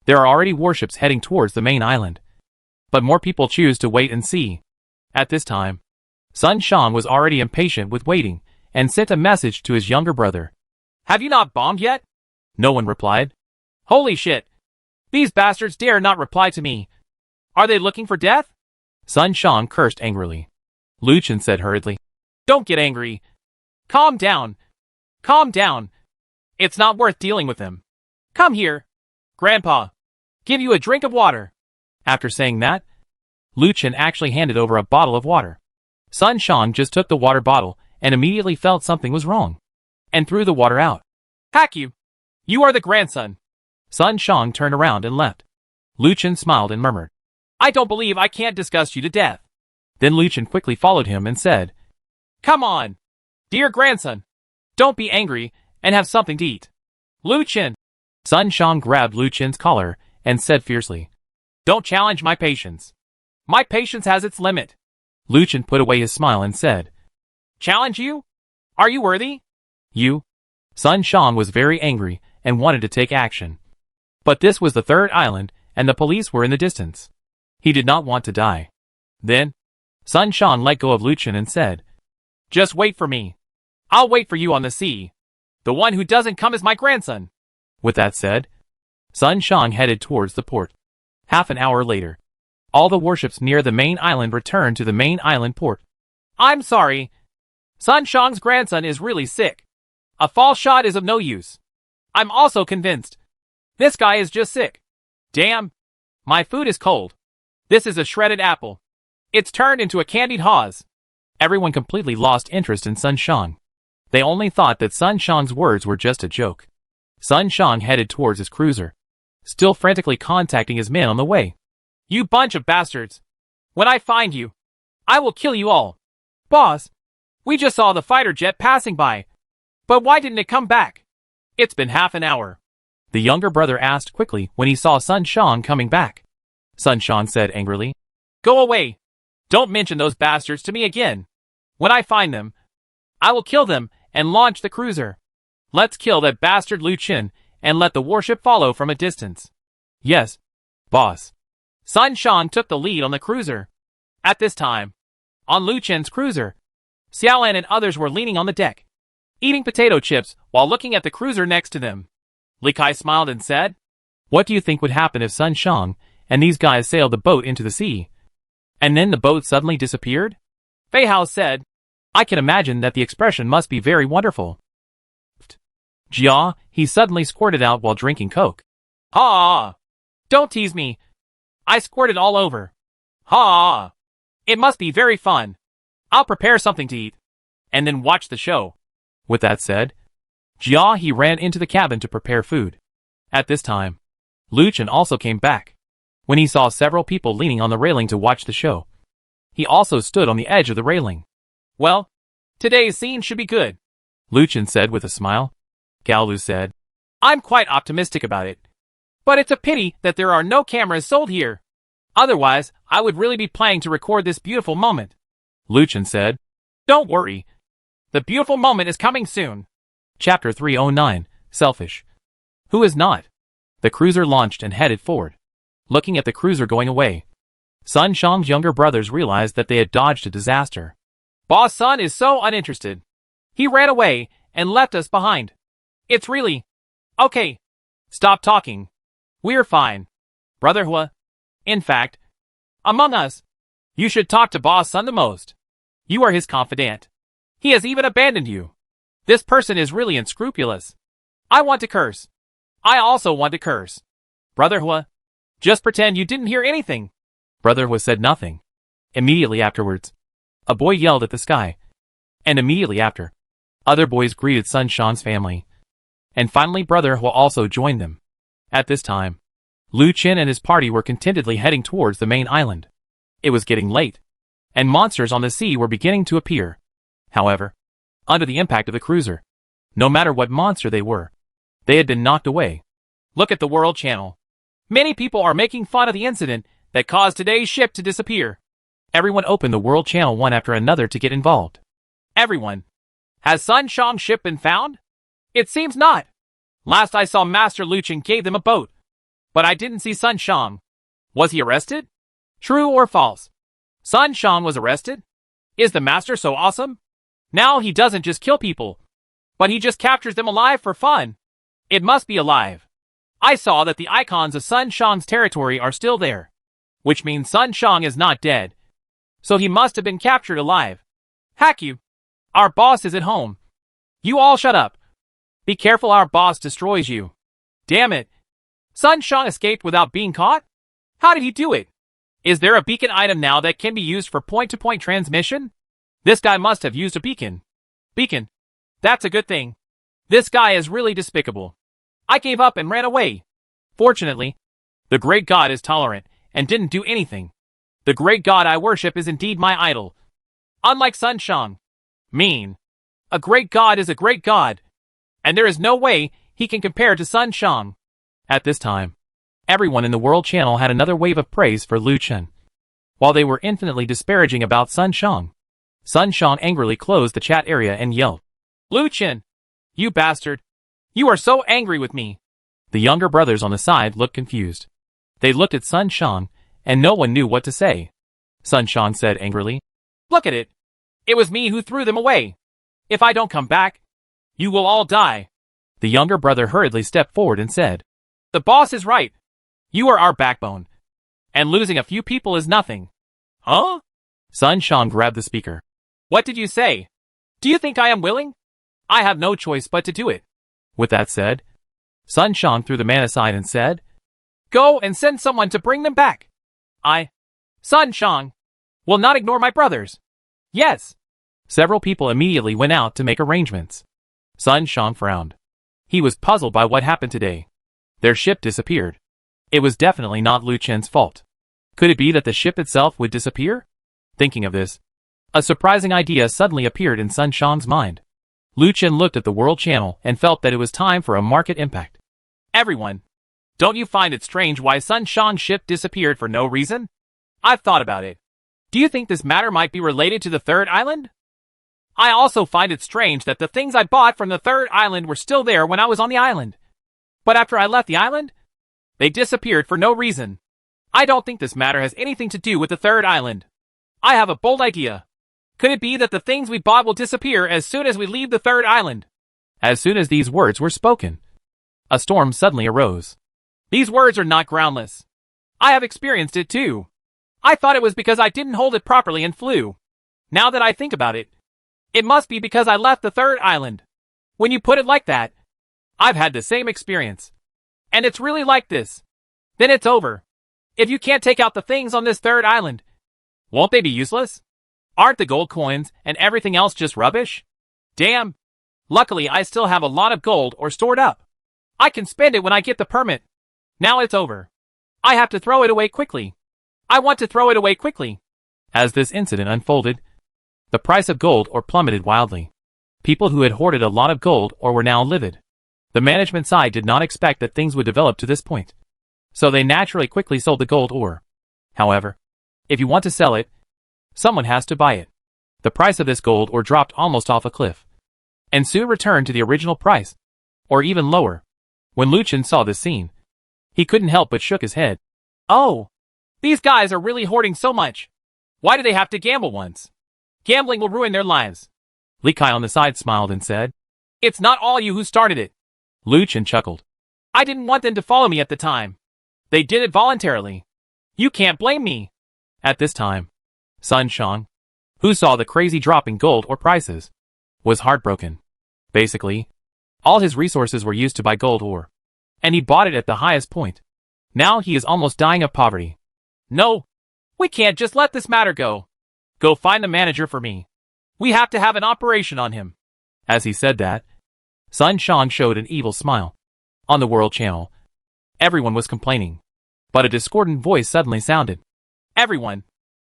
There are already warships heading towards the main island. But more people choose to wait and see. At this time, Sun Shang was already impatient with waiting, and sent a message to his younger brother. Have you not bombed yet? No one replied. Holy shit. These bastards dare not reply to me. Are they looking for death? Sun Shang cursed angrily. Lu Chen said hurriedly. Don't get angry. Calm down. Calm down. It's not worth dealing with them. Come here. Grandpa. Give you a drink of water. After saying that, Lu Chen actually handed over a bottle of water. Sun Shang just took the water bottle and immediately felt something was wrong, and threw the water out. Hack you. You are the grandson. Sun Shang turned around and left. Lu Chen smiled and murmured. I don't believe I can't disgust you to death. Then Lu Chen quickly followed him and said, Come on. Dear grandson. Don't be angry, and have something to eat. Lu Chen. Sun Shang grabbed Lu Chen's collar and said fiercely, Don't challenge my patience. My patience has its limit. Lu Chen put away his smile and said, Challenge you? Are you worthy? You? Sun Shang was very angry and wanted to take action. But this was the third island, and the police were in the distance. He did not want to die. Then, Sun Shang let go of Lu Chen and said, Just wait for me. I'll wait for you on the sea. The one who doesn't come is my grandson. With that said, Sun Shang headed towards the port. Half an hour later, all the warships near the main island returned to the main island port. I'm sorry. Sun Shang's grandson is really sick. A false shot is of no use. I'm also convinced. This guy is just sick. Damn. My food is cold. This is a shredded apple. It's turned into a candied Haws. Everyone completely lost interest in Sun Shang. They only thought that Sun Shang's words were just a joke. Sun Shang headed towards his cruiser, still frantically contacting his men on the way. You bunch of bastards. When I find you, I will kill you all. Boss, we just saw the fighter jet passing by. But why didn't it come back? It's been half an hour. The younger brother asked quickly when he saw Sun Shang coming back. Sun Shang said angrily, Go away. Don't mention those bastards to me again. When I find them, I will kill them and launch the cruiser. Let's kill that bastard Lu Chen and let the warship follow from a distance. Yes, boss. Sun Shang took the lead on the cruiser. At this time, on Lu Chen's cruiser, Xiaolan and others were leaning on the deck, eating potato chips while looking at the cruiser next to them. Li Kai smiled and said, What do you think would happen if Sun Shang and these guys sailed the boat into the sea? And then the boat suddenly disappeared? Fei Hao said, I can imagine that the expression must be very wonderful. Jia, he suddenly squirted out while drinking Coke. Ha! Don't tease me. I squirted all over. Ha! It must be very fun. I'll prepare something to eat, and then watch the show. With that said, Jia he ran into the cabin to prepare food. At this time, Lu Chen also came back. When he saw several people leaning on the railing to watch the show, he also stood on the edge of the railing. Well, today's scene should be good, Lu Chen said with a smile. Gao Lu said, I'm quite optimistic about it. But it's a pity that there are no cameras sold here. Otherwise, I would really be planning to record this beautiful moment. Lu Chen said, Don't worry. The beautiful moment is coming soon. Chapter 309, Selfish. Who is not? The cruiser launched and headed forward. Looking at the cruiser going away, Sun Shang's younger brothers realized that they had dodged a disaster. Boss Sun is so uninterested. He ran away and left us behind. It's really... Okay. Stop talking. We're fine. Brother Hua. In fact, among us, you should talk to Boss Sun the most. You are his confidant. He has even abandoned you. This person is really unscrupulous. I want to curse. I also want to curse. Brother Hua, just pretend you didn't hear anything. Brother Hua said nothing. Immediately afterwards, a boy yelled at the sky. And immediately after, other boys greeted Sun Shang's family. And finally Brother Hua also joined them. At this time, Lu Chen and his party were contentedly heading towards the main island. It was getting late, and monsters on the sea were beginning to appear. However, under the impact of the cruiser, no matter what monster they were, they had been knocked away. Look at the World Channel. Many people are making fun of the incident that caused today's ship to disappear. Everyone opened the world channel one after another to get involved. Everyone. Has Sun Shang's ship been found? It seems not. Last I saw, Master Lu Chen gave them a boat. But I didn't see Sun Shang. Was he arrested? True or false? Sun Shang was arrested? Is the master so awesome? Now he doesn't just kill people, but he just captures them alive for fun. It must be alive. I saw that the icons of Sun Shang's territory are still there, which means Sun Shang is not dead. So he must have been captured alive. Hack you. Our boss is at home. You all shut up. Be careful, our boss destroys you. Damn it. Sun Shang escaped without being caught? How did he do it? Is there a beacon item now that can be used for point-to-point transmission? This guy must have used a beacon. Beacon. That's a good thing. This guy is really despicable. I gave up and ran away. Fortunately, the great god is tolerant and didn't do anything. The great god I worship is indeed my idol. Unlike Sun Shang. Mean. A great god is a great god, and there is no way he can compare to Sun Shang. At this time, everyone in the world channel had another wave of praise for Lu Chen. While they were infinitely disparaging about Sun Shang angrily closed the chat area and yelled, Lu Chen, you bastard. You are so angry with me. The younger brothers on the side looked confused. They looked at Sun Shang, and no one knew what to say. Sun Shang said angrily, Look at it. It was me who threw them away. If I don't come back, you will all die. The younger brother hurriedly stepped forward and said, The boss is right. You are our backbone. And losing a few people is nothing. Huh? Sun Shang grabbed the speaker. What did you say? Do you think I am willing? I have no choice but to do it. With that said, Sun Shang threw the man aside and said, Go and send someone to bring them back. Sun Shang, will not ignore my brothers. Yes. Several people immediately went out to make arrangements. Sun Shang frowned. He was puzzled by what happened today. Their ship disappeared. It was definitely not Lu Chen's fault. Could it be that the ship itself would disappear? Thinking of this, a surprising idea suddenly appeared in Sun Shang's mind. Lu Chen looked at the world channel and felt that it was time for a market impact. Everyone, don't you find it strange why Sun Shang's ship disappeared for no reason? I've thought about it. Do you think this matter might be related to the third island? I also find it strange that the things I bought from the third island were still there when I was on the island. But after I left the island, they disappeared for no reason. I don't think this matter has anything to do with the third island. I have a bold idea. Could it be that the things we bought will disappear as soon as we leave the third island? As soon as these words were spoken, a storm suddenly arose. These words are not groundless. I have experienced it too. I thought it was because I didn't hold it properly and flew. Now that I think about it, it must be because I left the third island. When you put it like that, I've had the same experience. And it's really like this. Then it's over. If you can't take out the things on this third island, won't they be useless? Aren't the gold coins and everything else just rubbish? Damn. Luckily, I still have a lot of gold or stored up. I can spend it when I get the permit. Now it's over. I have to throw it away quickly. I want to throw it away quickly. As this incident unfolded, the price of gold ore plummeted wildly. People who had hoarded a lot of gold ore were now livid. The management side did not expect that things would develop to this point, so they naturally quickly sold the gold ore. However, if you want to sell it, someone has to buy it. The price of this gold ore dropped almost off a cliff, and soon returned to the original price, or even lower. When Lu Chen saw this scene, he couldn't help but shook his head. Oh, these guys are really hoarding so much. Why do they have to gamble once? Gambling will ruin their lives. Li Kai on the side smiled and said, It's not all you who started it. Lu Chen chuckled. I didn't want them to follow me at the time. They did it voluntarily. You can't blame me. At this time, Sun Shang, who saw the crazy drop in gold ore prices, was heartbroken. Basically, all his resources were used to buy gold ore, and he bought it at the highest point. Now he is almost dying of poverty. No, we can't just let this matter go. Go find the manager for me. We have to have an operation on him. As he said that, Sun Shang showed an evil smile. On the world channel, everyone was complaining, but a discordant voice suddenly sounded. Everyone,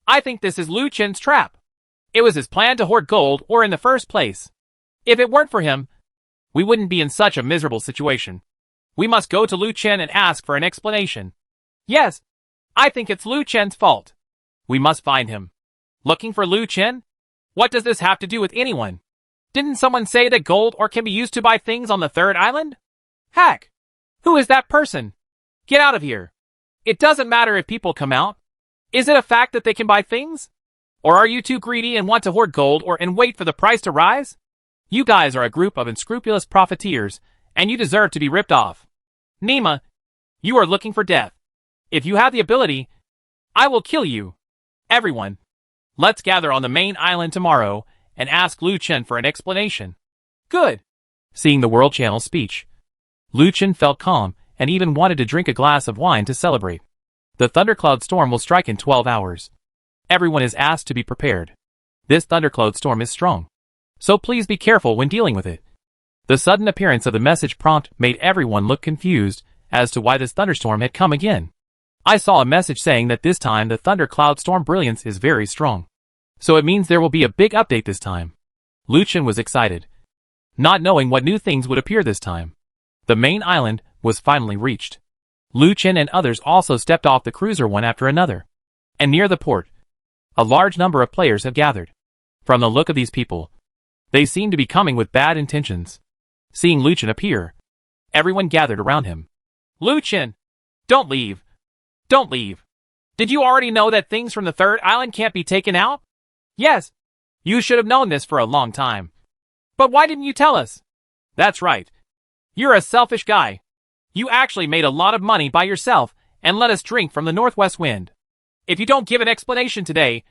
I think this is Lu Chen's trap. It was his plan to hoard gold ore in the first place. If it weren't for him, we wouldn't be in such a miserable situation. We must go to Lu Chen and ask for an explanation. Yes, I think it's Lu Chen's fault. We must find him. Looking for Lu Chen? What does this have to do with anyone? Didn't someone say that gold ore can be used to buy things on the third island? Heck! Who is that person? Get out of here. It doesn't matter if people come out. Is it a fact that they can buy things? Or are you too greedy and want to hoard gold ore and wait for the price to rise? You guys are a group of unscrupulous profiteers, and you deserve to be ripped off. Nima, you are looking for death. If you have the ability, I will kill you. Everyone, let's gather on the main island tomorrow and ask Lu Chen for an explanation. Good. Seeing the World Channel's speech, Lu Chen felt calm and even wanted to drink a glass of wine to celebrate. The thundercloud storm will strike in 12 hours. Everyone is asked to be prepared. This thundercloud storm is strong, so please be careful when dealing with it. The sudden appearance of the message prompt made everyone look confused as to why this thunderstorm had come again. I saw a message saying that this time the thundercloud storm brilliance is very strong. So it means there will be a big update this time. Lu Chen was excited, not knowing what new things would appear this time. The main island was finally reached. Lu Chen and others also stepped off the cruiser one after another. And near the port, a large number of players have gathered. From the look of these people, they seem to be coming with bad intentions. Seeing Lu Chen appear, everyone gathered around him. Lu Chen, don't leave. Don't leave. Did you already know that things from the third island can't be taken out? Yes. You should have known this for a long time. But why didn't you tell us? That's right. You're a selfish guy. You actually made a lot of money by yourself and let us drink from the northwest wind. If you don't give an explanation today,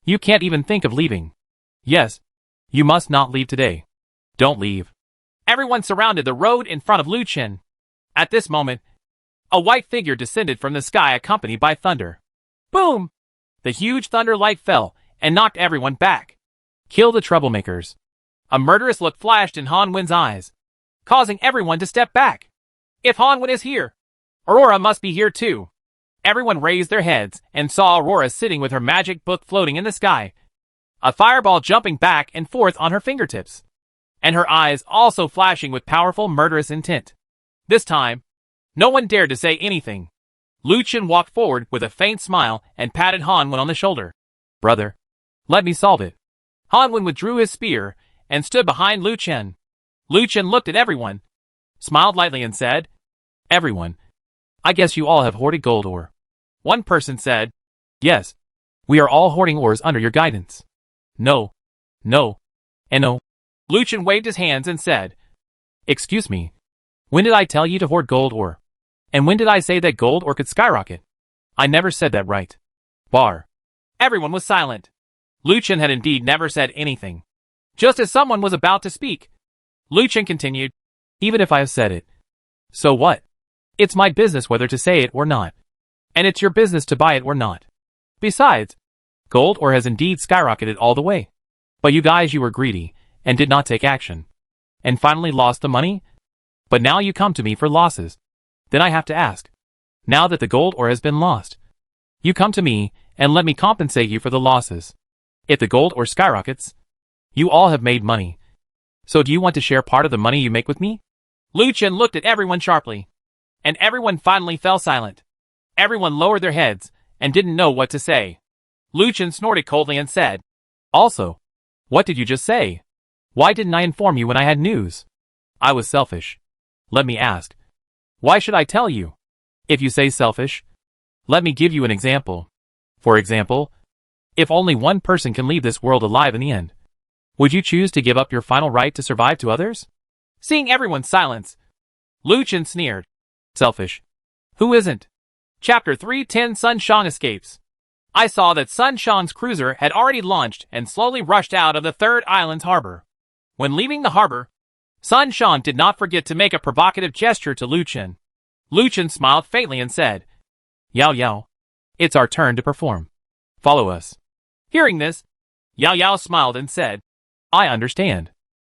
you can't even think of leaving. Yes, you must not leave today. Don't leave. Everyone surrounded the road in front of Lu Chen. At this moment, a white figure descended from the sky accompanied by thunder. Boom! The huge thunder light fell and knocked everyone back. Kill the troublemakers. A murderous look flashed in Han Wen's eyes, causing everyone to step back. If Han Wen is here, Aurora must be here too. Everyone raised their heads and saw Aurora sitting with her magic book floating in the sky, a fireball jumping back and forth on her fingertips, and her eyes also flashing with powerful murderous intent. This time, no one dared to say anything. Lu Chen walked forward with a faint smile and patted Han Wen on the shoulder. Brother, let me solve it. Han Wen withdrew his spear and stood behind Lu Chen. Lu Chen looked at everyone, smiled lightly and said, Everyone, I guess you all have hoarded gold ore. One person said, Yes, we are all hoarding ores under your guidance. No, no, and no. Lu Chen waved his hands and said, Excuse me, when did I tell you to hoard gold ore? And when did I say that gold ore could skyrocket? I never said that, right? Bar. Everyone was silent. Lu Chen had indeed never said anything. Just as someone was about to speak, Lu Chen continued, Even if I have said it, so what? It's my business whether to say it or not. And it's your business to buy it or not. Besides, gold ore has indeed skyrocketed all the way. But you guys, you were greedy and did not take action. And finally lost the money? But now you come to me for losses. Then I have to ask. Now that the gold ore has been lost, you come to me and let me compensate you for the losses. If the gold ore skyrockets, you all have made money. So do you want to share part of the money you make with me? Lu Chen looked at everyone sharply, and everyone finally fell silent. Everyone lowered their heads and didn't know what to say. Lu Chen snorted coldly and said, Also, what did you just say? Why didn't I inform you when I had news? I was selfish. Let me ask. Why should I tell you? If you say selfish, let me give you an example. For example, if only one person can leave this world alive in the end, would you choose to give up your final right to survive to others? Seeing everyone's silence, Lu Chen sneered. Selfish. Who isn't? Chapter 310 Sun Shang escapes. I saw that Sun Shang's cruiser had already launched and slowly rushed out of the third island's harbor. When leaving the harbor, Sun Shang did not forget to make a provocative gesture to Lu Chen. Lu Chen smiled faintly and said, Yao Yao, it's our turn to perform. Follow us. Hearing this, Yao Yao smiled and said, I understand.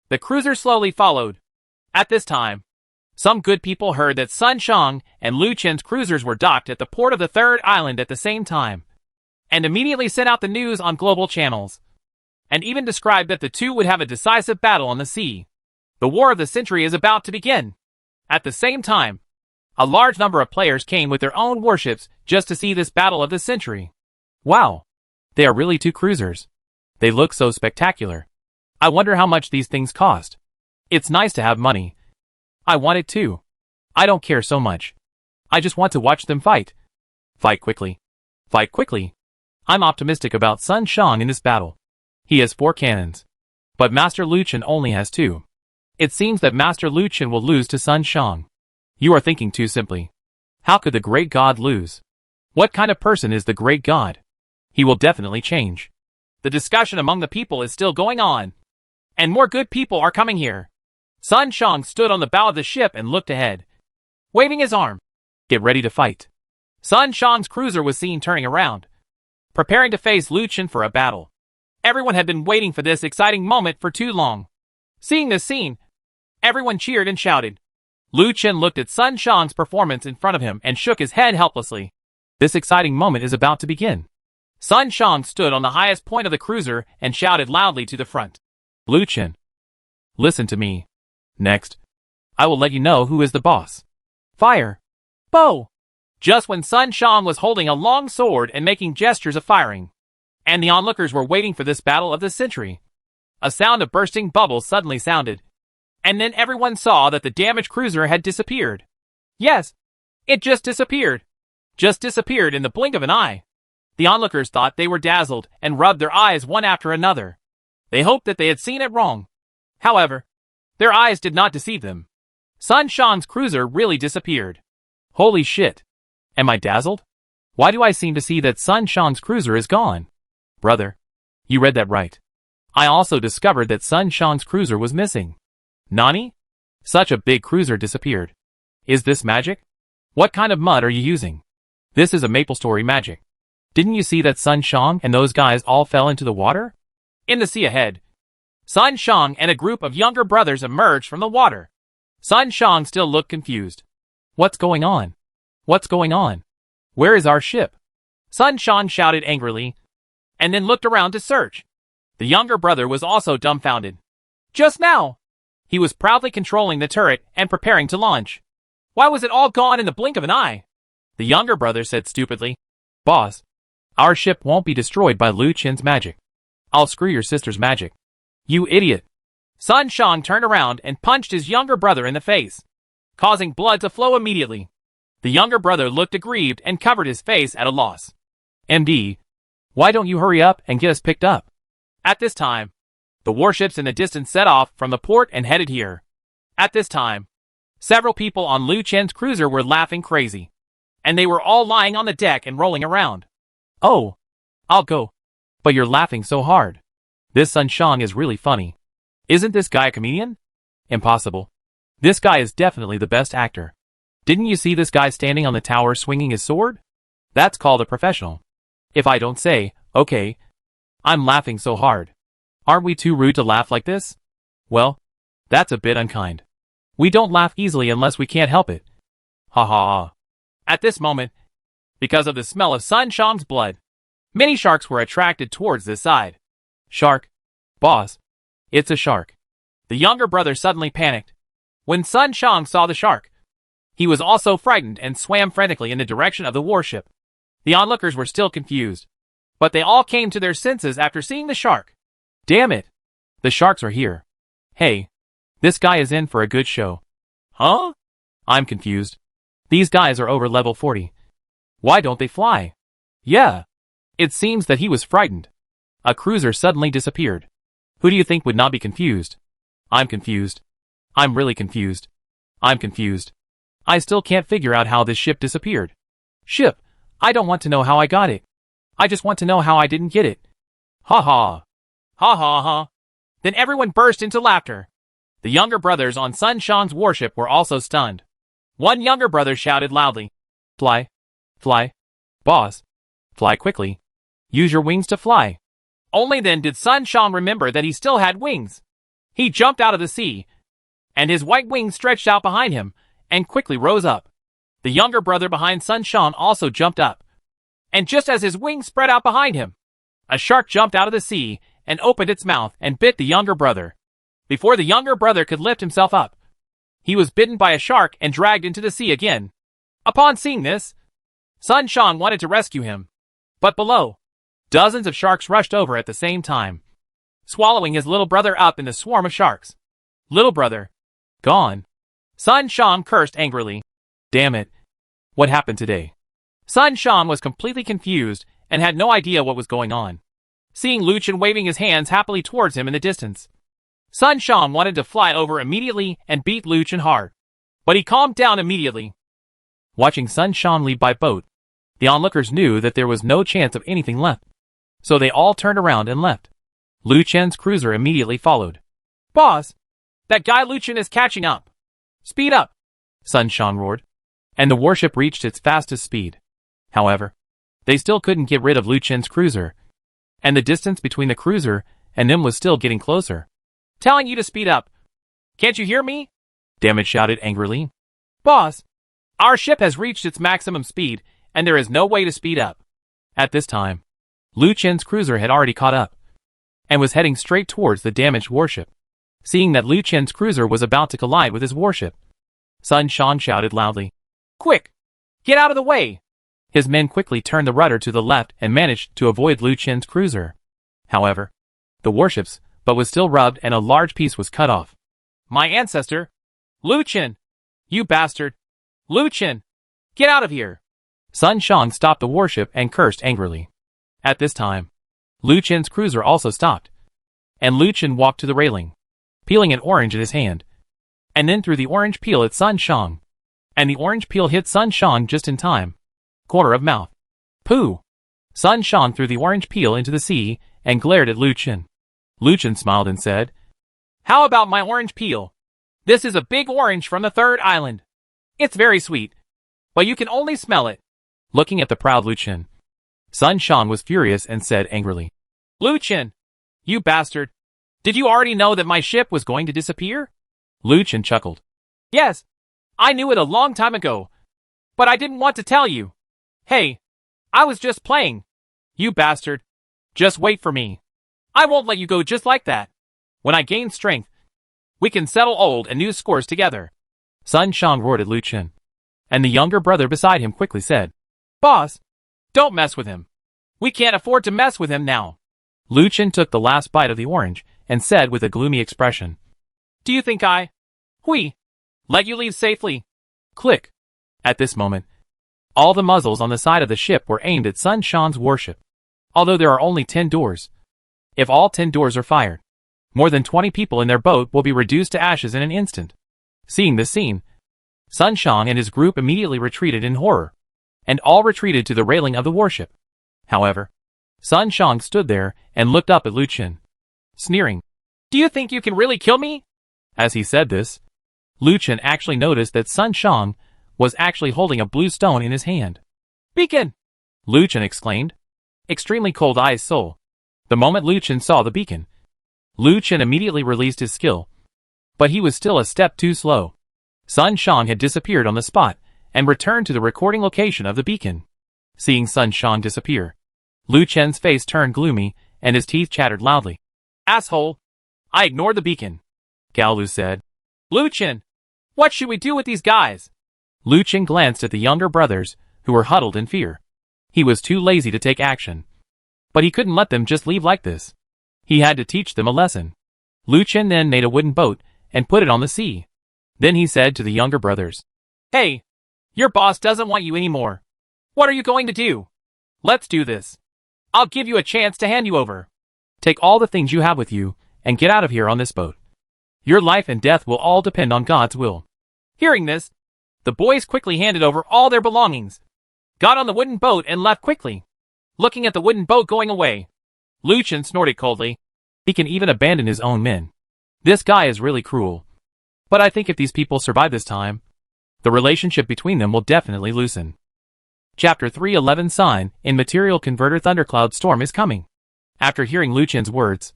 The cruiser slowly followed. At this time, some good people heard that Sun Shang and Lu Chen's cruisers were docked at the port of the third island at the same time, and immediately sent out the news on global channels, and even described that the two would have a decisive battle on the sea. The war of the century is about to begin. At the same time, A large number of players came with their own warships just to see this battle of the century. Wow. They are really two cruisers. They look so spectacular. I wonder how much these things cost. It's nice to have money. I want it too. I don't care so much. I just want to watch them fight. Fight quickly. Fight quickly. I'm optimistic about Sun Shang in this battle. He has 4 cannons. But Master Lu Chen only has 2. It seems that Master Lu Chen will lose to Sun Shang. You are thinking too simply. How could the great god lose? What kind of person is the great god? He will definitely change. The discussion among the people is still going on. And more good people are coming here. Sun Shang stood on the bow of the ship and looked ahead, waving his arm. Get ready to fight. Sun Shang's cruiser was seen turning around, preparing to face Lu Chen for a battle. Everyone had been waiting for this exciting moment for too long. Seeing this scene, everyone cheered and shouted. Lu Chen looked at Sun Shang's performance in front of him and shook his head helplessly. This exciting moment is about to begin. Sun Shang stood on the highest point of the cruiser and shouted loudly to the front. Lu Chen, listen to me. Next, I will let you know who is the boss. Fire! Bow! Just when Sun Shang was holding a long sword and making gestures of firing, and the onlookers were waiting for this battle of the century, a sound of bursting bubbles suddenly sounded. And then everyone saw that the damaged cruiser had disappeared. Yes, it just disappeared. Just disappeared in the blink of an eye. The onlookers thought they were dazzled and rubbed their eyes one after another. They hoped that they had seen it wrong. However, their eyes did not deceive them. Sun Shang's cruiser really disappeared. Holy shit. Am I dazzled? Why do I seem to see that Sun Shang's cruiser is gone? Brother, you read that right. I also discovered that Sun Shang's cruiser was missing. Nani? Such a big cruiser disappeared. Is this magic? What kind of mud are you using? This is a MapleStory magic. Didn't you see that Sun Shang and those guys all fell into the water? In the sea ahead, Sun Shang and a group of younger brothers emerged from the water. Sun Shang still looked confused. What's going on? What's going on? Where is our ship? Sun Shang shouted angrily, and then looked around to search. The younger brother was also dumbfounded. Just now! He was proudly controlling the turret and preparing to launch. Why was it all gone in the blink of an eye? The younger brother said stupidly, Boss, our ship won't be destroyed by Lu Chen's magic. I'll screw your sister's magic. You idiot. Sun Shang turned around and punched his younger brother in the face, causing blood to flow immediately. The younger brother looked aggrieved and covered his face at a loss. MD, why don't you hurry up and get us picked up? At this time, the warships in the distance set off from the port and headed here. At this time, several people on Lu Chen's cruiser were laughing crazy, and they were all lying on the deck and rolling around. Oh, I'll go. But you're laughing so hard. This Sun Shang is really funny. Isn't this guy a comedian? Impossible. This guy is definitely the best actor. Didn't you see this guy standing on the tower swinging his sword? That's called a professional. If I don't say, okay. I'm laughing so hard. Aren't we too rude to laugh like this? Well, that's a bit unkind. We don't laugh easily unless we can't help it. Ha ha ha. At this moment, because of the smell of Sun Shang's blood, many sharks were attracted towards this side. Shark. Boss. It's a shark. The younger brother suddenly panicked. When Sun Shang saw the shark, he was also frightened and swam frantically in the direction of the warship. The onlookers were still confused, but they all came to their senses after seeing the shark. Damn it! The sharks are here. Hey, this guy is in for a good show. Huh? I'm confused. These guys are over level 40. Why don't they fly? Yeah. It seems that he was frightened. A cruiser suddenly disappeared. Who do you think would not be confused? I'm confused. I'm really confused. I'm confused. I still can't figure out how this ship disappeared. Ship? I don't want to know how I got it. I just want to know how I didn't get it. Ha ha. Ha ha ha. Then everyone burst into laughter. The younger brothers on Sun Shang's warship were also stunned. One younger brother shouted loudly, Fly. Fly. Boss. Fly quickly. Use your wings to fly. Only then did Sun Shang remember that he still had wings. He jumped out of the sea, and his white wings stretched out behind him and quickly rose up. The younger brother behind Sun Shang also jumped up. And just as his wings spread out behind him, a shark jumped out of the sea and opened its mouth and bit the younger brother. Before the younger brother could lift himself up, he was bitten by a shark and dragged into the sea again. Upon seeing this, Sun Shan wanted to rescue him. But below, dozens of sharks rushed over at the same time, swallowing his little brother up in the swarm of sharks. Little brother. Gone. Sun Shan cursed angrily. Damn it. What happened today? Sun Shan was completely confused and had no idea what was going on. Seeing Lu Chen waving his hands happily towards him in the distance, Sun Shan wanted to fly over immediately and beat Lu Chen hard. But he calmed down immediately. Watching Sun Shan leave by boat, the onlookers knew that there was no chance of anything left. So they all turned around and left. Lu Chen's cruiser immediately followed. Boss, that guy Lu Chen is catching up. Speed up, Sun Shan roared. And the warship reached its fastest speed. However, they still couldn't get rid of Lu Chen's cruiser, and the distance between the cruiser and them was still getting closer. Telling you to speed up. Can't you hear me? Damage shouted angrily. Boss, our ship has reached its maximum speed, and there is no way to speed up. At this time, Lu Chen's cruiser had already caught up, and was heading straight towards the damaged warship. Seeing that Lu Chen's cruiser was about to collide with his warship, Sun Shan shouted loudly. Quick! Get out of the way! His men quickly turned the rudder to the left and managed to avoid Lu Chen's cruiser. However, the warship's butt was still rubbed and a large piece was cut off. My ancestor! Lu Chen! You bastard! Lu Chen! Get out of here! Sun Shan stopped the warship and cursed angrily. At this time, Lu Chen's cruiser also stopped, and Lu Chen walked to the railing, peeling an orange in his hand, and then threw the orange peel at Sun Shan. And the orange peel hit Sun Shan just in time. Corner of mouth. Pooh! Sun Shan threw the orange peel into the sea and glared at Lu Chen. Lu Chen smiled and said, How about my orange peel? This is a big orange from the third island. It's very sweet, but you can only smell it. Looking at the proud Lu Chen, Sun Shan was furious and said angrily, Lu Chen, you bastard. Did you already know that my ship was going to disappear? Lu Chen chuckled. Yes, I knew it a long time ago, but I didn't want to tell you. Hey, I was just playing. You bastard. Just wait for me. I won't let you go just like that. When I gain strength, we can settle old and new scores together. Sun Shan roared at Lu Chen, and the younger brother beside him quickly said, Boss, don't mess with him. We can't afford to mess with him now. Lu Chen took the last bite of the orange and said with a gloomy expression, Do you think we let you leave safely? Click. At this moment, all the muzzles on the side of the ship were aimed at Sun Shan's warship. Although there are only 10 doors, if all 10 doors are fired, more than 20 people in their boat will be reduced to ashes in an instant. Seeing this scene, Sun Shan and his group immediately retreated in horror, and all retreated to the railing of the warship. However, Sun Shan stood there and looked up at Lu Chen, sneering. Do you think you can really kill me? As he said this, Lu Chen actually noticed that Sun Shan was actually holding a blue stone in his hand. Beacon! Lu Chen exclaimed. Extremely cold eyes soul. The moment Lu Chen saw the beacon, Lu Chen immediately released his skill. But he was still a step too slow. Sun Shan had disappeared on the spot and returned to the recording location of the beacon. Seeing Sun Shan disappear, Lu Chen's face turned gloomy and his teeth chattered loudly. Asshole! I ignored the beacon. Gao Lu said. Lu Chen, what should we do with these guys? Lu Chen glanced at the younger brothers, who were huddled in fear. He was too lazy to take action. But he couldn't let them just leave like this. He had to teach them a lesson. Lu Chen then made a wooden boat and put it on the sea. Then he said to the younger brothers, Hey, your boss doesn't want you anymore. What are you going to do? Let's do this. I'll give you a chance to hand you over. Take all the things you have with you and get out of here on this boat. Your life and death will all depend on God's will. Hearing this, the boys quickly handed over all their belongings, got on the wooden boat and left quickly. Looking at the wooden boat going away, Lu Chen snorted coldly. He can even abandon his own men. This guy is really cruel. But I think if these people survive this time, the relationship between them will definitely loosen. Chapter 3:11 Sign in Material Converter Thundercloud Storm is coming. After hearing Lu Chen's words,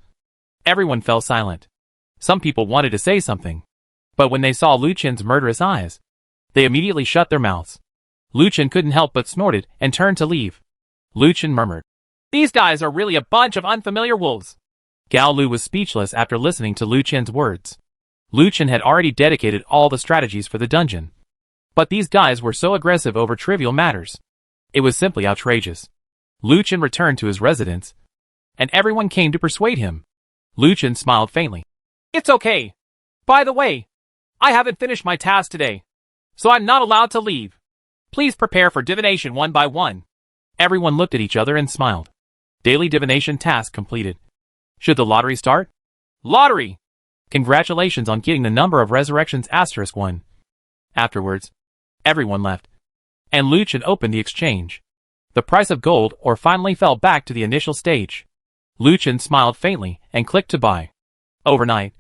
everyone fell silent. Some people wanted to say something, but when they saw Lu Chen's murderous eyes, they immediately shut their mouths. Lu Chen couldn't help but snorted and turned to leave. Lu Chen murmured, These guys are really a bunch of unfamiliar wolves. Gao Lu was speechless after listening to Lu Chen's words. Lu Chen had already dedicated all the strategies for the dungeon. But these guys were so aggressive over trivial matters. It was simply outrageous. Lu Chen returned to his residence, and everyone came to persuade him. Lu Chen smiled faintly. It's okay. By the way, I haven't finished my task today, so I'm not allowed to leave. Please prepare for divination one by one. Everyone looked at each other and smiled. Daily divination task completed. Should the lottery start? Lottery! Congratulations on getting the number of resurrections *1. Afterwards, everyone left, and Lu Chen opened the exchange. The price of gold ore finally fell back to the initial stage. Lu Chen smiled faintly and clicked to buy. Overnight,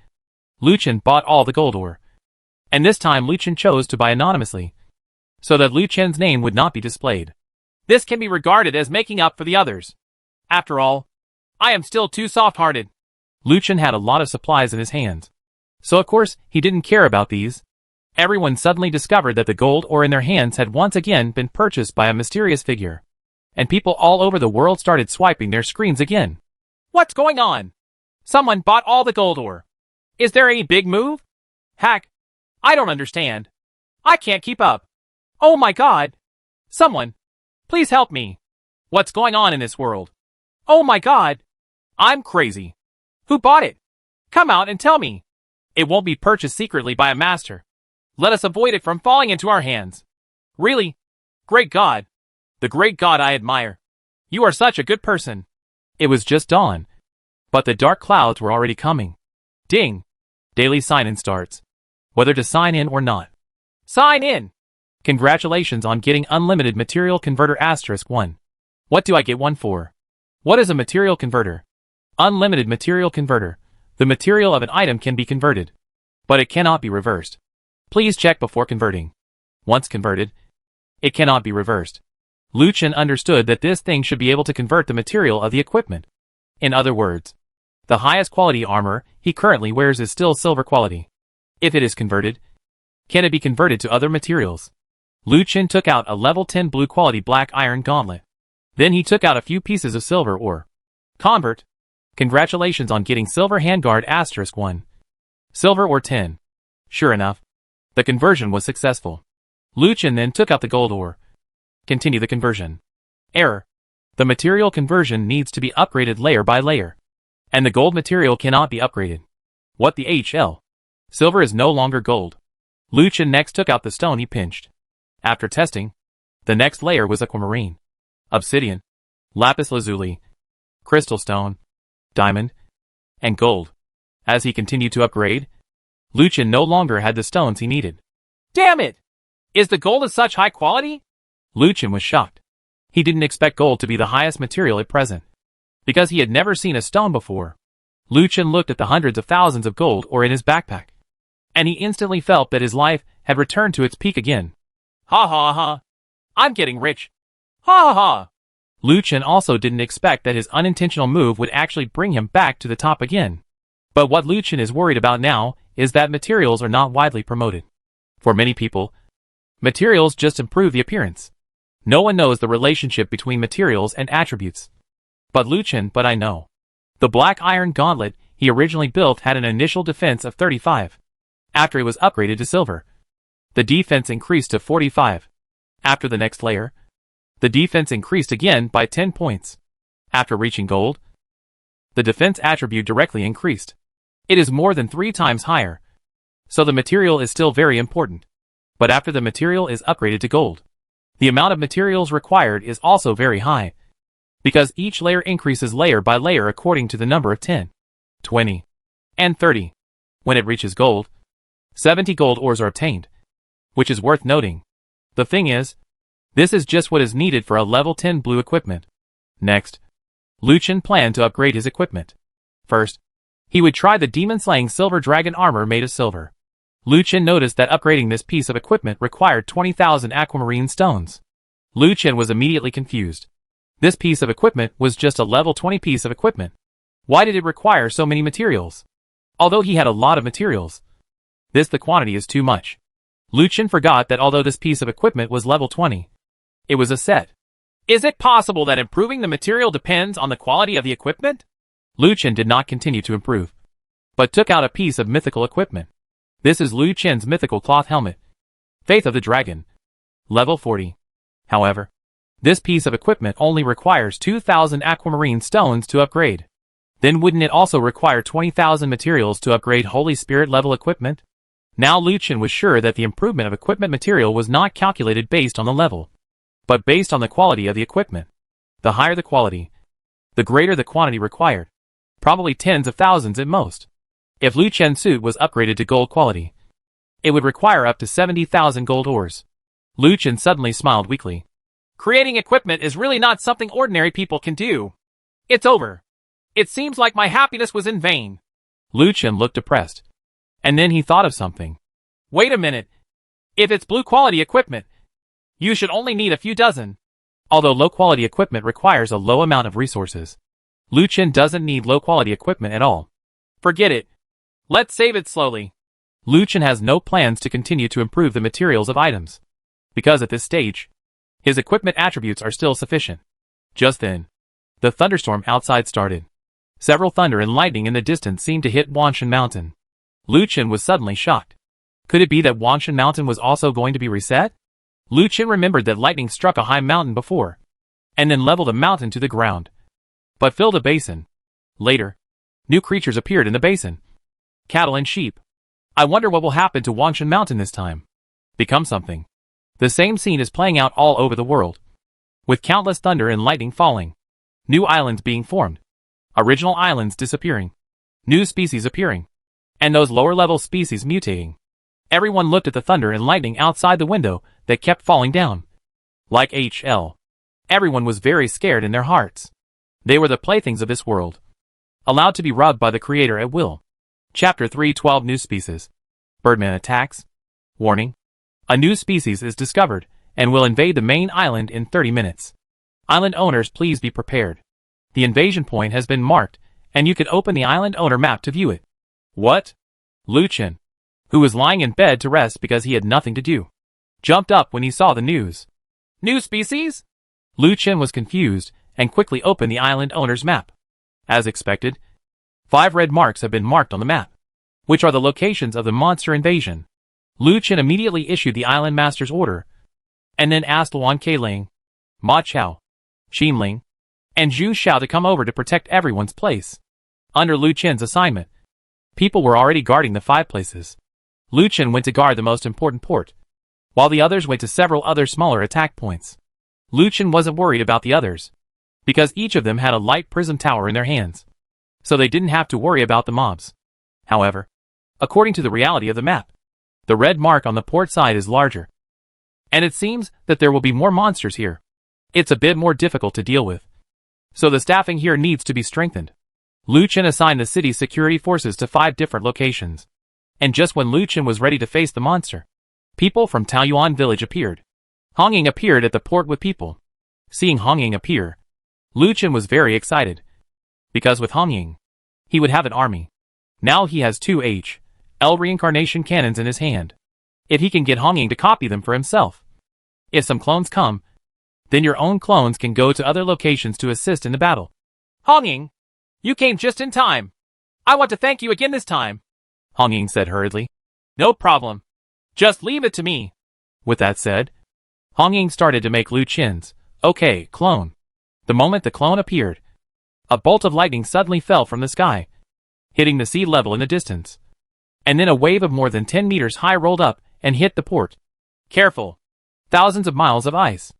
Lu Chen bought all the gold ore. And this time Lu Chen chose to buy anonymously, so that Lu Chen's name would not be displayed. This can be regarded as making up for the others. After all, I am still too soft-hearted. Lu Chen had a lot of supplies in his hands, so of course he didn't care about these. Everyone suddenly discovered that the gold ore in their hands had once again been purchased by a mysterious figure, and people all over the world started swiping their screens again. What's going on? Someone bought all the gold ore. Is there any big move? Hack, I don't understand. I can't keep up. Oh my god. Someone, please help me. What's going on in this world? Oh my god. I'm crazy. Who bought it? Come out and tell me. It won't be purchased secretly by a master. Let us avoid it from falling into our hands. Really? Great God. The great God I admire. You are such a good person. It was just dawn, but the dark clouds were already coming. Ding! Daily sign-in starts. Whether to sign in or not. Sign in! Congratulations on getting unlimited material converter *1. What do I get one for? What is a material converter? Unlimited material converter. The material of an item can be converted, but it cannot be reversed. Please check before converting. Once converted, it cannot be reversed. Lu Chen understood that this thing should be able to convert the material of the equipment. In other words, the highest quality armor he currently wears is still silver quality. If it is converted, can it be converted to other materials? Lu Chen took out a level 10 blue quality black iron gauntlet. Then he took out a few pieces of silver ore. Convert. Congratulations on getting silver handguard *1. Silver ore 10. Sure enough, the conversion was successful. Lu Chen then took out the gold ore. Continue the conversion. Error. The material conversion needs to be upgraded layer by layer, and the gold material cannot be upgraded. What the HL? Silver is no longer gold. Lu Chen next took out the stone he pinched. After testing, the next layer was aquamarine, obsidian, lapis lazuli, crystal stone, diamond, and gold. As he continued to upgrade, Lu Chen no longer had the stones he needed. Damn it! Is the gold of such high quality? Lu Chen was shocked. He didn't expect gold to be the highest material at present, because he had never seen a stone before. Lu Chen looked at the hundreds of thousands of gold ore in his backpack, and he instantly felt that his life had returned to its peak again. Ha ha ha. I'm getting rich. Ha ha ha. Lu Chen also didn't expect that his unintentional move would actually bring him back to the top again. But what Lu Chen is worried about now is that materials are not widely promoted. For many people, materials just improve the appearance. No one knows the relationship between materials and attributes. But Lu Chen, but I know. The black iron gauntlet he originally built had an initial defense of 35. After it was upgraded to silver, the defense increased to 45. After the next layer, the defense increased again by 10 points. After reaching gold, the defense attribute directly increased. It is more than 3 times higher. So the material is still very important. But after the material is upgraded to gold, the amount of materials required is also very high, because each layer increases layer by layer according to the number of 10, 20, and 30. When it reaches gold, 70 gold ores are obtained, which is worth noting. The thing is, this is just what is needed for a level 10 blue equipment. Next, Lu Chen planned to upgrade his equipment. First, he would try the demon-slaying silver dragon armor made of silver. Lu Chen noticed that upgrading this piece of equipment required 20,000 aquamarine stones. Lu Chen was immediately confused. This piece of equipment was just a level 20 piece of equipment. Why did it require so many materials? Although he had a lot of materials, the quantity is too much. Lu Chen forgot that although this piece of equipment was level 20, it was a set. Is it possible that improving the material depends on the quality of the equipment? Lu Chen did not continue to improve, but took out a piece of mythical equipment. This is Lu Chen's mythical cloth helmet. Faith of the Dragon. Level 40. However, this piece of equipment only requires 2,000 aquamarine stones to upgrade. Then wouldn't it also require 20,000 materials to upgrade Holy Spirit level equipment? Now Lu Chen was sure that the improvement of equipment material was not calculated based on the level, but based on the quality of the equipment. The higher the quality, the greater the quantity required. Probably tens of thousands at most. If Lu Chen's suit was upgraded to gold quality, it would require up to 70,000 gold ores. Lu Chen suddenly smiled weakly. Creating equipment is really not something ordinary people can do. It's over. It seems like my happiness was in vain. Lu Chen looked depressed. And then he thought of something. Wait a minute. If it's blue quality equipment, you should only need a few dozen. Although low quality equipment requires a low amount of resources, Lu Chen doesn't need low quality equipment at all. Forget it. Let's save it slowly. Lu Chen has no plans to continue to improve the materials of items, because at this stage, his equipment attributes are still sufficient. Just then, the thunderstorm outside started. Several thunder and lightning in the distance seemed to hit Wanshan Mountain. Lu Chen was suddenly shocked. Could it be that Wanshan Mountain was also going to be reset? Lu Chen remembered that lightning struck a high mountain before, and then leveled a mountain to the ground, but filled a basin. Later, new creatures appeared in the basin. Cattle and sheep. I wonder what will happen to Wanshan Mountain this time. Become something. The same scene is playing out all over the world, with countless thunder and lightning falling. New islands being formed. Original islands disappearing. New species appearing. And those lower-level species mutating. Everyone looked at the thunder and lightning outside the window that kept falling down. Like HL. Everyone was very scared in their hearts. They were the playthings of this world, allowed to be robbed by the Creator at will. Chapter 3:12 New Species. Birdman attacks. Warning. A new species is discovered, and will invade the main island in 30 minutes. Island owners, please be prepared. The invasion point has been marked, and you can open the island owner map to view it. What? Lu Chen, who was lying in bed to rest because he had nothing to do, jumped up when he saw the news. New species? Lu Chen was confused, and quickly opened the island owner's map. As expected, 5 red marks have been marked on the map, which are the locations of the monster invasion. Lu Chen immediately issued the island master's order, and then asked Luan Keiling, Ma Chao, Xin Ling, and Zhu Xiao to come over to protect everyone's place. Under Lu Chen's assignment, people were already guarding the 5 places. Lu Chen went to guard the most important port, while the others went to several other smaller attack points. Lu Chen wasn't worried about the others, because each of them had a light prism tower in their hands, so they didn't have to worry about the mobs. However, according to the reality of the map, the red mark on the port side is larger, and it seems that there will be more monsters here. It's a bit more difficult to deal with, so the staffing here needs to be strengthened. Lu Chen assigned the city's security forces to 5 different locations, and just when Lu Chen was ready to face the monster, people from Taoyuan village appeared. Hong Ying appeared at the port with people. Seeing Hong Ying appear, Lu Chen was very excited, because with Hong Ying, he would have an army. Now he has 2 L reincarnation cannons in his hand. If he can get Hong Ying to copy them for himself. If some clones come, then your own clones can go to other locations to assist in the battle. Hong Ying, you came just in time. I want to thank you again this time, Hong Ying said hurriedly. No problem. Just leave it to me. With that said, Hong Ying started to make Lu Chen's clone. The moment the clone appeared, a bolt of lightning suddenly fell from the sky, hitting the sea level in the distance. And then a wave of more than 10 meters high rolled up and hit the port. Careful. Thousands of miles of ice.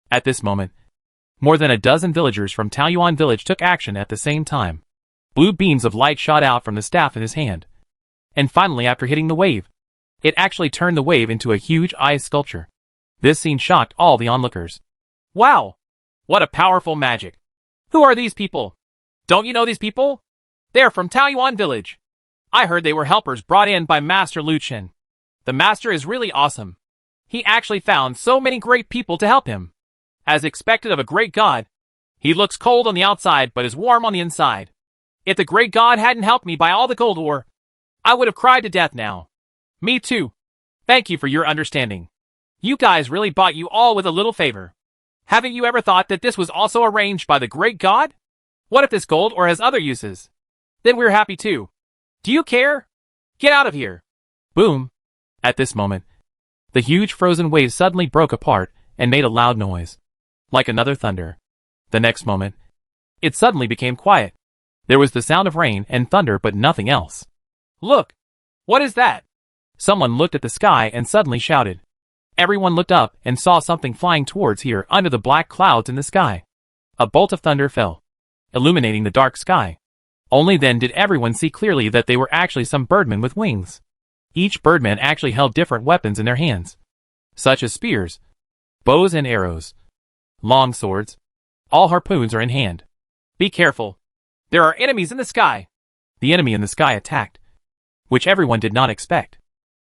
At this moment, more than a dozen villagers from Taoyuan village took action at the same time. Blue beams of light shot out from the staff in his hand. And finally, after hitting the wave, it actually turned the wave into a huge ice sculpture. This scene shocked all the onlookers. Wow! What a powerful magic. Who are these people? Don't you know these people? They're from Taoyuan village. I heard they were helpers brought in by Master Lu Chen. The master is really awesome. He actually found so many great people to help him. As expected of a great god, he looks cold on the outside but is warm on the inside. If the great god hadn't helped me buy all the gold ore, I would have cried to death now. Me too. Thank you for your understanding. You guys really bought you all with a little favor. Haven't you ever thought that this was also arranged by the great god? What if this gold ore has other uses? Then we're happy too. Do you care? Get out of here. Boom. At this moment, The huge frozen wave suddenly broke apart and made a loud noise, like another thunder. The next moment, it suddenly became quiet. There was the sound of rain and thunder but nothing else. Look! What is that? Someone looked at the sky and suddenly shouted. Everyone looked up and saw something flying towards here under the black clouds in the sky. A bolt of thunder fell, illuminating the dark sky. Only then did everyone see clearly that they were actually some birdmen with wings. Each birdman actually held different weapons in their hands, such as spears, bows and arrows, long swords. All harpoons are in hand. Be careful. There are enemies in the sky. The enemy in the sky attacked, which everyone did not expect.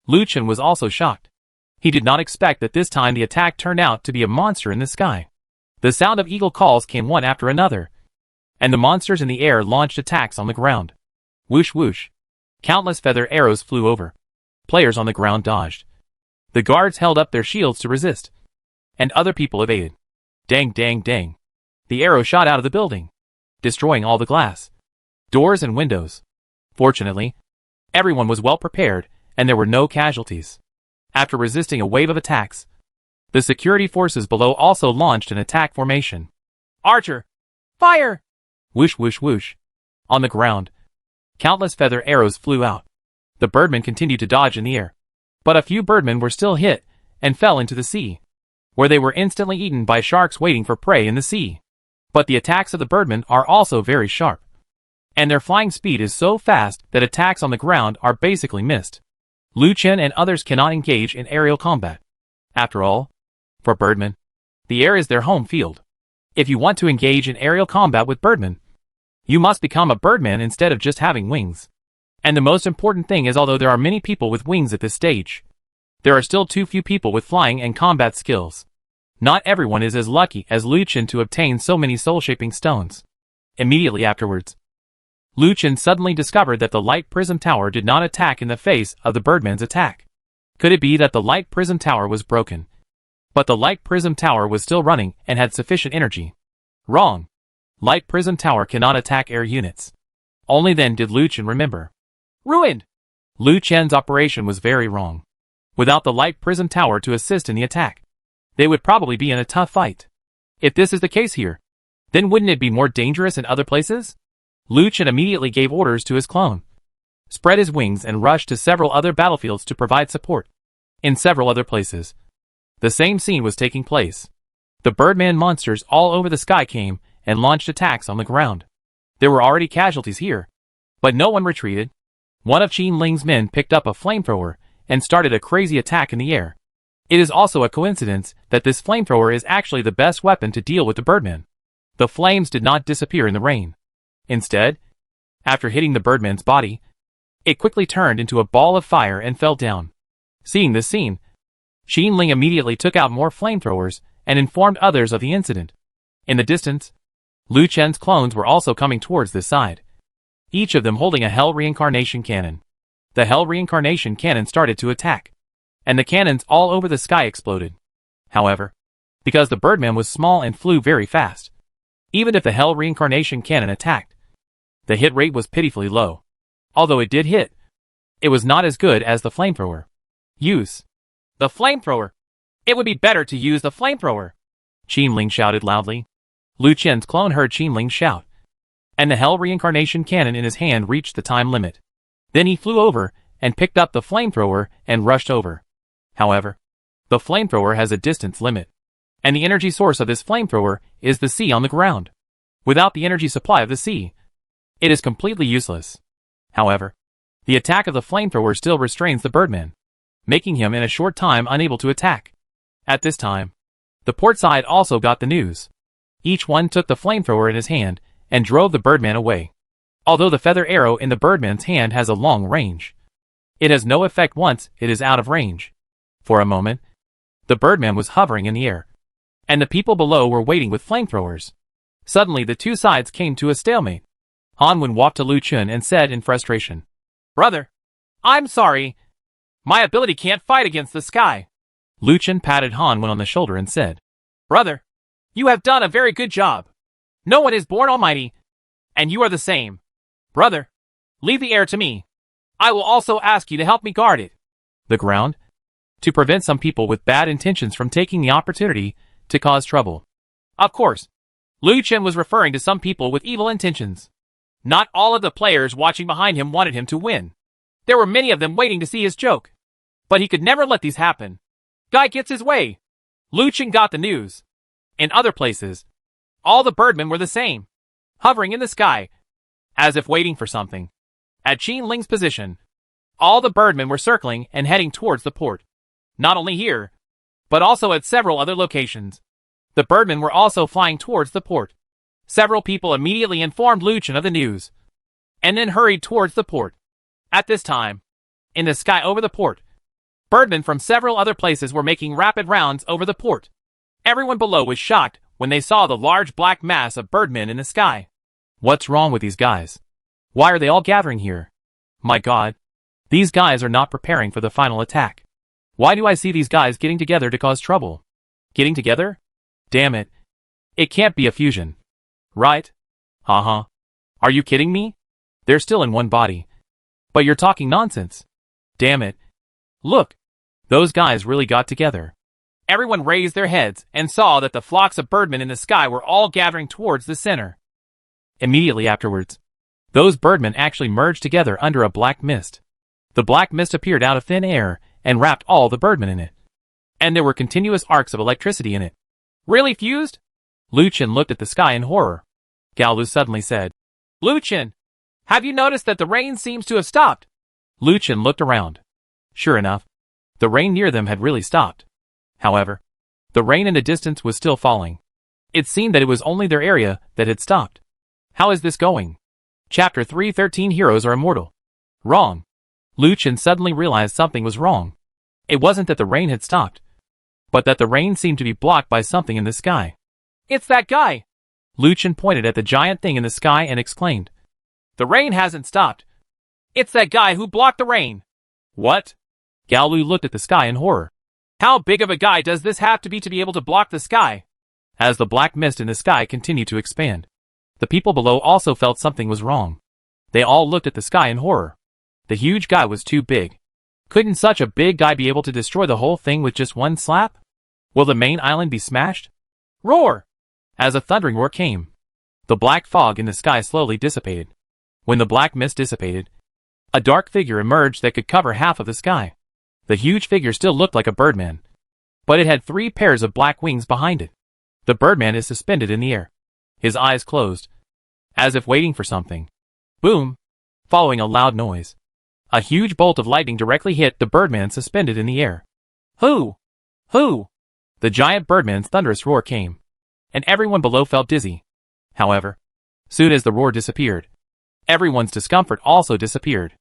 Lu Chen was also shocked. He did not expect that this time the attack turned out to be a monster in the sky. The sound of eagle calls came one after another, and the monsters in the air launched attacks on the ground. Whoosh whoosh. Countless feather arrows flew over. Players on the ground dodged. The guards held up their shields to resist, and other people evaded. Dang dang dang. The arrow shot out of the building, destroying all the glass, doors and windows. Fortunately, everyone was well prepared and there were no casualties. After resisting a wave of attacks, the security forces below also launched an attack formation. Archer! Fire! Whoosh whoosh whoosh. On the ground, countless feather arrows flew out. The birdmen continued to dodge in the air, but a few birdmen were still hit and fell into the sea, where they were instantly eaten by sharks waiting for prey in the sea. But the attacks of the birdmen are also very sharp, and their flying speed is so fast that attacks on the ground are basically missed. Lu Chen and others cannot engage in aerial combat. After all, for birdmen, the air is their home field. If you want to engage in aerial combat with birdmen, you must become a birdman instead of just having wings. And the most important thing is, although there are many people with wings at this stage, there are still too few people with flying and combat skills. Not everyone is as lucky as Lu Chen to obtain so many soul-shaping stones. Immediately afterwards, Lu Chen suddenly discovered that the light prism tower did not attack in the face of the birdman's attack. Could it be that the light prism tower was broken, but the light prism tower was still running and had sufficient energy? Wrong. Light prism tower cannot attack air units. Only then did Lu Chen remember. Ruined! Lu Chen's operation was very wrong. Without the light prism tower to assist in the attack, they would probably be in a tough fight. If this is the case here, then wouldn't it be more dangerous in other places? Lu Chen immediately gave orders to his clone, spread his wings and rushed to several other battlefields to provide support. In several other places, the same scene was taking place. The birdman monsters all over the sky came and launched attacks on the ground. There were already casualties here, but no one retreated. One of Qin Ling's men picked up a flamethrower and started a crazy attack in the air. It is also a coincidence that this flamethrower is actually the best weapon to deal with the birdman. The flames did not disappear in the rain. Instead, after hitting the birdman's body, it quickly turned into a ball of fire and fell down. Seeing this scene, Qin Ling immediately took out more flamethrowers and informed others of the incident. In the distance, Lu Chen's clones were also coming towards this side, each of them holding a Hell Reincarnation cannon. The Hell Reincarnation cannon started to attack, and the cannons all over the sky exploded. However, because the birdman was small and flew very fast, even if the Hell Reincarnation cannon attacked, the hit rate was pitifully low. Although it did hit, it was not as good as the flamethrower. Use the flamethrower. It would be better to use the flamethrower, Qin Ling shouted loudly. Lu Chen's clone heard Qin Ling shout, and the Hell Reincarnation cannon in his hand reached the time limit. Then he flew over and picked up the flamethrower and rushed over. However, the flamethrower has a distance limit, and the energy source of this flamethrower is the sea on the ground. Without the energy supply of the sea, it is completely useless. However, the attack of the flamethrower still restrains the birdman, making him in a short time unable to attack. At this time, the port side also got the news. Each one took the flamethrower in his hand and drove the birdman away. Although the feather arrow in the birdman's hand has a long range, it has no effect once it is out of range. For a moment, the birdman was hovering in the air, and the people below were waiting with flamethrowers. Suddenly the two sides came to a stalemate. Han Wen walked to Lu Chen and said in frustration, "Brother, I'm sorry. My ability can't fight against the sky." Lu Chen patted Han Wen on the shoulder and said, "Brother, you have done a very good job. No one is born almighty, and you are the same. Brother, leave the air to me. I will also ask you to help me guard it." The ground, to prevent some people with bad intentions from taking the opportunity to cause trouble. Of course, Lu Chen was referring to some people with evil intentions. Not all of the players watching behind him wanted him to win. There were many of them waiting to see his joke. But he could never let these happen. Guy gets his way. Lu Chen got the news. In other places, all the birdmen were the same, hovering in the sky, as if waiting for something. At Qin Ling's position, all the birdmen were circling and heading towards the port. Not only here, but also at several other locations. The birdmen were also flying towards the port. Several people immediately informed Lu Chen of the news, and then hurried towards the port. At this time, in the sky over the port, birdmen from several other places were making rapid rounds over the port. Everyone below was shocked when they saw the large black mass of birdmen in the sky. What's wrong with these guys? Why are they all gathering here? My God, these guys are not preparing for the final attack. Why do I see these guys getting together to cause trouble? Getting together? Damn it. It can't be a fusion. Right? Uh-huh. Are you kidding me? They're still in one body. But you're talking nonsense. Damn it. Look. Those guys really got together. Everyone raised their heads and saw that the flocks of birdmen in the sky were all gathering towards the center. Immediately afterwards, those birdmen actually merged together under a black mist. The black mist appeared out of thin air and wrapped all the birdmen in it. And there were continuous arcs of electricity in it. Really fused? Lu Chen looked at the sky in horror. Gao Lu suddenly said, Lu Chen, have you noticed that the rain seems to have stopped? Lu Chen looked around. Sure enough, the rain near them had really stopped. However, the rain in the distance was still falling. It seemed that it was only their area that had stopped. How is this going? Chapter 313 Heroes are immortal. Wrong. Lu Chen suddenly realized something was wrong. It wasn't that the rain had stopped, but that the rain seemed to be blocked by something in the sky. It's that guy! Lu Chen pointed at the giant thing in the sky and exclaimed. The rain hasn't stopped. It's that guy who blocked the rain. What? Gao Lu looked at the sky in horror. How big of a guy does this have to be able to block the sky? As the black mist in the sky continued to expand, the people below also felt something was wrong. They all looked at the sky in horror. The huge guy was too big. Couldn't such a big guy be able to destroy the whole thing with just one slap? Will the main island be smashed? Roar! As a thundering roar came, the black fog in the sky slowly dissipated. When the black mist dissipated, a dark figure emerged that could cover half of the sky. The huge figure still looked like a birdman, but it had 3 pairs of black wings behind it. The birdman is suspended in the air, his eyes closed, as if waiting for something. Boom! Following a loud noise, a huge bolt of lightning directly hit the birdman suspended in the air. Who? Who? The giant birdman's thunderous roar came, and everyone below felt dizzy. However, soon as the roar disappeared, everyone's discomfort also disappeared.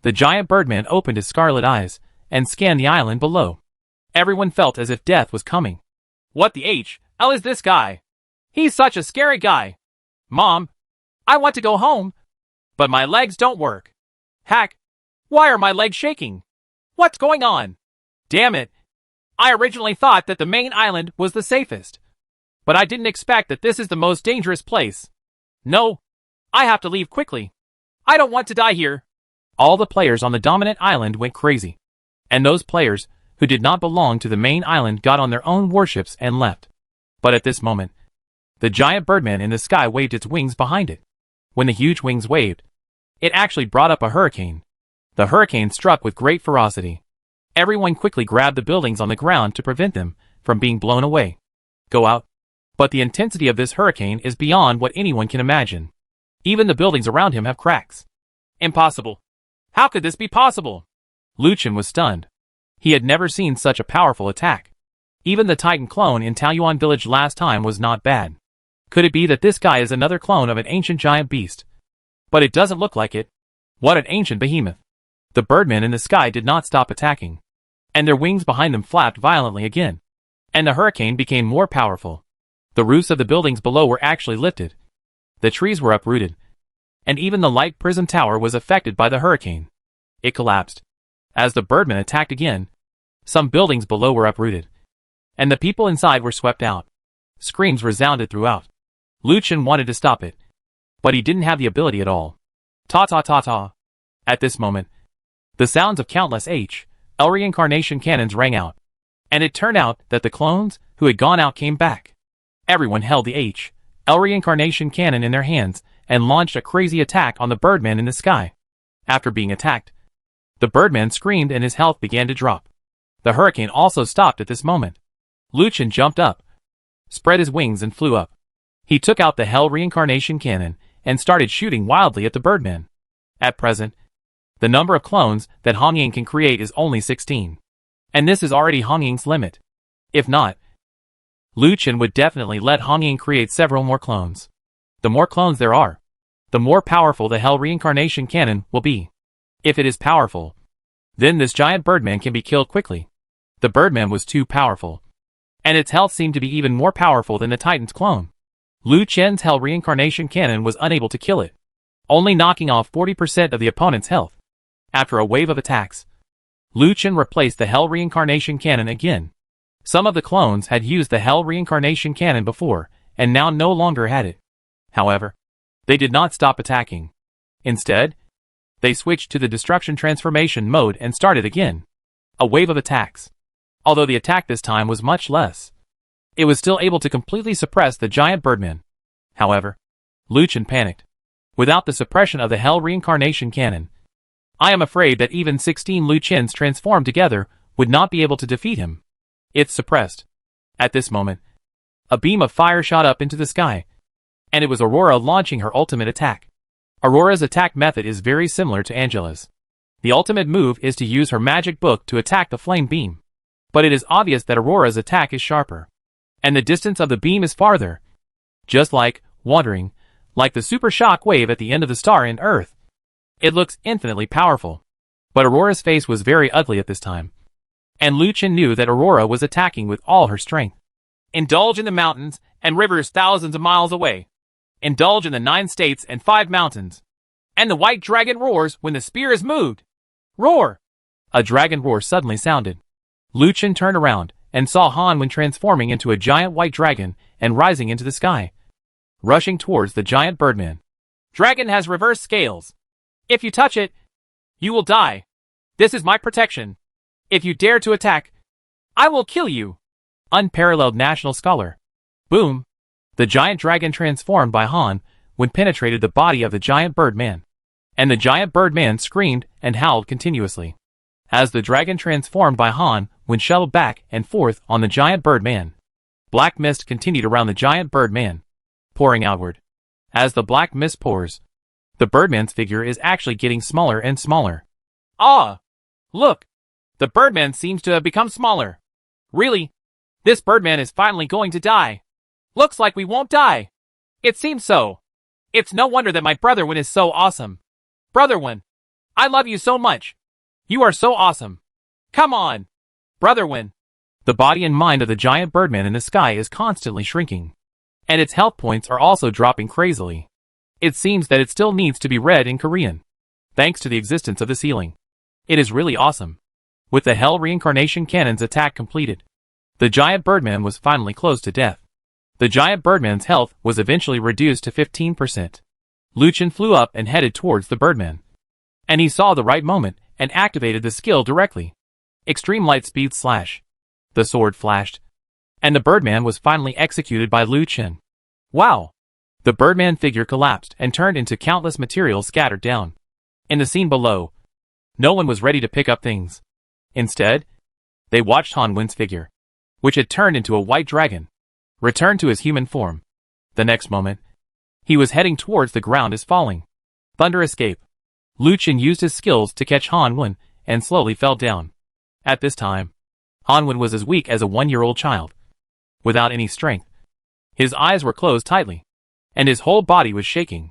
The giant birdman opened his scarlet eyes and scanned the island below. Everyone felt as if death was coming. What the hell is this guy? He's such a scary guy. Mom, I want to go home, but my legs don't work. Hack, why are my legs shaking? What's going on? Damn it. I originally thought that the main island was the safest, but I didn't expect that this is the most dangerous place. No, I have to leave quickly. I don't want to die here. All the players on the dominant island went crazy, and those players who did not belong to the main island got on their own warships and left. But at this moment, the giant birdman in the sky waved its wings behind it. When the huge wings waved, it actually brought up a hurricane. The hurricane struck with great ferocity. Everyone quickly grabbed the buildings on the ground to prevent them from being blown away. Go out. But the intensity of this hurricane is beyond what anyone can imagine. Even the buildings around him have cracks. Impossible. How could this be possible? Lu Chen was stunned. He had never seen such a powerful attack. Even the Titan clone in Taoyuan village last time was not bad. Could it be that this guy is another clone of an ancient giant beast? But it doesn't look like it. What an ancient behemoth. The birdmen in the sky did not stop attacking, and their wings behind them flapped violently again. And the hurricane became more powerful. The roofs of the buildings below were actually lifted. The trees were uprooted, and even the light prism tower was affected by the hurricane. It collapsed. As the birdmen attacked again, some buildings below were uprooted, and the people inside were swept out. Screams resounded throughout. Lu Chen wanted to stop it, but he didn't have the ability at all. Ta ta ta ta. At this moment, the sounds of countless L reincarnation cannons rang out. And it turned out that the clones who had gone out came back. Everyone held the L reincarnation cannon in their hands and launched a crazy attack on the Birdman in the sky. After being attacked, the Birdman screamed and his health began to drop. The hurricane also stopped at this moment. Lu Chen jumped up, spread his wings and flew up. He took out the Hell reincarnation cannon and started shooting wildly at the Birdman. At present, the number of clones that Han Ying can create is only 16. And this is already Han Ying's limit. If not, Lu Chen would definitely let Han Ying create several more clones. The more clones there are, the more powerful the Hell reincarnation cannon will be. If it is powerful, then this giant Birdman can be killed quickly. The Birdman was too powerful, and its health seemed to be even more powerful than the Titan's clone. Lu Chen's Hell reincarnation cannon was unable to kill it, only knocking off 40% of the opponent's health. After a wave of attacks, Lu Chen replaced the Hell reincarnation cannon again. Some of the clones had used the Hell reincarnation cannon before, and now no longer had it. However, they did not stop attacking. Instead, they switched to the destruction transformation mode and started again. A wave of attacks. Although the attack this time was much less, it was still able to completely suppress the giant Birdman. However, Lu Chen panicked. Without the suppression of the Hell reincarnation cannon, I am afraid that even 16 Lu Chens transformed together would not be able to defeat him. It's suppressed. At this moment, a beam of fire shot up into the sky, and it was Aurora launching her ultimate attack. Aurora's attack method is very similar to Angela's. The ultimate move is to use her magic book to attack the flame beam. But it is obvious that Aurora's attack is sharper, and the distance of the beam is farther. Just like, wandering, like the super shock wave at the end of the star in Earth. It looks infinitely powerful. But Aurora's face was very ugly at this time. And Lu Chen knew that Aurora was attacking with all her strength. Indulge in the mountains and rivers thousands of miles away. Indulge in the 9 states and 5 mountains. And the white dragon roars when the spear is moved. Roar! A dragon roar suddenly sounded. Lu Chen turned around and saw Han Wen transforming into a giant white dragon and rising into the sky, rushing towards the giant Birdman. Dragon has reverse scales. If you touch it, you will die. This is my protection. If you dare to attack, I will kill you. Unparalleled National Scholar. Boom! The giant dragon transformed by Han Wen penetrated the body of the giant Birdman. And the giant Birdman screamed and howled continuously. As the dragon transformed by Han Wen shuttled back and forth on the giant Birdman. Black mist continued around the giant Birdman, pouring outward. As the black mist pours, the Birdman's figure is actually getting smaller and smaller. Ah! Look! The Birdman seems to have become smaller. Really? This Birdman is finally going to die. Looks like we won't die. It seems so. It's no wonder that my brother Wen is so awesome. Brother Wen, I love you so much. You are so awesome. Come on. Brother Wen. The body and mind of the giant Birdman in the sky is constantly shrinking. And its health points are also dropping crazily. It seems that it still needs to be read in Korean, thanks to the existence of the ceiling. It is really awesome. With the Hell reincarnation cannon's attack completed, the giant Birdman was finally close to death. The giant Birdman's health was eventually reduced to 15%. Lu Chen flew up and headed towards the Birdman. And he saw the right moment and activated the skill directly. Extreme light speed slash. The sword flashed, and the Birdman was finally executed by Lu Chen. Wow! The Birdman figure collapsed and turned into countless materials scattered down. In the scene below, no one was ready to pick up things. Instead, they watched Han Wen's figure, which had turned into a white dragon, return to his human form. The next moment, he was heading towards the ground as falling. Thunder escape. Lu Chen used his skills to catch Han Wen and slowly fell down. At this time, Han Wen was as weak as a 1-year-old child. Without any strength. His eyes were closed tightly, and his whole body was shaking.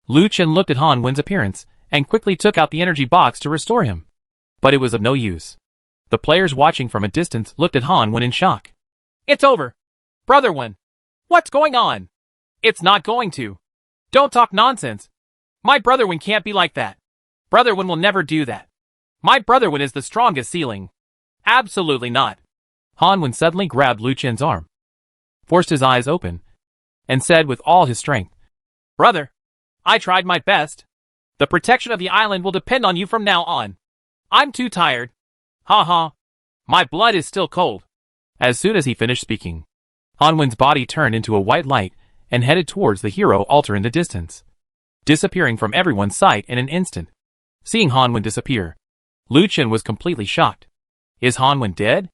Lu Chen looked at Han Wen's appearance and quickly took out the energy box to restore him. But it was of no use. The players watching from a distance looked at Han Wen in shock. It's over. Brother Wen. What's going on? It's not going to. Don't talk nonsense. My brother Wen can't be like that. Brother Wen will never do that. My brother Wen is the strongest ceiling. Absolutely not. Han Wen suddenly grabbed Lu Chen's arm, forced his eyes open, and said with all his strength, Brother, I tried my best. The protection of the island will depend on you from now on. I'm too tired. Ha ha. My blood is still cold. As soon as he finished speaking, Hanwen's body turned into a white light and headed towards the hero altar in the distance, disappearing from everyone's sight in an instant. Seeing Hanwen disappear, Lu Chen was completely shocked. Is Hanwen dead?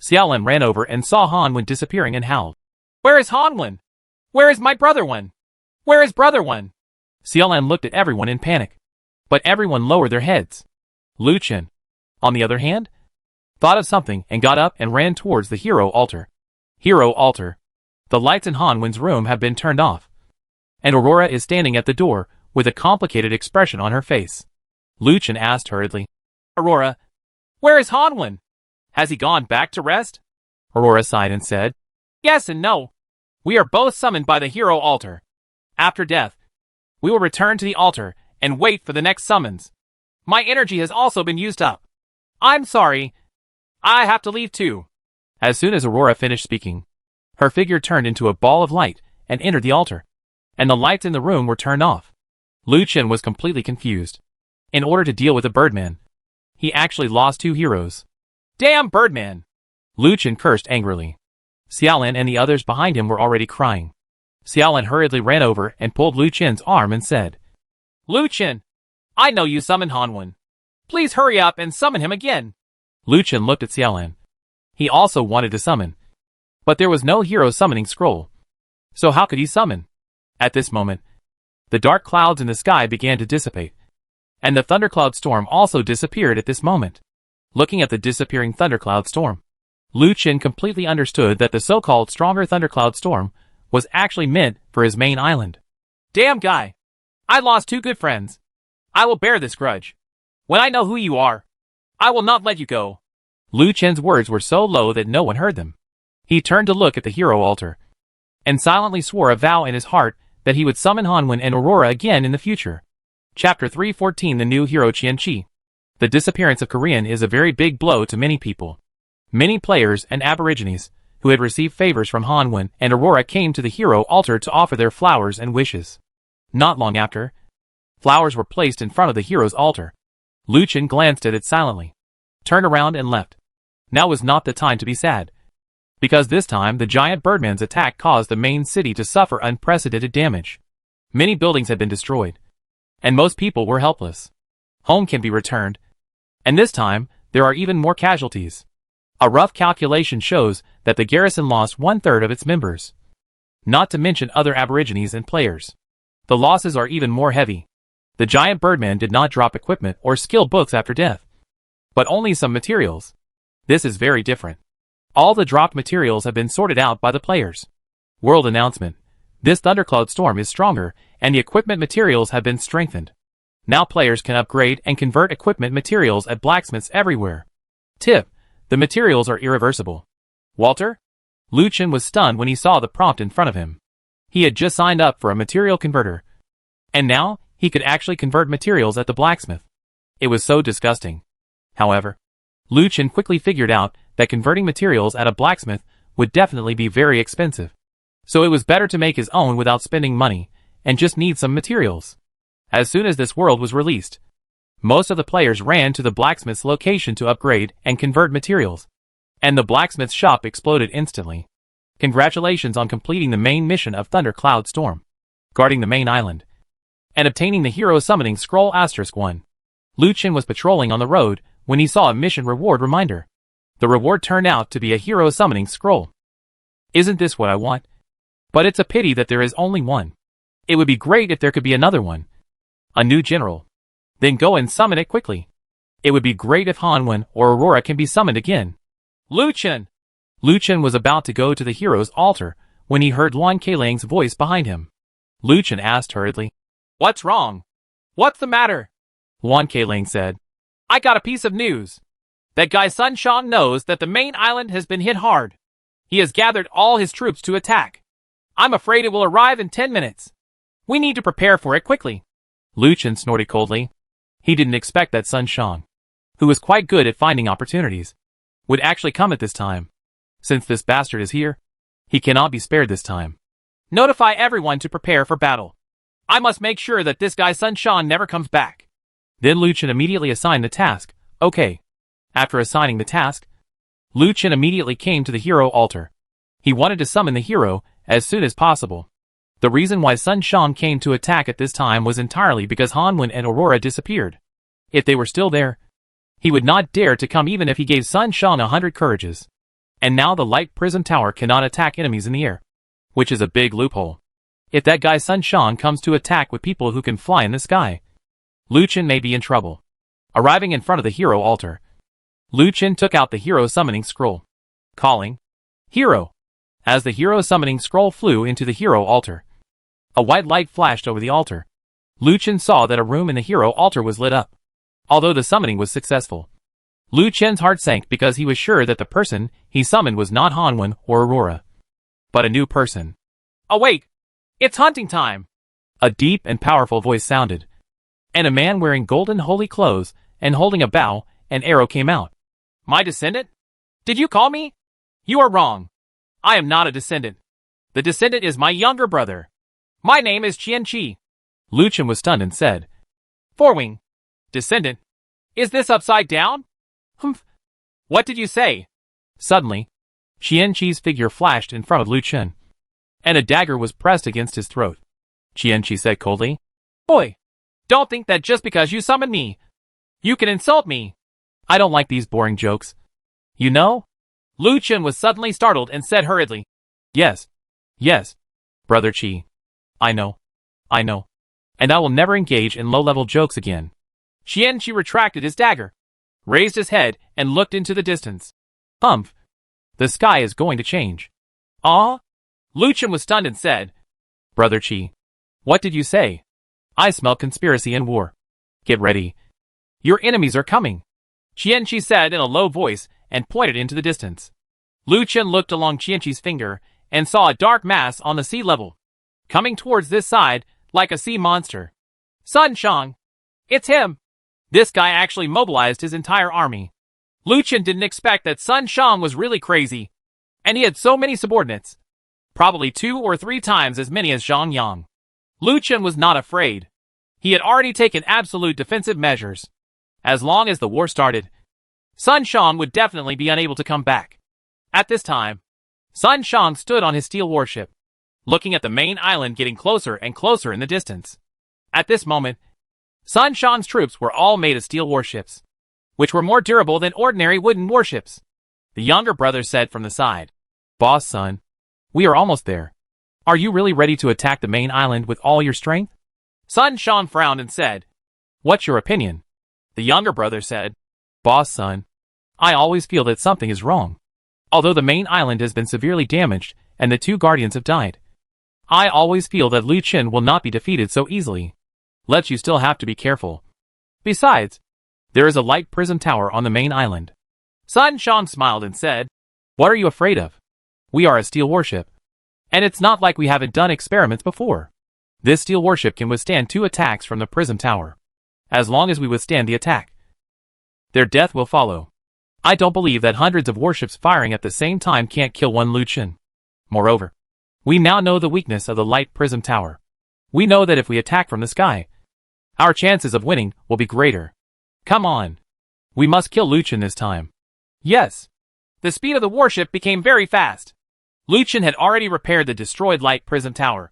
Xiaolin ran over and saw Hanwen disappearing and howled. Where is Hanwen? Where is my brother one? Where is brother one? Xiaolin looked at everyone in panic, but everyone lowered their heads. Lu Chen, on the other hand, thought of something and got up and ran towards the hero altar. Hero altar. The lights in Hanwen's room have been turned off, and Aurora is standing at the door with a complicated expression on her face. Lu Chen asked hurriedly, Aurora, where is Hanwen? Has he gone back to rest? Aurora sighed and said, Yes and no. We are both summoned by the hero altar. After death, we will return to the altar and wait for the next summons. My energy has also been used up. I'm sorry. I have to leave too. As soon as Aurora finished speaking, her figure turned into a ball of light and entered the altar, and the lights in the room were turned off. Lu Chen was completely confused. In order to deal with the Birdman, he actually lost 2 heroes. Damn Birdman! Lu Chen cursed angrily. Xiaolin and the others behind him were already crying. Xiaolin hurriedly ran over and pulled Lu Chen's arm and said, Lu Chen, I know you summoned Hanwen. Please hurry up and summon him again. Lu Chen looked at Xiaolin. He also wanted to summon, but there was no hero summoning scroll. So how could he summon? At this moment, the dark clouds in the sky began to dissipate, and the thundercloud storm also disappeared at this moment. Looking at the disappearing thundercloud storm, Lu Chen completely understood that the so-called stronger thundercloud storm was actually meant for his main island. Damn guy! I lost 2 good friends. I will bear this grudge. When I know who you are, I will not let you go. Lu Chen's words were so low that no one heard them. He turned to look at the hero altar, and silently swore a vow in his heart that he would summon Hanwen and Aurora again in the future. Chapter 314 The New Hero Qianqi. The disappearance of Korean is a very big blow to many people. Many players and aborigines who had received favors from Hanwen and Aurora came to the hero altar to offer their flowers and wishes. Not long after, flowers were placed in front of the hero's altar. Lu Chen glanced at it silently, turned around and left. Now was not the time to be sad, because this time the giant Birdman's attack caused the main city to suffer unprecedented damage. Many buildings had been destroyed, and most people were helpless. Home can be returned, and this time there are even more casualties. A rough calculation shows that the garrison lost 1/3 of its members, not to mention other aborigines and players. The losses are even more heavy. The giant Birdman did not drop equipment or skill books after death, but only some materials. This is very different. All the dropped materials have been sorted out by the players. World announcement. This thundercloud storm is stronger, and the equipment materials have been strengthened. Now players can upgrade and convert equipment materials at blacksmiths everywhere. Tip: the materials are irreversible. Walter? Lu Chen was stunned when he saw the prompt in front of him. He had just signed up for a material converter, and now he could actually convert materials at the blacksmith. It was so disgusting. However, Lu Chen quickly figured out that converting materials at a blacksmith would definitely be very expensive. So it was better to make his own without spending money, and just need some materials. As soon as this world was released, most of the players ran to the blacksmith's location to upgrade and convert materials, and the blacksmith's shop exploded instantly. Congratulations on completing the main mission of Thunder Cloud Storm, guarding the main island, and obtaining the hero summoning scroll *1. Lu Chen was patrolling on the road when he saw a mission reward reminder. The reward turned out to be a hero summoning scroll. Isn't this what I want? But it's a pity that there is only one. It would be great if there could be another one. A new general. Then go and summon it quickly. It would be great if Hanwen or Aurora can be summoned again. Lu Chen! Lu Chen was about to go to the hero's altar when he heard Luan Keilang's voice behind him. Lu Chen asked hurriedly, What's wrong? What's the matter? Luan Keilang said, I got a piece of news. That guy Sun Shang knows that the main island has been hit hard. He has gathered all his troops to attack. I'm afraid it will arrive in 10 minutes. We need to prepare for it quickly. Lu Chen snorted coldly. He didn't expect that Sun Shang, who was quite good at finding opportunities, would actually come at this time. Since this bastard is here, he cannot be spared this time. Notify everyone to prepare for battle. I must make sure that this guy Sun Shang never comes back. Then Lu Chen immediately assigned the task. Okay. After assigning the task, Lu Chen immediately came to the hero altar. He wanted to summon the hero as soon as possible. The reason why Sun Shang came to attack at this time was entirely because Han Wen and Aurora disappeared. If they were still there, he would not dare to come even if he gave Sun Shang 100 courages. And now the Light Prism Tower cannot attack enemies in the air, which is a big loophole. If that guy Sun Shang comes to attack with people who can fly in the sky, Lu Chen may be in trouble. Arriving in front of the hero altar, Lu Chen took out the hero summoning scroll, calling, "Hero!" As the hero summoning scroll flew into the hero altar, a white light flashed over the altar. Lu Chen saw that a room in the hero altar was lit up. Although the summoning was successful, Lu Chen's heart sank because he was sure that the person he summoned was not Han Wen or Aurora, but a new person. Awake! It's hunting time! A deep and powerful voice sounded, and a man wearing golden holy clothes and holding a bow and arrow came out. My descendant? Did you call me? You are wrong. I am not a descendant. The descendant is my younger brother. My name is Qian Qi. Lu Chen was stunned and said, Forewing. Descendant? Is this upside down? Humph. What did you say? Suddenly, Qian Qi's figure flashed in front of Lu Chen, and a dagger was pressed against his throat. Qian Qi said coldly, Boy, don't think that just because you summoned me, you can insult me. I don't like these boring jokes. You know? Lu Chen was suddenly startled and said hurriedly, Yes, Brother Qi. I know. And I will never engage in low-level jokes again. Qian Qi retracted his dagger, raised his head, and looked into the distance. Humph. The sky is going to change. Ah? Lu Chen was stunned and said, Brother Qi, what did you say? I smell conspiracy and war. Get ready. Your enemies are coming. Qian Qi said in a low voice and pointed into the distance. Lu Chen looked along Qian Qi's finger and saw a dark mass on the sea level, coming towards this side like a sea monster. Sun Shang! It's him! This guy actually mobilized his entire army. Lu Chen didn't expect that Sun Shang was really crazy, and he had so many subordinates. Probably 2 or 3 times as many as Zhang Yang. Lu Chen was not afraid. He had already taken absolute defensive measures. As long as the war started, Sun Shang would definitely be unable to come back. At this time, Sun Shang stood on his steel warship, looking at the main island getting closer and closer in the distance. At this moment, Sun Shang's troops were all made of steel warships, which were more durable than ordinary wooden warships. The younger brother said from the side, Boss son, we are almost there. Are you really ready to attack the main island with all your strength? Sun Shang frowned and said, What's your opinion? The younger brother said, Boss son, I always feel that something is wrong. Although the main island has been severely damaged and the 2 guardians have died, I always feel that Lu Chen will not be defeated so easily. You still have to be careful. Besides, there is a light prism tower on the main island. Sun Shang smiled and said, What are you afraid of? We are a steel warship, and it's not like we haven't done experiments before. This steel warship can withstand 2 attacks from the prism tower. As long as we withstand the attack, their death will follow. I don't believe that hundreds of warships firing at the same time can't kill one Lu Chen. Moreover, we now know the weakness of the light prism tower. We know that if we attack from the sky, our chances of winning will be greater. Come on. We must kill Lu Chen this time. Yes. The speed of the warship became very fast. Lu Chen had already repaired the destroyed light prism tower,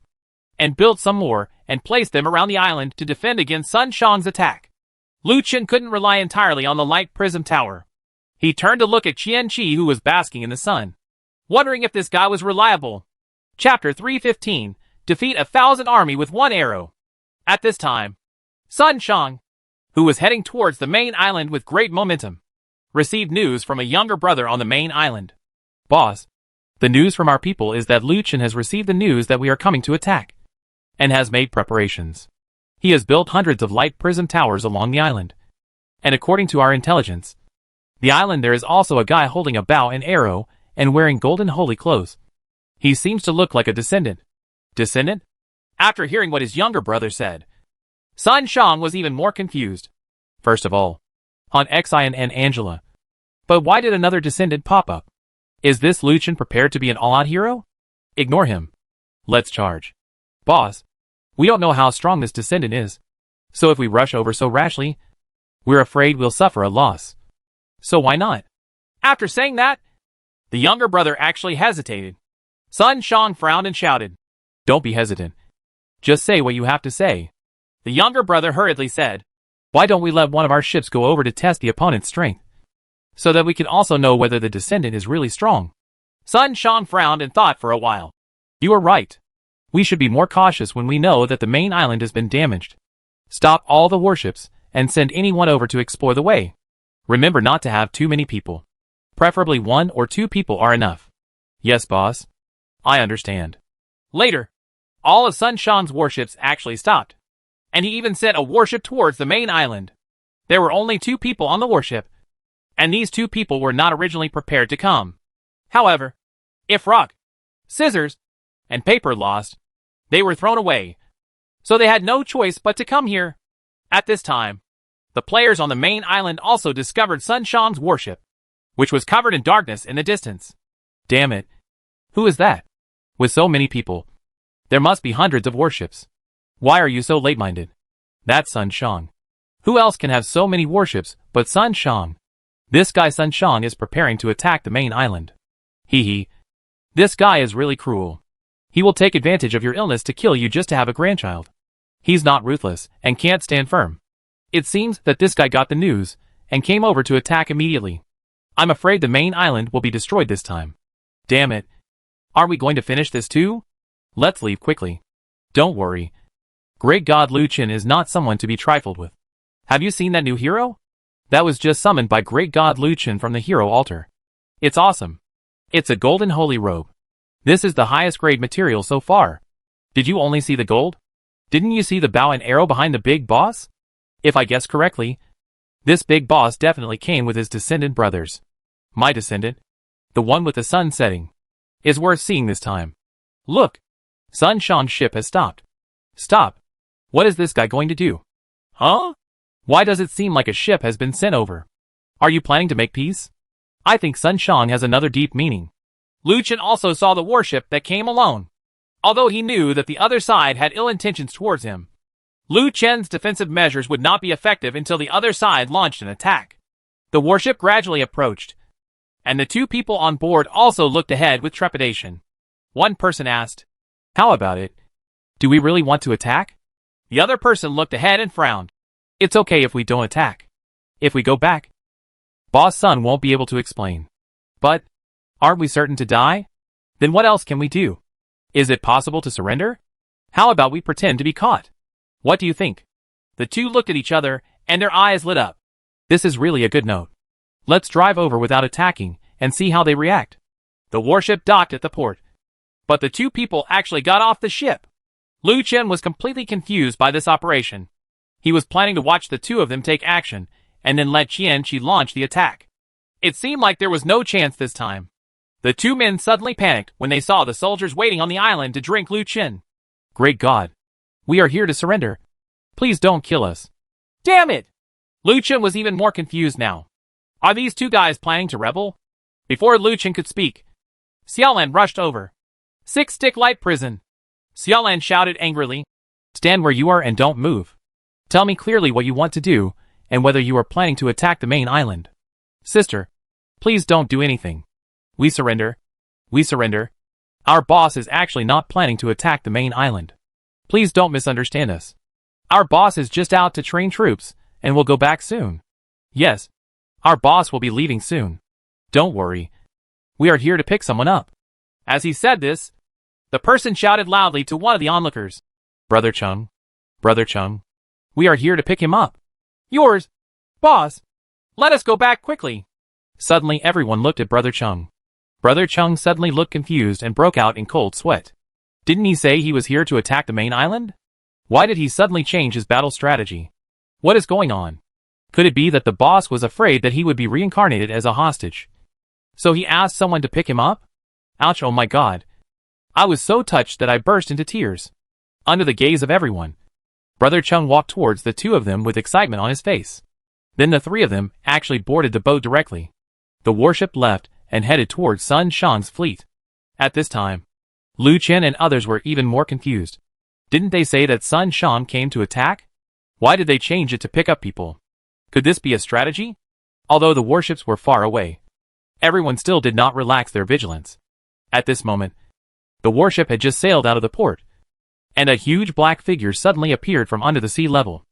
and built some more and placed them around the island to defend against Sun Shang's attack. Lu Chen couldn't rely entirely on the light prism tower. He turned to look at Qian Qi, who was basking in the sun, wondering if this guy was reliable. Chapter 315, Defeat 1,000 Army with 1 Arrow. At this time, Sun Shang, who was heading towards the main island with great momentum, received news from a younger brother on the main island. Boss, the news from our people is that Lu Chen has received the news that we are coming to attack, and has made preparations. He has built hundreds of light prism towers along the island, and according to our intelligence, the island there is also a guy holding a bow and arrow and wearing golden holy clothes. He seems to look like a descendant. Descendant? After hearing what his younger brother said, Sun Shang was even more confused. First of all, Han Xian and Angela. But why did another descendant pop up? Is this Lu Chen prepared to be an all-out hero? Ignore him. Let's charge. Boss, we don't know how strong this descendant is, so if we rush over so rashly, we're afraid we'll suffer a loss. So why not? After saying that, the younger brother actually hesitated. Sun Shang frowned and shouted. Don't be hesitant. Just say what you have to say. The younger brother hurriedly said. Why don't we let one of our ships go over to test the opponent's strength? So that we can also know whether the descendant is really strong. Sun Shang frowned and thought for a while. You are right. We should be more cautious when we know that the main island has been damaged. Stop all the warships and send anyone over to explore the way. Remember not to have too many people. Preferably 1 or 2 people are enough. Yes, boss. I understand. Later, all of Sun Shang's warships actually stopped, and he even sent a warship towards the main island. There were only 2 people on the warship, and these 2 people were not originally prepared to come. However, if rock, scissors, and paper lost, they were thrown away, so they had no choice but to come here. At this time, the players on the main island also discovered Sun Shang's warship, which was covered in darkness in the distance. Damn it. Who is that? With so many people, there must be hundreds of warships. Why are you so late-minded? That's Sun Shang. Who else can have so many warships but Sun Shang? This guy Sun Shang is preparing to attack the main island. Hee hee. This guy is really cruel. He will take advantage of your illness to kill you just to have a grandchild. He's not ruthless and can't stand firm. It seems that this guy got the news and came over to attack immediately. I'm afraid the main island will be destroyed this time. Damn it. Are we going to finish this too? Let's leave quickly. Don't worry. Great God Lu Qin is not someone to be trifled with. Have you seen that new hero? That was just summoned by Great God Lu Qin from the hero altar. It's awesome. It's a golden holy robe. This is the highest grade material so far. Did you only see the gold? Didn't you see the bow and arrow behind the big boss? If I guess correctly, this big boss definitely came with his descendant brothers. My descendant, the one with the sun setting, is worth seeing this time. Look, Sun Shang's ship has stopped. Stop. What is this guy going to do? Huh? Why does it seem like a ship has been sent over? Are you planning to make peace? I think Sun Shang has another deep meaning. Lu Qin also saw the warship that came alone. Although he knew that the other side had ill intentions towards him, Lu Qin's defensive measures would not be effective until the other side launched an attack. The warship gradually approached, and the 2 people on board also looked ahead with trepidation. One person asked, How about it? Do we really want to attack? The other person looked ahead and frowned. It's okay if we don't attack. If we go back, Boss Sun won't be able to explain. But, aren't we certain to die? Then what else can we do? Is it possible to surrender? How about we pretend to be caught? What do you think? The 2 looked at each other, and their eyes lit up. This is really a good note. Let's drive over without attacking, and see how they react. The warship docked at the port, but the 2 people actually got off the ship. Lu Qin was completely confused by this operation. He was planning to watch the 2 of them take action, and then let Qianqi launch the attack. It seemed like there was no chance this time. The 2 men suddenly panicked when they saw the soldiers waiting on the island to drink Lu Qin. Great God. We are here to surrender. Please don't kill us. Damn it! Lu Qin was even more confused now. Are these 2 guys planning to rebel? Before Lu Qin could speak, Xiaolan rushed over. 6-stick light prison. Xiaolan shouted angrily. Stand where you are and don't move. Tell me clearly what you want to do, and whether you are planning to attack the main island. Sister, please don't do anything. We surrender. We surrender. Our boss is actually not planning to attack the main island. Please don't misunderstand us. Our boss is just out to train troops, and will go back soon. Yes, our boss will be leaving soon. Don't worry. We are here to pick someone up. As he said this, the person shouted loudly to one of the onlookers. Brother Chung. Brother Chung. We are here to pick him up. Yours, boss. Let us go back quickly. Suddenly everyone looked at Brother Chung. Brother Chung suddenly looked confused and broke out in cold sweat. Didn't he say he was here to attack the main island? Why did he suddenly change his battle strategy? What is going on? Could it be that the boss was afraid that he would be reincarnated as a hostage? So he asked someone to pick him up? Ouch, oh my God. I was so touched that I burst into tears. Under the gaze of everyone, Brother Chung walked towards the 2 of them with excitement on his face. Then the 3 of them actually boarded the boat directly. The warship left and headed towards Sun Shang's fleet. At this time, Lu Qin and others were even more confused. Didn't they say that Sun Shang came to attack? Why did they change it to pick up people? Could this be a strategy? Although the warships were far away, everyone still did not relax their vigilance. At this moment, the warship had just sailed out of the port, and a huge black figure suddenly appeared from under the sea level.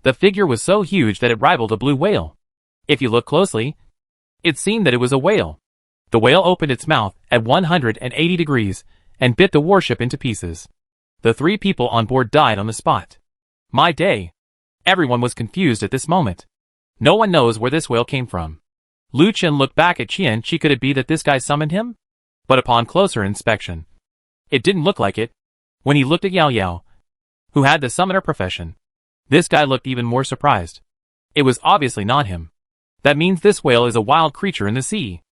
The figure was so huge that it rivaled a blue whale. If you look closely, it seemed that it was a whale. The whale opened its mouth at 180 degrees and bit the warship into pieces. The 3 people on board died on the spot. My day! Everyone was confused at this moment. No one knows where this whale came from. Lu Chen looked back at Qian Chi. Could it be that this guy summoned him? But upon closer inspection, it didn't look like it. When he looked at Yao Yao, who had the summoner profession, this guy looked even more surprised. It was obviously not him. That means this whale is a wild creature in the sea.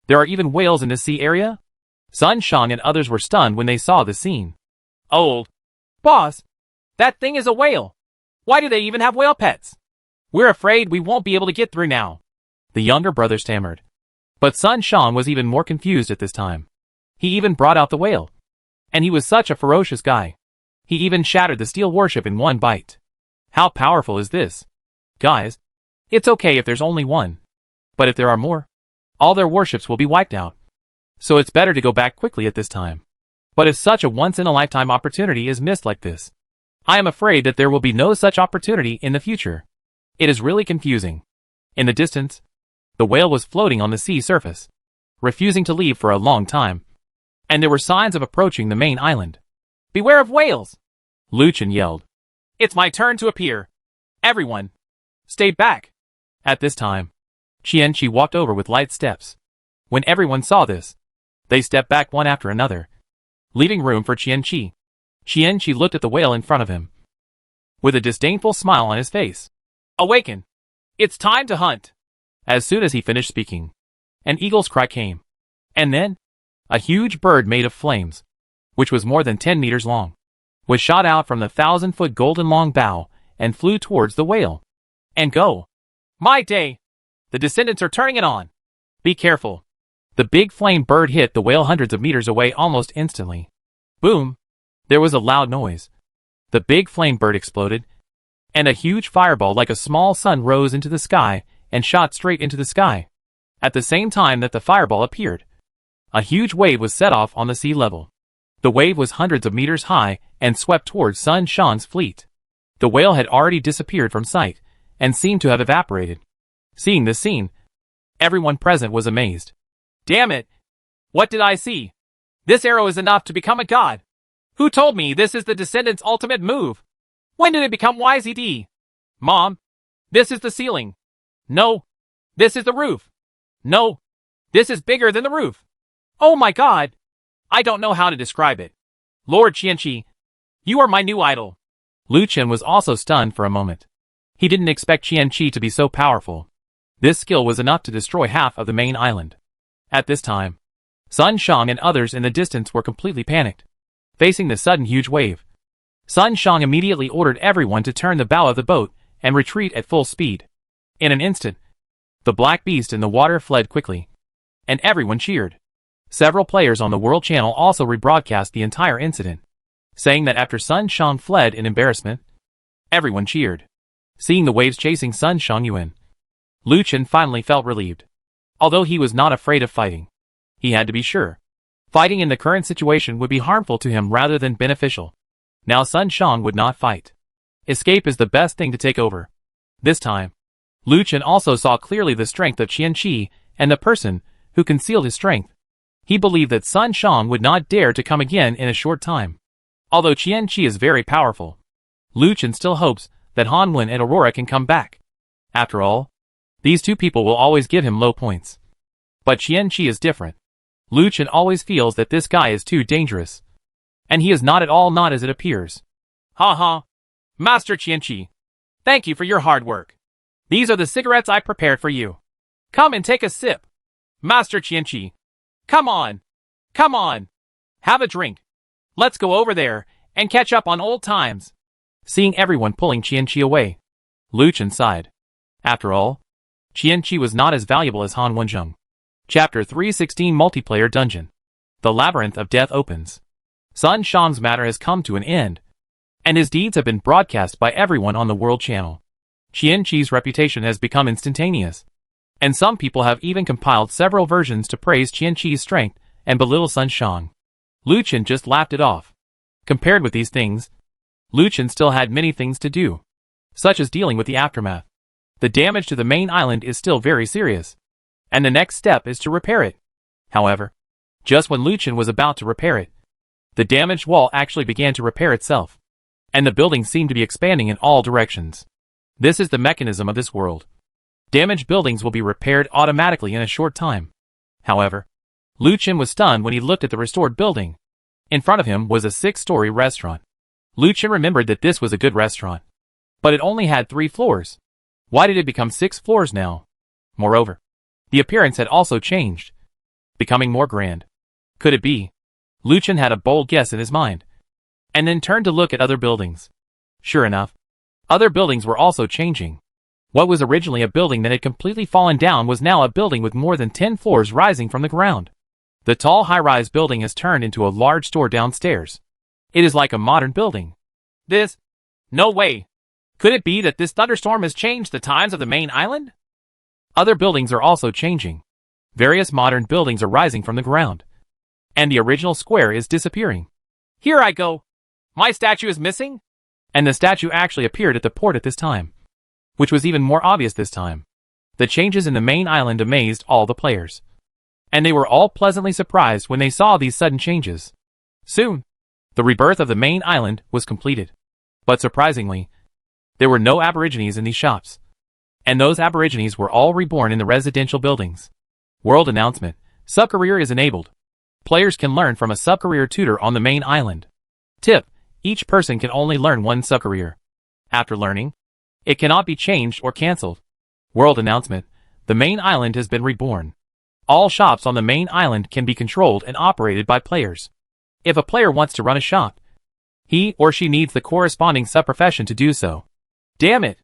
There are even whales in this sea area? Sun Shang and others were stunned when they saw the scene. Oh, boss, that thing is a whale. Why do they even have whale pets? We're afraid we won't be able to get through now, the younger brother stammered. But Sun Shang was even more confused at this time. He even brought out the whale. And he was such a ferocious guy. He even shattered the steel warship in one bite. How powerful is this? Guys, it's okay if there's only one. But if there are more, all their warships will be wiped out. So it's better to go back quickly at this time. But if such a once-in-a-lifetime opportunity is missed like this, I am afraid that there will be no such opportunity in the future. It is really confusing. In the distance, the whale was floating on the sea surface, refusing to leave for a long time. And there were signs of approaching the main island. Beware of whales! Lu Chen yelled. It's my turn to appear. Everyone, stay back. At this time, Qian Chi walked over with light steps. When everyone saw this, they stepped back one after another, leaving room for Qian Chi. Qian Chi looked at the whale in front of him, with a disdainful smile on his face. Awaken! It's time to hunt! As soon as he finished speaking, an eagle's cry came. And then, a huge bird made of flames, which was more than 10 meters long, was shot out from the 1,000-foot golden long bow and flew towards the whale. And go! My day! The descendants are turning it on! Be careful! The big flame bird hit the whale hundreds of meters away almost instantly. Boom! There was a loud noise. The big flame bird exploded, and a huge fireball like a small sun rose into the sky and shot straight into the sky. At the same time that the fireball appeared, a huge wave was set off on the sea level. The wave was hundreds of meters high and swept towards Sun Shang's fleet. The whale had already disappeared from sight and seemed to have evaporated. Seeing this scene, everyone present was amazed. Damn it! What did I see? This arrow is enough to become a god. Who told me this is the descendant's ultimate move? When did it become YZD? Mom, this is the ceiling. No, this is the roof. No, this is bigger than the roof. Oh my god! I don't know how to describe it. Lord Qian Chi, you are my new idol. Lu Chen was also stunned for a moment. He didn't expect Qian Chi to be so powerful. This skill was enough to destroy half of the main island. At this time, Sun Shang and others in the distance were completely panicked, facing the sudden huge wave. Sun Shang immediately ordered everyone to turn the bow of the boat and retreat at full speed. In an instant, the black beast in the water fled quickly, and everyone cheered. Several players on the World Channel also rebroadcast the entire incident, saying that after Sun Shang fled in embarrassment, everyone cheered. Seeing the waves chasing Sun Shang Yuan, Lu Chen finally felt relieved. Although he was not afraid of fighting, he had to be sure. Fighting in the current situation would be harmful to him rather than beneficial. Now Sun Shang would not fight. Escape is the best thing to take over. This time, Lu Chen also saw clearly the strength of Qian Chi and the person who concealed his strength. He believed that Sun Shang would not dare to come again in a short time. Although Qian Chi is very powerful, Lu Chen still hopes that Han Wen and Aurora can come back. After all, these two people will always give him low points. But Qian Chi is different. Lu Chen always feels that this guy is too dangerous. And he is not at all not as it appears. Ha ha. Master Qian Chi, thank you for your hard work. These are the cigarettes I prepared for you. Come and take a sip. Master Qian Chi, come on. Come on. Have a drink. Let's go over there and catch up on old times. Seeing everyone pulling Qian Chi away, Lu Chen sighed. After all, Qian Chi was not as valuable as Han Wenzheng. Chapter 316 Multiplayer Dungeon. The Labyrinth of Death opens. Sun Shang's matter has come to an end, and his deeds have been broadcast by everyone on the World Channel. Qian Chi's reputation has become instantaneous. And some people have even compiled several versions to praise Qianqi's strength and belittle Sun Shang. Lu Chen just laughed it off. Compared with these things, Lu Chen still had many things to do, such as dealing with the aftermath. The damage to the main island is still very serious, and the next step is to repair it. However, just when Lu Chen was about to repair it, the damaged wall actually began to repair itself, and the buildings seemed to be expanding in all directions. This is the mechanism of this world. Damaged buildings will be repaired automatically in a short time. However, Lu Chen was stunned when he looked at the restored building. In front of him was a 6-story restaurant. Lu Chen remembered that this was a good restaurant, but it only had 3 floors. Why did it become 6 floors now? Moreover, the appearance had also changed, becoming more grand. Could it be? Lu Chen had a bold guess in his mind, and then turned to look at other buildings. Sure enough, other buildings were also changing. What was originally a building that had completely fallen down was now a building with more than 10 floors rising from the ground. The tall high-rise building has turned into a large store downstairs. It is like a modern building. This? No way. Could it be that this thunderstorm has changed the times of the main island? Other buildings are also changing. Various modern buildings are rising from the ground, and the original square is disappearing. Here I go. My statue is missing? And the statue actually appeared at the port at this time, which was even more obvious this time. The changes in the main island amazed all the players, and they were all pleasantly surprised when they saw these sudden changes. Soon, the rebirth of the main island was completed. But surprisingly, there were no aborigines in these shops, and those aborigines were all reborn in the residential buildings. World announcement: Subcareer is enabled. Players can learn from a subcareer tutor on the main island. Tip: each person can only learn one subcareer. After learning, it cannot be changed or cancelled. World announcement: the main island has been reborn. All shops on the main island can be controlled and operated by players. If a player wants to run a shop, he or she needs the corresponding subprofession to do so. Damn it!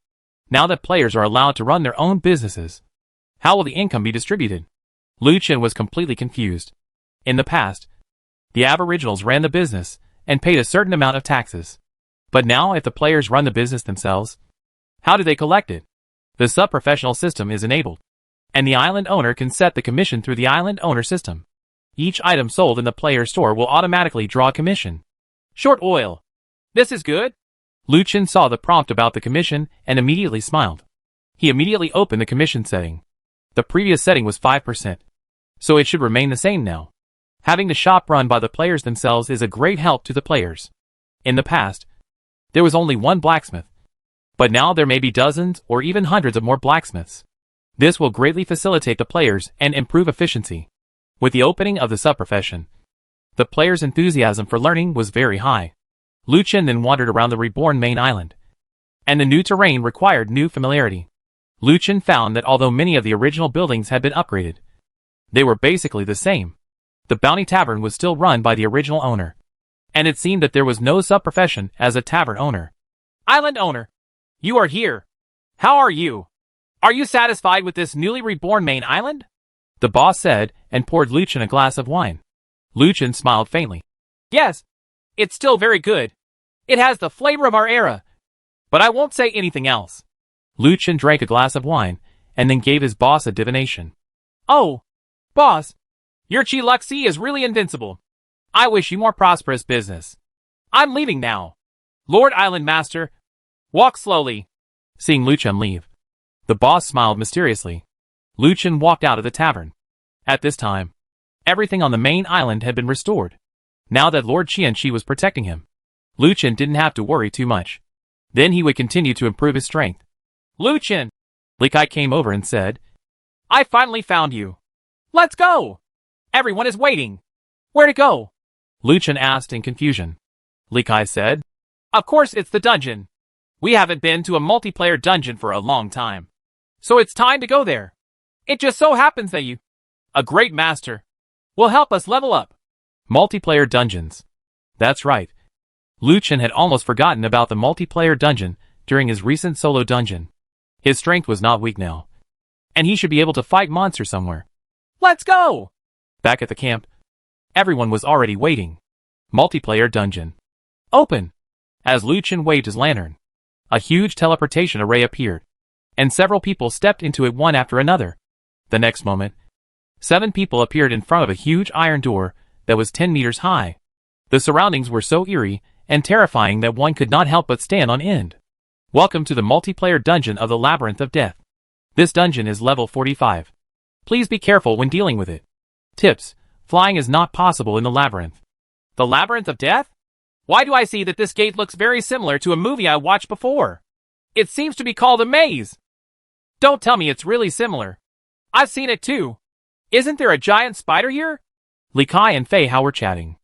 Now that players are allowed to run their own businesses, how will the income be distributed? Lu Chen was completely confused. In the past, the aboriginals ran the business and paid a certain amount of taxes. But now if the players run the business themselves, how do they collect it? The subprofessional system is enabled, and the island owner can set the commission through the island owner system. Each item sold in the player store will automatically draw a commission. Short oil. This is good? Lu Chen saw the prompt about the commission and immediately smiled. He immediately opened the commission setting. The previous setting was 5%, so it should remain the same now. Having the shop run by the players themselves is a great help to the players. In the past, there was only one blacksmith, but now there may be dozens or even hundreds of more blacksmiths. This will greatly facilitate the players and improve efficiency. With the opening of the subprofession, the players' enthusiasm for learning was very high. Lu Chen then wandered around the reborn main island, and the new terrain required new familiarity. Lu Chen found that although many of the original buildings had been upgraded, they were basically the same. The Bounty Tavern was still run by the original owner, and it seemed that there was no subprofession as a tavern owner. Island owner, you are here. How are you? Are you satisfied with this newly reborn main island? The boss said and poured Lu Chen a glass of wine. Lu Chen smiled faintly. Yes, it's still very good. It has the flavor of our era, but I won't say anything else. Lu Chen drank a glass of wine and then gave his boss a divination. Oh, boss, your Chi Luxi is really invincible. I wish you more prosperous business. I'm leaving now. Lord Island Master, walk slowly. Seeing Lu Chen leave, the boss smiled mysteriously. Lu Chen walked out of the tavern. At this time, everything on the main island had been restored. Now that Lord Qianqi was protecting him, Lu Chen didn't have to worry too much. Then he would continue to improve his strength. Lu Chen, Li Kai came over and said, I finally found you. Let's go. Everyone is waiting. Where to go? Lu Chen asked in confusion. Li Kai said, Of course it's the dungeon. We haven't been to a multiplayer dungeon for a long time, so it's time to go there. It just so happens that you, a great master, will help us level up. Multiplayer dungeons. That's right. Lu Chen had almost forgotten about the multiplayer dungeon during his recent solo dungeon. His strength was not weak now, and he should be able to fight monsters somewhere. Let's go! Back at the camp, everyone was already waiting. Multiplayer dungeon. Open! As Lu Chen waved his lantern, a huge teleportation array appeared, and several people stepped into it one after another. The next moment, 7 people appeared in front of a huge iron door that was 10 meters high. The surroundings were so eerie and terrifying that one could not help but stand on end. Welcome to the multiplayer dungeon of the Labyrinth of Death. This dungeon is level 45. Please be careful when dealing with it. Tips: flying is not possible in the labyrinth. The Labyrinth of Death? Why do I see that this gate looks very similar to a movie I watched before? It seems to be called a maze. Don't tell me it's really similar. I've seen it too. Isn't there a giant spider here? Li Kai and Fei Hao were chatting,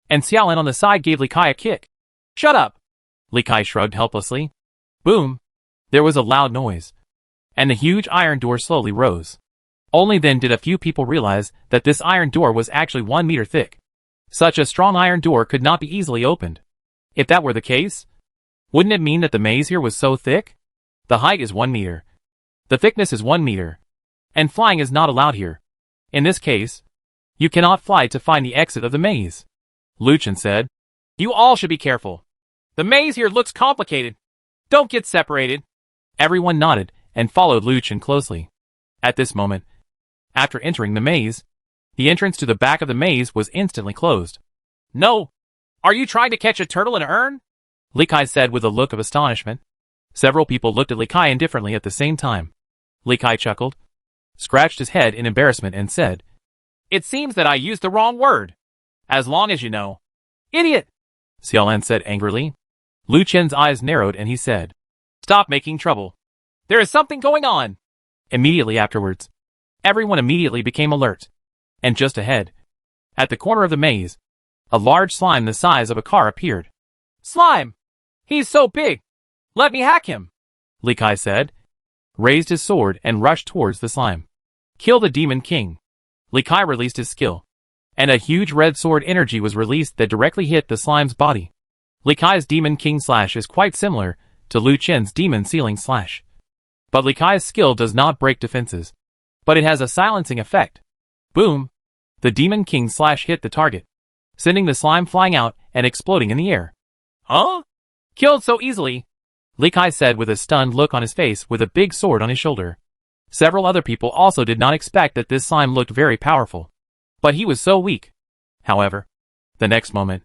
and Xiaolan on the side gave Li Kai a kick. Shut up. Li Kai shrugged helplessly. Boom! There was a loud noise, and the huge iron door slowly rose. Only then did a few people realize that this iron door was actually 1 meter thick. Such a strong iron door could not be easily opened. If that were the case, wouldn't it mean that the maze here was so thick? The height is 1 meter. The thickness is 1 meter. And flying is not allowed here. In this case, you cannot fly to find the exit of the maze. Lu Chen said. You all should be careful. The maze here looks complicated. Don't get separated. Everyone nodded and followed Lu Chen closely. At this moment, after entering the maze, the entrance to the back of the maze was instantly closed. No. Are you trying to catch a turtle in an urn? Li Kai said with a look of astonishment. Several people looked at Li Kai indifferently at the same time. Li Kai chuckled, scratched his head in embarrassment and said, It seems that I used the wrong word. As long as you know. Idiot! Xiaolan said angrily. Lu Chen's eyes narrowed and he said, Stop making trouble. There is something going on. Immediately afterwards, everyone immediately became alert. And just ahead, at the corner of the maze, a large slime the size of a car appeared. Slime! He's so big! Let me hack him! Li Kai said, raised his sword and rushed towards the slime. Kill the Demon King. Li Kai released his skill, and a huge red sword energy was released that directly hit the slime's body. Li Kai's Demon King slash is quite similar to Lu Chen's Demon Ceiling slash. But Li Kai's skill does not break defenses, but it has a silencing effect. Boom! The Demon King slash hit the target, sending the slime flying out and exploding in the air. Huh? Killed so easily? Li Kai said with a stunned look on his face with a big sword on his shoulder. Several other people also did not expect that this slime looked very powerful. But he was so weak. However, the next moment,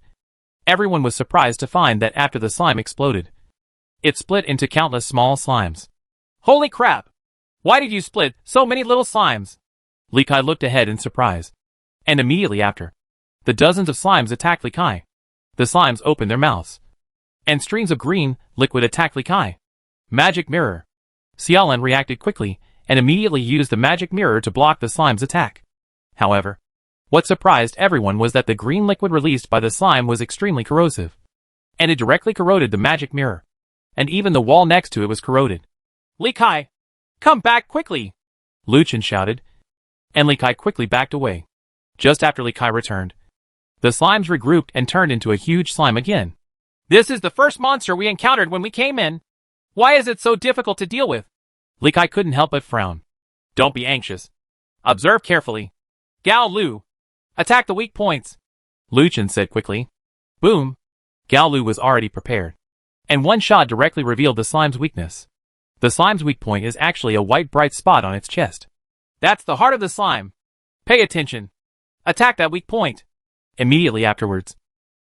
everyone was surprised to find that after the slime exploded, it split into countless small slimes. Holy crap! Why did you split so many little slimes? Li Kai looked ahead in surprise. And immediately after, the dozens of slimes attacked Li Kai. The slimes opened their mouths, and streams of green liquid attacked Li Kai. Magic Mirror. Xiaolan reacted quickly and immediately used the magic mirror to block the slime's attack. However, what surprised everyone was that the green liquid released by the slime was extremely corrosive, and it directly corroded the magic mirror, and even the wall next to it was corroded. Li Kai, come back quickly! Lu Chen shouted, and Li Kai quickly backed away. Just after Li Kai returned, the slimes regrouped and turned into a huge slime again. This is the first monster we encountered when we came in. Why is it so difficult to deal with? Li Kai couldn't help but frown. Don't be anxious. Observe carefully. Gao Lu, attack the weak points. Lu Chen said quickly. Boom! Gao Lu was already prepared, and one shot directly revealed the slime's weakness. The slime's weak point is actually a white bright spot on its chest. That's the heart of the slime. Pay attention. Attack that weak point. Immediately afterwards,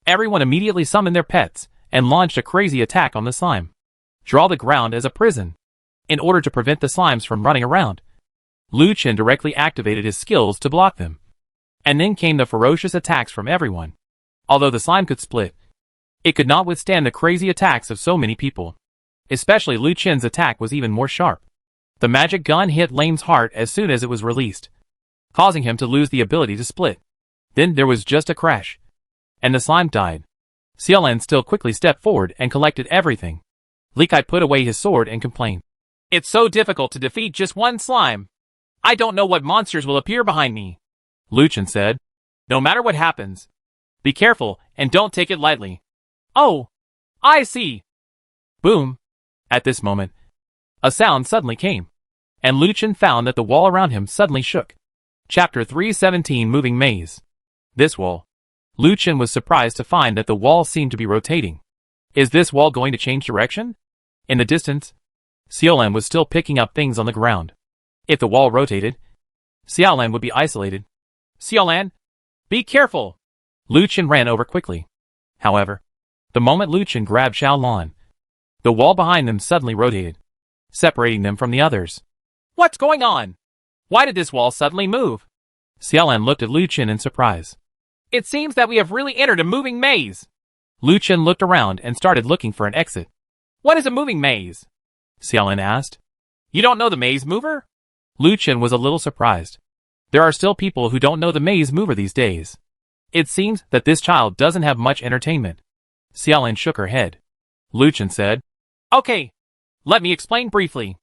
everyone immediately summoned their pets and launched a crazy attack on the slime. Draw the ground as a prison. In order to prevent the slimes from running around, Lu Chen directly activated his skills to block them. And then came the ferocious attacks from everyone. Although the slime could split, it could not withstand the crazy attacks of so many people. Especially Lu Chen's attack was even more sharp. The magic gun hit Lame's heart as soon as it was released, causing him to lose the ability to split. Then there was just a crash, and the slime died. Xiaolan still quickly stepped forward and collected everything. Li Kai put away his sword and complained. It's so difficult to defeat just one slime. I don't know what monsters will appear behind me. Lu Chen said. No matter what happens, be careful and don't take it lightly. Oh, I see. Boom. At this moment, a sound suddenly came, and Lu Chen found that the wall around him suddenly shook. Chapter 317 Moving Maze. This wall. Lu Chen was surprised to find that the wall seemed to be rotating. Is this wall going to change direction? In the distance, Xiaolan was still picking up things on the ground. If the wall rotated, Xiaolan would be isolated. Xiaolan, be careful. Lu Chen ran over quickly. However, the moment Lu Chen grabbed Xiaolan, the wall behind them suddenly rotated, separating them from the others. What's going on? Why did this wall suddenly move? Xiaolan looked at Lu Chen in surprise. It seems that we have really entered a moving maze. Lu Chen looked around and started looking for an exit. What is a moving maze? Xiaolan asked. You don't know the maze mover? Lu Chen was a little surprised. There are still people who don't know the maze mover these days. It seems that this child doesn't have much entertainment. Xiaolan shook her head. Lu Chen said, Okay, let me explain briefly.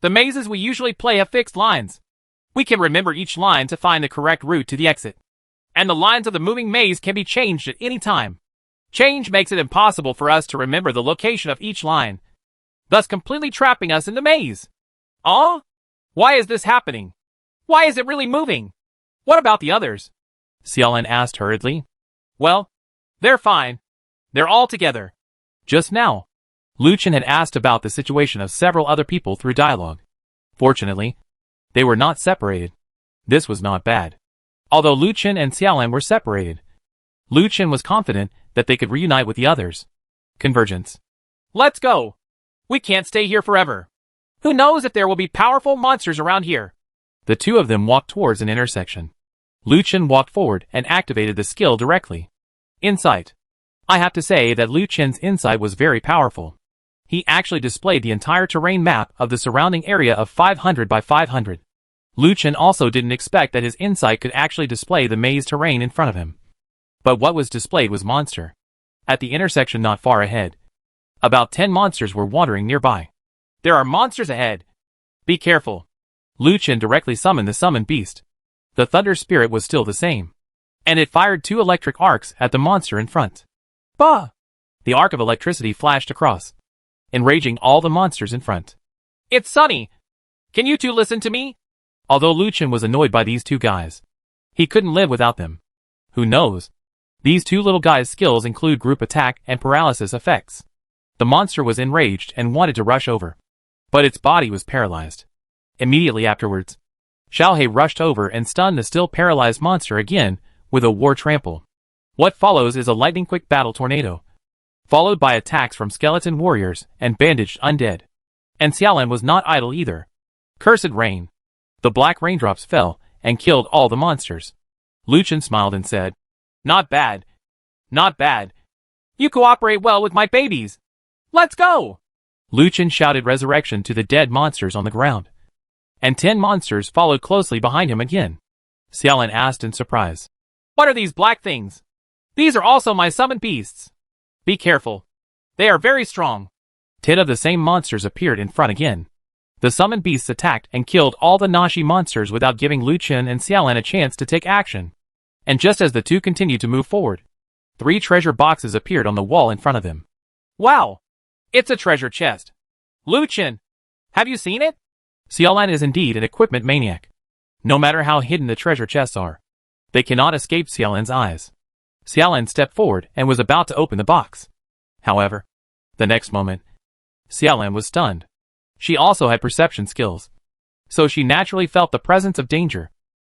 The mazes we usually play have fixed lines. We can remember each line to find the correct route to the exit. And the lines of the moving maze can be changed at any time. Change makes it impossible for us to remember the location of each line, thus completely trapping us in the maze. Why is this happening? Why is it really moving? What about the others? Xiaolan asked hurriedly. Well, they're fine. They're all together. Just now, Lu Chen had asked about the situation of several other people through dialogue. Fortunately, they were not separated. This was not bad. Although Lu Chen and Xiaolan were separated, Lu Chen was confident that they could reunite with the others. Convergence. Let's go. We can't stay here forever. Who knows if there will be powerful monsters around here? The two of them walked towards an intersection. Lu Chen walked forward and activated the skill directly. Insight. I have to say that Lu Chen's insight was very powerful. He actually displayed the entire terrain map of the surrounding area of 500 by 500. Lu Chen also didn't expect that his insight could actually display the maze terrain in front of him. But what was displayed was monster. At the intersection not far ahead, about 10 monsters were wandering nearby. There are monsters ahead. Be careful. Lu Chen directly summoned the summoned beast. The thunder spirit was still the same, and it fired 2 electric arcs at the monster in front. Bah! The arc of electricity flashed across, enraging all the monsters in front. It's Sunny. Can you two listen to me? Although Lu Chen was annoyed by these two guys, he couldn't live without them. Who knows? These two little guys' skills include group attack and paralysis effects. The monster was enraged and wanted to rush over, but its body was paralyzed. Immediately afterwards, Xiaohe rushed over and stunned the still paralyzed monster again with a war trample. What follows is a lightning-quick battle tornado, followed by attacks from skeleton warriors and bandaged undead. And Xiaolan was not idle either. Cursed rain. The black raindrops fell and killed all the monsters. Lu Chen smiled and said, Not bad. Not bad. You cooperate well with my babies. Let's go! Lu Chen shouted resurrection to the dead monsters on the ground. And 10 monsters followed closely behind him again. Xiaolan asked in surprise, What are these black things? These are also my summoned beasts. Be careful. They are very strong. 10 of the same monsters appeared in front again. The summoned beasts attacked and killed all the Nashi monsters without giving Lu Chen and Xiaolan a chance to take action. And just as the two continued to move forward, 3 treasure boxes appeared on the wall in front of them. Wow! It's a treasure chest. Lu Chen, have you seen it? Xiaolan is indeed an equipment maniac. No matter how hidden the treasure chests are, they cannot escape Xiaolan's eyes. Xiaolan stepped forward and was about to open the box. However, the next moment, Xiaolan was stunned. She also had perception skills, so she naturally felt the presence of danger.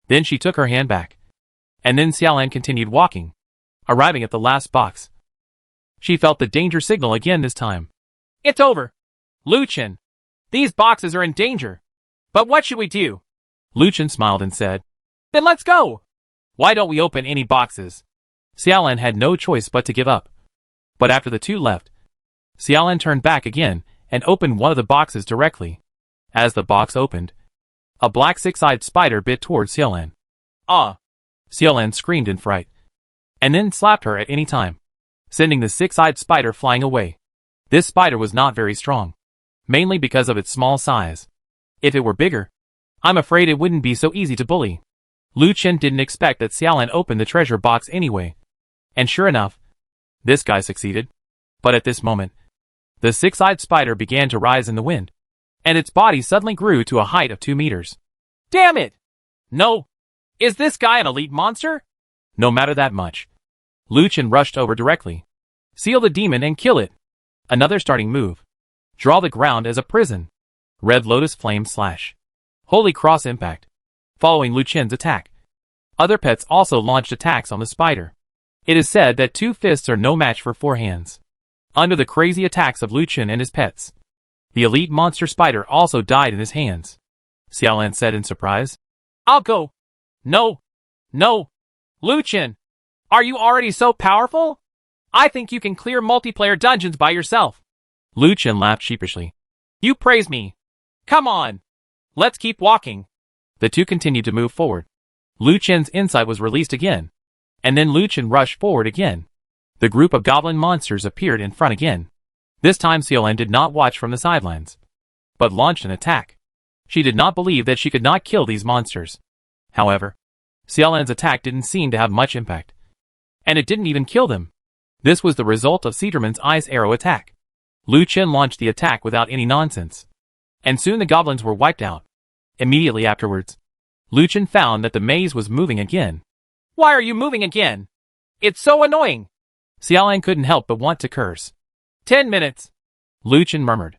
Then she took her hand back. And then Xiaolan continued walking, arriving at the last box. She felt the danger signal again this time. It's over. Lu Chen, these boxes are in danger. But what should we do? Lu Chen smiled and said, Then let's go. Why don't we open any boxes? Xiaolan had no choice but to give up. But after the two left, Xiaolan turned back again and opened one of the boxes directly. As the box opened, a black 6-eyed spider bit towards Xiaolan. Ah! Xiaolan screamed in fright, and then slapped her at any time, sending the 6-eyed spider flying away. This spider was not very strong, mainly because of its small size. If it were bigger, I'm afraid it wouldn't be so easy to bully. Lu Chen didn't expect that Xiaolan opened the treasure box anyway. And sure enough, this guy succeeded. But at this moment, the 6-eyed spider began to rise in the wind, and its body suddenly grew to a height of 2 meters. Damn it! No! Is this guy an elite monster? No matter that much. Lu Chen rushed over directly. Seal the demon and kill it. Another starting move. Draw the ground as a prison. Red Lotus Flame Slash. Holy Cross Impact. Following Lu Chen's attack, other pets also launched attacks on the spider. It is said that 2 fists are no match for 4 hands. Under the crazy attacks of Lu Chen and his pets, the elite monster spider also died in his hands. Xiaolan said in surprise. I'll go. No. No. Lu Chen, are you already so powerful? I think you can clear multiplayer dungeons by yourself. Lu Chen laughed sheepishly. You praise me. Come on. Let's keep walking. The two continued to move forward. Lu Chen's insight was released again, and then Lu Chen rushed forward again. The group of goblin monsters appeared in front again. This time Xiaolan did not watch from the sidelines, but launched an attack. She did not believe that she could not kill these monsters. However, Xiaolan's attack didn't seem to have much impact, and it didn't even kill them. This was the result of Cedarman's ice arrow attack. Lu Chen launched the attack without any nonsense, and soon the goblins were wiped out. Immediately afterwards, Lu Chen found that the maze was moving again. Why are you moving again? It's so annoying. Xiaolan couldn't help but want to curse. 10 minutes. Lu Chen murmured.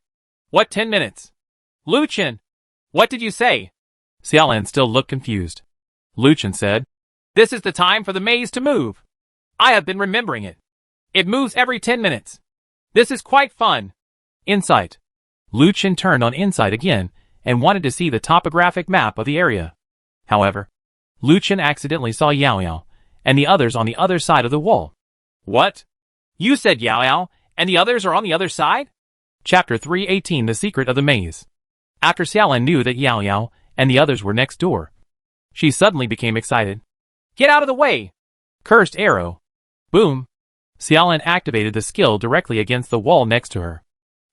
What 10 minutes? Lu Chen, what did you say? Xiaolan still looked confused. Lu Chen said, This is the time for the maze to move. I have been remembering it. It moves every 10 minutes. This is quite fun. Insight. Lu Chen turned on Insight again and wanted to see the topographic map of the area. However, Lu Chen accidentally saw Yao Yao and the others on the other side of the wall. What? You said Yao Yao and the others are on the other side? Chapter 318 The Secret of the Maze. After Xiaolan knew that Yao Yao and the others were next door, she suddenly became excited. Get out of the way! Cursed arrow. Boom. Xiaolan activated the skill directly against the wall next to her.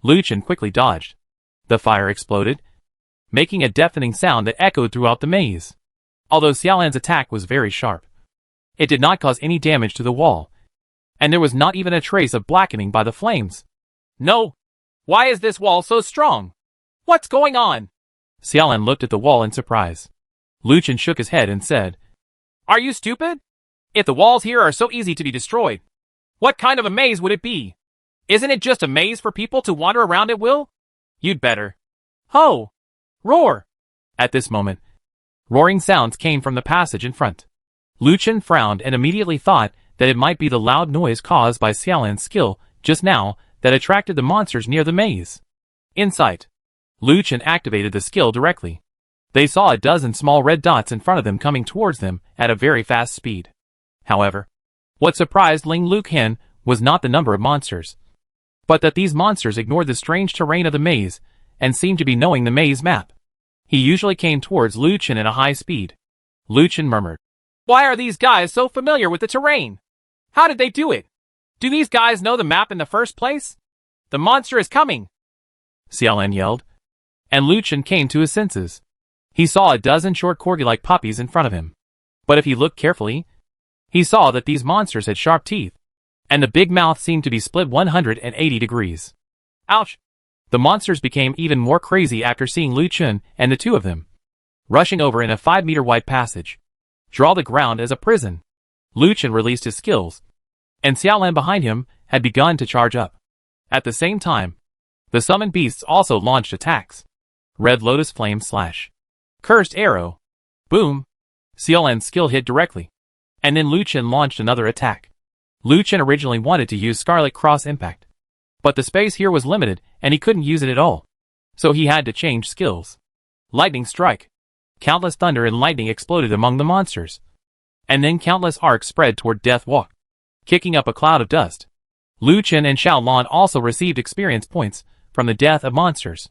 Lu Chen quickly dodged. The fire exploded, making a deafening sound that echoed throughout the maze. Although Xiaolan's attack was very sharp, it did not cause any damage to the wall, and there was not even a trace of blackening by the flames. No! Why is this wall so strong? What's going on? Xiaolan looked at the wall in surprise. Lu Chen shook his head and said, Are you stupid? If the walls here are so easy to be destroyed, what kind of a maze would it be? Isn't it just a maze for people to wander around at will? You'd better. Ho! Roar! At this moment, roaring sounds came from the passage in front. Lu Chen frowned and immediately thought that it might be the loud noise caused by Xiaolan's skill just now that attracted the monsters near the maze. Insight. Lu Chen activated the skill directly. They saw a dozen small red dots in front of them coming towards them at a very fast speed. However, what surprised Ling Luqian was not the number of monsters, but that these monsters ignored the strange terrain of the maze and seemed to be knowing the maze map. He usually came towards Lu Chen at a high speed. Lu Chen murmured, Why are these guys so familiar with the terrain? How did they do it? Do these guys know the map in the first place? The monster is coming! Xiaolan yelled, and Lu Chen came to his senses. He saw a dozen short corgi-like puppies in front of him. But if he looked carefully, he saw that these monsters had sharp teeth, and the big mouth seemed to be split 180 degrees. Ouch! The monsters became even more crazy after seeing Lu Chen and the two of them rushing over in a 5-meter wide passage. Draw the ground as a prison. Lu Chen released his skills, and Xiaolan behind him had begun to charge up. At the same time, the summoned beasts also launched attacks. Red Lotus Flame Slash. Cursed Arrow. Boom. Xiaolan's skill hit directly, and then Lu Chen launched another attack. Lu Chen originally wanted to use Scarlet Cross Impact, but the space here was limited and he couldn't use it at all, so he had to change skills. Lightning Strike. Countless thunder and lightning exploded among the monsters, and then countless arcs spread toward Death Walk, kicking up a cloud of dust. Lu Chen and Xiaolan also received experience points from the death of monsters.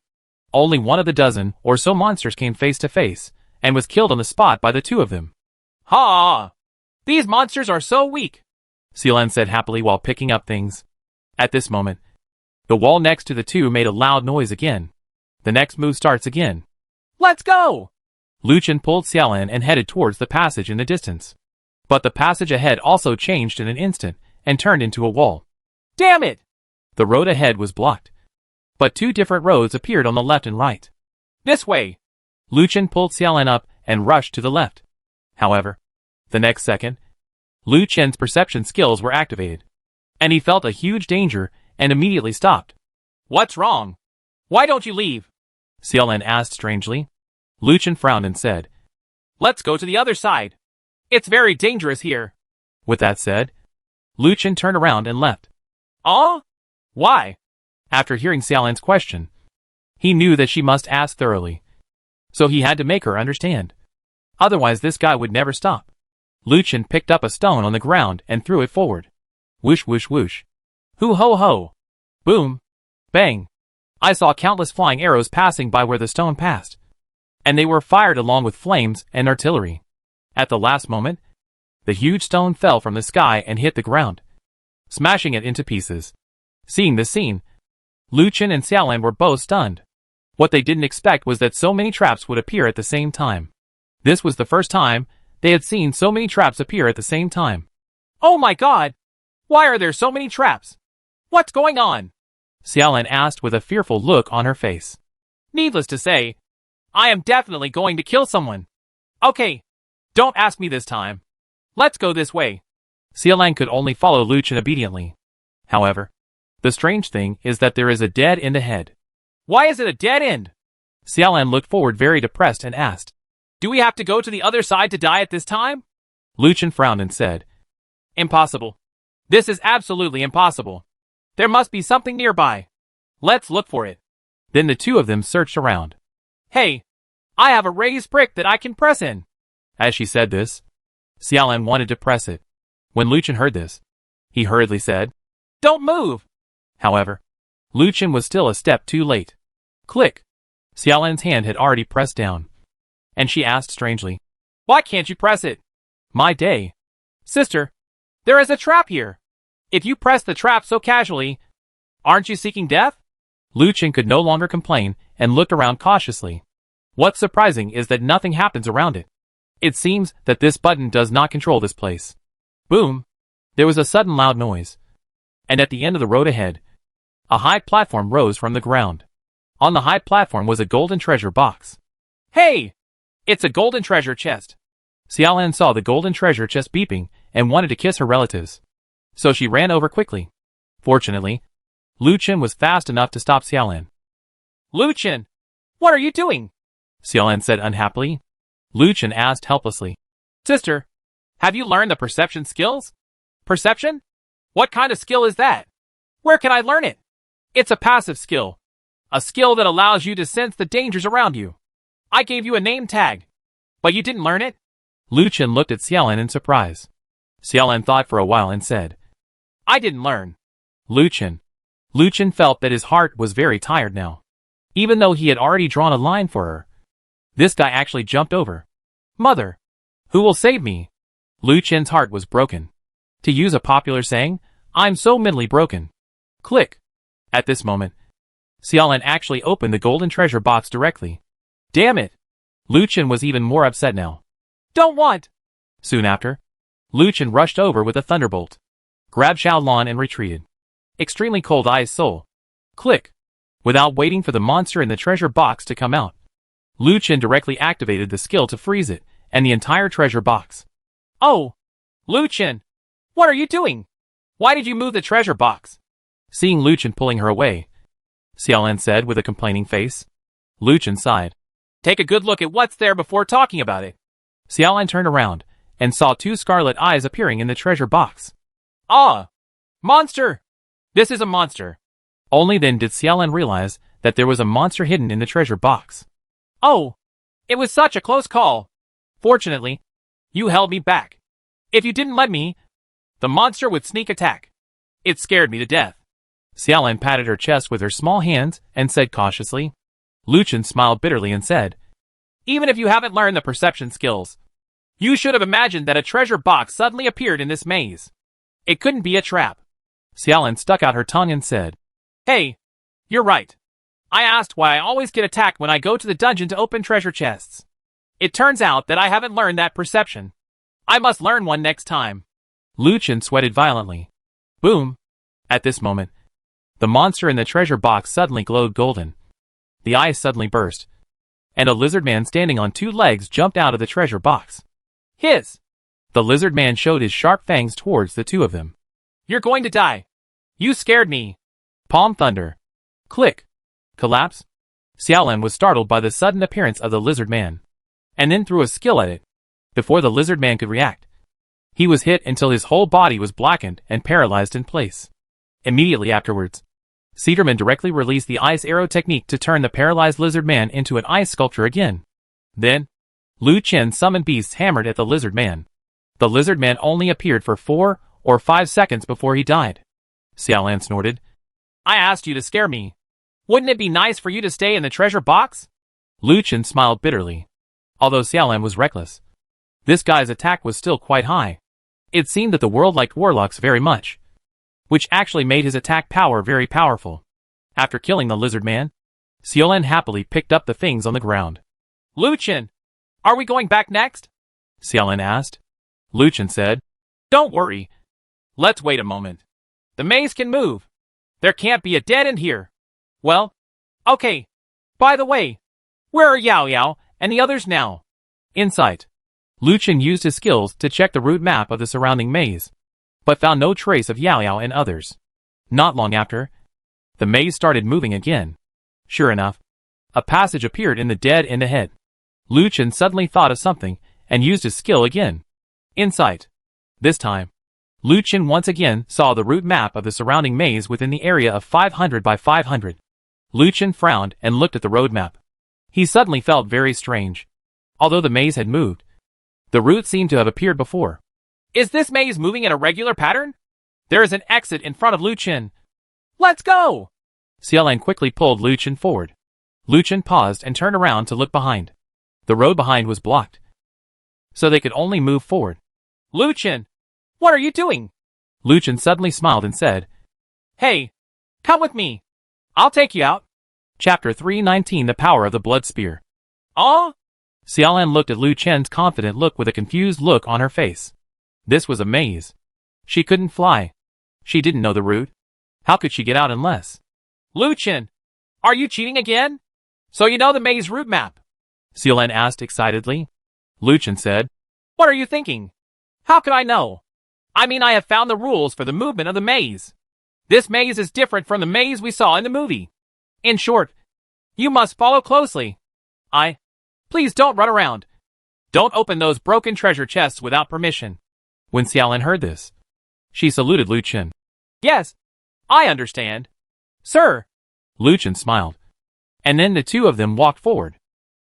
Only one of the dozen or so monsters came face to face, and was killed on the spot by the two of them. Ha! These monsters are so weak! Xiaolan said happily while picking up things. At this moment, the wall next to the two made a loud noise again. The next move starts again. Let's go! Lu Chen pulled Xiaolan and headed towards the passage in the distance. But the passage ahead also changed in an instant and turned into a wall. Damn it! The road ahead was blocked, but 2 different roads appeared on the left and right. This way! Lu Chen pulled Xiaolan up and rushed to the left. However, the next second, Lu Chen's perception skills were activated, and he felt a huge danger and immediately stopped. What's wrong? Why don't you leave? Xiaolan asked strangely. Lu Chen frowned and said, Let's go to the other side. It's very dangerous here. With that said, Lu Chen turned around and left. Why? After hearing Xiaolan's question, he knew that she must ask thoroughly. So he had to make her understand. Otherwise this guy would never stop. Lu Chen picked up a stone on the ground and threw it forward. Whoosh whoosh whoosh. Hoo ho ho. Boom. Bang. I saw countless flying arrows passing by where the stone passed. And they were fired along with flames and artillery. At the last moment, the huge stone fell from the sky and hit the ground, smashing it into pieces. Seeing this scene, Lu Chen and Xiaolan were both stunned. What they didn't expect was that so many traps would appear at the same time. This was the first time they had seen so many traps appear at the same time. Oh my god! Why are there so many traps? What's going on? Xiaolan asked with a fearful look on her face. Needless to say, I am definitely going to kill someone. Okay, don't ask me this time. Let's go this way. Xiaolan could only follow Lu Chen obediently. However, the strange thing is that there is a dead end ahead. Why is it a dead end? Xiaolan looked forward very depressed and asked. Do we have to go to the other side to die at this time? Lu Chen frowned and said. Impossible. This is absolutely impossible. There must be something nearby. Let's look for it. Then the two of them searched around. Hey, I have a raised brick that I can press in. As she said this, Xiaolan wanted to press it. When Lu Chen heard this, he hurriedly said, Don't move. However, Lu Chen was still a step too late. Click. Xiaolan's hand had already pressed down. And she asked strangely, Why can't you press it? My day. Sister, there is a trap here. If you press the trap so casually, aren't you seeking death? Lu Chen could no longer complain and looked around cautiously. What's surprising is that nothing happens around it. It seems that this button does not control this place. Boom! There was a sudden loud noise. And at the end of the road ahead, a high platform rose from the ground. On the high platform was a golden treasure box. Hey! It's a golden treasure chest. Xiaolan saw the golden treasure chest beeping and wanted to kiss her relatives. So she ran over quickly. Fortunately, Lu Chen was fast enough to stop Xiaolan. Lu Chen, what are you doing? Xiaolan said unhappily. Lu Chen asked helplessly. Sister, have you learned the perception skills? Perception? What kind of skill is that? Where can I learn it? It's a passive skill. A skill that allows you to sense the dangers around you. I gave you a name tag, but you didn't learn it? Lu Chen looked at Xiaolan in surprise. Xiaolan thought for a while and said, I didn't learn. Lu Chen. Lu Chen felt that his heart was very tired now. Even though he had already drawn a line for her, this guy actually jumped over. Mother! Who will save me? Lu Chen's heart was broken. To use a popular saying, I'm so mentally broken. Click. At this moment, Xiaolan actually opened the golden treasure box directly. Damn it! Lu Chen was even more upset now. Don't want! Soon after, Lu Chen rushed over with a thunderbolt, grabbed Xiaolan and retreated. Extremely cold eyes soul. Click. Without waiting for the monster in the treasure box to come out, Lu Chen directly activated the skill to freeze it and the entire treasure box. Oh! Lu Chen! What are you doing? Why did you move the treasure box? Seeing Lu Chen pulling her away, Xiaolan said with a complaining face. Lu Chen sighed. Take a good look at what's there before talking about it. Xiaolan turned around and saw two scarlet eyes appearing in the treasure box. Ah! Monster! This is a monster. Only then did Xiaolan realize that there was a monster hidden in the treasure box. Oh! It was such a close call. Fortunately, you held me back. If you didn't let me, the monster would sneak attack. It scared me to death. Xiaolan patted her chest with her small hands and said cautiously. Lu Chen smiled bitterly and said, Even if you haven't learned the perception skills, you should have imagined that a treasure box suddenly appeared in this maze. It couldn't be a trap. Xiaolan stuck out her tongue and said, Hey, you're right. I asked why I always get attacked when I go to the dungeon to open treasure chests. It turns out that I haven't learned that perception. I must learn one next time. Lu Chen sweated violently. Boom! At this moment, the monster in the treasure box suddenly glowed golden. The eyes suddenly burst, and a lizard man standing on two legs jumped out of the treasure box. Hiss! The lizard man showed his sharp fangs towards the two of them. You're going to die. You scared me. Palm thunder. Click. Collapse. Xiaolan was startled by the sudden appearance of the lizard man, and then threw a skill at it, Before the lizard man could react, he was hit until his whole body was blackened and paralyzed in place. Immediately afterwards, Cedarman directly released the ice arrow technique to turn the paralyzed lizard man into an ice sculpture again. Then, Lu Chen summoned beasts hammered at the lizard man. The lizard man only appeared for 4 or 5 seconds before he died. Xiaolan snorted. I asked you to scare me. Wouldn't it be nice for you to stay in the treasure box? Lu Chen smiled bitterly. Although Xiaolan was reckless, this guy's attack was still quite high. It seemed that the world liked warlocks very much, which actually made his attack power very powerful. After killing the lizard man, Xiaolan happily picked up the things on the ground. Lu Chen, are we going back next? Xiaolan asked. Lu Chen said, Don't worry. Let's wait a moment. The maze can move. There can't be a dead end here. Well, okay. By the way, where are Yao Yao and the others now? In sight. Lu Chen used his skills to check the route map of the surrounding maze, but found no trace of Yao Yao and others. Not long after, the maze started moving again. Sure enough, a passage appeared in the dead end ahead. Lu Chen suddenly thought of something and used his skill again. In sight. This time, Lu Chen once again saw the route map of the surrounding maze within the area of 500 by 500. Lu Chen frowned and looked at the road map. He suddenly felt very strange. Although the maze had moved, the route seemed to have appeared before. Is this maze moving in a regular pattern? There is an exit in front of Lu Chen. Let's go! Xiaolan quickly pulled Lu Chen forward. Lu Chen paused and turned around to look behind. The road behind was blocked, so they could only move forward. Lu Chen, what are you doing? Lu Chen suddenly smiled and said, Hey, come with me. I'll take you out. Chapter 319 The Power of the Blood Spear. Oh? Xiaolan looked at Lu Chen's confident look with a confused look on her face. This was a maze. She couldn't fly. She didn't know the route. How could she get out unless? Lu Chen, are you cheating again? So you know the maze route map? Xiaolan asked excitedly. Lu Chen said, What are you thinking? How could I know? I mean, I have found the rules for the movement of the maze. This maze is different from the maze we saw in the movie. In short, you must follow closely. Please don't run around. Don't open those broken treasure chests without permission. When Xiaolan heard this, she saluted Lu Chen. Yes, I understand. Sir. Lu Chen smiled. And then the two of them walked forward.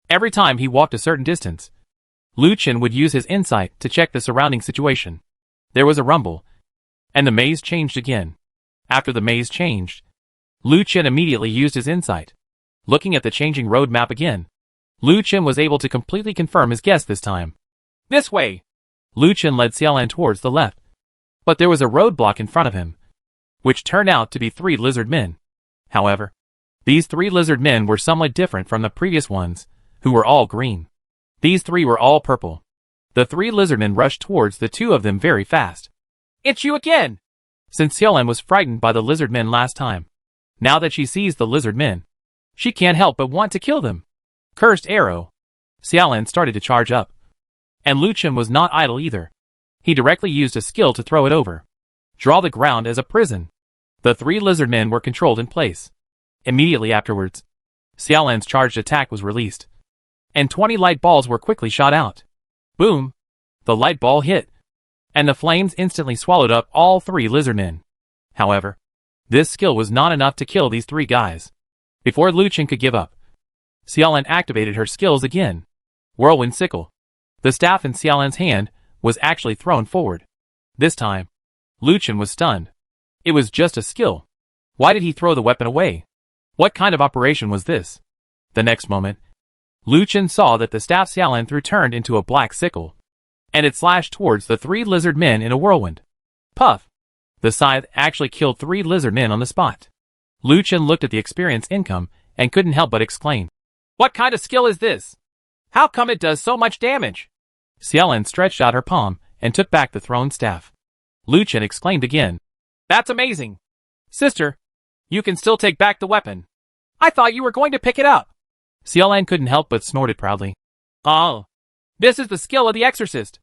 Every time he walked a certain distance, Lu Chen would use his insight to check the surrounding situation. There was a rumble, and the maze changed again. After the maze changed, Lu Chen immediately used his insight. Looking at the changing road map again, Lu Chen was able to completely confirm his guess this time. This way. Lu Chen led Xiaolan towards the left. But there was a roadblock in front of him, which turned out to be 3 lizard men. However, these 3 lizard men were somewhat different from the previous ones, who were all green. These 3 were all purple. The 3 lizard men rushed towards the 2 of them very fast. It's you again! Since Xiaolan was frightened by the lizard men last time, now that she sees the lizard men, she can't help but want to kill them. Cursed arrow. Xiaolan started to charge up. And Lu Chen was not idle either. He directly used a skill to throw it over. Draw the ground as a prison. The 3 lizard men were controlled in place. Immediately afterwards, Xiaolan's charged attack was released, and 20 light balls were quickly shot out. Boom! The light ball hit, and the flames instantly swallowed up all 3 lizard men. However, this skill was not enough to kill these 3 guys. Before Lu Chen could give up, Xiaolan activated her skills again. Whirlwind Sickle. The staff in Xiaolan's hand was actually thrown forward. This time, Lu Chen was stunned. It was just a skill. Why did he throw the weapon away? What kind of operation was this? The next moment, Lu Chen saw that the staff Xiaolan threw turned into a black sickle, and it slashed towards the 3 lizard men in a whirlwind. Puff! The scythe actually killed 3 lizard men on the spot. Lu Chen looked at the experience income and couldn't help but exclaim, What kind of skill is this? How come it does so much damage? Xiaolan stretched out her palm and took back the thrown staff. Lu Chen exclaimed again, That's amazing. Sister, you can still take back the weapon. I thought you were going to pick it up. Xiaolan couldn't help but snorted proudly. Oh, this is the skill of the exorcist.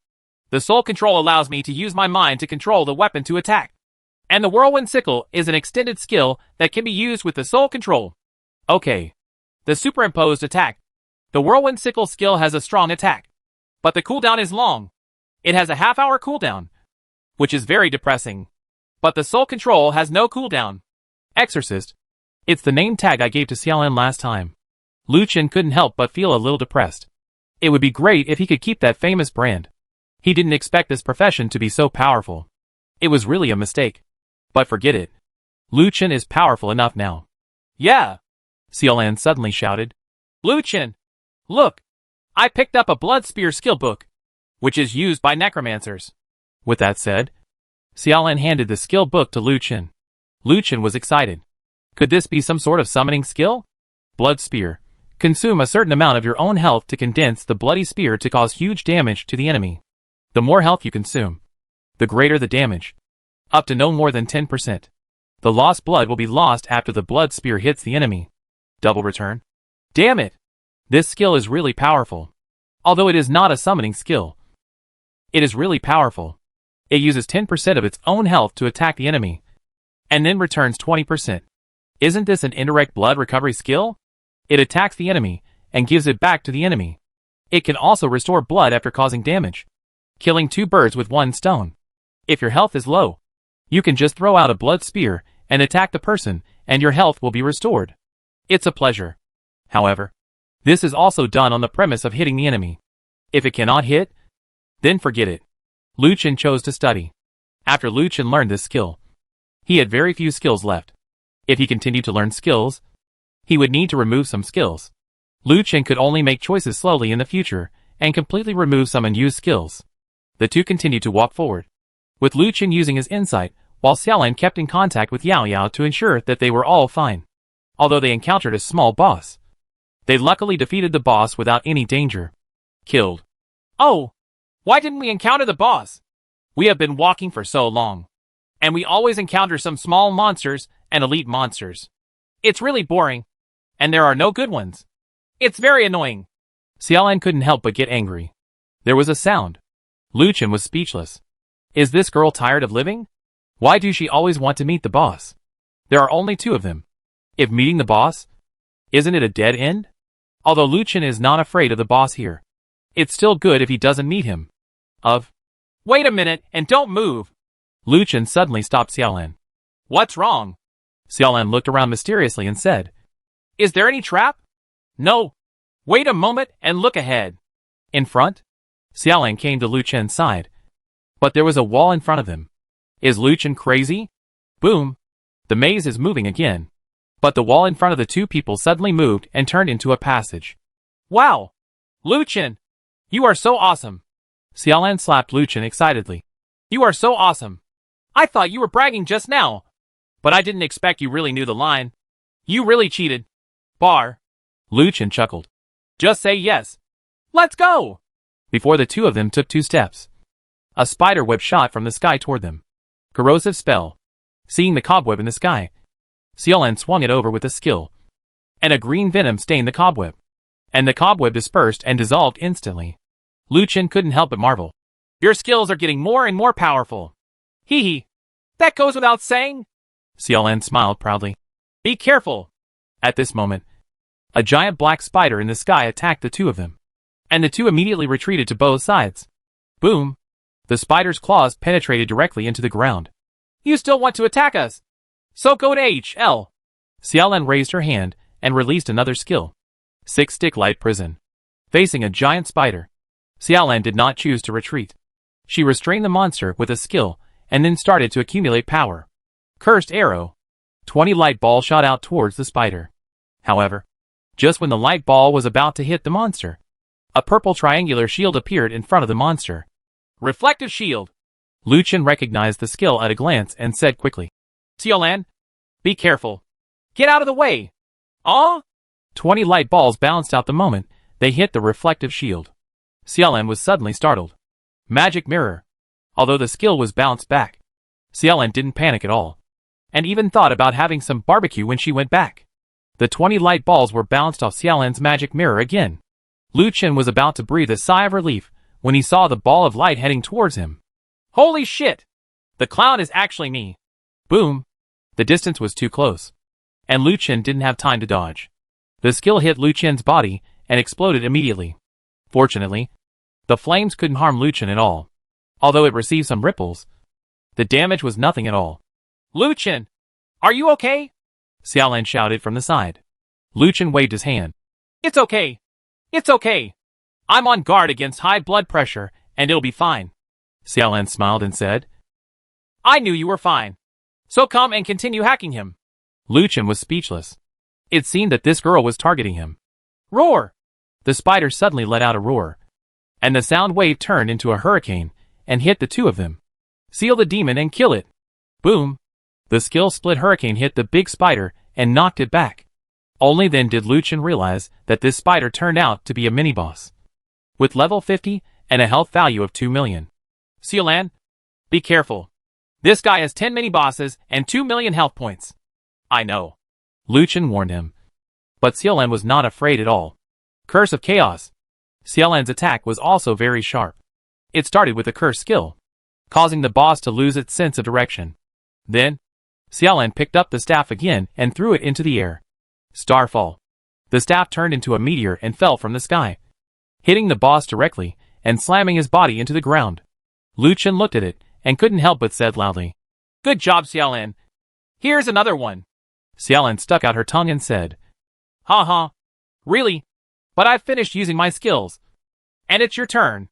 The soul control allows me to use my mind to control the weapon to attack. And the whirlwind sickle is an extended skill that can be used with the soul control. Okay. The superimposed attack. The whirlwind sickle skill has a strong attack. But the cooldown is long. It has a half-hour cooldown, which is very depressing. But the soul control has no cooldown. Exorcist. It's the name tag I gave to Xiaolan last time. Lu Chen couldn't help but feel a little depressed. It would be great if he could keep that famous brand. He didn't expect this profession to be so powerful. It was really a mistake. But forget it. Lu Chen is powerful enough now. Yeah, Xiaolan suddenly shouted. Lu Chen, look. I picked up a blood spear skill book, which is used by necromancers. With that said, Xiaolan handed the skill book to Lu Chen. Lu Chen was excited. Could this be some sort of summoning skill? Blood spear. Consume a certain amount of your own health to condense the bloody spear to cause huge damage to the enemy. The more health you consume, the greater the damage. Up to no more than 10%. The lost blood will be lost after the blood spear hits the enemy. Double return. Damn it! This skill is really powerful. Although it is not a summoning skill, it is really powerful. It uses 10% of its own health to attack the enemy, and then returns 20%. Isn't this an indirect blood recovery skill? It attacks the enemy, and gives it back to the enemy. It can also restore blood after causing damage, killing two birds with one stone. If your health is low, you can just throw out a blood spear and attack the person, and your health will be restored. It's a pleasure. However, this is also done on the premise of hitting the enemy. If it cannot hit, then forget it. Lu Chen chose to study. After Lu Chen learned this skill, he had very few skills left. If he continued to learn skills, he would need to remove some skills. Lu Chen could only make choices slowly in the future, and completely remove some unused skills. The two continued to walk forward, with Lu Chen using his insight, while Xiaolan kept in contact with Yao Yao to ensure that they were all fine. Although they encountered a small boss, they luckily defeated the boss without any danger. Killed. Oh, why didn't we encounter the boss? We have been walking for so long, and we always encounter some small monsters and elite monsters. It's really boring, and there are no good ones. It's very annoying. Xiaolan couldn't help but get angry. There was a sound. Lu Chen was speechless. Is this girl tired of living? Why do she always want to meet the boss? There are only two of them. If meeting the boss, isn't it a dead end? Although Lu Chen is not afraid of the boss here, it's still good if he doesn't meet him. Wait a minute and don't move. Lu Chen suddenly stopped Xiaolan. What's wrong? Xiaolan looked around mysteriously and said, Is there any trap? No. Wait a moment and look ahead. In front? Xiaolan came to Lu Chen's side, but there was a wall in front of them. Is Lu Chen crazy? Boom! The maze is moving again, but the wall in front of the two people suddenly moved and turned into a passage. Wow! Lu Chen, you are so awesome. Xiaolan slapped Lu Chen excitedly. You are so awesome. I thought you were bragging just now, but I didn't expect you really knew the line. You really cheated. Bar. Lu Chen chuckled. Just say yes. Let's go! Before the two of them took 2 steps, a spider web shot from the sky toward them. Corrosive spell. Seeing the cobweb in the sky, Xiaolan swung it over with a skill, and a green venom stained the cobweb, and the cobweb dispersed and dissolved instantly. Lu Chen couldn't help but marvel. Your skills are getting more and more powerful. Hee hee. That goes without saying. Xiaolan smiled proudly. Be careful. At this moment, a giant black spider in the sky attacked the two of them, and the two immediately retreated to both sides. Boom! The spider's claws penetrated directly into the ground. You still want to attack us? So go to HL. Xiaolan raised her hand and released another skill. 6-stick light prison. Facing a giant spider, Xiaolan did not choose to retreat. She restrained the monster with a skill and then started to accumulate power. Cursed arrow. 20 light balls shot out towards the spider. However, just when the light ball was about to hit the monster, a purple triangular shield appeared in front of the monster. Reflective shield. Lu Chen recognized the skill at a glance and said quickly, Xiaolan, be careful. Get out of the way. 20 light balls bounced out the moment they hit the reflective shield. Xiaolan was suddenly startled. Magic mirror. Although the skill was bounced back, Xiaolan didn't panic at all, and even thought about having some barbecue when she went back. The 20 light balls were bounced off Xiaolan's magic mirror again. Lu Chen was about to breathe a sigh of relief when he saw the ball of light heading towards him. Holy shit! The clown is actually me. Boom! The distance was too close, and Lu Chen didn't have time to dodge. The skill hit Lu Chen's body and exploded immediately. Fortunately, The flames couldn't harm Lu Chen at all. Although it received some ripples, the damage was nothing at all. Lu Chen, are you okay? Xiaolan shouted from the side. Lu Chen waved his hand. It's okay. It's okay. I'm on guard against high blood pressure, and it'll be fine. Xiaolan smiled and said, I knew you were fine. So come and continue hacking him. Lu Chen was speechless. It seemed that this girl was targeting him. Roar! The spider suddenly let out a roar, and the sound wave turned into a hurricane and hit the two of them. Seal the demon and kill it. Boom! The skill split hurricane hit the big spider and knocked it back. Only then did Lu Chen realize that this spider turned out to be a mini-boss, with level 50 and a health value of 2 million. Xiaolan, be careful. This guy has 10 mini-bosses and 2 million health points. I know. Lu Chen warned him. But Xiaolan was not afraid at all. Curse of Chaos. Xiaolan's attack was also very sharp. It started with a curse skill, causing the boss to lose its sense of direction. Then, Xiaolan picked up the staff again and threw it into the air. Starfall. The staff turned into a meteor and fell from the sky, hitting the boss directly and slamming his body into the ground. Lu Chen looked at it and couldn't help but said loudly, Good job, Xiaolan. Here's another one. Xiaolan stuck out her tongue and said, Ha ha. Really? But I've finished using my skills. And it's your turn.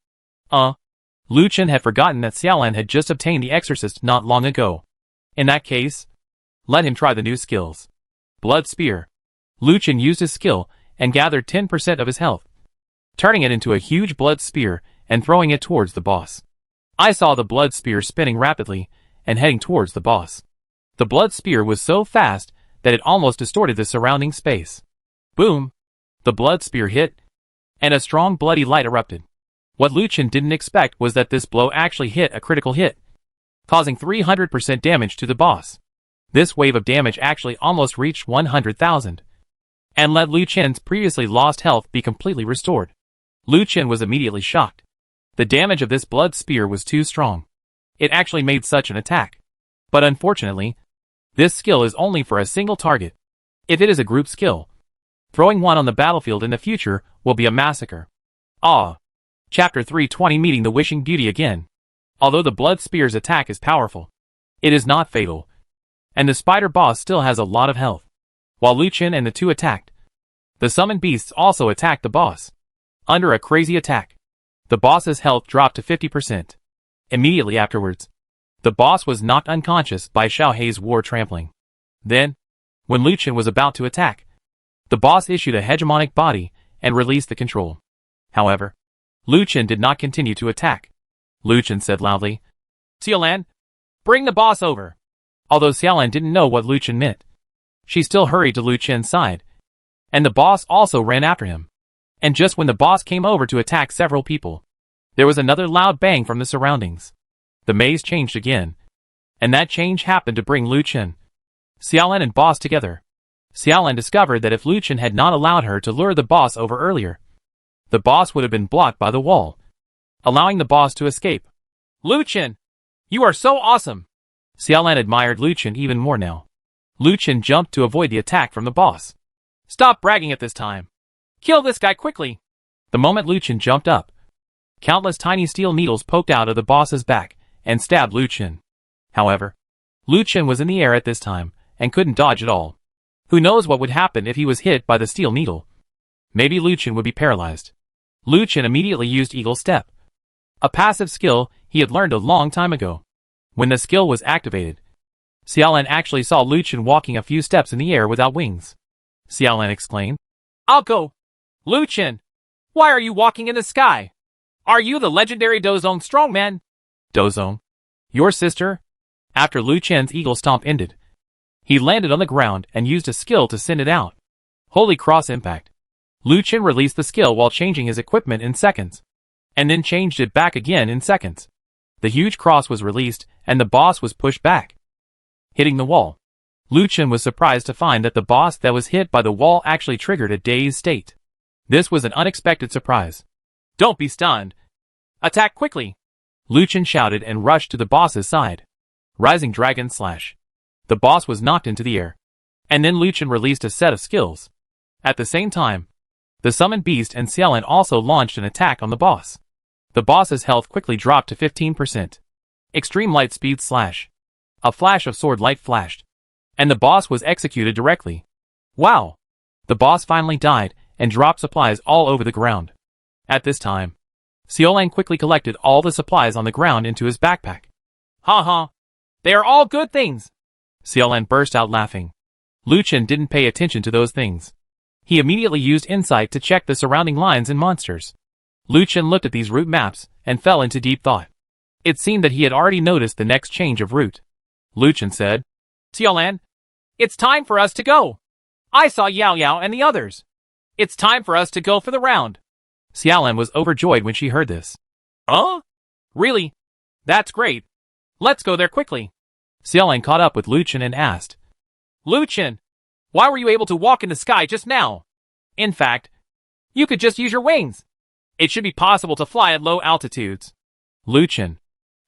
Lu Chen had forgotten that Xiaolan had just obtained the Exorcist not long ago. In that case, let him try the new skills. Blood Spear. Lu Chen used his skill and gathered 10% of his health, turning it into a huge blood spear and throwing it towards the boss. I saw the blood spear spinning rapidly and heading towards the boss. The blood spear was so fast that it almost distorted the surrounding space. Boom! The blood spear hit, and a strong bloody light erupted. What Lu Chen didn't expect was that this blow actually hit a critical hit, causing 300% damage to the boss. This wave of damage actually almost reached 100,000, and let Lu Chen's previously lost health be completely restored. Lu Chen was immediately shocked. The damage of this blood spear was too strong. It actually made such an attack. But unfortunately, this skill is only for a single target. If it is a group skill, throwing one on the battlefield in the future will be a massacre. Chapter 320 Meeting the Wishing Beauty again. Although the blood spear's attack is powerful, it is not fatal, and the spider boss still has a lot of health. While Lu Chen and the two attacked, the summoned beasts also attacked the boss. Under a crazy attack, the boss's health dropped to 50%. Immediately afterwards, the boss was knocked unconscious by Xiao Hei's war trampling. Then, when Lu Chen was about to attack, the boss issued a hegemonic body and released the control. However, Lu Chen did not continue to attack. Lu Chen said loudly, Xiaolan, bring the boss over. Although Xiaolan didn't know what Lu Chen meant, she still hurried to Lu Chen's side, and the boss also ran after him. And just when the boss came over to attack several people, there was another loud bang from the surroundings. The maze changed again, and that change happened to bring Lu Chen, Xiaolan and boss together. Xiaolan discovered that if Lu Chen had not allowed her to lure the boss over earlier, the boss would have been blocked by the wall, allowing the boss to escape. Lu Chen, you are so awesome. Xiaolan admired Lu Chen even more now. Lu Chen jumped to avoid the attack from the boss. Stop bragging at this time. Kill this guy quickly. The moment Lu Chen jumped up, countless tiny steel needles poked out of the boss's back and stabbed Lu Chen. However, Lu Chen was in the air at this time and couldn't dodge at all. Who knows what would happen if he was hit by the steel needle? Maybe Lu Chen would be paralyzed. Lu Chen immediately used Eagle Step, a passive skill he had learned a long time ago. When the skill was activated, Xiaolan actually saw Lu Chen walking a few steps in the air without wings. Xiaolan exclaimed, I'll go. Lu Chen, why are you walking in the sky? Are you the legendary Dozong strongman? Dozong? Your sister? After Lu Chen's Eagle Stomp ended, he landed on the ground and used a skill to send it out. Holy Cross Impact. Lu Chen released the skill while changing his equipment in seconds, and then changed it back again in seconds. The huge cross was released and the boss was pushed back, hitting the wall. Lu Chen was surprised to find that the boss that was hit by the wall actually triggered a dazed state. This was an unexpected surprise. Don't be stunned. Attack quickly. Lu Chen shouted and rushed to the boss's side. Rising Dragon Slash. The boss was knocked into the air, and then Lu Chen released a set of skills. At the same time, the summoned beast and Xiaolan also launched an attack on the boss. The boss's health quickly dropped to 15%. Extreme light speed slash. A flash of sword light flashed. And the boss was executed directly. Wow! The boss finally died and dropped supplies all over the ground. At this time, Xiaolan quickly collected all the supplies on the ground into his backpack. Ha ha! They are all good things! Xiaolan burst out laughing. Lu Chen didn't pay attention to those things. He immediately used insight to check the surrounding lines and monsters. Lu Chen looked at these route maps and fell into deep thought. It seemed that he had already noticed the next change of route. Lu Chen said, Xiaolan, it's time for us to go. I saw Yao Yao and the others. It's time for us to go for the round. Xiaolan was overjoyed when she heard this. Huh? Really? That's great. Let's go there quickly. Xiaolan caught up with Lu Chen and asked, Lu Chen, why were you able to walk in the sky just now? In fact, you could just use your wings. It should be possible to fly at low altitudes. Lu Chen.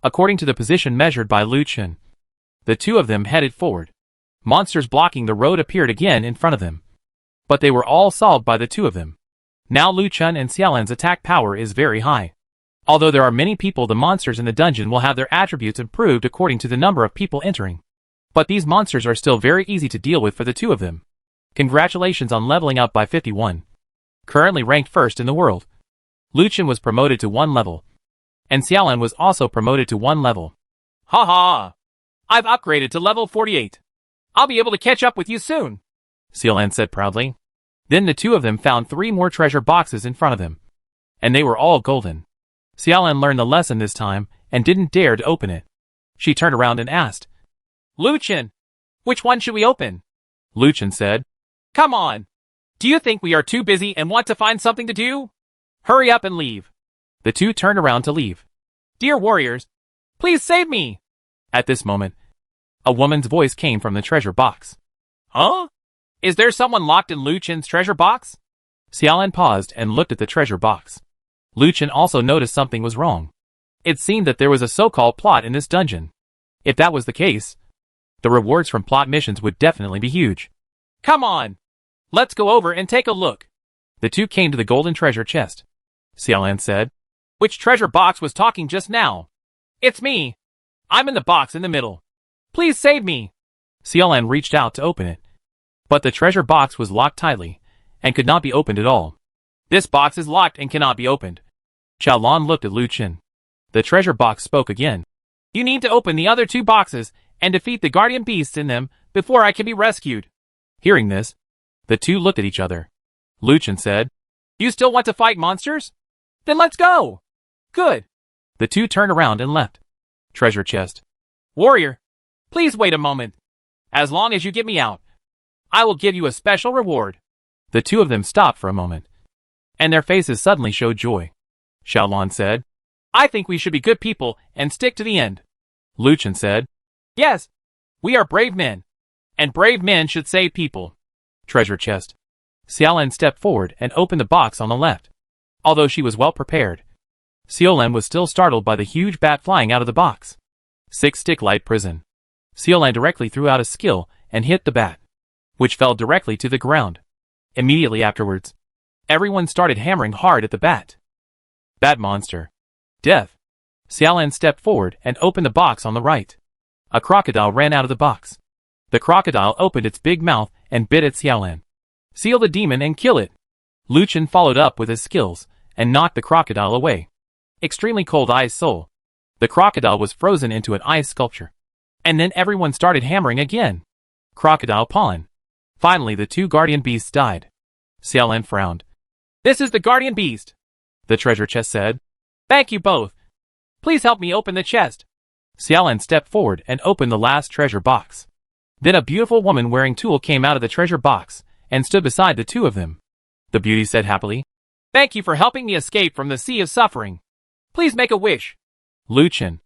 According to the position measured by Lu Chen, the two of them headed forward. Monsters blocking the road appeared again in front of them. But they were all solved by the two of them. Now Lu Chen and Xiaolan's attack power is very high. Although there are many people, the monsters in the dungeon will have their attributes improved according to the number of people entering. But these monsters are still very easy to deal with for the two of them. Congratulations on leveling up by 51. Currently ranked first in the world. Lu Chen was promoted to 1 level. And Xiaolan was also promoted to 1 level. Ha ha! I've upgraded to level 48. I'll be able to catch up with you soon, Xiaolan said proudly. Then the two of them found 3 more treasure boxes in front of them. And they were all golden. Xiaolan learned the lesson this time and didn't dare to open it. She turned around and asked, Lu Chen, which one should we open? Lu Chen said, Come on. Do you think we are too busy and want to find something to do? Hurry up and leave. The two turned around to leave. Dear warriors, please save me. At this moment, a woman's voice came from the treasure box. Huh? Is there someone locked in Lu Chen's treasure box? Xiaolan paused and looked at the treasure box. Lu Chen also noticed something was wrong. It seemed that there was a so-called plot in this dungeon. If that was the case, the rewards from plot missions would definitely be huge. Come on. Let's go over and take a look. The two came to the golden treasure chest. Xiaolan said, Which treasure box was talking just now? It's me. I'm in the box in the middle. Please save me. Xiaolan reached out to open it. But the treasure box was locked tightly and could not be opened at all. This box is locked and cannot be opened. Xiaolan looked at Lu Chen. The treasure box spoke again. You need to open the other 2 boxes and defeat the guardian beasts in them before I can be rescued. Hearing this, the two looked at each other. Lu Chen said, You still want to fight monsters? Then let's go. Good. The two turned around and left. Treasure chest. Warrior, please wait a moment. As long as you get me out, I will give you a special reward. The two of them stopped for a moment, and their faces suddenly showed joy. Xiaolan said, I think we should be good people and stick to the end. Lu Chen said, Yes, we are brave men, and brave men should save people. Treasure chest. Xiaolan stepped forward and opened the box on the left. Although she was well prepared, Xiaolan was still startled by the huge bat flying out of the box. 6-stick light prison. Xiaolan directly threw out a skill and hit the bat, which fell directly to the ground. Immediately afterwards, everyone started hammering hard at the bat. Bat monster. Death. Xiaolan stepped forward and opened the box on the right. A crocodile ran out of the box. The crocodile opened its big mouth and bit at Xiaolan. Seal the demon and kill it. Lu Chen followed up with his skills and knocked the crocodile away. Extremely cold ice soul. The crocodile was frozen into an ice sculpture. And then everyone started hammering again. Crocodile pollen. Finally the 2 guardian beasts died. Xiaolan frowned. This is the guardian beast, the treasure chest said. Thank you both. Please help me open the chest. Xiaolan stepped forward and opened the last treasure box. Then a beautiful woman wearing tulle came out of the treasure box and stood beside the two of them. The beauty said happily, Thank you for helping me escape from the sea of suffering. Please make a wish. Lu Chen.